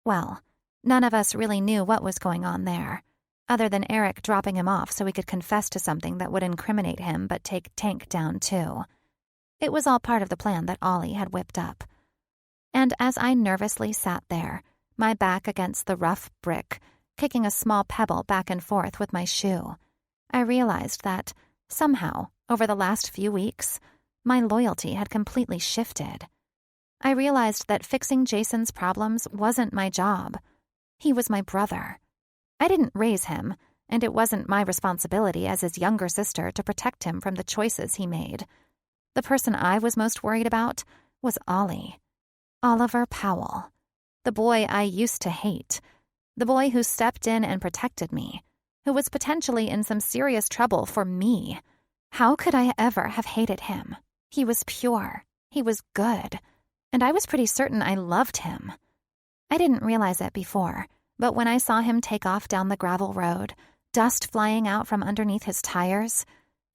Well, none of us really knew what was going on there, other than Eric dropping him off so he could confess to something that would incriminate him but take Tank down too. It was all part of the plan that Ollie had whipped up. And as I nervously sat there, my back against the rough brick, kicking a small pebble back and forth with my shoe, I realized that, somehow, over the last few weeks, my loyalty had completely shifted. I realized that fixing Jason's problems wasn't my job. He was my brother. I didn't raise him, and it wasn't my responsibility as his younger sister to protect him from the choices he made. The person I was most worried about was Ollie. Oliver Powell. The boy I used to hate. The boy who stepped in and protected me. Who was potentially in some serious trouble for me. How could I ever have hated him? He was pure. He was good. And I was pretty certain I loved him. I didn't realize it before, but when I saw him take off down the gravel road, dust flying out from underneath his tires,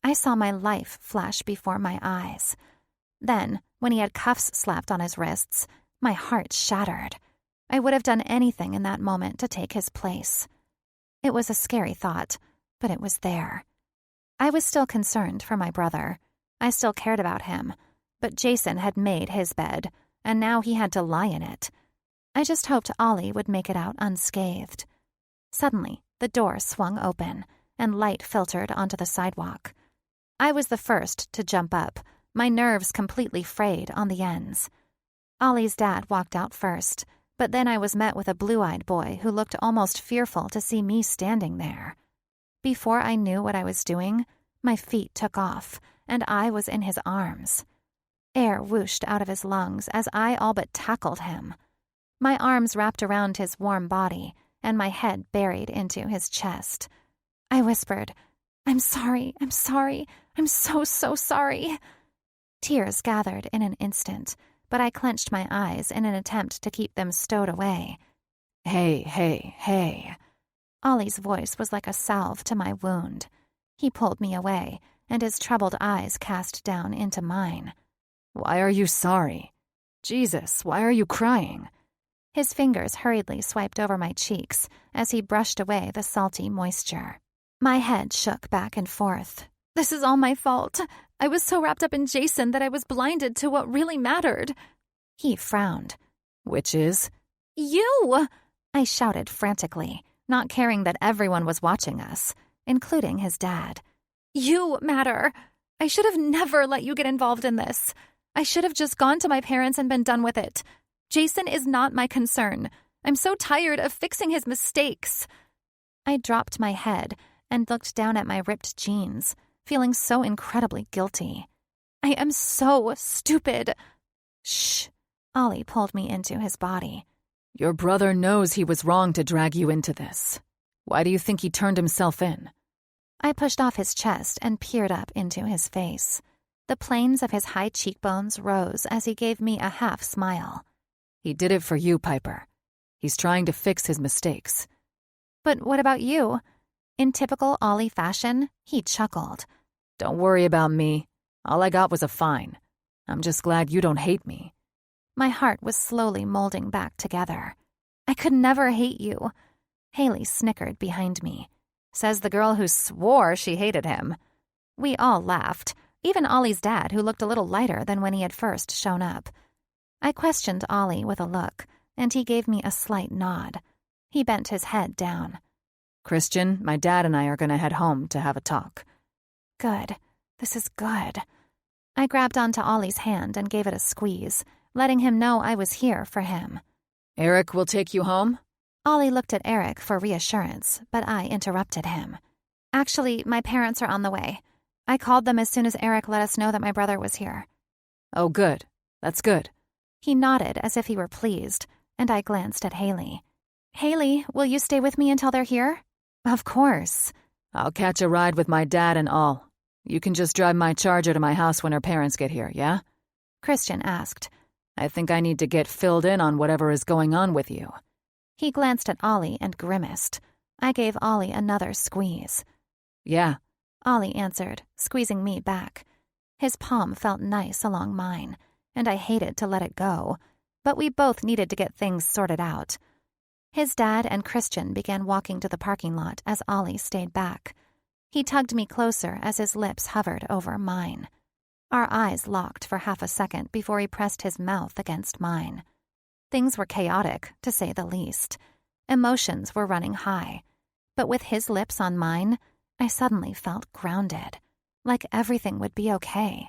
I saw my life flash before my eyes. Then, when he had cuffs slapped on his wrists, my heart shattered. I would have done anything in that moment to take his place. It was a scary thought, but it was there. I was still concerned for my brother. I still cared about him, but Jason had made his bed, and now he had to lie in it. I just hoped Ollie would make it out unscathed. Suddenly, the door swung open, and light filtered onto the sidewalk. I was the first to jump up, my nerves completely frayed on the ends. Ollie's dad walked out first, but then I was met with a blue-eyed boy who looked almost fearful to see me standing there. Before I knew what I was doing, my feet took off, and I was in his arms. Air whooshed out of his lungs as I all but tackled him. My arms wrapped around his warm body, and my head buried into his chest. I whispered, I'm sorry, I'm so sorry." Tears gathered in an instant, but I clenched my eyes in an attempt to keep them stowed away. Hey. Ollie's voice was like a salve to my wound. He pulled me away, and his troubled eyes cast down into mine. Why are you sorry? Jesus, why are you crying? His fingers hurriedly swiped over my cheeks as he brushed away the salty moisture. My head shook back and forth. This is all my fault. I was so wrapped up in Jason that I was blinded to what really mattered. He frowned. Which is? You! I shouted frantically, not caring that everyone was watching us, including his dad. You matter. I should have never let you get involved in this. I should have just gone to my parents and been done with it. Jason is not my concern. I'm so tired of fixing his mistakes. I dropped my head and looked down at my ripped jeans, feeling so incredibly guilty. I am so stupid. Shh. Ollie pulled me into his body. Your brother knows he was wrong to drag you into this. Why do you think he turned himself in? I pushed off his chest and peered up into his face. The planes of his high cheekbones rose as he gave me a half smile. He did it for you, Piper. He's trying to fix his mistakes. But what about you? In typical Ollie fashion, he chuckled. Don't worry about me. All I got was a fine. I'm just glad you don't hate me. My heart was slowly molding back together. I could never hate you. Haley snickered behind me. Says the girl who swore she hated him. We all laughed, even Ollie's dad, who looked a little lighter than when he had first shown up. I questioned Ollie with a look, and he gave me a slight nod. He bent his head down. Christian, my dad and I are going to head home to have a talk. Good. This is good. I grabbed onto Ollie's hand and gave it a squeeze, letting him know I was here for him. Eric will take you home? Ollie looked at Eric for reassurance, but I interrupted him. Actually, my parents are on the way. I called them as soon as Eric let us know that my brother was here. Oh, good. That's good. He nodded as if he were pleased, and I glanced at Haley. Haley, will you stay with me until they're here? Of course. I'll catch a ride with my dad and all. You can just drive my Charger to my house when her parents get here, yeah? Christian asked. I think I need to get filled in on whatever is going on with you. He glanced at Ollie and grimaced. I gave Ollie another squeeze. Yeah, Ollie answered, squeezing me back. His palm felt nice along mine, and I hated to let it go, but we both needed to get things sorted out. His dad and Christian began walking to the parking lot as Ollie stayed back. He tugged me closer as his lips hovered over mine. Our eyes locked for half a second before he pressed his mouth against mine. Things were chaotic, to say the least. Emotions were running high. But with his lips on mine, I suddenly felt grounded, like everything would be okay.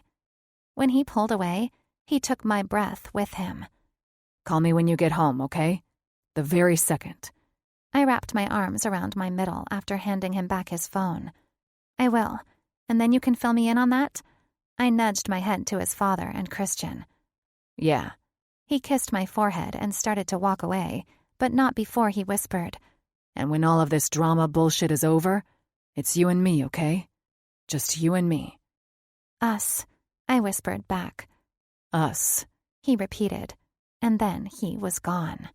When he pulled away, he took my breath with him. Call me when you get home, okay? The very second. I wrapped my arms around my middle after handing him back his phone. I will, and then you can fill me in on that? I nudged my head to his father and Christian. Yeah. He kissed my forehead and started to walk away, but not before he whispered, And when all of this drama bullshit is over, it's you and me, okay? Just you and me. Us, I whispered back. Us, he repeated, and then he was gone.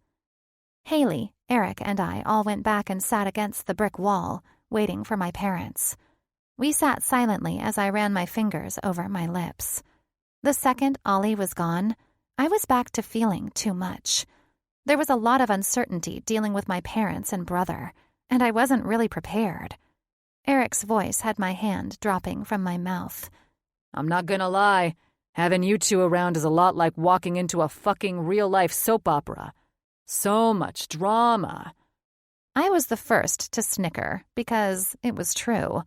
Haley, Eric, and I all went back and sat against the brick wall, waiting for my parents. We sat silently as I ran my fingers over my lips. The second Ollie was gone, I was back to feeling too much. There was a lot of uncertainty dealing with my parents and brother, and I wasn't really prepared. Eric's voice had my hand dropping from my mouth. I'm not gonna lie. Having you two around is a lot like walking into a fucking real-life soap opera. So much drama. I was the first to snicker, because it was true.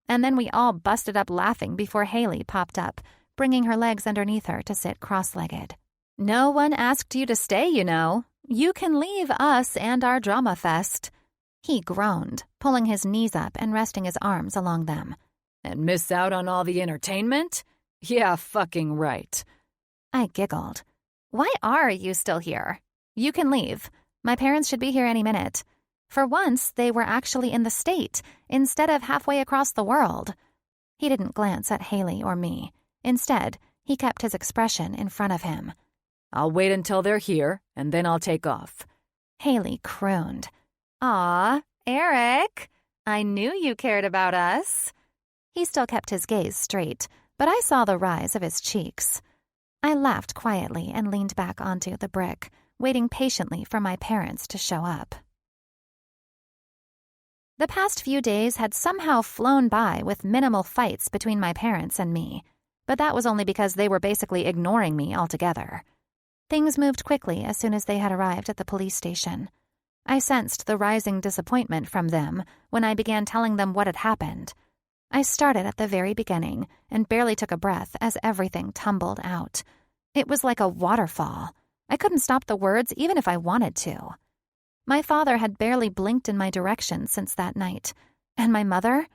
And then we all busted up laughing before Haley popped up, bringing her legs underneath her to sit cross-legged. No one asked you to stay, you know. You can leave us and our drama fest. He groaned, pulling his knees up and resting his arms along them. And miss out on all the entertainment? Yeah, fucking right. I giggled. Why are you still here? You can leave. My parents should be here any minute. For once, they were actually in the state, instead of halfway across the world. He didn't glance at Haley or me. Instead, he kept his expression in front of him. I'll wait until they're here, and then I'll take off. Haley crooned. Aw, Eric, I knew you cared about us. He still kept his gaze straight, but I saw the rise of his cheeks. I laughed quietly and leaned back onto the brick, waiting patiently for my parents to show up. The past few days had somehow flown by with minimal fights between my parents and me, but that was only because they were basically ignoring me altogether. Things moved quickly as soon as they had arrived at the police station. I sensed the rising disappointment from them when I began telling them what had happened. I started at the very beginning and barely took a breath as everything tumbled out. It was like a waterfall. I couldn't stop the words even if I wanted to. My father had barely blinked in my direction since that night. And my mother?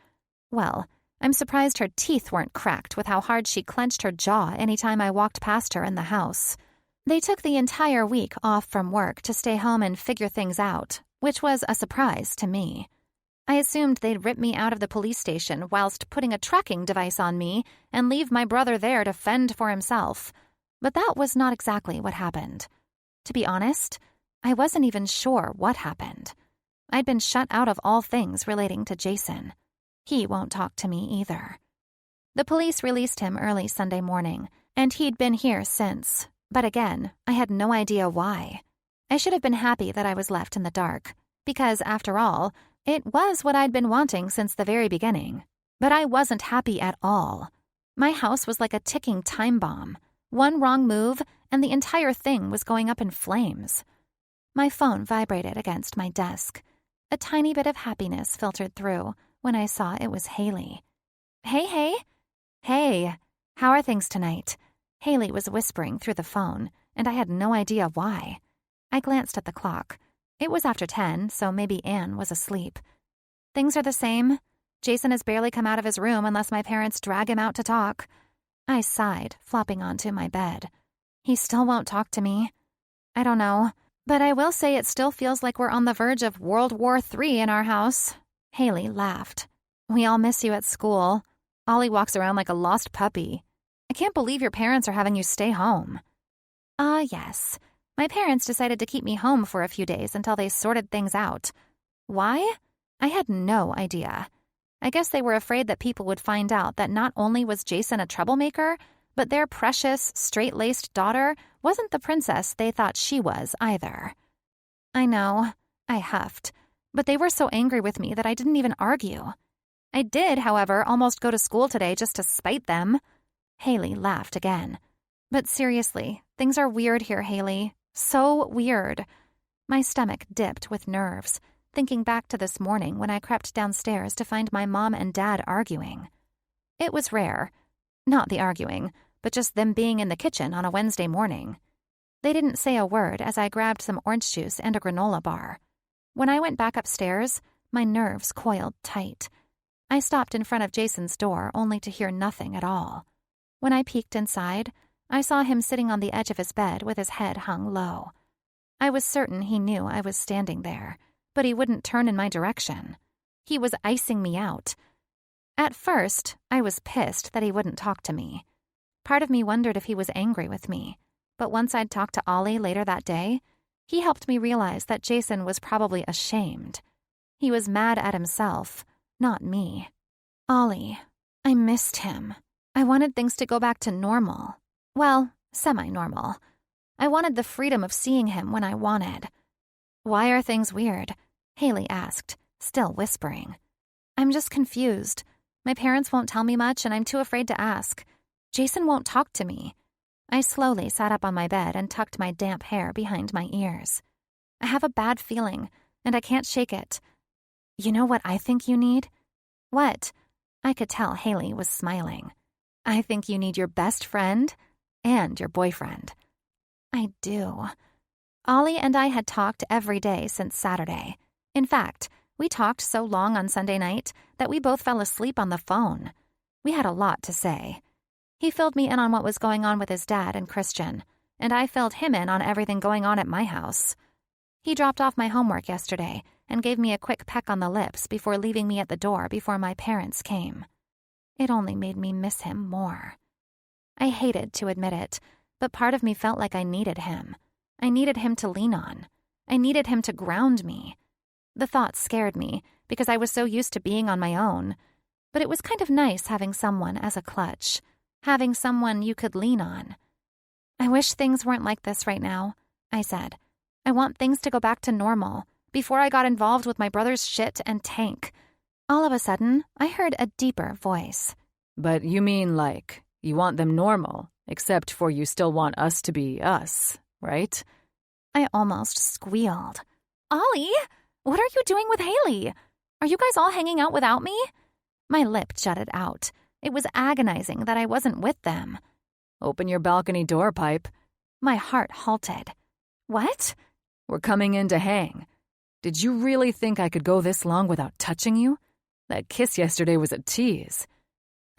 Well, I'm surprised her teeth weren't cracked with how hard she clenched her jaw any time I walked past her in the house. They took the entire week off from work to stay home and figure things out, which was a surprise to me. I assumed they'd rip me out of the police station whilst putting a tracking device on me and leave my brother there to fend for himself. But that was not exactly what happened. To be honest, I wasn't even sure what happened. I'd been shut out of all things relating to Jason. He won't talk to me either. The police released him early Sunday morning, and he'd been here since. But again, I had no idea why. I should have been happy that I was left in the dark, because after all, it was what I'd been wanting since the very beginning. But I wasn't happy at all. My house was like a ticking time bomb. One wrong move, and the entire thing was going up in flames. My phone vibrated against my desk. A tiny bit of happiness filtered through when I saw it was Haley. Hey. Hey, how are things tonight? Haley was whispering through the phone, and I had no idea why. I glanced at the clock. It was after 10, so maybe Anne was asleep. Things are the same. Jason has barely come out of his room unless my parents drag him out to talk. I sighed, flopping onto my bed. He still won't talk to me. I don't know, but I will say it still feels like we're on the verge of World War III in our house. Haley laughed. We all miss you at school. Ollie walks around like a lost puppy. I can't believe your parents are having you stay home. Yes. My parents decided to keep me home for a few days until they sorted things out. Why? I had no idea. I guess they were afraid that people would find out that not only was Jason a troublemaker, but their precious, straight-laced daughter wasn't the princess they thought she was either. I know, I huffed, but they were so angry with me that I didn't even argue. I did, however, almost go to school today just to spite them. Haley laughed again. But seriously, things are weird here, Haley. So weird. My stomach dipped with nerves, thinking back to this morning when I crept downstairs to find my mom and dad arguing. It was rare. Not the arguing, but just them being in the kitchen on a Wednesday morning. They didn't say a word as I grabbed some orange juice and a granola bar. When I went back upstairs, my nerves coiled tight. I stopped in front of Jason's door only to hear nothing at all. When I peeked inside, I saw him sitting on the edge of his bed with his head hung low. I was certain he knew I was standing there, but he wouldn't turn in my direction. He was icing me out. At first, I was pissed that he wouldn't talk to me. Part of me wondered if he was angry with me, but once I'd talked to Ollie later that day, he helped me realize that Jason was probably ashamed. He was mad at himself, not me. Ollie. I missed him. I wanted things to go back to normal. Well, semi-normal. I wanted the freedom of seeing him when I wanted. Why are things weird? Haley asked, still whispering. I'm just confused. My parents won't tell me much and I'm too afraid to ask. Jason won't talk to me. I slowly sat up on my bed and tucked my damp hair behind my ears. I have a bad feeling, and I can't shake it. You know what I think you need? What? I could tell Haley was smiling. I think you need your best friend and your boyfriend. I do. Ollie and I had talked every day since Saturday. In fact, we talked so long on Sunday night that we both fell asleep on the phone. We had a lot to say. He filled me in on what was going on with his dad and Christian, and I filled him in on everything going on at my house. He dropped off my homework yesterday and gave me a quick peck on the lips before leaving me at the door before my parents came. It only made me miss him more. I hated to admit it, but part of me felt like I needed him. I needed him to lean on. I needed him to ground me. The thought scared me because I was so used to being on my own, but it was kind of nice having someone as a clutch, having someone you could lean on. I wish things weren't like this right now, I said. I want things to go back to normal, before I got involved with my brother's shit and tank. All of a sudden, I heard a deeper voice. But you mean like, you want them normal, except for you still want us to be us, right? I almost squealed. Ollie, what are you doing with Haley? Are you guys all hanging out without me? My lip jutted out. It was agonizing that I wasn't with them. Open your balcony door, Pipe. My heart halted. What? We're coming in to hang. Did you really think I could go this long without touching you? That kiss yesterday was a tease.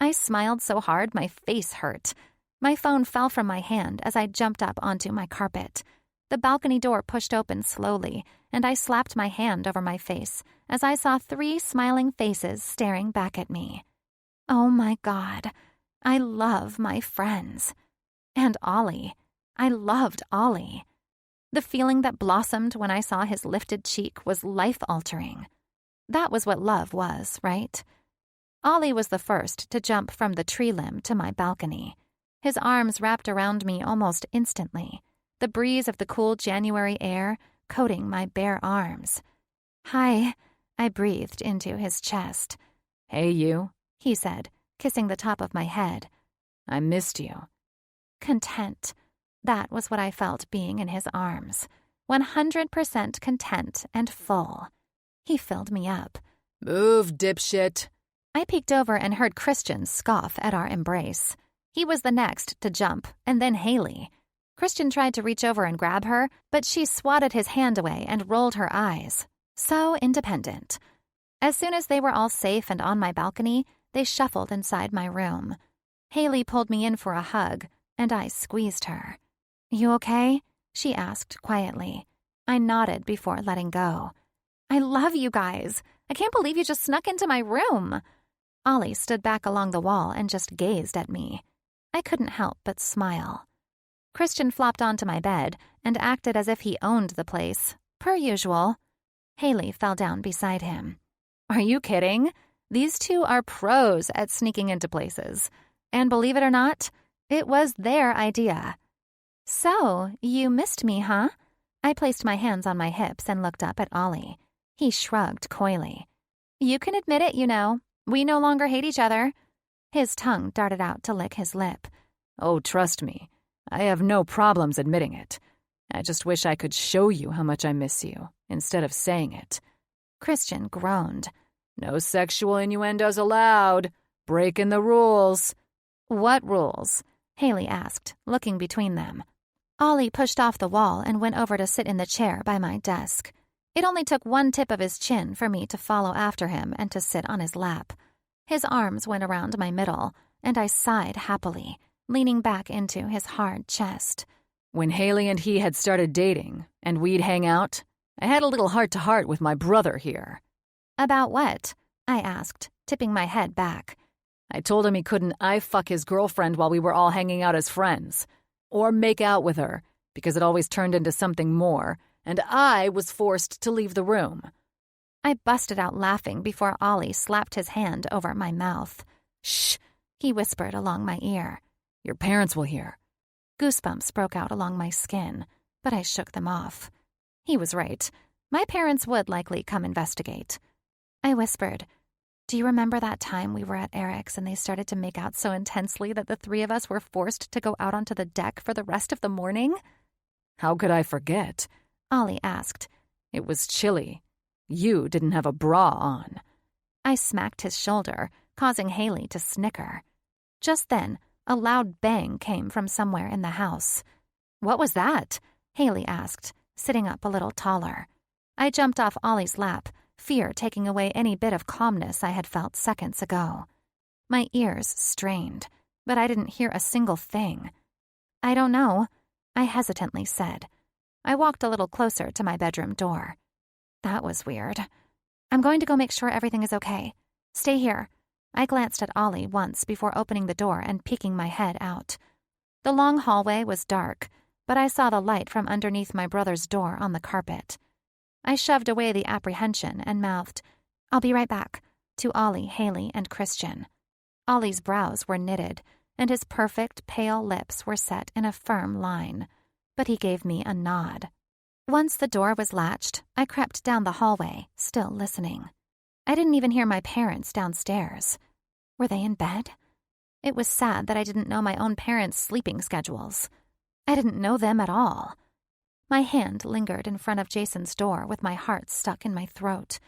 I smiled so hard my face hurt. My phone fell from my hand as I jumped up onto my carpet. The balcony door pushed open slowly, and I slapped my hand over my face as I saw 3 smiling faces staring back at me. Oh my God, I love my friends. And Ollie. I loved Ollie. The feeling that blossomed when I saw his lifted cheek was life-altering. That was what love was, right? Ollie was the first to jump from the tree limb to my balcony. His arms wrapped around me almost instantly, the breeze of the cool January air coating my bare arms. Hi, I breathed into his chest. Hey, you, he said, kissing the top of my head. I missed you. Content. That was what I felt being in his arms. 100% content and full. He filled me up. Move, dipshit. I peeked over and heard Christian scoff at our embrace. He was the next to jump, and then Haley. Christian tried to reach over and grab her, but she swatted his hand away and rolled her eyes. So independent. As soon as they were all safe and on my balcony, they shuffled inside my room. Haley pulled me in for a hug, and I squeezed her. You okay? She asked quietly. I nodded before letting go. I love you guys. I can't believe you just snuck into my room. Ollie stood back along the wall and just gazed at me. I couldn't help but smile. Christian flopped onto my bed and acted as if he owned the place, per usual. Haley fell down beside him. Are you kidding? These two are pros at sneaking into places. And believe it or not, it was their idea. So, you missed me, huh? I placed my hands on my hips and looked up at Ollie. He shrugged coyly. You can admit it, you know. We no longer hate each other. His tongue darted out to lick his lip. Oh, trust me. I have no problems admitting it. I just wish I could show you how much I miss you, instead of saying it. Christian groaned. No sexual innuendos allowed. Breaking the rules. What rules? Haley asked, looking between them. Ollie pushed off the wall and went over to sit in the chair by my desk. It only took one tip of his chin for me to follow after him and to sit on his lap. His arms went around my middle, and I sighed happily, leaning back into his hard chest. When Haley and he had started dating, and we'd hang out, I had a little heart-to-heart with my brother here. About what? I asked, tipping my head back. I told him he couldn't fuck his girlfriend while we were all hanging out as friends, or make out with her, because it always turned into something more, and I was forced to leave the room. I busted out laughing before Ollie slapped his hand over my mouth. Shh, he whispered along my ear. Your parents will hear. Goosebumps broke out along my skin, but I shook them off. He was right. My parents would likely come investigate. I whispered, Do you remember that time we were at Eric's and they started to make out so intensely that the 3 of us were forced to go out onto the deck for the rest of the morning? How could I forget? Ollie asked. It was chilly. You didn't have a bra on. I smacked his shoulder, causing Haley to snicker. Just then, a loud bang came from somewhere in the house. What was that? Haley asked, sitting up a little taller. I jumped off Ollie's lap, fear taking away any bit of calmness I had felt seconds ago. My ears strained, but I didn't hear a single thing. I don't know, I hesitantly said. I walked a little closer to my bedroom door. That was weird. I'm going to go make sure everything is okay. Stay here. I glanced at Ollie once before opening the door and peeking my head out. The long hallway was dark, but I saw the light from underneath my brother's door on the carpet. I shoved away the apprehension and mouthed, I'll be right back, to Ollie, Haley, and Christian. Ollie's brows were knitted, and his perfect, pale lips were set in a firm line, but he gave me a nod. Once the door was latched, I crept down the hallway, still listening. I didn't even hear my parents downstairs. Were they in bed? It was sad that I didn't know my own parents' sleeping schedules. I didn't know them at all. My hand lingered in front of Jason's door with my heart stuck in my throat.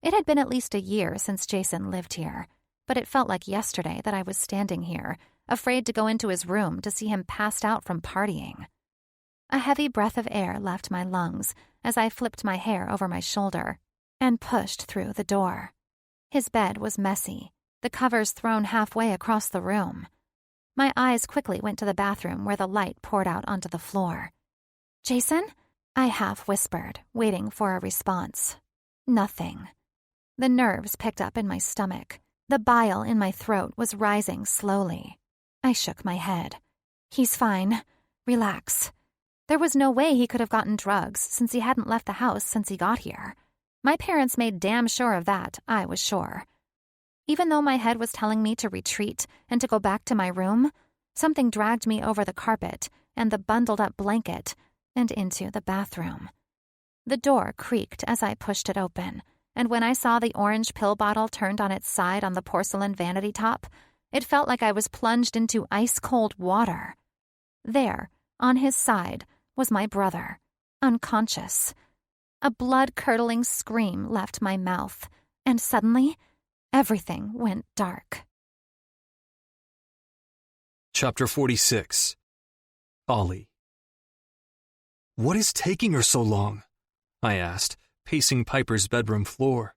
It had been at least a year since Jason lived here, but it felt like yesterday that I was standing here, afraid to go into his room to see him passed out from partying. A heavy breath of air left my lungs as I flipped my hair over my shoulder and pushed through the door. His bed was messy, the covers thrown halfway across the room. My eyes quickly went to the bathroom where the light poured out onto the floor. "Jason?" I half whispered, waiting for a response. Nothing. The nerves picked up in my stomach. The bile in my throat was rising slowly. I shook my head. "He's fine. Relax." There was no way he could have gotten drugs since he hadn't left the house since he got here. My parents made damn sure of that, I was sure. Even though my head was telling me to retreat and to go back to my room, something dragged me over the carpet and the bundled-up blanket and into the bathroom. The door creaked as I pushed it open, and when I saw the orange pill bottle turned on its side on the porcelain vanity top, it felt like I was plunged into ice-cold water. There, on his side, was my brother, unconscious. A blood-curdling scream left my mouth, and suddenly, everything went dark. Chapter 46. Ollie. "What is taking her so long?" I asked, pacing Piper's bedroom floor.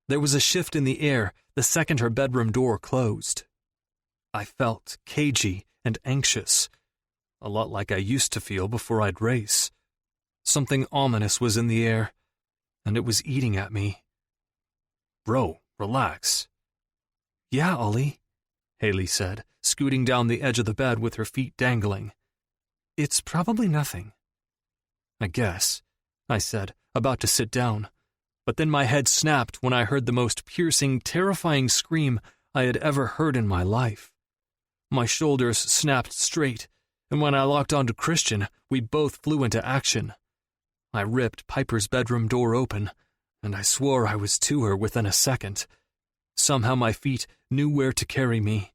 There was a shift in the air the second her bedroom door closed. I felt cagey and anxious, a lot like I used to feel before I'd race. Something ominous was in the air, and it was eating at me. "Bro, relax." "Yeah, Ollie," Haley said, scooting down the edge of the bed with her feet dangling. "It's probably nothing." "I guess," I said, about to sit down, but then my head snapped when I heard the most piercing, terrifying scream I had ever heard in my life. My shoulders snapped straight, and when I locked onto Christian, we both flew into action. I ripped Piper's bedroom door open, and I swore I was to her within a second. Somehow my feet knew where to carry me.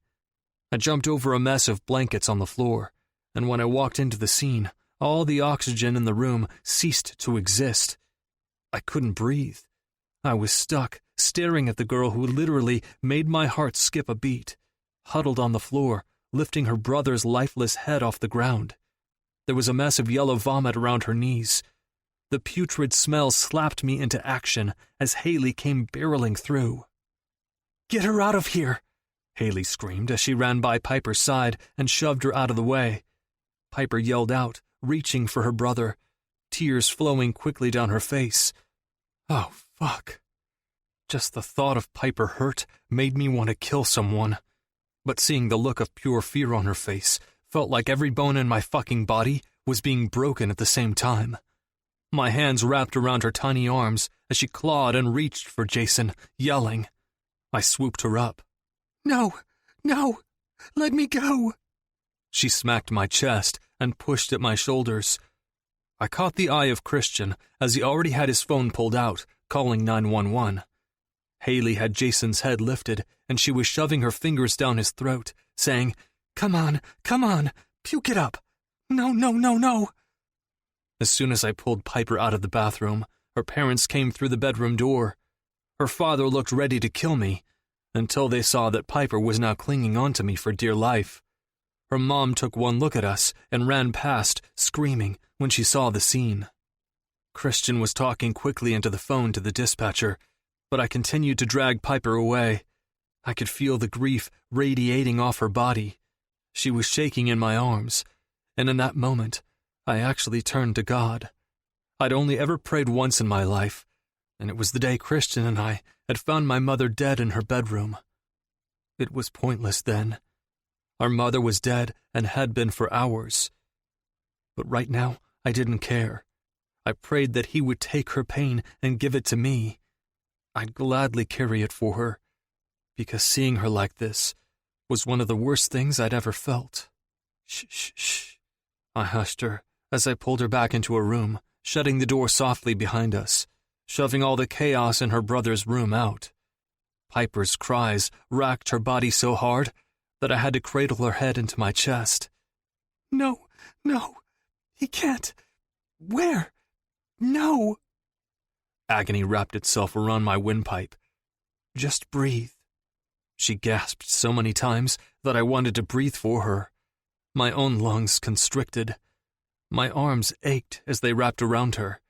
I jumped over a mess of blankets on the floor, and when I walked into the scene, all the oxygen in the room ceased to exist. I couldn't breathe. I was stuck, staring at the girl who literally made my heart skip a beat, huddled on the floor, lifting her brother's lifeless head off the ground. There was a mess of yellow vomit around her knees. The putrid smell slapped me into action as Haley came barreling through. "Get her out of here!" Haley screamed as she ran by Piper's side and shoved her out of the way. Piper yelled out, reaching for her brother, tears flowing quickly down her face. Oh, fuck. Just the thought of Piper hurt made me want to kill someone. But seeing the look of pure fear on her face felt like every bone in my fucking body was being broken at the same time. My hands wrapped around her tiny arms as she clawed and reached for Jason, yelling. I swooped her up. "No, no, let me go." She smacked my chest and pushed at my shoulders. I caught the eye of Christian as he already had his phone pulled out, calling 911. Haley had Jason's head lifted, and she was shoving her fingers down his throat, saying, come on, puke it up. No, no, no, no." As soon as I pulled Piper out of the bathroom, her parents came through the bedroom door. Her father looked ready to kill me, until they saw that Piper was now clinging onto me for dear life. Her mom took one look at us and ran past, screaming, when she saw the scene. Christian was talking quickly into the phone to the dispatcher, but I continued to drag Piper away. I could feel the grief radiating off her body. She was shaking in my arms, and in that moment, I actually turned to God. I'd only ever prayed once in my life, and it was the day Christian and I had found my mother dead in her bedroom. It was pointless then. Our mother was dead and had been for hours. But right now, I didn't care. I prayed that he would take her pain and give it to me. I'd gladly carry it for her, because seeing her like this was one of the worst things I'd ever felt. Shh, shh, shh. I hushed her as I pulled her back into a room, shutting the door softly behind us, shoving all the chaos in her brother's room out. Piper's cries racked her body so hard that I had to cradle her head into my chest. No, he can't. Where? No! Agony wrapped itself around my windpipe. Just breathe. She gasped so many times that I wanted to breathe for her. My own lungs constricted. My arms ached as they wrapped around her.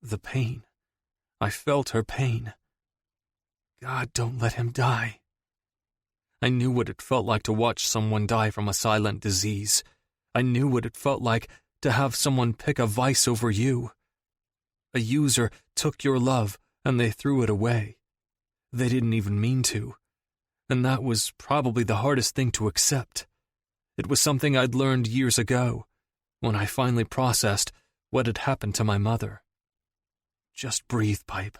The pain. I felt her pain. God, don't let him die. I knew what it felt like to watch someone die from a silent disease. I knew what it felt like to have someone pick a vice over you. A user took your love and they threw it away. They didn't even mean to. And that was probably the hardest thing to accept. It was something I'd learned years ago, when I finally processed what had happened to my mother. Just breathe, Pipe.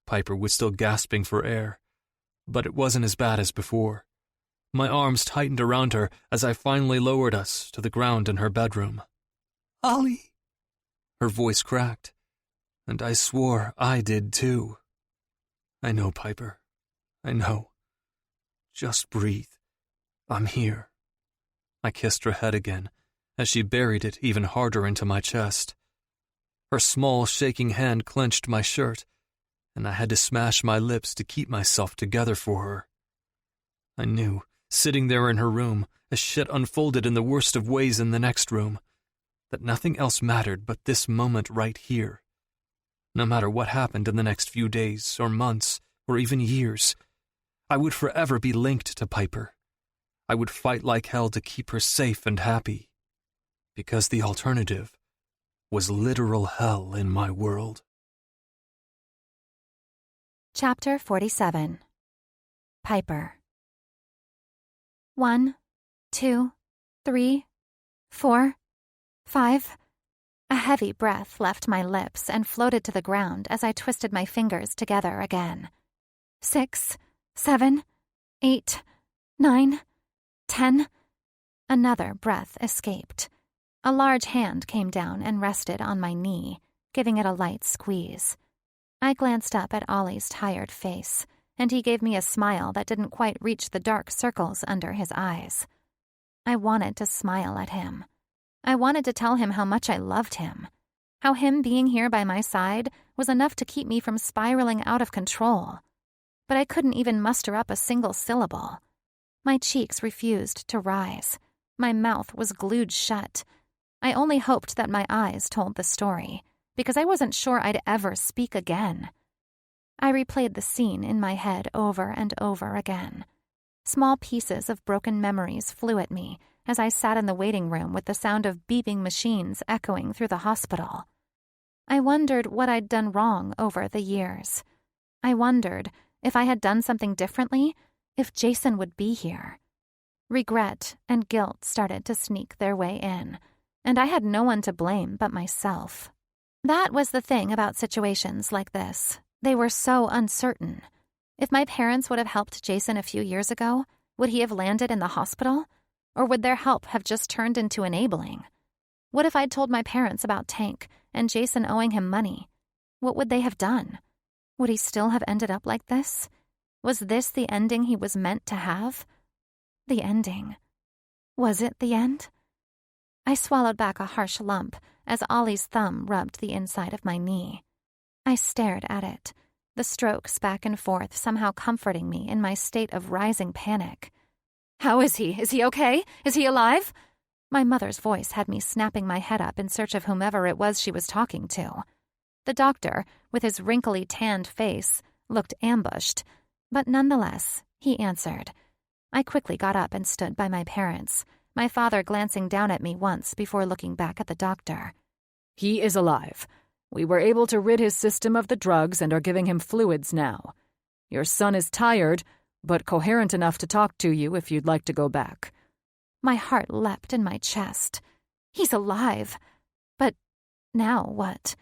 Piper was still gasping for air, but it wasn't as bad as before. My arms tightened around her as I finally lowered us to the ground in her bedroom. Ollie! Her voice cracked, and I swore I did too. I know, Piper. I know. Just breathe. I'm here. I kissed her head again, as she buried it even harder into my chest. Her small, shaking hand clenched my shirt, and I had to smash my lips to keep myself together for her. I knew, sitting there in her room, as shit unfolded in the worst of ways in the next room, that nothing else mattered but this moment right here. No matter what happened in the next few days, or months, or even years, I would forever be linked to Piper. I would fight like hell to keep her safe and happy, because the alternative was literal hell in my world. Chapter 47. Piper. 1, 2, 3, 4, 5. A heavy breath left my lips and floated to the ground as I twisted my fingers together again. 6, 7, 8, 9, 10. Another breath escaped. A large hand came down and rested on my knee, giving it a light squeeze. I glanced up at Ollie's tired face, and he gave me a smile that didn't quite reach the dark circles under his eyes. I wanted to smile at him. I wanted to tell him how much I loved him, how him being here by my side was enough to keep me from spiraling out of control. But I couldn't even muster up a single syllable. My cheeks refused to rise. My mouth was glued shut. I only hoped that my eyes told the story, because I wasn't sure I'd ever speak again. I replayed the scene in my head over and over again. Small pieces of broken memories flew at me as I sat in the waiting room with the sound of beeping machines echoing through the hospital. I wondered what I'd done wrong over the years. I wondered if I had done something differently, if Jason would be here. Regret and guilt started to sneak their way in, and I had no one to blame but myself. That was the thing about situations like this. They were so uncertain. If my parents would have helped Jason a few years ago, would he have landed in the hospital? Or would their help have just turned into enabling? What if I'd told my parents about Tank and Jason owing him money? What would they have done? Would he still have ended up like this? Was this the ending he was meant to have? The ending. Was it the end? I swallowed back a harsh lump as Ollie's thumb rubbed the inside of my knee. I stared at it, the strokes back and forth somehow comforting me in my state of rising panic. How is he? Is he okay? Is he alive? My mother's voice had me snapping my head up in search of whomever it was she was talking to. The doctor, with his wrinkly tanned face, looked ambushed, but nonetheless, he answered. I quickly got up and stood by my parents, my father glancing down at me once before looking back at the doctor. He is alive. We were able to rid his system of the drugs and are giving him fluids now. Your son is tired, but coherent enough to talk to you if you'd like to go back. My heart leapt in my chest. He's alive. But now what?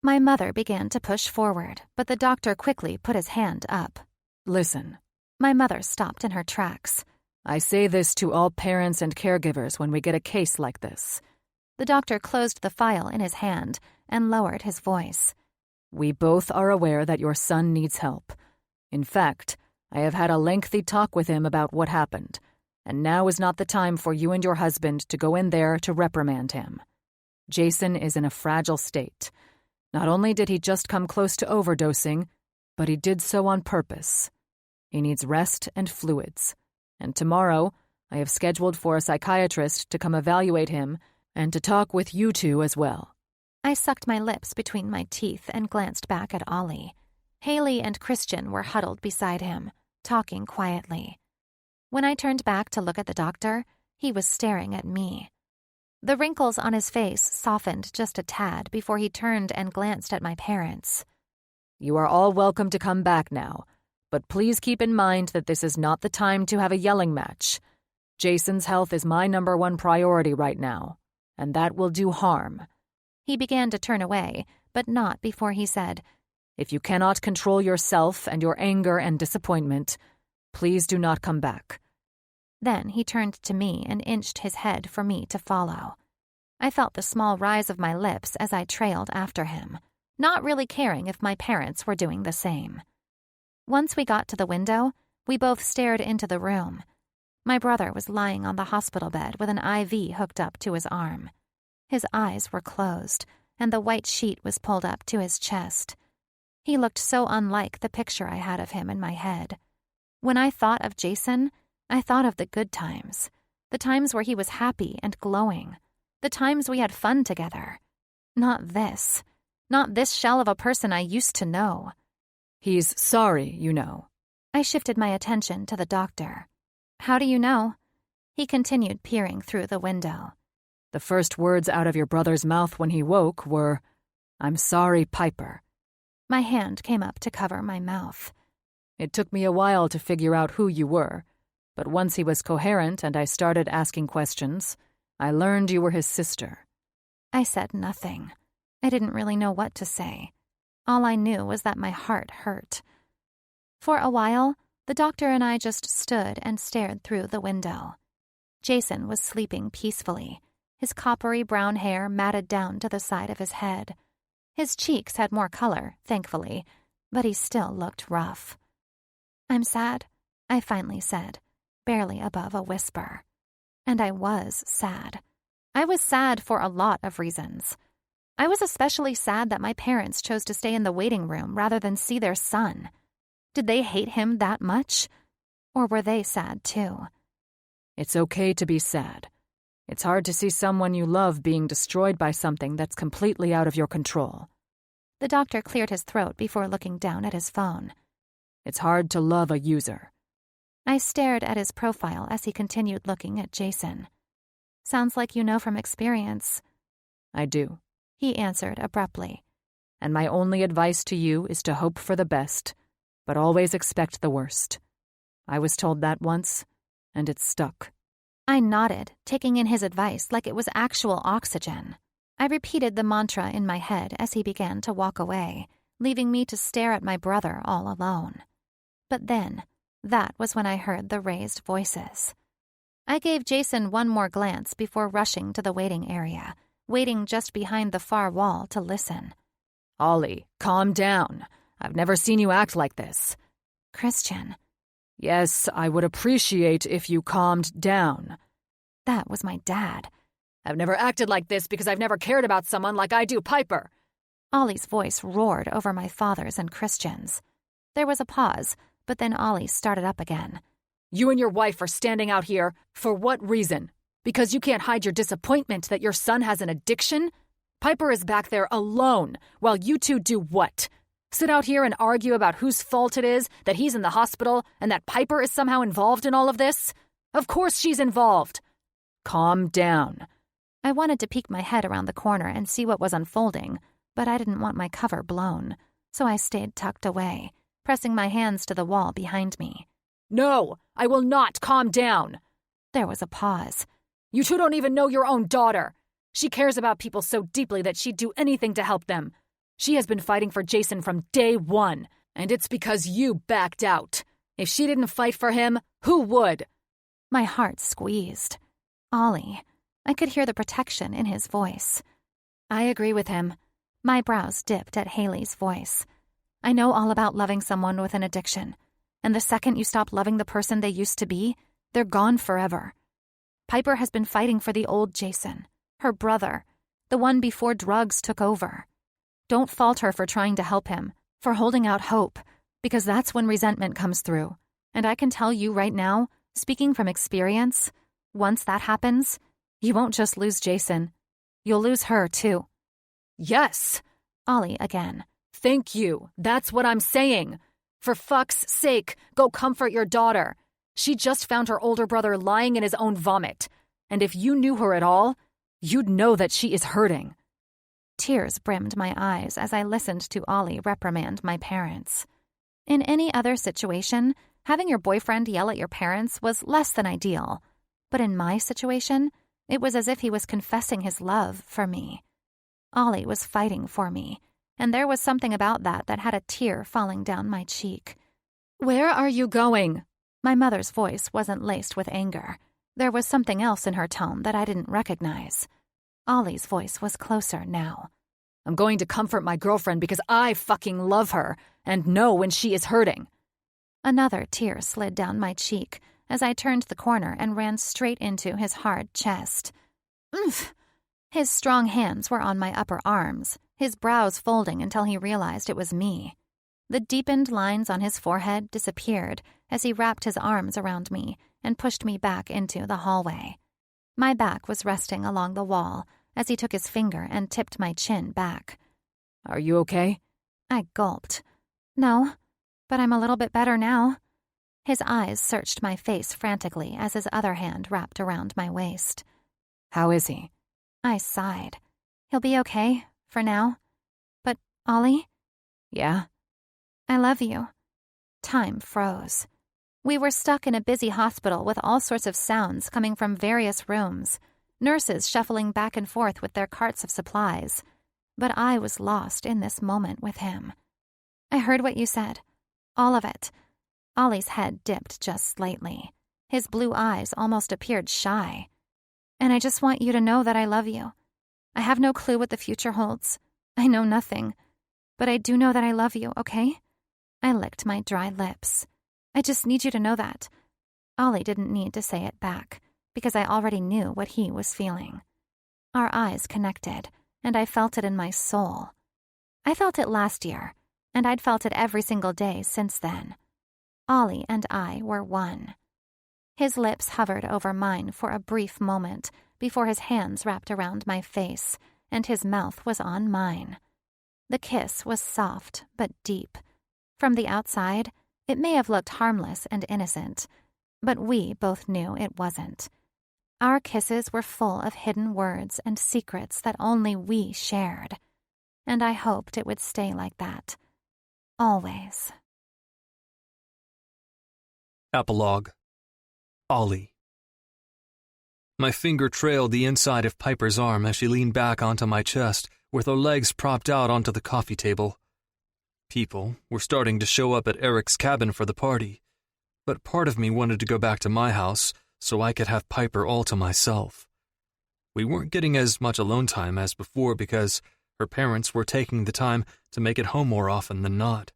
My mother began to push forward, but the doctor quickly put his hand up. Listen. My mother stopped in her tracks. I say this to all parents and caregivers when we get a case like this. The doctor closed the file in his hand and lowered his voice. We both are aware that your son needs help. In fact, I have had a lengthy talk with him about what happened, and now is not the time for you and your husband to go in there to reprimand him. Jason is in a fragile state. Not only did he just come close to overdosing, but he did so on purpose. He needs rest and fluids. And tomorrow, I have scheduled for a psychiatrist to come evaluate him and to talk with you two as well. I sucked my lips between my teeth and glanced back at Ollie. Haley and Christian were huddled beside him, talking quietly. When I turned back to look at the doctor, he was staring at me. The wrinkles on his face softened just a tad before he turned and glanced at my parents. You are all welcome to come back now, but please keep in mind that this is not the time to have a yelling match. Jason's health is my #1 priority right now, and that will do harm. He began to turn away, but not before he said, If you cannot control yourself and your anger and disappointment, please do not come back. Then he turned to me and inched his head for me to follow. I felt the small rise of my lips as I trailed after him, not really caring if my parents were doing the same. Once we got to the window, we both stared into the room. My brother was lying on the hospital bed with an IV hooked up to his arm. His eyes were closed, and the white sheet was pulled up to his chest. He looked so unlike the picture I had of him in my head. When I thought of Jason, I thought of the good times, the times where he was happy and glowing, the times we had fun together. Not this shell of a person I used to know. He's sorry, you know. I shifted my attention to the doctor. How do you know? He continued peering through the window. The first words out of your brother's mouth when he woke were, I'm sorry, Piper. My hand came up to cover my mouth. It took me a while to figure out who you were, but once he was coherent and I started asking questions, I learned you were his sister. I said nothing. I didn't really know what to say. All I knew was that my heart hurt. For a while, the doctor and I just stood and stared through the window. Jason was sleeping peacefully, his coppery brown hair matted down to the side of his head. His cheeks had more color, thankfully, but he still looked rough. I'm sad, I finally said, barely above a whisper. And I was sad. I was sad for a lot of reasons. I was especially sad that my parents chose to stay in the waiting room rather than see their son. Did they hate him that much? Or were they sad too? It's okay to be sad. It's hard to see someone you love being destroyed by something that's completely out of your control. The doctor cleared his throat before looking down at his phone. It's hard to love a user. I stared at his profile as he continued looking at Jason. Sounds like you know from experience. I do, he answered abruptly. And my only advice to you is to hope for the best, but always expect the worst. I was told that once, and it stuck. I nodded, taking in his advice like it was actual oxygen. I repeated the mantra in my head as he began to walk away, leaving me to stare at my brother all alone. But then, that was when I heard the raised voices. I gave Jason one more glance before rushing to the waiting area, waiting just behind the far wall to listen. Ollie, calm down. I've never seen you act like this. Christian. Yes, I would appreciate if you calmed down. That was my dad. I've never acted like this because I've never cared about someone like I do Piper. Ollie's voice roared over my father's and Christian's. There was a pause, but then Ollie started up again. You and your wife are standing out here. For what reason? Because you can't hide your disappointment that your son has an addiction? Piper is back there alone, while you two do what? Sit out here and argue about whose fault it is that he's in the hospital and that Piper is somehow involved in all of this? Of course she's involved. Calm down. I wanted to peek my head around the corner and see what was unfolding, but I didn't want my cover blown, so I stayed tucked away, pressing my hands to the wall behind me. No, I will not calm down. There was a pause. You two don't even know your own daughter. She cares about people so deeply that she'd do anything to help them. She has been fighting for Jason from day one, and it's because you backed out. If she didn't fight for him, who would? My heart squeezed. Ollie. I could hear the protection in his voice. I agree with him. My brows dipped at Haley's voice. I know all about loving someone with an addiction, and the second you stop loving the person they used to be, they're gone forever. Piper has been fighting for the old Jason, her brother, the one before drugs took over. Don't fault her for trying to help him, for holding out hope, because that's when resentment comes through. And I can tell you right now, speaking from experience, once that happens, you won't just lose Jason. You'll lose her, too. Yes! Ollie again. Thank you. That's what I'm saying. For fuck's sake, go comfort your daughter. She just found her older brother lying in his own vomit. And if you knew her at all, you'd know that she is hurting. Tears brimmed my eyes as I listened to Ollie reprimand my parents. In any other situation, having your boyfriend yell at your parents was less than ideal. But in my situation, it was as if he was confessing his love for me. Ollie was fighting for me, and there was something about that had a tear falling down my cheek. Where are you going? My mother's voice wasn't laced with anger. There was something else in her tone that I didn't recognize. Ollie's voice was closer now. I'm going to comfort my girlfriend because I fucking love her and know when she is hurting. Another tear slid down my cheek as I turned the corner and ran straight into his hard chest. Oof! His strong hands were on my upper arms, his brows folding until he realized it was me. The deepened lines on his forehead disappeared as he wrapped his arms around me and pushed me back into the hallway. My back was resting along the wall as he took his finger and tipped my chin back. Are you okay? I gulped. No, but I'm a little bit better now. His eyes searched my face frantically as his other hand wrapped around my waist. How is he? I sighed. He'll be okay, for now. But, Ollie? Yeah? I love you. Time froze. We were stuck in a busy hospital with all sorts of sounds coming from various rooms, nurses shuffling back and forth with their carts of supplies. But I was lost in this moment with him. I heard what you said. All of it. Ollie's head dipped just slightly. His blue eyes almost appeared shy. And I just want you to know that I love you. I have no clue what the future holds. I know nothing. But I do know that I love you, okay? I licked my dry lips. I just need you to know that. Ollie didn't need to say it back, because I already knew what he was feeling. Our eyes connected, and I felt it in my soul. I felt it last year, and I'd felt it every single day since then. Ollie and I were one. His lips hovered over mine for a brief moment before his hands wrapped around my face, and his mouth was on mine. The kiss was soft but deep. From the outside, it may have looked harmless and innocent, but we both knew it wasn't. Our kisses were full of hidden words and secrets that only we shared, and I hoped it would stay like that. Always. Epilogue. Ollie. My finger trailed the inside of Piper's arm as she leaned back onto my chest, with her legs propped out onto the coffee table. People were starting to show up at Eric's cabin for the party, but part of me wanted to go back to my house so I could have Piper all to myself. We weren't getting as much alone time as before because her parents were taking the time to make it home more often than not.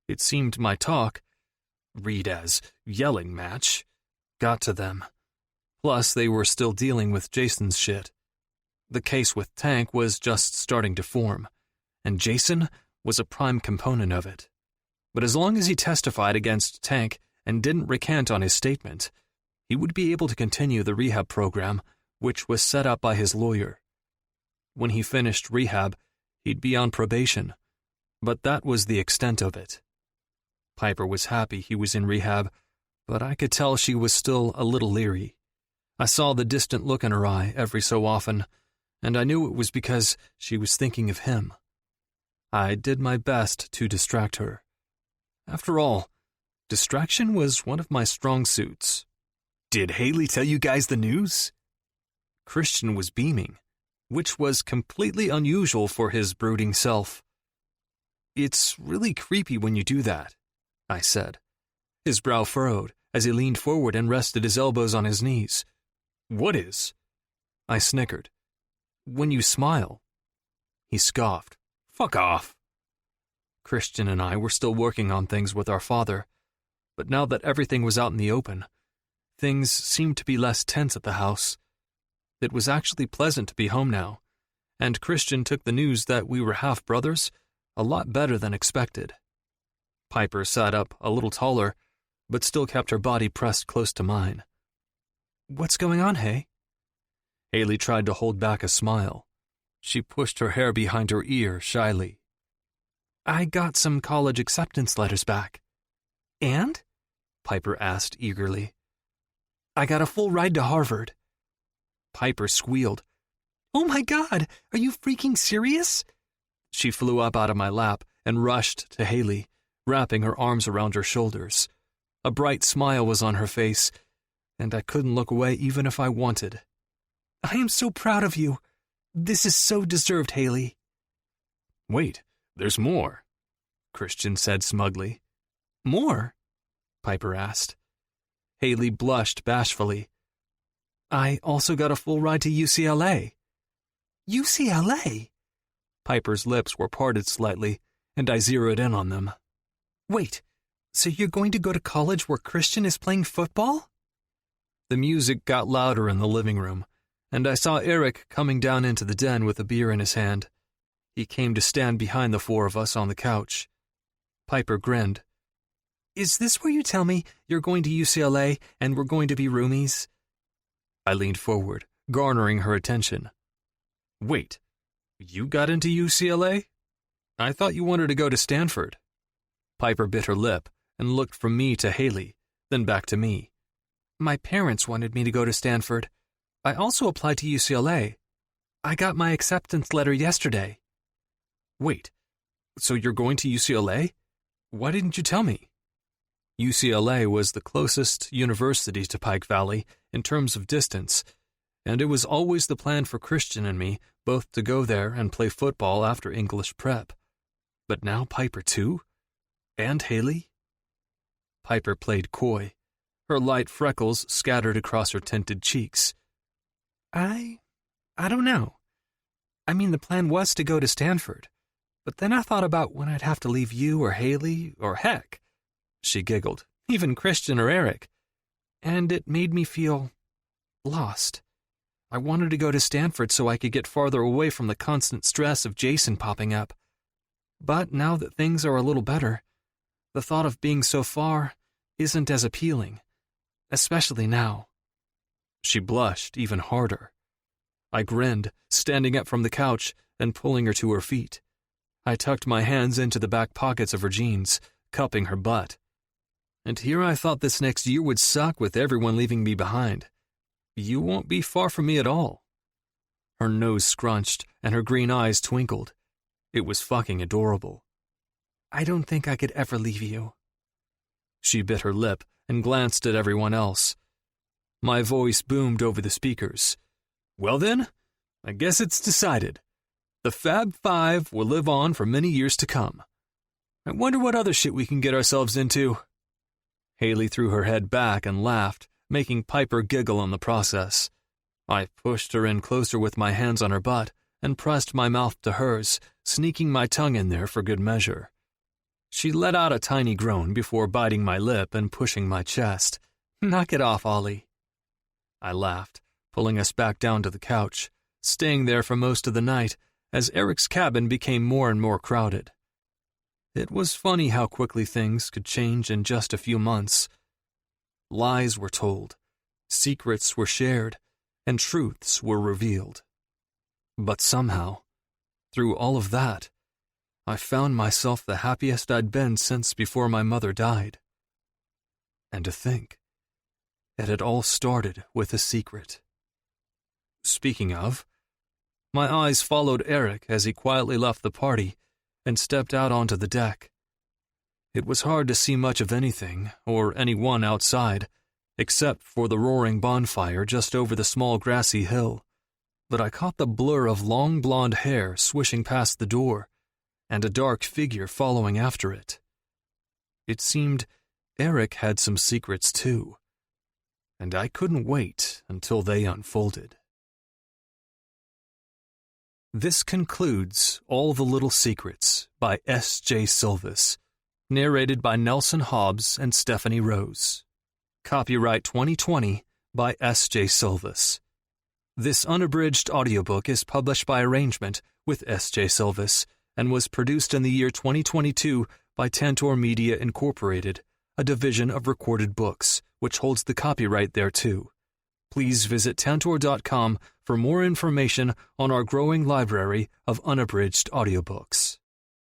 It seemed my talk, read as yelling match, got to them. Plus, they were still dealing with Jason's shit. The case with Tank was just starting to form, and Jason was a prime component of it. But as long as he testified against Tank and didn't recant on his statement, he would be able to continue the rehab program, which was set up by his lawyer. When he finished rehab, he'd be on probation, but that was the extent of it. Piper was happy he was in rehab, but I could tell she was still a little leery. I saw the distant look in her eye every so often, and I knew it was because she was thinking of him. I did my best to distract her. After all, distraction was one of my strong suits. "Did Haley tell you guys the news?" Christian was beaming, which was completely unusual for his brooding self. "It's really creepy when you do that," I said. His brow furrowed as he leaned forward and rested his elbows on his knees. "What is?" I snickered. "When you smile." He scoffed. "Fuck off." Christian and I were still working on things with our father, but now that everything was out in the open, things seemed to be less tense at the house. It was actually pleasant to be home now, and Christian took the news that we were half-brothers a lot better than expected. Piper sat up a little taller, but still kept her body pressed close to mine. What's going on, Hay? Haley tried to hold back a smile. She pushed her hair behind her ear shyly. I got some college acceptance letters back. And? Piper asked eagerly. I got a full ride to Harvard. Piper squealed. Oh my God, are you freaking serious? She flew up out of my lap and rushed to Haley, wrapping her arms around her shoulders. A bright smile was on her face, and I couldn't look away even if I wanted. I am so proud of you. This is so deserved, Haley. Wait, there's more, Christian said smugly. More? Piper asked. Haley blushed bashfully. I also got a full ride to UCLA. UCLA? Piper's lips were parted slightly, and I zeroed in on them. Wait, so you're going to go to college where Christian is playing football? The music got louder in the living room, and I saw Eric coming down into the den with a beer in his hand. He came to stand behind the four of us on the couch. Piper grinned. Is this where you tell me you're going to UCLA and we're going to be roomies? I leaned forward, garnering her attention. Wait, you got into UCLA? I thought you wanted to go to Stanford. Piper bit her lip and looked from me to Haley, then back to me. My parents wanted me to go to Stanford. I also applied to UCLA. I got my acceptance letter yesterday. Wait, so you're going to UCLA? Why didn't you tell me? UCLA was the closest university to Pike Valley in terms of distance, and it was always the plan for Christian and me both to go there and play football after English prep. But now Piper too? And Haley? Piper played coy. Her light freckles scattered across her tinted cheeks. I don't know. I mean, the plan was to go to Stanford, but then I thought about when I'd have to leave you or Haley or heck, she giggled, even Christian or Eric, and it made me feel lost. I wanted to go to Stanford so I could get farther away from the constant stress of Jason popping up. But now that things are a little better, the thought of being so far isn't as appealing, especially now. She blushed even harder. I grinned, standing up from the couch and pulling her to her feet. I tucked my hands into the back pockets of her jeans, cupping her butt. And here I thought this next year would suck with everyone leaving me behind. You won't be far from me at all. Her nose scrunched and her green eyes twinkled. It was fucking adorable. I don't think I could ever leave you. She bit her lip and glanced at everyone else. My voice boomed over the speakers. Well then, I guess it's decided. The Fab Five will live on for many years to come. I wonder what other shit we can get ourselves into. Haley threw her head back and laughed, making Piper giggle in the process. I pushed her in closer with my hands on her butt and pressed my mouth to hers, sneaking my tongue in there for good measure. She let out a tiny groan before biting my lip and pushing my chest. Knock it off, Ollie. I laughed, pulling us back down to the couch, staying there for most of the night as Eric's cabin became more and more crowded. It was funny how quickly things could change in just a few months. Lies were told, secrets were shared, and truths were revealed. But somehow, through all of that, I found myself the happiest I'd been since before my mother died. And to think, it had all started with a secret. Speaking of, my eyes followed Eric as he quietly left the party and stepped out onto the deck. It was hard to see much of anything or anyone outside, except for the roaring bonfire just over the small grassy hill, but I caught the blur of long blonde hair swishing past the door and a dark figure following after it. It seemed Eric had some secrets too, and I couldn't wait until they unfolded. This concludes All the Little Secrets by S.J. Sylvis, narrated by Nelson Hobbs and Stephanie Rose. Copyright 2020 by S.J. Sylvis. This unabridged audiobook is published by arrangement with S.J. Sylvis and was produced in the year 2022 by Tantor Media Incorporated, a division of Recorded Books, which holds the copyright thereto. Please visit tantor.com for more information on our growing library of unabridged audiobooks.